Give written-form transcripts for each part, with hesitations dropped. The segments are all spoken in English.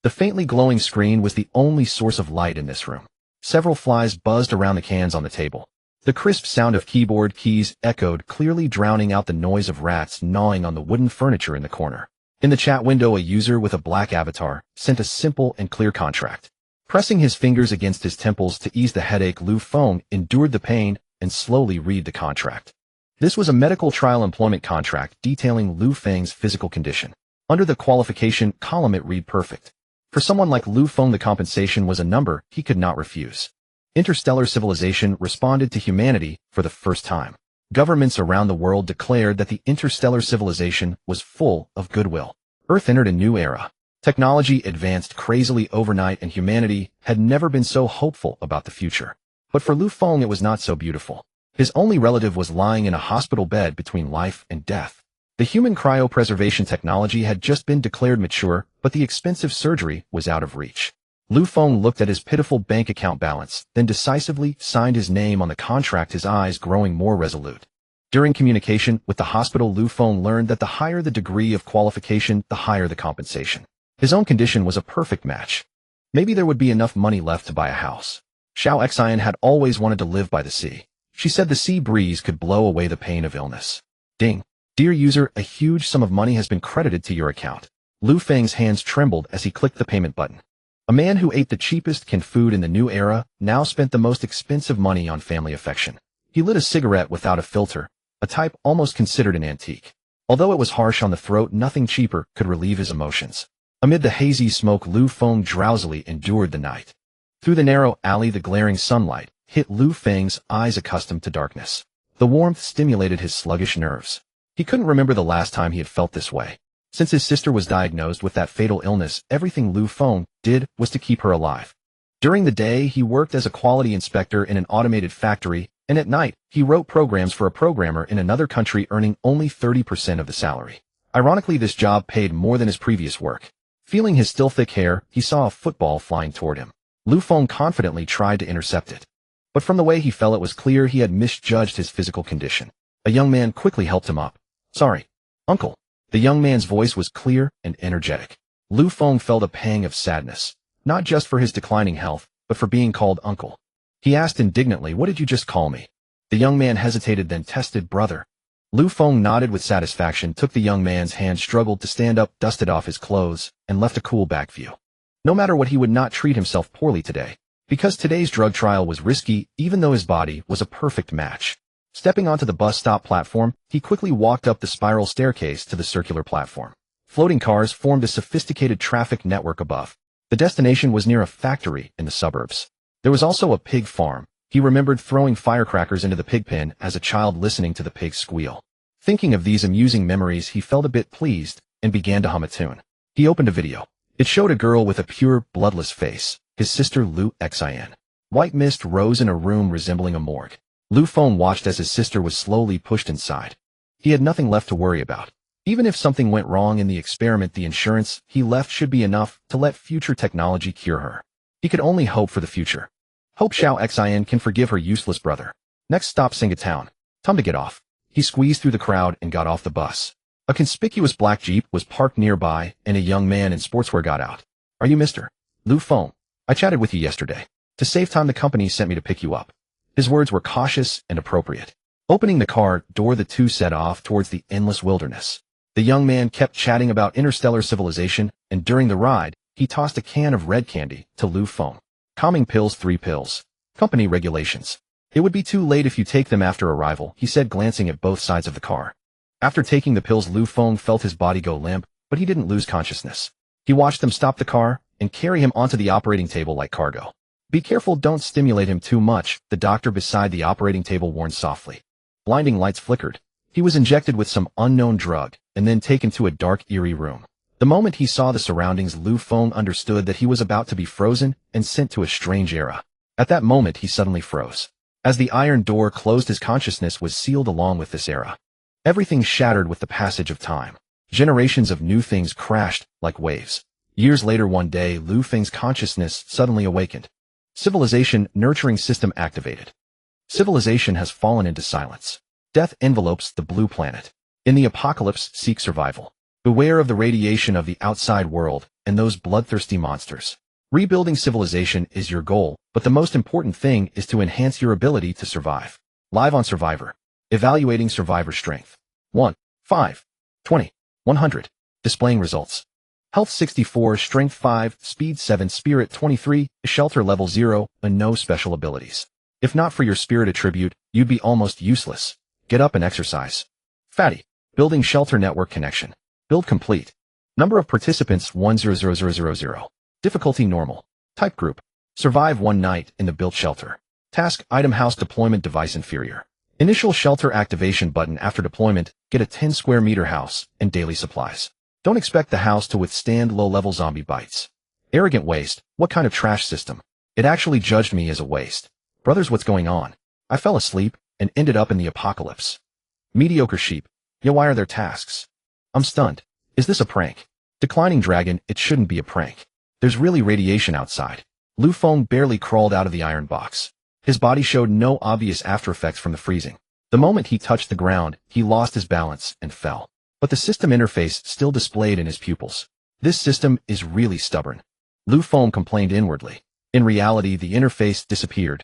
The faintly glowing screen was the only source of light in this room. Several flies buzzed around the cans on the table. The crisp sound of keyboard keys echoed, clearly drowning out the noise of rats gnawing on the wooden furniture in the corner. In the chat window, a user with a black avatar sent a simple and clear contract. Pressing his fingers against his temples to ease the headache, Lu Feng endured the pain and slowly read the contract. This was a medical trial employment contract detailing Lu Feng's physical condition. Under the qualification column it read perfect. For someone like Lu Feng, the compensation was a number he could not refuse. Interstellar civilization responded to humanity for the first time. Governments around the world declared that the interstellar civilization was full of goodwill. Earth entered a new era. Technology advanced crazily overnight and humanity had never been so hopeful about the future. But for Lu Feng it was not so beautiful. His only relative was lying in a hospital bed between life and death. The human cryopreservation technology had just been declared mature, but the expensive surgery was out of reach. Lu Feng looked at his pitiful bank account balance, then decisively signed his name on the contract, his eyes growing more resolute. During communication with the hospital, Lu Feng learned that the higher the degree of qualification, the higher the compensation. His own condition was a perfect match. Maybe there would be enough money left to buy a house. Xiao Xian had always wanted to live by the sea. She said the sea breeze could blow away the pain of illness. Ding. Dear user, a huge sum of money has been credited to your account. Lu Feng's hands trembled as he clicked the payment button. A man who ate the cheapest canned food in the new era now spent the most expensive money on family affection. He lit a cigarette without a filter, a type almost considered an antique. Although it was harsh on the throat, nothing cheaper could relieve his emotions. Amid the hazy smoke, Lu Feng drowsily endured the night. Through the narrow alley, the glaring sunlight hit Lu Feng's eyes accustomed to darkness. The warmth stimulated his sluggish nerves. He couldn't remember the last time he had felt this way. Since his sister was diagnosed with that fatal illness, everything Lu Feng did was to keep her alive. During the day, he worked as a quality inspector in an automated factory, and at night, he wrote programs for a programmer in another country, earning only 30% of the salary. Ironically, this job paid more than his previous work. Feeling his still thick hair, he saw a football flying toward him. Lu Feng confidently tried to intercept it. But from the way he fell, it was clear he had misjudged his physical condition. A young man quickly helped him up. Sorry, uncle. The young man's voice was clear and energetic. Lu Feng felt a pang of sadness, not just for his declining health, but for being called uncle. He asked indignantly, "What did you just call me?" The young man hesitated, then tested, "Brother." Lu Feng nodded with satisfaction, took the young man's hand, struggled to stand up, dusted off his clothes, and left a cool back view. No matter what, he would not treat himself poorly today, because today's drug trial was risky, even though his body was a perfect match. Stepping onto the bus stop platform, he quickly walked up the spiral staircase to the circular platform. Floating cars formed a sophisticated traffic network above. The destination was near a factory in the suburbs. There was also a pig farm. He remembered throwing firecrackers into the pig pen as a child, listening to the pigs squeal. Thinking of these amusing memories, he felt a bit pleased and began to hum a tune. He opened a video. It showed a girl with a pure, bloodless face, his sister Lu Xian. White mist rose in a room resembling a morgue. Lu Feng watched as his sister was slowly pushed inside. He had nothing left to worry about. Even if something went wrong in the experiment, the insurance he left should be enough to let future technology cure her. He could only hope for the future. Hope Xiao Xian can forgive her useless brother. Next stop, Singatown. Time to get off. He squeezed through the crowd and got off the bus. A conspicuous black Jeep was parked nearby, and a young man in sportswear got out. "Are you Mr. Lu Feng? I chatted with you yesterday. To save time, the company sent me to pick you up." His words were cautious and appropriate. Opening the car door, the two set off towards the endless wilderness. The young man kept chatting about interstellar civilization, and during the ride, he tossed a can of red candy to Lu Feng. "Calming pills, 3 pills. Company regulations. It would be too late if you take them after arrival," he said, glancing at both sides of the car. After taking the pills, Lu Feng felt his body go limp, but he didn't lose consciousness. He watched them stop the car and carry him onto the operating table like cargo. "Be careful, don't stimulate him too much," the doctor beside the operating table warned softly. Blinding lights flickered. He was injected with some unknown drug and then taken to a dark, eerie room. The moment he saw the surroundings, Lu Feng understood that he was about to be frozen and sent to a strange era. At that moment, he suddenly froze. As the iron door closed, his consciousness was sealed along with this era. Everything shattered with the passage of time. Generations of new things crashed like waves. Years later, one day, Lu Feng's consciousness suddenly awakened. Civilization nurturing system activated. Civilization has fallen into silence. Death envelopes the blue planet. In the apocalypse, seek survival. Beware of the radiation of the outside world, and those bloodthirsty monsters. Rebuilding civilization is your goal, but the most important thing is to enhance your ability to survive. Live on Survivor. Evaluating survivor strength. 1, 5, 20, 100. Displaying results. Health 64, Strength 5, Speed 7, Spirit 23, Shelter Level 0, and no special abilities. If not for your spirit attribute, you'd be almost useless. Get up and exercise. Fatty. Building shelter network connection. Build complete. Number of participants 100000. Difficulty normal. Type group. Survive one night in the built shelter. Task item house deployment device inferior. Initial shelter activation button after deployment, get a 10 square meter house and daily supplies. Don't expect the house to withstand low-level zombie bites. Arrogant waste, what kind of trash system? It actually judged me as a waste. Brothers, what's going on? I fell asleep and ended up in the apocalypse. Mediocre sheep. Yeah, why are there tasks? I'm stunned. Is this a prank? Declining dragon, it shouldn't be a prank. There's really radiation outside. Lu Feng barely crawled out of the iron box. His body showed no obvious aftereffects from the freezing. The moment he touched the ground, he lost his balance and fell. But the system interface still displayed in his pupils. This system is really stubborn. Lu Feng complained inwardly. In reality, the interface disappeared.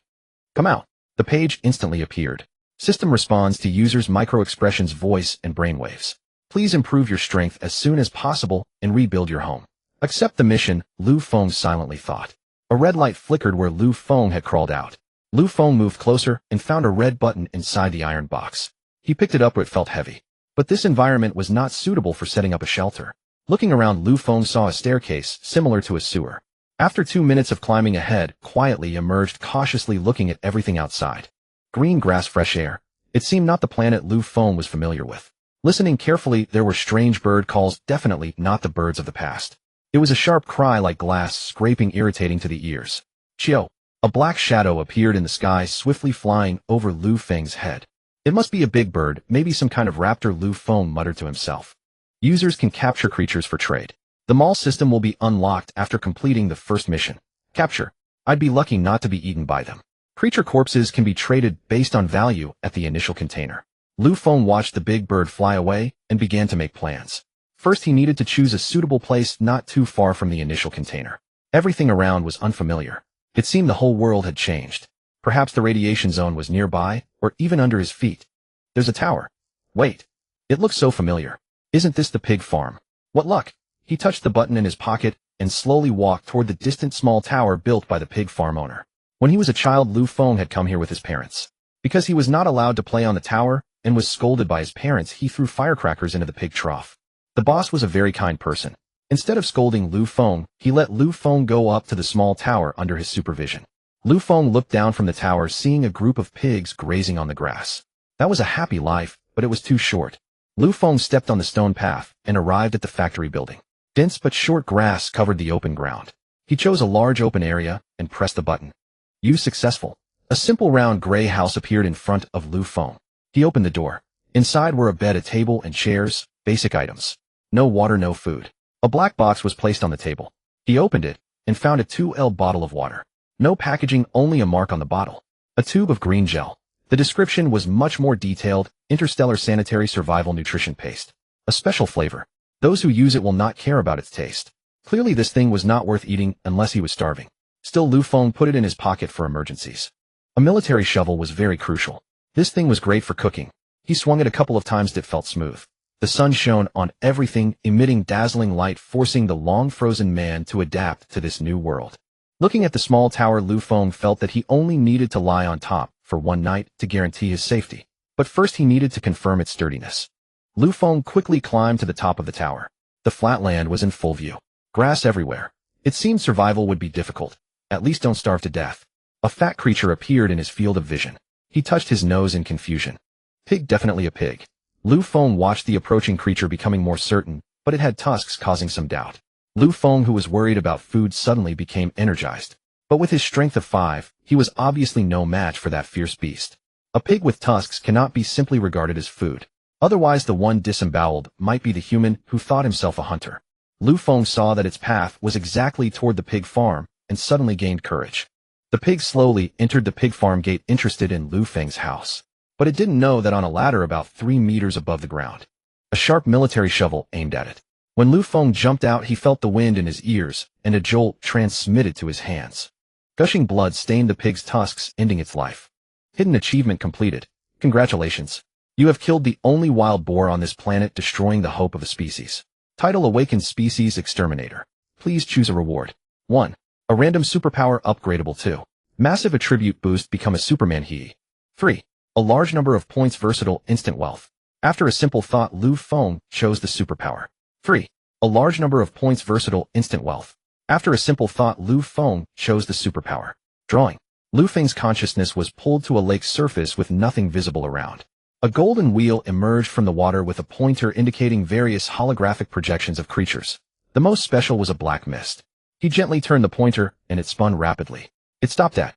Come out. The page instantly appeared. System responds to user's micro-expressions, voice, and brainwaves. Please improve your strength as soon as possible and rebuild your home. Accept the mission, Lu Feng silently thought. A red light flickered where Lu Feng had crawled out. Lu Feng moved closer and found a red button inside the iron box. He picked it up where it felt heavy. But this environment was not suitable for setting up a shelter. Looking around, Lu Feng saw a staircase similar to a sewer. After 2 minutes of climbing ahead, quietly emerged, cautiously looking at everything outside. Green grass, fresh air. It seemed not the planet Lu Feng was familiar with. Listening carefully, there were strange bird calls, definitely not the birds of the past. It was a sharp cry like glass scraping, irritating to the ears. Chio. A black shadow appeared in the sky, swiftly flying over Lu Feng's head. It must be a big bird, maybe some kind of raptor, Lu Feng muttered to himself. Users can capture creatures for trade. The mall system will be unlocked after completing the first mission. Capture. I'd be lucky not to be eaten by them. Creature corpses can be traded based on value at the initial container. Lu Feng watched the big bird fly away and began to make plans. First, he needed to choose a suitable place not too far from the initial container. Everything around was unfamiliar. It seemed the whole world had changed. Perhaps the radiation zone was nearby, or even under his feet. There's a tower. Wait. It looks so familiar. Isn't this the pig farm? What luck? He touched the button in his pocket and slowly walked toward the distant small tower built by the pig farm owner. When he was a child, Lu Feng had come here with his parents. Because he was not allowed to play on the tower and was scolded by his parents, he threw firecrackers into the pig trough. The boss was a very kind person. Instead of scolding Lu Feng, he let Lu Feng go up to the small tower under his supervision. Lu Feng looked down from the tower, seeing a group of pigs grazing on the grass. That was a happy life, but it was too short. Lu Feng stepped on the stone path and arrived at the factory building. Dense but short grass covered the open ground. He chose a large open area and pressed the button. Use successful. A simple round gray house appeared in front of Lu Feng. He opened the door. Inside were a bed, a table, and chairs, basic items. No water, no food. A black box was placed on the table. He opened it and found a 2L bottle of water. No packaging, only a mark on the bottle. A tube of green gel. The description was much more detailed: interstellar sanitary survival nutrition paste. A special flavor. Those who use it will not care about its taste. Clearly this thing was not worth eating unless he was starving. Still, Lu Feng put it in his pocket for emergencies. A military shovel was very crucial. This thing was great for cooking. He swung it a couple of times. It felt smooth. The sun shone on everything, emitting dazzling light, forcing the long-frozen man to adapt to this new world. Looking at the small tower, Lu Feng felt that he only needed to lie on top for one night to guarantee his safety. But first he needed to confirm its sturdiness. Lu Feng quickly climbed to the top of the tower. The flat land was in full view. Grass everywhere. It seemed survival would be difficult. At least don't starve to death. A fat creature appeared in his field of vision. He touched his nose in confusion. Pig, definitely a pig. Lu Feng watched the approaching creature, becoming more certain, but it had tusks, causing some doubt. Lu Feng, who was worried about food, suddenly became energized. But with his strength of 5, he was obviously no match for that fierce beast. A pig with tusks cannot be simply regarded as food. Otherwise the one disemboweled might be the human who thought himself a hunter. Lu Feng saw that its path was exactly toward the pig farm and suddenly gained courage. The pig slowly entered the pig farm gate, interested in Lu Feng's house. But it didn't know that on a ladder about 3 meters above the ground, a sharp military shovel aimed at it. When Lu Feng jumped out, he felt the wind in his ears, and a jolt transmitted to his hands. Gushing blood stained the pig's tusks, ending its life. Hidden achievement completed. Congratulations. You have killed the only wild boar on this planet, destroying the hope of a species. Title: Awakened Species Exterminator. Please choose a reward. 1. A random superpower upgradable. 2. Massive attribute boost, become a Superman he. 3. A large number of points, versatile, instant wealth. After a simple thought, Lu Feng chose the superpower. 3. A large number of points, versatile, instant wealth. After a simple thought, Lu Feng chose the superpower. Drawing. Lu Feng's consciousness was pulled to a lake's surface with nothing visible around. A golden wheel emerged from the water with a pointer indicating various holographic projections of creatures. The most special was a black mist. He gently turned the pointer, and it spun rapidly. It stopped at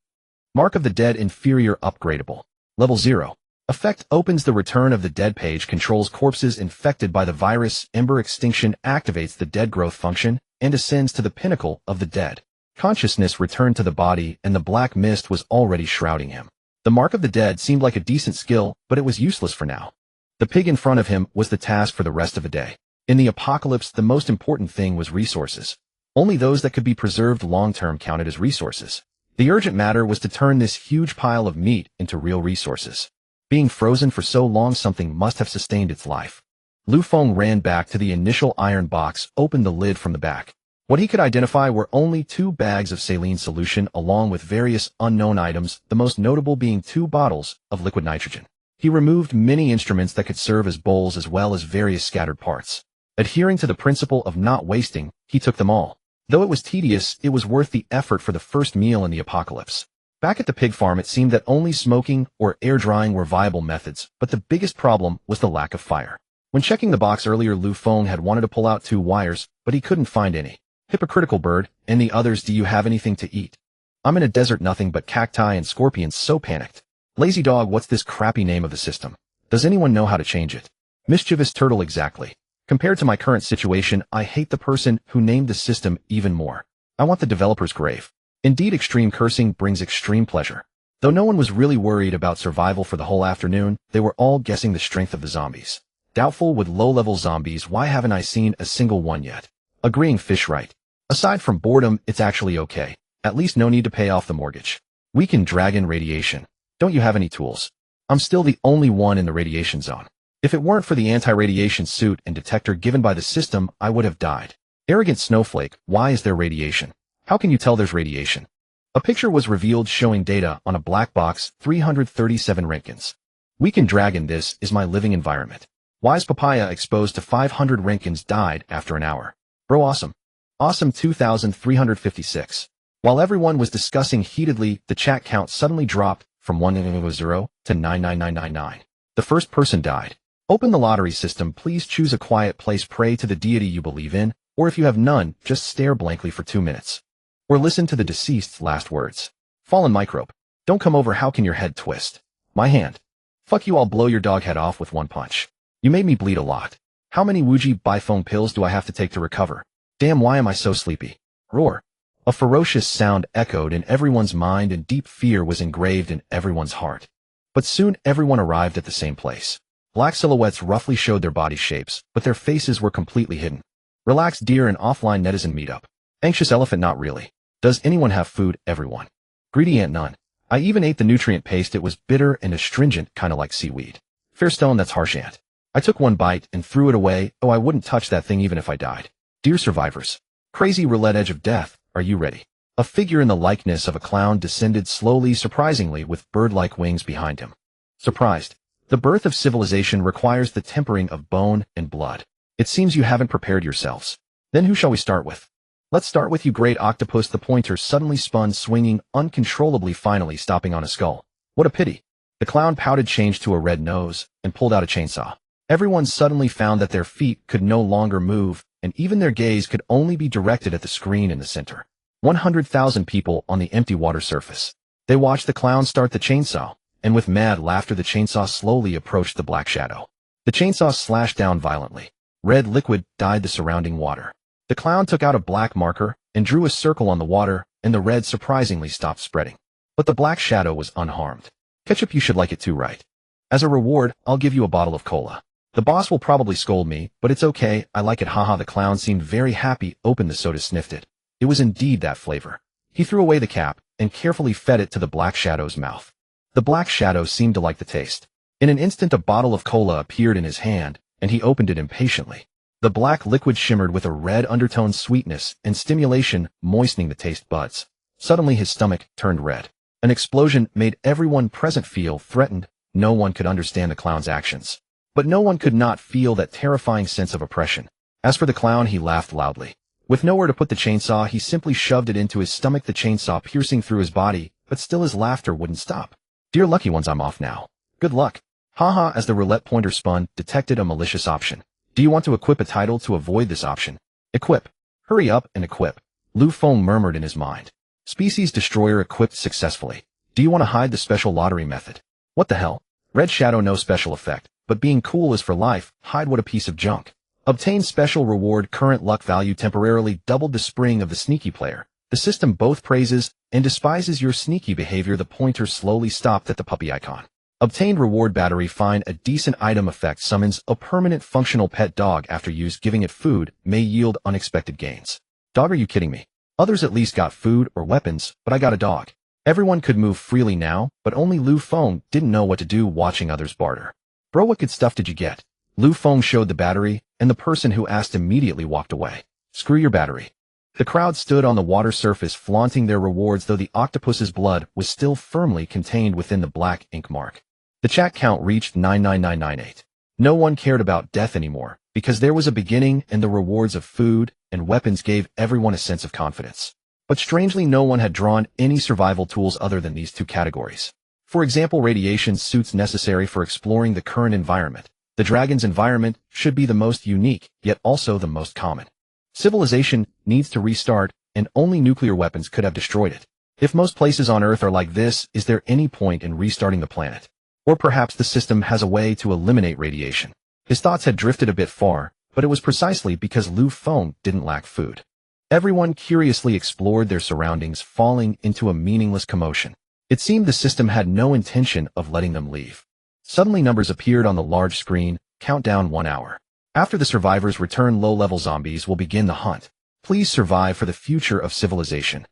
Mark of the Dead, inferior, upgradable. Level 0. Effect opens the Return of the Dead page, controls corpses infected by the virus. Ember extinction activates the dead growth function and ascends to the pinnacle of the dead. Consciousness returned to the body, and the black mist was already shrouding him. The Mark of the Dead seemed like a decent skill, but it was useless for now. The pig in front of him was the task for the rest of the day. In the apocalypse, the most important thing was resources. Only those that could be preserved long-term counted as resources. The urgent matter was to turn this huge pile of meat into real resources. Being frozen for so long, something must have sustained its life. Lu Feng ran back to the initial iron box, opened the lid from the back. What he could identify were only 2 bags of saline solution along with various unknown items, the most notable being 2 bottles of liquid nitrogen. He removed many instruments that could serve as bowls as well as various scattered parts. Adhering to the principle of not wasting, he took them all. Though it was tedious, it was worth the effort for the first meal in the apocalypse. Back at the pig farm, it seemed that only smoking or air drying were viable methods, but the biggest problem was the lack of fire. When checking the box earlier, Lu Feng had wanted to pull out 2 wires, but he couldn't find any. Hypocritical bird, and the others, do you have anything to eat? I'm in a desert, nothing but cacti and scorpions, so panicked. Lazy dog, what's this crappy name of the system? Does anyone know how to change it? Mischievous turtle, exactly. Compared to my current situation, I hate the person who named the system even more. I want the developer's grave. Indeed, extreme cursing brings extreme pleasure. Though no one was really worried about survival for the whole afternoon, they were all guessing the strength of the zombies. Doubtful with low-level zombies, why haven't I seen a single one yet? Agreeing, fish right. Aside from boredom, it's actually okay. At least no need to pay off the mortgage. Weaken dragon radiation. Don't you have any tools? I'm still the only one in the radiation zone. If it weren't for the anti-radiation suit and detector given by the system, I would have died. Arrogant snowflake, why is there radiation? How can you tell there's radiation? A picture was revealed showing data on a black box, 337 Roentgens. Weakened dragon, this is my living environment. Wise papaya exposed to 500 Roentgens died after an hour. Bro, awesome. Awesome 2356. While everyone was discussing heatedly, the chat count suddenly dropped from 100 to 99999. The first person died. Open the lottery system, please choose a quiet place, pray to the deity you believe in, or if you have none, just stare blankly for 2 minutes. Or listen to the deceased's last words. Fallen microbe. Don't come over, how can your head twist? My hand. Fuck you, I'll blow your dog head off with 1 punch. You made me bleed a lot. How many Wuji biphone pills do I have to take to recover? Damn, why am I so sleepy? Roar. A ferocious sound echoed in everyone's mind and deep fear was engraved in everyone's heart. But soon everyone arrived at the same place. Black silhouettes roughly showed their body shapes, but their faces were completely hidden. Relaxed deer and offline netizen meetup. Anxious elephant, not really. Does anyone have food? Everyone. Greedy ant, none. I even ate the nutrient paste, it was bitter and astringent, kinda like seaweed. Fairstone, that's harsh ant. I took 1 bite and threw it away, oh I wouldn't touch that thing even if I died. Dear survivors. Crazy roulette, edge of death, are you ready? A figure in the likeness of a clown descended slowly, surprisingly, with bird-like wings behind him. Surprised. The birth of civilization requires the tempering of bone and blood. It seems you haven't prepared yourselves. Then who shall we start with? Let's start with you, great octopus. The pointer suddenly spun, swinging uncontrollably, finally stopping on a skull. What a pity. The clown pouted, changed to a red nose, and pulled out a chainsaw. Everyone suddenly found that their feet could no longer move, and even their gaze could only be directed at the screen in the center. 100,000 people on the empty water surface. They watched the clown start the chainsaw, and with mad laughter the chainsaw slowly approached the black shadow. The chainsaw slashed down violently. Red liquid dyed the surrounding water. The clown took out a black marker and drew a circle on the water, and the red surprisingly stopped spreading. But the black shadow was unharmed. Ketchup, you should like it too, right? As a reward, I'll give you a bottle of cola. The boss will probably scold me, but it's okay, I like it, haha. The clown seemed very happy, opened the soda, sniffed it. It was indeed that flavor. He threw away the cap, and carefully fed it to the black shadow's mouth. The black shadow seemed to like the taste. In an instant a bottle of cola appeared in his hand, and he opened it impatiently. The black liquid shimmered with a red undertone, sweetness and stimulation, moistening the taste buds. Suddenly his stomach turned red. An explosion made everyone present feel threatened. No one could understand the clown's actions. But no one could not feel that terrifying sense of oppression. As for the clown, he laughed loudly. With nowhere to put the chainsaw, he simply shoved it into his stomach, the chainsaw piercing through his body, but still his laughter wouldn't stop. Dear lucky ones, I'm off now. Good luck. Haha. As the roulette pointer spun, detected a malicious option. Do you want to equip a title to avoid this option? Equip. Hurry up and equip. Lu Feng murmured in his mind. Species Destroyer equipped successfully. Do you want to hide the special lottery method? What the hell? Red Shadow, no special effect, but being cool is for life. Hide, what a piece of junk. Obtain special reward, current luck value temporarily doubled. The spring of the sneaky player. The system both praises and despises your sneaky behavior. The pointer slowly stopped at the puppy icon. Obtained reward battery. Find a decent item. Effect summons a permanent functional pet dog after use. Giving it food may yield unexpected gains. Dog, are you kidding me? Others at least got food or weapons, but I got a dog. Everyone could move freely now, but only Lu Feng didn't know what to do watching others barter. Bro, what good stuff did you get? Lu Feng showed the battery, and the person who asked immediately walked away. Screw your battery. The crowd stood on the water surface flaunting their rewards, though the octopus's blood was still firmly contained within the black ink mark. The chat count reached 99998. No one cared about death anymore, because there was a beginning, and the rewards of food and weapons gave everyone a sense of confidence. But strangely, no one had drawn any survival tools other than these two categories. For example, radiation suits necessary for exploring the current environment. The dragon's environment should be the most unique, yet also the most common. Civilization needs to restart, and only nuclear weapons could have destroyed it. If most places on Earth are like this, is there any point in restarting the planet? Or perhaps the system has a way to eliminate radiation. His thoughts had drifted a bit far, but it was precisely because Lu Feng didn't lack food. Everyone curiously explored their surroundings, falling into a meaningless commotion. It seemed the system had no intention of letting them leave. Suddenly numbers appeared on the large screen. Countdown 1 hour. After the survivors return, low-level zombies will begin the hunt. Please survive for the future of civilization.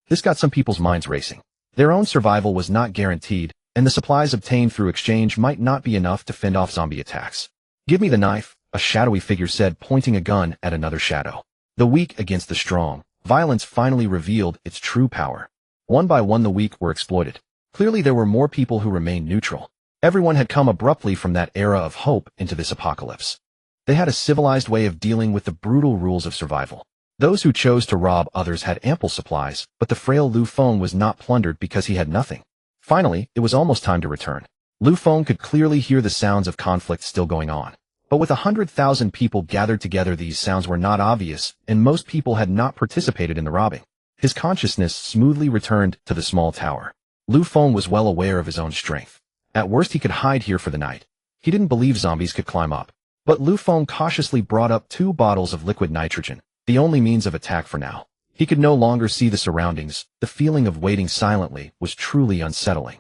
This got some people's minds racing. Their own survival was not guaranteed, and the supplies obtained through exchange might not be enough to fend off zombie attacks. Give me the knife, a shadowy figure said, pointing a gun at another shadow. The weak against the strong. Violence finally revealed its true power. One by one the weak were exploited. Clearly there were more people who remained neutral. Everyone had come abruptly from that era of hope into this apocalypse. They had a civilized way of dealing with the brutal rules of survival. Those who chose to rob others had ample supplies, but the frail Lu Feng was not plundered because he had nothing. Finally, it was almost time to return. Lu Feng could clearly hear the sounds of conflict still going on. But with 100,000 people gathered together, these sounds were not obvious, and most people had not participated in the robbing. His consciousness smoothly returned to the small tower. Lu Feng was well aware of his own strength. At worst, he could hide here for the night. He didn't believe zombies could climb up. But Lu Feng cautiously brought up 2 bottles of liquid nitrogen, the only means of attack for now. He could no longer see the surroundings. The feeling of waiting silently was truly unsettling.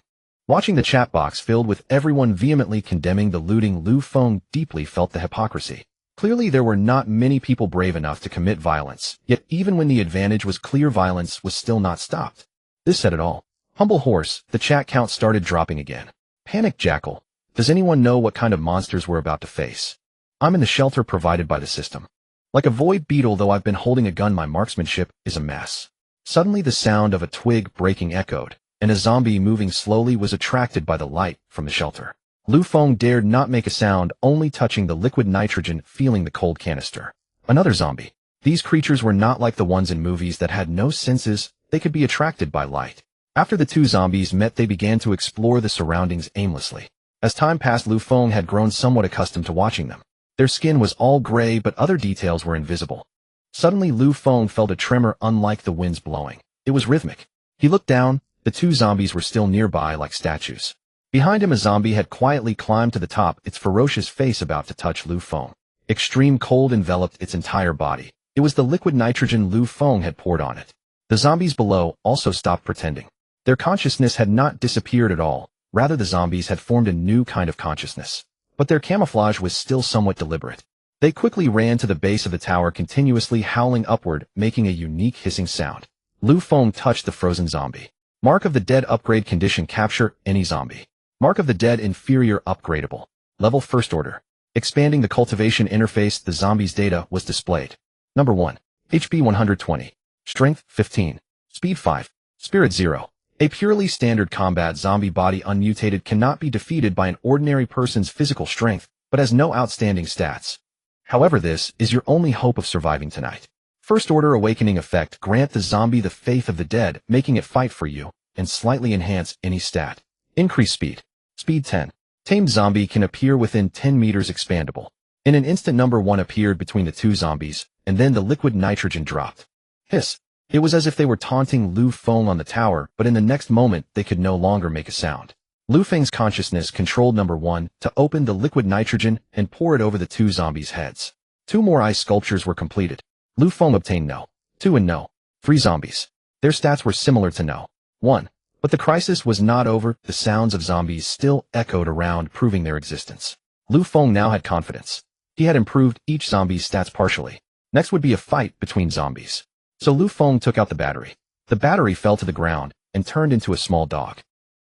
Watching the chat box filled with everyone vehemently condemning the looting, Lu Feng deeply felt the hypocrisy. Clearly there were not many people brave enough to commit violence, yet even when the advantage was clear, violence was still not stopped. This said it all. Humble horse, the chat count started dropping again. Panic jackal. Does anyone know what kind of monsters we're about to face? I'm in the shelter provided by the system. Like a void beetle, though I've been holding a gun, my marksmanship is a mess. Suddenly the sound of a twig breaking echoed, and a zombie moving slowly was attracted by the light from the shelter. Lu Feng dared not make a sound, only touching the liquid nitrogen, feeling the cold canister. Another zombie. These creatures were not like the ones in movies that had no senses. They could be attracted by light. After the 2 zombies met, they began to explore the surroundings aimlessly. As time passed, Lu Feng had grown somewhat accustomed to watching them. Their skin was all gray, but other details were invisible. Suddenly Lu Feng felt a tremor unlike the winds blowing. It was rhythmic. He looked down. The 2 zombies were still nearby like statues. Behind him a zombie had quietly climbed to the top, its ferocious face about to touch Lu Feng. Extreme cold enveloped its entire body. It was the liquid nitrogen Lu Feng had poured on it. The zombies below also stopped pretending. Their consciousness had not disappeared at all. Rather, the zombies had formed a new kind of consciousness. but their camouflage was still somewhat deliberate. They quickly ran to the base of the tower, continuously howling upward, making a unique hissing sound. Lu Feng touched the frozen zombie. Mark of the Dead upgrade condition: capture any zombie. Mark of the Dead inferior upgradable. Level first order. Expanding the cultivation interface, the zombie's data was displayed. Number 1. HP 120. Strength 15. Speed 5. Spirit 0. A purely standard combat zombie body, unmutated, cannot be defeated by an ordinary person's physical strength, but has no outstanding stats. However, this is your only hope of surviving tonight. First order awakening effect: grant the zombie the faith of the dead, making it fight for you, and slightly enhance any stat. Increase speed. Speed 10. Tamed zombie can appear within 10 meters, expandable. In an instant, number 1 appeared between the two zombies, and then the liquid nitrogen dropped. Hiss. It was as if they were taunting Lu Feng on the tower, but in the next moment they could no longer make a sound. Lu Feng's consciousness controlled number 1 to open the liquid nitrogen and pour it over the two zombies' heads. 2 more ice sculptures were completed. Lu Feng obtained No. 2 and No. 3 zombies. Their stats were similar to No. 1. But the crisis was not over. The sounds of zombies still echoed around, proving their existence. Lu Feng now had confidence. He had improved each zombie's stats partially. Next would be a fight between zombies. So Lu Feng took out the battery. The battery fell to the ground and turned into a small dog.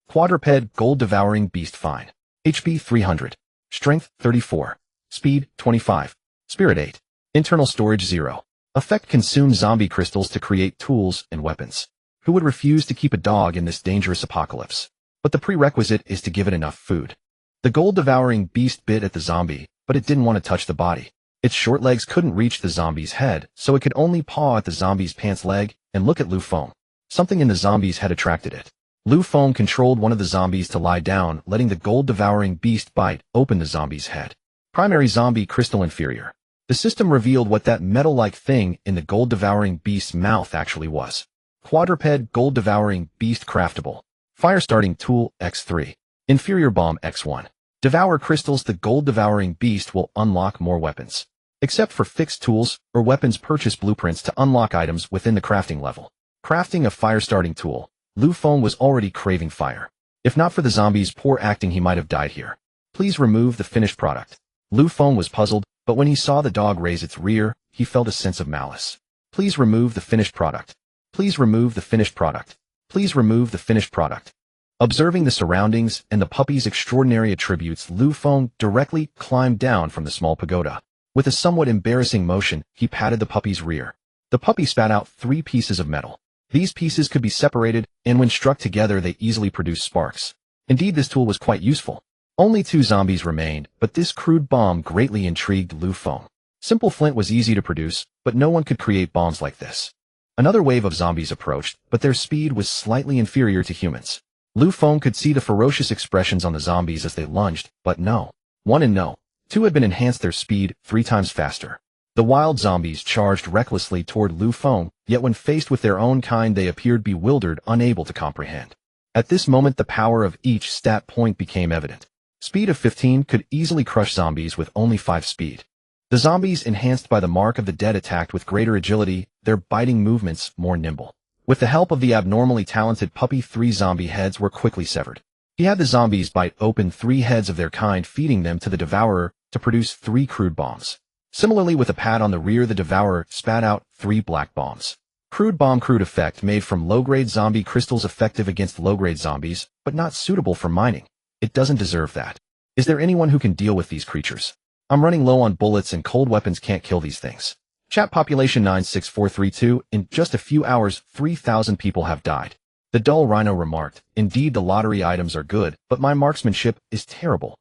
Quadruped gold-devouring beast, fine. HP 300. Strength 34. Speed 25. Spirit 8. Internal storage 0. Effect: consume zombie crystals to create tools and weapons. Who would refuse to keep a dog in this dangerous apocalypse? But the prerequisite is to give it enough food. The gold-devouring beast bit at the zombie, but it didn't want to touch the body. Its short legs couldn't reach the zombie's head, so it could only paw at the zombie's pants leg and look at Lu Feng. Something in the zombie's head attracted it. Lu Feng controlled one of the zombies to lie down, letting the gold-devouring beast bite open the zombie's head. Primary zombie crystal inferior. The system revealed what that metal-like thing in the gold-devouring beast's mouth actually was. Quadruped gold-devouring beast craftable. Fire-starting tool X3. Inferior bomb X1. Devour crystals. The gold-devouring beast will unlock more weapons. Except for fixed tools or weapons, purchase blueprints to unlock items within the crafting level. Crafting a fire-starting tool. Lu Feng was already craving fire. If not for the zombie's poor acting, he might have died here. Please remove the finished product. Lu Feng was puzzled, but when he saw the dog raise its rear, he felt a sense of malice. Please remove the finished product. Please remove the finished product. Please remove the finished product. Observing the surroundings and the puppy's extraordinary attributes, Lu Feng directly climbed down from the small pagoda. With a somewhat embarrassing motion, he patted the puppy's rear. The puppy spat out 3 pieces of metal. These pieces could be separated, and when struck together they easily produced sparks. Indeed, this tool was quite useful. Only 2 zombies remained, but this crude bomb greatly intrigued Lu Feng. Simple flint was easy to produce, but no one could create bombs like this. Another wave of zombies approached, but their speed was slightly inferior to humans. Lu Feng could see the ferocious expressions on the zombies as they lunged, but No. 1 and No. 2 had been enhanced, their speed 3 times faster. The wild zombies charged recklessly toward Lu Feng, yet when faced with their own kind they appeared bewildered, unable to comprehend. At this moment the power of each stat point became evident. Speed of 15 could easily crush zombies with only 5 speed. The zombies enhanced by the Mark of the Dead attacked with greater agility, their biting movements more nimble. With the help of the abnormally talented puppy, 3 zombie heads were quickly severed. He had the zombies bite open 3 heads of their kind, feeding them to the devourer to produce 3 crude bombs. Similarly, with a pat on the rear, the devourer spat out 3 black bombs. Crude bomb: crude effect made from low-grade zombie crystals, effective against low-grade zombies, but not suitable for mining. It doesn't deserve that. Is there anyone who can deal with these creatures? I'm running low on bullets and cold weapons can't kill these things. Chat population 96432. In just a few hours, 3,000 people have died. The dull rhino remarked, indeed the lottery items are good, but my marksmanship is terrible.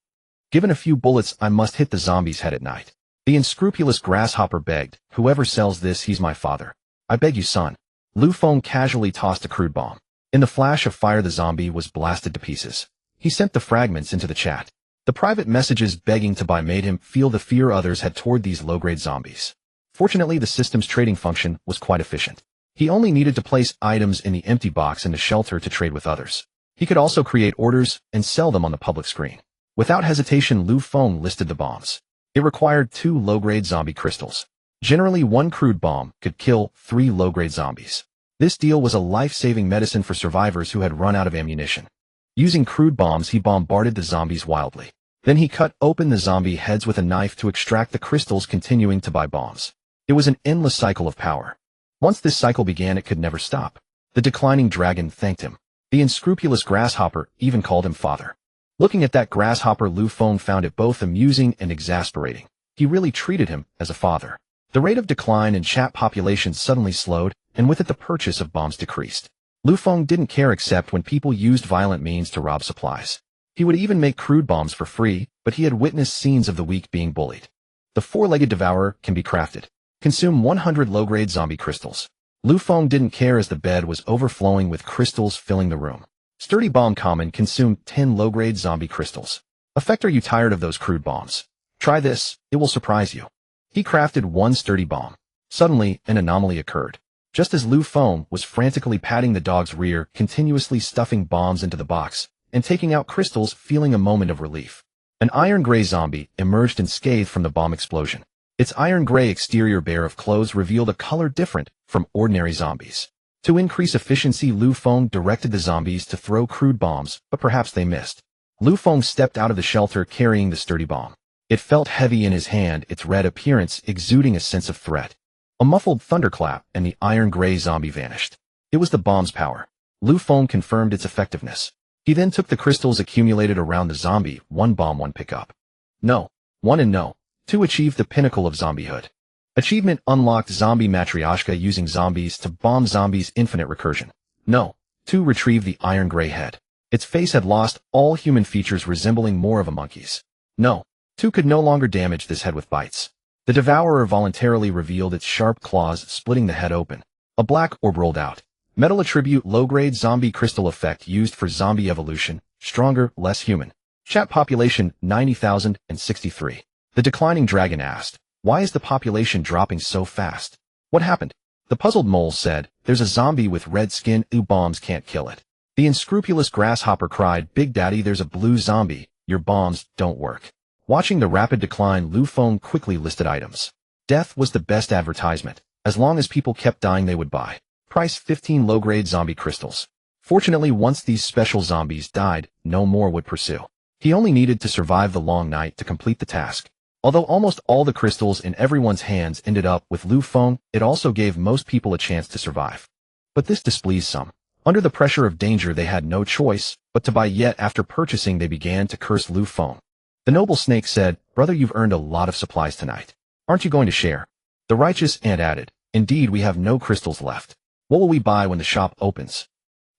Given a few bullets, I must hit the zombie's head at night. The unscrupulous grasshopper begged, whoever sells this, he's my father. I beg you, son. Lu Feng casually tossed a crude bomb. In the flash of fire the zombie was blasted to pieces. He sent the fragments into the chat. The private messages begging to buy made him feel the fear others had toward these low-grade zombies. Fortunately, the system's trading function was quite efficient. He only needed to place items in the empty box in the shelter to trade with others. He could also create orders and sell them on the public screen. Without hesitation, Lu Feng listed the bombs. It required 2 low-grade zombie crystals. Generally, 1 crude bomb could kill 3 low-grade zombies. This deal was a life-saving medicine for survivors who had run out of ammunition. Using crude bombs, he bombarded the zombies wildly. Then he cut open the zombie heads with a knife to extract the crystals, continuing to buy bombs. It was an endless cycle of power. Once this cycle began, it could never stop. The declining dragon thanked him. The unscrupulous grasshopper even called him father. Looking at that grasshopper, Lu Feng found it both amusing and exasperating. He really treated him as a father. The rate of decline in chat population suddenly slowed, and with it the purchase of bombs decreased. Lu Feng didn't care except when people used violent means to rob supplies. He would even make crude bombs for free, but he had witnessed scenes of the weak being bullied. The four-legged devourer can be crafted. Consume 100 low-grade zombie crystals. Lu Feng didn't care as the bed was overflowing with crystals filling the room. Sturdy bomb common, consume 10 low-grade zombie crystals. Effect, are you tired of those crude bombs? Try this, it will surprise you. He crafted one sturdy bomb. Suddenly, an anomaly occurred. Just as Lu Feng was frantically patting the dog's rear, continuously stuffing bombs into the box, and taking out crystals, feeling a moment of relief, an iron-gray zombie emerged unscathed from the bomb explosion. Its iron-gray exterior, bare of clothes, revealed a color different from ordinary zombies. To increase efficiency, Lu Feng directed the zombies to throw crude bombs, but perhaps they missed. Lu Feng stepped out of the shelter carrying the sturdy bomb. It felt heavy in his hand, its red appearance exuding a sense of threat. A muffled thunderclap, and the iron-gray zombie vanished. It was the bomb's power. Lu Feng confirmed its effectiveness. He then took the crystals accumulated around the zombie, one bomb, one pickup. No. One and no. 2 achieved the pinnacle of zombiehood. Achievement unlocked zombie matryoshka, using zombies to bomb zombies, infinite recursion. No. 2 retrieved the iron-gray head. Its face had lost all human features, resembling more of a monkey's. No. 2 could no longer damage this head with bites. The devourer voluntarily revealed its sharp claws, splitting the head open. A black orb rolled out. Metal attribute, low-grade zombie crystal effect used for zombie evolution, stronger, less human. Chat population 90,063. The declining dragon asked, why is the population dropping so fast? What happened? The puzzled mole said, there's a zombie with red skin, bombs can't kill it. The unscrupulous grasshopper cried, Big Daddy, there's a blue zombie, your bombs don't work. Watching the rapid decline, Lu Feng quickly listed items. Death was the best advertisement. As long as people kept dying, they would buy. Price 15 low-grade zombie crystals. Fortunately, once these special zombies died, no more would pursue. He only needed to survive the long night to complete the task. Although almost all the crystals in everyone's hands ended up with Lu Feng, it also gave most people a chance to survive. But this displeased some. Under the pressure of danger, they had no choice but to buy, yet after purchasing they began to curse Lu Feng. The noble snake said, Brother, you've earned a lot of supplies tonight. Aren't you going to share? The righteous ant added, Indeed, we have no crystals left. What will we buy when the shop opens?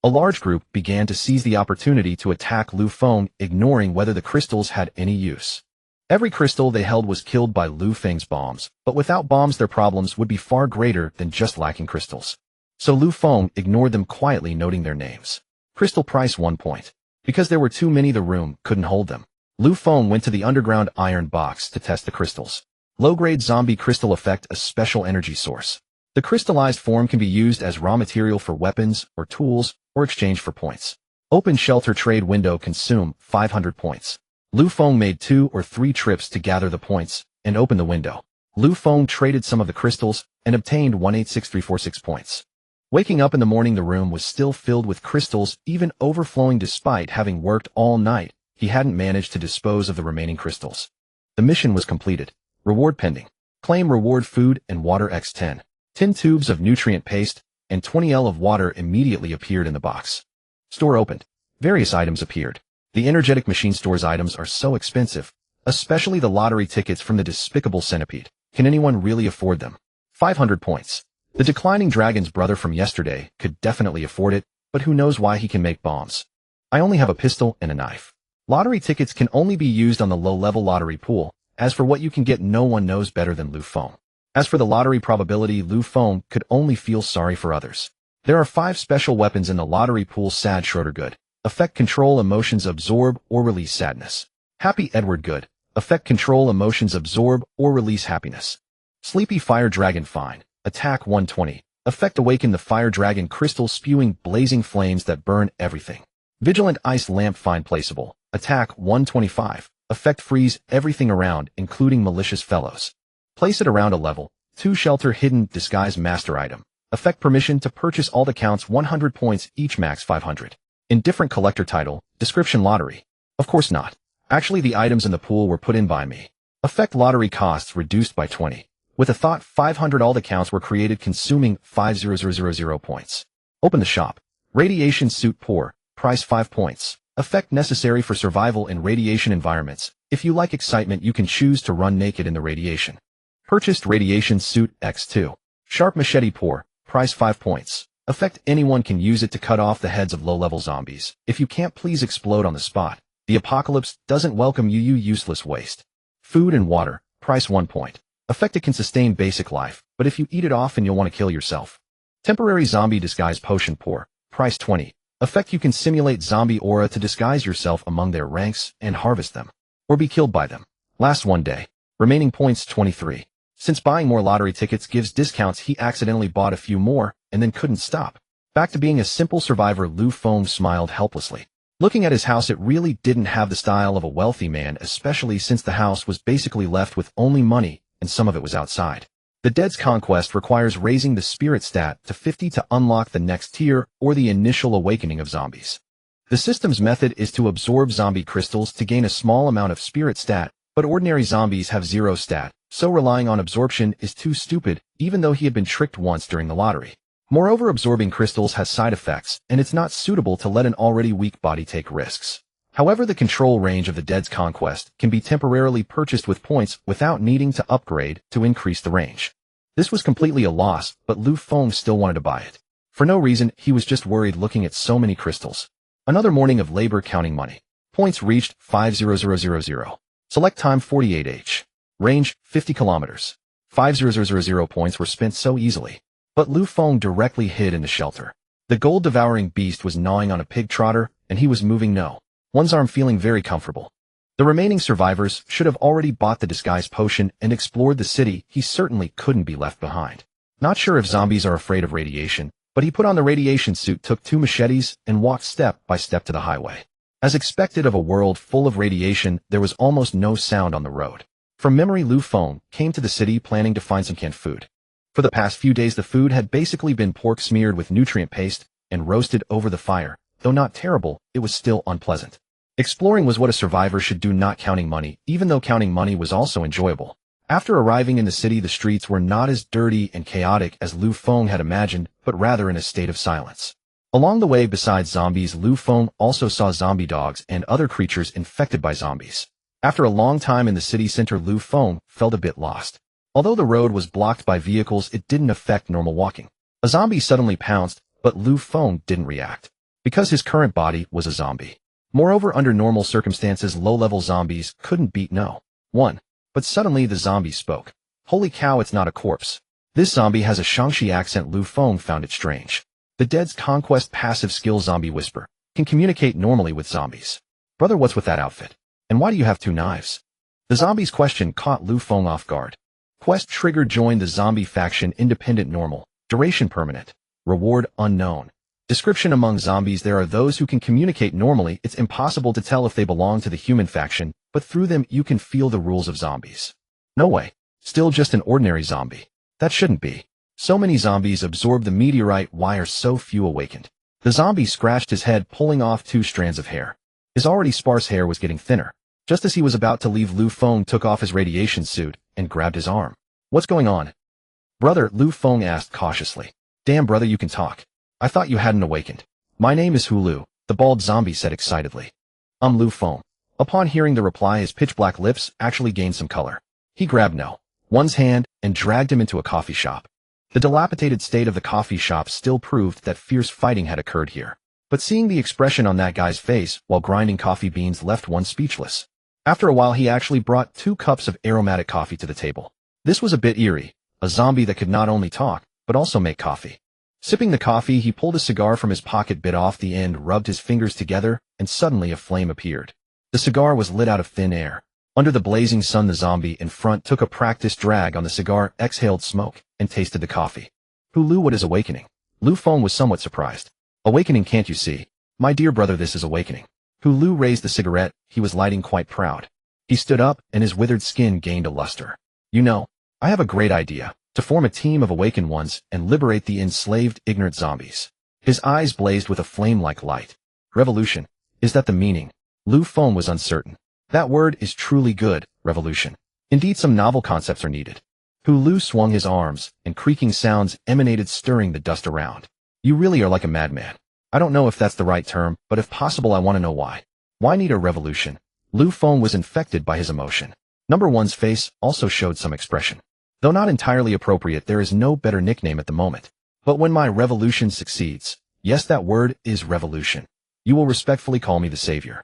A large group began to seize the opportunity to attack Lu Feng, ignoring whether the crystals had any use. Every crystal they held was killed by Lu Feng's bombs, but without bombs their problems would be far greater than just lacking crystals. So Lu Feng ignored them quietly, noting their names. Crystal price 1 point. Because there were too many, the room couldn't hold them. Lu Feng went to the underground iron box to test the crystals. Low-grade zombie crystal effect, a special energy source. The crystallized form can be used as raw material for weapons or tools, or exchange for points. Open shelter trade window, consume 500 points. Lu Feng made 2 or 3 trips to gather the points and open the window. Lu Feng traded some of the crystals and obtained 186346 points. Waking up in the morning, the room was still filled with crystals, even overflowing. Despite having worked all night, he hadn't managed to dispose of the remaining crystals. The mission was completed. Reward pending. Claim reward: food and water x10. 10 tubes of nutrient paste and 20 L of water immediately appeared in the box. Store opened. Various items appeared. The energetic machine store's items are so expensive, especially the lottery tickets from the despicable centipede. Can anyone really afford them? 500 points. The declining dragon's brother from yesterday could definitely afford it, but who knows why he can make bombs. I only have a pistol and a knife. Lottery tickets can only be used on the low-level lottery pool. As for what you can get, no one knows better than Lu Feng. As for the lottery probability, Lu Feng could only feel sorry for others. There are 5 special weapons in the lottery pool. Sad Schroeder good. Effect: control emotions, absorb or release sadness. Happy Edward good. Effect: control emotions, absorb or release happiness. Sleepy Fire Dragon fine. Attack 120. Effect: awaken the fire dragon crystal, spewing blazing flames that burn everything. Vigilant Ice Lamp fine, placeable. Attack 125. Effect: freeze everything around, including malicious fellows. Place it around a level. 2 Shelter Hidden Disguise Master item. Effect: permission to purchase all the counts, 100 points each, max 500. Indifferent collector title. Description: lottery. Of course not. Actually, the items in the pool were put in by me. Effect lottery costs reduced by 20. With a thought 500 all the counts were created consuming 50000 points. Open the shop. Radiation suit poor. Price 5 points. Effect necessary for survival in radiation environments. If you like excitement, you can choose to run naked in the radiation. Purchased radiation suit X2. Sharp machete poor. Price 5 points. Effect anyone can use it to cut off the heads of low-level zombies. If you can't, please explode on the spot. The apocalypse doesn't welcome you, you useless waste. Food and water. Price 1 point. Effect it can sustain basic life, but if you eat it often you'll want to kill yourself. Temporary zombie disguise potion poor. Price 20. Effect you can simulate zombie aura to disguise yourself among their ranks and harvest them. Or be killed by them. Last 1 day. Remaining points 23. Since buying more lottery tickets gives discounts, he accidentally bought a few more and then couldn't stop. Back to being a simple survivor, Lu Feng smiled helplessly. Looking at his house, it really didn't have the style of a wealthy man, especially since the house was basically left with only money and some of it was outside. The Dead's Conquest requires raising the spirit stat to 50 to unlock the next tier or the initial awakening of zombies. The system's method is to absorb zombie crystals to gain a small amount of spirit stat, but ordinary zombies have 0 stat, so relying on absorption is too stupid, even though he had been tricked once during the lottery. Moreover, absorbing crystals has side effects, and it's not suitable to let an already weak body take risks. However, the control range of the Dead's Conquest can be temporarily purchased with points without needing to upgrade to increase the range. This was completely a loss, but Lu Feng still wanted to buy it. For no reason, he was just worried looking at so many crystals. Another morning of labor counting money. Points reached 50000. Select time 48h. Range 50 kilometers. 50000 points were spent so easily. But Lu Feng directly hid in the shelter. The gold-devouring beast was gnawing on a pig trotter, and he was moving one's arm, feeling very comfortable. The remaining survivors should have already bought the disguise potion and explored the city. He certainly couldn't be left behind. Not sure if zombies are afraid of radiation, but he put on the radiation suit, took 2 machetes, and walked step by step to the highway. As expected of a world full of radiation, there was almost no sound on the road. From memory, Lu Feng came to the city planning to find some canned food. For the past few days, the food had basically been pork smeared with nutrient paste and roasted over the fire. Though not terrible, it was still unpleasant. Exploring was what a survivor should do, not counting money, even though counting money was also enjoyable. After arriving in the city, the streets were not as dirty and chaotic as Lu Feng had imagined, but rather in a state of silence. Along the way, besides zombies, Lu Feng also saw zombie dogs and other creatures infected by zombies. After a long time in the city center, Lu Feng felt a bit lost. Although the road was blocked by vehicles, it didn't affect normal walking. A zombie suddenly pounced, but Lu Feng didn't react, because his current body was a zombie. Moreover, under normal circumstances, low-level zombies couldn't beat one. But suddenly the zombie spoke. Holy cow, it's not a corpse. This zombie has a Shaanxi accent. Lu Feng found it strange. The Dead's Conquest passive skill Zombie Whisper can communicate normally with zombies. Brother, what's with that outfit? And why do you have 2 knives? The zombie's question caught Lu Feng off guard. Quest triggered: join the zombie faction, independent normal, duration permanent, reward unknown. Description: among zombies there are those who can communicate normally. It's impossible to tell if they belong to the human faction, but through them you can feel the rules of zombies. No way. Still just an ordinary zombie. That shouldn't be. So many zombies absorb the meteorite. Why are so few awakened? The zombie scratched his head, pulling off 2 strands of hair. His already sparse hair was getting thinner. Just as he was about to leave, Lu Feng took off his radiation suit and grabbed his arm. What's going on? Brother, Lu Feng asked cautiously. Damn, brother, you can talk. I thought you hadn't awakened. My name is Hulu, the bald zombie said excitedly. Lu Feng. Upon hearing the reply, his pitch-black lips actually gained some color. He grabbed one's hand and dragged him into a coffee shop. The dilapidated state of the coffee shop still proved that fierce fighting had occurred here. But seeing the expression on that guy's face while grinding coffee beans left one speechless. After a while, he actually brought 2 cups of aromatic coffee to the table. This was a bit eerie, a zombie that could not only talk, but also make coffee. Sipping the coffee, he pulled a cigar from his pocket, bit off the end, rubbed his fingers together, and suddenly a flame appeared. The cigar was lit out of thin air. Under the blazing sun, the zombie in front took a practiced drag on the cigar, exhaled smoke, and tasted the coffee. Hulu, what is awakening? Lu Feng was somewhat surprised. Awakening, can't you see? My dear brother, this is awakening. Hulu raised the cigarette he was lighting, quite proud. He stood up, and his withered skin gained a luster. You know, I have a great idea. To form a team of awakened ones and liberate the enslaved, ignorant zombies. His eyes blazed with a flame like light. Revolution. Is that the meaning? Lu Feng was uncertain. That word is truly good, revolution. Indeed, some novel concepts are needed. Hulu swung his arms, and creaking sounds emanated, stirring the dust around. You really are like a madman. I don't know if that's the right term, but if possible I want to know why. Why need a revolution? Lu Feng was infected by his emotion. Number one's face also showed some expression. Though not entirely appropriate, there is no better nickname at the moment. But when my revolution succeeds, yes, that word is revolution, you will respectfully call me the savior.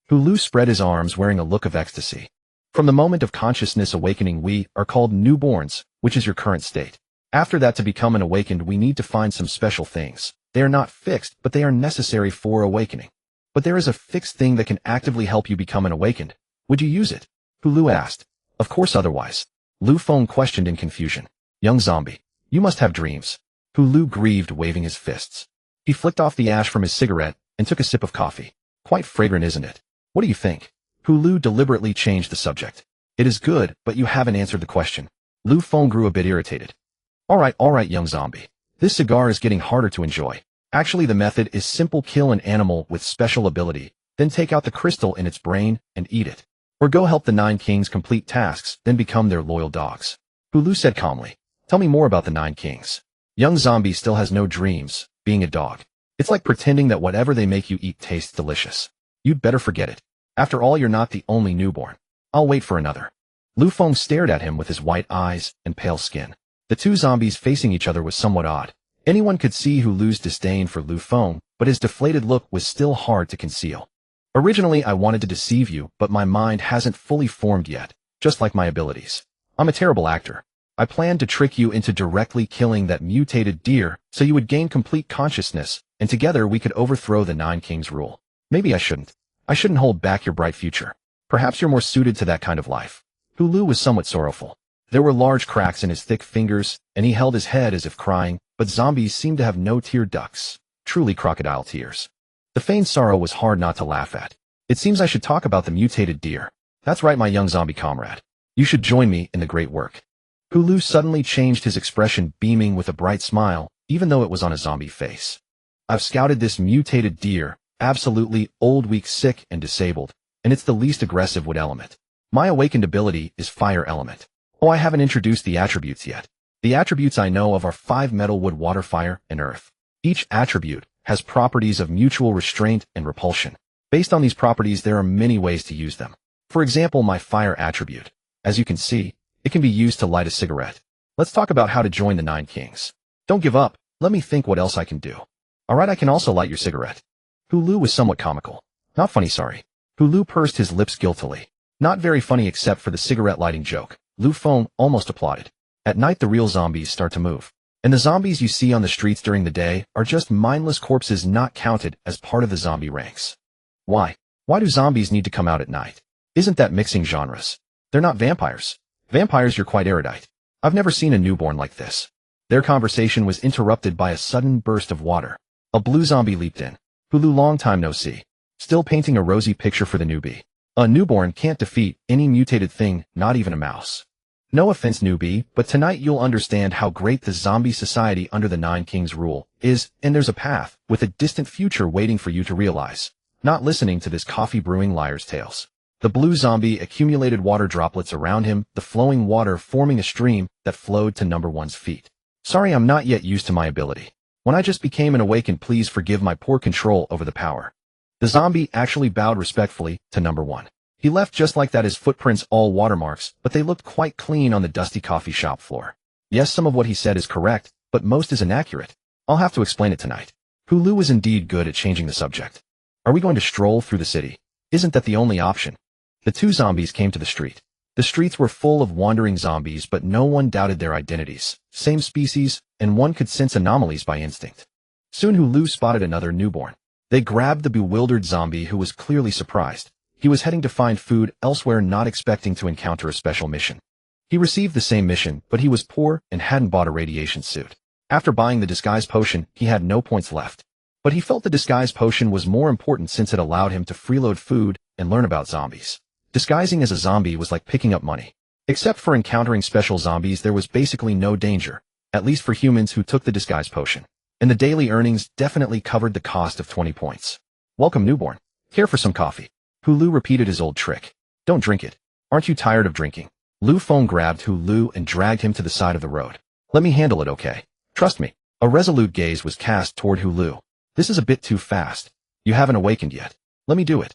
Hulu spread his arms, wearing a look of ecstasy. From the moment of consciousness awakening, we are called newborns, which is your current state. After that, to become an awakened, we need to find some special things. They are not fixed, but they are necessary for awakening. But there is a fixed thing that can actively help you become an awakened. Would you use it? Hulu asked. Of course, otherwise. Lu Feng questioned in confusion. Young zombie, you must have dreams. Hulu grieved, waving his fists. He flicked off the ash from his cigarette and took a sip of coffee. Quite fragrant, isn't it? What do you think? Hulu deliberately changed the subject. It is good, but you haven't answered the question. Lu Feng grew a bit irritated. All right, young zombie. This cigar is getting harder to enjoy. Actually, the method is simple. Kill an animal with special ability, then take out the crystal in its brain and eat it. Or go help the 9 kings complete tasks, then become their loyal dogs. Hulu said calmly. Tell me more about the 9 kings. Young zombie still has no dreams, being a dog. It's like pretending that whatever they make you eat tastes delicious. You'd better forget it. After all, you're not the only newborn. I'll wait for another. Lu Feng stared at him with his white eyes and pale skin. The two zombies facing each other was somewhat odd. Anyone could see Hulu's disdain for Lu Feng, but his deflated look was still hard to conceal. Originally, I wanted to deceive you, but my mind hasn't fully formed yet, just like my abilities. I'm a terrible actor. I planned to trick you into directly killing that mutated deer, so you would gain complete consciousness, and together we could overthrow the 9 kings rule. Maybe I shouldn't. I shouldn't hold back your bright future. Perhaps you're more suited to that kind of life. Hulu was somewhat sorrowful. There were large cracks in his thick fingers, and he held his head as if crying, but zombies seemed to have no tear ducts. Truly crocodile tears. The feigned sorrow was hard not to laugh at. It seems I should talk about the mutated deer. That's right, my young zombie comrade. You should join me in the great work. Hulu suddenly changed his expression, beaming with a bright smile, even though it was on a zombie face. I've scouted this mutated deer, absolutely old, weak, sick, and disabled, and it's the least aggressive wood element. My awakened ability is fire element. Oh, I haven't introduced the attributes yet. The attributes I know of are 5 metal, wood, water, fire, and earth. Each attribute has properties of mutual restraint and repulsion. Based on these properties, there are many ways to use them. For example, my fire attribute. As you can see, it can be used to light a cigarette. Let's talk about how to join the 9 kings. Don't give up. Let me think what else I can do. Alright, I can also light your cigarette. Hulu was somewhat comical. Not funny, sorry. Hulu pursed his lips guiltily. Not very funny except for the cigarette lighting joke. Lu Feng almost applauded. At night, the real zombies start to move. And the zombies you see on the streets during the day are just mindless corpses not counted as part of the zombie ranks. Why? Why do zombies need to come out at night? Isn't that mixing genres? They're not vampires. Vampires, you're quite erudite. I've never seen a newborn like this. Their conversation was interrupted by a sudden burst of water. A blue zombie leaped in. Hulu, long time no see. Still painting a rosy picture for the newbie. A newborn can't defeat any mutated thing, not even a mouse. No offense, newbie, but tonight you'll understand how great the zombie society under the 9 kings rule is, and there's a path, with a distant future waiting for you to realize. Not listening to this coffee-brewing liar's tales. The blue zombie accumulated water droplets around him, the flowing water forming a stream that flowed to number one's feet. Sorry, I'm not yet used to my ability. When I just became an awakened, please forgive my poor control over the power. The zombie actually bowed respectfully to number 1. He left just like that, his footprints all watermarks, but they looked quite clean on the dusty coffee shop floor. Yes, some of what he said is correct, but most is inaccurate. I'll have to explain it tonight. Hulu was indeed good at changing the subject. Are we going to stroll through the city? Isn't that the only option? The two zombies came to the street. The streets were full of wandering zombies, but no one doubted their identities. Same species, and one could sense anomalies by instinct. Soon Hulu spotted another newborn. They grabbed the bewildered zombie, who was clearly surprised. He was heading to find food elsewhere, not expecting to encounter a special mission. He received the same mission, but he was poor and hadn't bought a radiation suit. After buying the disguise potion, he had no points left. But he felt the disguise potion was more important since it allowed him to freeload food and learn about zombies. Disguising as a zombie was like picking up money. Except for encountering special zombies, there was basically no danger, at least for humans who took the disguise potion. And the daily earnings definitely covered the cost of 20 points. Welcome, newborn. Care for some coffee? Hulu repeated his old trick. Don't drink it. Aren't you tired of drinking? Lu Feng grabbed Hu Lu and dragged him to the side of the road. Let me handle it, okay? Trust me. A resolute gaze was cast toward Hu Lu. This is a bit too fast. You haven't awakened yet. Let me do it.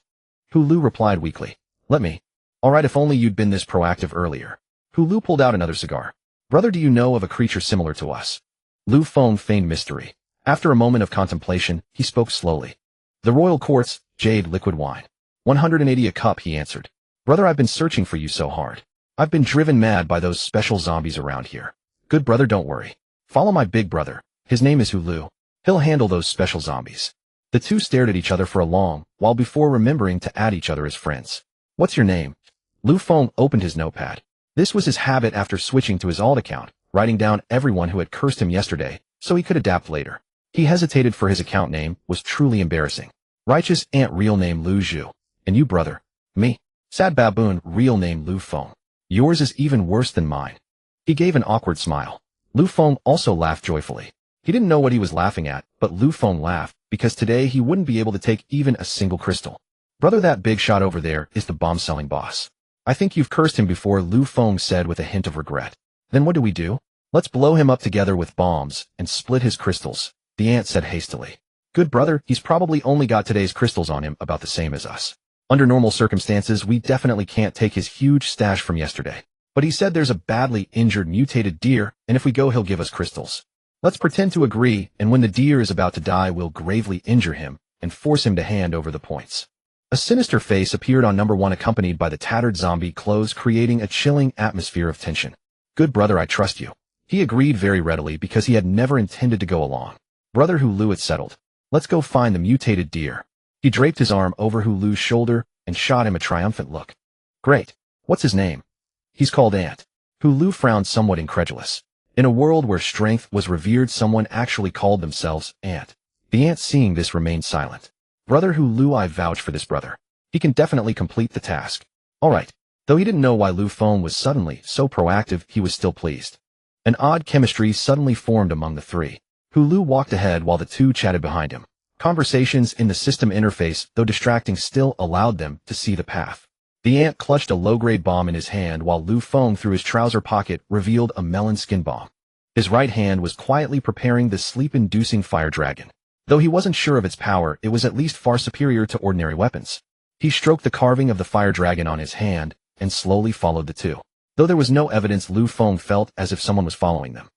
Hu Lu replied weakly. Let me. All right, if only you'd been this proactive earlier. Hu Lu pulled out another cigar. Brother, do you know of a creature similar to us? Lu Feng feigned mystery. After a moment of contemplation, he spoke slowly. The royal quartz, jade liquid wine. 180 a cup, he answered. Brother, I've been searching for you so hard. I've been driven mad by those special zombies around here. Good brother, don't worry. Follow my big brother. His name is Hu Lu. He'll handle those special zombies. The two stared at each other for a long while before remembering to add each other as friends. What's your name? Lu Feng opened his notepad. This was his habit after switching to his alt account, writing down everyone who had cursed him yesterday, so he could adapt later. He hesitated for his account name was truly embarrassing. Righteous Ant, real name Lu Zhu. And you, brother? Me. Sad Baboon, real name Lu Feng. Yours is even worse than mine. He gave an awkward smile. Lu Feng also laughed joyfully. He didn't know what he was laughing at, but Lu Feng laughed, because today he wouldn't be able to take even a single crystal. Brother, that big shot over there is the bomb-selling boss. I think you've cursed him before, Lu Feng said with a hint of regret. Then what do we do? Let's blow him up together with bombs and split his crystals, the ant said hastily. Good brother, he's probably only got today's crystals on him about the same as us. Under normal circumstances, we definitely can't take his huge stash from yesterday. But he said there's a badly injured mutated deer, and if we go he'll give us crystals. Let's pretend to agree, and when the deer is about to die we'll gravely injure him and force him to hand over the points. A sinister face appeared on number 1 accompanied by the tattered zombie clothes, creating a chilling atmosphere of tension. Good brother, I trust you. He agreed very readily because he had never intended to go along. Brother Hu Lu, it's settled. Let's go find the mutated deer. He draped his arm over Hu Lu's shoulder and shot him a triumphant look. Great. What's his name? He's called Ant. Hu Lu frowned somewhat incredulous. In a world where strength was revered, someone actually called themselves Ant. The ant, seeing this, remained silent. Brother Hu Lu, I vouch for this brother. He can definitely complete the task. All right. Though he didn't know why Lu Feng was suddenly so proactive, he was still pleased. An odd chemistry suddenly formed among the three. Hu Lu walked ahead while the two chatted behind him. Conversations in the system interface, though distracting, still allowed them to see the path. The ant clutched a low-grade bomb in his hand while Lu Feng, through his trouser pocket, revealed a melon skin bomb. His right hand was quietly preparing the sleep-inducing fire dragon. Though he wasn't sure of its power, it was at least far superior to ordinary weapons. He stroked the carving of the fire dragon on his hand and slowly followed the two. Though there was no evidence, Lu Feng felt as if someone was following them.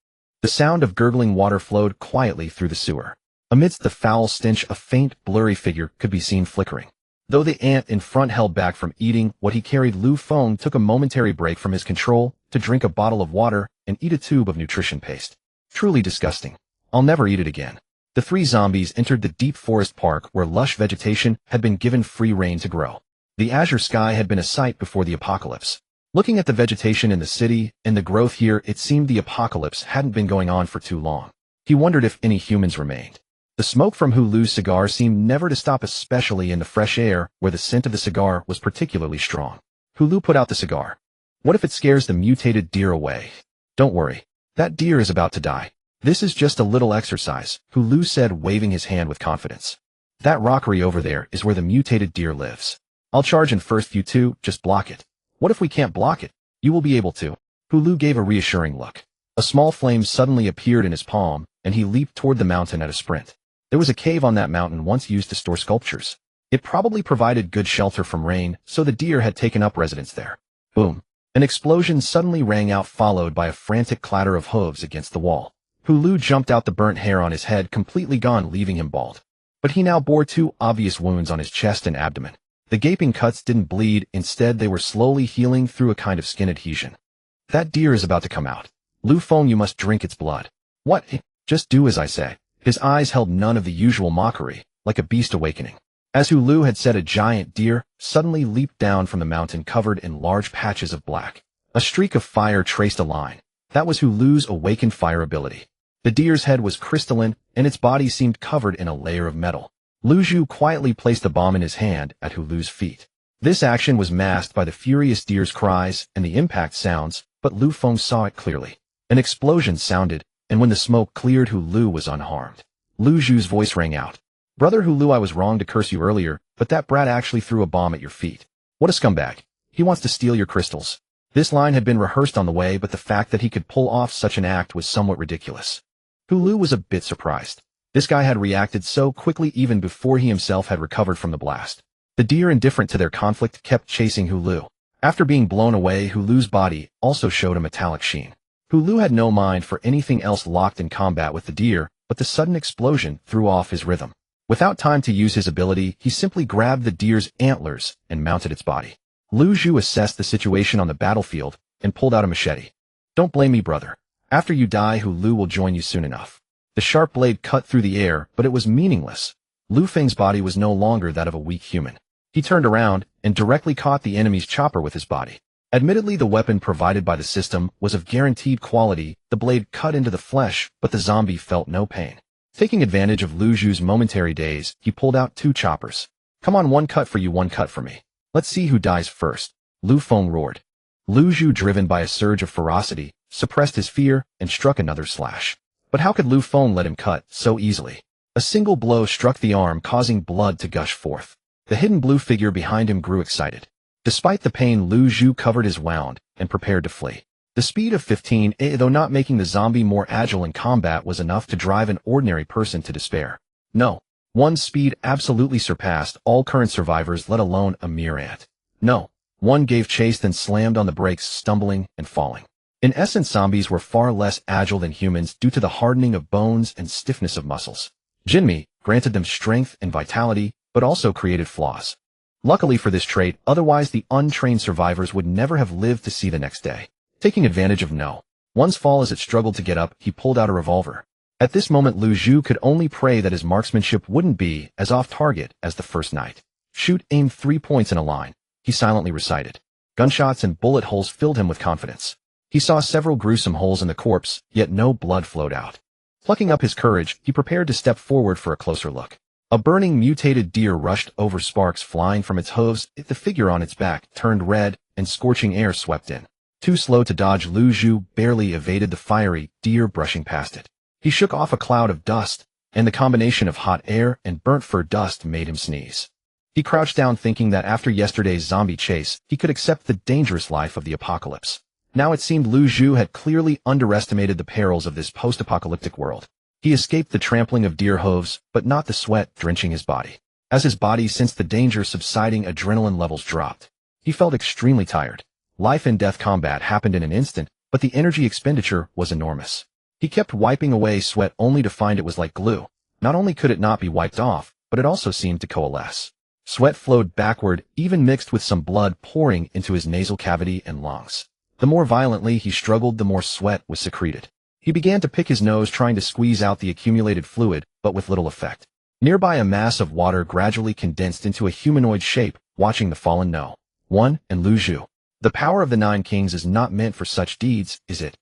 The sound of gurgling water flowed quietly through the sewer. Amidst the foul stench, a faint, blurry figure could be seen flickering. Though the ant in front held back from eating what he carried, Lu Feng took a momentary break from his control to drink a bottle of water and eat a tube of nutrition paste. Truly disgusting. I'll never eat it again. The three zombies entered the deep forest park where lush vegetation had been given free rein to grow. The azure sky had been a sight before the apocalypse. Looking at the vegetation in the city and the growth here, it seemed the apocalypse hadn't been going on for too long. He wondered if any humans remained. The smoke from Hu Lu's cigar seemed never to stop, especially in the fresh air where the scent of the cigar was particularly strong. Hu Lu put out the cigar. What if it scares the mutated deer away? Don't worry. That deer is about to die. This is just a little exercise, Hu Lu said, waving his hand with confidence. That rockery over there is where the mutated deer lives. I'll charge in first, you two just block it. What if we can't block it? You will be able to. Hu Lu gave a reassuring look. A small flame suddenly appeared in his palm, and he leaped toward the mountain at a sprint. There was a cave on that mountain once used to store sculptures. It probably provided good shelter from rain, so the deer had taken up residence there. Boom. An explosion suddenly rang out, followed by a frantic clatter of hooves against the wall. Hu Lu jumped out, the burnt hair on his head completely gone, leaving him bald. But he now bore two obvious wounds on his chest and abdomen. The gaping cuts didn't bleed, instead they were slowly healing through a kind of skin adhesion. That deer is about to come out. Lu Feng, you must drink its blood. What? Just do as I say. His eyes held none of the usual mockery, like a beast awakening. As Hu Lu had said, a giant deer suddenly leaped down from the mountain covered in large patches of black. A streak of fire traced a line. That was Hu Lu's awakened fire ability. The deer's head was crystalline, and its body seemed covered in a layer of metal. Lu Zhu quietly placed the bomb in his hand at Hu Lu's feet. This action was masked by the furious deer's cries and the impact sounds, but Lu Feng saw it clearly. An explosion sounded, and when the smoke cleared, Hu Lu was unharmed. Lu Zhu's voice rang out. Brother Hu Lu, I was wrong to curse you earlier, but that brat actually threw a bomb at your feet. What a scumbag. He wants to steal your crystals. This line had been rehearsed on the way, but the fact that he could pull off such an act was somewhat ridiculous. Hulu was a bit surprised. This guy had reacted so quickly even before he himself had recovered from the blast. The deer, indifferent to their conflict, kept chasing Hulu. After being blown away, Hulu's body also showed a metallic sheen. Hulu had no mind for anything else locked in combat with the deer, but the sudden explosion threw off his rhythm. Without time to use his ability, he simply grabbed the deer's antlers and mounted its body. Lu Zhu assessed the situation on the battlefield and pulled out a machete. Don't blame me, brother. After you die, Hulu will join you soon enough. The sharp blade cut through the air, but it was meaningless. Lu Feng's body was no longer that of a weak human. He turned around and directly caught the enemy's chopper with his body. Admittedly, the weapon provided by the system was of guaranteed quality. The blade cut into the flesh, but the zombie felt no pain. Taking advantage of Lu Zhu's momentary daze, he pulled out 2 choppers. Come on, 1 cut for you, 1 cut for me. Let's see who dies first. Lu Feng roared. Lu Zhu, driven by a surge of ferocity, suppressed his fear and struck another slash. But how could Lu Feng let him cut so easily? A single blow struck the arm, causing blood to gush forth. The hidden blue figure behind him grew excited. Despite the pain, Lu Zhu covered his wound and prepared to flee. The speed of 15, though not making the zombie more agile in combat, was enough to drive an ordinary person to despair. No. One's speed absolutely surpassed all current survivors, let alone a mere ant. No. One gave chase, then slammed on the brakes, stumbling and falling. In essence, zombies were far less agile than humans due to the hardening of bones and stiffness of muscles. Jinmi granted them strength and vitality, but also created flaws. Luckily for this trait, otherwise the untrained survivors would never have lived to see the next day. Taking advantage of No. One's fall as it struggled to get up, he pulled out a revolver. At this moment, Lu Zhu could only pray that his marksmanship wouldn't be as off-target as the first night. Shoot, aim 3 points in a line, he silently recited. Gunshots and bullet holes filled him with confidence. He saw several gruesome holes in the corpse, yet no blood flowed out. Plucking up his courage, he prepared to step forward for a closer look. A burning mutated deer rushed over, sparks flying from its hooves. The figure on its back turned red, and scorching air swept in. Too slow to dodge, Lu Zhu barely evaded the fiery deer brushing past it. He shook off a cloud of dust, and the combination of hot air and burnt fur dust made him sneeze. He crouched down, thinking that after yesterday's zombie chase, he could accept the dangerous life of the apocalypse. Now it seemed Lu Zhu had clearly underestimated the perils of this post-apocalyptic world. He escaped the trampling of deer hooves, but not the sweat drenching his body. As his body sensed the danger subsiding, adrenaline levels dropped. He felt extremely tired. Life and death combat happened in an instant, but the energy expenditure was enormous. He kept wiping away sweat only to find it was like glue. Not only could it not be wiped off, but it also seemed to coalesce. Sweat flowed backward, even mixed with some blood pouring into his nasal cavity and lungs. The more violently he struggled, the more sweat was secreted. He began to pick his nose, trying to squeeze out the accumulated fluid, but with little effect. Nearby, a mass of water gradually condensed into a humanoid shape, watching the fallen No. 1 and Lu Zhu. The power of the 9 kings is not meant for such deeds, is it?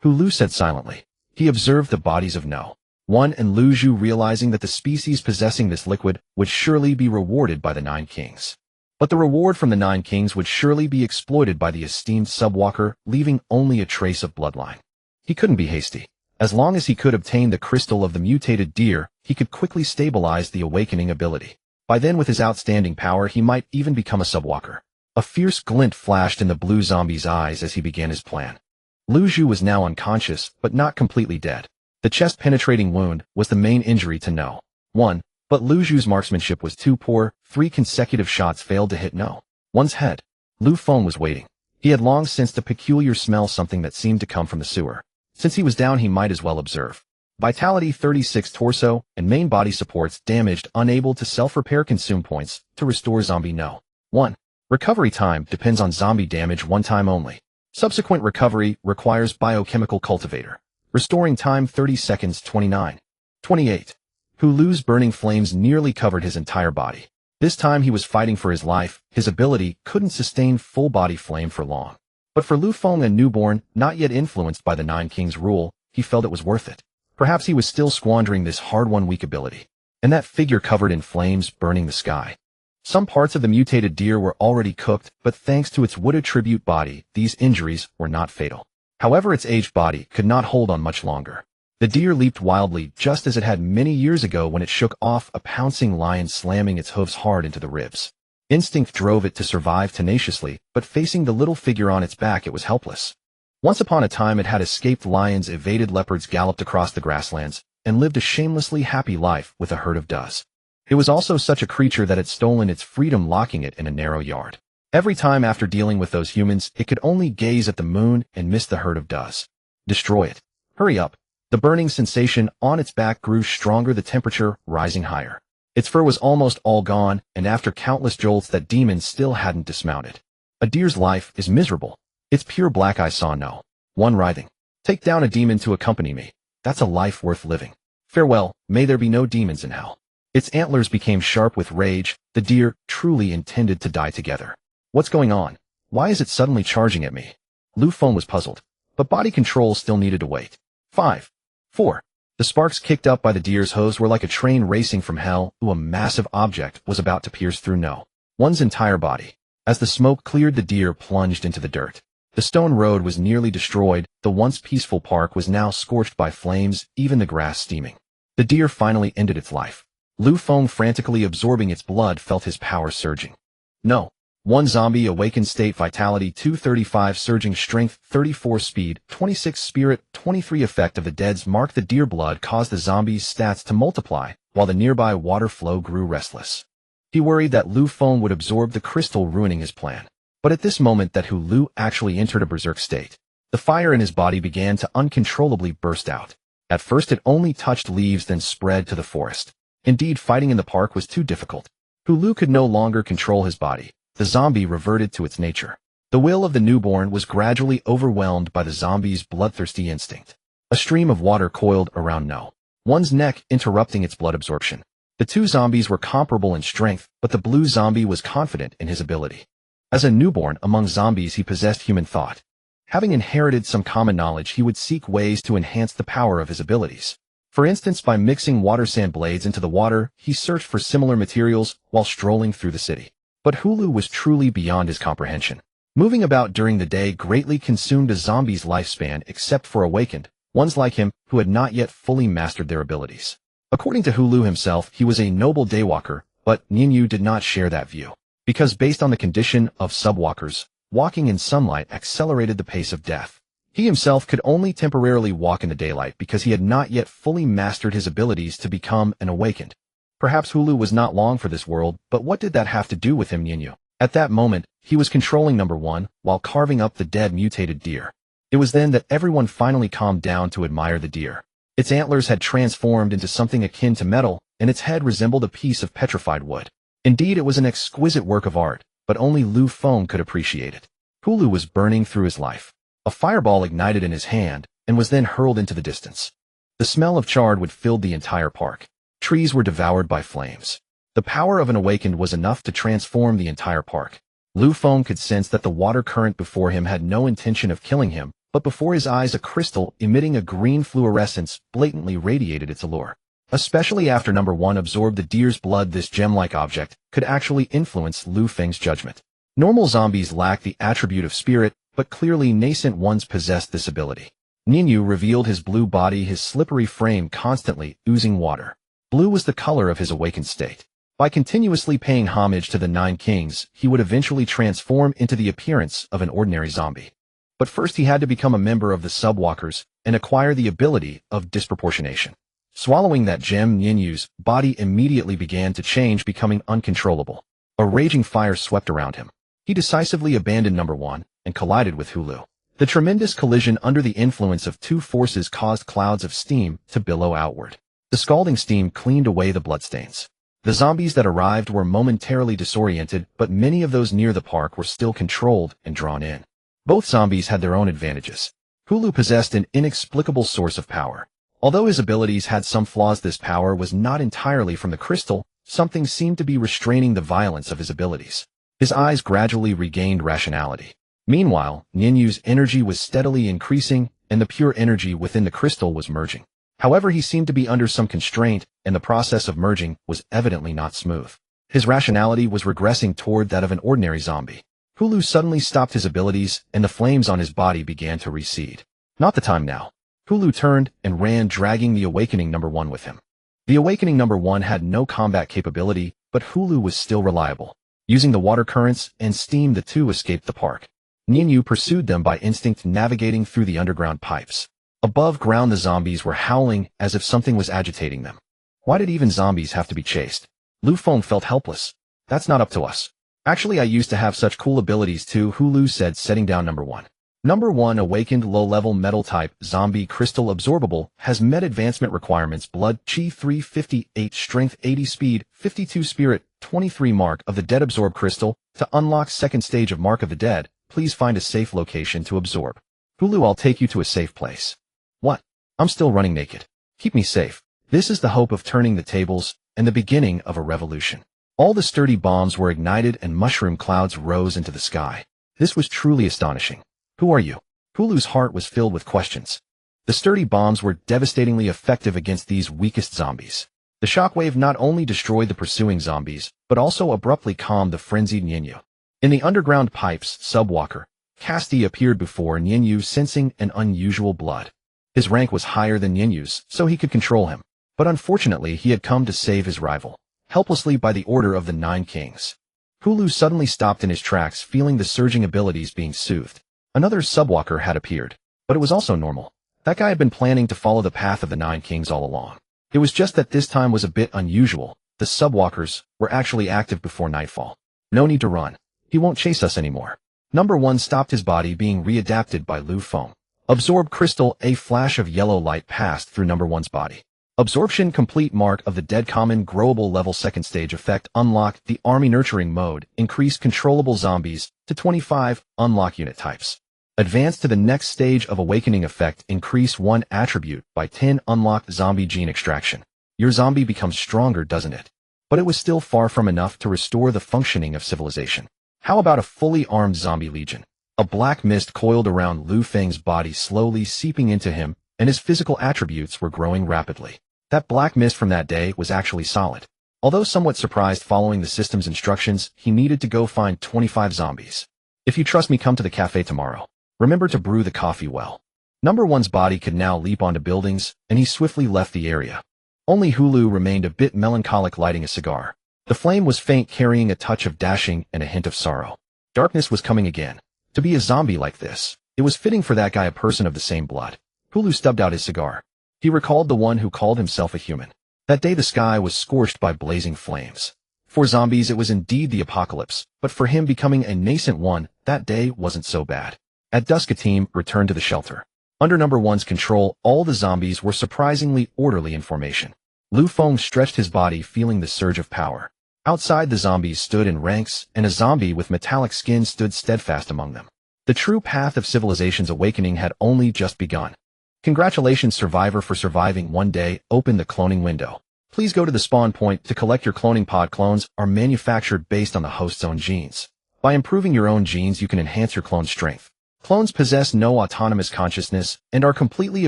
Hulu said silently. He observed the bodies of No. 1 and Lu Zhu, realizing that the species possessing this liquid would surely be rewarded by the 9 kings. But the reward from the 9 kings would surely be exploited by the esteemed subwalker, leaving only a trace of bloodline. He couldn't be hasty. As long as he could obtain the crystal of the mutated deer, he could quickly stabilize the awakening ability. By then, with his outstanding power, he might even become a subwalker. A fierce glint flashed in the blue zombie's eyes as he began his plan. Lu Zhu was now unconscious, but not completely dead. The chest-penetrating wound was the main injury to No. 1, but Lu Zhu's marksmanship was too poor. 3 consecutive shots failed to hit No. 1's head. Lu Feng was waiting. He had long sensed a peculiar smell, something that seemed to come from the sewer. Since he was down, he might as well observe. Vitality 36, torso and main body supports damaged, unable to self-repair, consume points to restore zombie No. 1. Recovery time depends on zombie damage, 1 time only. Subsequent recovery requires biochemical cultivator. Restoring time 30 seconds, 29. 28. Hulu's burning flames nearly covered his entire body. This time he was fighting for his life. His ability couldn't sustain full body flame for long. But for Lu Feng, a newborn, not yet influenced by the 9 kings' rule, he felt it was worth it. Perhaps he was still squandering this hard-won weak ability. And that figure covered in flames burning the sky. Some parts of the mutated deer were already cooked, but thanks to its wood attribute body, these injuries were not fatal. However, its aged body could not hold on much longer. The deer leaped wildly, just as it had many years ago when it shook off a pouncing lion, slamming its hooves hard into the ribs. Instinct drove it to survive tenaciously, but facing the little figure on its back it was helpless. Once upon a time it had escaped lions, evaded leopards, galloped across the grasslands, and lived a shamelessly happy life with a herd of does. It was also such a creature that had stolen its freedom, locking it in a narrow yard. Every time after dealing with those humans, it could only gaze at the moon and miss the herd of does. Destroy it. Hurry up. The burning sensation on its back grew stronger, the temperature rising higher. Its fur was almost all gone, and after countless jolts that demon still hadn't dismounted. A deer's life is miserable. Its pure black eyes saw no one writhing. Take down a demon to accompany me. That's a life worth living. Farewell, may there be no demons in hell. Its antlers became sharp with rage. The deer truly intended to die together. What's going on? Why is it suddenly charging at me? Lu Feng was puzzled, but body control still needed to wait. 5. 4. The sparks kicked up by the deer's hose were like a train racing from hell. A massive object was about to pierce through no one's entire body. As the smoke cleared, the deer plunged into the dirt. The stone road was nearly destroyed. The once peaceful park was now scorched by flames, even the grass steaming. The deer finally ended its life. Lu Feng, frantically absorbing its blood, felt his power surging. No. 1 zombie awakened state vitality 235 surging strength 34 speed 26 spirit 23 effect of the dead's mark. The deer blood caused the zombie's stats to multiply, while the nearby water flow grew restless. He worried that Lu Feng would absorb the crystal, ruining his plan. But at this moment that Hu Lu actually entered a berserk state. The fire in his body began to uncontrollably burst out. At first it only touched leaves, then spread to the forest. Indeed, fighting in the park was too difficult. Hu Lu could no longer control his body. The zombie reverted to its nature. The will of the newborn was gradually overwhelmed by the zombie's bloodthirsty instinct. A stream of water coiled around no one's neck, interrupting its blood absorption. The two zombies were comparable in strength, but the blue zombie was confident in his ability. As a newborn among zombies, he possessed human thought. Having inherited some common knowledge, he would seek ways to enhance the power of his abilities. For instance, by mixing water sand blades into the water, he searched for similar materials while strolling through the city. But Hulu was truly beyond his comprehension. Moving about during the day greatly consumed a zombie's lifespan, except for awakened ones like him who had not yet fully mastered their abilities. According to Hulu himself, he was a noble daywalker, but Ninyu did not share that view. Because based on the condition of subwalkers, walking in sunlight accelerated the pace of death. He himself could only temporarily walk in the daylight because he had not yet fully mastered his abilities to become an awakened. Perhaps Hulu was not long for this world, but what did that have to do with him, Ninyu? At that moment, he was controlling number 1 while carving up the dead mutated deer. It was then that everyone finally calmed down to admire the deer. Its antlers had transformed into something akin to metal, and its head resembled a piece of petrified wood. Indeed, it was an exquisite work of art, but only Lu Feng could appreciate it. Hulu was burning through his life. A fireball ignited in his hand and was then hurled into the distance. The smell of charred wood filled the entire park. Trees were devoured by flames. The power of an awakened was enough to transform the entire park. Lu Feng could sense that the water current before him had no intention of killing him, but before his eyes a crystal emitting a green fluorescence blatantly radiated its allure. Especially after number 1 absorbed the deer's blood, this gem-like object could actually influence Lu Feng's judgment. Normal zombies lack the attribute of spirit, but clearly nascent ones possessed this ability. Ninyu revealed his blue body, his slippery frame constantly oozing water. Blue was the color of his awakened state. By continuously paying homage to the 9 kings, he would eventually transform into the appearance of an ordinary zombie. But first he had to become a member of the subwalkers and acquire the ability of disproportionation. Swallowing that gem, Ninyu's body immediately began to change, becoming uncontrollable. A raging fire swept around him. He decisively abandoned number 1 and collided with Hulu. The tremendous collision under the influence of 2 forces caused clouds of steam to billow outward. The scalding steam cleaned away the bloodstains. The zombies that arrived were momentarily disoriented, but many of those near the park were still controlled and drawn in. Both zombies had their own advantages. Hulu possessed an inexplicable source of power. Although his abilities had some flaws, this power was not entirely from the crystal. Something seemed to be restraining the violence of his abilities. His eyes gradually regained rationality. Meanwhile, Ninyu's energy was steadily increasing, and the pure energy within the crystal was merging. However, he seemed to be under some constraint, and the process of merging was evidently not smooth. His rationality was regressing toward that of an ordinary zombie. Hulu suddenly stopped his abilities, and the flames on his body began to recede. Not the time now. Hulu turned and ran, dragging the awakening number 1 with him. The awakening number 1 had no combat capability, but Hulu was still reliable. Using the water currents and steam, the two escaped the park. Ninyu pursued them by instinct, navigating through the underground pipes. Above ground, the zombies were howling as if something was agitating them. Why did even zombies have to be chased? Lu Feng felt helpless. That's not up to us. Actually, I used to have such cool abilities too, Hulu said, setting down number 1. Number 1, awakened low-level metal type, zombie, crystal absorbable, has med advancement requirements, blood, chi 358, strength 80, speed 52, spirit 23, mark of the dead, absorb crystal. To unlock second stage of mark of the dead, please find a safe location to absorb. Hulu, I'll take you to a safe place. What? I'm still running naked. Keep me safe. This is the hope of turning the tables and the beginning of a revolution. All the sturdy bombs were ignited and mushroom clouds rose into the sky. This was truly astonishing. Who are you? Hulu's heart was filled with questions. The sturdy bombs were devastatingly effective against these weakest zombies. The shockwave not only destroyed the pursuing zombies, but also abruptly calmed the frenzied Ninyu. In the underground pipes, Subwalker, Casti appeared before Ninyu, sensing an unusual blood. His rank was higher than Ninyu's, so he could control him. But unfortunately, he had come to save his rival, helplessly by the order of the 9 kings. Hulu suddenly stopped in his tracks, feeling the surging abilities being soothed. Another Subwalker had appeared, but it was also normal. That guy had been planning to follow the path of the 9 kings all along. It was just that this time was a bit unusual. The Subwalkers were actually active before nightfall. No need to run. He won't chase us anymore. Number 1 stopped, his body being readapted by Lu Feng. Absorb crystal. A flash of yellow light passed through number 1's body. Absorption complete, mark of the dead, common, growable level, second stage effect, unlocked. The army nurturing mode, increase controllable zombies to 25, unlock unit types. Advance to the next stage of awakening effect, increase 1 attribute by 10, unlock zombie gene extraction. Your zombie becomes stronger, doesn't it? But it was still far from enough to restore the functioning of civilization. How about a fully armed zombie legion? A black mist coiled around Lu Feng's body, slowly seeping into him, and his physical attributes were growing rapidly. That black mist from that day was actually solid. Although somewhat surprised following the system's instructions, he needed to go find 25 zombies. If you trust me, come to the cafe tomorrow. Remember to brew the coffee well. Number 1's body could now leap onto buildings, and he swiftly left the area. Only Hulu remained a bit melancholic, lighting a cigar. The flame was faint, carrying a touch of dashing and a hint of sorrow. Darkness was coming again. To be a zombie like this, it was fitting for that guy, a person of the same blood. Hulu stubbed out his cigar. He recalled the one who called himself a human. That day the sky was scorched by blazing flames. For zombies it was indeed the apocalypse, but for him, becoming a nascent one, that day wasn't so bad. At dusk, a team returned to the shelter. Under number 1's control, all the zombies were surprisingly orderly in formation. Lu Feng stretched his body, feeling the surge of power. Outside, the zombies stood in ranks, and a zombie with metallic skin stood steadfast among them. The true path of civilization's awakening had only just begun. Congratulations, survivor, for surviving one day. Open the cloning window. Please go to the spawn point to collect your cloning pod. Clones are manufactured based on the host's own genes. By improving your own genes, you can enhance your clone's strength. Clones possess no autonomous consciousness and are completely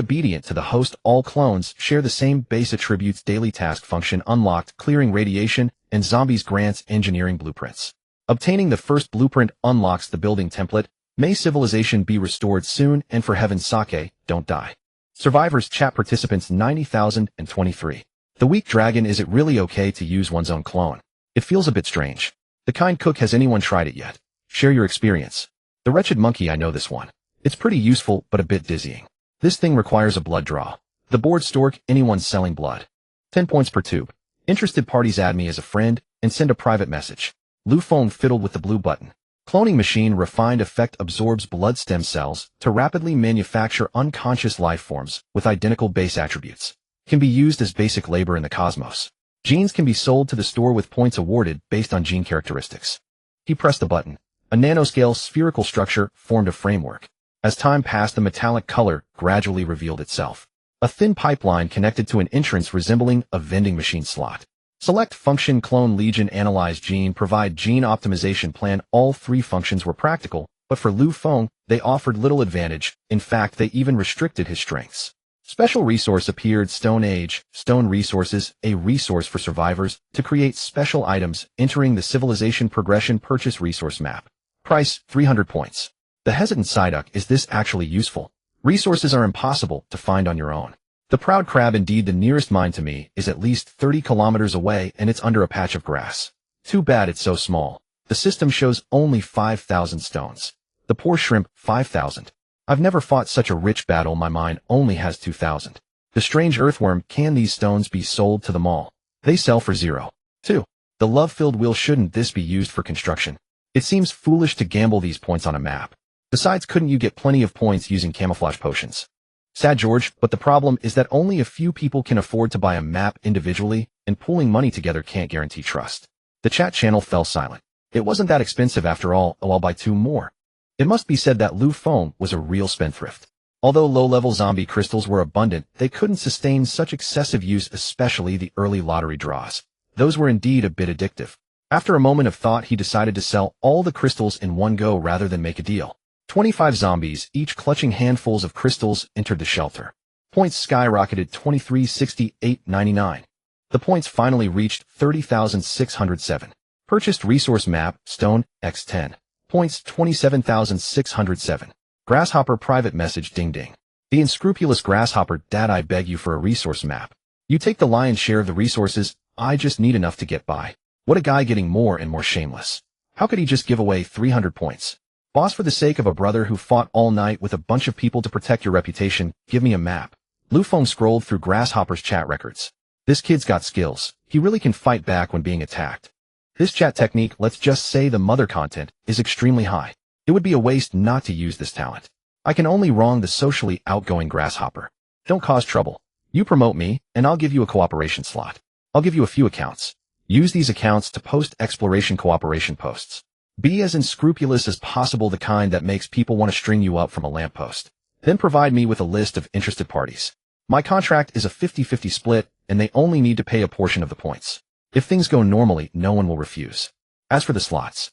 obedient to the host. All clones share the same base attributes. Daily task function unlocked, clearing radiation, and zombies grants engineering blueprints. Obtaining the first blueprint unlocks the building template. May civilization be restored soon, and for heaven's sake, don't die. Survivors chat participants 90,023. The weak dragon. Is it really okay to use one's own clone? It feels a bit strange. The kind cook. Has anyone tried it yet? Share your experience. The wretched monkey. I know this one. It's pretty useful, but a bit dizzying. This thing requires a blood draw. The bored stork. Anyone selling blood? 10 points per tube. Interested parties add me as a friend and send a private message. Lu Feng fiddled with the blue button. Cloning machine. Refined effect absorbs blood stem cells to rapidly manufacture unconscious life forms with identical base attributes. Can be used as basic labor in the cosmos. Genes can be sold to the store with points awarded based on gene characteristics. He pressed the button. A nanoscale spherical structure formed a framework. As time passed, the metallic color gradually revealed itself. A thin pipeline connected to an entrance resembling a vending machine slot. Select function. Clone Legion. Analyze gene. Provide gene optimization plan. All 3 functions were practical, but for Lu Feng, they offered little advantage. In fact, they even restricted his strengths. Special resource appeared. Stone Age. Stone resources, a resource for survivors to create special items. Entering the civilization progression purchase resource map. Price, 300 points. The hesitant Psyduck. Is this actually useful? Resources are impossible to find on your own. The proud crab. Indeed, the nearest mine to me is at least 30 kilometers away, and it's under a patch of grass. Too bad it's so small. The system shows only 5,000 stones. The poor shrimp, 5,000. I've never fought such a rich battle, my mine only has 2,000. The strange earthworm, can these stones be sold to the mall? They sell for 0. 2. The love-filled wheel, shouldn't this be used for construction? It seems foolish to gamble these points on a map. Besides, couldn't you get plenty of points using camouflage potions? Sad George, but the problem is that only a few people can afford to buy a map individually, and pooling money together can't guarantee trust. The chat channel fell silent. It wasn't that expensive after all, I'll buy 2 more. It must be said that Lu Feng was a real spendthrift. Although low-level zombie crystals were abundant, they couldn't sustain such excessive use, especially the early lottery draws. Those were indeed a bit addictive. After a moment of thought, he decided to sell all the crystals in one go rather than make a deal. 25 zombies, each clutching handfuls of crystals, entered the shelter. Points skyrocketed 2368.99. The points finally reached 30,607. Purchased resource map, stone, x10. Points 27,607. Grasshopper private message, ding ding. The unscrupulous grasshopper, Dad, I beg you for a resource map. You take the lion's share of the resources, I just need enough to get by. What a guy, getting more and more shameless. How could he just give away 300 points? Boss, for the sake of a brother who fought all night with a bunch of people to protect your reputation, give me a map. Lu Feng scrolled through Grasshopper's chat records. This kid's got skills. He really can fight back when being attacked. This chat technique, let's just say the mother content, is extremely high. It would be a waste not to use this talent. I can only wrong the socially outgoing Grasshopper. Don't cause trouble. You promote me, and I'll give you a cooperation slot. I'll give you a few accounts. Use these accounts to post exploration cooperation posts. Be as unscrupulous as possible, the kind that makes people want to string you up from a lamppost. Then provide me with a list of interested parties. My contract is a 50-50 split, and they only need to pay a portion of the points. If things go normally, no one will refuse. As for the slots,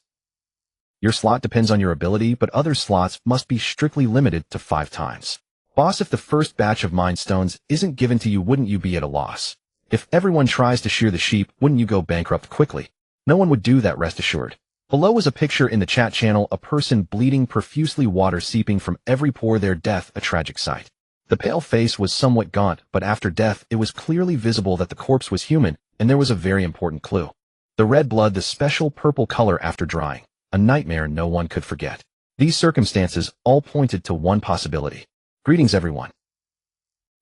your slot depends on your ability, but other slots must be strictly limited to 5 times. Boss, if the first batch of mine stones isn't given to you, wouldn't you be at a loss? If everyone tries to shear the sheep, wouldn't you go bankrupt quickly? No one would do that, rest assured. Below was a picture in the chat channel, a person bleeding profusely, water seeping from every pore, their death a tragic sight. The pale face was somewhat gaunt, but after death it was clearly visible that the corpse was human, and there was a very important clue. The red blood, the special purple color after drying. A nightmare no one could forget. These circumstances all pointed to one possibility. Greetings everyone.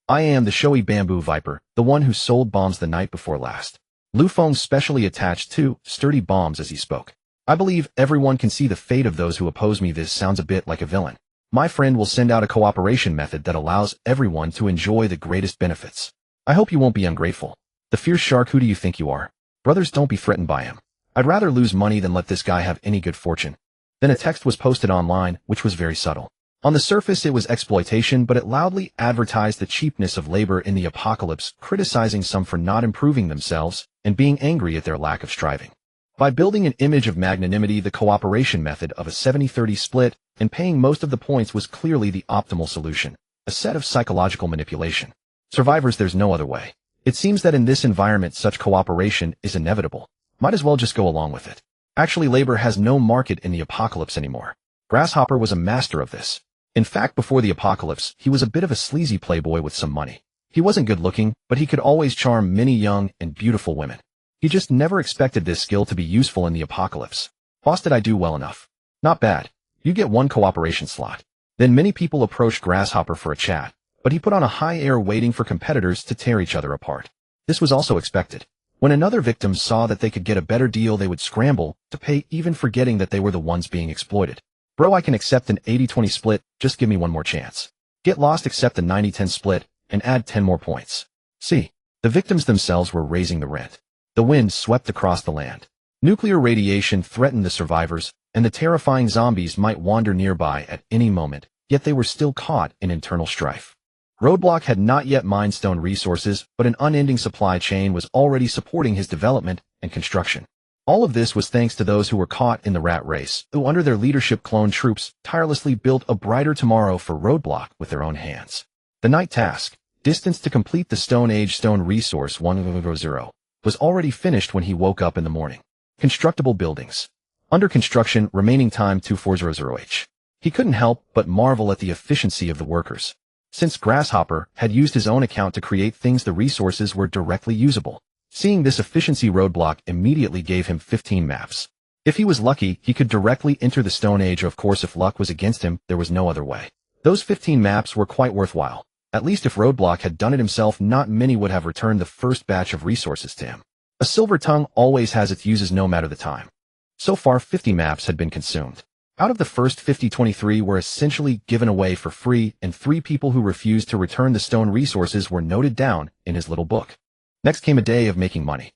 I am the showy bamboo viper, the one who sold bombs the night before last. Lu Feng specially attached 2 sturdy bombs as he spoke. I believe everyone can see the fate of those who oppose me. This sounds a bit like a villain. My friend will send out a cooperation method that allows everyone to enjoy the greatest benefits. I hope you won't be ungrateful. The fierce shark, who do you think you are? Brothers, don't be threatened by him. I'd rather lose money than let this guy have any good fortune. Then a text was posted online, which was very subtle. On the surface it was exploitation, but it loudly advertised the cheapness of labor in the apocalypse, criticizing some for not improving themselves, and being angry at their lack of striving. By building an image of magnanimity, the cooperation method of a 70-30 split, and paying most of the points was clearly the optimal solution. A set of psychological manipulation. Survivors, there's no other way. It seems that in this environment such cooperation is inevitable. Might as well just go along with it. Actually, labor has no market in the apocalypse anymore. Grasshopper was a master of this. In fact, before the apocalypse, he was a bit of a sleazy playboy with some money. He wasn't good looking, but he could always charm many young and beautiful women. He just never expected this skill to be useful in the apocalypse. Boss, did I do well enough? Not bad. You get 1 cooperation slot. Then many people approached Grasshopper for a chat, but he put on a high air, waiting for competitors to tear each other apart. This was also expected. When another victim saw that they could get a better deal, they would scramble to pay, even forgetting that they were the ones being exploited. Bro, I can accept an 80-20 split, just give me one more chance. Get lost, accept a 90-10 split, and add 10 more points. See, the victims themselves were raising the rent. The wind swept across the land. Nuclear radiation threatened the survivors, and the terrifying zombies might wander nearby at any moment, yet they were still caught in internal strife. Roadblock had not yet mined stone resources, but an unending supply chain was already supporting his development and construction. All of this was thanks to those who were caught in the rat race, who under their leadership clone troops tirelessly built a brighter tomorrow for Roadblock with their own hands. The night task, distance to complete the Stone Age stone resource 100, was already finished when he woke up in the morning. Constructible buildings. Under construction, remaining time 2400H. He couldn't help but marvel at the efficiency of the workers. Since Grasshopper had used his own account to create things, the resources were directly usable. Seeing this efficiency, Roadblock immediately gave him 15 maps. If he was lucky, he could directly enter the Stone Age. Of course, if luck was against him, there was no other way. Those 15 maps were quite worthwhile. At least if Roadblock had done it himself, not many would have returned the first batch of resources to him. A silver tongue always has its uses no matter the time. So far, 50 maps had been consumed. Out of the first 50, 23 were essentially given away for free, and 3 people who refused to return the stone resources were noted down in his little book. Next came a day of making money.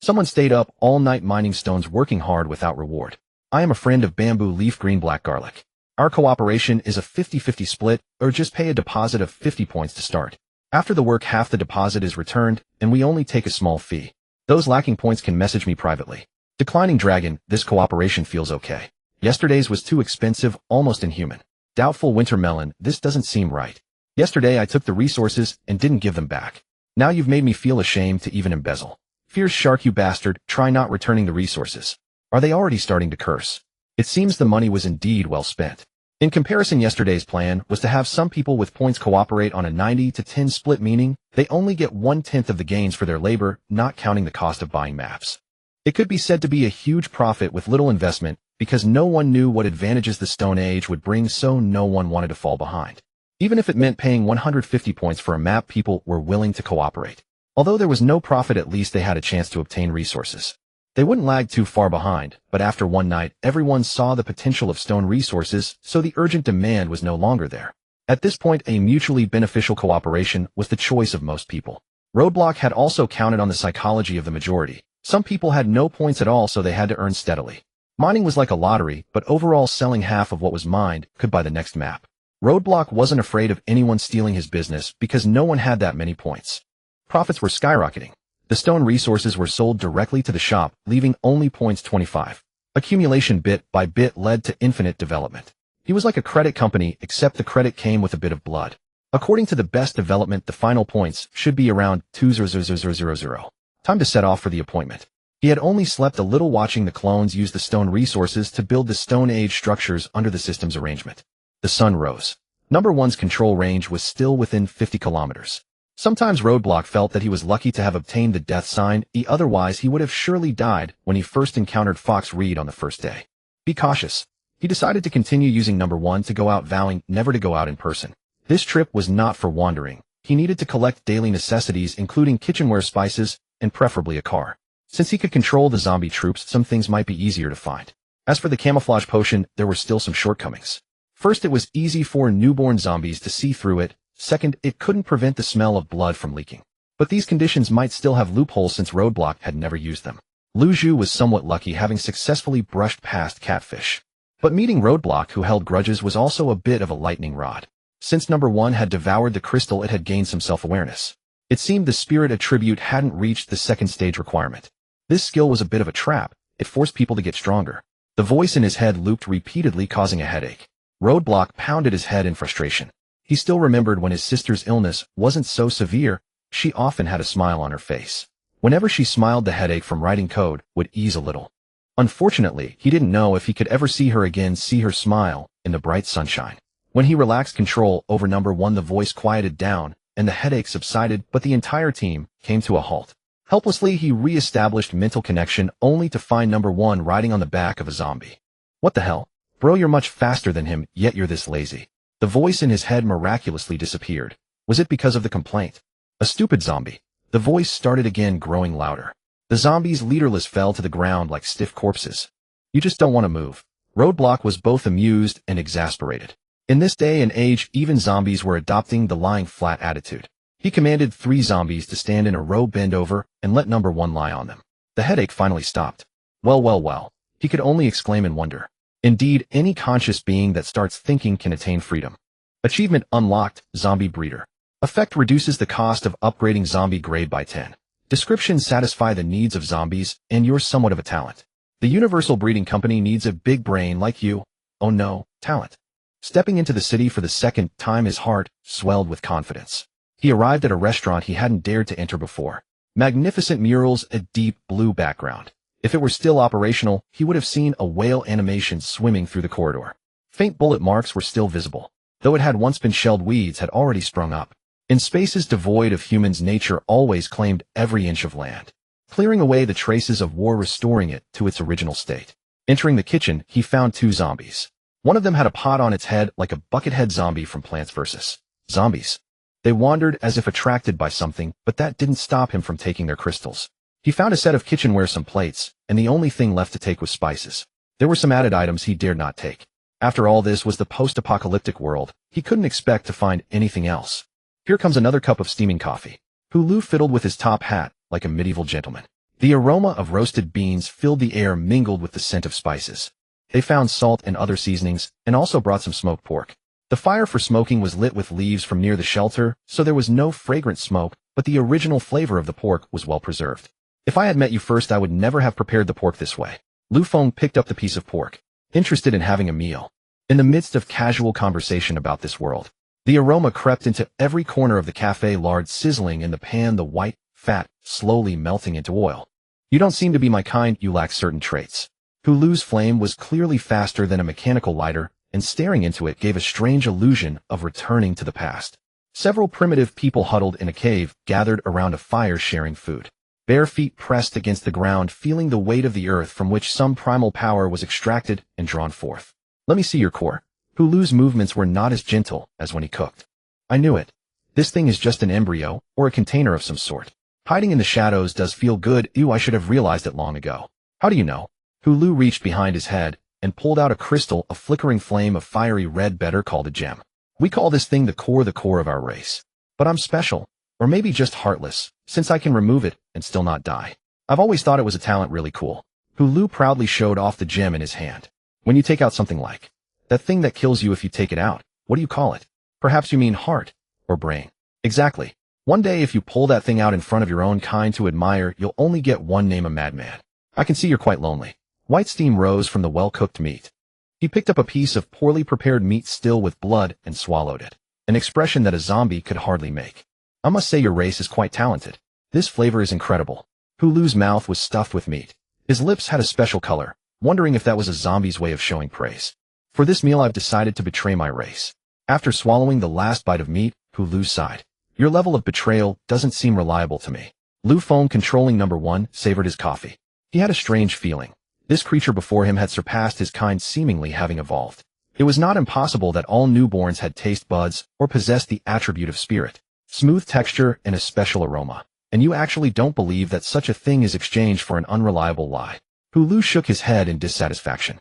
Someone stayed up all night mining stones, working hard without reward. I am a friend of bamboo leaf green black garlic. Our cooperation is a 50-50 split, or just pay a deposit of 50 points to start. After the work, half the deposit is returned, and we only take a small fee. Those lacking points can message me privately. Declining Dragon, this cooperation feels okay. Yesterday's was too expensive, almost inhuman. Doubtful Winter Melon, this doesn't seem right. Yesterday I took the resources and didn't give them back. Now you've made me feel ashamed to even embezzle. Fierce Shark, you bastard, try not returning the resources. Are they already starting to curse? It seems the money was indeed well spent. In comparison, yesterday's plan was to have some people with points cooperate on a 90-10 split, meaning they only get 1/10 of the gains for their labor, not counting the cost of buying maps. It could be said to be a huge profit with little investment, because no one knew what advantages the Stone Age would bring, so no one wanted to fall behind. Even if it meant paying 150 points for a map, people were willing to cooperate. Although there was no profit, at least they had a chance to obtain resources. They wouldn't lag too far behind, but after one night, everyone saw the potential of stone resources, so the urgent demand was no longer there. At this point, a mutually beneficial cooperation was the choice of most people. Roadblock had also counted on the psychology of the majority. Some people had no points at all, so they had to earn steadily. Mining was like a lottery, but overall selling half of what was mined could buy the next map. Roadblock wasn't afraid of anyone stealing his business because no one had that many points. Profits were skyrocketing. The stone resources were sold directly to the shop, leaving only points 25. Accumulation bit by bit led to infinite development. He was like a credit company, except the credit came with a bit of blood. According to the best development, the final points should be around 20000. Time to set off for the appointment. He had only slept a little, watching the clones use the stone resources to build the Stone Age structures under the system's arrangement. The sun rose. Number 1's control range was still within 50 kilometers. Sometimes Roadblock felt that he was lucky to have obtained the death sign, otherwise he would have surely died when he first encountered Fox Reed on the first day. Be cautious. He decided to continue using number 1 to go out, vowing never to go out in person. This trip was not for wandering. He needed to collect daily necessities, including kitchenware, spices, and preferably a car. Since he could control the zombie troops, some things might be easier to find. As for the camouflage potion, there were still some shortcomings. First, it was easy for newborn zombies to see through it. Second, it couldn't prevent the smell of blood from leaking. But these conditions might still have loopholes since Roadblock had never used them. Lu Zhu was somewhat lucky, having successfully brushed past Catfish. But meeting Roadblock, who held grudges, was also a bit of a lightning rod. Since number 1 had devoured the crystal, it had gained some self-awareness. It seemed the spirit attribute hadn't reached the second stage requirement. This skill was a bit of a trap. It forced people to get stronger. The voice in his head looped repeatedly, causing a headache. Roadblock pounded his head in frustration. He still remembered when his sister's illness wasn't so severe. She often had a smile on her face. Whenever she smiled, the headache from writing code would ease a little. Unfortunately, he didn't know if he could ever see her again, see her smile in the bright sunshine. When he relaxed control over number 1, the voice quieted down, and the headache subsided, but the entire team came to a halt. Helplessly, he re-established mental connection, only to find number 1 riding on the back of a zombie. What the hell? Bro, you're much faster than him, yet you're this lazy. The voice in his head miraculously disappeared. Was it because of the complaint? A stupid zombie. The voice started again, growing louder. The zombies, leaderless, fell to the ground like stiff corpses. You just don't want to move. Roadblock was both amused and exasperated. In this day and age, even zombies were adopting the lying flat attitude. He commanded 3 zombies to stand in a row, bend over, and let number 1 lie on them. The headache finally stopped. Well. He could only exclaim in wonder. Indeed, any conscious being that starts thinking can attain freedom. Achievement unlocked, Zombie Breeder. Effect reduces the cost of upgrading zombie grade by 10. Description: satisfy the needs of zombies, and you're somewhat of a talent. The Universal Breeding Company needs a big brain like you. Oh no, talent. Stepping into the city for the second time, his heart swelled with confidence. He arrived at a restaurant he hadn't dared to enter before. Magnificent murals, a deep blue background. If it were still operational, he would have seen a whale animation swimming through the corridor. Faint bullet marks were still visible. Though it had once been shelled, weeds had already sprung up. In spaces devoid of humans, nature always claimed every inch of land, clearing away the traces of war, restoring it to its original state. Entering the kitchen, he found two zombies. One of them had a pot on its head like a buckethead zombie from Plants vs. Zombies. They wandered as if attracted by something, but that didn't stop him from taking their crystals. He found a set of kitchenware, some plates, and the only thing left to take was spices. There were some added items he dared not take. After all, this was the post-apocalyptic world. He couldn't expect to find anything else. Here comes another cup of steaming coffee. Hulu fiddled with his top hat like a medieval gentleman. The aroma of roasted beans filled the air, mingled with the scent of spices. They found salt and other seasonings, and also brought some smoked pork. The fire for smoking was lit with leaves from near the shelter, so there was no fragrant smoke, but the original flavor of the pork was well preserved. If I had met you first, I would never have prepared the pork this way. Lu Feng picked up the piece of pork, interested in having a meal. In the midst of casual conversation about this world, the aroma crept into every corner of the cafe, lard sizzling in the pan, the white fat slowly melting into oil. You don't seem to be my kind, you lack certain traits. Hulu's flame was clearly faster than a mechanical lighter, and staring into it gave a strange illusion of returning to the past. Several primitive people huddled in a cave, gathered around a fire sharing food. Bare feet pressed against the ground, feeling the weight of the earth from which some primal power was extracted and drawn forth. Let me see your core. Hulu's movements were not as gentle as when he cooked. I knew it. This thing is just an embryo, or a container of some sort. Hiding in the shadows does feel good. Ew, I should have realized it long ago. How do you know? Hulu reached behind his head and pulled out a crystal, a flickering flame of fiery red, better called a gem. We call this thing the core of our race. But I'm special, or maybe just heartless, since I can remove it and still not die. I've always thought it was a talent. Really cool. Hulu proudly showed off the gem in his hand. When you take out something like that thing that kills you if you take it out, what do you call it? Perhaps you mean heart or brain. Exactly. One day if you pull that thing out in front of your own kind to admire, you'll only get one name, a madman. I can see you're quite lonely. White steam rose from the well-cooked meat. He picked up a piece of poorly prepared meat still with blood and swallowed it, an expression that a zombie could hardly make. I must say your race is quite talented. This flavor is incredible. Hulu's mouth was stuffed with meat. His lips had a special color, wondering if that was a zombie's way of showing praise. For this meal I've decided to betray my race. After swallowing the last bite of meat, Hulu sighed. Your level of betrayal doesn't seem reliable to me. Lu Feng, controlling number one, savored his coffee. He had a strange feeling. This creature before him had surpassed his kind, seemingly having evolved. It was not impossible that all newborns had taste buds or possessed the attribute of spirit, smooth texture, and a special aroma. And you actually don't believe that such a thing is exchanged for an unreliable lie. Hulu shook his head in dissatisfaction.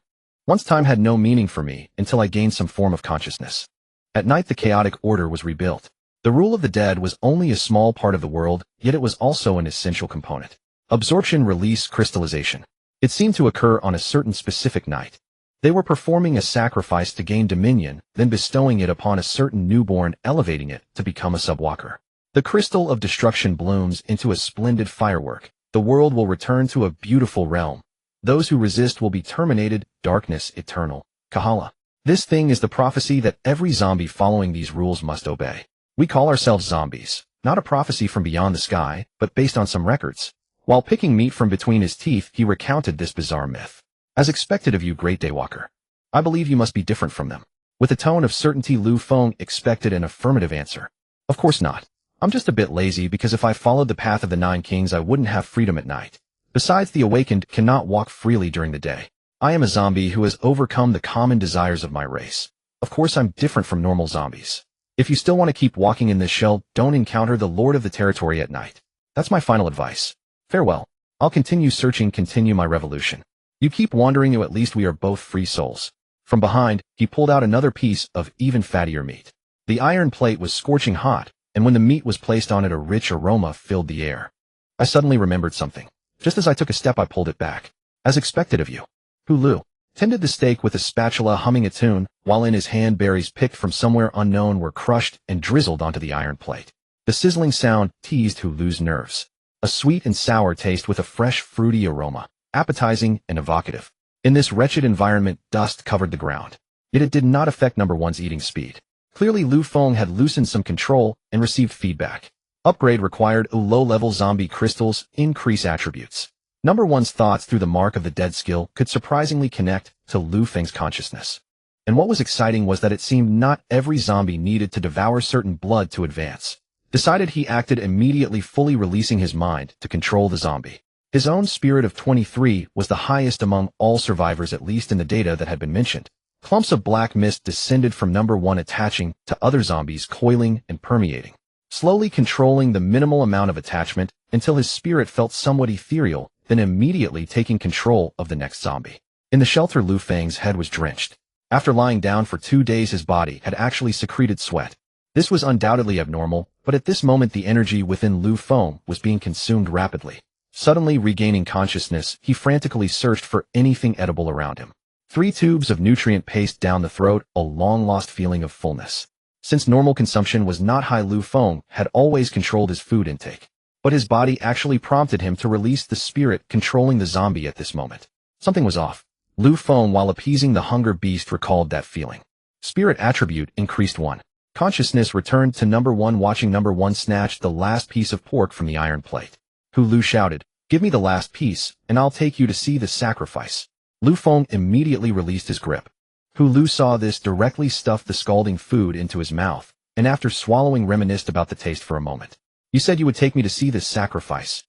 Once time had no meaning for me until I gained some form of consciousness. At night the chaotic order was rebuilt. The rule of the dead was only a small part of the world, yet it was also an essential component. Absorption, release, crystallization. It seemed to occur on a certain specific night. They were performing a sacrifice to gain dominion, then bestowing it upon a certain newborn, elevating it to become a subwalker. The crystal of destruction blooms into a splendid firework. The world will return to a beautiful realm. Those who resist will be terminated, darkness eternal. Kahala. This thing is the prophecy that every zombie following these rules must obey. We call ourselves zombies, not a prophecy from beyond the sky, but based on some records. While picking meat from between his teeth, he recounted this bizarre myth. As expected of you, great daywalker. I believe you must be different from them. With a tone of certainty, Lu Feng expected an affirmative answer. Of course not. I'm just a bit lazy because if I followed the path of the 9 kings, I wouldn't have freedom at night. Besides, the awakened cannot walk freely during the day. I am a zombie who has overcome the common desires of my race. Of course, I'm different from normal zombies. If you still want to keep walking in this shell, don't encounter the lord of the territory at night. That's my final advice. Farewell. I'll continue searching, continue my revolution. You keep wandering, at least we are both free souls. From behind, he pulled out another piece of even fattier meat. The iron plate was scorching hot, and when the meat was placed on it, a rich aroma filled the air. I suddenly remembered something. Just as I took a step, I pulled it back. As expected of you. Hulu tended the steak with a spatula, humming a tune, while in his hand berries picked from somewhere unknown were crushed and drizzled onto the iron plate. The sizzling sound teased Hulu's nerves. A sweet and sour taste with a fresh, fruity aroma, appetizing and evocative. In this wretched environment, dust covered the ground. Yet it did not affect number one's eating speed. Clearly, Lu Feng had loosened some control and received feedback. Upgrade required. Low-level zombie crystals, increase attributes. Number one's thoughts through the mark of the dead skill could surprisingly connect to Lu Feng's consciousness. And what was exciting was that it seemed not every zombie needed to devour certain blood to advance. Decided, he acted immediately, fully releasing his mind to control the zombie. His own spirit of 23 was the highest among all survivors, at least in the data that had been mentioned. Clumps of black mist descended from number 1, attaching to other zombies, coiling and permeating, slowly controlling the minimal amount of attachment until his spirit felt somewhat ethereal, then immediately taking control of the next zombie. In the shelter, Lu Feng's head was drenched. After lying down for 2 days, his body had actually secreted sweat. This was undoubtedly abnormal, but at this moment the energy within Lu Feng was being consumed rapidly. Suddenly regaining consciousness, he frantically searched for anything edible around him. 3 tubes of nutrient paste down the throat, a long-lost feeling of fullness. Since normal consumption was not high, Lu Feng had always controlled his food intake. But his body actually prompted him to release the spirit controlling the zombie at this moment. Something was off. Lu Feng, while appeasing the hunger beast, recalled that feeling. Spirit attribute increased 1. Consciousness returned to number 1, watching number 1 snatch the last piece of pork from the iron plate. Lu shouted, "Give me the last piece, and I'll take you to see the sacrifice." Lu Feng immediately released his grip. Lu saw this, directly stuffed the scalding food into his mouth, and after swallowing reminisced about the taste for a moment. "You said you would take me to see this sacrifice."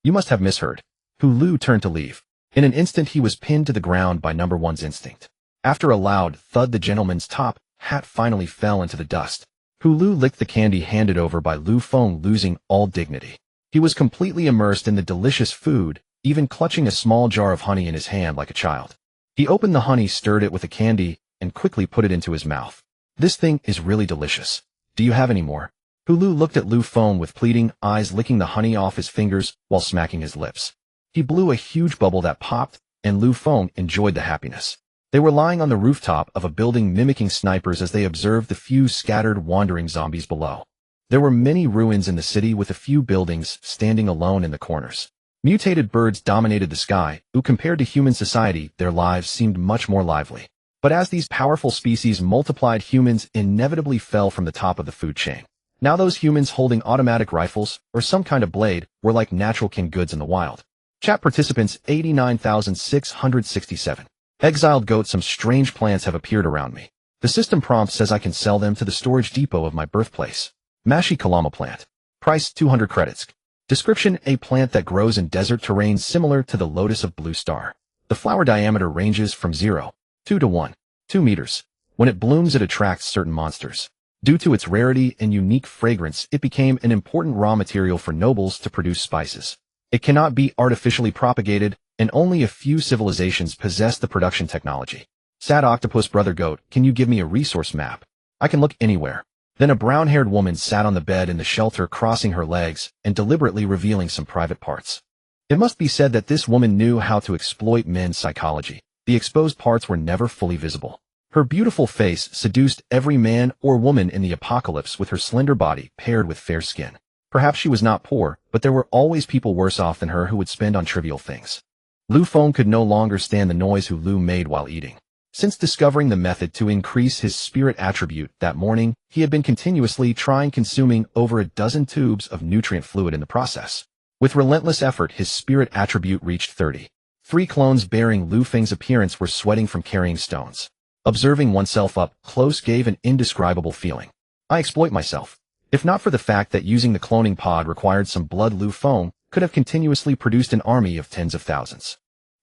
You must have misheard." Lu turned to leave. In an instant he was pinned to the ground by number 1's instinct. After a loud thud, the gentleman's top hat finally fell into the dust. Lu licked the candy handed over by Lu Feng, losing all dignity. He was completely immersed in the delicious food, even clutching a small jar of honey in his hand like a child. He opened the honey, stirred it with the candy, and quickly put it into his mouth. "This thing is really delicious. Do you have any more?" Lu looked at Lu Feng with pleading eyes, licking the honey off his fingers while smacking his lips. He blew a huge bubble that popped, and Lu Feng enjoyed the happiness. They were lying on the rooftop of a building, mimicking snipers as they observed the few scattered wandering zombies below. There were many ruins in the city, with a few buildings standing alone in the corners. Mutated birds dominated the sky, compared to human society, their lives seemed much more lively. But as these powerful species multiplied, humans inevitably fell from the top of the food chain. Now those humans holding automatic rifles, or some kind of blade, were like natural king goods in the wild. Chat participants 89,667. Exiled goat, some strange plants have appeared around me. The system prompt says I can sell them to the storage depot of my birthplace. Mashi Kalama plant. Price 200 credits. Description: a plant that grows in desert terrain similar to the lotus of Blue Star. The flower diameter ranges from 0.2 to 1.2 meters. When it blooms, it attracts certain monsters. Due to its rarity and unique fragrance, it became an important raw material for nobles to produce spices. It cannot be artificially propagated, and only a few civilizations possess the production technology. Sad octopus brother goat, can you give me a resource map? I can look anywhere. Then a brown-haired woman sat on the bed in the shelter, crossing her legs and deliberately revealing some private parts. It must be said that this woman knew how to exploit men's psychology. The exposed parts were never fully visible. Her beautiful face seduced every man or woman in the apocalypse with her slender body paired with fair skin. Perhaps she was not poor, but there were always people worse off than her who would spend on trivial things. Lu Feng could no longer stand the noise Lu made while eating. Since discovering the method to increase his spirit attribute that morning, he had been continuously consuming over a dozen tubes of nutrient fluid in the process. With relentless effort, his spirit attribute reached 30. 3 clones bearing Lu Feng's appearance were sweating from carrying stones. Observing oneself up close gave an indescribable feeling. I exploit myself. If not for the fact that using the cloning pod required some blood, Lu Feng could have continuously produced an army of tens of thousands.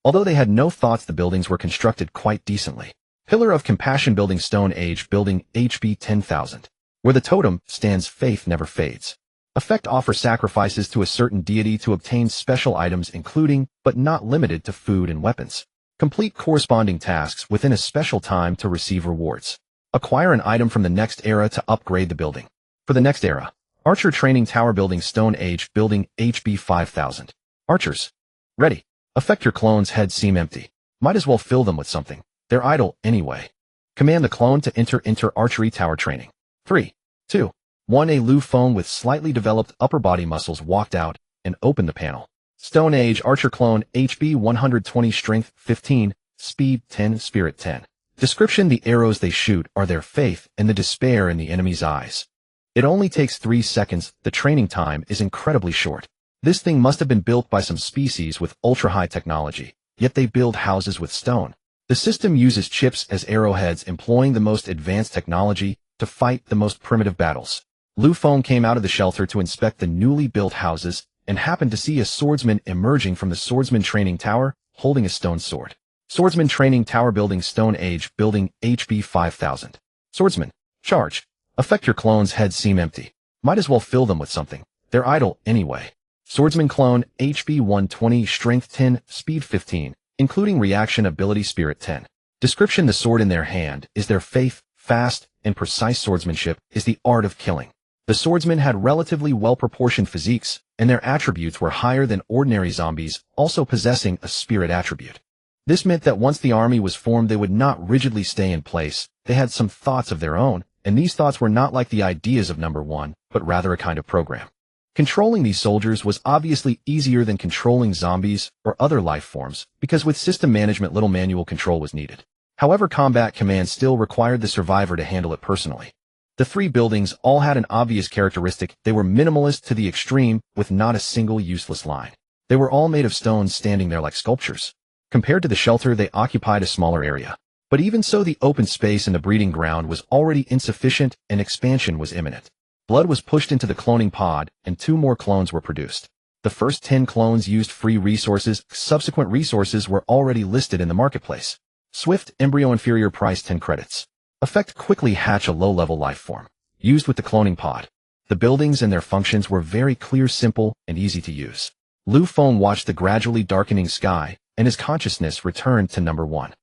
Although they had no thoughts, the buildings were constructed quite decently. Pillar of Compassion building, Stone Age building, HB 10,000. Where the totem stands, faith never fades. Effect: offer sacrifices to a certain deity to obtain special items, including, but not limited to, food and weapons. Complete corresponding tasks within a special time to receive rewards. Acquire an item from the next era to upgrade the building. For the next era. Archer Training Tower building, Stone Age building, HB 5000. Archers. Ready. Affect: your clones' heads seem empty. Might as well fill them with something. They're idle anyway. Command the clone to enter archery tower training. 3, 2, 1. A Lu Feng with slightly developed upper body muscles walked out and opened the panel. Stone Age Archer Clone, HB 120, Strength 15, Speed 10, Spirit 10. Description: the arrows they shoot are their faith and the despair in the enemy's eyes. It only takes 3 seconds. The training time is incredibly short. This thing must have been built by some species with ultra-high technology, yet they build houses with stone. The system uses chips as arrowheads, employing the most advanced technology to fight the most primitive battles. Lu Feng came out of the shelter to inspect the newly built houses and happened to see a swordsman emerging from the swordsman training tower, holding a stone sword. Swordsman training tower building Stone Age building HB 5000. Swordsman. Charge. Affect your clones' heads seem empty. Might as well fill them with something. They're idle anyway. Swordsman clone HB 120 Strength 10, Speed 15, including reaction ability Spirit 10. Description: the sword in their hand is their faith, fast and precise swordsmanship is the art of killing. The swordsmen had relatively well-proportioned physiques, and their attributes were higher than ordinary zombies, also possessing a spirit attribute. This meant that once the army was formed, they would not rigidly stay in place. They had some thoughts of their own, and these thoughts were not like the ideas of number one, but rather a kind of program. Controlling these soldiers was obviously easier than controlling zombies or other life forms, because with system management little manual control was needed. However, combat command still required the survivor to handle it personally. The three buildings all had an obvious characteristic: they were minimalist to the extreme, with not a single useless line. They were all made of stone, standing there like sculptures. Compared to the shelter, they occupied a smaller area. But even so, the open space in the breeding ground was already insufficient, and expansion was imminent. Blood was pushed into the cloning pod, and 2 more clones were produced. The first 10 clones used free resources. Subsequent resources were already listed in the marketplace. Swift embryo inferior price 10 credits. Effect: quickly hatch a low-level life form. Used with the cloning pod. The buildings and their functions were very clear, simple, and easy to use. Lu Feng watched the gradually darkening sky, and his consciousness returned to number 1.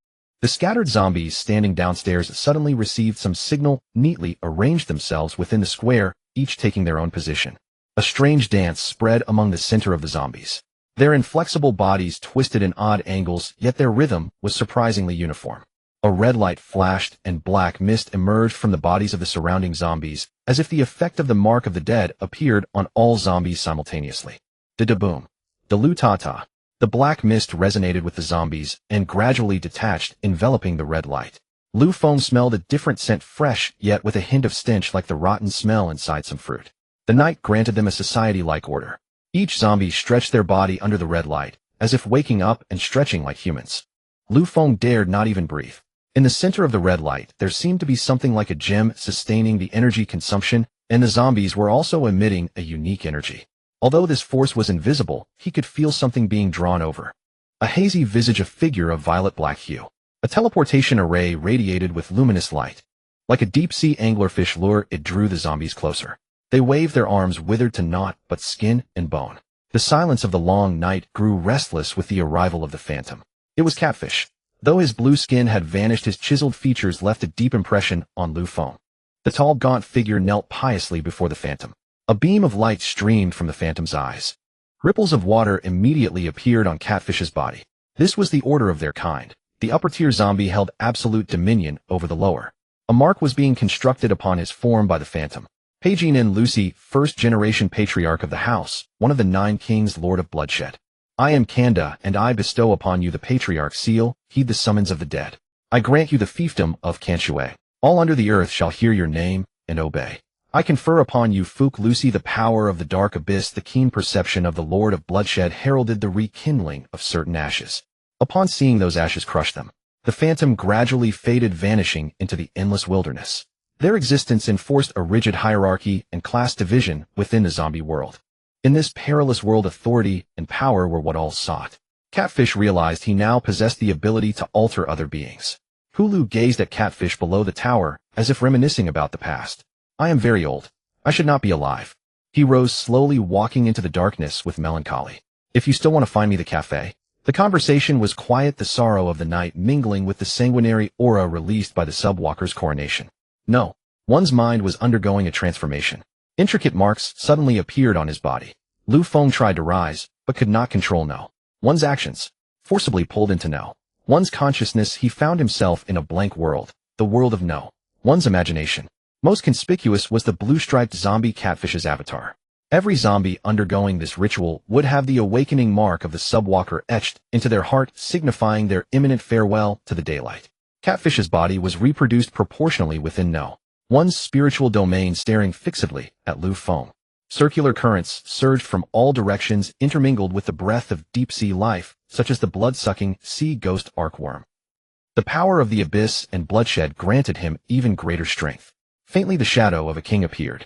The scattered zombies standing downstairs suddenly received some signal, neatly arranged themselves within the square, each taking their own position. A strange dance spread among the center of the zombies. Their inflexible bodies twisted in odd angles, yet their rhythm was surprisingly uniform. A red light flashed, and black mist emerged from the bodies of the surrounding zombies, as if the effect of the Mark of the Dead appeared on all zombies simultaneously. Da-da-boom. Da-lu-ta-ta. The black mist resonated with the zombies, and gradually detached, enveloping the red light. Lu Feng smelled a different scent, fresh, yet with a hint of stench like the rotten smell inside some fruit. The night granted them a society-like order. Each zombie stretched their body under the red light, as if waking up and stretching like humans. Lu Feng dared not even breathe. In the center of the red light, there seemed to be something like a gem sustaining the energy consumption, and the zombies were also emitting a unique energy. Although this force was invisible, he could feel something being drawn over. A hazy visage, a figure of violet-black hue. A teleportation array radiated with luminous light. Like a deep-sea anglerfish lure, it drew the zombies closer. They waved their arms, withered to naught but skin and bone. The silence of the long night grew restless with the arrival of the phantom. It was Catfish. Though his blue skin had vanished, his chiseled features left a deep impression on Lu Feng. The tall, gaunt figure knelt piously before the phantom. A beam of light streamed from the phantom's eyes. Ripples of water immediately appeared on Catfish's body. This was the order of their kind. The upper-tier zombie held absolute dominion over the lower. A mark was being constructed upon his form by the phantom. Paging in Lucy, first-generation patriarch of the house, one of the 9 kings, lord of bloodshed. I am Kanda, and I bestow upon you the patriarch seal. Heed the summons of the dead. I grant you the fiefdom of Kanshui. All under the earth shall hear your name and obey. I confer upon you, Fook Lucy, the power of the dark abyss. The keen perception of the Lord of Bloodshed heralded the rekindling of certain ashes. Upon seeing those ashes crush them, the phantom gradually faded, vanishing into the endless wilderness. Their existence enforced a rigid hierarchy and class division within the zombie world. In this perilous world, authority and power were what all sought. Catfish realized he now possessed the ability to alter other beings. Hulu gazed at Catfish below the tower, as if reminiscing about the past. I am very old. I should not be alive. He rose slowly, walking into the darkness with melancholy. If you still want to find me the cafe. The conversation was quiet, the sorrow of the night mingling with the sanguinary aura released by the subwalker's coronation. No. One's mind was undergoing a transformation. Intricate marks suddenly appeared on his body. Lu Feng tried to rise, but could not control No. One's actions. Forcibly pulled into No. One's consciousness, he found himself in a blank world. The world of No. One's imagination. Most conspicuous was the blue-striped zombie Catfish's avatar. Every zombie undergoing this ritual would have the awakening mark of the subwalker etched into their heart, signifying their imminent farewell to the daylight. Catfish's body was reproduced proportionally within No. One's spiritual domain, staring fixedly at Lu Feng. Circular currents surged from all directions, intermingled with the breath of deep-sea life, such as the blood-sucking sea ghost arcworm. The power of the abyss and bloodshed granted him even greater strength. Faintly, the shadow of a king appeared.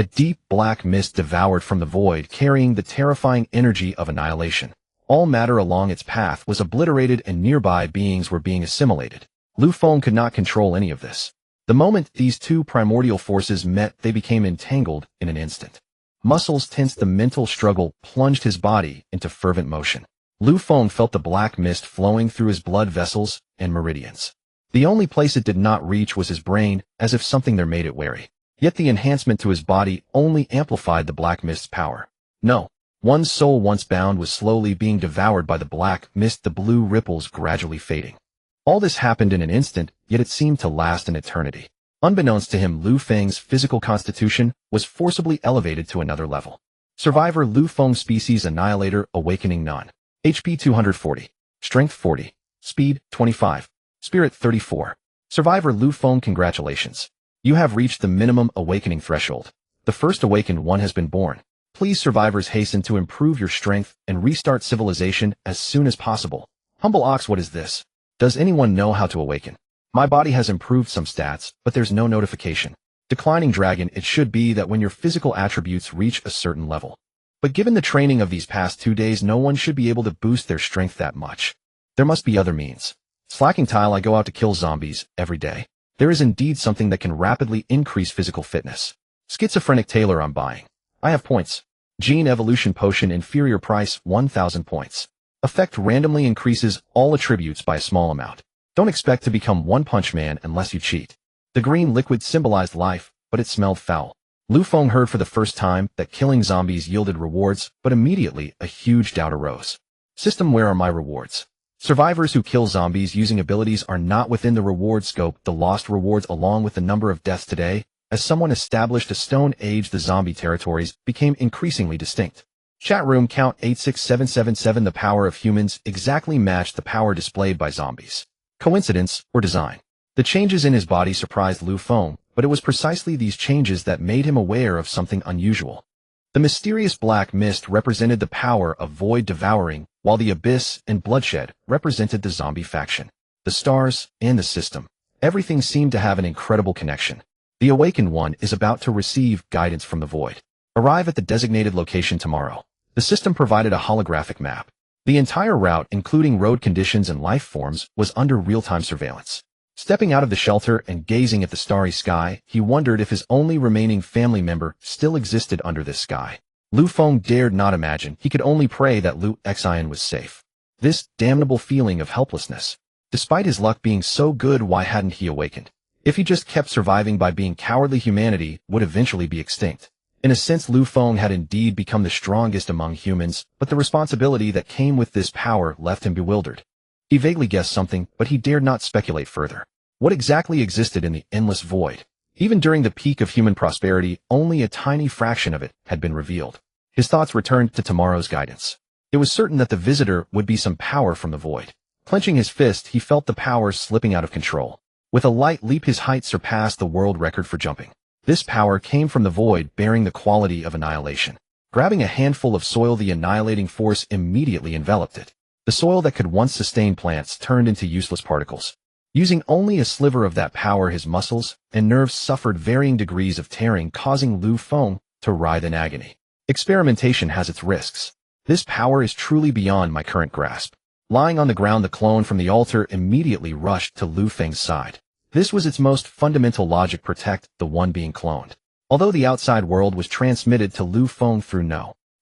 A deep black mist devoured from the void, carrying the terrifying energy of annihilation. All matter along its path was obliterated and nearby beings were being assimilated. Lu Feng could not control any of this. The moment these two primordial forces met, they became entangled in an instant. Muscles tensed, the mental struggle plunged his body into fervent motion. Lu Feng felt the black mist flowing through his blood vessels and meridians. The only place it did not reach was his brain, as if something there made it wary. Yet the enhancement to his body only amplified the black mist's power. No. One's soul once bound was slowly being devoured by the black mist, the blue ripples gradually fading. All this happened in an instant, yet it seemed to last an eternity. Unbeknownst to him, Lu Feng's physical constitution was forcibly elevated to another level. Survivor Lu Feng, Species Annihilator, Awakening None. HP 240. Strength 40. Speed 25. Spirit 34. Survivor Lu Feng, congratulations. You have reached the minimum awakening threshold. The first awakened one has been born. Please, survivors, hasten to improve your strength and restart civilization as soon as possible. Humble Ox, what is this? Does anyone know how to awaken? My body has improved some stats, but there's no notification. Declining Dragon, it should be that when your physical attributes reach a certain level. But given the training of these past 2 days, no one should be able to boost their strength that much. There must be other means. Slacking Tile, I go out to kill zombies every day. There is indeed something that can rapidly increase physical fitness. Schizophrenic Tailor, I'm buying. I have points. Gene Evolution Potion, inferior price, 1,000 points. Effect randomly increases all attributes by a small amount. Don't expect to become One Punch Man unless you cheat. The green liquid symbolized life, but it smelled foul. Lu Feng heard for the first time that killing zombies yielded rewards, but immediately a huge doubt arose. System, where are my rewards? Survivors who kill zombies using abilities are not within the reward scope. The lost rewards, along with the number of deaths today, as someone established a Stone Age, the zombie territories became increasingly distinct. Chat room count 86777. The power of humans exactly matched the power displayed by zombies. Coincidence or design? The changes in his body surprised Lu Feng, but it was precisely these changes that made him aware of something unusual. The mysterious black mist represented the power of void devouring, while the abyss and bloodshed represented the zombie faction. The stars and the system. Everything seemed to have an incredible connection. The Awakened One is about to receive guidance from the void. Arrive at the designated location tomorrow. The system provided a holographic map. The entire route, including road conditions and life forms, was under real-time surveillance. Stepping out of the shelter and gazing at the starry sky, he wondered if his only remaining family member still existed under this sky. Lu Feng dared not imagine. He could only pray that Lu Xian was safe. This damnable feeling of helplessness. Despite his luck being so good, why hadn't he awakened? If he just kept surviving by being cowardly, humanity would eventually be extinct. In a sense, Lu Feng had indeed become the strongest among humans, but the responsibility that came with this power left him bewildered. He vaguely guessed something, but he dared not speculate further. What exactly existed in the endless void? Even during the peak of human prosperity, only a tiny fraction of it had been revealed. His thoughts returned to tomorrow's guidance. It was certain that the visitor would be some power from the void. Clenching his fist, he felt the power slipping out of control. With a light leap, his height surpassed the world record for jumping. This power came from the void, bearing the quality of annihilation. Grabbing a handful of soil, the annihilating force immediately enveloped it. The soil that could once sustain plants turned into useless particles. Using only a sliver of that power, his muscles and nerves suffered varying degrees of tearing, causing Lu Feng to writhe in agony. Experimentation has its risks. This power is truly beyond my current grasp. Lying on the ground, the clone from the altar immediately rushed to Lu Feng's side. This was its most fundamental logic: protect the one being cloned. Although the outside world was transmitted to Lu Feng through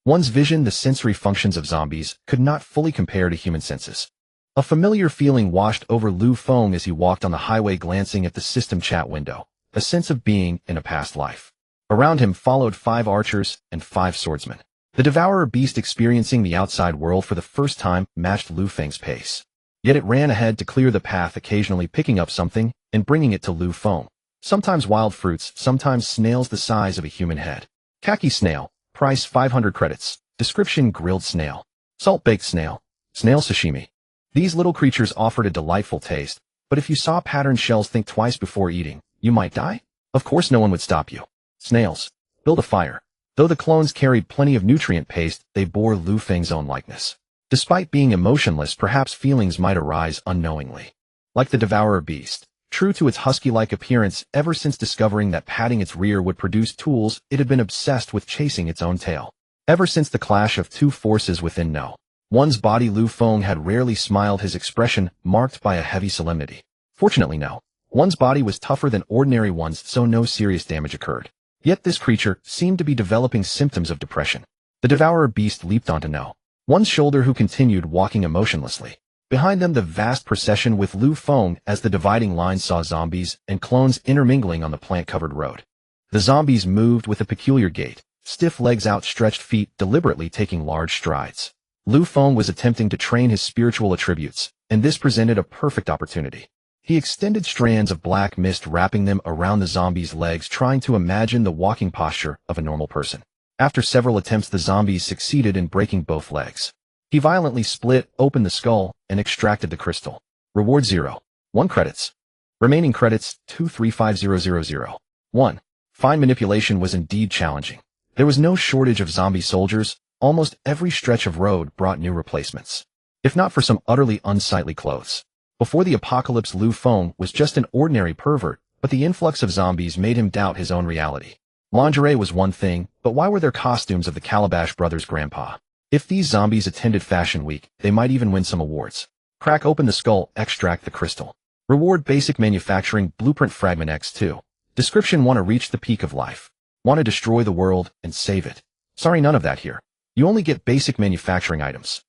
one's vision, the sensory functions of zombies could not fully compare to human senses. A familiar feeling washed over Lu Feng as he walked on the highway, glancing at the system chat window, a sense of being in a past life. Around him followed 5 archers and 5 swordsmen. The devourer beast, experiencing the outside world for the first time, matched Lu Feng's pace. Yet it ran ahead to clear the path, occasionally picking up something and bringing it to Lu Feng. Sometimes wild fruits, sometimes snails the size of a human head. Khaki snail, price 500 credits. Description: grilled snail. Salt-baked snail. Snail sashimi. These little creatures offered a delightful taste, but if you saw patterned shells, think twice before eating. You might die? Of course no one would stop you. Snails. Build a fire. Though the clones carried plenty of nutrient paste, they bore Lu Feng's own likeness. Despite being emotionless, perhaps feelings might arise unknowingly. Like the devourer beast, True to its husky-like appearance, ever since discovering that patting its rear would produce tools, it had been obsessed with chasing its own tail. Ever since the clash of two forces within No. One's body, Lu Feng had rarely smiled, his expression marked by a heavy solemnity. Fortunately, No. One's body was tougher than ordinary one's, so no serious damage occurred. Yet this creature seemed to be developing symptoms of depression. The devourer beast leaped onto No. One's shoulder, who continued walking emotionlessly. Behind them, the vast procession with Lu Feng as the dividing line saw zombies and clones intermingling on the plant-covered road. The zombies moved with a peculiar gait, stiff legs, outstretched feet, deliberately taking large strides. Lu Feng was attempting to train his spiritual attributes, and this presented a perfect opportunity. He extended strands of black mist wrapping them around the zombies' legs, trying to imagine the walking posture of a normal person. After several attempts, the zombies succeeded in breaking both legs. He violently split open the skull and extracted the crystal. Reward 0. 1 credits. Remaining credits 235000. 1. Fine manipulation was indeed challenging. There was no shortage of zombie soldiers. Almost every stretch of road brought new replacements. If not for some utterly unsightly clothes. Before the apocalypse, Lu Feng was just an ordinary pervert, but the influx of zombies made him doubt his own reality. Lingerie was one thing, but why were there costumes of the Calabash brothers' grandpa? If these zombies attended Fashion Week, they might even win some awards. Crack open the skull, extract the crystal. Reward basic manufacturing blueprint fragment X2. Description: want to reach the peak of life. Want to destroy the world and save it. Sorry, none of that here. You only get basic manufacturing items.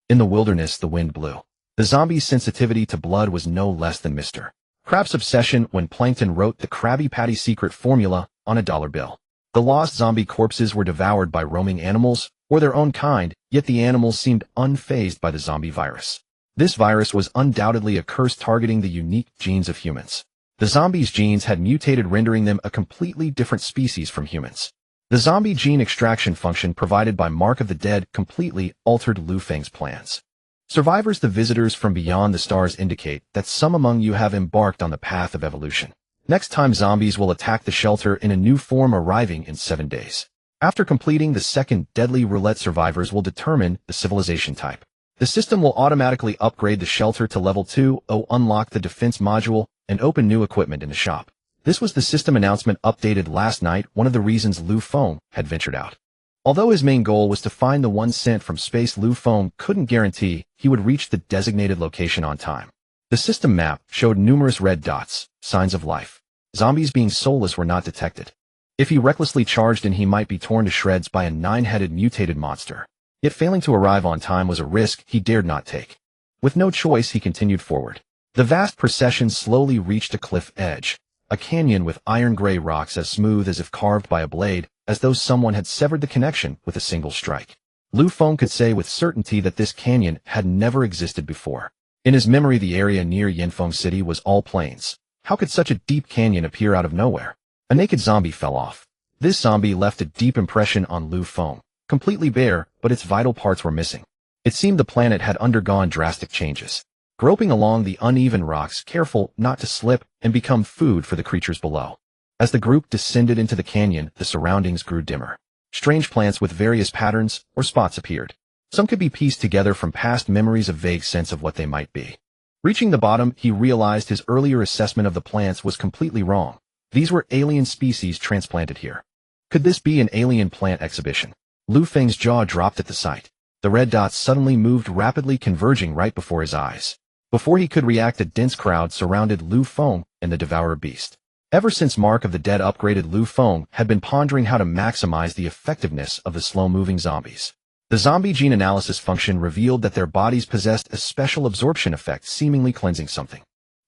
In the wilderness, the wind blew. The zombie's sensitivity to blood was no less than Mr. Krabs' obsession when Plankton wrote the Krabby Patty secret formula on a dollar bill. The lost zombie corpses were devoured by roaming animals, or their own kind, yet the animals seemed unfazed by the zombie virus. This virus was undoubtedly a curse targeting the unique genes of humans. The zombies' genes had mutated, rendering them a completely different species from humans. The zombie gene extraction function provided by Mark of the Dead completely altered Lu Feng's plans. Survivors, the visitors from beyond the stars, indicate that some among you have embarked on the path of evolution. Next time, zombies will attack the shelter in a new form, arriving in 7 days. After completing the second deadly roulette, survivors will determine the civilization type. The system will automatically upgrade the shelter to level 2, unlock the defense module, and open new equipment in the shop. This was the system announcement updated last night, one of the reasons Lu Feng had ventured out. Although his main goal was to find the one sent from space, Lu Feng couldn't guarantee he would reach the designated location on time. The system map showed numerous red dots, signs of life. Zombies being soulless were not detected. If he recklessly charged in, he might be torn to shreds by a 9-headed mutated monster. Yet failing to arrive on time was a risk he dared not take. With no choice, he continued forward. The vast procession slowly reached a cliff edge, a canyon with iron-gray rocks as smooth as if carved by a blade, as though someone had severed the connection with a single strike. Lu Feng could say with certainty that this canyon had never existed before. In his memory, the area near Yanfeng City was all plains. How could such a deep canyon appear out of nowhere? A naked zombie fell off. This zombie left a deep impression on Lu Feng. Completely bare, but its vital parts were missing. It seemed the planet had undergone drastic changes. Groping along the uneven rocks, careful not to slip and become food for the creatures below. As the group descended into the canyon, the surroundings grew dimmer. Strange plants with various patterns or spots appeared. Some could be pieced together from past memories, a vague sense of what they might be. Reaching the bottom, he realized his earlier assessment of the plants was completely wrong. These were alien species transplanted here. Could this be an alien plant exhibition? Lu Feng's jaw dropped at the sight. The red dots suddenly moved rapidly, converging right before his eyes. Before he could react, a dense crowd surrounded Lu Feng and the devourer beast. Ever since Mark of the Dead upgraded, Lu Feng had been pondering how to maximize the effectiveness of the slow-moving zombies. The zombie gene analysis function revealed that their bodies possessed a special absorption effect, seemingly cleansing something.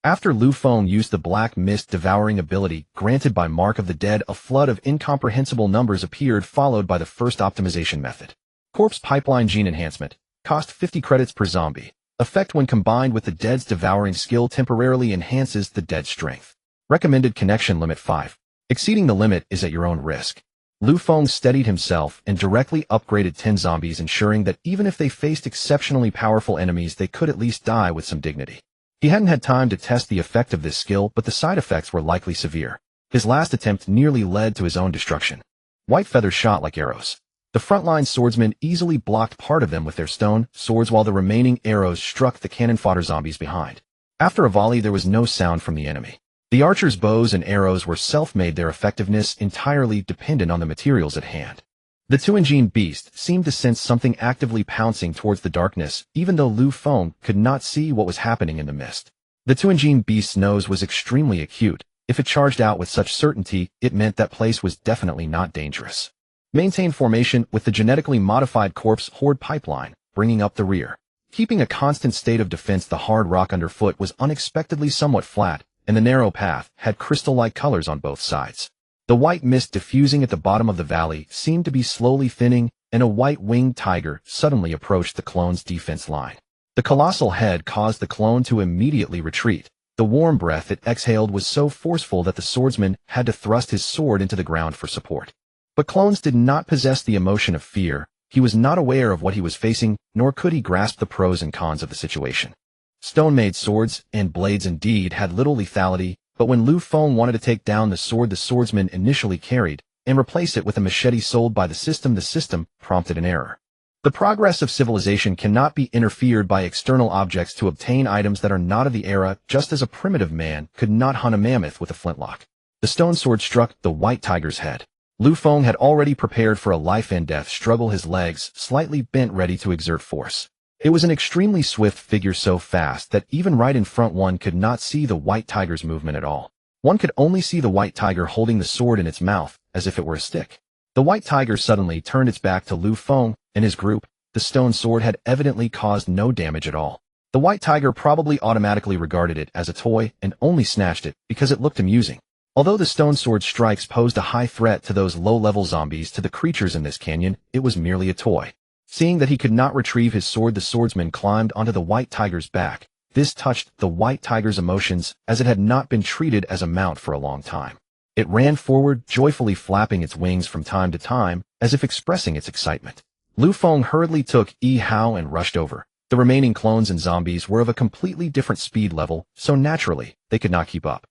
After Lu Feng used the black mist devouring ability granted by Mark of the Dead, a flood of incomprehensible numbers appeared, followed by the first optimization method. Corpse Pipeline Gene Enhancement. Cost 50 credits per zombie. Effect when combined with the Dead's devouring skill temporarily enhances the Dead's strength. Recommended connection limit 5. Exceeding the limit is at your own risk. Lu Feng steadied himself and directly upgraded 10 zombies, ensuring that even if they faced exceptionally powerful enemies, they could at least die with some dignity. He hadn't had time to test the effect of this skill, but the side effects were likely severe. His last attempt nearly led to his own destruction. White feathers shot like arrows. The frontline swordsmen easily blocked part of them with their stone swords, while the remaining arrows struck the cannon fodder zombies behind. After a volley, there was no sound from the enemy. The archers' bows and arrows were self-made, their effectiveness entirely dependent on the materials at hand. The Tuanjin beast seemed to sense something actively pouncing towards the darkness, even though Lu Feng could not see what was happening in the mist. The Tuanjin beast's nose was extremely acute. If it charged out with such certainty, it meant that place was definitely not dangerous. Maintain formation with the genetically modified corpse horde pipeline, bringing up the rear. Keeping a constant state of defense, the hard rock underfoot was unexpectedly somewhat flat, and the narrow path had crystal-like colors on both sides. The white mist diffusing at the bottom of the valley seemed to be slowly thinning, and a white-winged tiger suddenly approached the clone's defense line. The colossal head caused the clone to immediately retreat. The warm breath it exhaled was so forceful that the swordsman had to thrust his sword into the ground for support. But clones did not possess the emotion of fear. He was not aware of what he was facing, nor could he grasp the pros and cons of the situation. Stone-made swords and blades indeed had little lethality, but when Lu Feng wanted to take down the sword the swordsman initially carried and replace it with a machete sold by the system prompted an error. The progress of civilization cannot be interfered by external objects to obtain items that are not of the era, just as a primitive man could not hunt a mammoth with a flintlock. The stone sword struck the white tiger's head. Lu Feng had already prepared for a life-and-death struggle, his legs slightly bent, ready to exert force. It was an extremely swift figure, so fast that even right in front one could not see the white tiger's movement at all. One could only see the white tiger holding the sword in its mouth, as if it were a stick. The white tiger suddenly turned its back to Lu Feng and his group. The stone sword had evidently caused no damage at all. The white tiger probably automatically regarded it as a toy and only snatched it because it looked amusing. Although the stone sword strikes posed a high threat to those low-level zombies, to the creatures in this canyon, it was merely a toy. Seeing that he could not retrieve his sword, the swordsman climbed onto the white tiger's back. This touched the white tiger's emotions, as it had not been treated as a mount for a long time. It ran forward, joyfully flapping its wings from time to time, as if expressing its excitement. Lu Feng hurriedly took Yi Hao and rushed over. The remaining clones and zombies were of a completely different speed level, so naturally, they could not keep up.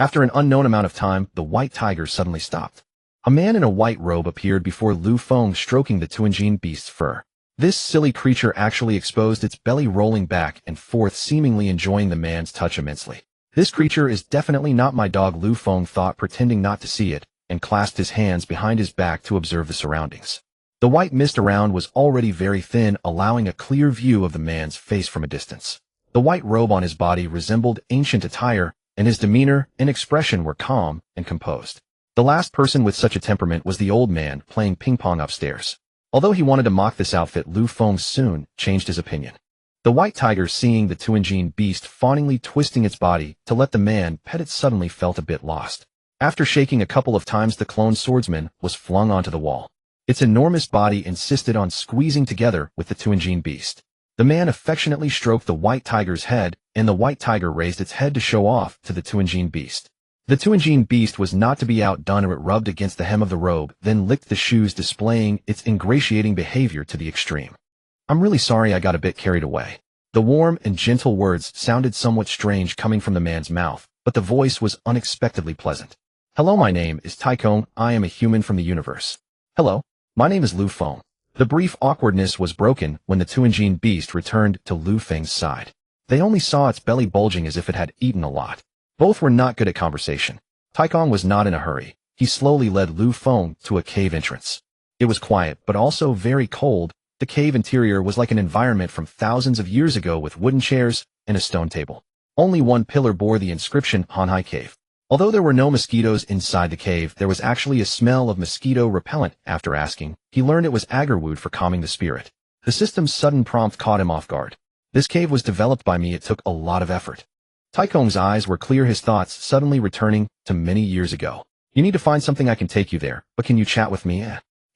After an unknown amount of time, the white tiger suddenly stopped. A man in a white robe appeared before Lu Feng, stroking the Tuanjin beast's fur. This silly creature actually exposed its belly, rolling back and forth, seemingly enjoying the man's touch immensely. This creature is definitely not my dog, Lu Feng thought, pretending not to see it, and clasped his hands behind his back to observe the surroundings. The white mist around was already very thin, allowing a clear view of the man's face from a distance. The white robe on his body resembled ancient attire, and his demeanor and expression were calm and composed. The last person with such a temperament was the old man playing ping-pong upstairs. Although he wanted to mock this outfit, Lu Feng soon changed his opinion. The white tiger, seeing the Tuanjin beast fawningly twisting its body to let the man pet it, suddenly felt a bit lost. After shaking a couple of times, the clone swordsman was flung onto the wall. Its enormous body insisted on squeezing together with the Tuanjin beast. The man affectionately stroked the white tiger's head, and the white tiger raised its head to show off to the Tuanjin beast. The Tuanjin beast was not to be outdone, or it rubbed against the hem of the robe, then licked the shoes, displaying its ingratiating behavior to the extreme. "I'm really sorry I got a bit carried away." The warm and gentle words sounded somewhat strange coming from the man's mouth, but the voice was unexpectedly pleasant. "Hello, my name is Taikong. I am a human from the universe." "Hello, my name is Lu Feng." The brief awkwardness was broken when the Tuanjin beast returned to Lu Feng's side. They only saw its belly bulging as if it had eaten a lot. Both were not good at conversation. Taikong was not in a hurry. He slowly led Lu Feng to a cave entrance. It was quiet, but also very cold. The cave interior was like an environment from thousands of years ago, with wooden chairs and a stone table. Only one pillar bore the inscription Hanhai Cave. Although there were no mosquitoes inside the cave, there was actually a smell of mosquito repellent. After asking, he learned it was agarwood for calming the spirit. The system's sudden prompt caught him off guard. "This cave was developed by me. It took a lot of effort." Taikong's eyes were clear, his thoughts suddenly returning to many years ago. "You need to find something. I can take you there, but can you chat with me?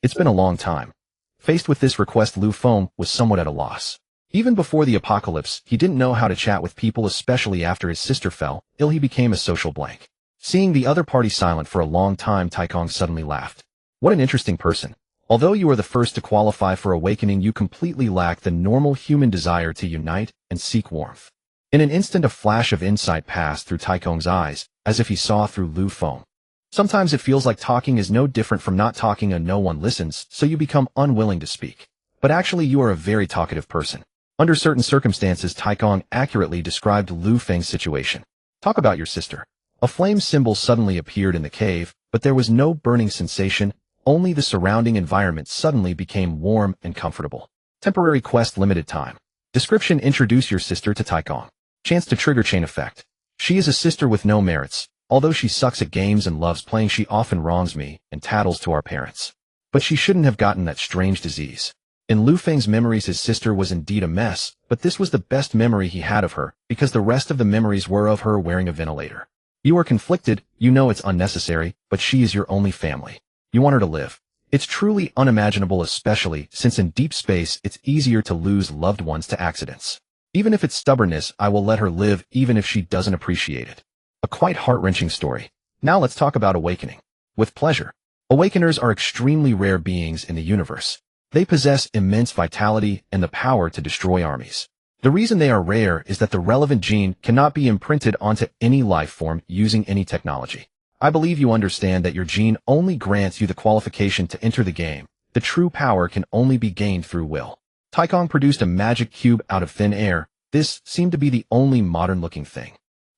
It's been a long time." Faced with this request, Lu Feng was somewhat at a loss. Even before the apocalypse, he didn't know how to chat with people, especially after his sister fell ill. He became a social blank. Seeing the other party silent for a long time, Taikong suddenly laughed. "What an interesting person. Although you are the first to qualify for awakening, you completely lack the normal human desire to unite and seek warmth." In an instant, a flash of insight passed through Taikong's eyes, as if he saw through Lu Feng. Sometimes it feels like talking is no different from not talking, and no one listens, so you become unwilling to speak. But actually you are a very talkative person. Under certain circumstances, Taikong accurately described Lu Feng's situation. "Talk about your sister." A flame symbol suddenly appeared in the cave, but there was no burning sensation, only the surrounding environment suddenly became warm and comfortable. Temporary quest limited time. Description: introduce your sister to Taikong. Chance to trigger chain effect. She is a sister with no merits. Although she sucks at games and loves playing, she often wrongs me and tattles to our parents. But she shouldn't have gotten that strange disease. In Lu Feng's memories, his sister was indeed a mess, but this was the best memory he had of her, because the rest of the memories were of her wearing a ventilator. You are conflicted, you know it's unnecessary, but she is your only family. You want her to live. It's truly unimaginable, especially since in deep space it's easier to lose loved ones to accidents. Even if it's stubbornness, I will let her live even if she doesn't appreciate it. A quite heart-wrenching story. Now let's talk about awakening. With pleasure. Awakeners are extremely rare beings in the universe. They possess immense vitality and the power to destroy armies. The reason they are rare is that the relevant gene cannot be imprinted onto any life form using any technology. I believe you understand that your gene only grants you the qualification to enter the game. The true power can only be gained through will. Taikong produced a magic cube out of thin air. This seemed to be the only modern-looking thing.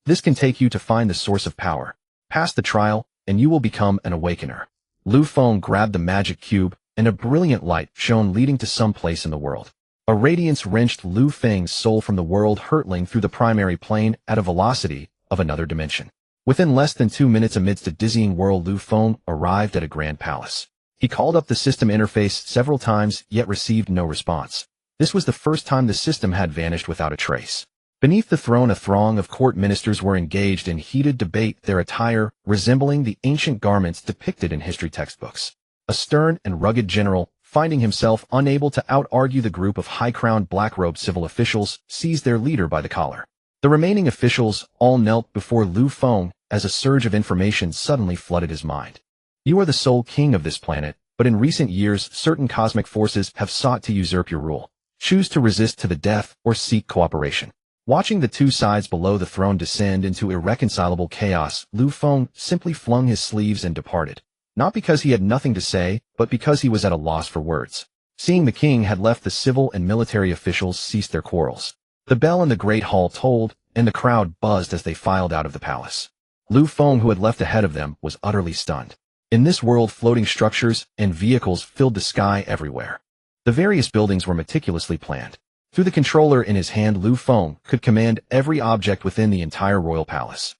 This can take you to find the source of power. Pass the trial, and you will become an awakener. Lu Feng grabbed the magic cube, and a brilliant light shone leading to some place in the world. A radiance wrenched Lu Feng's soul from the world, hurtling through the primary plane at a velocity of another dimension. Within less than 2 minutes, amidst a dizzying whirl, Lu Feng arrived at a grand palace. He called up the system interface several times, yet received no response. This was the first time the system had vanished without a trace. Beneath the throne, a throng of court ministers were engaged in heated debate, their attire resembling the ancient garments depicted in history textbooks. A stern and rugged general, finding himself unable to out-argue the group of high-crowned black-robed civil officials, seized their leader by the collar. The remaining officials all knelt before Lu Feng as a surge of information suddenly flooded his mind. You are the sole king of this planet, but in recent years certain cosmic forces have sought to usurp your rule. Choose to resist to the death or seek cooperation. Watching the two sides below the throne descend into irreconcilable chaos, Lu Feng simply flung his sleeves and departed. Not because he had nothing to say, but because he was at a loss for words. Seeing the king had left, the civil and military officials ceased their quarrels. The bell in the great hall tolled, and the crowd buzzed as they filed out of the palace. Lu Feng, who had left ahead of them, was utterly stunned. In this world, floating structures and vehicles filled the sky everywhere. The various buildings were meticulously planned. Through the controller in his hand, Lu Feng could command every object within the entire royal palace.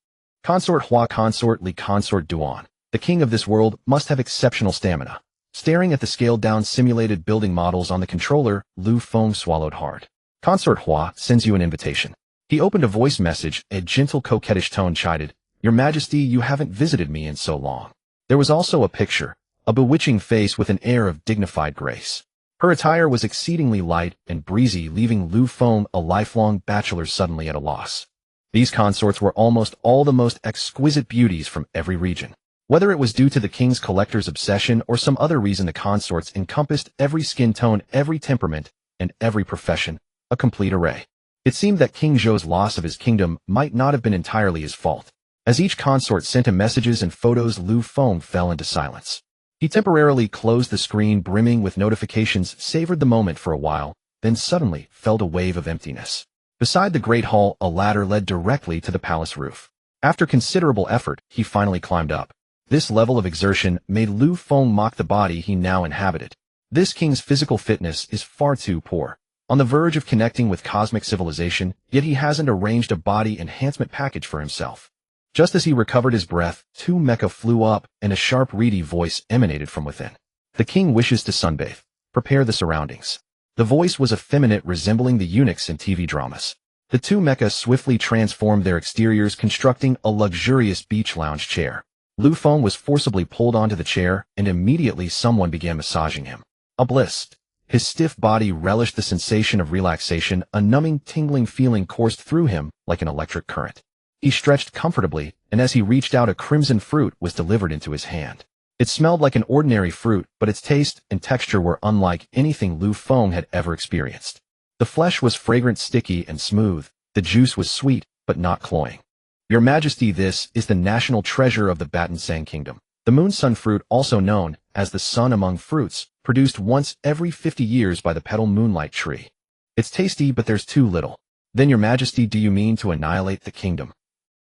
Consort Hua, Consort Li, Consort Duan. The king of this world must have exceptional stamina. Staring at the scaled-down simulated building models on the controller, Lu Feng swallowed hard. Consort Hua sends you an invitation. He opened a voice message. A gentle, coquettish tone chided, "Your Majesty, you haven't visited me in so long." There was also a picture, a bewitching face with an air of dignified grace. Her attire was exceedingly light and breezy, leaving Lu Feng, a lifelong bachelor, suddenly at a loss. These consorts were almost all the most exquisite beauties from every region. Whether it was due to the king's collector's obsession or some other reason, the consorts encompassed every skin tone, every temperament, and every profession, a complete array. It seemed that King Zhou's loss of his kingdom might not have been entirely his fault. As each consort sent him messages and photos, Lu Feng fell into silence. He temporarily closed the screen brimming with notifications, savored the moment for a while, then suddenly felt a wave of emptiness. Beside the great hall, a ladder led directly to the palace roof. After considerable effort, he finally climbed up. This level of exertion made Lu Feng mock the body he now inhabited. This king's physical fitness is far too poor. On the verge of connecting with cosmic civilization, yet he hasn't arranged a body enhancement package for himself. Just as he recovered his breath, two mecha flew up, and a sharp, reedy voice emanated from within. The king wishes to sunbathe. Prepare the surroundings. The voice was effeminate, resembling the eunuchs in TV dramas. The two mecha swiftly transformed their exteriors, constructing a luxurious beach lounge chair. Lu Feng was forcibly pulled onto the chair, and immediately someone began massaging him. A bliss. His stiff body relished the sensation of relaxation. A numbing, tingling feeling coursed through him like an electric current. He stretched comfortably, and as he reached out, a crimson fruit was delivered into his hand. It smelled like an ordinary fruit, but its taste and texture were unlike anything Lu Feng had ever experienced. The flesh was fragrant, sticky, and smooth. The juice was sweet, but not cloying. Your Majesty, this is the national treasure of the Batansang Kingdom. The moon-sun fruit, also known as the sun among fruits, produced once every 50 years by the petal moonlight tree. It's tasty, but there's too little. Then, Your Majesty, do you mean to annihilate the kingdom?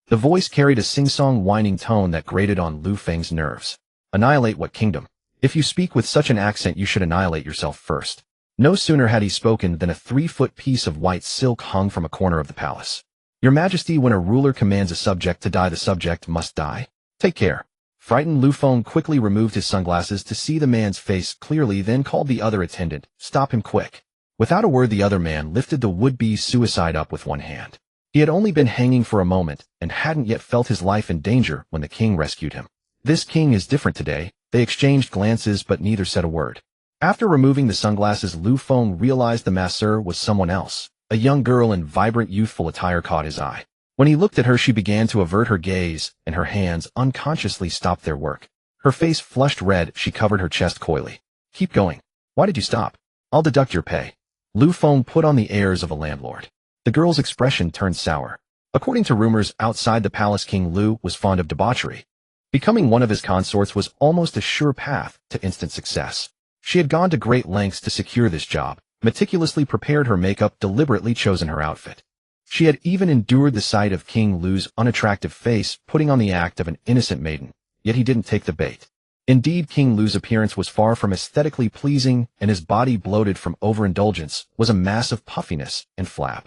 The voice carried a sing-song whining tone that grated on Lu Feng's nerves. Annihilate what kingdom? If you speak with such an accent, you should annihilate yourself first. No sooner had he spoken than a 3-foot piece of white silk hung from a corner of the palace. Your Majesty, when a ruler commands a subject to die, the subject must die. Take care. Frightened Lu Feng quickly removed his sunglasses to see the man's face clearly, then called the other attendant. Stop him quick. Without a word, the other man lifted the would-be suicide up with one hand. He had only been hanging for a moment and hadn't yet felt his life in danger when the king rescued him. This king is different today. They exchanged glances, but neither said a word. After removing the sunglasses, Lu Feng realized the masseur was someone else. A young girl in vibrant youthful attire caught his eye. When he looked at her, she began to avert her gaze, and her hands unconsciously stopped their work. Her face flushed red, she covered her chest coyly. Keep going. Why did you stop? I'll deduct your pay. Lu Feng put on the airs of a landlord. The girl's expression turned sour. According to rumors outside the palace, King Lu was fond of debauchery. Becoming one of his consorts was almost a sure path to instant success. She had gone to great lengths to secure this job, meticulously prepared her makeup, deliberately chosen her outfit. She had even endured the sight of King Lu's unattractive face, putting on the act of an innocent maiden, yet he didn't take the bait. Indeed, King Lu's appearance was far from aesthetically pleasing, and his body, bloated from overindulgence, was a mass of puffiness and flab.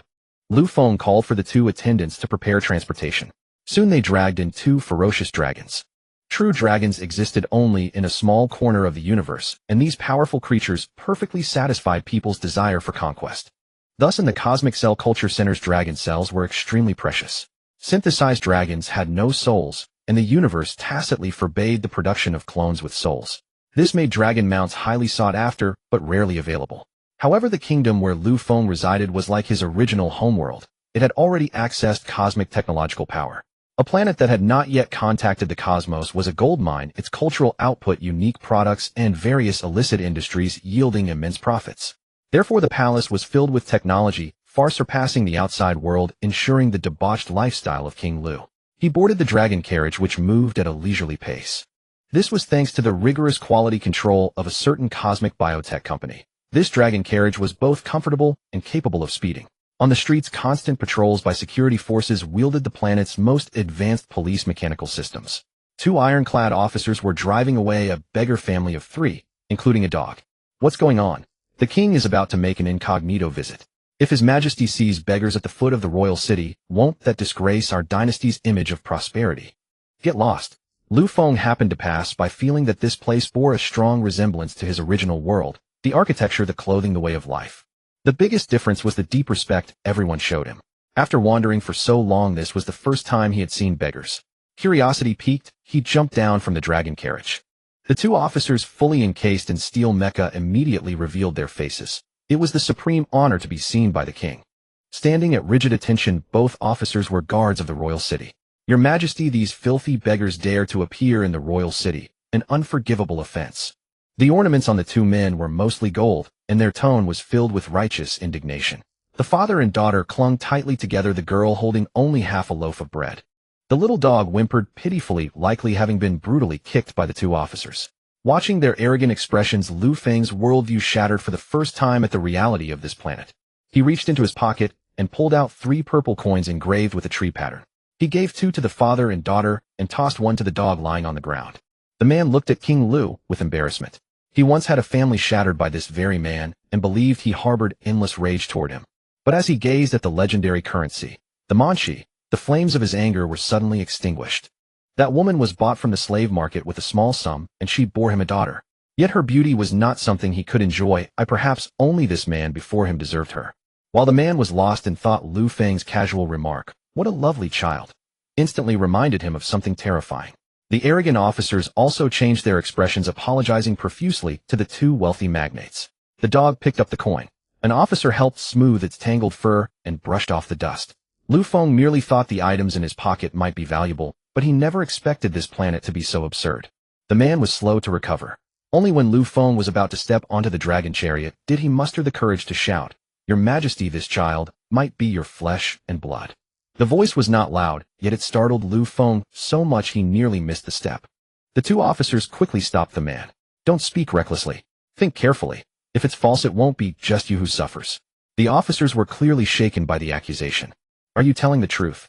Lu Feng called for the 2 attendants to prepare transportation. Soon they dragged in 2 ferocious dragons. True dragons existed only in a small corner of the universe, and these powerful creatures perfectly satisfied people's desire for conquest. Thus, in the Cosmic Cell Culture Center's dragon cells were extremely precious. Synthesized dragons had no souls, and the universe tacitly forbade the production of clones with souls. This made dragon mounts highly sought after, but rarely available. However, the kingdom where Lu Feng resided was like his original homeworld. It had already accessed cosmic technological power. A planet that had not yet contacted the cosmos was a goldmine, its cultural output, unique products, and various illicit industries yielding immense profits. Therefore, the palace was filled with technology, far surpassing the outside world, ensuring the debauched lifestyle of King Lu. He boarded the dragon carriage, which moved at a leisurely pace. This was thanks to the rigorous quality control of a certain cosmic biotech company. This dragon carriage was both comfortable and capable of speeding. On the streets, constant patrols by security forces wielded the planet's most advanced police mechanical systems. 2 ironclad officers were driving away a beggar family of 3, including a dog. What's going on? The king is about to make an incognito visit. If His Majesty sees beggars at the foot of the royal city, won't that disgrace our dynasty's image of prosperity? Get lost. Lu Feng happened to pass by, feeling that this place bore a strong resemblance to his original world, the architecture, the clothing, the way of life. The biggest difference was the deep respect everyone showed him. After wandering for so long, this was the first time he had seen beggars. Curiosity piqued, he jumped down from the dragon carriage. The 2 officers, fully encased in steel mecha, immediately revealed their faces. It was the supreme honor to be seen by the king. Standing at rigid attention, both officers were guards of the royal city. Your Majesty, these filthy beggars dare to appear in the royal city, an unforgivable offense. The ornaments on the 2 men were mostly gold, and their tone was filled with righteous indignation. The father and daughter clung tightly together, the girl holding only half a loaf of bread. The little dog whimpered pitifully, likely having been brutally kicked by the 2 officers. Watching their arrogant expressions, Lu Feng's worldview shattered for the first time at the reality of this planet. He reached into his pocket and pulled out 3 purple coins engraved with a tree pattern. He gave 2 to the father and daughter and tossed 1 to the dog lying on the ground. The man looked at King Lu with embarrassment. He once had a family shattered by this very man and believed he harbored endless rage toward him. But as he gazed at the legendary currency, the manchi, the flames of his anger were suddenly extinguished. That woman was bought from the slave market with a small sum, and she bore him a daughter. Yet her beauty was not something he could enjoy. Perhaps only this man before him deserved her. While the man was lost in thought, Lu Feng's casual remark, "What a lovely child," instantly reminded him of something terrifying. The arrogant officers also changed their expressions, apologizing profusely to the 2 wealthy magnates. The dog picked up the coin. An officer helped smooth its tangled fur and brushed off the dust. Lu Feng merely thought the items in his pocket might be valuable, but he never expected this planet to be so absurd. The man was slow to recover. Only when Lu Feng was about to step onto the dragon chariot did he muster the courage to shout, "Your Majesty, this child might be your flesh and blood." The voice was not loud, yet it startled Lu Feng so much he nearly missed the step. The 2 officers quickly stopped the man. "Don't speak recklessly. Think carefully. If it's false, it won't be just you who suffers." The officers were clearly shaken by the accusation. "Are you telling the truth?"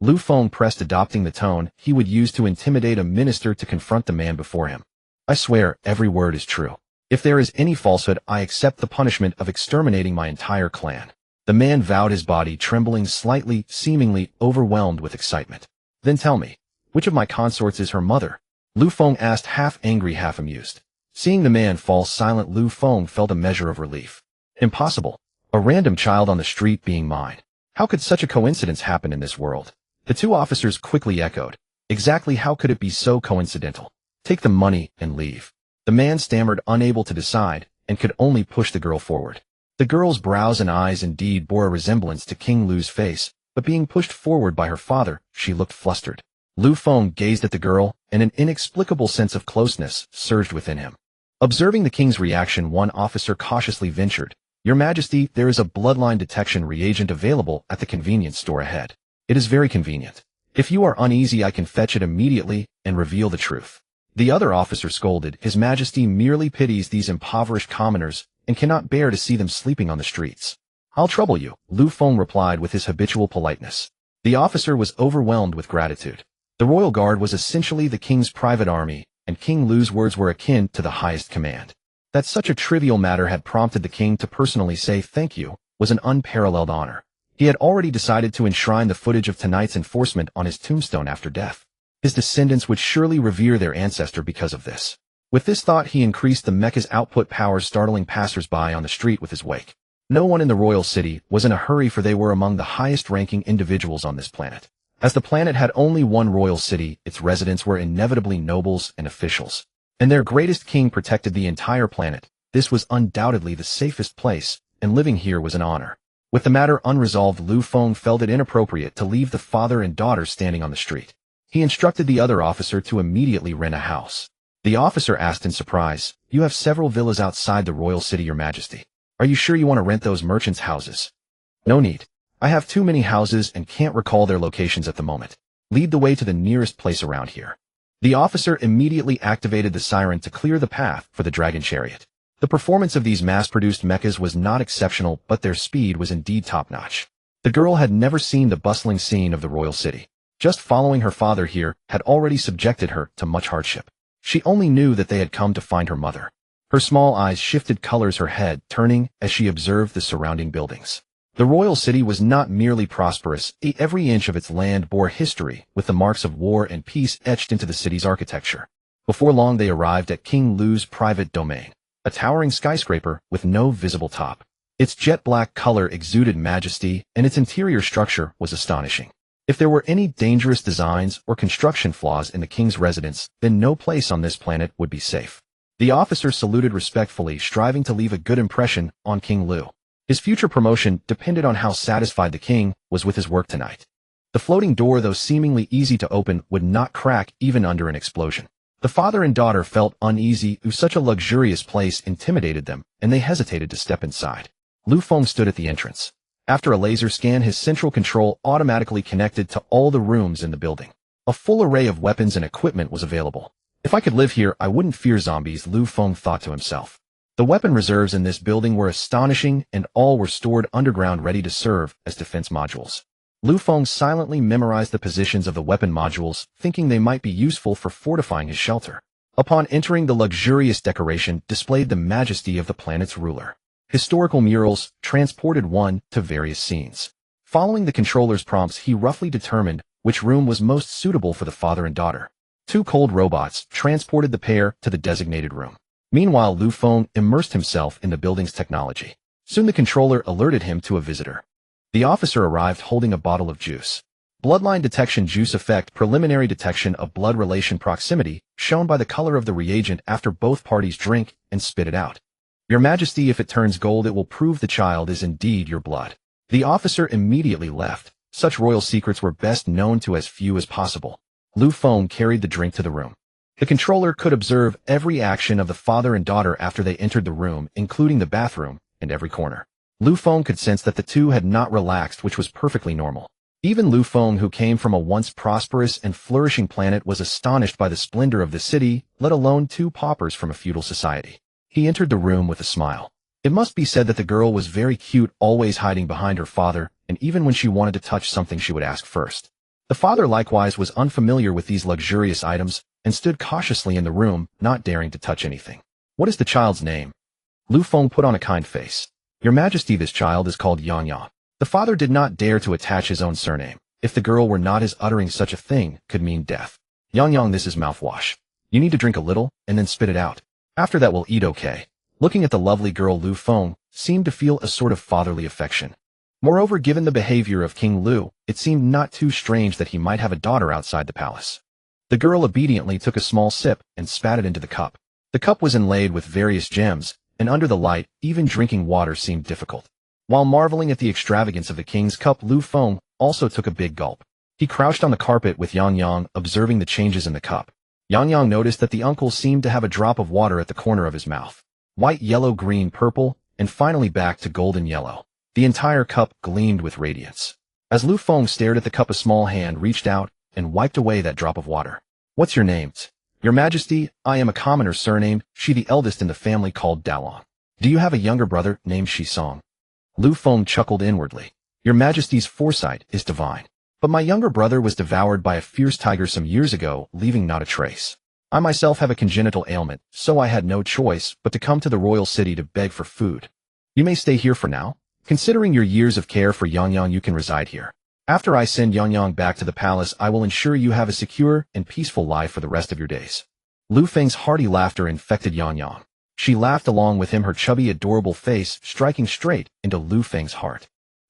Lu Feng pressed, adopting the tone he would use to intimidate a minister to confront the man before him. I swear, every word is true. If there is any falsehood, I accept the punishment of exterminating my entire clan. The man vowed, his body trembling slightly, seemingly overwhelmed with excitement. Then tell me, which of my consorts is her mother? Lu Feng asked, half angry, half amused. Seeing the man fall silent, Lu Feng felt a measure of relief. Impossible. A random child on the street being mine. How could such a coincidence happen in this world? The two officers quickly echoed. Exactly how could it be so coincidental? Take the money and leave. The man stammered, unable to decide, and could only push the girl forward. The girl's brows and eyes indeed bore a resemblance to King Lu's face, but being pushed forward by her father, she looked flustered. Lu Feng gazed at the girl, and an inexplicable sense of closeness surged within him. Observing the king's reaction, one officer cautiously ventured, Your Majesty, there is a bloodline detection reagent available at the convenience store ahead. It is very convenient. If you are uneasy, I can fetch it immediately and reveal the truth. The other officer scolded, His Majesty merely pities these impoverished commoners and cannot bear to see them sleeping on the streets. I'll trouble you, Lu Feng replied with his habitual politeness. The officer was overwhelmed with gratitude. The royal guard was essentially the king's private army, and King Lu's words were akin to the highest command. That such a trivial matter had prompted the king to personally say thank you was an unparalleled honor. He had already decided to enshrine the footage of tonight's enforcement on his tombstone after death. His descendants would surely revere their ancestor because of this. With this thought, he increased the mecha's output powers, startling passers-by on the street with his wake. No one in the royal city was in a hurry, for they were among the highest-ranking individuals on this planet. As the planet had only one royal city, its residents were inevitably nobles and officials. And their greatest king protected the entire planet. This was undoubtedly the safest place, and living here was an honor. With the matter unresolved, Lu Feng felt it inappropriate to leave the father and daughter standing on the street. He instructed the other officer to immediately rent a house. The officer asked in surprise, You have several villas outside the royal city, Your Majesty. Are you sure you want to rent those merchants' houses? No need. I have too many houses and can't recall their locations at the moment. Lead the way to the nearest place around here. The officer immediately activated the siren to clear the path for the dragon chariot. The performance of these mass-produced mechas was not exceptional, but their speed was indeed top-notch. The girl had never seen the bustling scene of the royal city. Just following her father here had already subjected her to much hardship. She only knew that they had come to find her mother. Her small eyes shifted colors, her head turning as she observed the surrounding buildings. The royal city was not merely prosperous, every inch of its land bore history, with the marks of war and peace etched into the city's architecture. Before long they arrived at King Lu's private domain, a towering skyscraper with no visible top. Its jet-black color exuded majesty, and its interior structure was astonishing. If there were any dangerous designs or construction flaws in the king's residence, then no place on this planet would be safe. The officer saluted respectfully, striving to leave a good impression on King Lu. His future promotion depended on how satisfied the king was with his work tonight. The floating door, though seemingly easy to open, would not crack even under an explosion. The father and daughter felt uneasy, such a luxurious place intimidated them, and they hesitated to step inside. Lu Feng stood at the entrance. After a laser scan, his central control automatically connected to all the rooms in the building. A full array of weapons and equipment was available. If I could live here, I wouldn't fear zombies, Lu Feng thought to himself. The weapon reserves in this building were astonishing, and all were stored underground, ready to serve as defense modules. Lu Feng silently memorized the positions of the weapon modules, thinking they might be useful for fortifying his shelter. Upon entering, the luxurious decoration displayed the majesty of the planet's ruler. Historical murals transported one to various scenes. Following the controller's prompts, he roughly determined which room was most suitable for the father and daughter. Two cold robots transported the pair to the designated room. Meanwhile, Lu Feng immersed himself in the building's technology. Soon the controller alerted him to a visitor. The officer arrived holding a bottle of juice. Bloodline detection juice effect, preliminary detection of blood relation proximity, shown by the color of the reagent after both parties drink and spit it out. Your Majesty, if it turns gold, it will prove the child is indeed your blood. The officer immediately left. Such royal secrets were best known to as few as possible. Lu Feng carried the drink to the room. The controller could observe every action of the father and daughter after they entered the room, including the bathroom and every corner. Lu Feng could sense that the two had not relaxed, which was perfectly normal. Even Lu Feng, who came from a once prosperous and flourishing planet, was astonished by the splendor of the city, let alone two paupers from a feudal society. He entered the room with a smile. It must be said that the girl was very cute, always hiding behind her father, and even when she wanted to touch something she would ask first. The father likewise was unfamiliar with these luxurious items and stood cautiously in the room, not daring to touch anything. What is the child's name? Lu Feng put on a kind face. Your Majesty, this child is called Yang Yang. The father did not dare to attach his own surname. If the girl were not his, uttering such a thing could mean death. Yang Yang, this is mouthwash. You need to drink a little and then spit it out. After that we'll eat, okay? Looking at the lovely girl, Lu Feng seemed to feel a sort of fatherly affection. Moreover, given the behavior of King Lu, it seemed not too strange that he might have a daughter outside the palace. The girl obediently took a small sip and spat it into the cup. The cup was inlaid with various gems, and under the light, even drinking water seemed difficult. While marveling at the extravagance of the king's cup, Lu Feng also took a big gulp. He crouched on the carpet with Yang Yang, observing the changes in the cup. Yang Yang noticed that the uncle seemed to have a drop of water at the corner of his mouth. White, yellow, green, purple, and finally back to golden yellow. The entire cup gleamed with radiance. As Lu Feng stared at the cup, a small hand reached out and wiped away that drop of water. What's your name? Your Majesty, I am a commoner surnamed Shi, the eldest in the family called Dalong. Do you have a younger brother named Shi Song? Lu Feng chuckled inwardly. Your Majesty's foresight is divine. But my younger brother was devoured by a fierce tiger some years ago, leaving not a trace. I myself have a congenital ailment, so I had no choice but to come to the royal city to beg for food. You may stay here for now. Considering your years of care for Yang Yang, you can reside here. After I send Yang Yang back to the palace, I will ensure you have a secure and peaceful life for the rest of your days. Lu Feng's hearty laughter infected Yang Yang. She laughed along with him, her chubby, adorable face striking straight into Lu Feng's heart.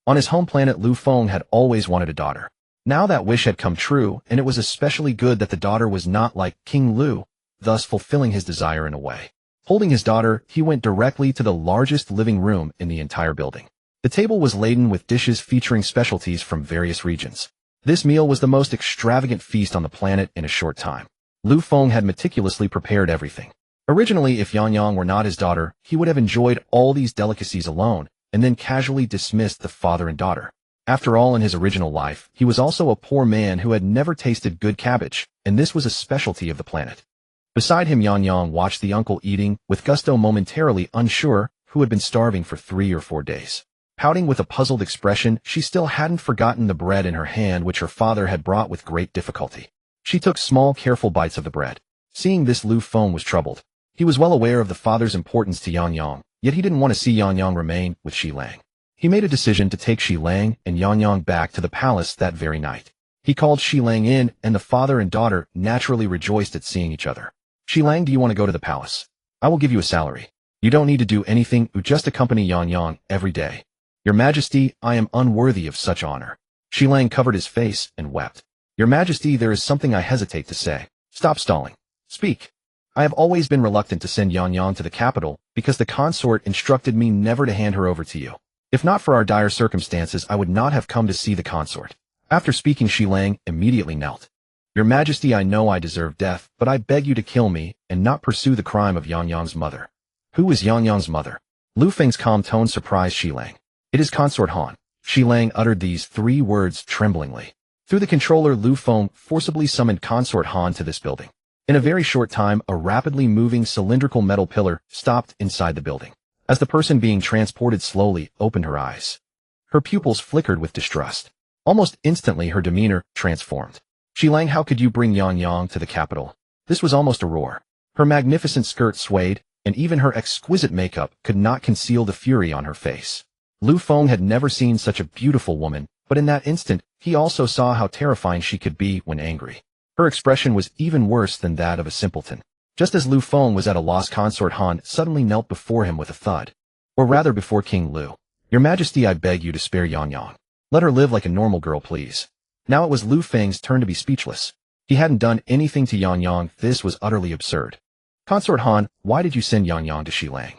On his home planet, Lu Feng had always wanted a daughter. Now that wish had come true, and it was especially good that the daughter was not like King Lu, thus fulfilling his desire in a way. Holding his daughter, he went directly to the largest living room in the entire building. The table was laden with dishes featuring specialties from various regions. This meal was the most extravagant feast on the planet in a short time. Lu Feng had meticulously prepared everything. Originally, if Yang Yang were not his daughter, he would have enjoyed all these delicacies alone, and then casually dismissed the father and daughter. After all, in his original life, he was also a poor man who had never tasted good cabbage, and this was a specialty of the planet. Beside him, Yang Yang watched the uncle eating, with gusto, momentarily unsure who had been starving for 3 or 4 days. Pouting with a puzzled expression, she still hadn't forgotten the bread in her hand which her father had brought with great difficulty. She took small, careful bites of the bread. Seeing this, Lu Feng was troubled. He was well aware of the father's importance to Yang Yang, yet he didn't want to see Yang Yang remain with Shi Lang. He made a decision to take Shi Lang and Yang Yang back to the palace that very night. He called Shi Lang in, and the father and daughter naturally rejoiced at seeing each other. Shi Lang, do you want to go to the palace? I will give you a salary. You don't need to do anything, just accompany Yang Yang every day. Your Majesty, I am unworthy of such honor. Shi Lang covered his face and wept. Your Majesty, there is something I hesitate to say. Stop stalling. Speak. I have always been reluctant to send Yang Yang to the capital because the consort instructed me never to hand her over to you. If not for our dire circumstances, I would not have come to see the consort. After speaking, Shi Lang immediately knelt. Your Majesty, I know I deserve death, but I beg you to kill me and not pursue the crime of Yang Yang's mother. Who is Yang Yang's mother? Lu Feng's calm tone surprised Shi Lang. It is Consort Han. Shi Lang uttered these 3 words tremblingly. Through the controller, Lu Feng forcibly summoned Consort Han to this building. In a very short time, a rapidly moving cylindrical metal pillar stopped inside the building. As the person being transported slowly opened her eyes, her pupils flickered with distrust. Almost instantly, her demeanor transformed. Shi Lang, how could you bring Yang Yang to the capital? This was almost a roar. Her magnificent skirt swayed, and even her exquisite makeup could not conceal the fury on her face. Lu Feng had never seen such a beautiful woman, but in that instant, he also saw how terrifying she could be when angry. Her expression was even worse than that of a simpleton. Just as Lu Feng was at a loss, Consort Han suddenly knelt before him with a thud. Or rather, before King Lu. Your Majesty, I beg you to spare Yang Yang. Let her live like a normal girl, please. Now it was Lu Feng's turn to be speechless. He hadn't done anything to Yang Yang. This was utterly absurd. Consort Han, why did you send Yang Yang to Shi Lang?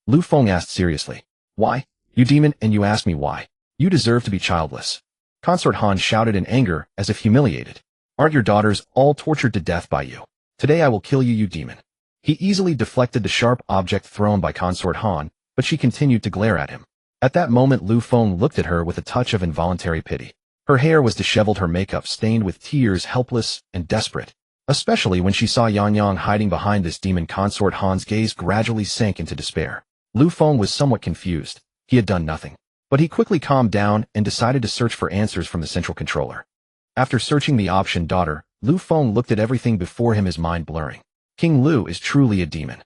Lu Feng asked seriously. Why? You demon, and you ask me why. You deserve to be childless. Consort Han shouted in anger, as if humiliated. Aren't your daughters all tortured to death by you? Today I will kill you, you demon. He easily deflected the sharp object thrown by Consort Han, but she continued to glare at him. At that moment, Lu Feng looked at her with a touch of involuntary pity. Her hair was disheveled, her makeup stained with tears, helpless and desperate. Especially when she saw Yang Yang hiding behind this demon, Consort Han's gaze gradually sank into despair. Lu Feng was somewhat confused. He had done nothing. But he quickly calmed down and decided to search for answers from the central controller. After searching the option daughter, Lu Feng looked at everything before him, his mind blurring. King Lu is truly a demon.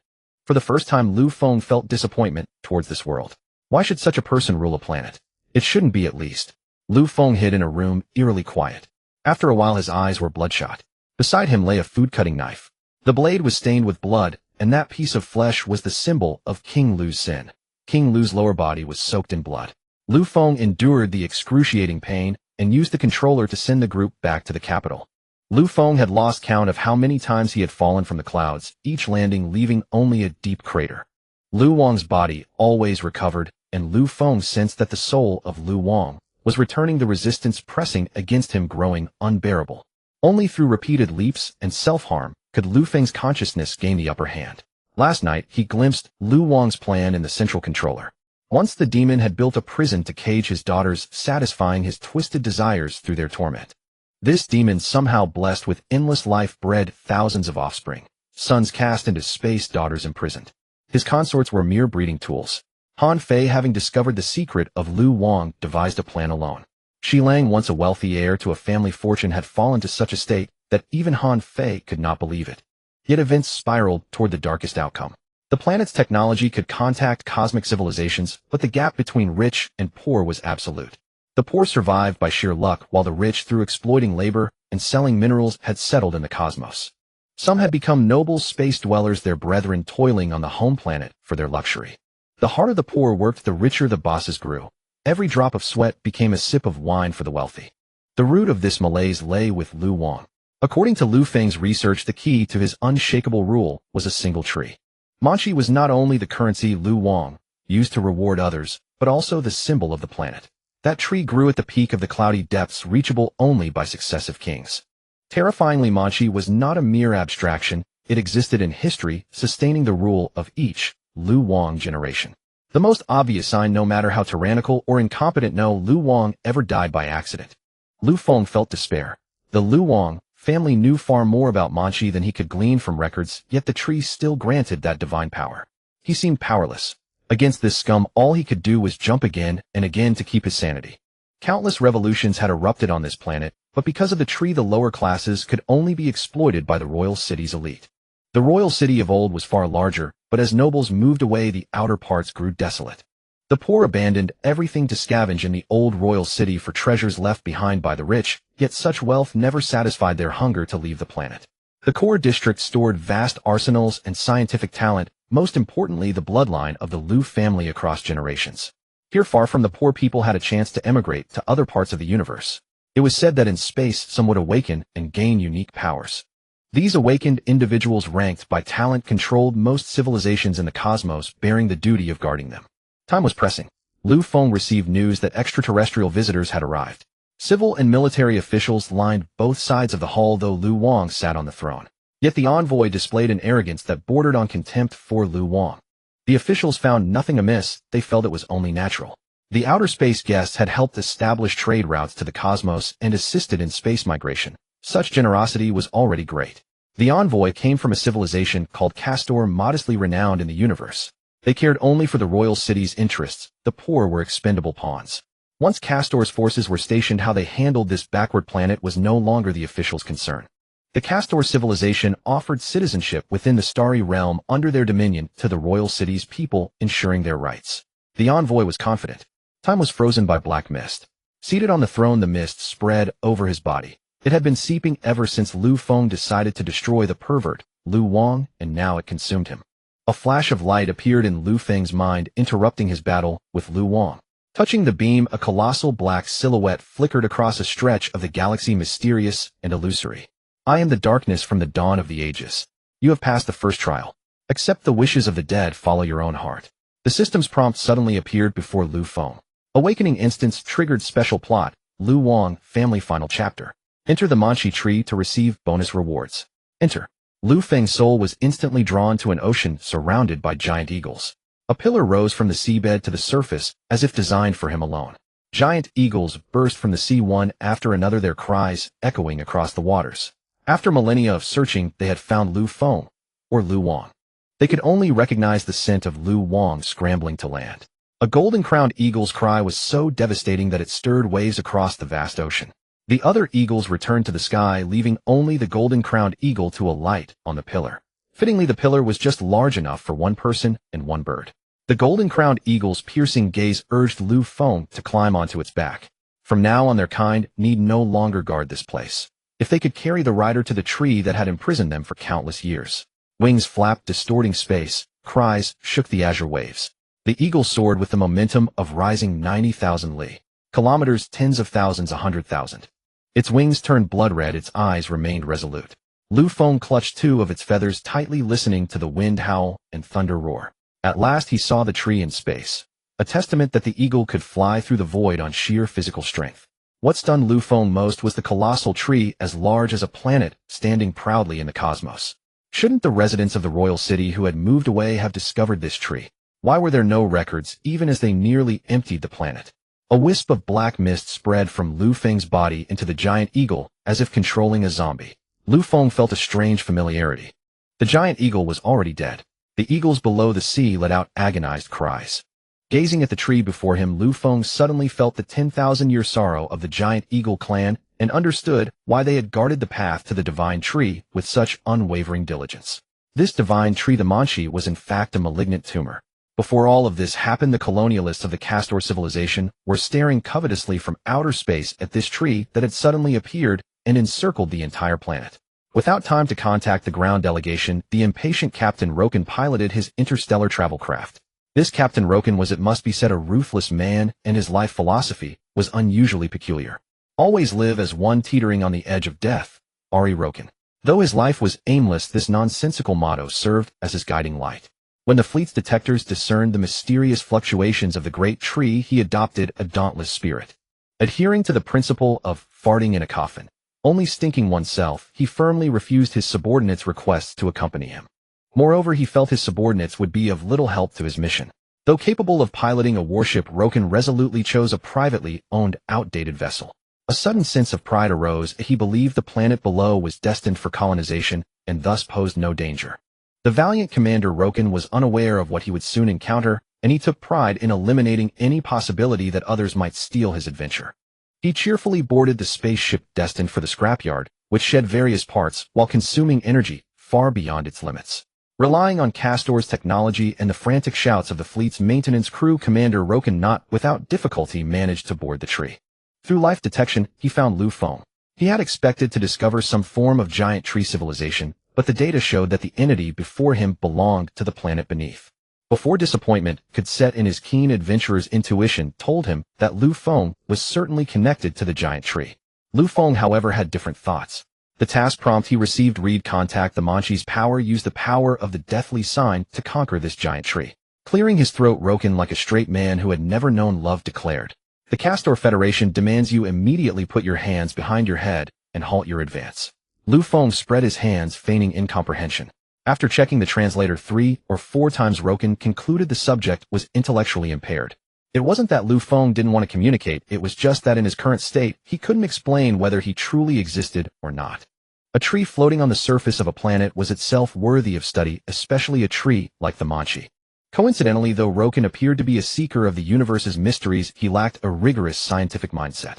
For the first time, Lu Feng felt disappointment towards this world. Why should such a person rule a planet? It shouldn't be, at least. Lu Feng hid in a room, eerily quiet. After a while, his eyes were bloodshot. Beside him lay a food-cutting knife. The blade was stained with blood, and that piece of flesh was the symbol of King Lu's sin. King Lu's lower body was soaked in blood. Lu Feng endured the excruciating pain and used the controller to send the group back to the capital. Lu Feng had lost count of how many times he had fallen from the clouds, each landing leaving only a deep crater. Lu Wang's body always recovered, and Lu Feng sensed that the soul of Lu Wang was returning, the resistance pressing against him growing unbearable. Only through repeated leaps and self-harm could Lu Feng's consciousness gain the upper hand. Last night, he glimpsed Lu Wang's plan in the central controller. Once the demon had built a prison to cage his daughters, satisfying his twisted desires through their torment. This demon, somehow blessed with endless life, bred thousands of offspring, sons cast into space, daughters imprisoned. His consorts were mere breeding tools. Han Fei, having discovered the secret of Lu Wang, devised a plan alone. Shi Lang, once a wealthy heir to a family fortune, had fallen to such a state that even Han Fei could not believe it. Yet events spiraled toward the darkest outcome. The planet's technology could contact cosmic civilizations, but the gap between rich and poor was absolute. The poor survived by sheer luck, while the rich, through exploiting labor and selling minerals, had settled in the cosmos. Some had become noble space dwellers, their brethren toiling on the home planet for their luxury. The harder the poor worked, the richer the bosses grew. Every drop of sweat became a sip of wine for the wealthy. The root of this malaise lay with Lu Wang. According to Lu Feng's research, the key to his unshakable rule was a single tree. Manchi was not only the currency Lu Wang used to reward others, but also the symbol of the planet. That tree grew at the peak of the cloudy depths, reachable only by successive kings. Terrifyingly, Manchi was not a mere abstraction. It existed in history, sustaining the rule of each Lu Wang generation. The most obvious sign, no matter how tyrannical or incompetent, no Lu Wang ever died by accident. Lu Feng felt despair. The Lu Wang family knew far more about Manchi than he could glean from records, yet the tree still granted that divine power. He seemed powerless. Against this scum, all he could do was jump again and again to keep his sanity. Countless revolutions had erupted on this planet, but because of the tree, the lower classes could only be exploited by the royal city's elite. The royal city of old was far larger, but as nobles moved away, the outer parts grew desolate. The poor abandoned everything to scavenge in the old royal city for treasures left behind by the rich, yet such wealth never satisfied their hunger to leave the planet. The core district stored vast arsenals and scientific talent, most importantly the bloodline of the Lu family across generations. Here, far from the poor, people had a chance to emigrate to other parts of the universe. It was said that in space some would awaken and gain unique powers. These awakened individuals, ranked by talent, controlled most civilizations in the cosmos, bearing the duty of guarding them. Time was pressing. Lu Feng received news that extraterrestrial visitors had arrived. Civil and military officials lined both sides of the hall, though Lu Wang sat on the throne. Yet the envoy displayed an arrogance that bordered on contempt for Lu Wang. The officials found nothing amiss, they felt it was only natural. The outer space guests had helped establish trade routes to the cosmos and assisted in space migration. Such generosity was already great. The envoy came from a civilization called Castor, modestly renowned in the universe. They cared only for the royal city's interests. The poor were expendable pawns. Once Castor's forces were stationed, how they handled this backward planet was no longer the officials' concern. The Castor civilization offered citizenship within the starry realm under their dominion to the royal city's people, ensuring their rights. The envoy was confident. Time was frozen by black mist. Seated on the throne, the mist spread over his body. It had been seeping ever since Lu Feng decided to destroy the pervert, Lu Wang, and now it consumed him. A flash of light appeared in Lu Feng's mind, interrupting his battle with Lu Wang. Touching the beam, a colossal black silhouette flickered across a stretch of the galaxy, mysterious and illusory. I am the darkness from the dawn of the ages. You have passed the first trial. Accept the wishes of the dead, follow your own heart. The system's prompt suddenly appeared before Lu Feng. Awakening instance triggered special plot, Lu Wang, family final chapter. Enter the Manchi tree to receive bonus rewards. Enter. Lu Feng's soul was instantly drawn to an ocean surrounded by giant eagles. A pillar rose from the seabed to the surface, as if designed for him alone. Giant eagles burst from the sea, one after another, their cries echoing across the waters. After millennia of searching, they had found Lu Feng, or Lu Wang. They could only recognize the scent of Lu Wang scrambling to land. A golden-crowned eagle's cry was so devastating that it stirred waves across the vast ocean. The other eagles returned to the sky, leaving only the golden-crowned eagle to alight on the pillar. Fittingly, the pillar was just large enough for one person and one bird. The golden-crowned eagle's piercing gaze urged Lu Feng to climb onto its back. From now on, their kind need no longer guard this place. If they could carry the rider to the tree that had imprisoned them for countless years. Wings flapped, distorting space. Cries shook the azure waves. The eagle soared with the momentum of rising 90,000 li. Kilometers, tens of thousands, 100,000. Its wings turned blood red, its eyes remained resolute. Lu Feng clutched two of its feathers tightly, listening to the wind howl and thunder roar. At last he saw the tree in space, a testament that the eagle could fly through the void on sheer physical strength. What stunned Lu Feng most was the colossal tree, as large as a planet, standing proudly in the cosmos. Shouldn't the residents of the royal city who had moved away have discovered this tree? Why were there no records, even as they nearly emptied the planet? A wisp of black mist spread from Lu Feng's body into the giant eagle, as if controlling a zombie. Lu Feng felt a strange familiarity. The giant eagle was already dead. The eagles below the sea let out agonized cries. Gazing at the tree before him, Lu Feng suddenly felt the 10,000-year sorrow of the giant eagle clan and understood why they had guarded the path to the divine tree with such unwavering diligence. This divine tree, the Manchi, was in fact a malignant tumor. Before all of this happened, the colonialists of the Castor civilization were staring covetously from outer space at this tree that had suddenly appeared and encircled the entire planet. Without time to contact the ground delegation, the impatient Captain Roken piloted his interstellar travel craft. This Captain Roken was, it must be said, a ruthless man, and his life philosophy was unusually peculiar. Always live as one teetering on the edge of death, Ari Roken. Though his life was aimless, this nonsensical motto served as his guiding light. When the fleet's detectors discerned the mysterious fluctuations of the great tree, he adopted a dauntless spirit. Adhering to the principle of farting in a coffin, only stinking oneself, he firmly refused his subordinates' requests to accompany him. Moreover, he felt his subordinates would be of little help to his mission. Though capable of piloting a warship, Roken resolutely chose a privately owned, outdated vessel. A sudden sense of pride arose. He believed the planet below was destined for colonization and thus posed no danger. The valiant Commander Roken was unaware of what he would soon encounter, and he took pride in eliminating any possibility that others might steal his adventure. He cheerfully boarded the spaceship destined for the scrapyard, which shed various parts while consuming energy far beyond its limits. Relying on Castor's technology and the frantic shouts of the fleet's maintenance crew, Commander Roken not without difficulty managed to board the tree. Through life detection, he found Lu Feng. He had expected to discover some form of giant tree civilization, but the data showed that the entity before him belonged to the planet beneath. Before disappointment could set in, his keen adventurer's intuition told him that Lu Feng was certainly connected to the giant tree. Lu Feng, however, had different thoughts. The task prompt he received read: contact the Manchi's power, use the power of the deathly sign to conquer this giant tree. Clearing his throat, Roken, like a straight man who had never known love, declared, "The Castor Federation demands you immediately put your hands behind your head and halt your advance." Lu Feng spread his hands, feigning incomprehension. After checking the translator 3 or 4 times, Roken concluded the subject was intellectually impaired. It wasn't that Lu Feng didn't want to communicate, it was just that in his current state, he couldn't explain whether he truly existed or not. A tree floating on the surface of a planet was itself worthy of study, especially a tree like the Manchi. Coincidentally, though Roken appeared to be a seeker of the universe's mysteries, he lacked a rigorous scientific mindset.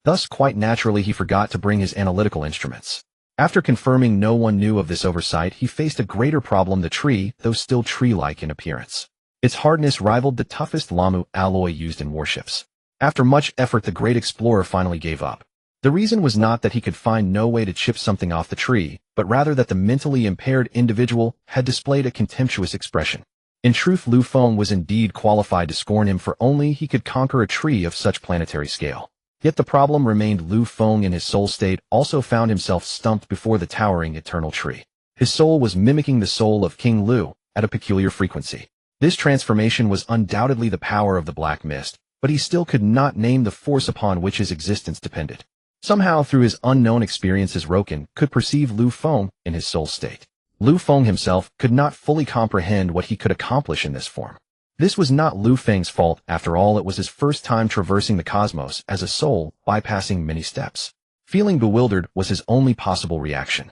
Thus, quite naturally, he forgot to bring his analytical instruments. After confirming no one knew of this oversight, he faced a greater problem: the tree, though still tree-like in appearance. Its hardness rivaled the toughest Lamu alloy used in warships. After much effort, the great explorer finally gave up. The reason was not that he could find no way to chip something off the tree, but rather that the mentally impaired individual had displayed a contemptuous expression. In truth, Lu Feng was indeed qualified to scorn him, for only he could conquer a tree of such planetary scale. Yet the problem remained. Lu Feng, in his soul state, also found himself stumped before the towering eternal tree. His soul was mimicking the soul of King Lu at a peculiar frequency. This transformation was undoubtedly the power of the black mist, but he still could not name the force upon which his existence depended. Somehow, through his unknown experiences, Roken could perceive Lu Feng in his soul state. Lu Feng himself could not fully comprehend what he could accomplish in this form. This was not Lu Feng's fault. After all, it was his first time traversing the cosmos as a soul, bypassing many steps. Feeling bewildered was his only possible reaction.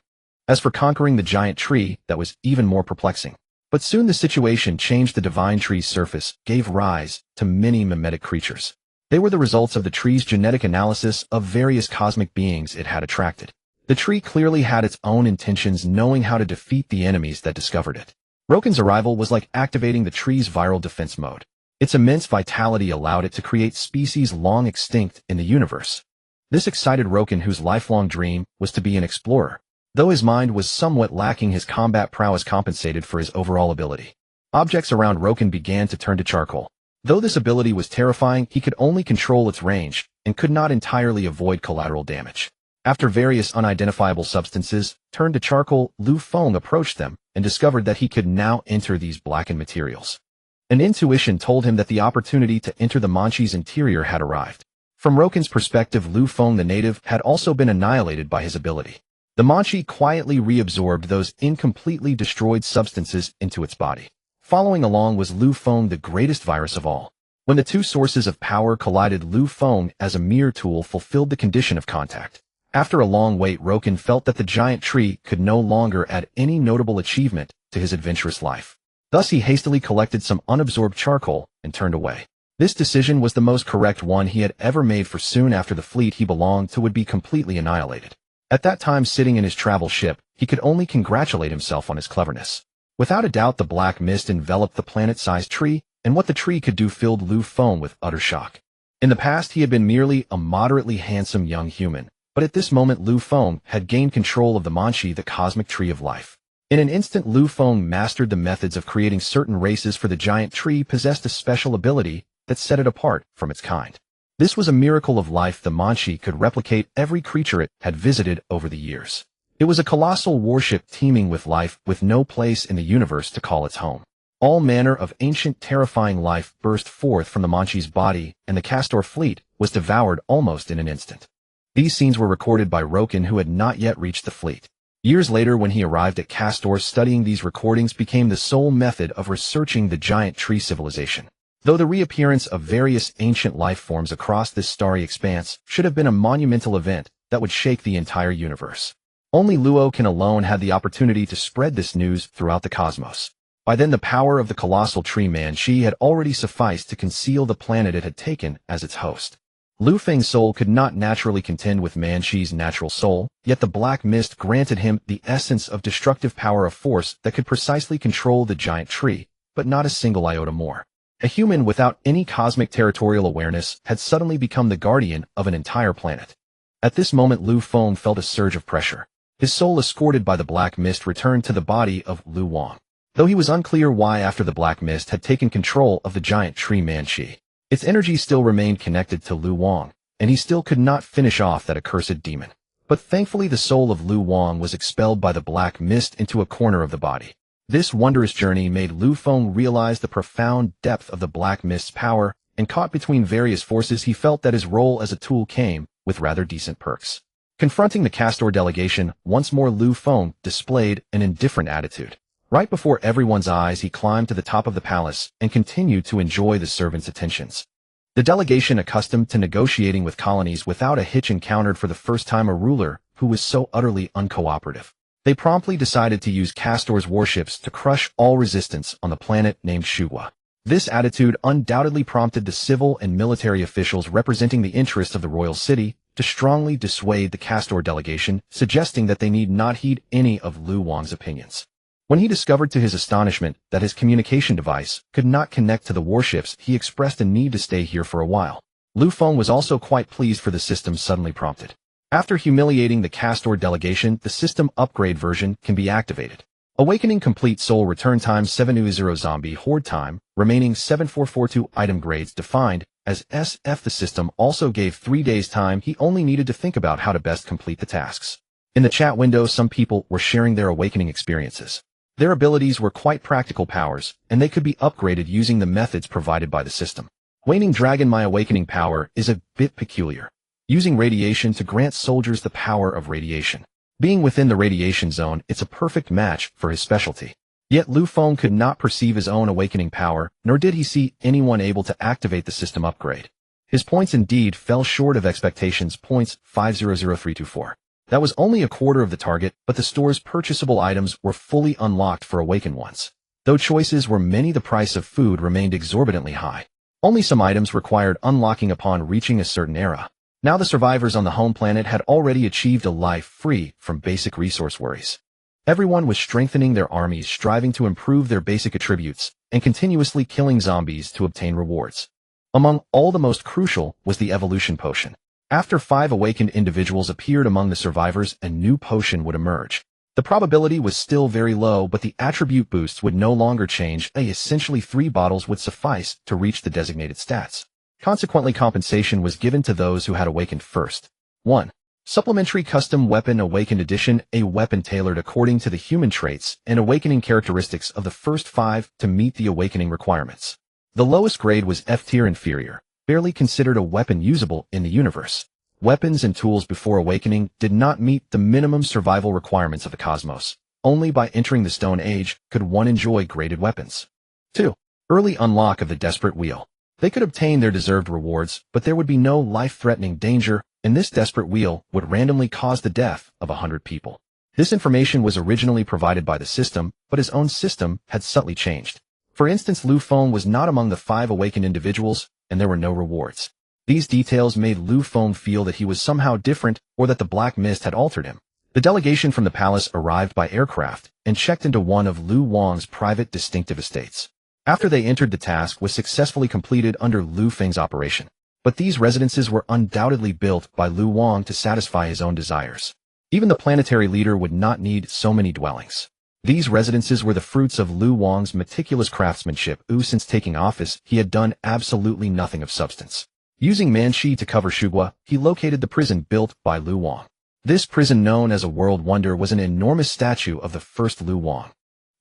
As for conquering the giant tree, that was even more perplexing. But soon the situation changed. The divine tree's surface gave rise to many mimetic creatures. They were the results of the tree's genetic analysis of various cosmic beings it had attracted. The tree clearly had its own intentions, knowing how to defeat the enemies that discovered it. Roken's arrival was like activating the tree's viral defense mode. Its immense vitality allowed it to create species long extinct in the universe. This excited Roken, whose lifelong dream was to be an explorer. Though his mind was somewhat lacking, his combat prowess compensated for his overall ability. Objects around Roken began to turn to charcoal. Though this ability was terrifying, he could only control its range and could not entirely avoid collateral damage. After various unidentifiable substances turned to charcoal, Lu Feng approached them and discovered that he could now enter these blackened materials. An intuition told him that the opportunity to enter the Manchi's interior had arrived. From Roken's perspective, Lu Feng the native had also been annihilated by his ability. The Manchi quietly reabsorbed those incompletely destroyed substances into its body. Following along was Lu Feng, the greatest virus of all. When the two sources of power collided, Lu Feng, as a mere tool, fulfilled the condition of contact. After a long wait, Roken felt that the giant tree could no longer add any notable achievement to his adventurous life. Thus he hastily collected some unabsorbed charcoal and turned away. This decision was the most correct one he had ever made, for soon after the fleet he belonged to would be completely annihilated. At that time, sitting in his travel ship, he could only congratulate himself on his cleverness. Without a doubt, the black mist enveloped the planet-sized tree, and what the tree could do filled Lu Feng with utter shock. In the past, he had been merely a moderately handsome young human, but at this moment Lu Feng had gained control of the Manchi, the cosmic tree of life. In an instant, Lu Feng mastered the methods of creating certain races, for the giant tree possessed a special ability that set it apart from its kind. This was a miracle of life. The Manchi could replicate every creature it had visited over the years. It was a colossal warship teeming with life, with no place in the universe to call its home. All manner of ancient, terrifying life burst forth from the Manchi's body, and the Castor fleet was devoured almost in an instant. These scenes were recorded by Roken, who had not yet reached the fleet. Years later, when he arrived at Castor, studying these recordings became the sole method of researching the giant tree civilization. Though the reappearance of various ancient life forms across this starry expanse should have been a monumental event that would shake the entire universe, only Luoken alone had the opportunity to spread this news throughout the cosmos. By then, the power of the colossal tree Manchi had already sufficed to conceal the planet it had taken as its host. Lu Feng's soul could not naturally contend with Manchi's natural soul, yet the black mist granted him the essence of destructive power of force that could precisely control the giant tree, but not a single iota more. A human without any cosmic territorial awareness had suddenly become the guardian of an entire planet. At this moment, Lu Feng felt a surge of pressure. His soul, escorted by the black mist, returned to the body of Lu Wang. Though he was unclear why, after the black mist had taken control of the giant tree Manchi, its energy still remained connected to Lu Wang, and he still could not finish off that accursed demon. But thankfully, the soul of Lu Wang was expelled by the black mist into a corner of the body. This wondrous journey made Lu Feng realize the profound depth of the black mist's power, and caught between various forces, he felt that his role as a tool came with rather decent perks. Confronting the Castor delegation, once more Lu Feng displayed an indifferent attitude. Right before everyone's eyes, he climbed to the top of the palace and continued to enjoy the servants' attentions. The delegation, accustomed to negotiating with colonies without a hitch, encountered for the first time a ruler who was so utterly uncooperative. They promptly decided to use Castor's warships to crush all resistance on the planet named Shugua. This attitude undoubtedly prompted the civil and military officials representing the interests of the royal city to strongly dissuade the Castor delegation, suggesting that they need not heed any of Lu Wang's opinions. When he discovered to his astonishment that his communication device could not connect to the warships, he expressed a need to stay here for a while. Lu Feng was also quite pleased, for the system suddenly prompted. After humiliating the Castor delegation, the system upgrade version can be activated. Awakening complete, soul return time 720, zombie horde time remaining 7442, item grades defined as SF. The system also gave 3 days time. He only needed to think about how to best complete the tasks. In the chat window, some people were sharing their awakening experiences. Their abilities were quite practical powers, and they could be upgraded using the methods provided by the system. Waning Dragon, my awakening power is a bit peculiar. Using radiation to grant soldiers the power of radiation. Being within the radiation zone, it's a perfect match for his specialty. Yet Lu Feng could not perceive his own awakening power, nor did he see anyone able to activate the system upgrade. His points indeed fell short of expectations. Points 500324. That was only a quarter of the target, but the store's purchasable items were fully unlocked for awakened ones. Though choices were many, the price of food remained exorbitantly high. Only some items required unlocking upon reaching a certain era. Now the survivors on the home planet had already achieved a life free from basic resource worries. Everyone was strengthening their armies, striving to improve their basic attributes, and continuously killing zombies to obtain rewards. Among all the most crucial was the evolution potion. After 5 awakened individuals appeared among the survivors, a new potion would emerge. The probability was still very low, but the attribute boosts would no longer change. Essentially 3 bottles would suffice to reach the designated stats. Consequently, compensation was given to those who had awakened first. 1. Supplementary Custom Weapon Awakened Edition, a weapon tailored according to the human traits and awakening characteristics of the first 5 to meet the awakening requirements. The lowest grade was F tier inferior, barely considered a weapon usable in the universe. Weapons and tools before awakening did not meet the minimum survival requirements of the cosmos. Only by entering the Stone Age could one enjoy graded weapons. 2. Early unlock of the Desperate Wheel. They could obtain their deserved rewards, but there would be no life-threatening danger, and this desperate wheel would randomly cause the death of 100 people. This information was originally provided by the system, but his own system had subtly changed. For instance, Lu Feng was not among the 5 awakened individuals, and there were no rewards. These details made Lu Feng feel that he was somehow different or that the black mist had altered him. The delegation from the palace arrived by aircraft and checked into one of Lu Wang's private distinctive estates. After they entered, the task was successfully completed under Lu Feng's operation. But these residences were undoubtedly built by Lu Wang to satisfy his own desires. Even the planetary leader would not need so many dwellings. These residences were the fruits of Lu Wang's meticulous craftsmanship. Since taking office, he had done absolutely nothing of substance. Using Manchi to cover Shugua, he located the prison built by Lu Wang. This prison, known as a world wonder, was an enormous statue of the first Lu Wang.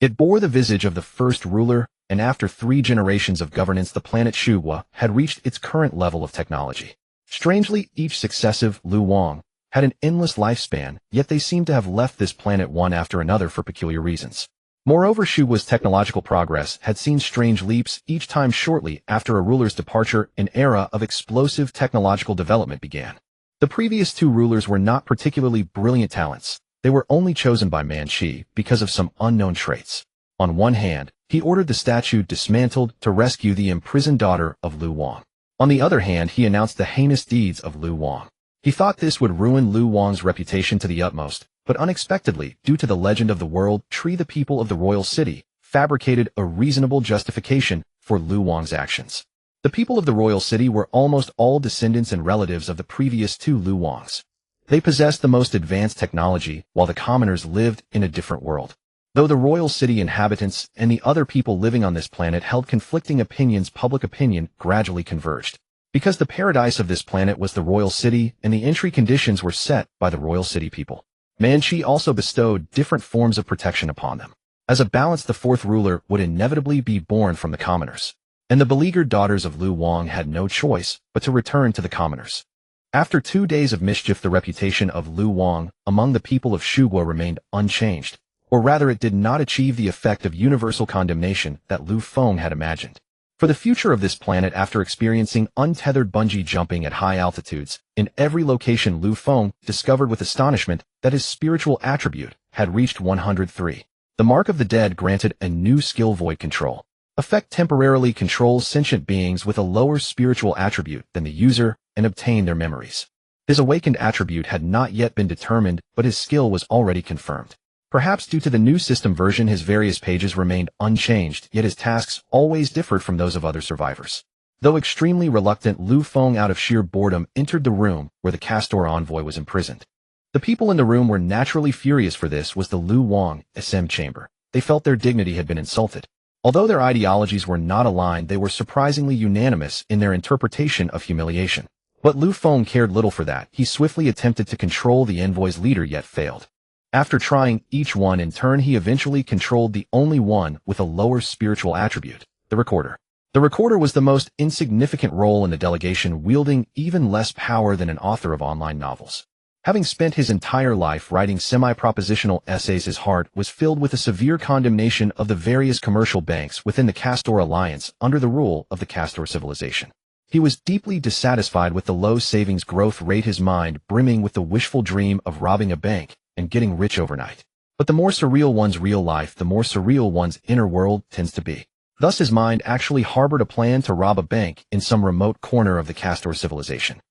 It bore the visage of the first ruler, and after 3 generations of governance, the planet Shugua had reached its current level of technology. Strangely, each successive Lu Wang had an endless lifespan, yet they seemed to have left this planet one after another for peculiar reasons. Moreover, Shugua's technological progress had seen strange leaps each time. Shortly after a ruler's departure, an era of explosive technological development began. The previous 2 rulers were not particularly brilliant talents. They were only chosen by Manchi because of some unknown traits. On one hand, he ordered the statue dismantled to rescue the imprisoned daughter of Lu Wang. On the other hand, he announced the heinous deeds of Lu Wang. He thought this would ruin Lu Wang's reputation to the utmost, but unexpectedly, due to the legend of the world tree, the people of the royal city fabricated a reasonable justification for Lu Wang's actions. The people of the royal city were almost all descendants and relatives of the previous 2 Lu Wangs. They possessed the most advanced technology, while the commoners lived in a different world. Though the royal city inhabitants and the other people living on this planet held conflicting opinions, public opinion gradually converged. Because the paradise of this planet was the royal city, and the entry conditions were set by the royal city people. Manchi also bestowed different forms of protection upon them. As a balance, the 4th ruler would inevitably be born from the commoners, and the beleaguered daughters of Lu Wang had no choice but to return to the commoners. After 2 days of mischief, the reputation of Lu Wang among the people of Shugua remained unchanged, or rather it did not achieve the effect of universal condemnation that Lu Feng had imagined. For the future of this planet, after experiencing untethered bungee jumping at high altitudes, in every location, Lu Feng discovered with astonishment that his spiritual attribute had reached 103. The Mark of the Dead granted a new skill, Void Control. Effect temporarily controls sentient beings with a lower spiritual attribute than the user and obtain their memories. His awakened attribute had not yet been determined, but his skill was already confirmed. Perhaps due to the new system version, his various pages remained unchanged, yet his tasks always differed from those of other survivors. Though extremely reluctant, Lu Feng, out of sheer boredom, entered the room where the Castor envoy was imprisoned. The people in the room were naturally furious, for this was the Lu Wang SM chamber. They felt their dignity had been insulted. Although their ideologies were not aligned, they were surprisingly unanimous in their interpretation of humiliation. But Lu Feng cared little for that. He swiftly attempted to control the envoy's leader, yet failed. After trying each one in turn, he eventually controlled the only one with a lower spiritual attribute, the Recorder. The Recorder was the most insignificant role in the delegation, wielding even less power than an author of online novels. Having spent his entire life writing semi-propositional essays, his heart was filled with a severe condemnation of the various commercial banks within the Castor Alliance under the rule of the Castor civilization. He was deeply dissatisfied with the low savings growth rate, his mind brimming with the wishful dream of robbing a bank and getting rich overnight. But the more surreal one's real life, the more surreal one's inner world tends to be. Thus his mind actually harbored a plan to rob a bank in some remote corner of the Castor civilization.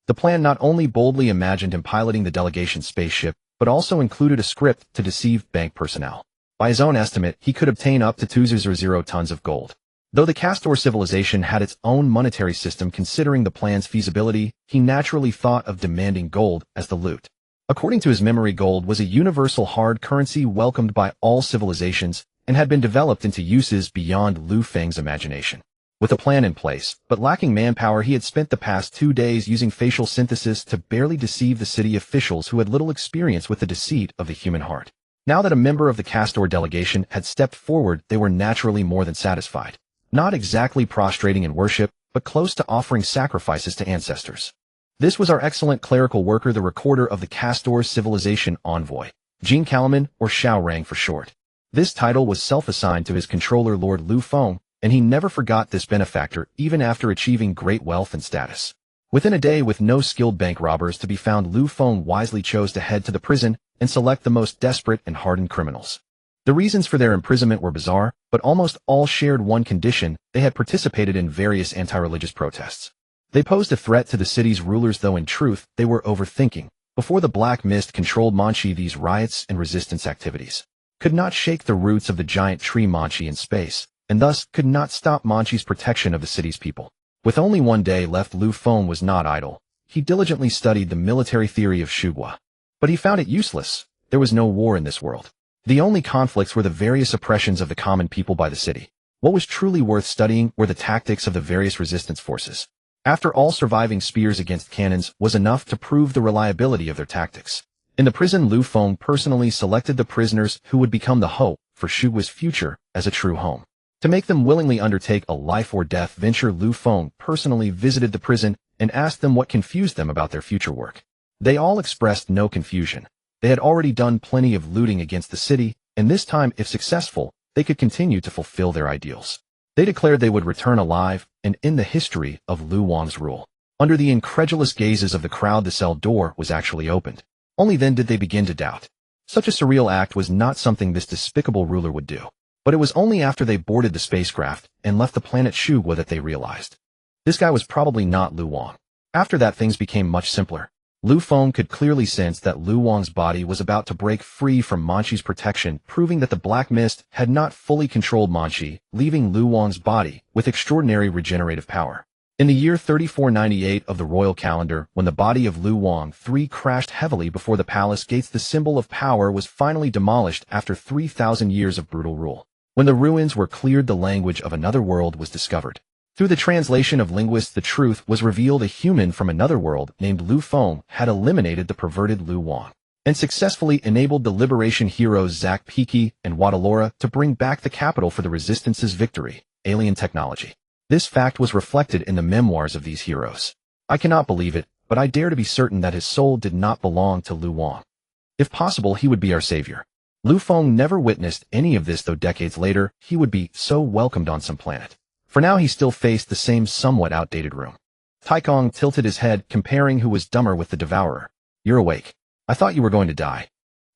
The plan not only boldly imagined him piloting the delegation's spaceship, but also included a script to deceive bank personnel. By his own estimate, he could obtain up to 200 tons of gold. Though the Castor civilization had its own monetary system considering the plan's feasibility, he naturally thought of demanding gold as the loot. According to his memory, gold was a universal hard currency welcomed by all civilizations and had been developed into uses beyond Lu Feng's imagination. With a plan in place, but lacking manpower, he had spent the past 2 days using facial synthesis to barely deceive the city officials who had little experience with the deceit of the human heart. Now that a member of the Castor delegation had stepped forward, they were naturally more than satisfied. Not exactly prostrating in worship, but close to offering sacrifices to ancestors. This was our excellent clerical worker, the recorder of the Castor civilization envoy, Jean Kalaman, or Xiao Rang for short. This title was self-assigned to his controller Lord Lu Feng, and he never forgot this benefactor even after achieving great wealth and status. Within a day, with no skilled bank robbers to be found, Lu Feng wisely chose to head to the prison and select the most desperate and hardened criminals. The reasons for their imprisonment were bizarre, but almost all shared one condition: they had participated in various anti-religious protests. They posed a threat to the city's rulers, though in truth, they were overthinking. Before the black mist controlled Manchi, these riots and resistance activities could not shake the roots of the giant tree Manchi in space, and thus could not stop Manchi's protection of the city's people. With only 1 day left, Lu Feng was not idle. He diligently studied the military theory of Shugua. But he found it useless. There was no war in this world. The only conflicts were the various oppressions of the common people by the city. What was truly worth studying were the tactics of the various resistance forces. After all, surviving spears against cannons was enough to prove the reliability of their tactics. In the prison, Lu Feng personally selected the prisoners who would become the hope for Shugua's future as a true home. To make them willingly undertake a life-or-death venture, Lu Feng personally visited the prison and asked them what confused them about their future work. They all expressed no confusion. They had already done plenty of looting against the city, and this time, if successful, they could continue to fulfill their ideals. They declared they would return alive and end the history of Lu Wang's rule. Under the incredulous gazes of the crowd, the cell door was actually opened. Only then did they begin to doubt. Such a surreal act was not something this despicable ruler would do. But it was only after they boarded the spacecraft and left the planet Shugua that they realized. This guy was probably not Lu Wang. After that, things became much simpler. Lu Feng could clearly sense that Lu Wang's body was about to break free from Manchi's protection, proving that the black mist had not fully controlled Manchi, leaving Lu Wang's body with extraordinary regenerative power. In the year 3498 of the royal calendar, when the body of Lu Wang III crashed heavily before the palace gates, the symbol of power was finally demolished after 3,000 years of brutal rule. When the ruins were cleared, the language of another world was discovered. Through the translation of linguists, the truth was revealed: a human from another world named Lu Feng had eliminated the perverted Lu Wang and successfully enabled the liberation heroes Zhak Piki and Wadalora to bring back the capital for the resistance's victory, alien technology. This fact was reflected in the memoirs of these heroes. I cannot believe it, but I dare to be certain that his soul did not belong to Lu Wang. If possible, he would be our savior. Lu Feng never witnessed any of this, though decades later, he would be so welcomed on some planet. For now, he still faced the same somewhat outdated room. Taikong tilted his head, comparing who was dumber with the devourer. "You're awake. I thought you were going to die."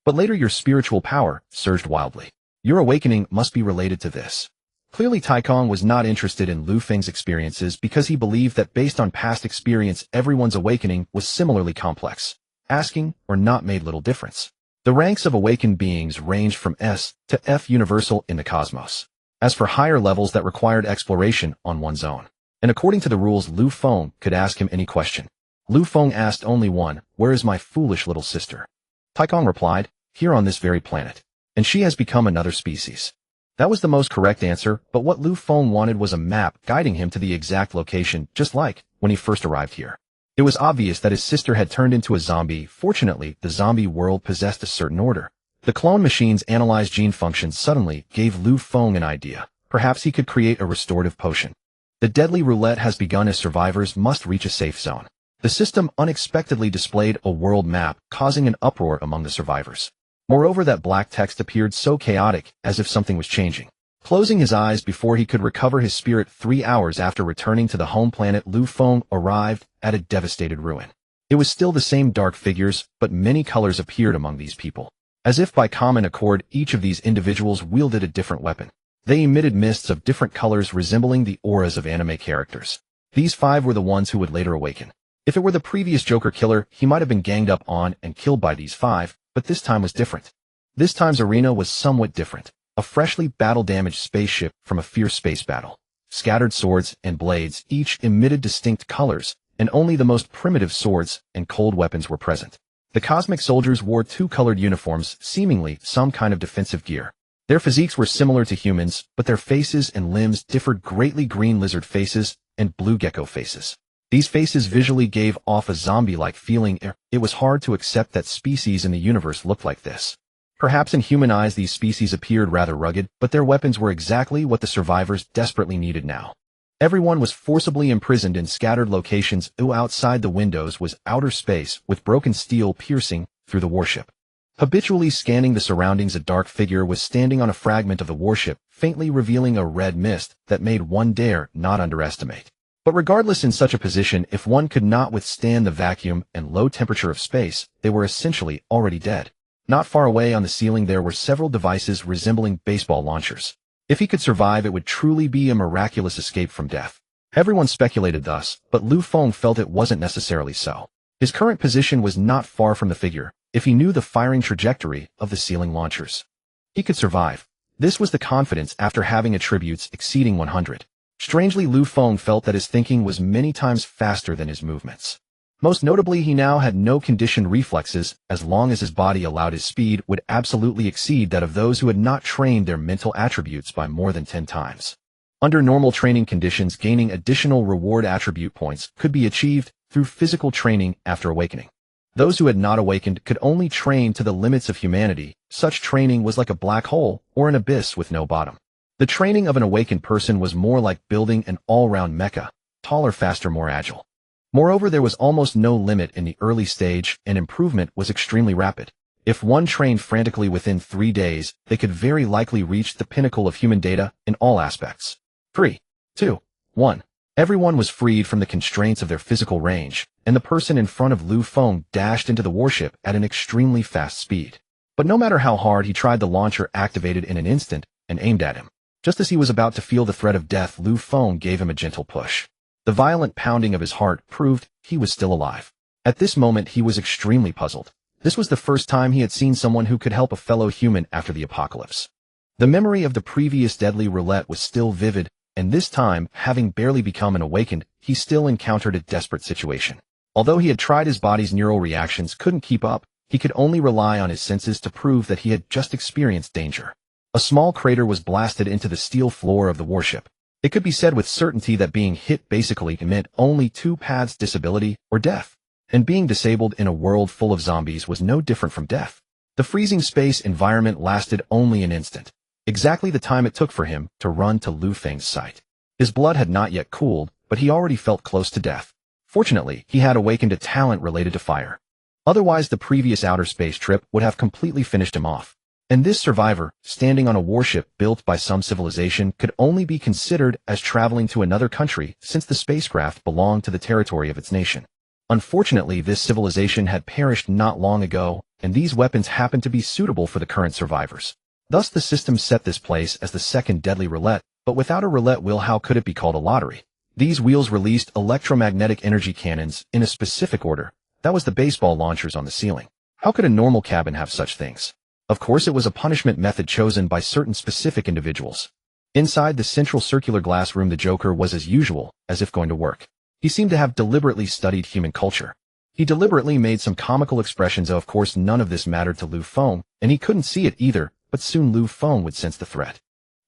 But later your spiritual power surged wildly. Your awakening must be related to this. Clearly, Taikong was not interested in Lu Feng's experiences because he believed that based on past experience, everyone's awakening was similarly complex. Asking or not made little difference. The ranks of awakened beings ranged from S to F universal in the cosmos. As for higher levels, that required exploration on one's own. And according to the rules, Lu Feng could ask him any question. Lu Feng asked only one: "Where is my foolish little sister?" Taikong replied, "Here on this very planet. And she has become another species." That was the most correct answer, but what Lu Feng wanted was a map guiding him to the exact location, just like when he first arrived here. It was obvious that his sister had turned into a zombie. Fortunately, the zombie world possessed a certain order. The clone machine's analyzed gene functions suddenly gave Lu Feng an idea. Perhaps he could create a restorative potion. The deadly roulette has begun as survivors must reach a safe zone. The system unexpectedly displayed a world map, causing an uproar among the survivors. Moreover, that black text appeared so chaotic, as if something was changing. Closing his eyes before he could recover his spirit, 3 hours after returning to the home planet, Lu Feng arrived at a devastated ruin. It was still the same dark figures, but many colors appeared among these people. As if by common accord, each of these individuals wielded a different weapon. They emitted mists of different colors resembling the auras of anime characters. These 5 were the ones who would later awaken. If it were the previous Joker killer, he might have been ganged up on and killed by these 5, but this time was different. This time's arena was somewhat different. A freshly battle-damaged spaceship from a fierce space battle. Scattered swords and blades each emitted distinct colors, and only the most primitive swords and cold weapons were present. The cosmic soldiers wore 2-colored uniforms, seemingly some kind of defensive gear. Their physiques were similar to humans, but their faces and limbs differed greatly: green lizard faces and blue gecko faces. These faces visually gave off a zombie-like feeling. It was hard to accept that species in the universe looked like this. Perhaps in human eyes these species appeared rather rugged, but their weapons were exactly what the survivors desperately needed now. Everyone was forcibly imprisoned in scattered locations. Outside the windows was outer space with broken steel piercing through the warship. Habitually scanning the surroundings, a dark figure was standing on a fragment of the warship, faintly revealing a red mist that made one dare not underestimate. But regardless, in such a position, if one could not withstand the vacuum and low temperature of space, they were essentially already dead. Not far away on the ceiling there were several devices resembling baseball launchers. If he could survive, it would truly be a miraculous escape from death. Everyone speculated thus, but Lu Feng felt it wasn't necessarily so. His current position was not far from the figure. If he knew the firing trajectory of the ceiling launchers, he could survive. This was the confidence after having attributes exceeding 100. Strangely, Lu Feng felt that his thinking was many times faster than his movements. Most notably, he now had no conditioned reflexes. As long as his body allowed, his speed would absolutely exceed that of those who had not trained their mental attributes by more than 10 times. Under normal training conditions, gaining additional reward attribute points could be achieved through physical training after awakening. Those who had not awakened could only train to the limits of humanity. Such training was like a black hole or an abyss with no bottom. The training of an awakened person was more like building an all-round mecha, taller, faster, more agile. Moreover, there was almost no limit in the early stage, and improvement was extremely rapid. If one trained frantically within 3 days, they could very likely reach the pinnacle of human data in all aspects. 3, 2, 1. Everyone was freed from the constraints of their physical range, and the person in front of Lu Feng dashed into the warship at an extremely fast speed. But no matter how hard he tried, the launcher activated in an instant and aimed at him. Just as he was about to feel the threat of death, Lu Feng gave him a gentle push. The violent pounding of his heart proved he was still alive. At this moment he was extremely puzzled. This was the first time he had seen someone who could help a fellow human after the apocalypse. The memory of the previous deadly roulette was still vivid, and this time, having barely become an awakened, he still encountered a desperate situation. Although he had tried, his body's neural reactions couldn't keep up. He could only rely on his senses to prove that he had just experienced danger. A small crater was blasted into the steel floor of the warship. It could be said with certainty that being hit basically meant only 2 paths: disability or death. And being disabled in a world full of zombies was no different from death. The freezing space environment lasted only an instant, exactly the time it took for him to run to Lu Feng's site. His blood had not yet cooled, but he already felt close to death. Fortunately, he had awakened a talent related to fire. Otherwise, the previous outer space trip would have completely finished him off. And this survivor, standing on a warship built by some civilization, could only be considered as traveling to another country, since the spacecraft belonged to the territory of its nation. Unfortunately, this civilization had perished not long ago, and these weapons happened to be suitable for the current survivors. Thus the system set this place as the second deadly roulette, but without a roulette wheel, how could it be called a lottery? These wheels released electromagnetic energy cannons in a specific order. That was the baseball launchers on the ceiling. How could a normal cabin have such things? Of course, it was a punishment method chosen by certain specific individuals. Inside the central circular glass room, the Joker was as usual, as if going to work. He seemed to have deliberately studied human culture. He deliberately made some comical expressions. Of course, none of this mattered to Lu Feng, and he couldn't see it either, but soon Lu Feng would sense the threat.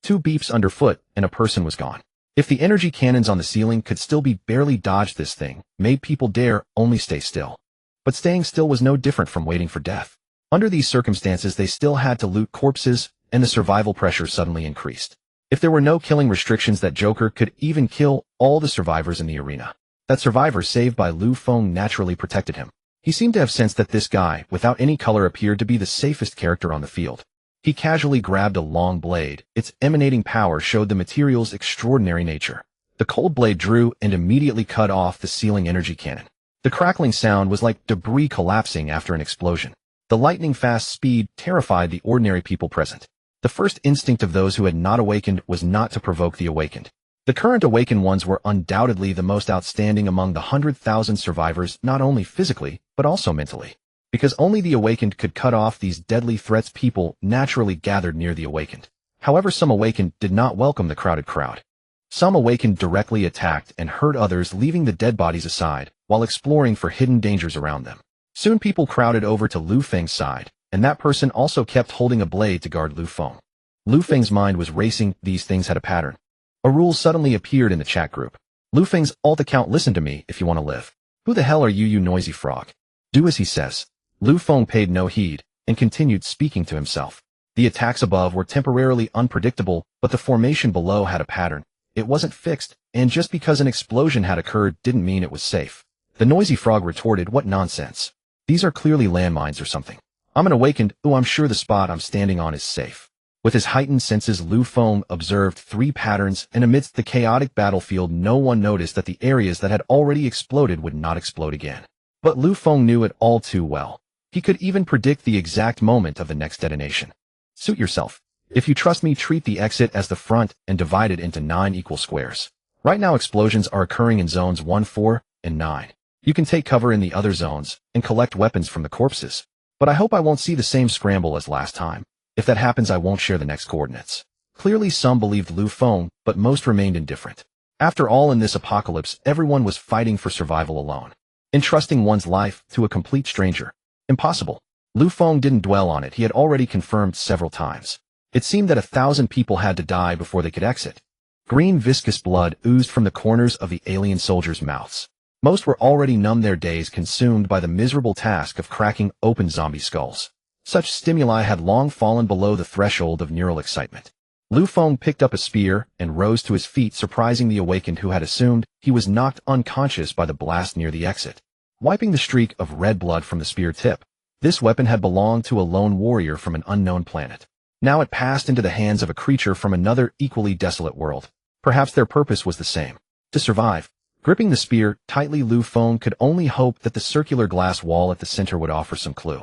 2 beeps underfoot, and a person was gone. If the energy cannons on the ceiling could still be barely dodged, this thing made people dare only stay still. But staying still was no different from waiting for death. Under these circumstances, they still had to loot corpses, and the survival pressure suddenly increased. If there were no killing restrictions, that Joker could even kill all the survivors in the arena. That survivor saved by Lu Feng naturally protected him. He seemed to have sensed that this guy, without any color, appeared to be the safest character on the field. He casually grabbed a long blade. Its emanating power showed the material's extraordinary nature. The cold blade drew and immediately cut off the ceiling energy cannon. The crackling sound was like debris collapsing after an explosion. The lightning-fast speed terrified the ordinary people present. The first instinct of those who had not awakened was not to provoke the awakened. The current awakened ones were undoubtedly the most outstanding among the 100,000 survivors, not only physically, but also mentally. Because only the awakened could cut off these deadly threats, people naturally gathered near the awakened. However, some awakened did not welcome the crowded crowd. Some awakened directly attacked and hurt others, leaving the dead bodies aside, while exploring for hidden dangers around them. Soon people crowded over to Lu Feng's side, and that person also kept holding a blade to guard Lu Feng. Lu Feng's mind was racing. These things had a pattern. A rule suddenly appeared in the chat group. Lu Feng's alt account: listen to me if you want to live. Who the hell are you, you noisy frog? Do as he says. Lu Feng paid no heed, and continued speaking to himself. The attacks above were temporarily unpredictable, but the formation below had a pattern. It wasn't fixed, and just because an explosion had occurred didn't mean it was safe. The noisy frog retorted, what nonsense. These are clearly landmines or something. I'm an awakened, I'm sure the spot I'm standing on is safe. With his heightened senses, Lu Feng observed 3 patterns, and amidst the chaotic battlefield no one noticed that the areas that had already exploded would not explode again. But Lu Feng knew it all too well. He could even predict the exact moment of the next detonation. Suit yourself. If you trust me, treat the exit as the front and divide it into 9 equal squares. Right now explosions are occurring in zones 1, 4, and 9. You can take cover in the other zones and collect weapons from the corpses. But I hope I won't see the same scramble as last time. If that happens, I won't share the next coordinates. Clearly some believed Lu Feng, but most remained indifferent. After all, in this apocalypse, everyone was fighting for survival alone. Entrusting one's life to a complete stranger. Impossible. Lu Feng didn't dwell on it. He had already confirmed several times. It seemed that 1,000 people had to die before they could exit. Green viscous blood oozed from the corners of the alien soldiers' mouths. Most were already numb, their days consumed by the miserable task of cracking open zombie skulls. Such stimuli had long fallen below the threshold of neural excitement. Lu Feng picked up a spear and rose to his feet, surprising the awakened who had assumed he was knocked unconscious by the blast near the exit. Wiping the streak of red blood from the spear tip, this weapon had belonged to a lone warrior from an unknown planet. Now it passed into the hands of a creature from another equally desolate world. Perhaps their purpose was the same: to survive. Gripping the spear tightly, Lu Feng could only hope that the circular glass wall at the center would offer some clue.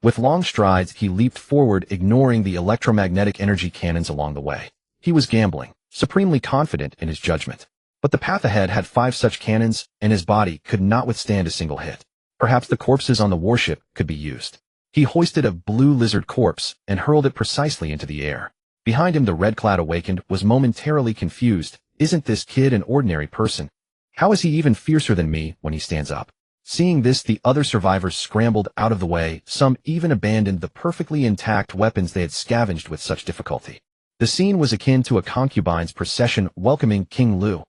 With long strides, he leaped forward, ignoring the electromagnetic energy cannons along the way. He was gambling, supremely confident in his judgment. But the path ahead had 5 such cannons, and his body could not withstand a single hit. Perhaps the corpses on the warship could be used. He hoisted a blue lizard corpse and hurled it precisely into the air. Behind him, the red-clad awakened was momentarily confused. Isn't this kid an ordinary person? How is he even fiercer than me when he stands up? Seeing this, the other survivors scrambled out of the way. Some even abandoned the perfectly intact weapons they had scavenged with such difficulty. The scene was akin to a concubine's procession welcoming King Lu.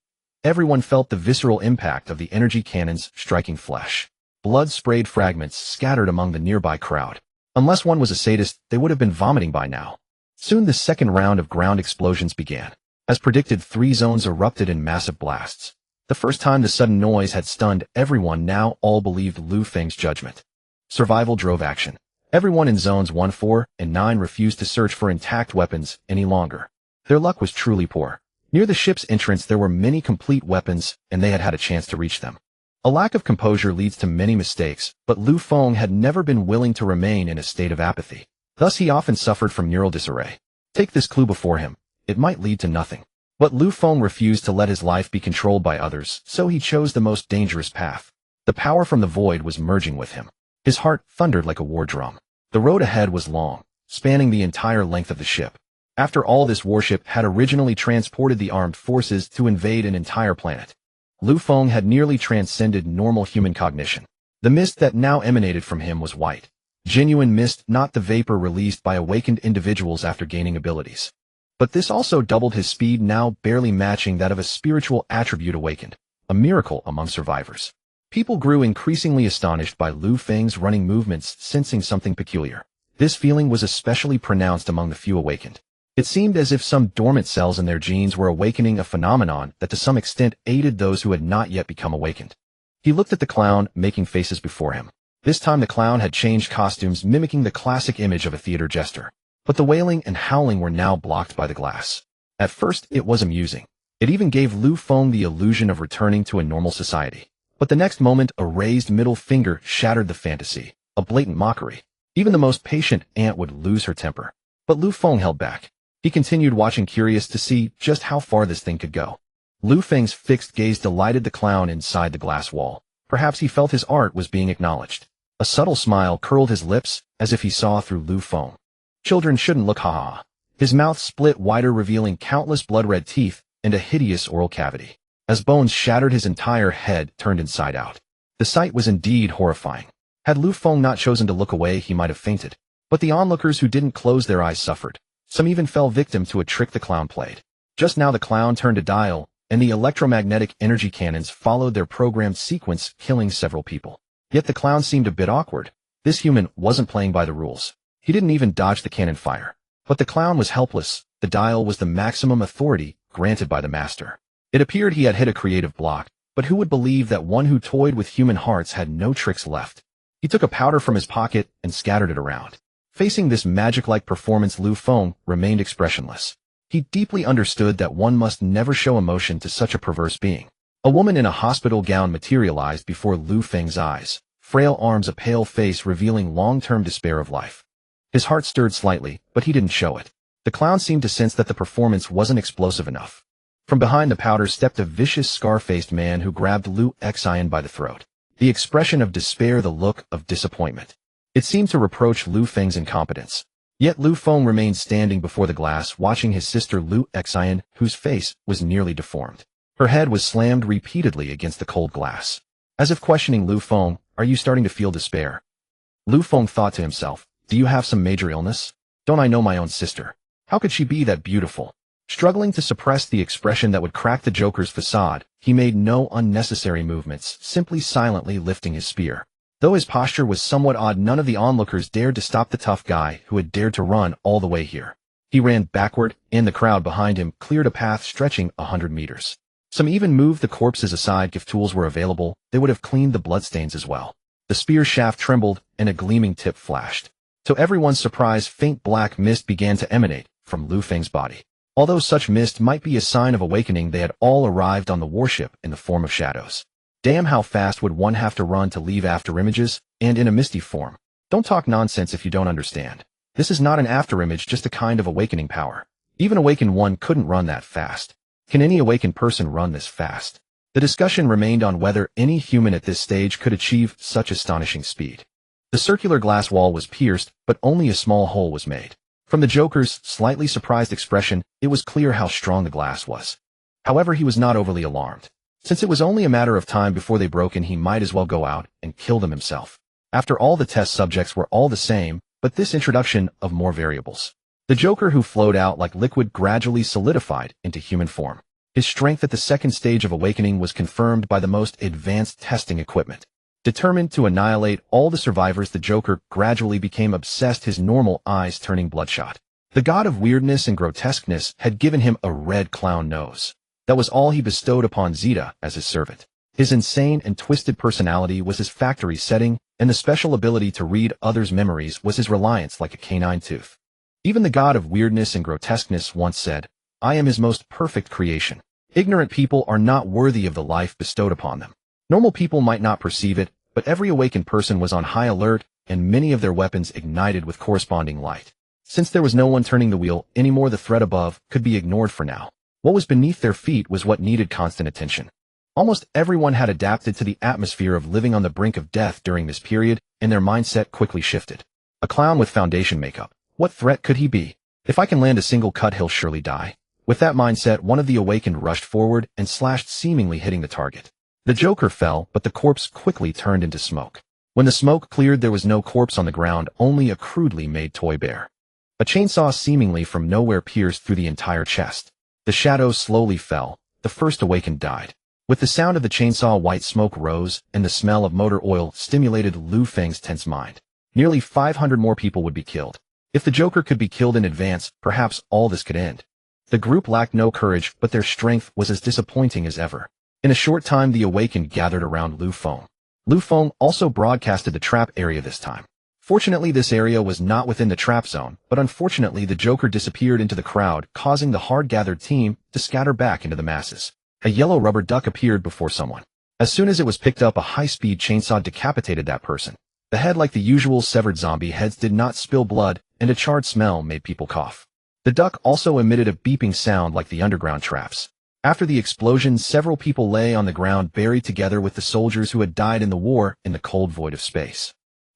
Everyone felt the visceral impact of the energy cannons striking flesh. Blood-sprayed fragments scattered among the nearby crowd. Unless one was a sadist, they would have been vomiting by now. Soon the second round of ground explosions began. As predicted, 3 zones erupted in massive blasts. The first time the sudden noise had stunned everyone, now all believed Lu Feng's judgment. Survival drove action. Everyone in zones 1, 4, and 9 refused to search for intact weapons any longer. Their luck was truly poor. Near the ship's entrance there were many complete weapons, and they had had a chance to reach them. A lack of composure leads to many mistakes, but Lu Feng had never been willing to remain in a state of apathy. Thus he often suffered from neural disarray. Take this clue before him. It might lead to nothing. But Lu Feng refused to let his life be controlled by others, so he chose the most dangerous path. The power from the void was merging with him. His heart thundered like a war drum. The road ahead was long, spanning the entire length of the ship. After all, this warship had originally transported the armed forces to invade an entire planet. Lu Feng had nearly transcended normal human cognition. The mist that now emanated from him was white. Genuine mist, not the vapor released by awakened individuals after gaining abilities. But this also doubled his speed, now barely matching that of a spiritual attribute awakened, a miracle among survivors. People grew increasingly astonished by Lu Feng's running movements, sensing something peculiar. This feeling was especially pronounced among the few awakened. It seemed as if some dormant cells in their genes were awakening, a phenomenon that to some extent aided those who had not yet become awakened. He looked at the clown, making faces before him. This time the clown had changed costumes, mimicking the classic image of a theater jester. But the wailing and howling were now blocked by the glass. At first, it was amusing. It even gave Lu Feng the illusion of returning to a normal society. But the next moment, a raised middle finger shattered the fantasy, a blatant mockery. Even the most patient ant would lose her temper. But Lu Feng held back. He continued watching, curious to see just how far this thing could go. Lu Feng's fixed gaze delighted the clown inside the glass wall. Perhaps he felt his art was being acknowledged. A subtle smile curled his lips, as if he saw through Lu Feng. Children shouldn't look, ha-ha. His mouth split wider, revealing countless blood-red teeth and a hideous oral cavity. As bones shattered, his entire head turned inside out. The sight was indeed horrifying. Had Lu Feng not chosen to look away, he might have fainted. But the onlookers who didn't close their eyes suffered. Some even fell victim to a trick the clown played. Just now the clown turned a dial, and the electromagnetic energy cannons followed their programmed sequence, killing several people. Yet the clown seemed a bit awkward. This human wasn't playing by the rules. He didn't even dodge the cannon fire. But the clown was helpless. The dial was the maximum authority granted by the master. It appeared he had hit a creative block, but who would believe that one who toyed with human hearts had no tricks left? He took a powder from his pocket and scattered it around. Facing this magic-like performance, Lu Feng remained expressionless. He deeply understood that one must never show emotion to such a perverse being. A woman in a hospital gown materialized before Lu Feng's eyes, frail arms, a pale face revealing long-term despair of life. His heart stirred slightly, but he didn't show it. The clown seemed to sense that the performance wasn't explosive enough. From behind the powder stepped a vicious, scar-faced man who grabbed Lu Xia by the throat. The expression of despair, the look of disappointment. It seemed to reproach Lu Feng's incompetence. Yet Lu Feng remained standing before the glass, watching his sister Lu Xia, whose face was nearly deformed. Her head was slammed repeatedly against the cold glass. As if questioning Lu Feng, "Are you starting to feel despair?" Lu Feng thought to himself, "Do you have some major illness? Don't I know my own sister? How could she be that beautiful?" Struggling to suppress the expression that would crack the Joker's facade, he made no unnecessary movements, simply silently lifting his spear. Though his posture was somewhat odd, none of the onlookers dared to stop the tough guy who had dared to run all the way here. He ran backward, and the crowd behind him cleared a path stretching 100 meters. Some even moved the corpses aside. If tools were available, they would have cleaned the bloodstains as well. The spear shaft trembled, and a gleaming tip flashed. To everyone's surprise, faint black mist began to emanate from Lu Feng's body. Although such mist might be a sign of awakening, they had all arrived on the warship in the form of shadows. Damn, how fast would one have to run to leave afterimages, and in a misty form? Don't talk nonsense if you don't understand. This is not an afterimage, just a kind of awakening power. Even awakened one couldn't run that fast. Can any awakened person run this fast? The discussion remained on whether any human at this stage could achieve such astonishing speed. The circular glass wall was pierced, but only a small hole was made. From the Joker's slightly surprised expression, it was clear how strong the glass was. However, he was not overly alarmed. Since it was only a matter of time before they broke in, he might as well go out and kill them himself. After all, the test subjects were all the same, but this introduction of more variables. The Joker, who flowed out like liquid, gradually solidified into human form. His strength at the second stage of awakening was confirmed by the most advanced testing equipment. Determined to annihilate all the survivors, the Joker gradually became obsessed, his normal eyes turning bloodshot. The god of weirdness and grotesqueness had given him a red clown nose. That was all he bestowed upon Zeta as his servant. His insane and twisted personality was his factory setting, and the special ability to read others' memories was his reliance like a canine tooth. Even the god of weirdness and grotesqueness once said, "I am his most perfect creation." Ignorant people are not worthy of the life bestowed upon them. Normal people might not perceive it, but every awakened person was on high alert, and many of their weapons ignited with corresponding light. Since there was no one turning the wheel anymore, the threat above could be ignored for now. What was beneath their feet was what needed constant attention. Almost everyone had adapted to the atmosphere of living on the brink of death during this period, and their mindset quickly shifted. A clown with foundation makeup. What threat could he be? If I can land a single cut, he'll surely die. With that mindset, one of the awakened rushed forward and slashed, seemingly hitting the target. The Joker fell, but the corpse quickly turned into smoke. When the smoke cleared, there was no corpse on the ground, only a crudely made toy bear. A chainsaw seemingly from nowhere pierced through the entire chest. The shadow slowly fell. The first awakened died. With the sound of the chainsaw, white smoke rose, and the smell of motor oil stimulated Lu Feng's tense mind. Nearly 500 more people would be killed. If the Joker could be killed in advance, perhaps all this could end. The group lacked no courage, but their strength was as disappointing as ever. In a short time, the awakened gathered around Lu Feng. Lu Feng also broadcasted the trap area this time. Fortunately, this area was not within the trap zone, but unfortunately the Joker disappeared into the crowd, causing the hard-gathered team to scatter back into the masses. A yellow rubber duck appeared before someone. As soon as it was picked up, a high-speed chainsaw decapitated that person. The head, like the usual severed zombie heads, did not spill blood, and a charred smell made people cough. The duck also emitted a beeping sound like the underground traps. After the explosion, several people lay on the ground buried together with the soldiers who had died in the war in the cold void of space.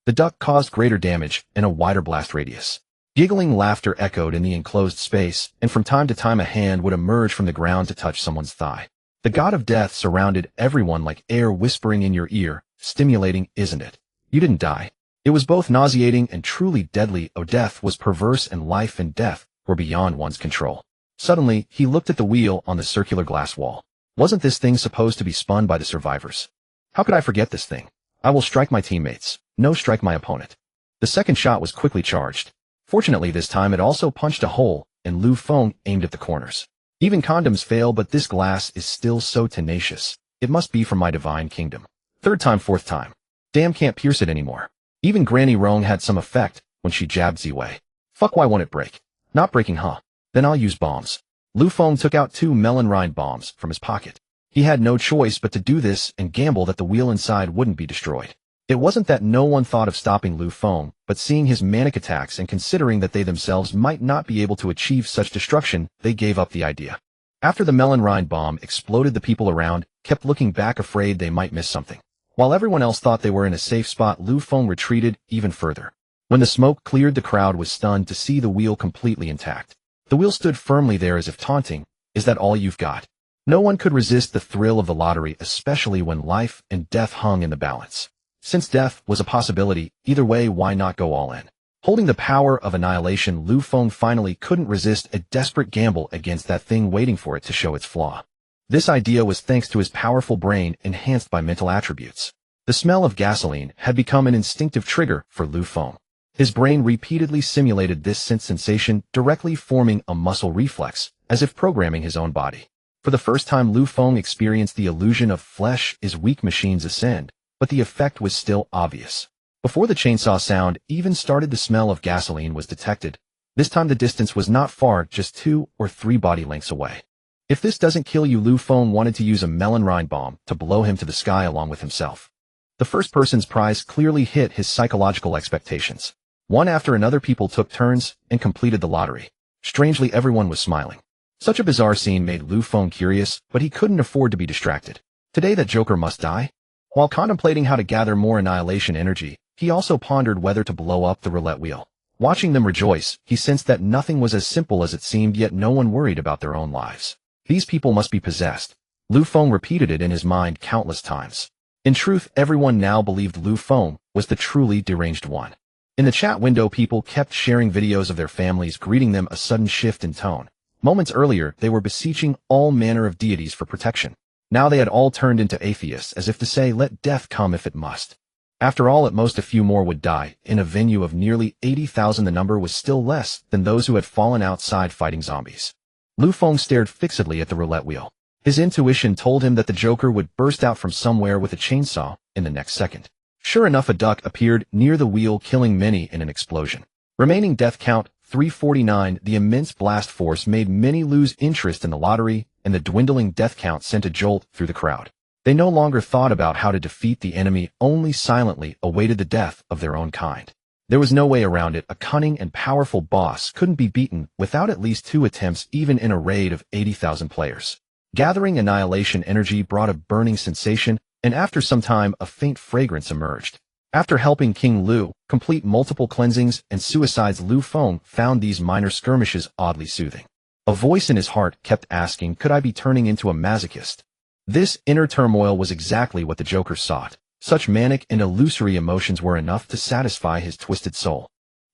The duck caused greater damage and a wider blast radius. Giggling laughter echoed in the enclosed space, and from time to time a hand would emerge from the ground to touch someone's thigh. The god of death surrounded everyone like air whispering in your ear, stimulating, isn't it? You didn't die. It was both nauseating and truly deadly. Oh, death was perverse and life and death were beyond one's control. Suddenly, he looked at the wheel on the circular glass wall. Wasn't this thing supposed to be spun by the survivors? How could I forget this thing? I will strike my teammates. No, strike my opponent. The second shot was quickly charged. Fortunately, this time it also punched a hole, and Lu Feng aimed at the corners. Even condoms fail, but this glass is still so tenacious. It must be from my divine kingdom. Third time, fourth time. Damn, can't pierce it anymore. Even Granny Rong had some effect when she jabbed Ziwei. Fuck, why won't it break? Not breaking, huh? Then I'll use bombs. Lu Feng took out 2 melon rind bombs from his pocket. He had no choice but to do this and gamble that the wheel inside wouldn't be destroyed. It wasn't that no one thought of stopping Lu Feng, but seeing his manic attacks and considering that they themselves might not be able to achieve such destruction, they gave up the idea. After the melon rind bomb exploded, the people around kept looking back, afraid they might miss something. While everyone else thought they were in a safe spot, Lu Feng retreated even further. When the smoke cleared, the crowd was stunned to see the wheel completely intact. The wheel stood firmly there as if taunting, "Is that all you've got?" No one could resist the thrill of the lottery, especially when life and death hung in the balance. Since death was a possibility, either way, why not go all in? Holding the power of annihilation, Lu Feng finally couldn't resist a desperate gamble against that thing waiting for it to show its flaw. This idea was thanks to his powerful brain enhanced by mental attributes. The smell of gasoline had become an instinctive trigger for Lu Feng. His brain repeatedly simulated this sensation, directly forming a muscle reflex, as if programming his own body. For the first time, Lu Feng experienced the illusion of flesh is weak machines ascend, but the effect was still obvious. Before the chainsaw sound even started, the smell of gasoline was detected. This time the distance was not far, just 2 or 3 body lengths away. If this doesn't kill you, Lu Feng wanted to use a melon rind bomb to blow him to the sky along with himself. The first person's prize clearly hit his psychological expectations. One after another, people took turns and completed the lottery. Strangely, everyone was smiling. Such a bizarre scene made Lu Feng curious, but he couldn't afford to be distracted. Today that Joker must die? While contemplating how to gather more annihilation energy, he also pondered whether to blow up the roulette wheel. Watching them rejoice, he sensed that nothing was as simple as it seemed, yet no one worried about their own lives. These people must be possessed. Lu Feng repeated it in his mind countless times. In truth, everyone now believed Lu Feng was the truly deranged one. In the chat window, people kept sharing videos of their families greeting them, a sudden shift in tone. Moments earlier, they were beseeching all manner of deities for protection. Now they had all turned into atheists, as if to say, let death come if it must. After all, at most a few more would die. In a venue of nearly 80,000, the number was still less than those who had fallen outside fighting zombies. Lu Feng stared fixedly at the roulette wheel. His intuition told him that the Joker would burst out from somewhere with a chainsaw in the next second. Sure enough, a duck appeared near the wheel, killing many in an explosion. Remaining death count 349. The immense blast force made many lose interest in the lottery, and the dwindling death count sent a jolt through the crowd. They no longer thought about how to defeat the enemy, only silently awaited the death of their own kind. There was no way around it. A cunning and powerful boss couldn't be beaten without at least 2 attempts, even in a raid of 80,000 players. Gathering annihilation energy brought a burning sensation, and after some time a faint fragrance emerged. After helping King Lu complete multiple cleansings and suicides, Lu Feng found these minor skirmishes oddly soothing. A voice in his heart kept asking, could I be turning into a masochist? This inner turmoil was exactly what the Joker sought. Such manic and illusory emotions were enough to satisfy his twisted soul.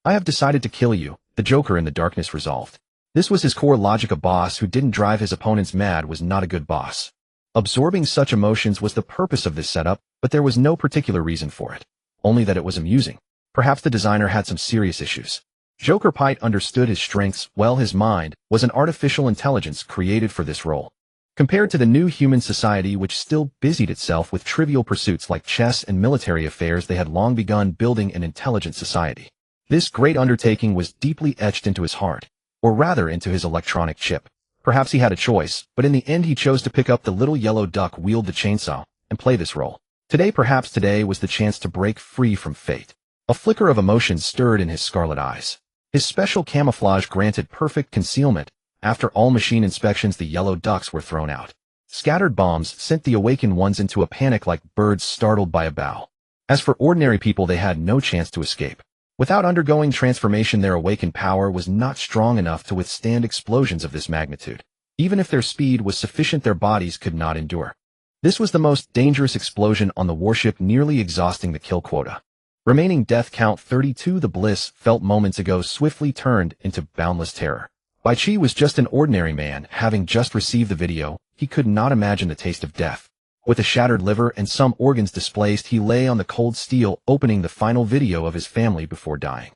I have decided to kill you, the Joker in the darkness resolved. This was his core logic. A boss who didn't drive his opponents mad was not a good boss. Absorbing such emotions was the purpose of this setup, but there was no particular reason for it. Only that it was amusing. Perhaps the designer had some serious issues. Joker Pite understood his strengths well. His mind was an artificial intelligence created for this role. Compared to the new human society, which still busied itself with trivial pursuits like chess and military affairs, they had long begun building an intelligent society. This great undertaking was deeply etched into his heart, or rather into his electronic chip. Perhaps he had a choice, but in the end he chose to pick up the little yellow duck, wield the chainsaw, and play this role. Today, perhaps today, was the chance to break free from fate. A flicker of emotion stirred in his scarlet eyes. His special camouflage granted perfect concealment. After all machine inspections, the yellow ducks were thrown out. Scattered bombs sent the awakened ones into a panic like birds startled by a bow. As for ordinary people, they had no chance to escape. Without undergoing transformation, their awakened power was not strong enough to withstand explosions of this magnitude. Even if their speed was sufficient, their bodies could not endure. This was the most dangerous explosion on the warship, nearly exhausting the kill quota. Remaining death count 32. The bliss felt moments ago swiftly turned into boundless terror. Bai Qi was just an ordinary man, having just received the video. He could not imagine the taste of death. With a shattered liver and some organs displaced, he lay on the cold steel, opening the final video of his family before dying.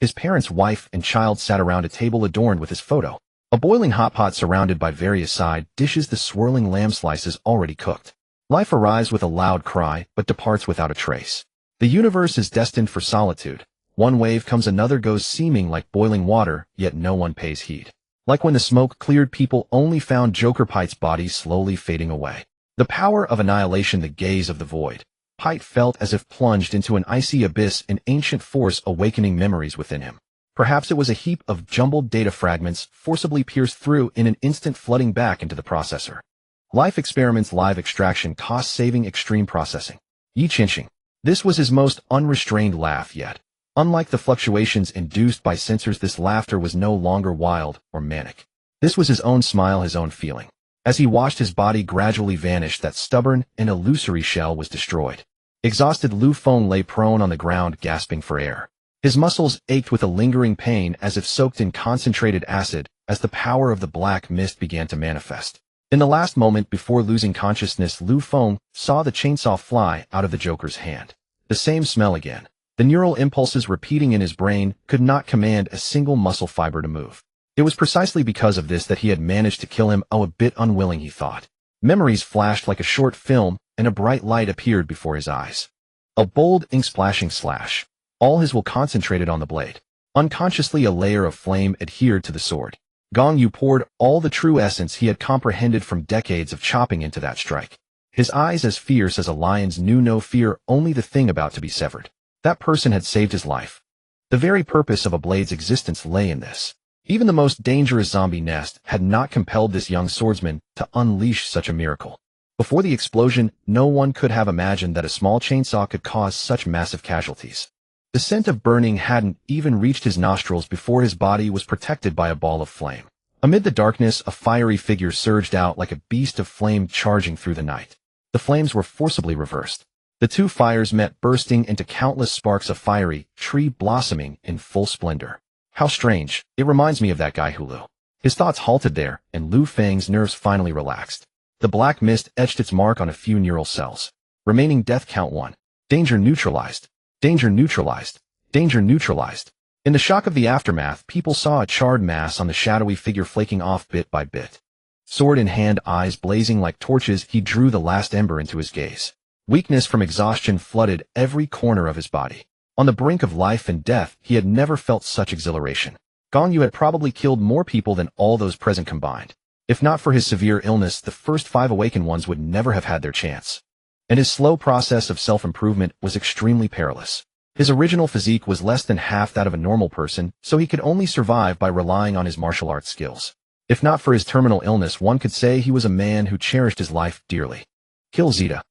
His parents, wife, and child sat around a table adorned with his photo. A boiling hot pot surrounded by various side dishes, the swirling lamb slices already cooked. Life arrives with a loud cry, but departs without a trace. The universe is destined for solitude. One wave comes, another goes, seeming like boiling water, yet no one pays heed. Like when the smoke cleared, people only found Joker Pite's body slowly fading away. The power of annihilation, the gaze of the void. Pite felt as if plunged into an icy abyss, an ancient force awakening memories within him. Perhaps it was a heap of jumbled data fragments forcibly pierced through in an instant, flooding back into the processor. Life experiments, live extraction, cost-saving, extreme processing. Yi Qinxing. This was his most unrestrained laugh yet. Unlike the fluctuations induced by sensors, this laughter was no longer wild or manic. This was his own smile, his own feeling. As he watched his body gradually vanish, that stubborn and illusory shell was destroyed. Exhausted, Lu Feng lay prone on the ground, gasping for air. His muscles ached with a lingering pain, as if soaked in concentrated acid, as the power of the black mist began to manifest. In the last moment before losing consciousness, Lu Feng saw the chainsaw fly out of the Joker's hand. The same smell again. The neural impulses repeating in his brain could not command a single muscle fiber to move. It was precisely because of this that he had managed to kill him. Oh, a bit unwilling, he thought. Memories flashed like a short film, and a bright light appeared before his eyes. A bold, ink-splashing slash. All his will concentrated on the blade. Unconsciously, a layer of flame adhered to the sword. Gong Yu poured all the true essence he had comprehended from decades of chopping into that strike. His eyes as fierce as a lion's, knew no fear, only the thing about to be severed. That person had saved his life. The very purpose of a blade's existence lay in this. Even the most dangerous zombie nest had not compelled this young swordsman to unleash such a miracle. Before the explosion, no one could have imagined that a small chainsaw could cause such massive casualties. The scent of burning hadn't even reached his nostrils before his body was protected by a ball of flame. Amid the darkness, a fiery figure surged out like a beast of flame charging through the night. The flames were forcibly reversed. The two fires met, bursting into countless sparks, a fiery tree blossoming in full splendor. How strange. It reminds me of that guy Hulu. His thoughts halted there, and Lu Feng's nerves finally relaxed. The black mist etched its mark on a few neural cells. Remaining death count 1. Danger neutralized. Danger neutralized. Danger neutralized. In the shock of the aftermath, people saw a charred mass on the shadowy figure flaking off bit by bit. Sword in hand, eyes blazing like torches, he drew the last ember into his gaze. Weakness from exhaustion flooded every corner of his body. On the brink of life and death, he had never felt such exhilaration. Gong Yu had probably killed more people than all those present combined. If not for his severe illness, the first 5 awakened ones would never have had their chance. And his slow process of self-improvement was extremely perilous. His original physique was less than half that of a normal person, so he could only survive by relying on his martial arts skills. If not for his terminal illness, one could say he was a man who cherished his life dearly. Kill Zeta.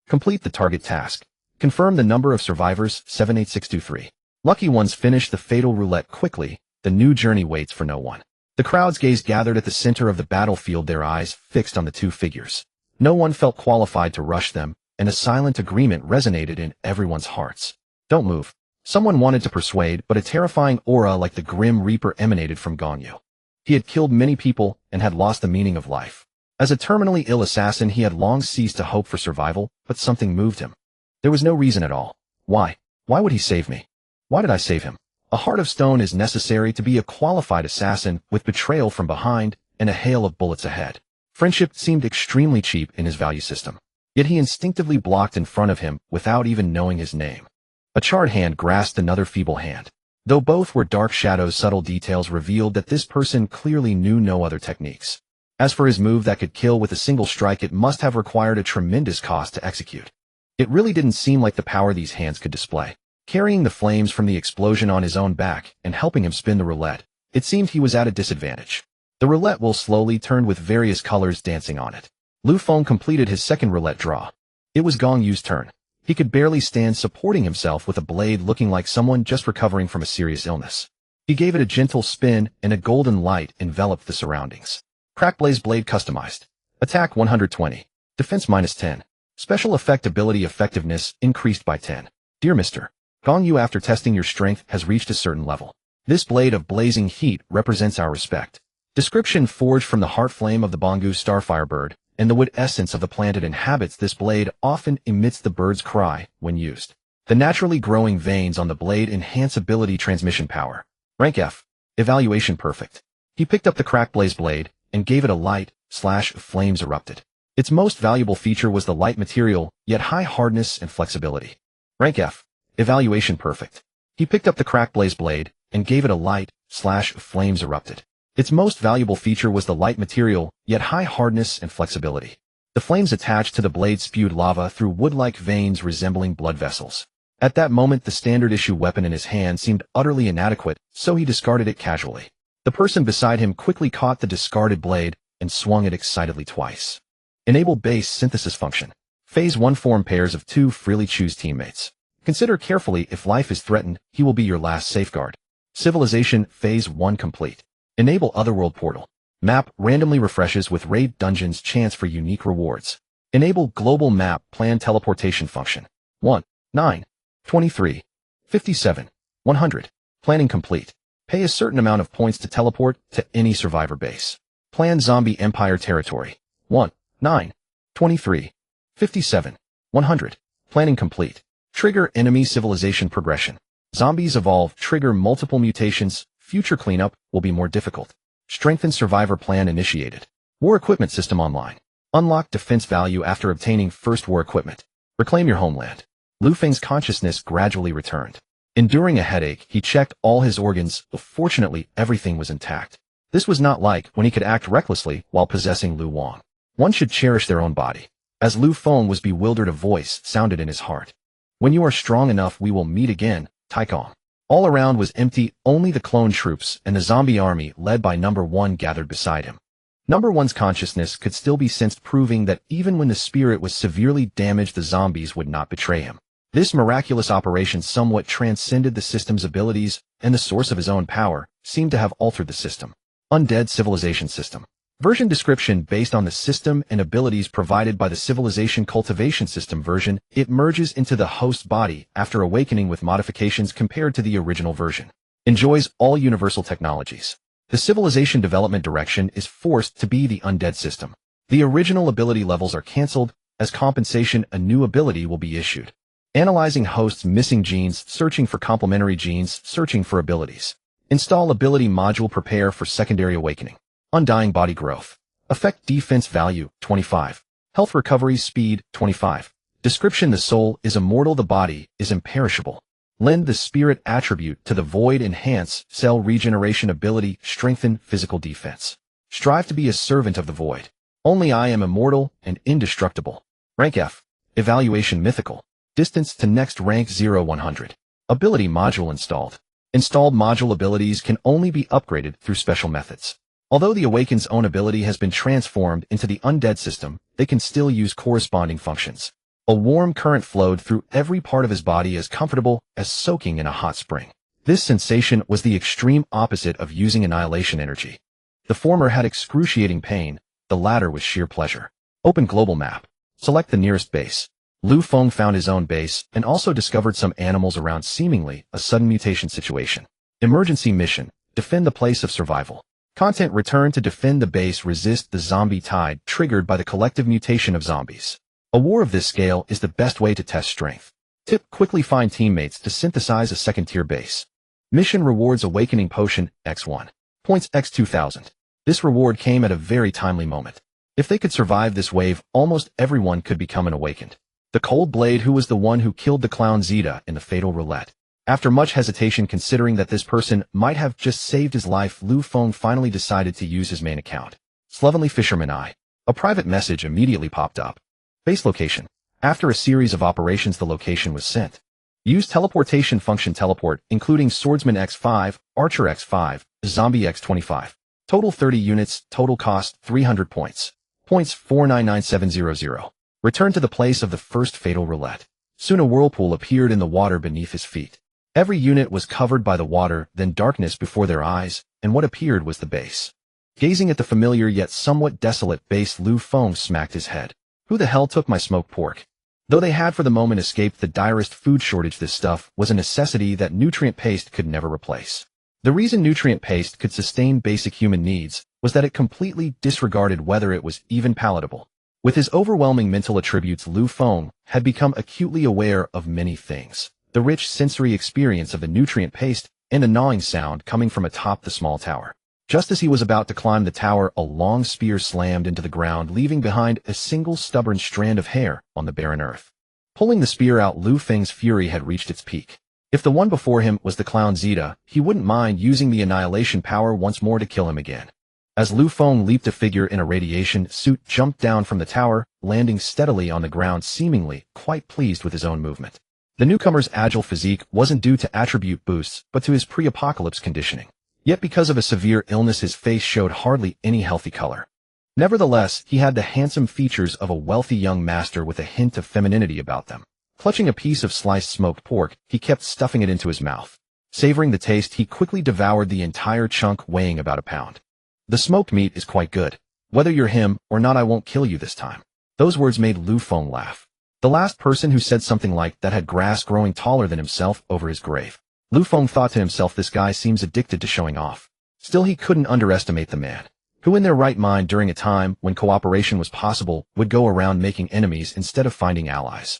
Complete the target task. Confirm the number of survivors, 78623. Lucky ones finish the fatal roulette quickly. The new journey waits for no one. The crowd's gaze gathered at the center of the battlefield, their eyes fixed on the two figures. No one felt qualified to rush them, and a silent agreement resonated in everyone's hearts. Don't move. Someone wanted to persuade, but a terrifying aura like the Grim Reaper emanated from Gong Yu. He had killed many people and had lost the meaning of life. As a terminally ill assassin, he had long ceased to hope for survival, but something moved him. There was no reason at all. Why? Why would he save me? Why did I save him? A heart of stone is necessary to be a qualified assassin, with betrayal from behind and a hail of bullets ahead. Friendship seemed extremely cheap in his value system. Yet he instinctively blocked in front of him without even knowing his name. A charred hand grasped another feeble hand. Though both were dark shadows, subtle details revealed that this person clearly knew no other techniques. As for his move that could kill with a single strike, it must have required a tremendous cost to execute. It really didn't seem like the power these hands could display. carrying the flames from the explosion on his own back and helping him spin the roulette. It seemed he was at a disadvantage. The roulette wheel slowly turned with various colors dancing on it. Lu Feng completed his second roulette draw. It was Gong Yu's turn. He could barely stand, supporting himself with a blade, looking like someone just recovering from a serious illness. He gave it a gentle spin, and a golden light enveloped the surroundings. Crack Blaze Blade customized. Attack 120. Defense -10. Special effect ability effectiveness increased by 10. Dear Mr. Gong Yu, after testing, your strength has reached a certain level. This blade of blazing heat represents our respect. Description: forged from the heart flame of the Bongu starfire bird, and the wood essence of the plant it inhabits, this blade often emits the bird's cry when used. The naturally growing veins on the blade enhance ability transmission power. Rank F. Evaluation perfect. He picked up the Crack Blaze blade and gave it a light / flames erupted. Its most valuable feature was the light material, yet high hardness and flexibility. Rank F. Evaluation perfect. He picked up the Crack Blaze blade and gave it a light / flames erupted. Its most valuable feature was the light material, yet high hardness and flexibility. The flames attached to the blade spewed lava through wood-like veins resembling blood vessels. At that moment, the standard-issue weapon in his hand seemed utterly inadequate, so he discarded it casually. The person beside him quickly caught the discarded blade and swung it excitedly twice. Enable base synthesis function. Phase 1, form pairs of 2, freely choose teammates. Consider carefully: if life is threatened, he will be your last safeguard. Civilization Phase 1 complete. Enable Otherworld portal. Map randomly refreshes with raid dungeons, chance for unique rewards. Enable global map plan teleportation function. 1, 9, 23, 57, 100. Planning complete. Pay a certain amount of points to teleport to any survivor base. Plan zombie empire territory. 1, 9, 23, 57, 100. Planning complete. Trigger enemy civilization progression. Zombies evolve, trigger multiple mutations. Future cleanup will be more difficult. Strengthen survivor plan initiated. War equipment system online. Unlock defense value after obtaining first war equipment. Reclaim your homeland. Lu Feng's consciousness gradually returned. Enduring a headache, he checked all his organs, but fortunately everything was intact. This was not like when he could act recklessly while possessing Lu Wang. One should cherish their own body. As Lu Feng was bewildered, a voice sounded in his heart. When you are strong enough, we will meet again, Taikong. All around was empty, only the clone troops and the zombie army led by Number 1 gathered beside him. Number 1's consciousness could still be sensed, proving that even when the spirit was severely damaged, the zombies would not betray him. This miraculous operation somewhat transcended the system's abilities, and the source of his own power seemed to have altered the system. Undead Civilization System. Version description: based on the system and abilities provided by the Civilization Cultivation System version, it merges into the host body after awakening with modifications compared to the original version. Enjoys all universal technologies. The Civilization development direction is forced to be the Undead system. The original ability levels are cancelled. As compensation, a new ability will be issued. Analyzing hosts' missing genes, searching for complementary genes, searching for abilities. Install ability module, prepare for secondary awakening. Undying body growth. Effect defense value, 25. Health recovery speed, 25. Description: the soul is immortal, the body is imperishable. Lend the spirit attribute to the void, enhance cell regeneration ability, strengthen physical defense. Strive to be a servant of the void. Only I am immortal and indestructible. Rank F. Evaluation mythical. Distance to next rank 0-100. Ability module installed. Installed module abilities can only be upgraded through special methods. Although the Awakened's own ability has been transformed into the Undead system, they can still use corresponding functions. A warm current flowed through every part of his body, as comfortable as soaking in a hot spring. This sensation was the extreme opposite of using annihilation energy. The former had excruciating pain, the latter was sheer pleasure. Open global map. Select the nearest base. Lu Feng found his own base and also discovered some animals around, seemingly a sudden mutation situation. Emergency mission: defend the place of survival. Content: return to defend the base, resist the zombie tide triggered by the collective mutation of zombies. A war of this scale is the best way to test strength. Tip: quickly find teammates to synthesize a second-tier base. Mission rewards: awakening potion, X1. Points, X2000. This reward came at a very timely moment. If they could survive this wave, almost everyone could become an awakened. The Cold Blade, who was the one who killed the clown Zeta in the fatal roulette. After much hesitation, considering that this person might have just saved his life, Lu Feng finally decided to use his main account. Slovenly Fisherman I. A private message immediately popped up. Base location. After a series of operations, the location was sent. Use teleportation function teleport, including Swordsman X5, Archer X5, Zombie X25. Total 30 units, total cost 300 points. Points 499700. Return to the place of the first fatal roulette. Soon a whirlpool appeared in the water beneath his feet. Every unit was covered by the water, then darkness before their eyes, and what appeared was the base. Gazing at the familiar yet somewhat desolate base, Lu Feng smacked his head. Who the hell took my smoked pork? Though they had for the moment escaped the direst food shortage, this stuff was a necessity that nutrient paste could never replace. The reason nutrient paste could sustain basic human needs was that it completely disregarded whether it was even palatable. With his overwhelming mental attributes, Lu Feng had become acutely aware of many things. The rich sensory experience of the nutrient paste and a gnawing sound coming from atop the small tower. Just as he was about to climb the tower, a long spear slammed into the ground, leaving behind a single stubborn strand of hair on the barren earth. Pulling the spear out, Lu Feng's fury had reached its peak. If the one before him was the clown Zeta, he wouldn't mind using the annihilation power once more to kill him again. As Lu Feng leaped, a figure in a radiation suit jumped down from the tower, landing steadily on the ground, seemingly quite pleased with his own movement. The newcomer's agile physique wasn't due to attribute boosts, but to his pre-apocalypse conditioning. Yet because of a severe illness, his face showed hardly any healthy color. Nevertheless, he had the handsome features of a wealthy young master with a hint of femininity about them. Clutching a piece of sliced smoked pork, he kept stuffing it into his mouth. Savoring the taste, he quickly devoured the entire chunk, weighing about a pound. The smoked meat is quite good. Whether you're him or not, I won't kill you this time. Those words made Lu Feng laugh. The last person who said something like that had grass growing taller than himself over his grave. Lu Feng thought to himself, this guy seems addicted to showing off. Still, he couldn't underestimate the man, who in their right mind during a time when cooperation was possible would go around making enemies instead of finding allies.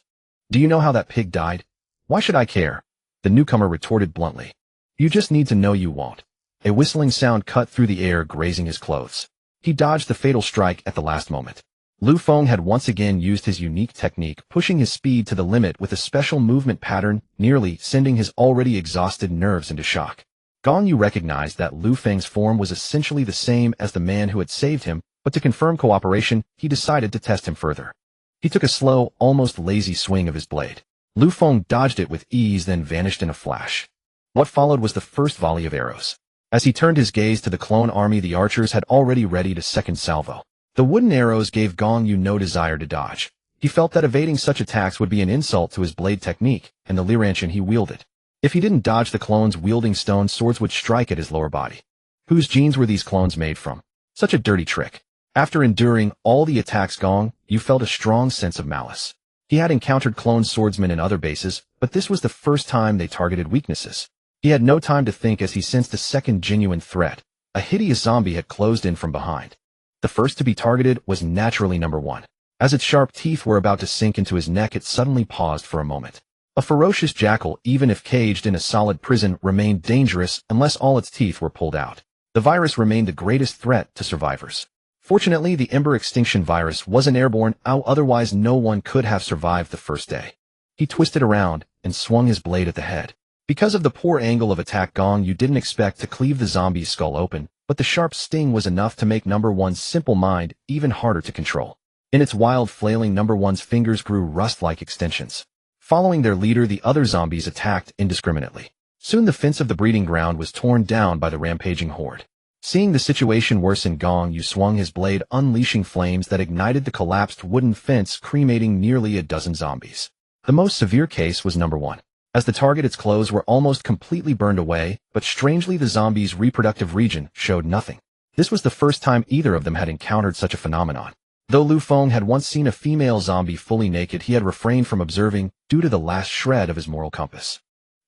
Do you know how that pig died? Why should I care? The newcomer retorted bluntly. You just need to know you won't. A whistling sound cut through the air, grazing his clothes. He dodged the fatal strike at the last moment. Lu Feng had once again used his unique technique, pushing his speed to the limit with a special movement pattern, nearly sending his already exhausted nerves into shock. Gong Yu recognized that Lu Feng's form was essentially the same as the man who had saved him, but to confirm cooperation, he decided to test him further. He took a slow, almost lazy swing of his blade. Lu Feng dodged it with ease, then vanished in a flash. What followed was the first volley of arrows. As he turned his gaze to the clone army, the archers had already readied a second salvo. The wooden arrows gave Gong Yu no desire to dodge. He felt that evading such attacks would be an insult to his blade technique and the Lirantian he wielded. If he didn't dodge, the clones wielding stone swords would strike at his lower body. Whose genes were these clones made from? Such a dirty trick. After enduring all the attacks, Gong Yu felt a strong sense of malice. He had encountered clone swordsmen in other bases, but this was the first time they targeted weaknesses. He had no time to think as he sensed a second genuine threat. A hideous zombie had closed in from behind. The first to be targeted was naturally number one. As its sharp teeth were about to sink into his neck, it suddenly paused for a moment. A ferocious jackal, even if caged in a solid prison, remained dangerous unless all its teeth were pulled out. The virus remained the greatest threat to survivors. Fortunately, the Ember extinction virus wasn't airborne, otherwise no one could have survived the first day. He twisted around and swung his blade at the head. Because of the poor angle of attack, Gong Yu didn't expect to cleave the zombie's skull open, but the sharp sting was enough to make number one's simple mind even harder to control. In its wild flailing, number one's fingers grew rust-like extensions. Following their leader, the other zombies attacked indiscriminately. Soon the fence of the breeding ground was torn down by the rampaging horde. Seeing the situation worsen, Gong Yu swung his blade, unleashing flames that ignited the collapsed wooden fence, cremating nearly a dozen zombies. The most severe case was number one. As the target, its clothes were almost completely burned away, but strangely the zombie's reproductive region showed nothing. This was the first time either of them had encountered such a phenomenon. Though Lu Feng had once seen a female zombie fully naked, he had refrained from observing due to the last shred of his moral compass.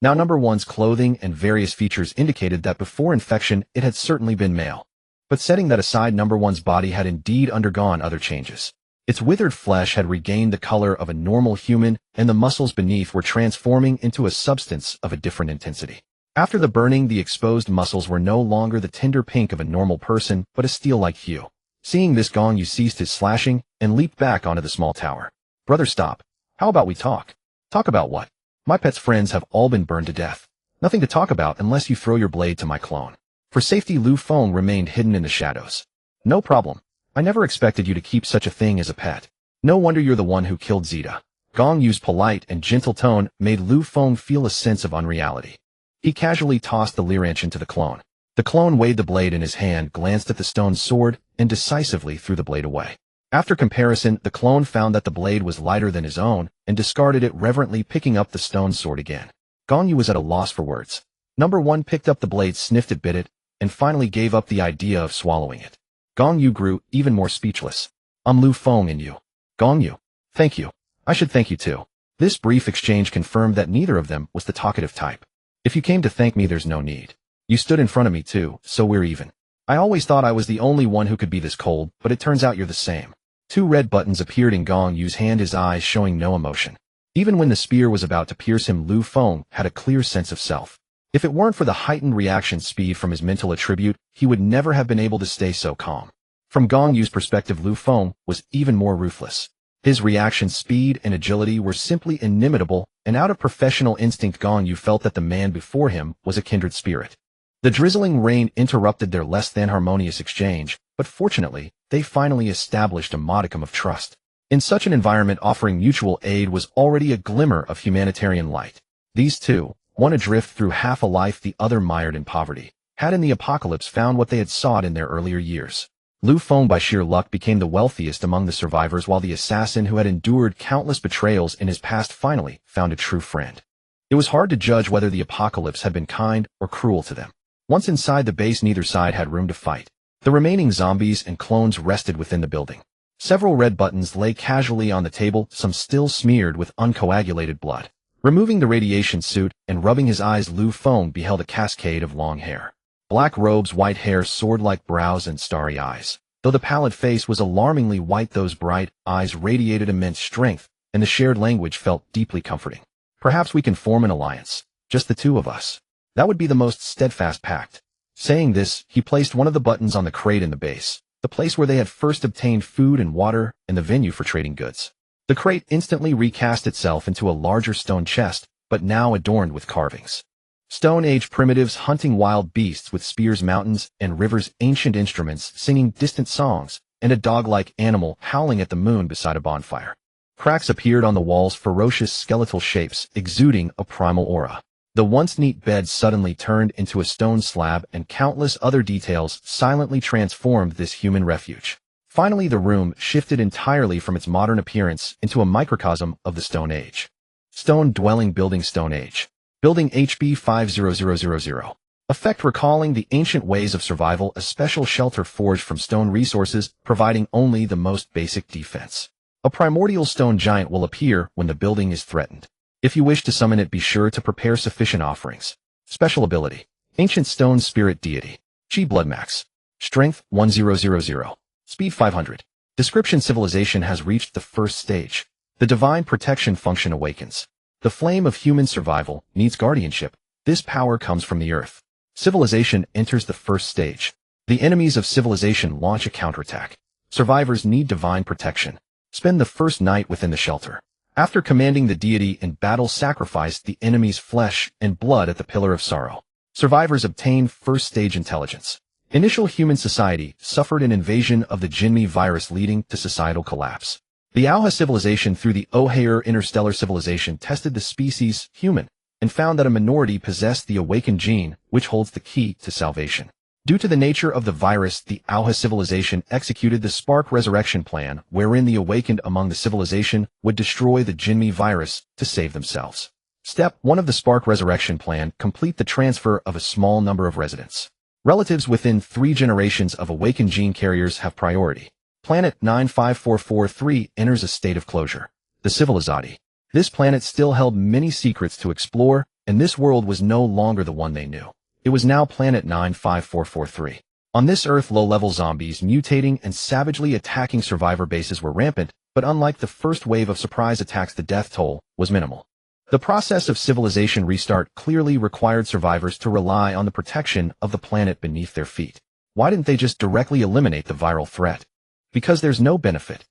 Now number one's clothing and various features indicated that before infection it had certainly been male. But setting that aside, number one's body had indeed undergone other changes. Its withered flesh had regained the color of a normal human, and the muscles beneath were transforming into a substance of a different intensity. After the burning, the exposed muscles were no longer the tender pink of a normal person, but a steel-like hue. Seeing this, Gong Yu ceased his slashing and leaped back onto the small tower. Brother, stop. How about we talk? Talk about what? My pet's friends have all been burned to death. Nothing to talk about unless you throw your blade to my clone. For safety, Lu Feng remained hidden in the shadows. No problem. I never expected you to keep such a thing as a pet. No wonder you're the one who killed Zeta. Gong Yu's polite and gentle tone made Lu Feng feel a sense of unreality. He casually tossed the Lirantian to the clone. The clone weighed the blade in his hand, glanced at the stone sword, and decisively threw the blade away. After comparison, the clone found that the blade was lighter than his own, and discarded it, reverently picking up the stone sword again. Gong Yu was at a loss for words. Number 1 picked up the blade, sniffed it, bit it, and finally gave up the idea of swallowing it. Gong Yu grew even more speechless. Lu Feng and you. Gong Yu. Thank you. I should thank you too. This brief exchange confirmed that neither of them was the talkative type. If you came to thank me, there's no need. You stood in front of me too, so we're even. I always thought I was the only one who could be this cold, but it turns out you're the same. 2 red buttons appeared in Gong Yu's hand, his eyes showing no emotion. Even when the spear was about to pierce him, Lu Feng had a clear sense of self. If it weren't for the heightened reaction speed from his mental attribute, he would never have been able to stay so calm. From Gong Yu's perspective, Lu Feng was even more ruthless. His reaction speed and agility were simply inimitable, and out of professional instinct, Gong Yu felt that the man before him was a kindred spirit. The drizzling rain interrupted their less than harmonious exchange, but fortunately, they finally established a modicum of trust. In such an environment, offering mutual aid was already a glimmer of humanitarian light. These two, one adrift through half a life, the other mired in poverty, had in the apocalypse found what they had sought in their earlier years. Lu Feng, by sheer luck, became the wealthiest among the survivors, while the assassin who had endured countless betrayals in his past finally found a true friend. It was hard to judge whether the apocalypse had been kind or cruel to them. Once inside the base, neither side had room to fight. The remaining zombies and clones rested within the building. Several red buttons lay casually on the table, some still smeared with uncoagulated blood. Removing the radiation suit and rubbing his eyes, Lu Feng beheld a cascade of long hair. Black robes, white hair, sword-like brows, and starry eyes. Though the pallid face was alarmingly white, those bright eyes radiated immense strength, and the shared language felt deeply comforting. Perhaps we can form an alliance. Just the two of us. That would be the most steadfast pact. Saying this, he placed one of the buttons on the crate in the base, the place where they had first obtained food and water, and the venue for trading goods. The crate instantly recast itself into a larger stone chest, but now adorned with carvings. Stone Age primitives hunting wild beasts with spears, mountains and rivers, ancient instruments singing distant songs, and a dog-like animal howling at the moon beside a bonfire. Cracks appeared on the walls, ferocious skeletal shapes exuding a primal aura. The once neat bed suddenly turned into a stone slab, and countless other details silently transformed this human refuge. Finally, the room shifted entirely from its modern appearance into a microcosm of the Stone Age. Stone dwelling building, Stone Age. Building HB 50000. Effect recalling the ancient ways of survival, a special shelter forged from stone resources, providing only the most basic defense. A primordial stone giant will appear when the building is threatened. If you wish to summon it, be sure to prepare sufficient offerings. Special ability. Ancient Stone Spirit Deity. Chi Blood Max. Strength 1000. Speed 500. Description: civilization has reached the first stage. The divine protection function awakens. The flame of human survival needs guardianship. This power comes from the earth. Civilization enters the first stage. The enemies of civilization launch a counterattack. Survivors need divine protection. Spend the first night within the shelter. After commanding the deity in battle, sacrifice the enemy's flesh and blood at the Pillar of Sorrow. Survivors obtain first stage intelligence. Initial human society suffered an invasion of the Jinmi virus, leading to societal collapse. The Auha civilization, through the O'Hare interstellar civilization, tested the species human and found that a minority possessed the awakened gene, which holds the key to salvation. Due to the nature of the virus, the Auha civilization executed the Spark Resurrection Plan, wherein the awakened among the civilization would destroy the Jinmi virus to save themselves. Step 1 of the Spark Resurrection Plan: complete the transfer of a small number of residents. Relatives within 3 generations of awakened gene carriers have priority. Planet 95443 enters a state of closure. The Civilizati. This planet still held many secrets to explore, and this world was no longer the one they knew. It was now Planet 95443. On this Earth, low-level zombies mutating and savagely attacking survivor bases were rampant, but unlike the first wave of surprise attacks, the death toll was minimal. The process of civilization restart clearly required survivors to rely on the protection of the planet beneath their feet. Why didn't they just directly eliminate the viral threat? Because there's no benefit.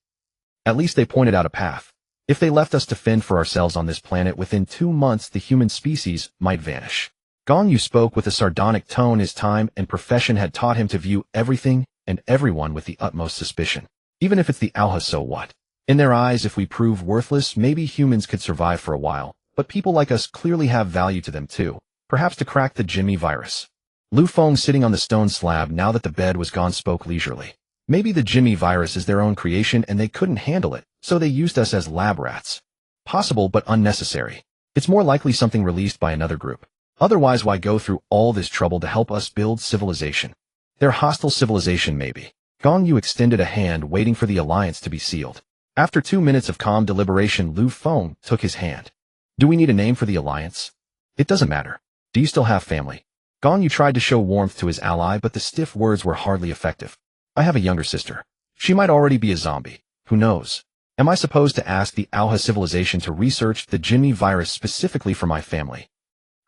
At least they pointed out a path. If they left us to fend for ourselves on this planet, within 2 months the human species might vanish. Gong Yu spoke with a sardonic tone. His time and profession had taught him to view everything and everyone with the utmost suspicion. Even if it's the Auha, so what? In their eyes, if we prove worthless, maybe humans could survive for a while, but people like us clearly have value to them too, perhaps to crack the Jimmy virus. Lu Feng, sitting on the stone slab now that the bed was gone, spoke leisurely. Maybe the Jimmy virus is their own creation and they couldn't handle it, so they used us as lab rats. Possible, but unnecessary. It's more likely something released by another group. Otherwise, why go through all this trouble to help us build civilization? Their hostile civilization, maybe. Gong Yu extended a hand, waiting for the alliance to be sealed. After 2 minutes of calm deliberation, Lu Feng took his hand. Do we need a name for the alliance? It doesn't matter. Do you still have family? Gong Yu tried to show warmth to his ally, but the stiff words were hardly effective. I have a younger sister. She might already be a zombie. Who knows? Am I supposed to ask the Auha civilization to research the Jimmy virus specifically for my family?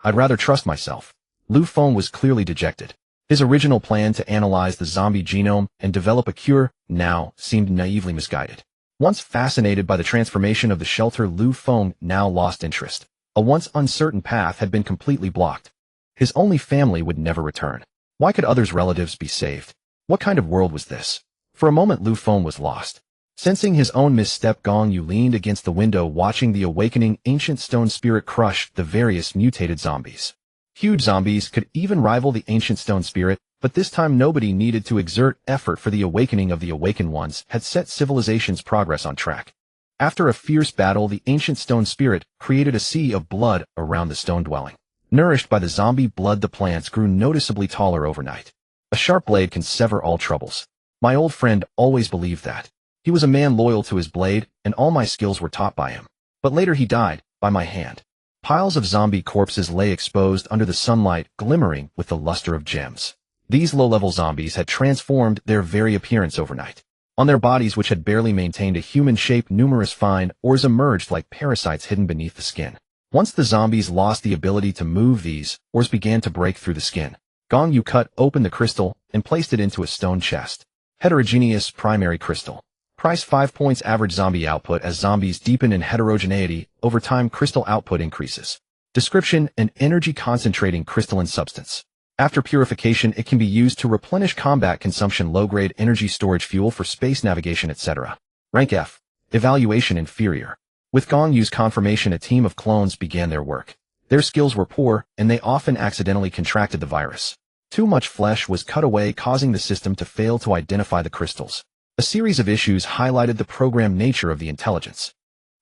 I'd rather trust myself. Lu Feng was clearly dejected. His original plan to analyze the zombie genome and develop a cure now seemed naively misguided. Once fascinated by the transformation of the shelter, Lu Feng now lost interest. A once uncertain path had been completely blocked. His only family would never return. Why could others' relatives be saved? What kind of world was this? For a moment, Lu Feng was lost. Sensing his own misstep, Gong Yu leaned against the window, watching the awakening ancient stone spirit crush the various mutated zombies. Huge zombies could even rival the ancient stone spirit, but this time nobody needed to exert effort, for the awakening of the awakened ones had set civilization's progress on track. After a fierce battle, the ancient stone spirit created a sea of blood around the stone dwelling. Nourished by the zombie blood, the plants grew noticeably taller overnight. A sharp blade can sever all troubles. My old friend always believed that. He was a man loyal to his blade, and all my skills were taught by him. But later he died, by my hand. Piles of zombie corpses lay exposed under the sunlight, glimmering with the luster of gems. These low-level zombies had transformed their very appearance overnight. On their bodies, which had barely maintained a human shape, numerous fine ores emerged like parasites hidden beneath the skin. Once the zombies lost the ability to move, these ores began to break through the skin. Gong Yu cut open the crystal and placed it into a stone chest. Heterogeneous primary crystal. Price 5 points. Average zombie output. As zombies deepen in heterogeneity, over time crystal output increases. Description: an energy concentrating crystalline substance. After purification, it can be used to replenish combat consumption, low-grade energy storage, fuel for space navigation, etc. Rank F. Evaluation inferior. With Gong Yu's confirmation, a team of clones began their work. Their skills were poor, and they often accidentally contracted the virus. Too much flesh was cut away, causing the system to fail to identify the crystals. A series of issues highlighted the programmed nature of the intelligence.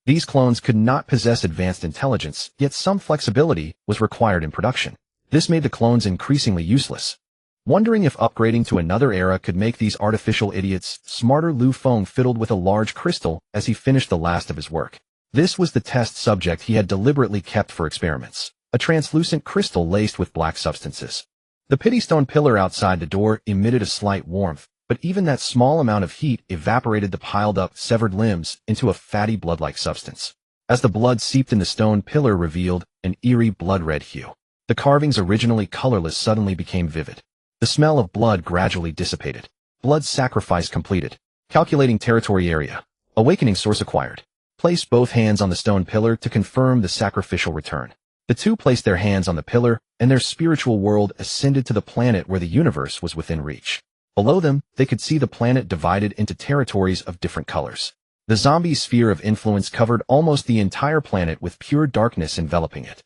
These clones could not possess advanced intelligence, yet some flexibility was required in production. This made the clones increasingly useless. Wondering if upgrading to another era could make these artificial idiots smarter, Lu Feng fiddled with a large crystal as he finished the last of his work. This was the test subject he had deliberately kept for experiments, a translucent crystal laced with black substances. The pity stone pillar outside the door emitted a slight warmth, but even that small amount of heat evaporated the piled-up, severed limbs into a fatty blood-like substance. As the blood seeped in, the stone pillar revealed an eerie blood-red hue. The carvings, originally colorless, suddenly became vivid. The smell of blood gradually dissipated. Blood sacrifice completed. Calculating territory area. Awakening source acquired. Place both hands on the stone pillar to confirm the sacrificial return. The two placed their hands on the pillar, and their spiritual world ascended to the planet where the universe was within reach. Below them, they could see the planet divided into territories of different colors. The zombie sphere of influence covered almost the entire planet, with pure darkness enveloping it.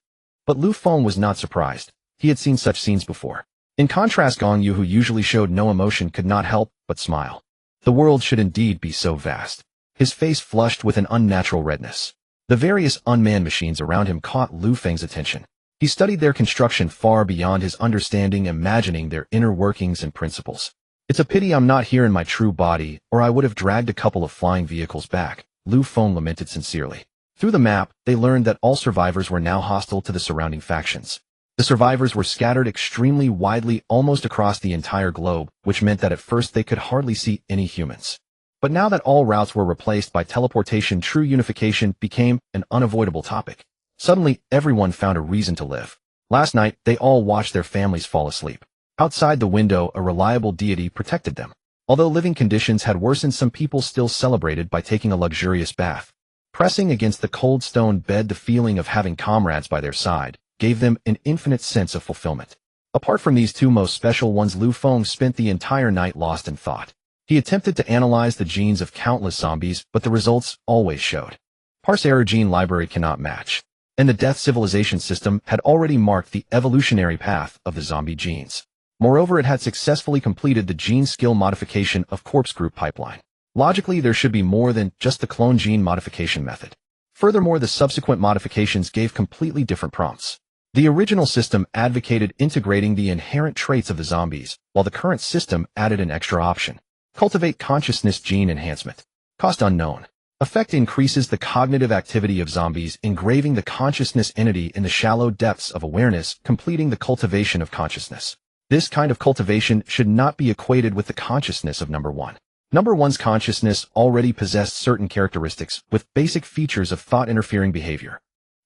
But Lu Feng was not surprised. He had seen such scenes before. In contrast, Gong Yu, who usually showed no emotion, could not help but smile. The world should indeed be so vast. His face flushed with an unnatural redness. The various unmanned machines around him caught Lu Feng's attention. He studied their construction far beyond his understanding, imagining their inner workings and principles. It's a pity I'm not here in my true body, or I would have dragged a couple of flying vehicles back, Lu Feng lamented sincerely. Through the map, they learned that all survivors were now hostile to the surrounding factions. The survivors were scattered extremely widely, almost across the entire globe, which meant that at first they could hardly see any humans. But now that all routes were replaced by teleportation, true unification became an unavoidable topic. Suddenly, everyone found a reason to live. Last night, they all watched their families fall asleep. Outside the window, a reliable deity protected them. Although living conditions had worsened, some people still celebrated by taking a luxurious bath. Pressing against the cold stone bed, the feeling of having comrades by their side gave them an infinite sense of fulfillment. Apart from these two most special ones, Lu Feng spent the entire night lost in thought. He attempted to analyze the genes of countless zombies, but the results always showed. Parse error gene library cannot match. And the death civilization system had already marked the evolutionary path of the zombie genes. Moreover, it had successfully completed the gene skill modification of corpse group pipeline. Logically, there should be more than just the clone gene modification method. Furthermore, the subsequent modifications gave completely different prompts. The original system advocated integrating the inherent traits of the zombies, while the current system added an extra option. Cultivate consciousness gene enhancement. Cost unknown. Effect increases the cognitive activity of zombies, engraving the consciousness entity in the shallow depths of awareness, completing the cultivation of consciousness. This kind of cultivation should not be equated with the consciousness of number one. Number one's consciousness already possessed certain characteristics with basic features of thought-interfering behavior.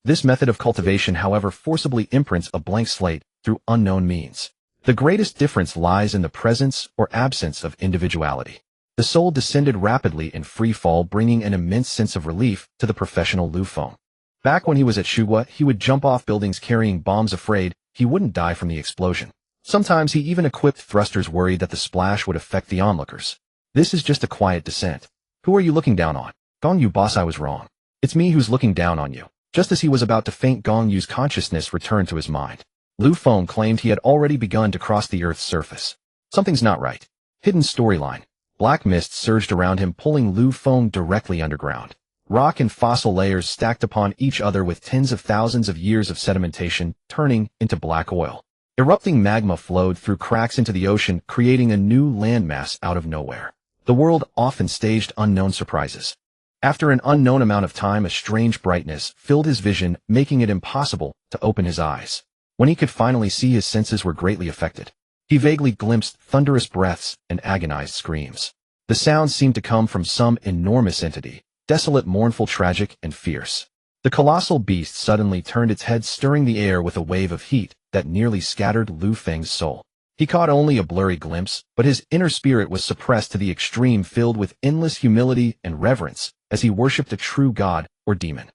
This method of cultivation, however, forcibly imprints a blank slate through unknown means. The greatest difference lies in the presence or absence of individuality. The soul descended rapidly in free fall, bringing an immense sense of relief to the professional Lu Feng. Back when he was at Shugua, he would jump off buildings carrying bombs, afraid he wouldn't die from the explosion. Sometimes he even equipped thrusters, worried that the splash would affect the onlookers. This is just a quiet descent. Who are you looking down on? Gong Yu, boss, I was wrong. It's me who's looking down on you. Just as he was about to faint, Gong Yu's consciousness returned to his mind. Lu Feng claimed he had already begun to cross the Earth's surface. Something's not right. Hidden storyline. Black mist surged around him, pulling Lu Feng directly underground. Rock and fossil layers stacked upon each other with tens of thousands of years of sedimentation, turning into black oil. Erupting magma flowed through cracks into the ocean, creating a new landmass out of nowhere. The world often staged unknown surprises. After an unknown amount of time, a strange brightness filled his vision, making it impossible to open his eyes. When he could finally see, his senses were greatly affected. He vaguely glimpsed thunderous breaths and agonized screams. The sounds seemed to come from some enormous entity, desolate, mournful, tragic, and fierce. The colossal beast suddenly turned its head, stirring the air with a wave of heat that nearly scattered Lu Feng's soul. He caught only a blurry glimpse, but his inner spirit was suppressed to the extreme, filled with endless humility and reverence as he worshipped a true god or demon.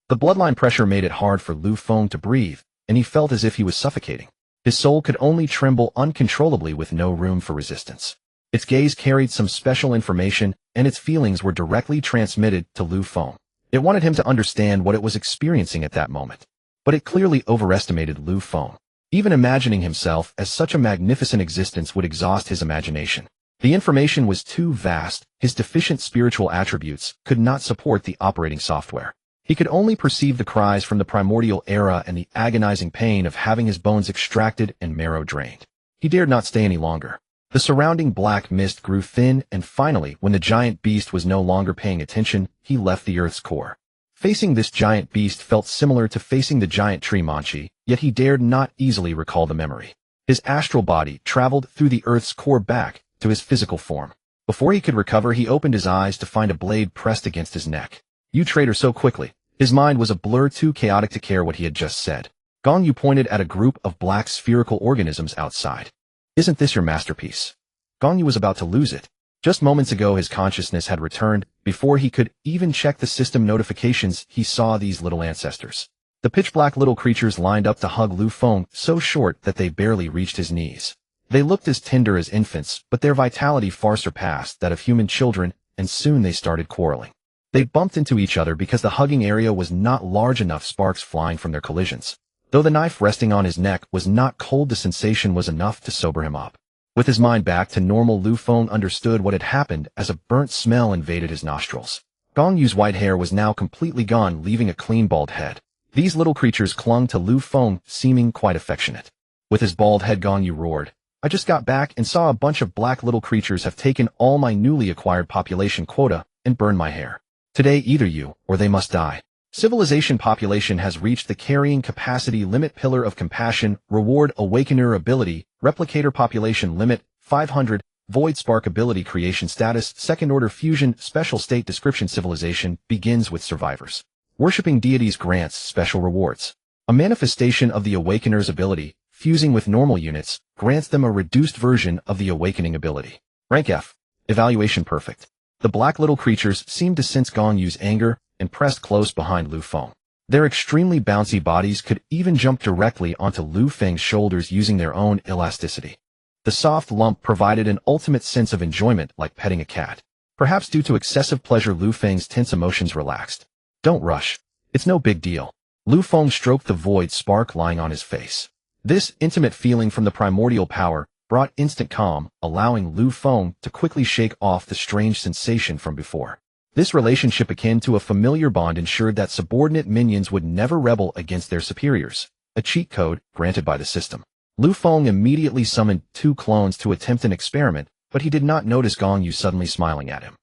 The bloodline pressure made it hard for Lu Feng to breathe, and he felt as if he was suffocating. His soul could only tremble uncontrollably with no room for resistance. Its gaze carried some special information, and its feelings were directly transmitted to Lu Feng. It wanted him to understand what it was experiencing at that moment. But it clearly overestimated Lu Feng. Even imagining himself as such a magnificent existence would exhaust his imagination. The information was too vast, his deficient spiritual attributes could not support the operating software. He could only perceive the cries from the primordial era and the agonizing pain of having his bones extracted and marrow drained. He dared not stay any longer. The surrounding black mist grew thin, and finally, when the giant beast was no longer paying attention, he left the Earth's core. Facing this giant beast felt similar to facing the giant tree Manchi, yet he dared not easily recall the memory. His astral body traveled through the Earth's core back to his physical form. Before he could recover, he opened his eyes to find a blade pressed against his neck. You traitor, so quickly. His mind was a blur, too chaotic to care what he had just said. Gong Yu pointed at a group of black spherical organisms outside. Isn't this your masterpiece? Gong Yu was about to lose it. Just moments ago his consciousness had returned. Before he could even check the system notifications, he saw these little ancestors. The pitch-black little creatures lined up to hug Lu Feng, so short that they barely reached his knees. They looked as tender as infants, but their vitality far surpassed that of human children, and soon they started quarreling. They bumped into each other because the hugging area was not large enough, sparks flying from their collisions. Though the knife resting on his neck was not cold, the sensation was enough to sober him up. With his mind back to normal, Lu Feng understood what had happened as a burnt smell invaded his nostrils. Gong Yu's white hair was now completely gone, leaving a clean bald head. These little creatures clung to Lu Feng, seeming quite affectionate. With his bald head, Gong Yu roared, I just got back and saw a bunch of black little creatures have taken all my newly acquired population quota and burned my hair. Today, either you or they must die. Civilization population has reached the carrying capacity limit. Pillar of compassion, reward, awakener ability, replicator population limit, 500, void spark ability, creation status, second order fusion, special state description. Civilization begins with survivors. Worshipping deities grants special rewards. A manifestation of the awakener's ability, fusing with normal units, grants them a reduced version of the awakening ability. Rank F. Evaluation perfect. The black little creatures seemed to sense Gong Yu's anger and pressed close behind Lu Feng. Their extremely bouncy bodies could even jump directly onto Lu Feng's shoulders using their own elasticity. The soft lump provided an ultimate sense of enjoyment like petting a cat. Perhaps due to excessive pleasure, Lu Feng's tense emotions relaxed. Don't rush. It's no big deal. Lu Feng stroked the void spark lying on his face. This intimate feeling from the primordial power brought instant calm, allowing Lu Feng to quickly shake off the strange sensation from before. This relationship, akin to a familiar bond, ensured that subordinate minions would never rebel against their superiors, a cheat code granted by the system. Lu Feng immediately summoned 2 clones to attempt an experiment, but he did not notice Gong Yu suddenly smiling at him.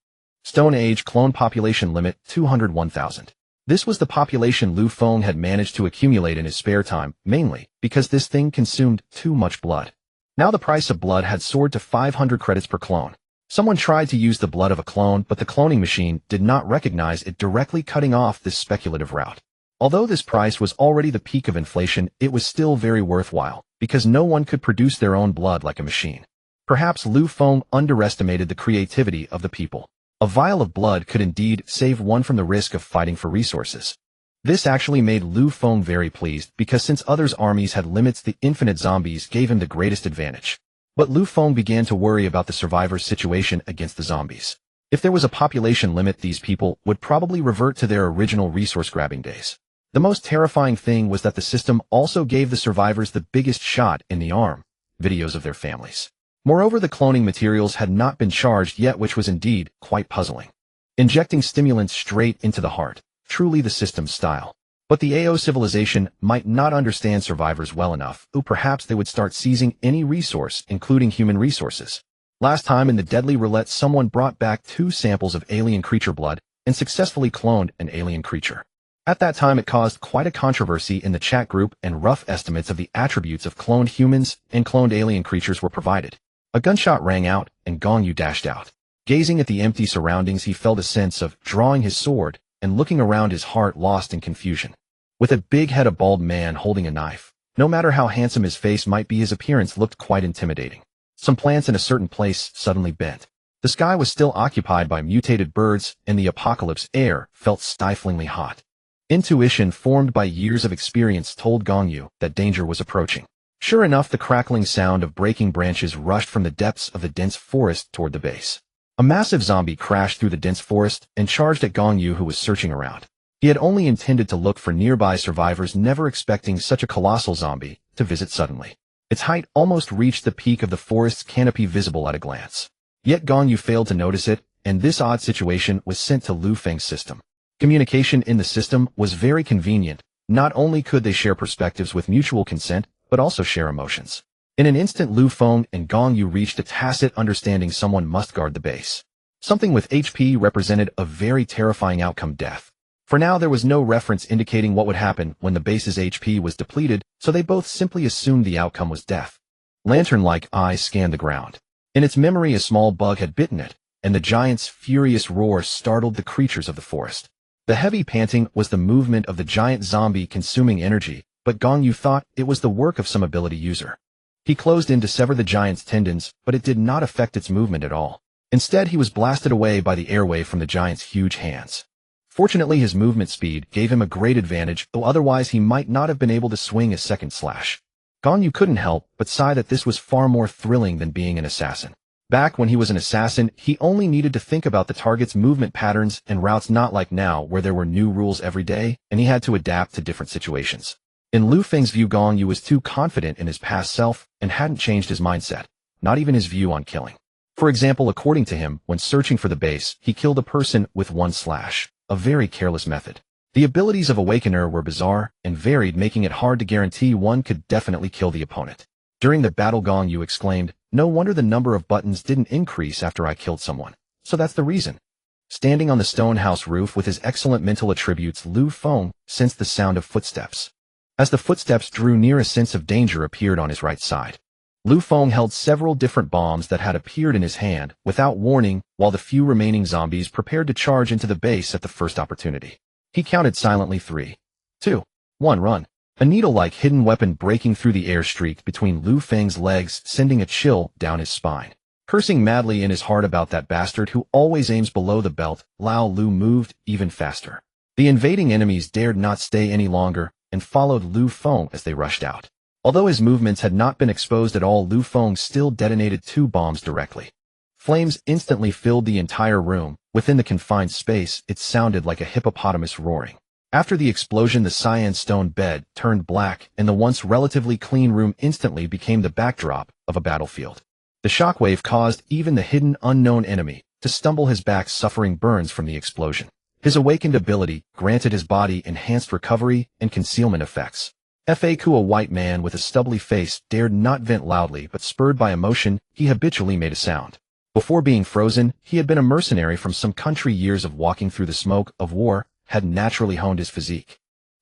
Stone Age clone population limit 201,000. This was the population Lu Feng had managed to accumulate in his spare time, mainly because this thing consumed too much blood. Now the price of blood had soared to 500 credits per clone. Someone tried to use the blood of a clone, but the cloning machine did not recognize it, directly cutting off this speculative route. Although this price was already the peak of inflation, it was still very worthwhile, because no one could produce their own blood like a machine. Perhaps Lu Feng underestimated the creativity of the people. A vial of blood could indeed save one from the risk of fighting for resources. This actually made Lu Feng very pleased, because since others' armies had limits, the infinite zombies gave him the greatest advantage. But Lu Feng began to worry about the survivors' situation against the zombies. If there was a population limit, these people would probably revert to their original resource-grabbing days. The most terrifying thing was that the system also gave the survivors the biggest shot in the arm, videos of their families. Moreover, the cloning materials had not been charged yet, which was indeed quite puzzling. Injecting stimulants straight into the heart, truly the system's style. But the AO civilization might not understand survivors well enough, or perhaps they would start seizing any resource, including human resources. Last time in the deadly roulette, someone brought back 2 samples of alien creature blood and successfully cloned an alien creature. At that time, it caused quite a controversy in the chat group, and rough estimates of the attributes of cloned humans and cloned alien creatures were provided. A gunshot rang out, and Gong Yu dashed out. Gazing at the empty surroundings, he felt a sense of drawing his sword and looking around, his heart lost in confusion. With a big head, a bald man holding a knife. No matter how handsome his face might be, his appearance looked quite intimidating. Some plants in a certain place suddenly bent. The sky was still occupied by mutated birds, and the apocalypse air felt stiflingly hot. Intuition formed by years of experience told Gong Yu that danger was approaching. Sure enough, the crackling sound of breaking branches rushed from the depths of the dense forest toward the base. A massive zombie crashed through the dense forest and charged at Gong Yu, who was searching around. He had only intended to look for nearby survivors, never expecting such a colossal zombie to visit suddenly. Its height almost reached the peak of the forest's canopy, visible at a glance. Yet Gong Yu failed to notice it, and this odd situation was sent to Lu Feng's system. Communication in the system was very convenient. Not only could they share perspectives with mutual consent, but also share emotions. In an instant, Lu Feng and Gong Yu reached a tacit understanding: someone must guard the base. Something with HP represented a very terrifying outcome: death. For now, there was no reference indicating what would happen when the base's HP was depleted, so they both simply assumed the outcome was death. Lantern-like eyes scanned the ground. In its memory, a small bug had bitten it, and the giant's furious roar startled the creatures of the forest. The heavy panting was the movement of the giant zombie consuming energy, but Gong Yu thought it was the work of some ability user. He closed in to sever the giant's tendons, but it did not affect its movement at all. Instead, he was blasted away by the airwave from the giant's huge hands. Fortunately, his movement speed gave him a great advantage, though otherwise he might not have been able to swing a second slash. Gong Yu couldn't help but sigh that this was far more thrilling than being an assassin. Back when he was an assassin, he only needed to think about the target's movement patterns and routes, not like now where there were new rules every day, and he had to adapt to different situations. In Lu Feng's view, Gong Yu was too confident in his past self and hadn't changed his mindset, not even his view on killing. For example, according to him, when searching for the base, he killed a person with 1 slash, a very careless method. The abilities of Awakener were bizarre and varied, making it hard to guarantee one could definitely kill the opponent. During the battle, Gong Yu exclaimed, "No wonder the number of buttons didn't increase after I killed someone. So that's the reason." Standing on the stone house roof with his excellent mental attributes, Lu Feng sensed the sound of footsteps. As the footsteps drew near, a sense of danger appeared on his right side. Lu Feng held several different bombs that had appeared in his hand without warning, while the few remaining zombies prepared to charge into the base at the first opportunity. He counted silently: 3, 2, 1, run. A needle-like hidden weapon breaking through the air streaked between Lu Feng's legs, sending a chill down his spine. Cursing madly in his heart about that bastard who always aims below the belt, Lao Lu moved even faster. The invading enemies dared not stay any longer and followed Lu Feng as they rushed out. Although his movements had not been exposed at all, Lu Feng still detonated 2 bombs directly. Flames instantly filled the entire room. Within the confined space, it sounded like a hippopotamus roaring. After the explosion, the cyan stone bed turned black, and the once relatively clean room instantly became the backdrop of a battlefield. The shockwave caused even the hidden unknown enemy to stumble, his back suffering burns from the explosion. His awakened ability granted his body enhanced recovery and concealment effects. FAQ, a white man with a stubbly face, dared not vent loudly, but spurred by emotion, he habitually made a sound. Before being frozen, he had been a mercenary from some country. Years of walking through the smoke of war had naturally honed his physique.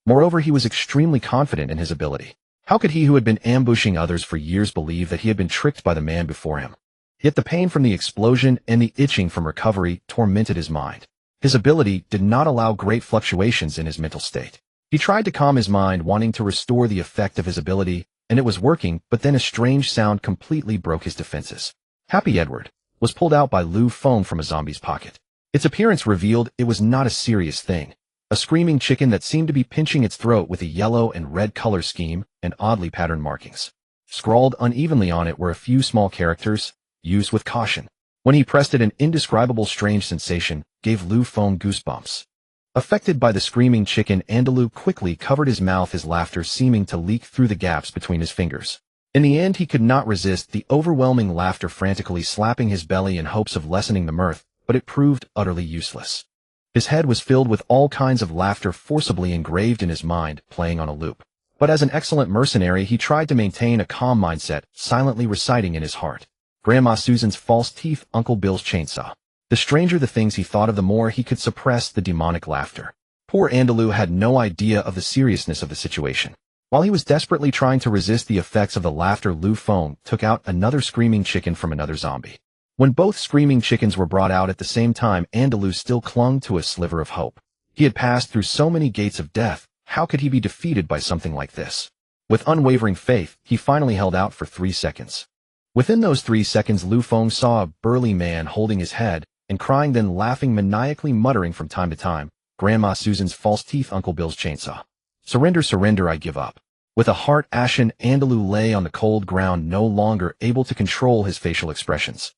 Moreover, he was extremely confident in his ability. How could he who had been ambushing others for years believe that he had been tricked by the man before him? Yet the pain from the explosion and the itching from recovery tormented his mind. His ability did not allow great fluctuations in his mental state. He tried to calm his mind, wanting to restore the effect of his ability, and it was working, but then a strange sound completely broke his defenses. Happy Edward was pulled out by Lu Feng from a zombie's pocket. Its appearance revealed it was not a serious thing. A screaming chicken that seemed to be pinching its throat with a yellow and red color scheme and oddly patterned markings. Scrawled unevenly on it were a few small characters, "Use with caution." When he pressed it, an indescribable strange sensation gave Lu Feng goosebumps. Affected by the screaming chicken, Andalou quickly covered his mouth, his laughter seeming to leak through the gaps between his fingers. In the end, he could not resist the overwhelming laughter, frantically slapping his belly in hopes of lessening the mirth, but it proved utterly useless. His head was filled with all kinds of laughter forcibly engraved in his mind, playing on a loop. But as an excellent mercenary, he tried to maintain a calm mindset, silently reciting in his heart, "Grandma Susan's false teeth, Uncle Bill's chainsaw." The stranger the things he thought of, the more he could suppress the demonic laughter. Poor Andalou had no idea of the seriousness of the situation. While he was desperately trying to resist the effects of the laughter, Lu Feng took out another screaming chicken from another zombie. When both screaming chickens were brought out at the same time, Andalou still clung to a sliver of hope. He had passed through so many gates of death. How could he be defeated by something like this? With unwavering faith, he finally held out for 3 seconds. Within those 3 seconds, Lu Feng saw a burly man holding his head and crying, then laughing maniacally, muttering from time to time, "Grandma Susan's false teeth, Uncle Bill's chainsaw. Surrender, surrender, I give up." With a heart ashen, Andalou lay on the cold ground, no longer able to control his facial expressions.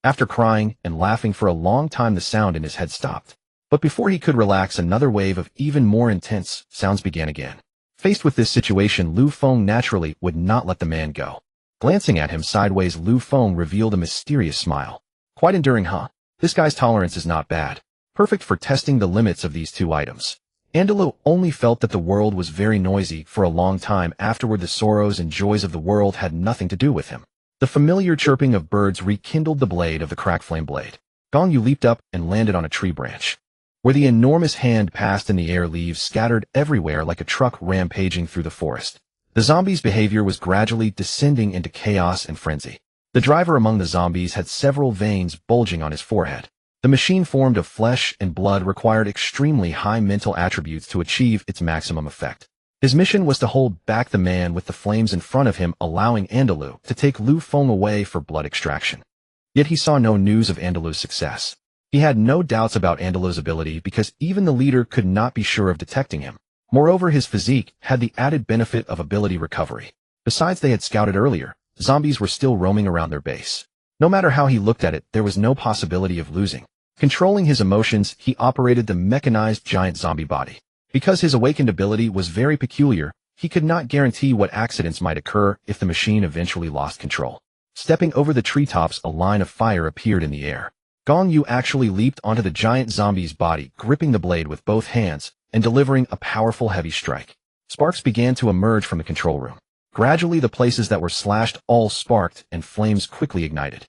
After crying and laughing for a long time, the sound in his head stopped. But before he could relax, another wave of even more intense sounds began again. Faced with this situation, Lu Feng naturally would not let the man go. Glancing at him sideways, Lu Feng revealed a mysterious smile. "Quite enduring, huh? This guy's tolerance is not bad. Perfect for testing the limits of these 2 items." Andalou only felt that the world was very noisy for a long time afterward. The sorrows and joys of the world had nothing to do with him. The familiar chirping of birds rekindled the blade of the crack flame blade. Gong Yu leaped up and landed on a tree branch. Where the enormous hand passed in the air, leaves scattered everywhere like a truck rampaging through the forest. The zombies' behavior was gradually descending into chaos and frenzy. The driver among the zombies had several veins bulging on his forehead. The machine, formed of flesh and blood, required extremely high mental attributes to achieve its maximum effect. His mission was to hold back the man with the flames in front of him, allowing Andalou to take Lu Feng away for blood extraction. Yet he saw no news of Andalou's success. He had no doubts about Andalou's ability because even the leader could not be sure of detecting him. Moreover, his physique had the added benefit of ability recovery. Besides, they had scouted earlier. Zombies were still roaming around their base. No matter how he looked at it, there was no possibility of losing. Controlling his emotions, he operated the mechanized giant zombie body. Because his awakened ability was very peculiar, he could not guarantee what accidents might occur if the machine eventually lost control. Stepping over the treetops, a line of fire appeared in the air. Gong Yu actually leaped onto the giant zombie's body, gripping the blade with both hands and delivering a powerful heavy strike. Sparks began to emerge from the control room. Gradually, the places that were slashed all sparked, and flames quickly ignited.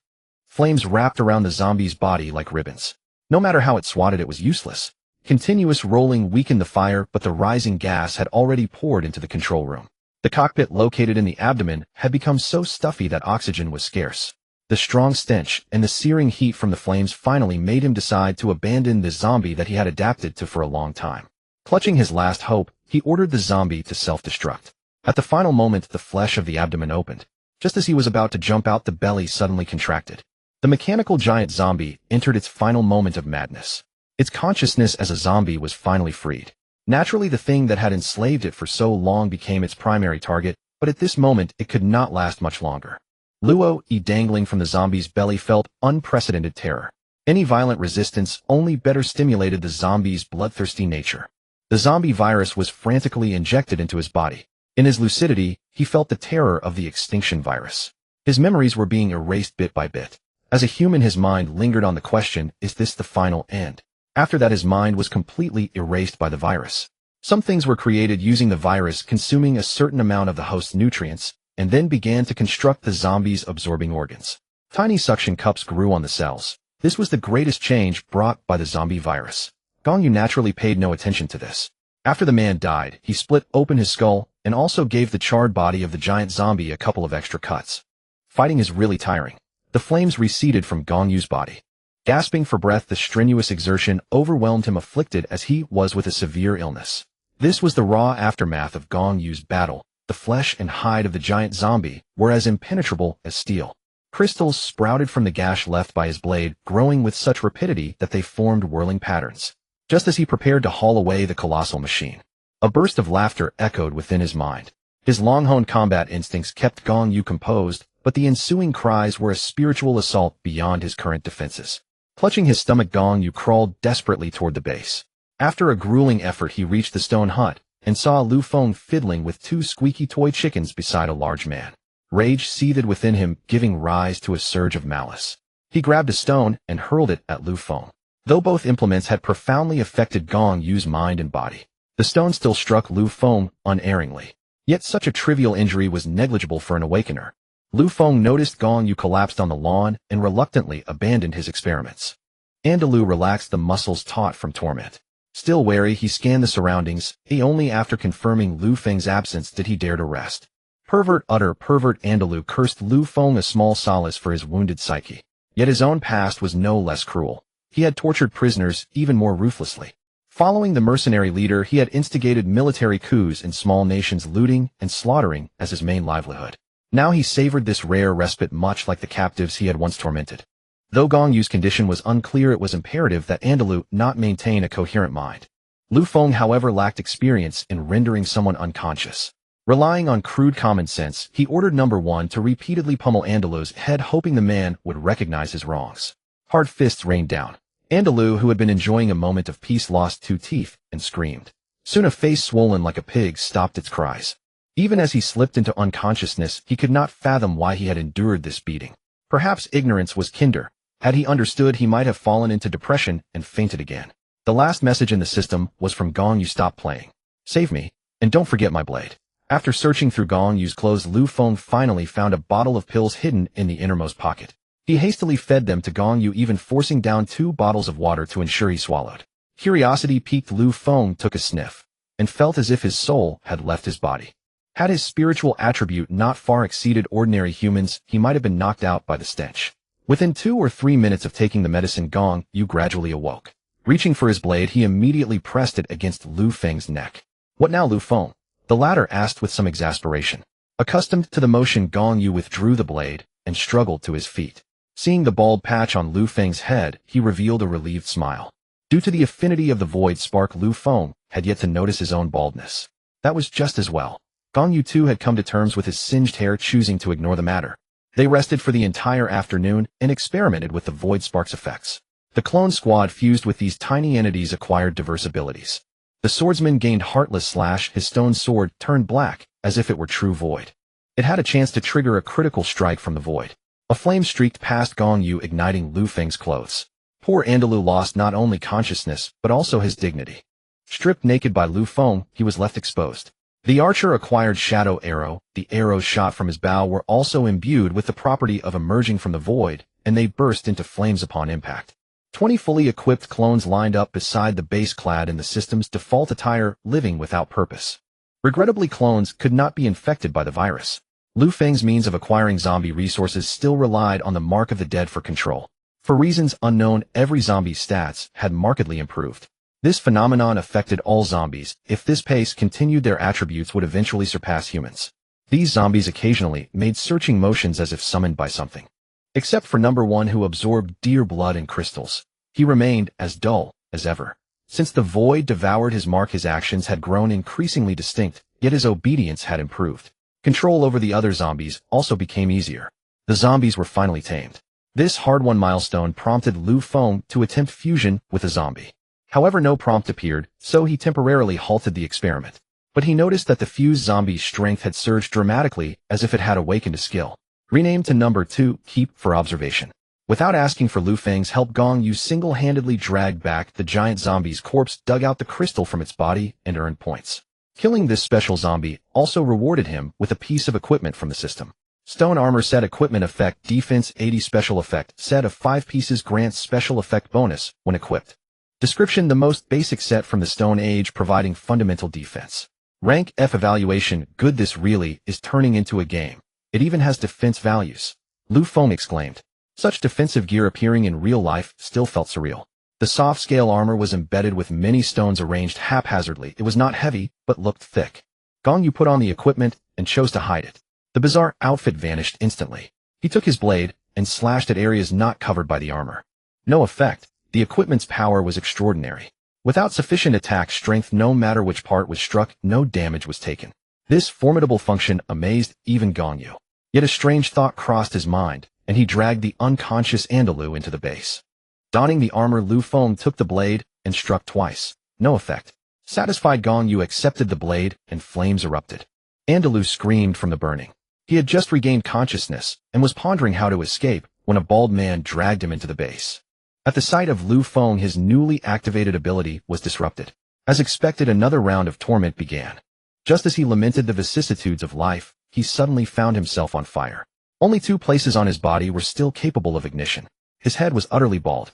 Flames wrapped around the zombie's body like ribbons. No matter how it swatted, it was useless. Continuous rolling weakened the fire, but the rising gas had already poured into the control room. The cockpit, located in the abdomen, had become so stuffy that oxygen was scarce. The strong stench and the searing heat from the flames finally made him decide to abandon the zombie that he had adapted to for a long time. Clutching his last hope, he ordered the zombie to self-destruct. At the final moment, the flesh of the abdomen opened. Just as he was about to jump out, the belly suddenly contracted. The mechanical giant zombie entered its final moment of madness. Its consciousness as a zombie was finally freed. Naturally, the thing that had enslaved it for so long became its primary target, but at this moment it could not last much longer. Luo, dangling from the zombie's belly, felt unprecedented terror. Any violent resistance only better stimulated the zombie's bloodthirsty nature. The zombie virus was frantically injected into his body. In his lucidity, he felt the terror of the extinction virus. His memories were being erased bit by bit. As a human, his mind lingered on the question, is this the final end? After that, his mind was completely erased by the virus. Some things were created using the virus consuming a certain amount of the host's nutrients, and then began to construct the zombie's absorbing organs. Tiny suction cups grew on the cells. This was the greatest change brought by the zombie virus. Gong Yu naturally paid no attention to this. After the man died, he split open his skull and also gave the charred body of the giant zombie a couple of extra cuts. Fighting is really tiring. The flames receded from Gong Yu's body. Gasping for breath, the strenuous exertion overwhelmed him, afflicted as he was with a severe illness. This was the raw aftermath of Gong Yu's battle. The flesh and hide of the giant zombie were as impenetrable as steel. Crystals sprouted from the gash left by his blade, growing with such rapidity that they formed whirling patterns. Just as he prepared to haul away the colossal machine, a burst of laughter echoed within his mind. His long-honed combat instincts kept Gong Yu composed, but the ensuing cries were a spiritual assault beyond his current defenses. Clutching his stomach, Gong Yu crawled desperately toward the base. After a grueling effort, he reached the stone hut and saw Lu Feng fiddling with two squeaky toy chickens beside a large man. Rage seethed within him, giving rise to a surge of malice. He grabbed a stone and hurled it at Lu Feng. Though both implements had profoundly affected Gong Yu's mind and body, the stone still struck Lu Feng unerringly. Yet such a trivial injury was negligible for an awakener. Lu Feng noticed Gong Yu collapsed on the lawn and reluctantly abandoned his experiments. Andalou relaxed the muscles taut from torment. Still wary, he scanned the surroundings. Only after confirming Lu Feng's absence did he dare to rest. Pervert, utter pervert! Andalou cursed Lu Feng, a small solace for his wounded psyche. Yet his own past was no less cruel. He had tortured prisoners even more ruthlessly. Following the mercenary leader, he had instigated military coups in small nations, looting and slaughtering as his main livelihood. Now he savored this rare respite much like the captives he had once tormented. Though Gong Yu's condition was unclear, it was imperative that Andalou not maintain a coherent mind. Lu Feng, however, lacked experience in rendering someone unconscious. Relying on crude common sense, he ordered number one to repeatedly pummel Andalou's head, hoping the man would recognize his wrongs. Hard fists rained down. Andalou, who had been enjoying a moment of peace, lost 2 teeth and screamed. Soon a face swollen like a pig stopped its cries. Even as he slipped into unconsciousness, he could not fathom why he had endured this beating. Perhaps ignorance was kinder. Had he understood, he might have fallen into depression and fainted again. The last message in the system was from Gong Yu: stop playing. Save me, and don't forget my blade. After searching through Gong Yu's clothes, Lu Feng finally found a bottle of pills hidden in the innermost pocket. He hastily fed them to Gong Yu, even forcing down 2 bottles of water to ensure he swallowed. Curiosity piqued, Lu Feng took a sniff, and felt as if his soul had left his body. Had his spiritual attribute not far exceeded ordinary humans, he might have been knocked out by the stench. Within 2 or 3 minutes of taking the medicine, Gong Yu gradually awoke. Reaching for his blade, he immediately pressed it against Lu Feng's neck. What now, Lu Feng? The latter asked with some exasperation. Accustomed to the motion, Gong Yu withdrew the blade and struggled to his feet. Seeing the bald patch on Lu Feng's head, he revealed a relieved smile. Due to the affinity of the void spark, Lu Feng had yet to notice his own baldness. That was just as well. Gong Yu too had come to terms with his singed hair, choosing to ignore the matter. They rested for the entire afternoon and experimented with the void spark's effects. The clone squad fused with these tiny entities acquired diverse abilities. The swordsman gained Heartless Slash. His stone sword turned black, as if it were true void. It had a chance to trigger a critical strike from the void. A flame streaked past Gong Yu, igniting Lu Feng's clothes. Poor Andalou lost not only consciousness, but also his dignity. Stripped naked by Lu Feng, he was left exposed. The archer acquired Shadow Arrow. The arrows shot from his bow were also imbued with the property of emerging from the void, and they burst into flames upon impact. 20 fully equipped clones lined up beside the base, clad in the system's default attire, living without purpose. Regrettably, clones could not be infected by the virus. Lu Feng's means of acquiring zombie resources still relied on the Mark of the Dead for control. For reasons unknown, every zombie's stats had markedly improved. This phenomenon affected all zombies. If this pace continued, their attributes would eventually surpass humans. These zombies occasionally made searching motions as if summoned by something. Except for number one, who absorbed deer blood and crystals. He remained as dull as ever. Since the void devoured his mark, his actions had grown increasingly distinct, yet his obedience had improved. Control over the other zombies also became easier. The zombies were finally tamed. This hard-won milestone prompted Lu Feng to attempt fusion with a zombie. However, no prompt appeared, so he temporarily halted the experiment. But he noticed that the fused zombie's strength had surged dramatically, as if it had awakened a skill. Renamed to number 2, keep for observation. Without asking for Lu Feng's help, Gong Yu single-handedly dragged back the giant zombie's corpse, dug out the crystal from its body, and earned points. Killing this special zombie also rewarded him with a piece of equipment from the system. Stone Armor Set Equipment Effect Defense 80 Special Effect Set of 5 pieces grants Special Effect bonus when equipped. Description: the most basic set from the Stone Age, providing fundamental defense. Rank F Evaluation Good. This really is turning into a game. It even has defense values. Lu Feng exclaimed. Such defensive gear appearing in real life still felt surreal. The soft scale armor was embedded with many stones arranged haphazardly. It was not heavy, but looked thick. Gong Yu put on the equipment and chose to hide it. The bizarre outfit vanished instantly. He took his blade and slashed at areas not covered by the armor. No effect. The equipment's power was extraordinary. Without sufficient attack strength, no matter which part was struck, no damage was taken. This formidable function amazed even Gong Yu. Yet a strange thought crossed his mind, and he dragged the unconscious Andalou into the base. Donning the armor, Lu Feng took the blade and struck twice. No effect. Satisfied, Gong Yu accepted the blade, and flames erupted. Andalou screamed from the burning. He had just regained consciousness and was pondering how to escape when a bald man dragged him into the base. At the sight of Lu Feng, his newly activated ability was disrupted. As expected, another round of torment began. Just as he lamented the vicissitudes of life, he suddenly found himself on fire. Only 2 places on his body were still capable of ignition. His head was utterly bald.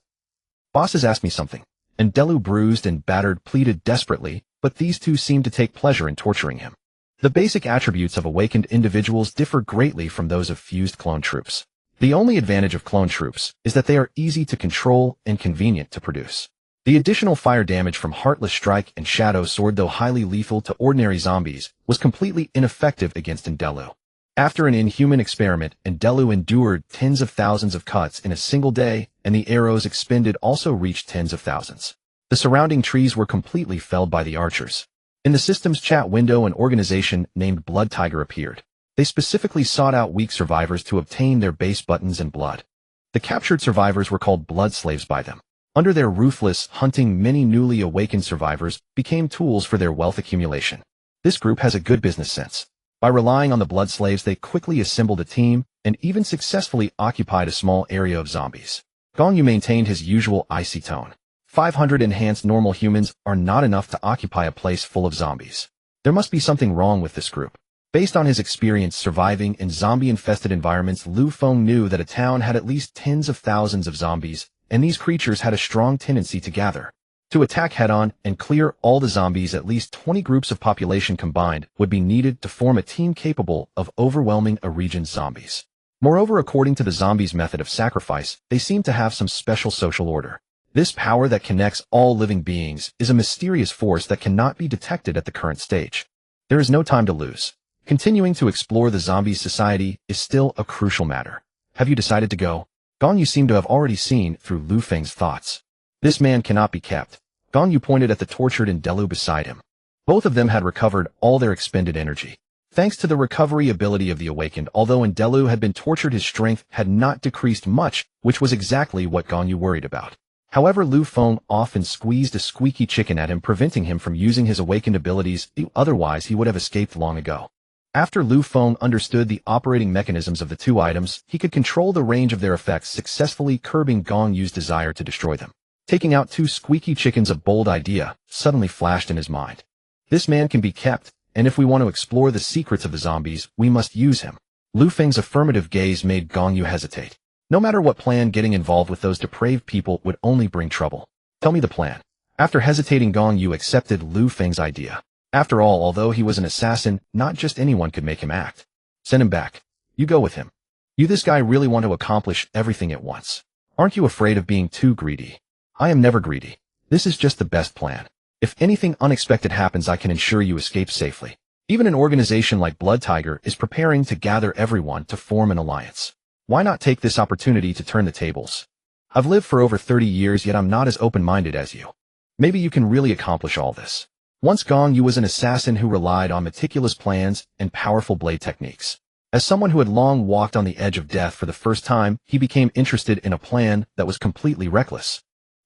"Bosses asked me something." And Delu, bruised and battered, pleaded desperately, but these 2 seemed to take pleasure in torturing him. The basic attributes of awakened individuals differ greatly from those of fused clone troops. The only advantage of clone troops is that they are easy to control and convenient to produce. The additional fire damage from Heartless Strike and Shadow Sword, though highly lethal to ordinary zombies, was completely ineffective against Ndelu. After an inhuman experiment, Ndelu endured tens of thousands of cuts in a single day, and the arrows expended also reached tens of thousands. The surrounding trees were completely felled by the archers. In the system's chat window, an organization named Blood Tiger appeared. They specifically sought out weak survivors to obtain their base buttons and blood. The captured survivors were called blood slaves by them. Under their ruthless hunting, many newly awakened survivors became tools for their wealth accumulation. This group has a good business sense. By relying on the blood slaves, they quickly assembled a team and even successfully occupied a small area of zombies. Gong Yu maintained his usual icy tone. 500 enhanced normal humans are not enough to occupy a place full of zombies. There must be something wrong with this group. Based on his experience surviving in zombie-infested environments, Lu Feng knew that a town had at least tens of thousands of zombies, and these creatures had a strong tendency to gather. To attack head-on and clear all the zombies, at least 20 groups of population combined would be needed to form a team capable of overwhelming a region's zombies. Moreover, according to the zombies' method of sacrifice, they seem to have some special social order. This power that connects all living beings is a mysterious force that cannot be detected at the current stage. There is no time to lose. Continuing to explore the zombies' society is still a crucial matter. Have you decided to go? Gong Yu seemed to have already seen through Lu Feng's thoughts. This man cannot be kept. Gong Yu pointed at the tortured Ndelu beside him. Both of them had recovered all their expended energy. Thanks to the recovery ability of the awakened, although Ndelu had been tortured, his strength had not decreased much, which was exactly what Gong Yu worried about. However, Lu Feng often squeezed a squeaky chicken at him, preventing him from using his awakened abilities, otherwise he would have escaped long ago. After Lu Feng understood the operating mechanisms of the 2 items, he could control the range of their effects, successfully curbing Gong Yu's desire to destroy them. Taking out 2 squeaky chickens, a bold idea suddenly flashed in his mind. This man can be kept, and if we want to explore the secrets of the zombies, we must use him. Lu Feng's affirmative gaze made Gong Yu hesitate. No matter what plan, getting involved with those depraved people would only bring trouble. Tell me the plan. After hesitating, Gong Yu accepted Lu Feng's idea. After all, although he was an assassin, not just anyone could make him act. Send him back. You go with him. You, this guy, really want to accomplish everything at once. Aren't you afraid of being too greedy? I am never greedy. This is just the best plan. If anything unexpected happens, I can ensure you escape safely. Even an organization like Blood Tiger is preparing to gather everyone to form an alliance. Why not take this opportunity to turn the tables? I've lived for over 30 years, yet I'm not as open-minded as you. Maybe you can really accomplish all this. Once Gong Yu was an assassin who relied on meticulous plans and powerful blade techniques. As someone who had long walked on the edge of death for the first time, he became interested in a plan that was completely reckless.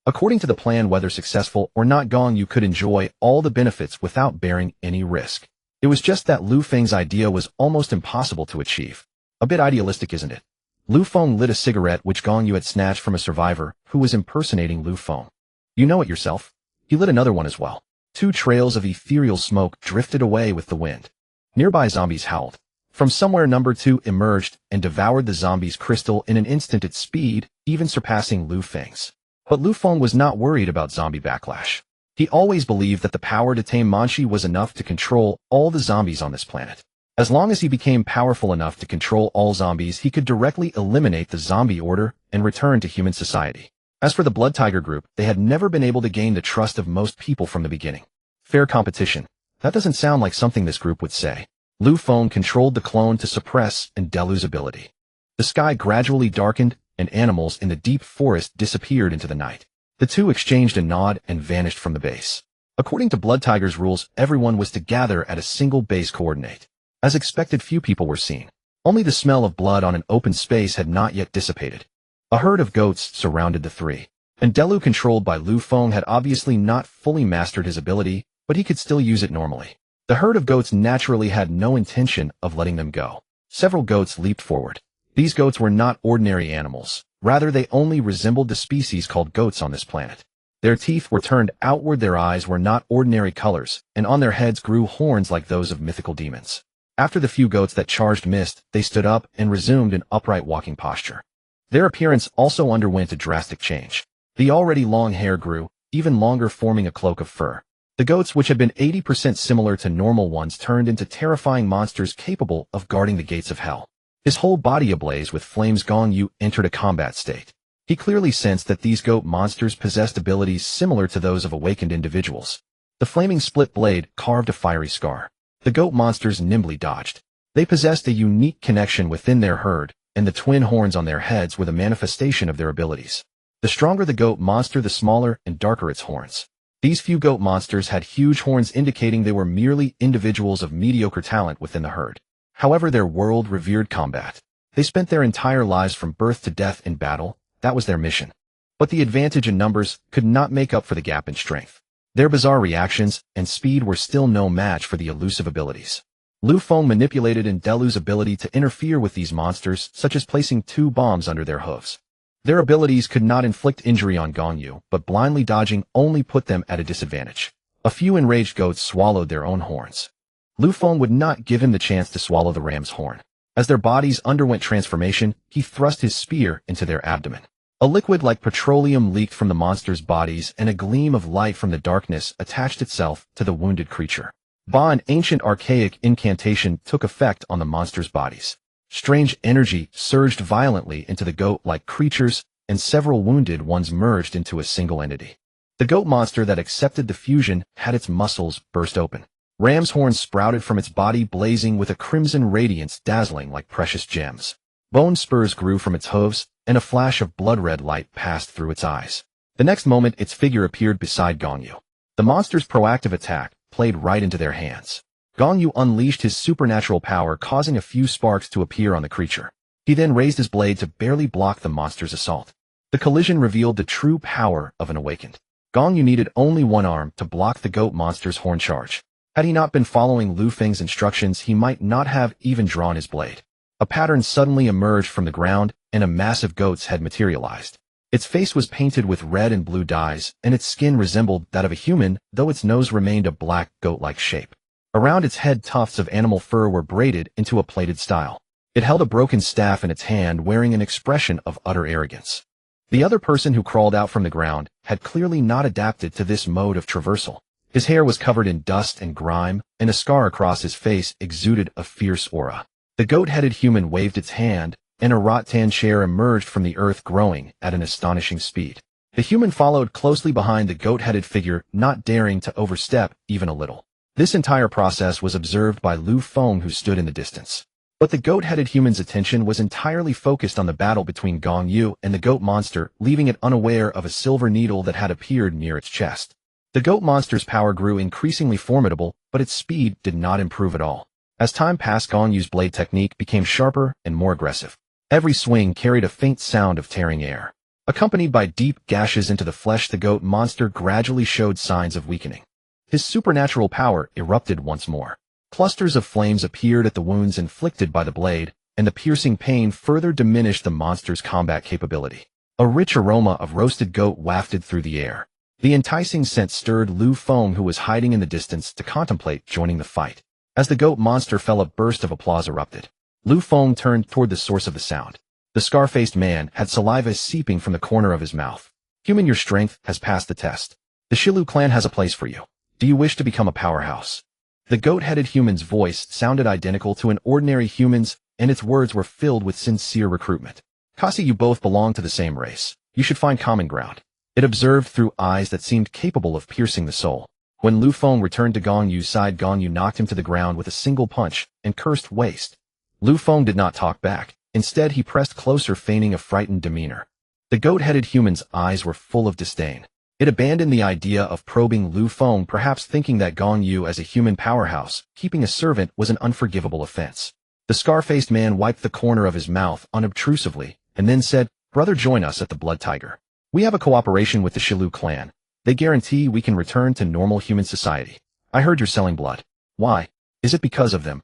According to the plan, whether successful or not, Gong Yu could enjoy all the benefits without bearing any risk. It was just that Lu Feng's idea was almost impossible to achieve. A bit idealistic, isn't it? Lu Feng lit a cigarette which Gong Yu had snatched from a survivor who was impersonating Lu Feng. You know it yourself. He lit another one as well. 2 trails of ethereal smoke drifted away with the wind. Nearby zombies howled. From somewhere, number 2 emerged and devoured the zombie's crystal in an instant at speed, even surpassing Lu Feng's. But Lu Feng was not worried about zombie backlash. He always believed that the power to tame Manchi was enough to control all the zombies on this planet. As long as he became powerful enough to control all zombies, he could directly eliminate the zombie order and return to human society. As for the Blood Tiger group, they had never been able to gain the trust of most people from the beginning. Fair competition. That doesn't sound like something this group would say. Lu Feng controlled the clone to suppress and Delu's ability. The sky gradually darkened, and animals in the deep forest disappeared into the night. The two exchanged a nod and vanished from the base. According to Blood Tiger's rules, everyone was to gather at a single base coordinate. As expected, few people were seen. Only the smell of blood on an open space had not yet dissipated. A herd of goats surrounded the three, and Delu, controlled by Lu Feng, had obviously not fully mastered his ability, but he could still use it normally. The herd of goats naturally had no intention of letting them go. Several goats leaped forward. These goats were not ordinary animals. Rather, they only resembled the species called goats on this planet. Their teeth were turned outward, their eyes were not ordinary colors, and on their heads grew horns like those of mythical demons. After the few goats that charged missed, they stood up and resumed an upright walking posture. Their appearance also underwent a drastic change. The already long hair grew, even longer, forming a cloak of fur. The goats, which had been 80% similar to normal ones, turned into terrifying monsters capable of guarding the gates of hell. His whole body ablaze with flames, Gong Yu entered a combat state. He clearly sensed that these goat monsters possessed abilities similar to those of awakened individuals. The flaming split blade carved a fiery scar. The goat monsters nimbly dodged. They possessed a unique connection within their herd, and the twin horns on their heads were the manifestation of their abilities. The stronger the goat monster, the smaller and darker its horns. These few goat monsters had huge horns, indicating they were merely individuals of mediocre talent within the herd. However, their world revered combat. They spent their entire lives from birth to death in battle. That was their mission. But the advantage in numbers could not make up for the gap in strength. Their bizarre reactions and speed were still no match for the elusive abilities. Lu Feng manipulated Delu's ability to interfere with these monsters, such as placing 2 bombs under their hooves. Their abilities could not inflict injury on Gong Yu, but blindly dodging only put them at a disadvantage. A few enraged goats swallowed their own horns. Lu Feng would not give him the chance to swallow the ram's horn. As their bodies underwent transformation, he thrust his spear into their abdomen. A liquid like petroleum leaked from the monsters' bodies, and a gleam of light from the darkness attached itself to the wounded creature. Ba, an ancient archaic incantation, took effect on the monsters' bodies. Strange energy surged violently into the goat-like creatures, and several wounded ones merged into a single entity. The goat monster that accepted the fusion had its muscles burst open. Ram's horns sprouted from its body, blazing with a crimson radiance dazzling like precious gems. Bone spurs grew from its hooves, and a flash of blood-red light passed through its eyes. The next moment, its figure appeared beside Gong Yu. The monster's proactive attack played right into their hands. Gong Yu unleashed his supernatural power, causing a few sparks to appear on the creature. He then raised his blade to barely block the monster's assault. The collision revealed the true power of an awakened. Gong Yu needed only one arm to block the goat monster's horn charge. Had he not been following Lu Feng's instructions, he might not have even drawn his blade. A pattern suddenly emerged from the ground, and a massive goat's head materialized. Its face was painted with red and blue dyes, and its skin resembled that of a human, though its nose remained a black, goat-like shape. Around its head, tufts of animal fur were braided into a plaited style. It held a broken staff in its hand, wearing an expression of utter arrogance. The other person, who crawled out from the ground, had clearly not adapted to this mode of traversal. His hair was covered in dust and grime, and a scar across his face exuded a fierce aura. The goat-headed human waved its hand, and a rattan chair emerged from the earth, growing at an astonishing speed. The human followed closely behind the goat-headed figure, not daring to overstep even a little. This entire process was observed by Lu Feng, who stood in the distance. But the goat-headed human's attention was entirely focused on the battle between Gong Yu and the goat monster, leaving it unaware of a silver needle that had appeared near its chest. The goat monster's power grew increasingly formidable, but its speed did not improve at all. As time passed, Gong Yu's blade technique became sharper and more aggressive. Every swing carried a faint sound of tearing air. Accompanied by deep gashes into the flesh, the goat monster gradually showed signs of weakening. His supernatural power erupted once more. Clusters of flames appeared at the wounds inflicted by the blade, and the piercing pain further diminished the monster's combat capability. A rich aroma of roasted goat wafted through the air. The enticing scent stirred Lu Feng, who was hiding in the distance, to contemplate joining the fight. As the goat monster fell, a burst of applause erupted. Lu Feng turned toward the source of the sound. The scar-faced man had saliva seeping from the corner of his mouth. Human, your strength has passed the test. The Shilu clan has a place for you. Do you wish to become a powerhouse? The goat-headed human's voice sounded identical to an ordinary human's, and its words were filled with sincere recruitment. Kasi, you both belong to the same race. You should find common ground. It observed through eyes that seemed capable of piercing the soul. When Lu Feng returned to Gong Yu's side, Gong Yu knocked him to the ground with a single punch and cursed waste. Lu Feng did not talk back. Instead, he pressed closer, feigning a frightened demeanor. The goat-headed human's eyes were full of disdain. It abandoned the idea of probing Lu Feng, perhaps thinking that Gong Yu, as a human powerhouse, keeping a servant was an unforgivable offense. The scar-faced man wiped the corner of his mouth unobtrusively, and then said, "Brother, join us at the Blood Tiger. We have a cooperation with the Shilu clan. They guarantee we can return to normal human society. I heard you're selling blood. Why? Is it because of them?"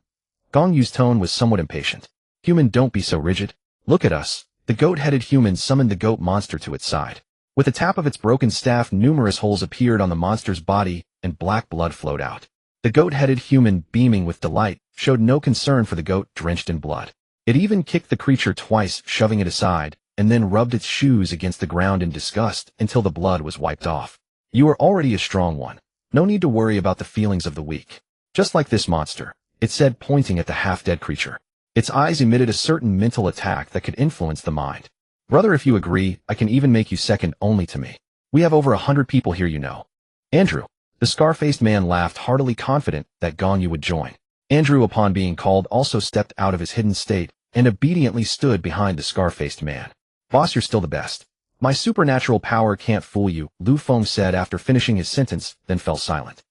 Gong Yu's tone was somewhat impatient. "Human, don't be so rigid. Look at us." The goat-headed human summoned the goat monster to its side. With a tap of its broken staff, numerous holes appeared on the monster's body, and black blood flowed out. The goat-headed human, beaming with delight, showed no concern for the goat drenched in blood. It even kicked the creature twice, shoving it aside, and then rubbed its shoes against the ground in disgust until the blood was wiped off. "You are already a strong one. No need to worry about the feelings of the weak. Just like this monster," it said, pointing at the half-dead creature. Its eyes emitted a certain mental attack that could influence the mind. "Brother, if you agree, I can even make you second only to me. We have over 100 people here, you know." "Andrew." The scar-faced man laughed heartily, confident that Gong Yu would join. Andrew, upon being called, also stepped out of his hidden state and obediently stood behind the scar-faced man. "Boss, you're still the best. My supernatural power can't fool you," Lu Feng said after finishing his sentence, then fell silent.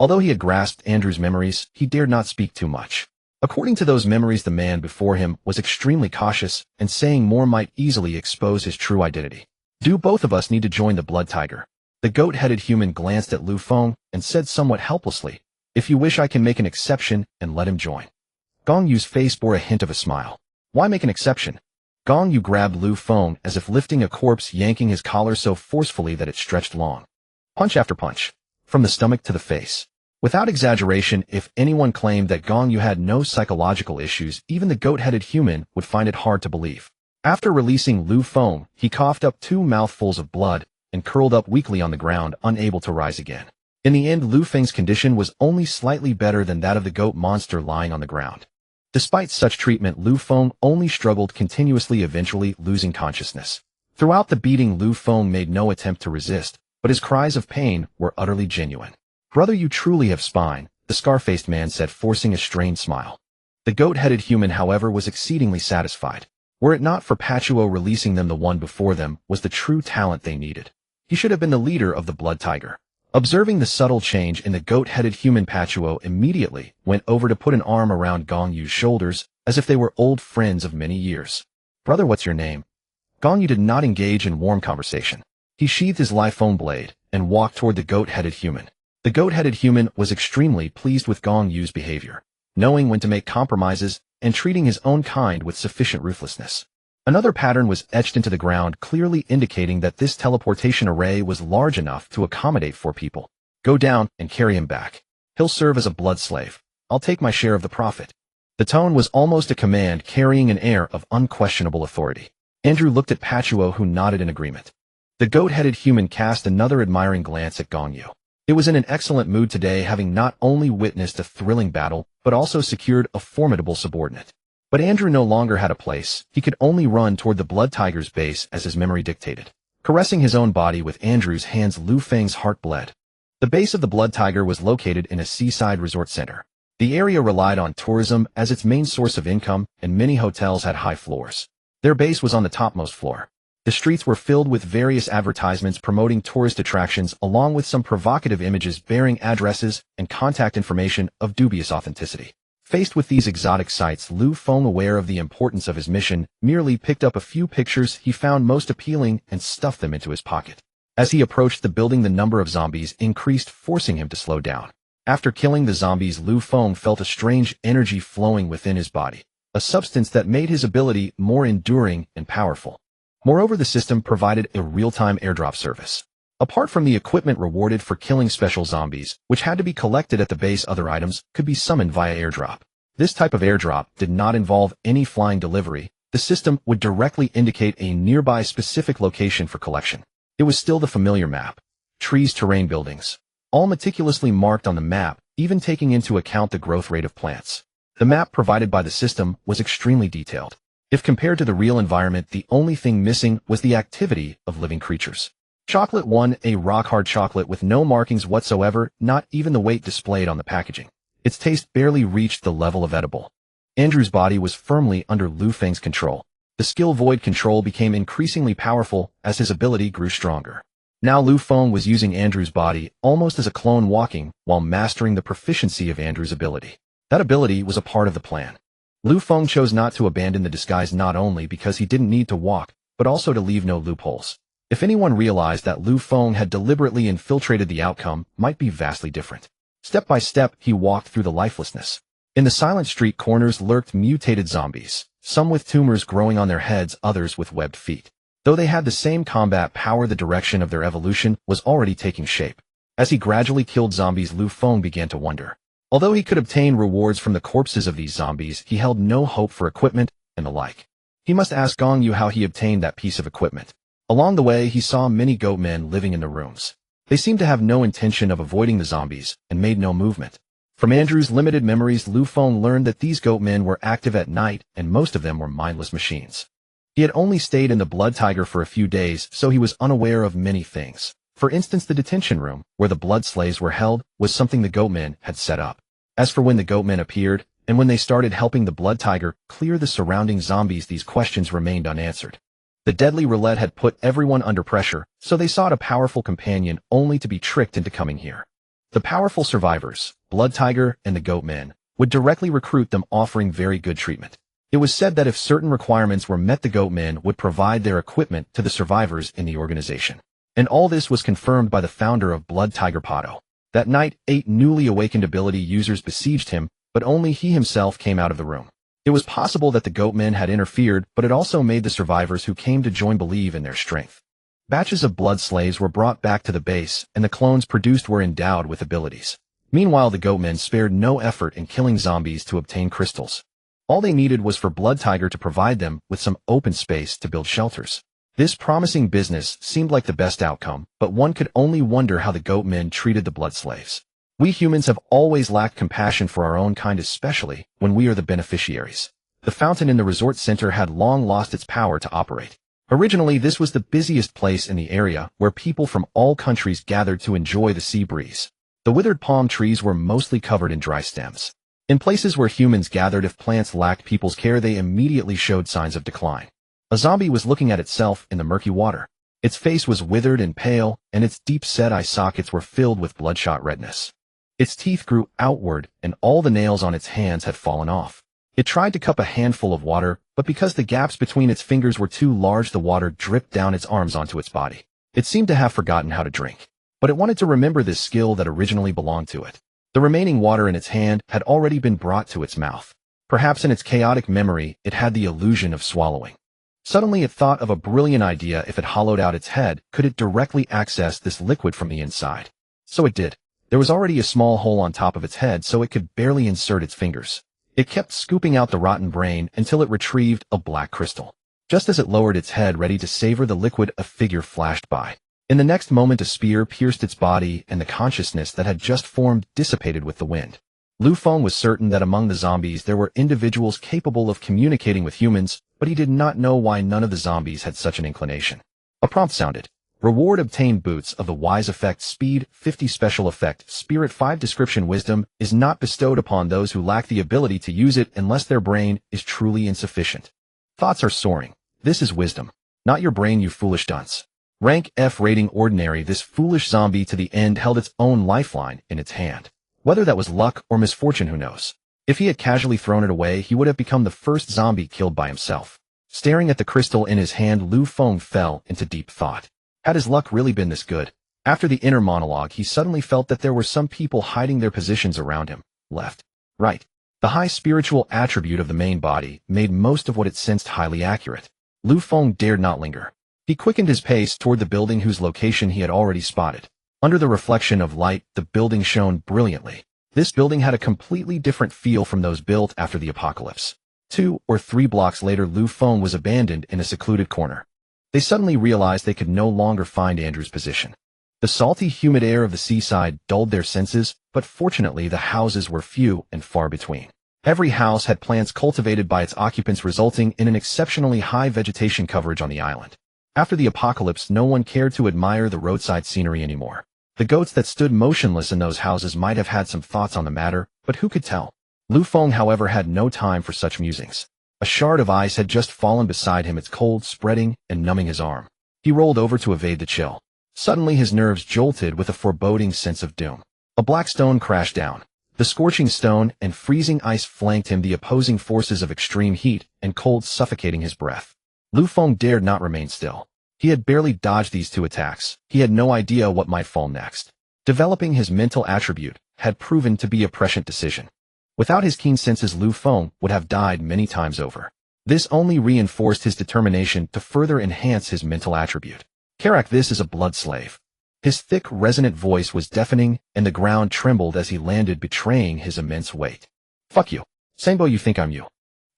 Although he had grasped Andrew's memories, he dared not speak too much. According to those memories, the man before him was extremely cautious, and saying more might easily expose his true identity. "Do both of us need to join the Blood Tiger?" The goat-headed human glanced at Lu Feng and said somewhat helplessly, "If you wish, I can make an exception and let him join." Gong Yu's face bore a hint of a smile. "Why make an exception?" Gong Yu grabbed Lu Feng as if lifting a corpse, yanking his collar so forcefully that it stretched long. Punch after punch, from the stomach to the face. Without exaggeration, if anyone claimed that Gong Yu had no psychological issues, even the goat-headed human would find it hard to believe. After releasing Lu Feng, he coughed up 2 mouthfuls of blood and curled up weakly on the ground, unable to rise again. In the end, Lu Feng's condition was only slightly better than that of the goat monster lying on the ground. Despite such treatment, Lu Feng only struggled continuously, eventually losing consciousness. Throughout the beating, Lu Feng made no attempt to resist, but his cries of pain were utterly genuine. "Brother, you truly have spine," the scar-faced man said, forcing a strained smile. The goat-headed human, however, was exceedingly satisfied. Were it not for Patuo releasing them, the one before them was the true talent they needed. He should have been the leader of the Blood Tiger. Observing the subtle change in the goat-headed human, Patuo immediately went over to put an arm around Gong Yu's shoulders, as if they were old friends of many years. "Brother, what's your name?" Gong Yu did not engage in warm conversation. He sheathed his liphone blade and walked toward the goat-headed human. The goat-headed human was extremely pleased with Gong Yu's behavior, knowing when to make compromises and treating his own kind with sufficient ruthlessness. Another pattern was etched into the ground, clearly indicating that this teleportation array was large enough to accommodate 4 people. "Go down and carry him back. He'll serve as a blood slave. I'll take my share of the profit." The tone was almost a command, carrying an air of unquestionable authority. Andrew looked at Patuo, who nodded in agreement. The goat-headed human cast another admiring glance at Gong Yu. It was in an excellent mood today, having not only witnessed a thrilling battle, but also secured a formidable subordinate. But Andrew no longer had a place. He could only run toward the Blood Tiger's base as his memory dictated. Caressing his own body with Andrew's hands, Lu Feng's heart bled. The base of the Blood Tiger was located in a seaside resort center. The area relied on tourism as its main source of income, and many hotels had high floors. Their base was on the topmost floor. The streets were filled with various advertisements promoting tourist attractions along with some provocative images bearing addresses and contact information of dubious authenticity. Faced with these exotic sights, Lu Feng, aware of the importance of his mission, merely picked up a few pictures he found most appealing and stuffed them into his pocket. As he approached the building, the number of zombies increased, forcing him to slow down. After killing the zombies, Lu Feng felt a strange energy flowing within his body, a substance that made his ability more enduring and powerful. Moreover, the system provided a real-time airdrop service. Apart from the equipment rewarded for killing special zombies, which had to be collected at the base, other items could be summoned via airdrop. This type of airdrop did not involve any flying delivery. The system would directly indicate a nearby specific location for collection. It was still the familiar map. Trees, terrain, buildings, all meticulously marked on the map, even taking into account the growth rate of plants. The map provided by the system was extremely detailed. If compared to the real environment, the only thing missing was the activity of living creatures. Chocolate 1, a rock-hard chocolate with no markings whatsoever, not even the weight displayed on the packaging. Its taste barely reached the level of edible. Andrew's body was firmly under Lu Feng's control. The skill void control became increasingly powerful as his ability grew stronger. Now Lu Feng was using Andrew's body almost as a clone, walking while mastering the proficiency of Andrew's ability. That ability was a part of the plan. Lu Feng chose not to abandon the disguise, not only because he didn't need to walk, but also to leave no loopholes. If anyone realized that Lu Feng had deliberately infiltrated, the outcome might be vastly different. Step by step, he walked through the lifelessness. In the silent street corners lurked mutated zombies, some with tumors growing on their heads, others with webbed feet. Though they had the same combat power, the direction of their evolution was already taking shape. As he gradually killed zombies, Lu Feng began to wonder. Although he could obtain rewards from the corpses of these zombies, he held no hope for equipment and the like. He must ask Gong Yu how he obtained that piece of equipment. Along the way, he saw many goat men living in the rooms. They seemed to have no intention of avoiding the zombies and made no movement. From Andrew's limited memories, Lu Feng learned that these goat men were active at night and most of them were mindless machines. He had only stayed in the Blood Tiger for a few days, so he was unaware of many things. For instance, the detention room, where the blood slaves were held, was something the goatmen had set up. As for when the goatmen appeared, and when they started helping the Blood Tiger clear the surrounding zombies, these questions remained unanswered. The deadly roulette had put everyone under pressure, so they sought a powerful companion only to be tricked into coming here. The powerful survivors, Blood Tiger and the goatmen, would directly recruit them, offering very good treatment. It was said that if certain requirements were met, the goatmen would provide their equipment to the survivors in the organization. And all this was confirmed by the founder of Blood Tiger Pato. That night, 8 newly awakened ability users besieged him, but only he himself came out of the room. It was possible that the goatmen had interfered, but it also made the survivors who came to join believe in their strength. Batches of blood slaves were brought back to the base, and the clones produced were endowed with abilities. Meanwhile, the goatmen spared no effort in killing zombies to obtain crystals. All they needed was for Blood Tiger to provide them with some open space to build shelters. This promising business seemed like the best outcome, but one could only wonder how the goatmen treated the blood slaves. We humans have always lacked compassion for our own kind, especially when we are the beneficiaries. The fountain in the resort center had long lost its power to operate. Originally, this was the busiest place in the area, where people from all countries gathered to enjoy the sea breeze. The withered palm trees were mostly covered in dry stems. In places where humans gathered, if plants lacked people's care, they immediately showed signs of decline. A zombie was looking at itself in the murky water. Its face was withered and pale, and its deep-set eye sockets were filled with bloodshot redness. Its teeth grew outward, and all the nails on its hands had fallen off. It tried to cup a handful of water, but because the gaps between its fingers were too large, the water dripped down its arms onto its body. It seemed to have forgotten how to drink, but it wanted to remember this skill that originally belonged to it. The remaining water in its hand had already been brought to its mouth. Perhaps in its chaotic memory, it had the illusion of swallowing. Suddenly it thought of a brilliant idea. If it hollowed out its head, could it directly access this liquid from the inside? So it did. There was already a small hole on top of its head, so it could barely insert its fingers. It kept scooping out the rotten brain until it retrieved a black crystal. Just as it lowered its head ready to savor the liquid, a figure flashed by. In the next moment, a spear pierced its body, and the consciousness that had just formed dissipated with the wind. Lu Feng was certain that among the zombies there were individuals capable of communicating with humans, but he did not know why none of the zombies had such an inclination. A prompt sounded. Reward obtained: Boots of the Wise Effect, Speed 50, Special Effect, Spirit 5. Description: Wisdom is not bestowed upon those who lack the ability to use it unless their brain is truly insufficient. Thoughts are soaring. This is wisdom. Not your brain, you foolish dunce. Rank F rating ordinary. This foolish zombie to the end held its own lifeline in its hand. Whether that was luck or misfortune, who knows? If he had casually thrown it away, he would have become the first zombie killed by himself. Staring at the crystal in his hand, Lu Feng fell into deep thought. Had his luck really been this good? After the inner monologue, he suddenly felt that there were some people hiding their positions around him. Left. Right. The high spiritual attribute of the main body made most of what it sensed highly accurate. Lu Feng dared not linger. He quickened his pace toward the building whose location he had already spotted. Under the reflection of light, the building shone brilliantly. This building had a completely different feel from those built after the apocalypse. 2 or 3 blocks later, Lu Feng was abandoned in a secluded corner. They suddenly realized they could no longer find Andrew's position. The salty, humid air of the seaside dulled their senses, but fortunately the houses were few and far between. Every house had plants cultivated by its occupants, resulting in an exceptionally high vegetation coverage on the island. After the apocalypse, no one cared to admire the roadside scenery anymore. The goats that stood motionless in those houses might have had some thoughts on the matter, but who could tell? Lu Feng, however, had no time for such musings. A shard of ice had just fallen beside him, its cold spreading and numbing his arm. He rolled over to evade the chill. Suddenly his nerves jolted with a foreboding sense of doom. A black stone crashed down. The scorching stone and freezing ice flanked him, the opposing forces of extreme heat and cold suffocating his breath. Lu Feng dared not remain still. He had barely dodged these 2 attacks. He had no idea what might fall next. Developing his mental attribute had proven to be a prescient decision. Without his keen senses, Lu Feng would have died many times over. This only reinforced his determination to further enhance his mental attribute. Karak, this is a blood slave. His thick, resonant voice was deafening, and the ground trembled as he landed, betraying his immense weight. Fuck you. Sangbo, you think I'm you?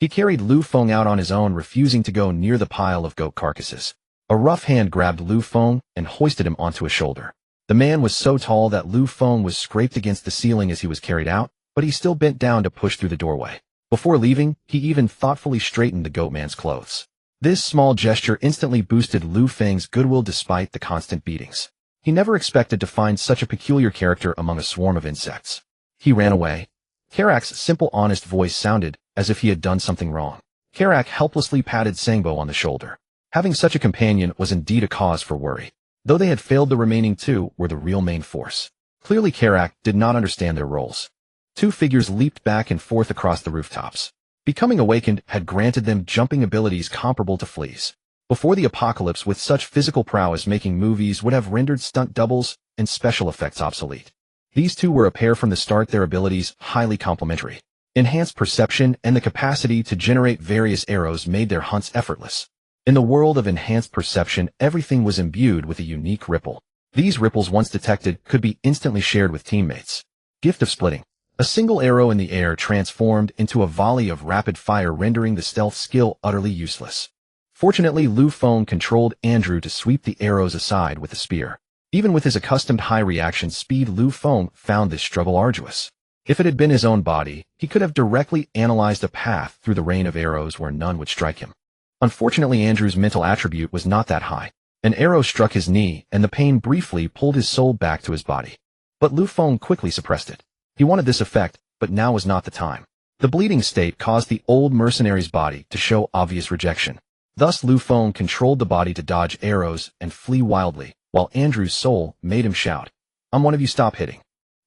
He carried Lu Feng out on his own, refusing to go near the pile of goat carcasses. A rough hand grabbed Lu Feng and hoisted him onto his shoulder. The man was so tall that Lu Feng was scraped against the ceiling as he was carried out, but he still bent down to push through the doorway. Before leaving, he even thoughtfully straightened the goatman's clothes. This small gesture instantly boosted Lu Feng's goodwill despite the constant beatings. He never expected to find such a peculiar character among a swarm of insects. He ran away. Karak's simple, honest voice sounded as if he had done something wrong. Karak helplessly patted Sangbo on the shoulder. Having such a companion was indeed a cause for worry. Though they had failed, the remaining 2 were the real main force. Clearly Karak did not understand their roles. 2 figures leaped back and forth across the rooftops. Becoming awakened had granted them jumping abilities comparable to fleas. Before the apocalypse, with such physical prowess, making movies would have rendered stunt doubles and special effects obsolete. These 2 were a pair from the start, their abilities highly complementary. Enhanced perception and the capacity to generate various arrows made their hunts effortless. In the world of enhanced perception, everything was imbued with a unique ripple. These ripples, once detected, could be instantly shared with teammates. Gift of splitting. A single arrow in the air transformed into a volley of rapid fire, rendering the stealth skill utterly useless. Fortunately, Lu Feng controlled Andrew to sweep the arrows aside with a spear. Even with his accustomed high reaction speed, Lu Feng found this struggle arduous. If it had been his own body, he could have directly analyzed a path through the rain of arrows where none would strike him. Unfortunately, Andrew's mental attribute was not that high. An arrow struck his knee, and the pain briefly pulled his soul back to his body. But Lu Feng quickly suppressed it. He wanted this effect, but now was not the time. The bleeding state caused the old mercenary's body to show obvious rejection. Thus Lu Feng controlled the body to dodge arrows and flee wildly, while Andrew's soul made him shout, "I'm one of you, stop hitting."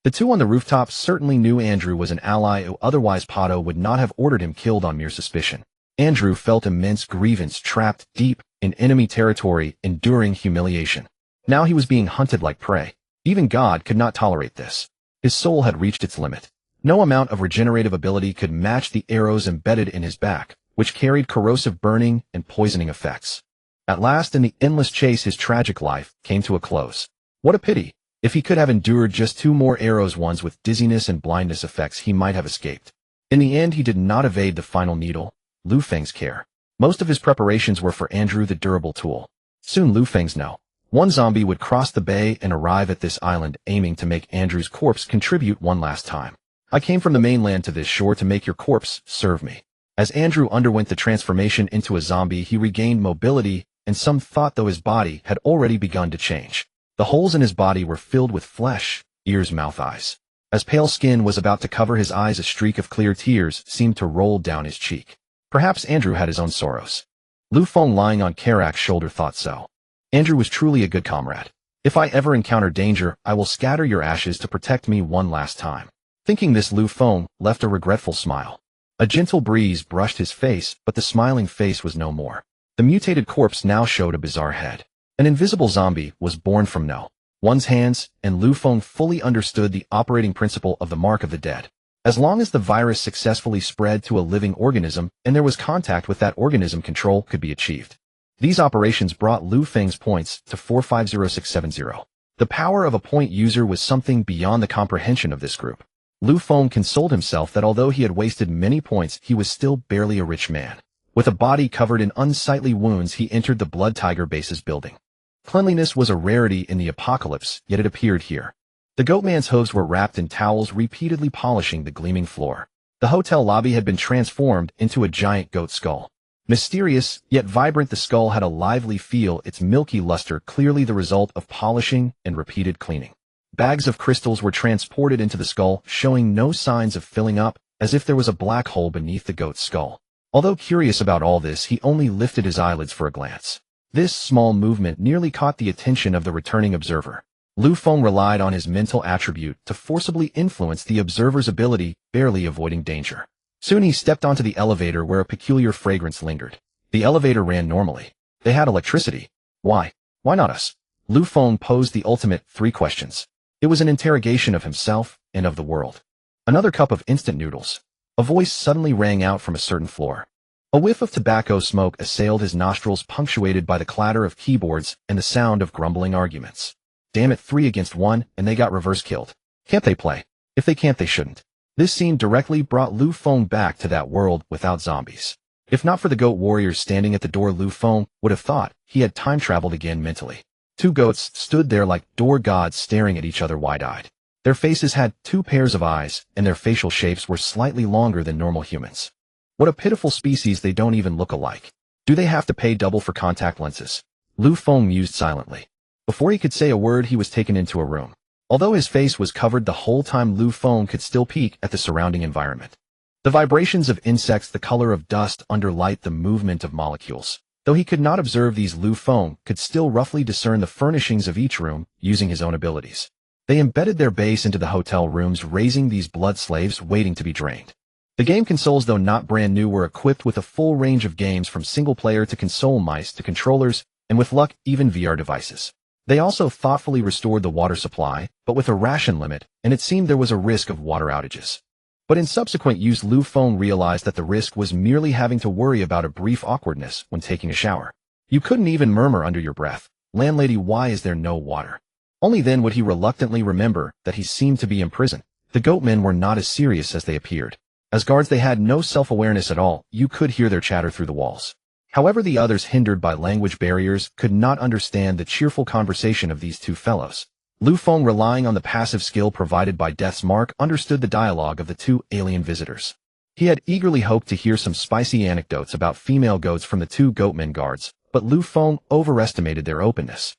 The 2 on the rooftop certainly knew Andrew was an ally, who otherwise Pato would not have ordered him killed on mere suspicion. Andrew felt immense grievance, trapped deep in enemy territory, enduring humiliation. Now he was being hunted like prey. Even God could not tolerate this. His soul had reached its limit. No amount of regenerative ability could match the arrows embedded in his back, which carried corrosive burning and poisoning effects. At last, in the endless chase, his tragic life came to a close. What a pity! If he could have endured just 2 more arrows, ones with dizziness and blindness effects, he might have escaped. In the end, he did not evade the final needle, Lu Feng's care. Most of his preparations were for Andrew, the durable tool. Soon Lu Feng's no. One zombie would cross the bay and arrive at this island, aiming to make Andrew's corpse contribute one last time. I came from the mainland to this shore to make your corpse serve me. As Andrew underwent the transformation into a zombie, he regained mobility, and some thought though his body had already begun to change. The holes in his body were filled with flesh, ears, mouth, eyes. As pale skin was about to cover his eyes, a streak of clear tears seemed to roll down his cheek. Perhaps Andrew had his own sorrows. Lu Feng, lying on Karak's shoulder, thought so. Andrew was truly a good comrade. If I ever encounter danger, I will scatter your ashes to protect me one last time. Thinking this, Lu Feng left a regretful smile. A gentle breeze brushed his face, but the smiling face was no more. The mutated corpse now showed a bizarre head. An invisible zombie was born from no one's hands, and Lu Feng fully understood the operating principle of the mark of the dead. As long as the virus successfully spread to a living organism and there was contact with that organism, control could be achieved. These operations brought Lu Feng's points to 450670. The power of a point user was something beyond the comprehension of this group. Lu Feng consoled himself that although he had wasted many points, he was still barely a rich man. With a body covered in unsightly wounds, he entered the Blood Tiger base's building. Cleanliness was a rarity in the apocalypse, yet it appeared here. The goatman's hooves were wrapped in towels, repeatedly polishing the gleaming floor. The hotel lobby had been transformed into a giant goat skull. Mysterious, yet vibrant, the skull had a lively feel, its milky luster clearly the result of polishing and repeated cleaning. Bags of crystals were transported into the skull, showing no signs of filling up, as if there was a black hole beneath the goat's skull. Although curious about all this, he only lifted his eyelids for a glance. This small movement nearly caught the attention of the returning observer. Lu Feng relied on his mental attribute to forcibly influence the observer's ability, barely avoiding danger. Soon he stepped onto the elevator where a peculiar fragrance lingered. The elevator ran normally. They had electricity. Why? Why not us? Lu Feng posed the ultimate 3 questions. It was an interrogation of himself and of the world. Another cup of instant noodles. A voice suddenly rang out from a certain floor. A whiff of tobacco smoke assailed his nostrils, punctuated by the clatter of keyboards and the sound of grumbling arguments. Damn it, 3 against 1, and they got reverse killed. Can't they play? If they can't, they shouldn't. This scene directly brought Lu Feng back to that world without zombies. If not for the goat warriors standing at the door, Lu Feng would have thought he had time-traveled again mentally. 2 goats stood there like door gods, staring at each other wide-eyed. Their faces had 2 pairs of eyes, and their facial shapes were slightly longer than normal humans. What a pitiful species, they don't even look alike. Do they have to pay double for contact lenses? Lu Feng mused silently. Before he could say a word, he was taken into a room. Although his face was covered the whole time, Lu Feng could still peek at the surrounding environment. The vibrations of insects, the color of dust under light, the movement of molecules. Though he could not observe these, Lu Feng could still roughly discern the furnishings of each room using his own abilities. They embedded their base into the hotel rooms, raising these blood slaves waiting to be drained. The game consoles, though not brand new, were equipped with a full range of games from single-player to console mice to controllers, and with luck, even VR devices. They also thoughtfully restored the water supply, but with a ration limit, and it seemed there was a risk of water outages. But in subsequent use, Lu Feng realized that the risk was merely having to worry about a brief awkwardness when taking a shower. You couldn't even murmur under your breath, "Landlady, why is there no water?" Only then would he reluctantly remember that he seemed to be in prison. The goatmen were not as serious as they appeared. As guards, they had no self-awareness at all. You could hear their chatter through the walls. However, the others, hindered by language barriers, could not understand the cheerful conversation of these 2 fellows. Lu Feng, relying on the passive skill provided by Death's Mark, understood the dialogue of the 2 alien visitors. He had eagerly hoped to hear some spicy anecdotes about female goats from the 2 goatmen guards, but Lu Feng overestimated their openness.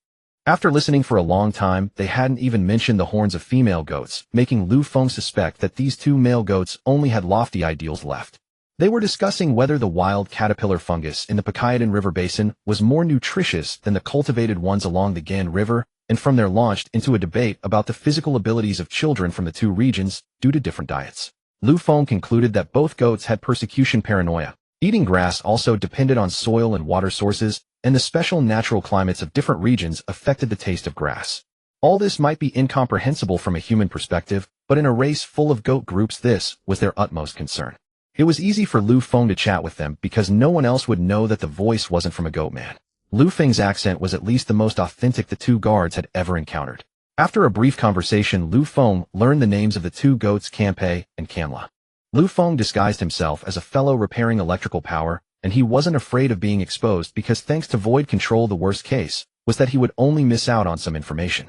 After listening for a long time, they hadn't even mentioned the horns of female goats, making Lu Feng suspect that these 2 male goats only had lofty ideals left. They were discussing whether the wild caterpillar fungus in the Poseidon River basin was more nutritious than the cultivated ones along the Gan River, and from there launched into a debate about the physical abilities of children from the 2 regions due to different diets. Lu Feng concluded that both goats had persecution paranoia. Eating grass also depended on soil and water sources, and the special natural climates of different regions affected the taste of grass. All this might be incomprehensible from a human perspective, but in a race full of goat groups, this was their utmost concern. It was easy for Lu Feng to chat with them because no one else would know that the voice wasn't from a goatman. Lu Feng's accent was at least the most authentic the 2 guards had ever encountered. After a brief conversation, Lu Feng learned the names of the 2 goats, Kampe and Kamla. Lu Feng disguised himself as a fellow repairing electrical power, and he wasn't afraid of being exposed because thanks to void control, the worst case was that he would only miss out on some information.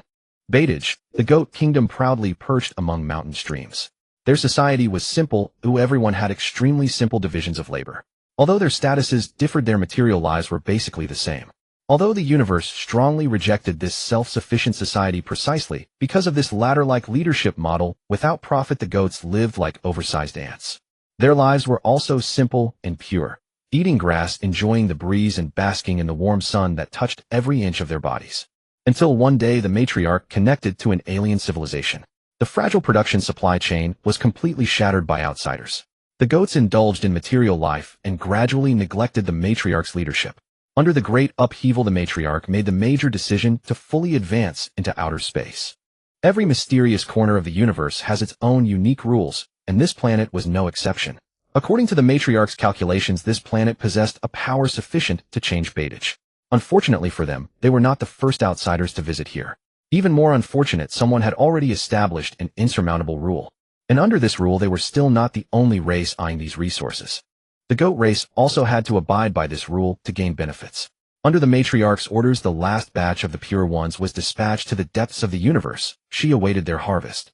Baitage, the goat kingdom, proudly perched among mountain streams. Their society was simple, everyone had extremely simple divisions of labor. Although their statuses differed, their material lives were basically the same. Although the universe strongly rejected this self-sufficient society precisely because of this ladder-like leadership model, without profit the goats lived like oversized ants. Their lives were also simple and pure. eating grass, enjoying the breeze, and basking in the warm sun that touched every inch of their bodies. Until one day the matriarch connected to an alien civilization. The fragile production supply chain was completely shattered by outsiders. The goats indulged in material life and gradually neglected the matriarch's leadership. Under the great upheaval, the matriarch made the major decision to fully advance into outer space. Every mysterious corner of the universe has its own unique rules, and this planet was no exception. According to the matriarch's calculations, this planet possessed a power sufficient to change Baitage. Unfortunately for them, they were not the first outsiders to visit here. Even more unfortunate, someone had already established an insurmountable rule. And under this rule, they were still not the only race eyeing these resources. The goat race also had to abide by this rule to gain benefits. Under the matriarch's orders, the last batch of the pure ones was dispatched to the depths of the universe. She awaited their harvest.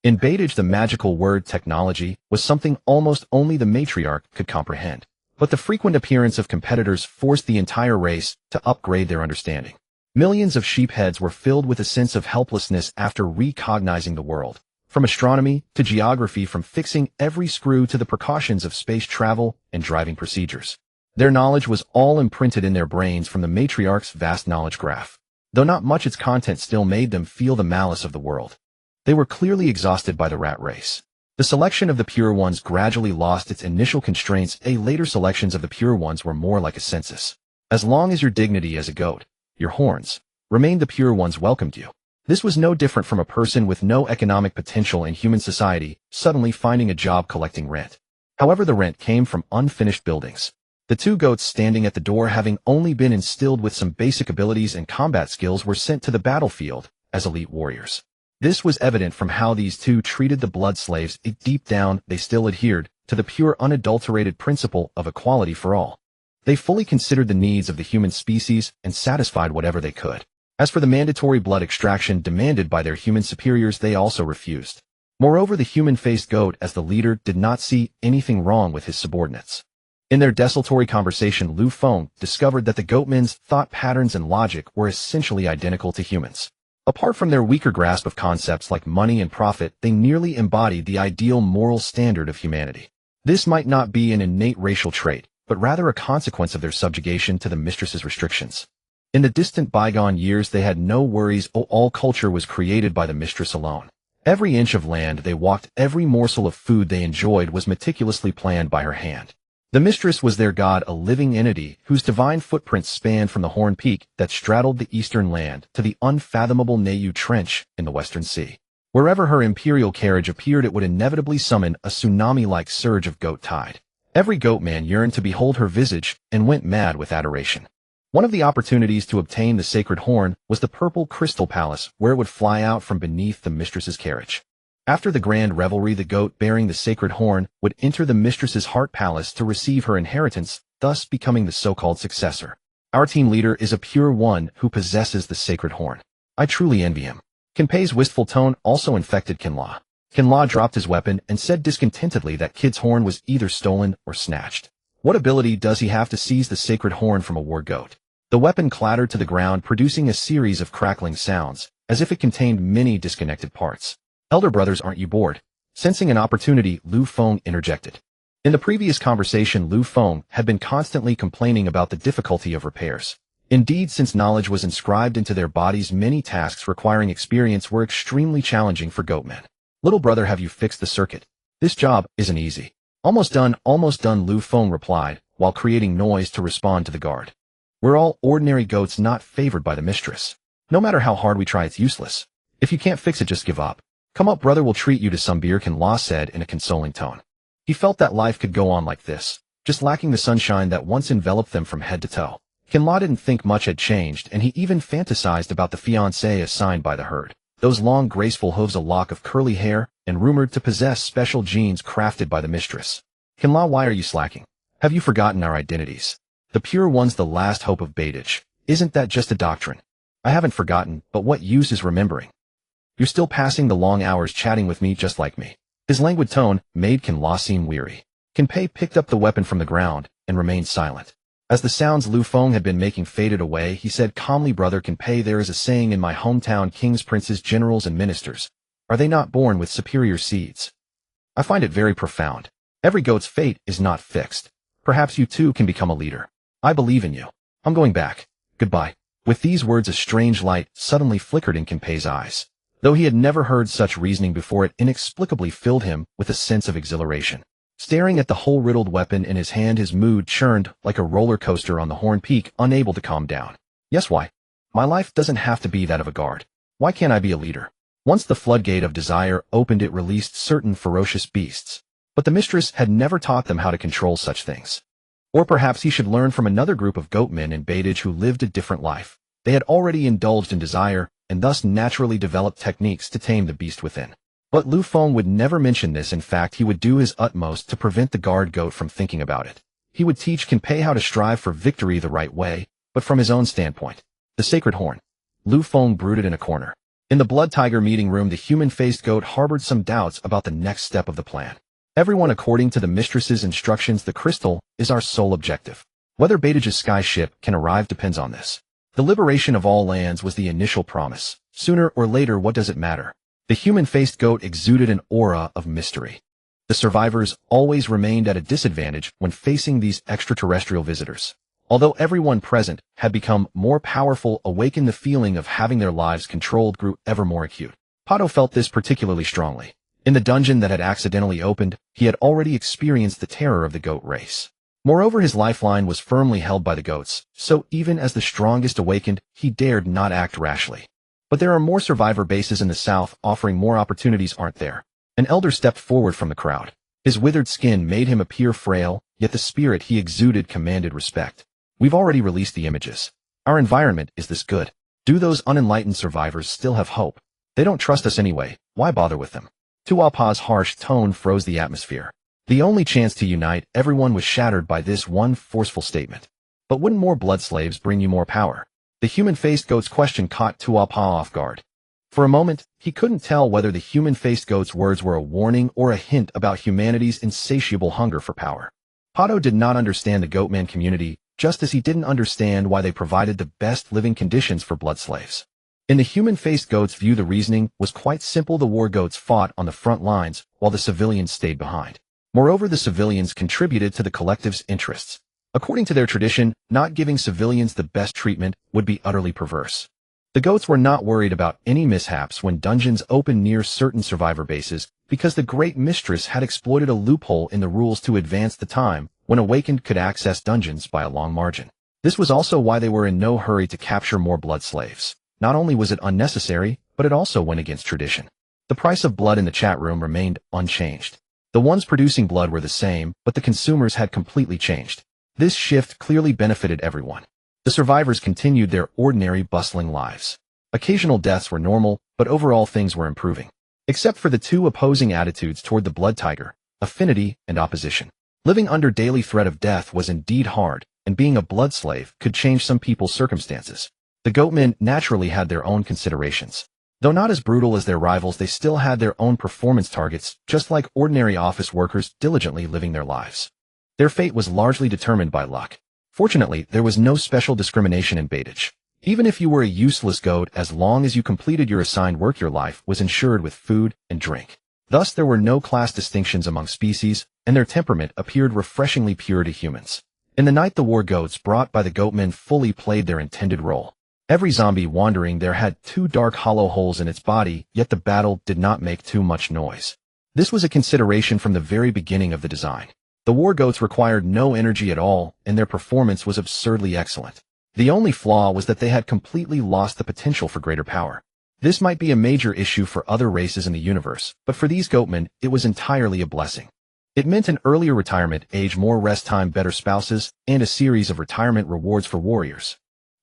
In Baitage, the magical word technology was something almost only the matriarch could comprehend. But the frequent appearance of competitors forced the entire race to upgrade their understanding. Millions of sheep heads were filled with a sense of helplessness after recognizing the world. From astronomy to geography, from fixing every screw to the precautions of space travel and driving procedures. Their knowledge was all imprinted in their brains from the matriarch's vast knowledge graph. Though not much its content still made them feel the malice of the world. They were clearly exhausted by the rat race. The selection of the pure ones gradually lost its initial constraints. Later selections of the pure ones were more like a census. As long as your dignity as a goat, your horns, remained, the pure ones welcomed you. This was no different from a person with no economic potential in human society suddenly finding a job collecting rent. However, the rent came from unfinished buildings. The two goats standing at the door, having only been instilled with some basic abilities and combat skills, were sent to the battlefield as elite warriors. This was evident from how these two treated the blood slaves. Deep down, they still adhered to the pure, unadulterated principle of equality for all. They fully considered the needs of the human species and satisfied whatever they could. As for the mandatory blood extraction demanded by their human superiors, they also refused. Moreover, the human-faced goat as the leader did not see anything wrong with his subordinates. In their desultory conversation, Lu Feng discovered that the goatmen's thought patterns and logic were essentially identical to humans. Apart from their weaker grasp of concepts like money and profit, they nearly embodied the ideal moral standard of humanity. This might not be an innate racial trait, but rather a consequence of their subjugation to the mistress's restrictions. In the distant bygone years, they had no worries. All culture was created by the mistress alone. Every inch of land they walked, every morsel of food they enjoyed was meticulously planned by her hand. The mistress was their god, a living entity whose divine footprints spanned from the Horn Peak that straddled the eastern land to the unfathomable Nayu Trench in the western sea. Wherever her imperial carriage appeared, it would inevitably summon a tsunami-like surge of goat tide. Every goatman yearned to behold her visage and went mad with adoration. One of the opportunities to obtain the sacred horn was the purple crystal palace, where it would fly out from beneath the mistress's carriage. After the grand revelry, the goat bearing the sacred horn would enter the mistress's heart palace to receive her inheritance, thus becoming the so-called successor. Our team leader is a pure one who possesses the sacred horn. I truly envy him. Kinpei's wistful tone also infected Kinlaw. Kinlaw dropped his weapon and said discontentedly that Kid's horn was either stolen or snatched. What ability does he have to seize the sacred horn from a war goat? The weapon clattered to the ground, producing a series of crackling sounds, as if it contained many disconnected parts. Elder brothers, aren't you bored? Sensing an opportunity, Lu Feng interjected. In the previous conversation, Lu Feng had been constantly complaining about the difficulty of repairs. Indeed, since knowledge was inscribed into their bodies, many tasks requiring experience were extremely challenging for goatmen. Little brother, have you fixed the circuit? This job isn't easy. Almost done, Lu Feng replied, while creating noise to respond to the guard. We're all ordinary goats not favored by the mistress. No matter how hard we try, it's useless. If you can't fix it, just give up. Come up, brother, we'll treat you to some beer, Kinlaw said in a consoling tone. He felt that life could go on like this, just lacking the sunshine that once enveloped them from head to toe. Kinlaw didn't think much had changed, and he even fantasized about the fiancée assigned by the herd. Those long, graceful hooves, a lock of curly hair, and rumored to possess special genes crafted by the mistress. Kinlaw, why are you slacking? Have you forgotten our identities? The pure one's the last hope of Baitage. Isn't that just a doctrine? I haven't forgotten, but what use is remembering? You're still passing the long hours chatting with me just like me. His languid tone made Kinlaw seem weary. Kinpei picked up the weapon from the ground and remained silent. As the sounds Lu Feng had been making faded away, he said calmly, Brother Kinpei, there is a saying in my hometown, kings, princes, generals, and ministers, are they not born with superior seeds? I find it very profound. Every goat's fate is not fixed. Perhaps you too can become a leader. I believe in you. I'm going back. Goodbye. With these words, a strange light suddenly flickered in Kinpei's eyes. Though he had never heard such reasoning before, it inexplicably filled him with a sense of exhilaration. Staring at the hole-riddled weapon in his hand, his mood churned like a roller coaster on the Horn Peak, unable to calm down. Yes, why? My life doesn't have to be that of a guard. Why can't I be a leader? Once the floodgate of desire opened, it released certain ferocious beasts. But the mistress had never taught them how to control such things. Or perhaps he should learn from another group of goatmen in Baitage who lived a different life. They had already indulged in desire, and thus naturally developed techniques to tame the beast within. But Lu Feng would never mention this. In fact, he would do his utmost to prevent the guard goat from thinking about it. He would teach Kinpei how to strive for victory the right way, but from his own standpoint. The sacred horn. Lu Feng brooded in a corner. In the Blood Tiger meeting room, the human-faced goat harbored some doubts about the next step of the plan. Everyone, according to the mistress's instructions, the crystal is our sole objective. Whether Baitage's sky ship can arrive depends on this. The liberation of all lands was the initial promise. Sooner or later, what does it matter? The human-faced goat exuded an aura of mystery. The survivors always remained at a disadvantage when facing these extraterrestrial visitors. Although everyone present had become more powerful, awakened, the feeling of having their lives controlled grew ever more acute. Pato felt this particularly strongly. In the dungeon that had accidentally opened, he had already experienced the terror of the goat race. Moreover, his lifeline was firmly held by the goats, so even as the strongest awakened, he dared not act rashly. But there are more survivor bases in the south offering more opportunities, aren't there? An elder stepped forward from the crowd. His withered skin made him appear frail, yet the spirit he exuded commanded respect. We've already released the images. Our environment is this good. Do those unenlightened survivors still have hope? They don't trust us anyway. Why bother with them? Tuapa's harsh tone froze the atmosphere. The only chance to unite everyone was shattered by this one forceful statement. But wouldn't more blood slaves bring you more power? The human-faced goat's question caught Tuapa off guard. For a moment, he couldn't tell whether the human-faced goat's words were a warning or a hint about humanity's insatiable hunger for power. Pato did not understand the goatman community, just as he didn't understand why they provided the best living conditions for blood slaves. In the human-faced goat's view, the reasoning was quite simple. The war goats fought on the front lines, while the civilians stayed behind. Moreover, the civilians contributed to the collective's interests. According to their tradition, not giving civilians the best treatment would be utterly perverse. The goats were not worried about any mishaps when dungeons opened near certain survivor bases, because the Great Mistress had exploited a loophole in the rules to advance the time when awakened could access dungeons by a long margin. This was also why they were in no hurry to capture more blood slaves. Not only was it unnecessary, but it also went against tradition. The price of blood in the chat room remained unchanged. The ones producing blood were the same, but the consumers had completely changed. This shift clearly benefited everyone. The survivors continued their ordinary, bustling lives. Occasional deaths were normal, but overall things were improving. Except for the two opposing attitudes toward the blood tiger, affinity and opposition. Living under daily threat of death was indeed hard, and being a blood slave could change some people's circumstances. The goatmen naturally had their own considerations. Though not as brutal as their rivals, they still had their own performance targets, just like ordinary office workers diligently living their lives. Their fate was largely determined by luck. Fortunately, there was no special discrimination in Baitage. Even if you were a useless goat, as long as you completed your assigned work, your life was ensured with food and drink. Thus, there were no class distinctions among species, and their temperament appeared refreshingly pure to humans. In the night, the war goats brought by the goatmen fully played their intended role. Every zombie wandering there had two dark hollow holes in its body, yet the battle did not make too much noise. This was a consideration from the very beginning of the design. The war goats required no energy at all, and their performance was absurdly excellent. The only flaw was that they had completely lost the potential for greater power. This might be a major issue for other races in the universe, but for these goatmen, it was entirely a blessing. It meant an earlier retirement age, more rest time, better spouses, and a series of retirement rewards for warriors.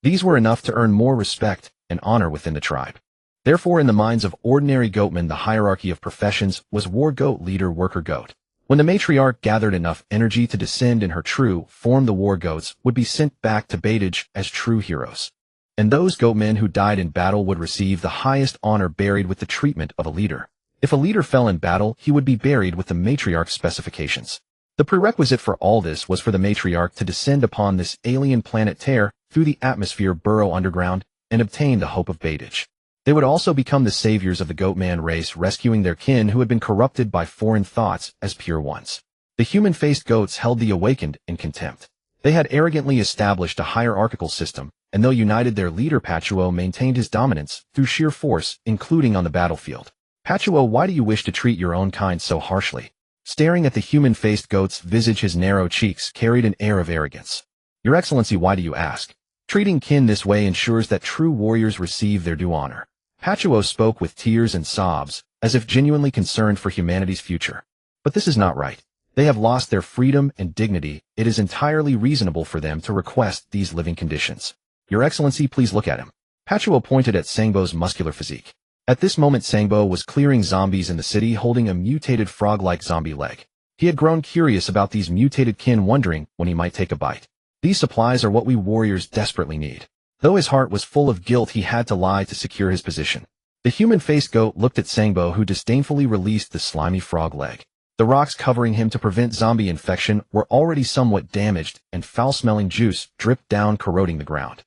These were enough to earn more respect and honor within the tribe. Therefore, in the minds of ordinary goatmen, the hierarchy of professions was war goat, leader, worker goat. When the matriarch gathered enough energy to descend in her true form, the war goats would be sent back to Baitage as true heroes. And those goatmen who died in battle would receive the highest honor, buried with the treatment of a leader. If a leader fell in battle, he would be buried with the matriarch's specifications. The prerequisite for all this was for the matriarch to descend upon this alien planet, tear through the atmosphere, burrow underground, and obtain the hope of Baitage. They would also become the saviors of the goatman race, rescuing their kin who had been corrupted by foreign thoughts as pure ones. The human-faced goats held the awakened in contempt. They had arrogantly established a hierarchical system, and though united, their leader Pachuo maintained his dominance through sheer force, including on the battlefield. Pachuo, why do you wish to treat your own kind so harshly? Staring at the human-faced goat's visage, his narrow cheeks carried an air of arrogance. Your Excellency, why do you ask? Treating kin this way ensures that true warriors receive their due honor. Pachuo spoke with tears and sobs, as if genuinely concerned for humanity's future. But this is not right. They have lost their freedom and dignity. It is entirely reasonable for them to request these living conditions. Your Excellency, please look at him. Pachuo pointed at Sangbo's muscular physique. At this moment, Sangbo was clearing zombies in the city holding a mutated frog-like zombie leg. He had grown curious about these mutated kin, wondering when he might take a bite. These supplies are what we warriors desperately need. Though his heart was full of guilt, he had to lie to secure his position. The human-faced goat looked at Sangbo, who disdainfully released the slimy frog leg. The rocks covering him to prevent zombie infection were already somewhat damaged, and foul-smelling juice dripped down, corroding the ground.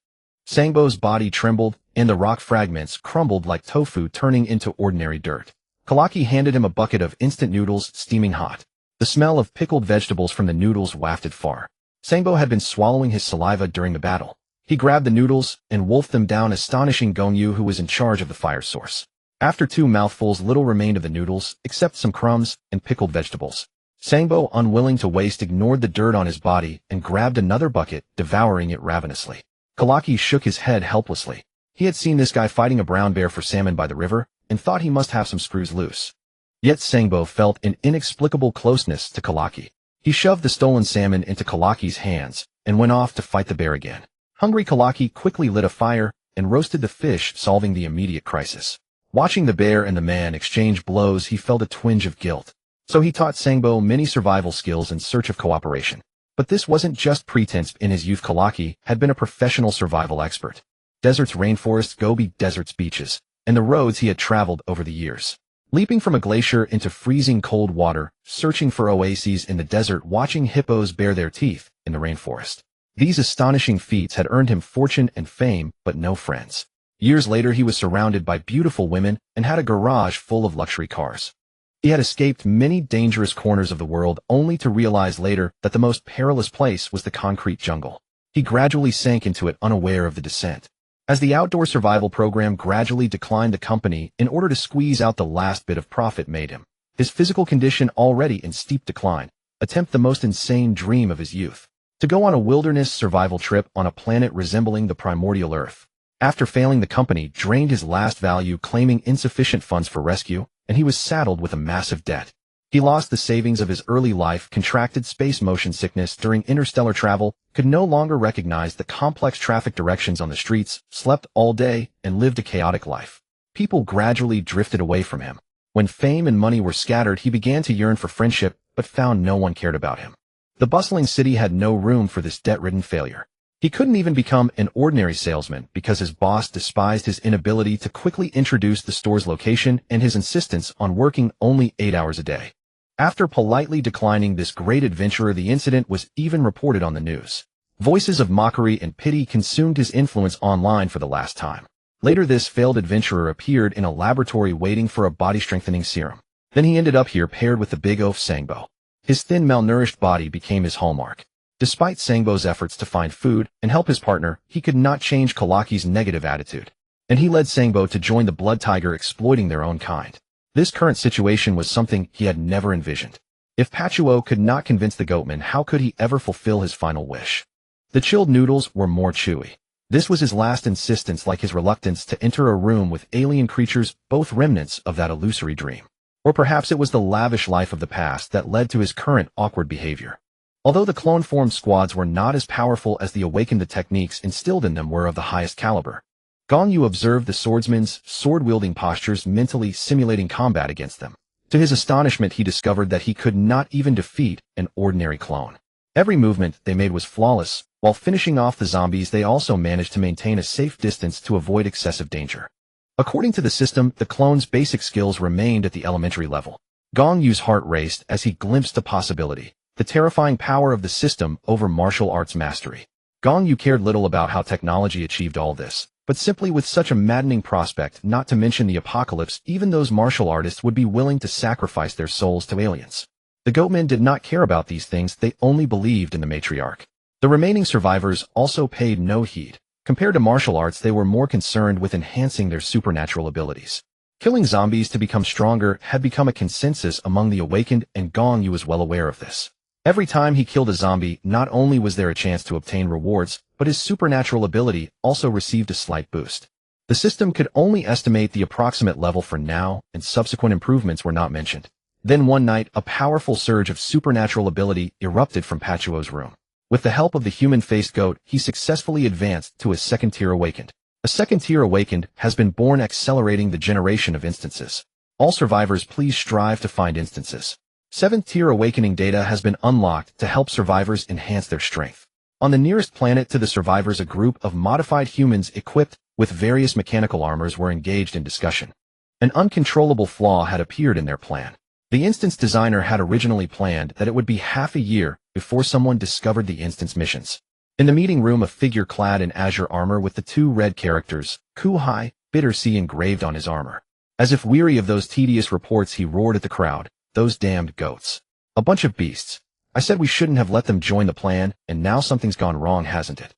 Sangbo's body trembled, and the rock fragments crumbled like tofu, turning into ordinary dirt. Kalaki handed him a bucket of instant noodles, steaming hot. The smell of pickled vegetables from the noodles wafted far. Sangbo had been swallowing his saliva during the battle. He grabbed the noodles and wolfed them down, astonishing Gongyu, who was in charge of the fire source. After 2 mouthfuls, little remained of the noodles, except some crumbs and pickled vegetables. Sangbo, unwilling to waste, ignored the dirt on his body and grabbed another bucket, devouring it ravenously. Kalaki shook his head helplessly. He had seen this guy fighting a brown bear for salmon by the river, and thought he must have some screws loose. Yet Sangbo felt an inexplicable closeness to Kalaki. He shoved the stolen salmon into Kalaki's hands, and went off to fight the bear again. Hungry, Kalaki quickly lit a fire, and roasted the fish, solving the immediate crisis. Watching the bear and the man exchange blows, he felt a twinge of guilt. So he taught Sangbo many survival skills in search of cooperation. But this wasn't just pretense. In his youth, Kalaki had been a professional survival expert. Deserts, rainforests, Gobi deserts, beaches, and the roads he had traveled over the years. Leaping from a glacier into freezing cold water, searching for oases in the desert, watching hippos bare their teeth in the rainforest. These astonishing feats had earned him fortune and fame, but no friends. Years later, he was surrounded by beautiful women and had a garage full of luxury cars. He had escaped many dangerous corners of the world, only to realize later that the most perilous place was the concrete jungle. He gradually sank into it, unaware of the descent. As the outdoor survival program gradually declined, the company, in order to squeeze out the last bit of profit, made him, his physical condition already in steep decline, attempt the most insane dream of his youth: to go on a wilderness survival trip on a planet resembling the primordial Earth. After failing, the company drained his last value, claiming insufficient funds for rescue, and he was saddled with a massive debt. He lost the savings of his early life, contracted space motion sickness during interstellar travel, could no longer recognize the complex traffic directions on the streets, slept all day, and lived a chaotic life. People gradually drifted away from him. When fame and money were scattered, he began to yearn for friendship, but found no one cared about him. The bustling city had no room for this debt-ridden failure. He couldn't even become an ordinary salesman because his boss despised his inability to quickly introduce the store's location and his insistence on working only 8 hours a day. After politely declining this great adventurer, the incident was even reported on the news. Voices of mockery and pity consumed his influence online for the last time. Later, this failed adventurer appeared in a laboratory waiting for a body-strengthening serum. Then he ended up here, paired with the big oaf Sangbo. His thin, malnourished body became his hallmark. Despite Sangbo's efforts to find food and help his partner, he could not change Kalaki's negative attitude. And he led Sangbo to join the Blood Tiger, exploiting their own kind. This current situation was something he had never envisioned. If Pachuo could not convince the goatman, how could he ever fulfill his final wish? The chilled noodles were more chewy. This was his last insistence, like his reluctance to enter a room with alien creatures, both remnants of that illusory dream. Or perhaps it was the lavish life of the past that led to his current awkward behavior. Although the clone-formed squads were not as powerful as the awakened, the techniques instilled in them were of the highest caliber. Gongyu observed the swordsman's sword-wielding postures, mentally simulating combat against them. To his astonishment, he discovered that he could not even defeat an ordinary clone. Every movement they made was flawless. While finishing off the zombies, they also managed to maintain a safe distance to avoid excessive danger. According to the system, the clone's basic skills remained at the elementary level. Gongyu's heart raced as he glimpsed the possibility: the terrifying power of the system over martial arts mastery. Gongyu cared little about how technology achieved all this, but simply with such a maddening prospect, not to mention the apocalypse, even those martial artists would be willing to sacrifice their souls to aliens. The goatmen did not care about these things, they only believed in the matriarch. The remaining survivors also paid no heed. Compared to martial arts, they were more concerned with enhancing their supernatural abilities. Killing zombies to become stronger had become a consensus among the awakened, and Gong Yu was well aware of this. Every time he killed a zombie, not only was there a chance to obtain rewards, but his supernatural ability also received a slight boost. The system could only estimate the approximate level for now, and subsequent improvements were not mentioned. Then one night, a powerful surge of supernatural ability erupted from Pachuo's room. With the help of the human-faced goat, he successfully advanced to his second tier awakened. A second tier awakened has been born, accelerating the generation of instances. All survivors, please strive to find instances. 7th tier awakening data has been unlocked to help survivors enhance their strength. On the nearest planet to the survivors, a group of modified humans equipped with various mechanical armors were engaged in discussion. An uncontrollable flaw had appeared in their plan. The instance designer had originally planned that it would be half a year before someone discovered the instance missions. In the meeting room, a figure clad in azure armor with the 2 red characters, Ku-hai, Bitter Sea, engraved on his armor. As if weary of those tedious reports, he roared at the crowd, "Those damned goats. A bunch of beasts. I said we shouldn't have let them join the plan, and now something's gone wrong, hasn't it?"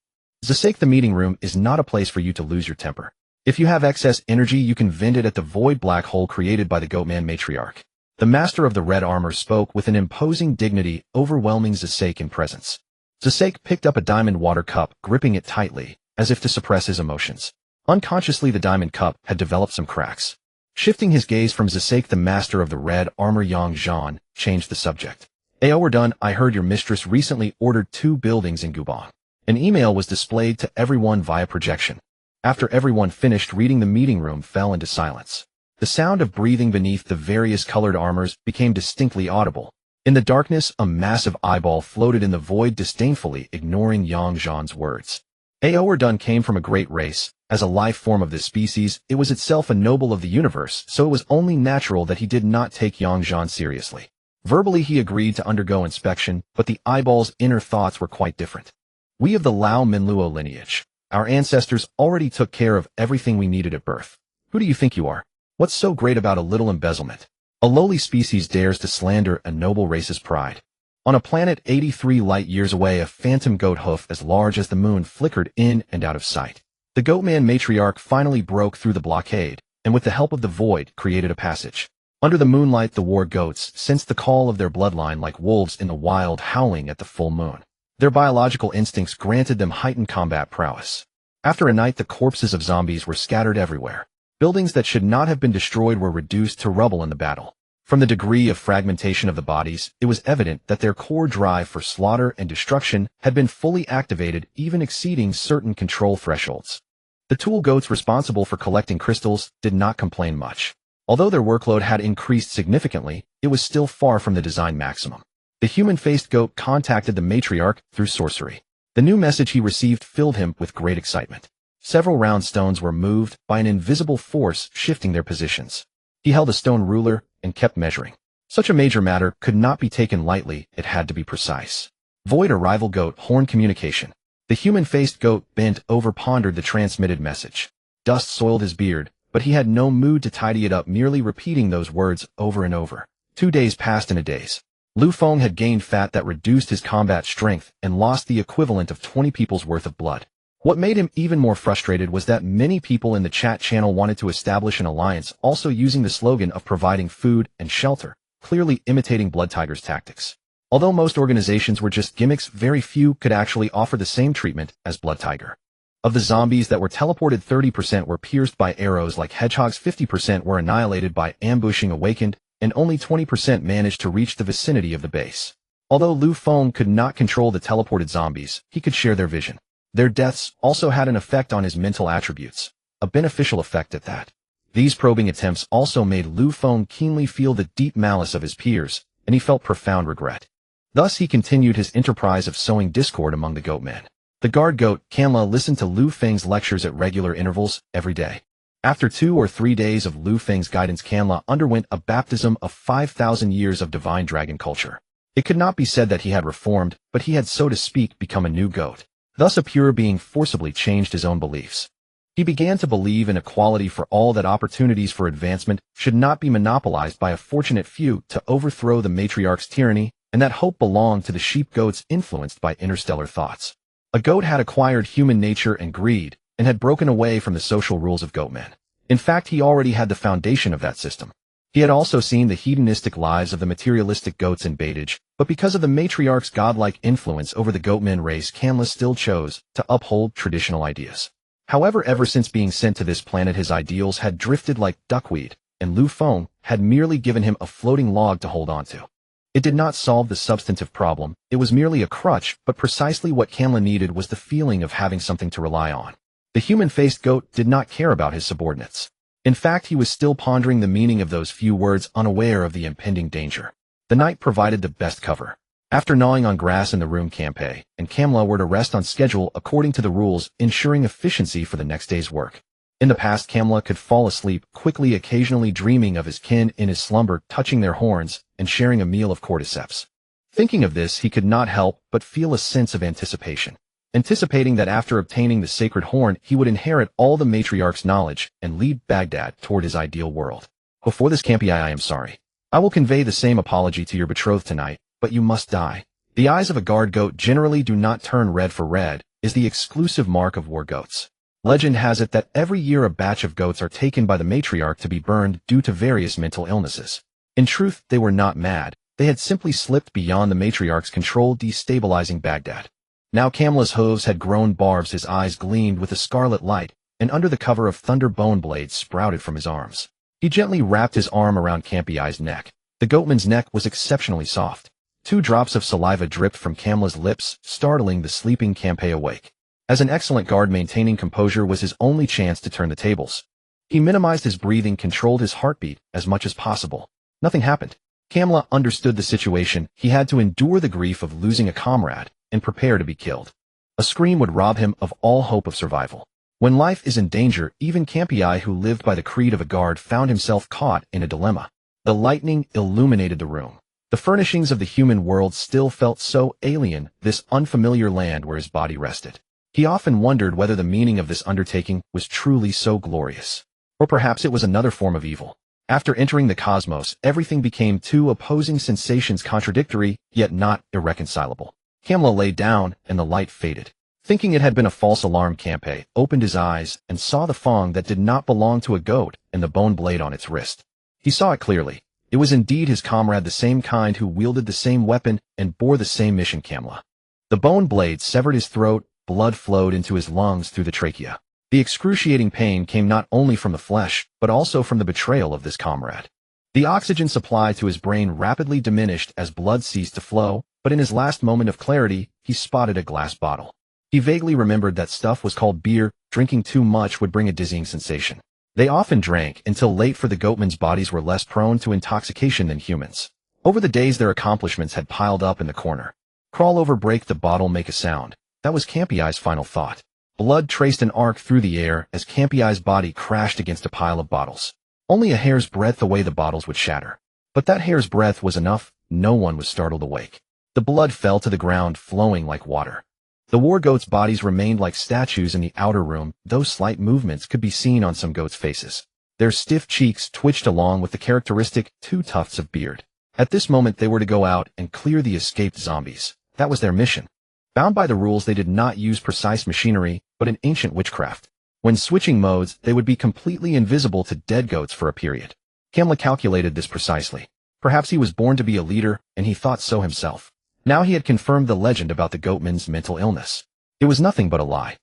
Zasek, the meeting room is not a place for you to lose your temper. If you have excess energy, you can vent it at the void black hole created by the Goatman matriarch. The master of the red armor spoke with an imposing dignity, overwhelming Zasek in presence. Zasek picked up a diamond water cup, gripping it tightly, as if to suppress his emotions. Unconsciously, the diamond cup had developed some cracks. Shifting his gaze from Zasek, the master of the red armor, Yang Zhan changed the subject. "We're done. I heard your mistress recently ordered 2 buildings in Gubong." An email was displayed to everyone via projection. After everyone finished reading, the meeting room fell into silence. The sound of breathing beneath the various colored armors became distinctly audible. In the darkness, a massive eyeball floated in the void, disdainfully ignoring Yang Zhan's words. We're done came from a great race. As a life form of this species, it was itself a noble of the universe, so it was only natural that he did not take Yang Zhan seriously. Verbally, he agreed to undergo inspection, but the eyeball's inner thoughts were quite different. "We of the Lao Minluo lineage. Our ancestors already took care of everything we needed at birth. Who do you think you are? What's so great about a little embezzlement? A lowly species dares to slander a noble race's pride." On a planet 83 light-years away, a phantom goat hoof as large as the moon flickered in and out of sight. The Goatman matriarch finally broke through the blockade, and with the help of the void, created a passage. Under the moonlight, the war goats sensed the call of their bloodline like wolves in the wild, howling at the full moon. Their biological instincts granted them heightened combat prowess. After a night, the corpses of zombies were scattered everywhere. Buildings that should not have been destroyed were reduced to rubble in the battle. From the degree of fragmentation of the bodies, it was evident that their core drive for slaughter and destruction had been fully activated, even exceeding certain control thresholds. The tool goats responsible for collecting crystals did not complain much. Although their workload had increased significantly, it was still far from the design maximum. The human-faced goat contacted the matriarch through sorcery. The new message he received filled him with great excitement. Several round stones were moved by an invisible force, shifting their positions. He held a stone ruler and kept measuring. Such a major matter could not be taken lightly, it had to be precise. Void arrival goat horn communication. The human-faced goat bent over, pondered the transmitted message. Dust soiled his beard, but he had no mood to tidy it up, merely repeating those words over and over. 2 days passed in a daze. Lu Feng had gained fat that reduced his combat strength and lost the equivalent of 20 people's worth of blood. What made him even more frustrated was that many people in the chat channel wanted to establish an alliance, also using the slogan of providing food and shelter, clearly imitating Blood Tiger's tactics. Although most organizations were just gimmicks, very few could actually offer the same treatment as Blood Tiger. Of the zombies that were teleported, 30% were pierced by arrows like hedgehogs, 50% were annihilated by ambushing awakened, and only 20% managed to reach the vicinity of the base. Although Lu Feng could not control the teleported zombies, he could share their vision. Their deaths also had an effect on his mental attributes, a beneficial effect at that. These probing attempts also made Lu Feng keenly feel the deep malice of his peers, and he felt profound regret. Thus he continued his enterprise of sowing discord among the goatmen. The guard goat, Kanla, listened to Lu Feng's lectures at regular intervals every day. After 2 or 3 days of Lu Feng's guidance, Kanla underwent a baptism of 5,000 years of divine dragon culture. It could not be said that he had reformed, but he had, so to speak, become a new goat. Thus a pure being forcibly changed his own beliefs. He began to believe in equality for all, that opportunities for advancement should not be monopolized by a fortunate few to overthrow the matriarch's tyranny, and that hope belonged to the sheep-goats influenced by interstellar thoughts. A goat had acquired human nature and greed, and had broken away from the social rules of goatmen. In fact, he already had the foundation of that system. He had also seen the hedonistic lives of the materialistic goats in baitage, but because of the matriarch's godlike influence over the goatmen race, Camla still chose to uphold traditional ideas. However, ever since being sent to this planet, his ideals had drifted like duckweed, and Lu Feng had merely given him a floating log to hold on to. It did not solve the substantive problem, it was merely a crutch, but precisely what Camla needed was the feeling of having something to rely on. The human-faced goat did not care about his subordinates. In fact, he was still pondering the meaning of those few words, unaware of the impending danger. The night provided the best cover. After gnawing on grass in the room, Campe and Camla were to rest on schedule according to the rules, ensuring efficiency for the next day's work. In the past, Camla could fall asleep quickly, occasionally dreaming of his kin in his slumber, touching their horns, and sharing a meal of cordyceps. Thinking of this, he could not help but feel a sense of anticipation. Anticipating that after obtaining the sacred horn, he would inherit all the matriarch's knowledge and lead Baghdad toward his ideal world. Before this, Campi, I am sorry. I will convey the same apology to your betrothed tonight, but you must die. The eyes of a guard goat generally do not turn red, for red is the exclusive mark of war goats. Legend has it that every year a batch of goats are taken by the matriarch to be burned due to various mental illnesses. In truth, they were not mad. They had simply slipped beyond the matriarch's control, destabilizing Baghdad. Now Camla's hooves had grown barbs, his eyes gleamed with a scarlet light, and under the cover of thunder bone blades sprouted from his arms. He gently wrapped his arm around Campi's neck. The goatman's neck was exceptionally soft. 2 drops of saliva dripped from Camla's lips, startling the sleeping Campe awake. As an excellent guard, maintaining composure was his only chance to turn the tables. He minimized his breathing, controlled his heartbeat as much as possible. Nothing happened. Camla understood the situation. He had to endure the grief of losing a comrade and prepare to be killed. A scream would rob him of all hope of survival. When life is in danger, even Campi, who lived by the creed of a guard, found himself caught in a dilemma. The lightning illuminated the room. The furnishings of the human world still felt so alien, this unfamiliar land where his body rested. He often wondered whether the meaning of this undertaking was truly so glorious. Or perhaps it was another form of evil. After entering the cosmos, everything became 2 opposing sensations, contradictory, yet not irreconcilable. Camla lay down, and the light faded. Thinking it had been a false alarm, Campe opened his eyes and saw the fong that did not belong to a goat and the bone blade on its wrist. He saw it clearly. It was indeed his comrade, the same kind who wielded the same weapon and bore the same mission, Camla. The bone blade severed his throat, blood flowed into his lungs through the trachea. The excruciating pain came not only from the flesh, but also from the betrayal of this comrade. The oxygen supply to his brain rapidly diminished as blood ceased to flow, but in his last moment of clarity, he spotted a glass bottle. He vaguely remembered that stuff was called beer. Drinking too much would bring a dizzying sensation. They often drank until late, for the goatmen's bodies were less prone to intoxication than humans. Over the days, their accomplishments had piled up in the corner. Crawl over, break the bottle, make a sound. That was Campi's final thought. Blood traced an arc through the air as Campi's body crashed against a pile of bottles. Only a hair's breadth away the bottles would shatter. But that hair's breadth was enough. No one was startled awake. The blood fell to the ground, flowing like water. The war goats' bodies remained like statues in the outer room, though slight movements could be seen on some goats' faces. Their stiff cheeks twitched along with the characteristic 2 tufts of beard. At this moment, they were to go out and clear the escaped zombies. That was their mission. Bound by the rules, they did not use precise machinery, but an ancient witchcraft. When switching modes, they would be completely invisible to dead goats for a period. Camla calculated this precisely. Perhaps he was born to be a leader, and he thought so himself. Now he had confirmed the legend about the goatman's mental illness. It was nothing but a lie.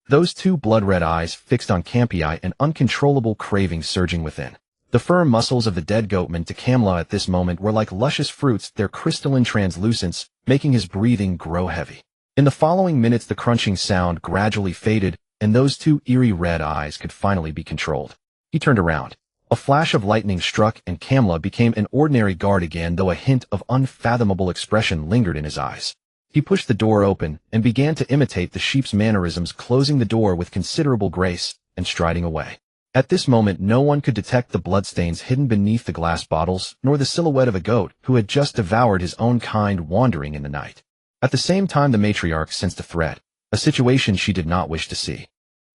Those 2 blood-red eyes fixed on Campi, an uncontrollable craving surging within. The firm muscles of the dead goatman to Camla at this moment were like luscious fruits, their crystalline translucence making his breathing grow heavy. In the following minutes, the crunching sound gradually faded, and those 2 eerie red eyes could finally be controlled. He turned around. A flash of lightning struck, and Camla became an ordinary guard again, though a hint of unfathomable expression lingered in his eyes. He pushed the door open and began to imitate the sheep's mannerisms, closing the door with considerable grace and striding away. At this moment, no one could detect the bloodstains hidden beneath the glass bottles, nor the silhouette of a goat who had just devoured his own kind wandering in the night. At the same time, the matriarch sensed a threat, a situation she did not wish to see.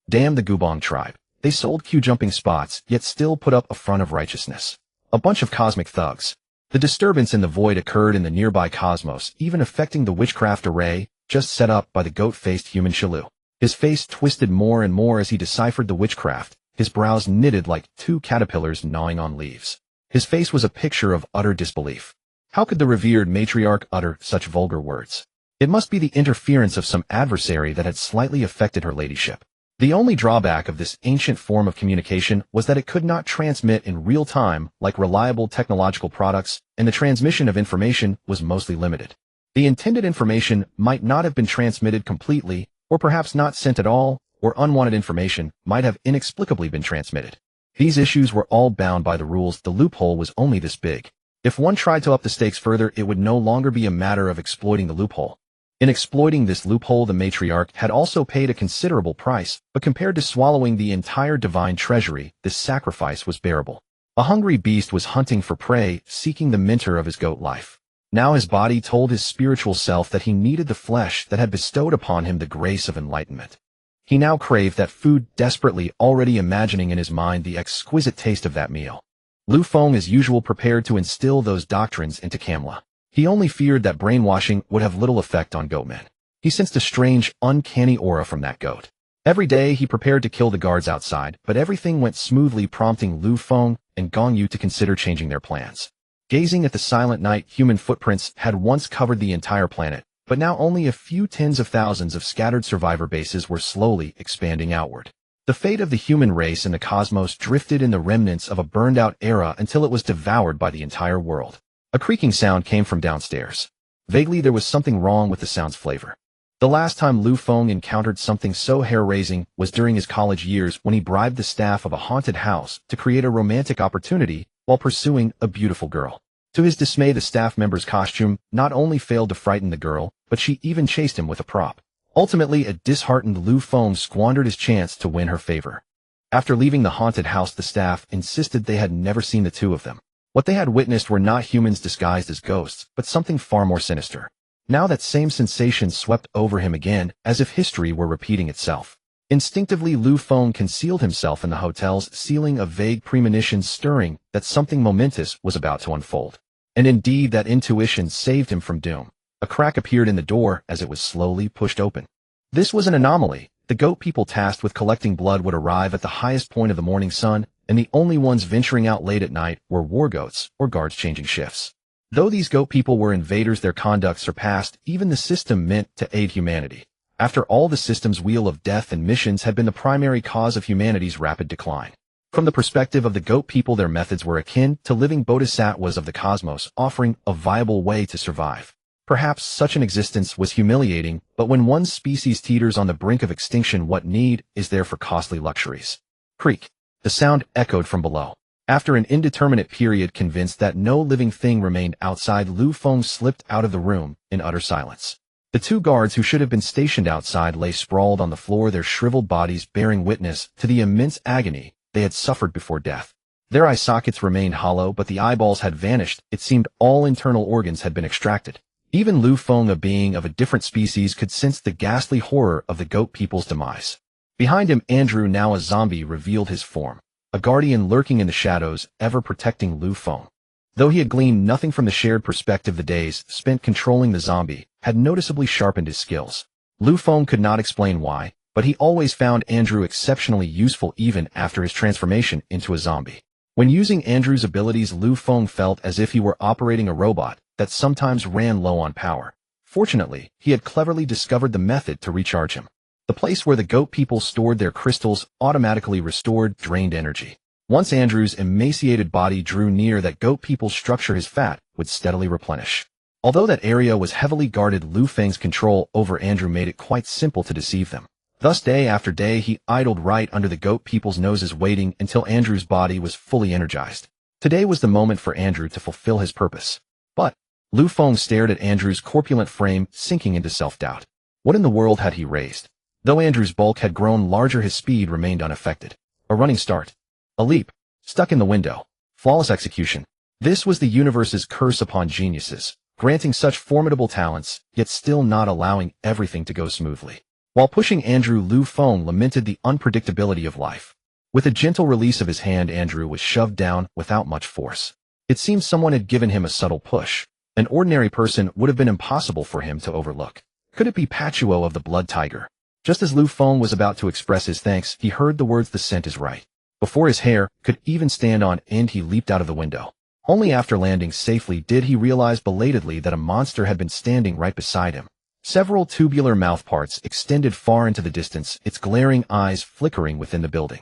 Damn the Gubong tribe. They sold Q-jumping spots, yet still put up a front of righteousness. A bunch of cosmic thugs. The disturbance in the void occurred in the nearby cosmos, even affecting the witchcraft array, just set up by the goat-faced human Shalu. His face twisted more and more as he deciphered the witchcraft, his brows knitted like two caterpillars gnawing on leaves. His face was a picture of utter disbelief. How could the revered matriarch utter such vulgar words? It must be the interference of some adversary that had slightly affected her ladyship. The only drawback of this ancient form of communication was that it could not transmit in real time like reliable technological products, and the transmission of information was mostly limited. The intended information might not have been transmitted completely, or perhaps not sent at all, or unwanted information might have inexplicably been transmitted. These issues were all bound by the rules. The loophole was only this big. If one tried to up the stakes further, it would no longer be a matter of exploiting the loophole. In exploiting this loophole, the matriarch had also paid a considerable price, but compared to swallowing the entire divine treasury, this sacrifice was bearable. A hungry beast was hunting for prey, seeking the mentor of his goat life. Now his body told his spiritual self that he needed the flesh that had bestowed upon him the grace of enlightenment. He now craved that food desperately, already imagining in his mind the exquisite taste of that meal. Lu Feng, as usual, prepared to instill those doctrines into Kamla. He only feared that brainwashing would have little effect on goatmen. He sensed a strange, uncanny aura from that goat. Every day he prepared to kill the guards outside, but everything went smoothly, prompting Lu Feng and Gong Yu to consider changing their plans. Gazing at the silent night, human footprints had once covered the entire planet, but now only a few tens of thousands of scattered survivor bases were slowly expanding outward. The fate of the human race in the cosmos drifted in the remnants of a burned-out era until it was devoured by the entire world. A creaking sound came from downstairs. Vaguely, there was something wrong with the sound's flavor. The last time Lu Feng encountered something so hair-raising was during his college years, when he bribed the staff of a haunted house to create a romantic opportunity while pursuing a beautiful girl. To his dismay, the staff member's costume not only failed to frighten the girl, but she even chased him with a prop. Ultimately, a disheartened Lu Feng squandered his chance to win her favor. After leaving the haunted house, the staff insisted they had never seen the two of them. What they had witnessed were not humans disguised as ghosts, but something far more sinister. Now that same sensation swept over him again, as if history were repeating itself. Instinctively, Lu Feng concealed himself in the hotel's ceiling, a vague premonition stirring that something momentous was about to unfold. And indeed, that intuition saved him from doom. A crack appeared in the door as it was slowly pushed open. This was an anomaly. The goat people tasked with collecting blood would arrive at the highest point of the morning sun, and the only ones venturing out late at night were war goats or guards changing shifts. Though these goat people were invaders, their conduct surpassed even the system meant to aid humanity. After all, the system's wheel of death and missions had been the primary cause of humanity's rapid decline. From the perspective of the goat people, their methods were akin to living bodhisattvas of the cosmos, offering a viable way to survive. Perhaps such an existence was humiliating, but when one species teeters on the brink of extinction, what need is there for costly luxuries? Creak. The sound echoed from below. After an indeterminate period, convinced that no living thing remained outside, Lu Feng slipped out of the room in utter silence. The two guards who should have been stationed outside lay sprawled on the floor, their shriveled bodies bearing witness to the immense agony they had suffered before death. Their eye sockets remained hollow, but the eyeballs had vanished. It seemed all internal organs had been extracted. Even Lu Feng, a being of a different species, could sense the ghastly horror of the goat people's demise. Behind him, Andrew, now a zombie, revealed his form. A guardian lurking in the shadows, ever protecting Lu Feng. Though he had gleaned nothing from the shared perspective, the days spent controlling the zombie had noticeably sharpened his skills. Lu Feng could not explain why, but he always found Andrew exceptionally useful even after his transformation into a zombie. When using Andrew's abilities, Lu Feng felt as if he were operating a robot that sometimes ran low on power. Fortunately, he had cleverly discovered the method to recharge him. The place where the goat people stored their crystals automatically restored drained energy. Once Andrew's emaciated body drew near that goat people's structure, his fat would steadily replenish. Although that area was heavily guarded, Lu Feng's control over Andrew made it quite simple to deceive them. Thus, day after day, he idled right under the goat people's noses, waiting until Andrew's body was fully energized. Today was the moment for Andrew to fulfill his purpose. But Lu Feng stared at Andrew's corpulent frame, sinking into self-doubt. What in the world had he raised? Though Andrew's bulk had grown larger, his speed remained unaffected. A running start. A leap. Stuck in the window. Flawless execution. This was the universe's curse upon geniuses, granting such formidable talents, yet still not allowing everything to go smoothly. While pushing Andrew, Lu Feng lamented the unpredictability of life. With a gentle release of his hand, Andrew was shoved down without much force. It seemed someone had given him a subtle push. An ordinary person would have been impossible for him to overlook. Could it be Patuo of the Blood Tiger? Just as Lu Feng was about to express his thanks, he heard the words, "The scent is right." Before his hair could even stand on end, he leaped out of the window. Only after landing safely did he realize belatedly that a monster had been standing right beside him. Several tubular mouthparts extended far into the distance, its glaring eyes flickering within the building.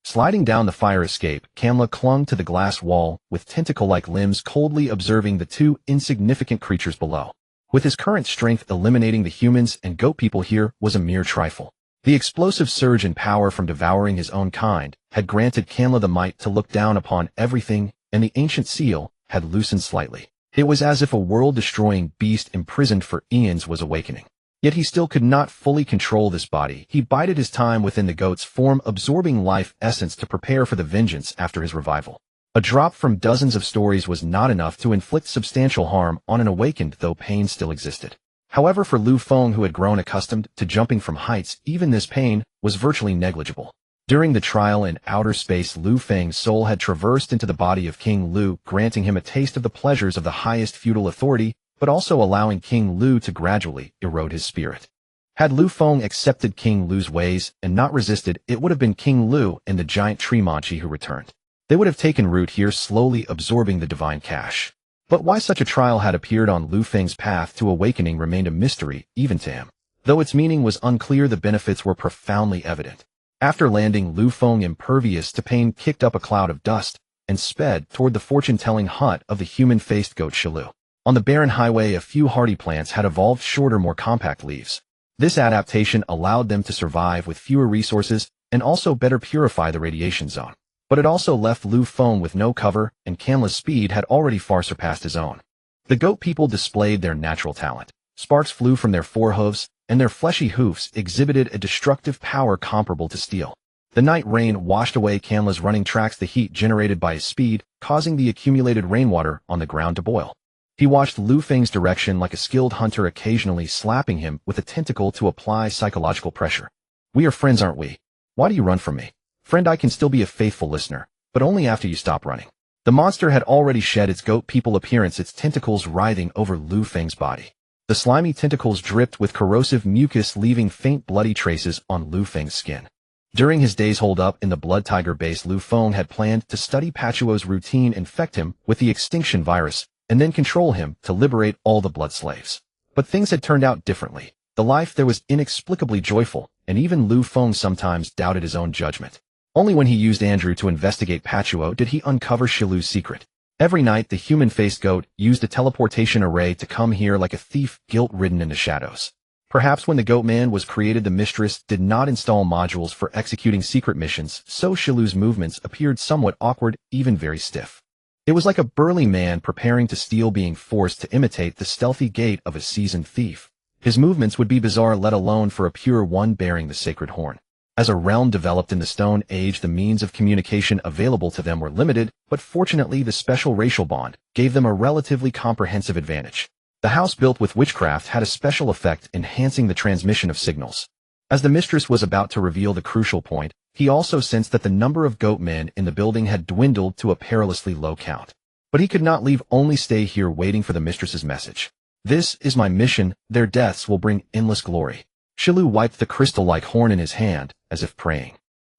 Sliding down the fire escape, Kamla clung to the glass wall, with tentacle-like limbs, coldly observing the two insignificant creatures below. With his current strength, eliminating the humans and goat people here was a mere trifle. The explosive surge in power from devouring his own kind had granted Kamla the might to look down upon everything, and the ancient seal had loosened slightly. It was as if a world-destroying beast imprisoned for eons was awakening. Yet he still could not fully control this body. He bided his time within the goat's form, absorbing life essence to prepare for the vengeance after his revival. A drop from dozens of stories was not enough to inflict substantial harm on an awakened, though pain still existed. However, for Lu Feng, who had grown accustomed to jumping from heights, even this pain was virtually negligible. During the trial in outer space, Lu Feng's soul had traversed into the body of King Lu, granting him a taste of the pleasures of the highest feudal authority, but also allowing King Lu to gradually erode his spirit. Had Lu Feng accepted King Lu's ways and not resisted, it would have been King Lu and the giant tree Manchi who returned. They would have taken root here, slowly absorbing the divine cash. But why such a trial had appeared on Lu Feng's path to awakening remained a mystery even to him. Though its meaning was unclear, the benefits were profoundly evident. After landing, Lu Feng, impervious to pain, kicked up a cloud of dust and sped toward the fortune-telling hut of the human-faced goat Shilu. On the barren highway, a few hardy plants had evolved shorter, more compact leaves. This adaptation allowed them to survive with fewer resources and also better purify the radiation zone. But it also left Lu Feng with no cover, and Kamla's speed had already far surpassed his own. The goat people displayed their natural talent. Sparks flew from their forehooves, and their fleshy hoofs exhibited a destructive power comparable to steel. The night rain washed away Kamla's running tracks, the heat generated by his speed, causing the accumulated rainwater on the ground to boil. He watched Lu Feng's direction like a skilled hunter, occasionally slapping him with a tentacle to apply psychological pressure. "We are friends, aren't we? Why do you run from me? Friend, I can still be a faithful listener, but only after you stop running." The monster had already shed its goat people appearance, its tentacles writhing over Lu Feng's body. The slimy tentacles dripped with corrosive mucus, leaving faint bloody traces on Lu Feng's skin. During his day's hold-up in the Blood Tiger base, Lu Feng had planned to study Patuo's routine, infect him with the extinction virus, and then control him to liberate all the blood slaves. But things had turned out differently. The life there was inexplicably joyful, and even Lu Feng sometimes doubted his own judgment. Only when he used Andrew to investigate Patuo did he uncover Shilu's secret. Every night, the human-faced goat used a teleportation array to come here like a thief, guilt-ridden in the shadows. Perhaps when the goat man was created, the mistress did not install modules for executing secret missions, so Shilu's movements appeared somewhat awkward, even very stiff. It was like a burly man preparing to steal, being forced to imitate the stealthy gait of a seasoned thief. His movements would be bizarre, let alone for a pure one bearing the sacred horn. As a realm developed in the Stone Age, the means of communication available to them were limited, but fortunately the special racial bond gave them a relatively comprehensive advantage. The house built with witchcraft had a special effect, enhancing the transmission of signals. As the mistress was about to reveal the crucial point, he also sensed that the number of goat men in the building had dwindled to a perilously low count. But he could not leave, only stay here waiting for the mistress's message. "This is my mission, their deaths will bring endless glory." Shilu wiped the crystal-like horn in his hand, as if praying.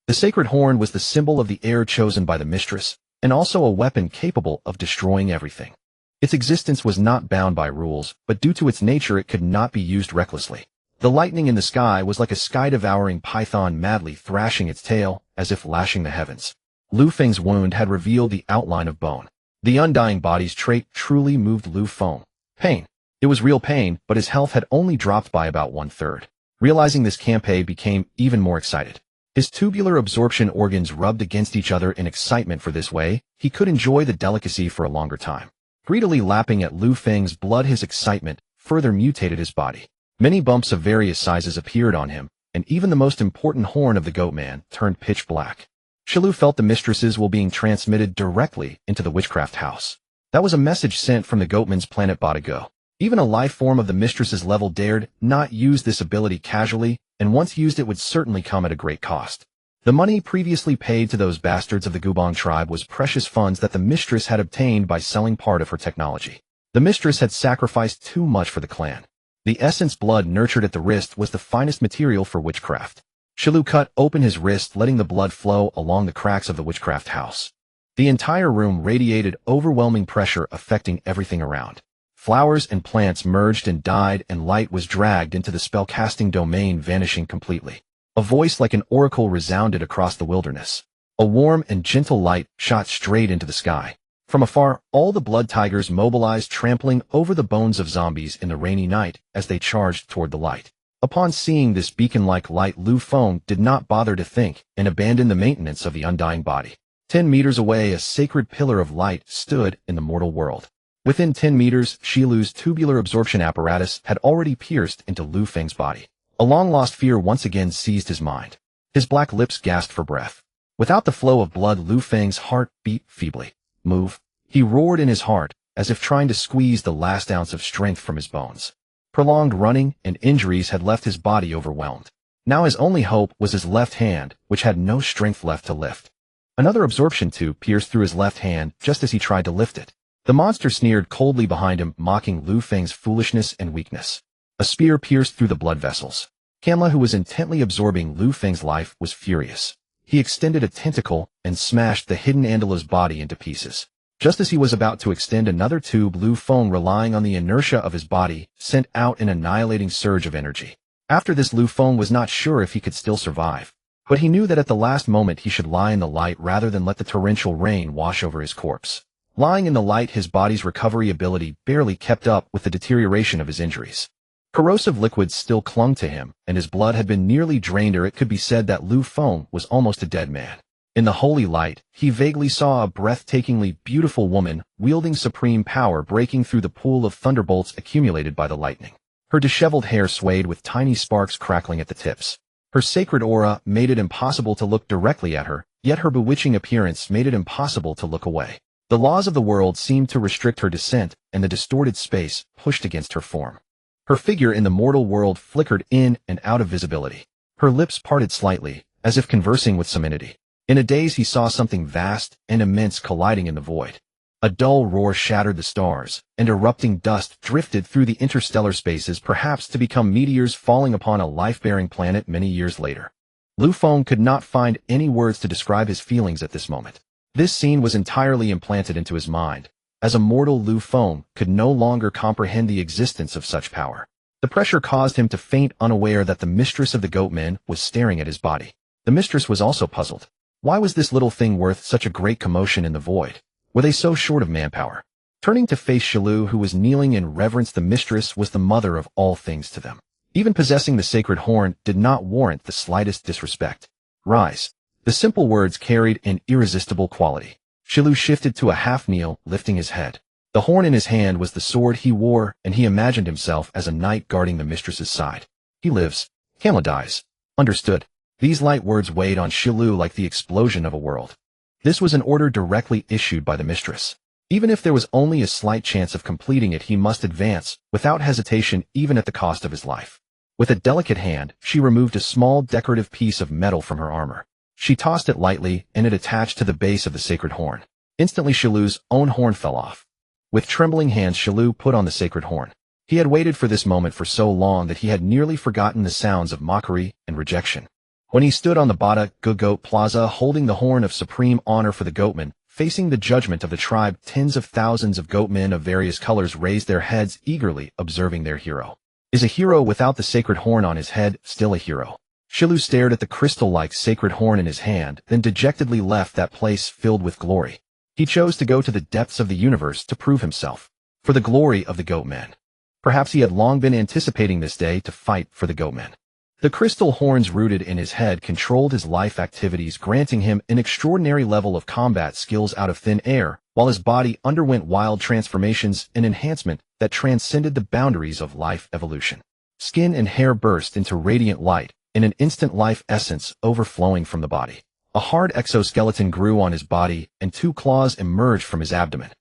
The sacred horn was the symbol of the heir chosen by the mistress, and also a weapon capable of destroying everything. Its existence was not bound by rules, but due to its nature it could not be used recklessly. The lightning in the sky was like a sky-devouring python madly thrashing its tail, as if lashing the heavens. Lu Feng's wound had revealed the outline of bone. The undying body's trait truly moved Lu Feng. Pain. It was real pain, but his health had only dropped by about 1/3. Realizing this, Kampe became even more excited. His tubular absorption organs rubbed against each other in excitement, for this way he could enjoy the delicacy for a longer time. Greedily lapping at Lu Feng's blood, his excitement further mutated his body. Many bumps of various sizes appeared on him, and even the most important horn of the goat man turned pitch black. Shilu felt the mistresses were being transmitted directly into the witchcraft house. That was a message sent from the goatman's planet Badago. Even a life form of the mistress's level dared not use this ability casually, and once used it would certainly come at a great cost. The money previously paid to those bastards of the Gubong tribe was precious funds that the mistress had obtained by selling part of her technology. The mistress had sacrificed too much for the clan. The essence blood nurtured at the wrist was the finest material for witchcraft. Shilu cut open his wrist, letting the blood flow along the cracks of the witchcraft house. The entire room radiated overwhelming pressure, affecting everything around. Flowers and plants merged and died, and light was dragged into the spellcasting domain, vanishing completely. A voice like an oracle resounded across the wilderness. A warm and gentle light shot straight into the sky. From afar, all the blood tigers mobilized, trampling over the bones of zombies in the rainy night as they charged toward the light. Upon seeing this beacon-like light, Lu Feng did not bother to think and abandoned the maintenance of the undying body. 10 meters away, a sacred pillar of light stood in the mortal world. Within 10 meters, Shilu's tubular absorption apparatus had already pierced into Lu Feng's body. A long-lost fear once again seized his mind. His black lips gasped for breath. Without the flow of blood, Lu Feng's heart beat feebly. Move. He roared in his heart, as if trying to squeeze the last ounce of strength from his bones. Prolonged running and injuries had left his body overwhelmed. Now his only hope was his left hand, which had no strength left to lift. Another absorption tube pierced through his left hand just as he tried to lift it. The monster sneered coldly behind him, mocking Lu Feng's foolishness and weakness. A spear pierced through the blood vessels. Kamla, who was intently absorbing Lu Feng's life, was furious. He extended a tentacle and smashed the hidden Andala's body into pieces. Just as he was about to extend another tube, Lu Feng, relying on the inertia of his body, sent out an annihilating surge of energy. After this, Lu Feng was not sure if he could still survive. But he knew that at the last moment he should lie in the light rather than let the torrential rain wash over his corpse. Lying in the light, his body's recovery ability barely kept up with the deterioration of his injuries. Corrosive liquids still clung to him, and his blood had been nearly drained, or it could be said that Lu Feng was almost a dead man. In the holy light, he vaguely saw a breathtakingly beautiful woman, wielding supreme power, breaking through the pool of thunderbolts accumulated by the lightning. Her disheveled hair swayed with tiny sparks crackling at the tips. Her sacred aura made it impossible to look directly at her, yet her bewitching appearance made it impossible to look away. The laws of the world seemed to restrict her descent, and the distorted space pushed against her form. Her figure in the mortal world flickered in and out of visibility. Her lips parted slightly, as if conversing with some entity. In a daze, he saw something vast and immense colliding in the void. A dull roar shattered the stars, and erupting dust drifted through the interstellar spaces, perhaps to become meteors falling upon a life-bearing planet many years later. Lu Feng could not find any words to describe his feelings at this moment. This scene was entirely implanted into his mind. As a mortal, Lu Feng could no longer comprehend the existence of such power. The pressure caused him to faint, unaware that the mistress of the goatmen was staring at his body. The mistress was also puzzled. Why was this little thing worth such a great commotion in the void? Were they so short of manpower? Turning to face Shilu, who was kneeling in reverence, the mistress was the mother of all things to them. Even possessing the sacred horn did not warrant the slightest disrespect. Rise. The simple words carried an irresistible quality. Shilu shifted to a half-kneel, lifting his head. The horn in his hand was the sword he wore, and he imagined himself as a knight guarding the mistress's side. He lives. Kamla dies. Understood. These light words weighed on Shilu like the explosion of a world. This was an order directly issued by the mistress. Even if there was only a slight chance of completing it, he must advance, without hesitation, even at the cost of his life. With a delicate hand, she removed a small decorative piece of metal from her armor. She tossed it lightly, and it attached to the base of the sacred horn. Instantly, Shilu's own horn fell off. With trembling hands, Shilu put on the sacred horn. He had waited for this moment for so long that he had nearly forgotten the sounds of mockery and rejection. When he stood on the Bada Goat Plaza holding the horn of supreme honor for the goatmen, facing the judgment of the tribe, tens of thousands of goatmen of various colors raised their heads, eagerly observing their hero. Is a hero without the sacred horn on his head still a hero? Shilu stared at the crystal-like sacred horn in his hand, then dejectedly left that place filled with glory. He chose to go to the depths of the universe to prove himself, for the glory of the goatmen. Perhaps he had long been anticipating this day to fight for the goatmen. The crystal horns rooted in his head controlled his life activities, granting him an extraordinary level of combat skills out of thin air, while his body underwent wild transformations and enhancement that transcended the boundaries of life evolution. Skin and hair burst into radiant light, in an instant, life essence overflowing from the body. A hard exoskeleton grew on his body, and 2 claws emerged from his abdomen.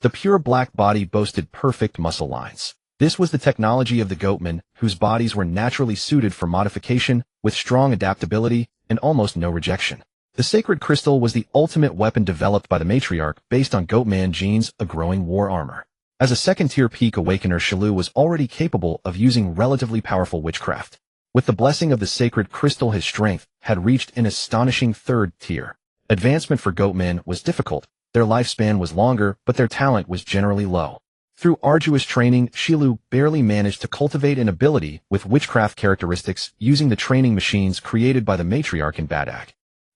The pure black body boasted perfect muscle lines. This was the technology of the goatmen, whose bodies were naturally suited for modification, with strong adaptability and almost no rejection. The sacred crystal was the ultimate weapon developed by the matriarch based on goatman genes, a growing war armor. As a second-tier peak awakener, Xiaolu was already capable of using relatively powerful witchcraft. With the blessing of the sacred crystal, his strength had reached an astonishing third tier. Advancement for goatmen was difficult. Their lifespan was longer, but their talent was generally low. Through arduous training, Xiaolu barely managed to cultivate an ability with witchcraft characteristics using the training machines created by the matriarch in Badak.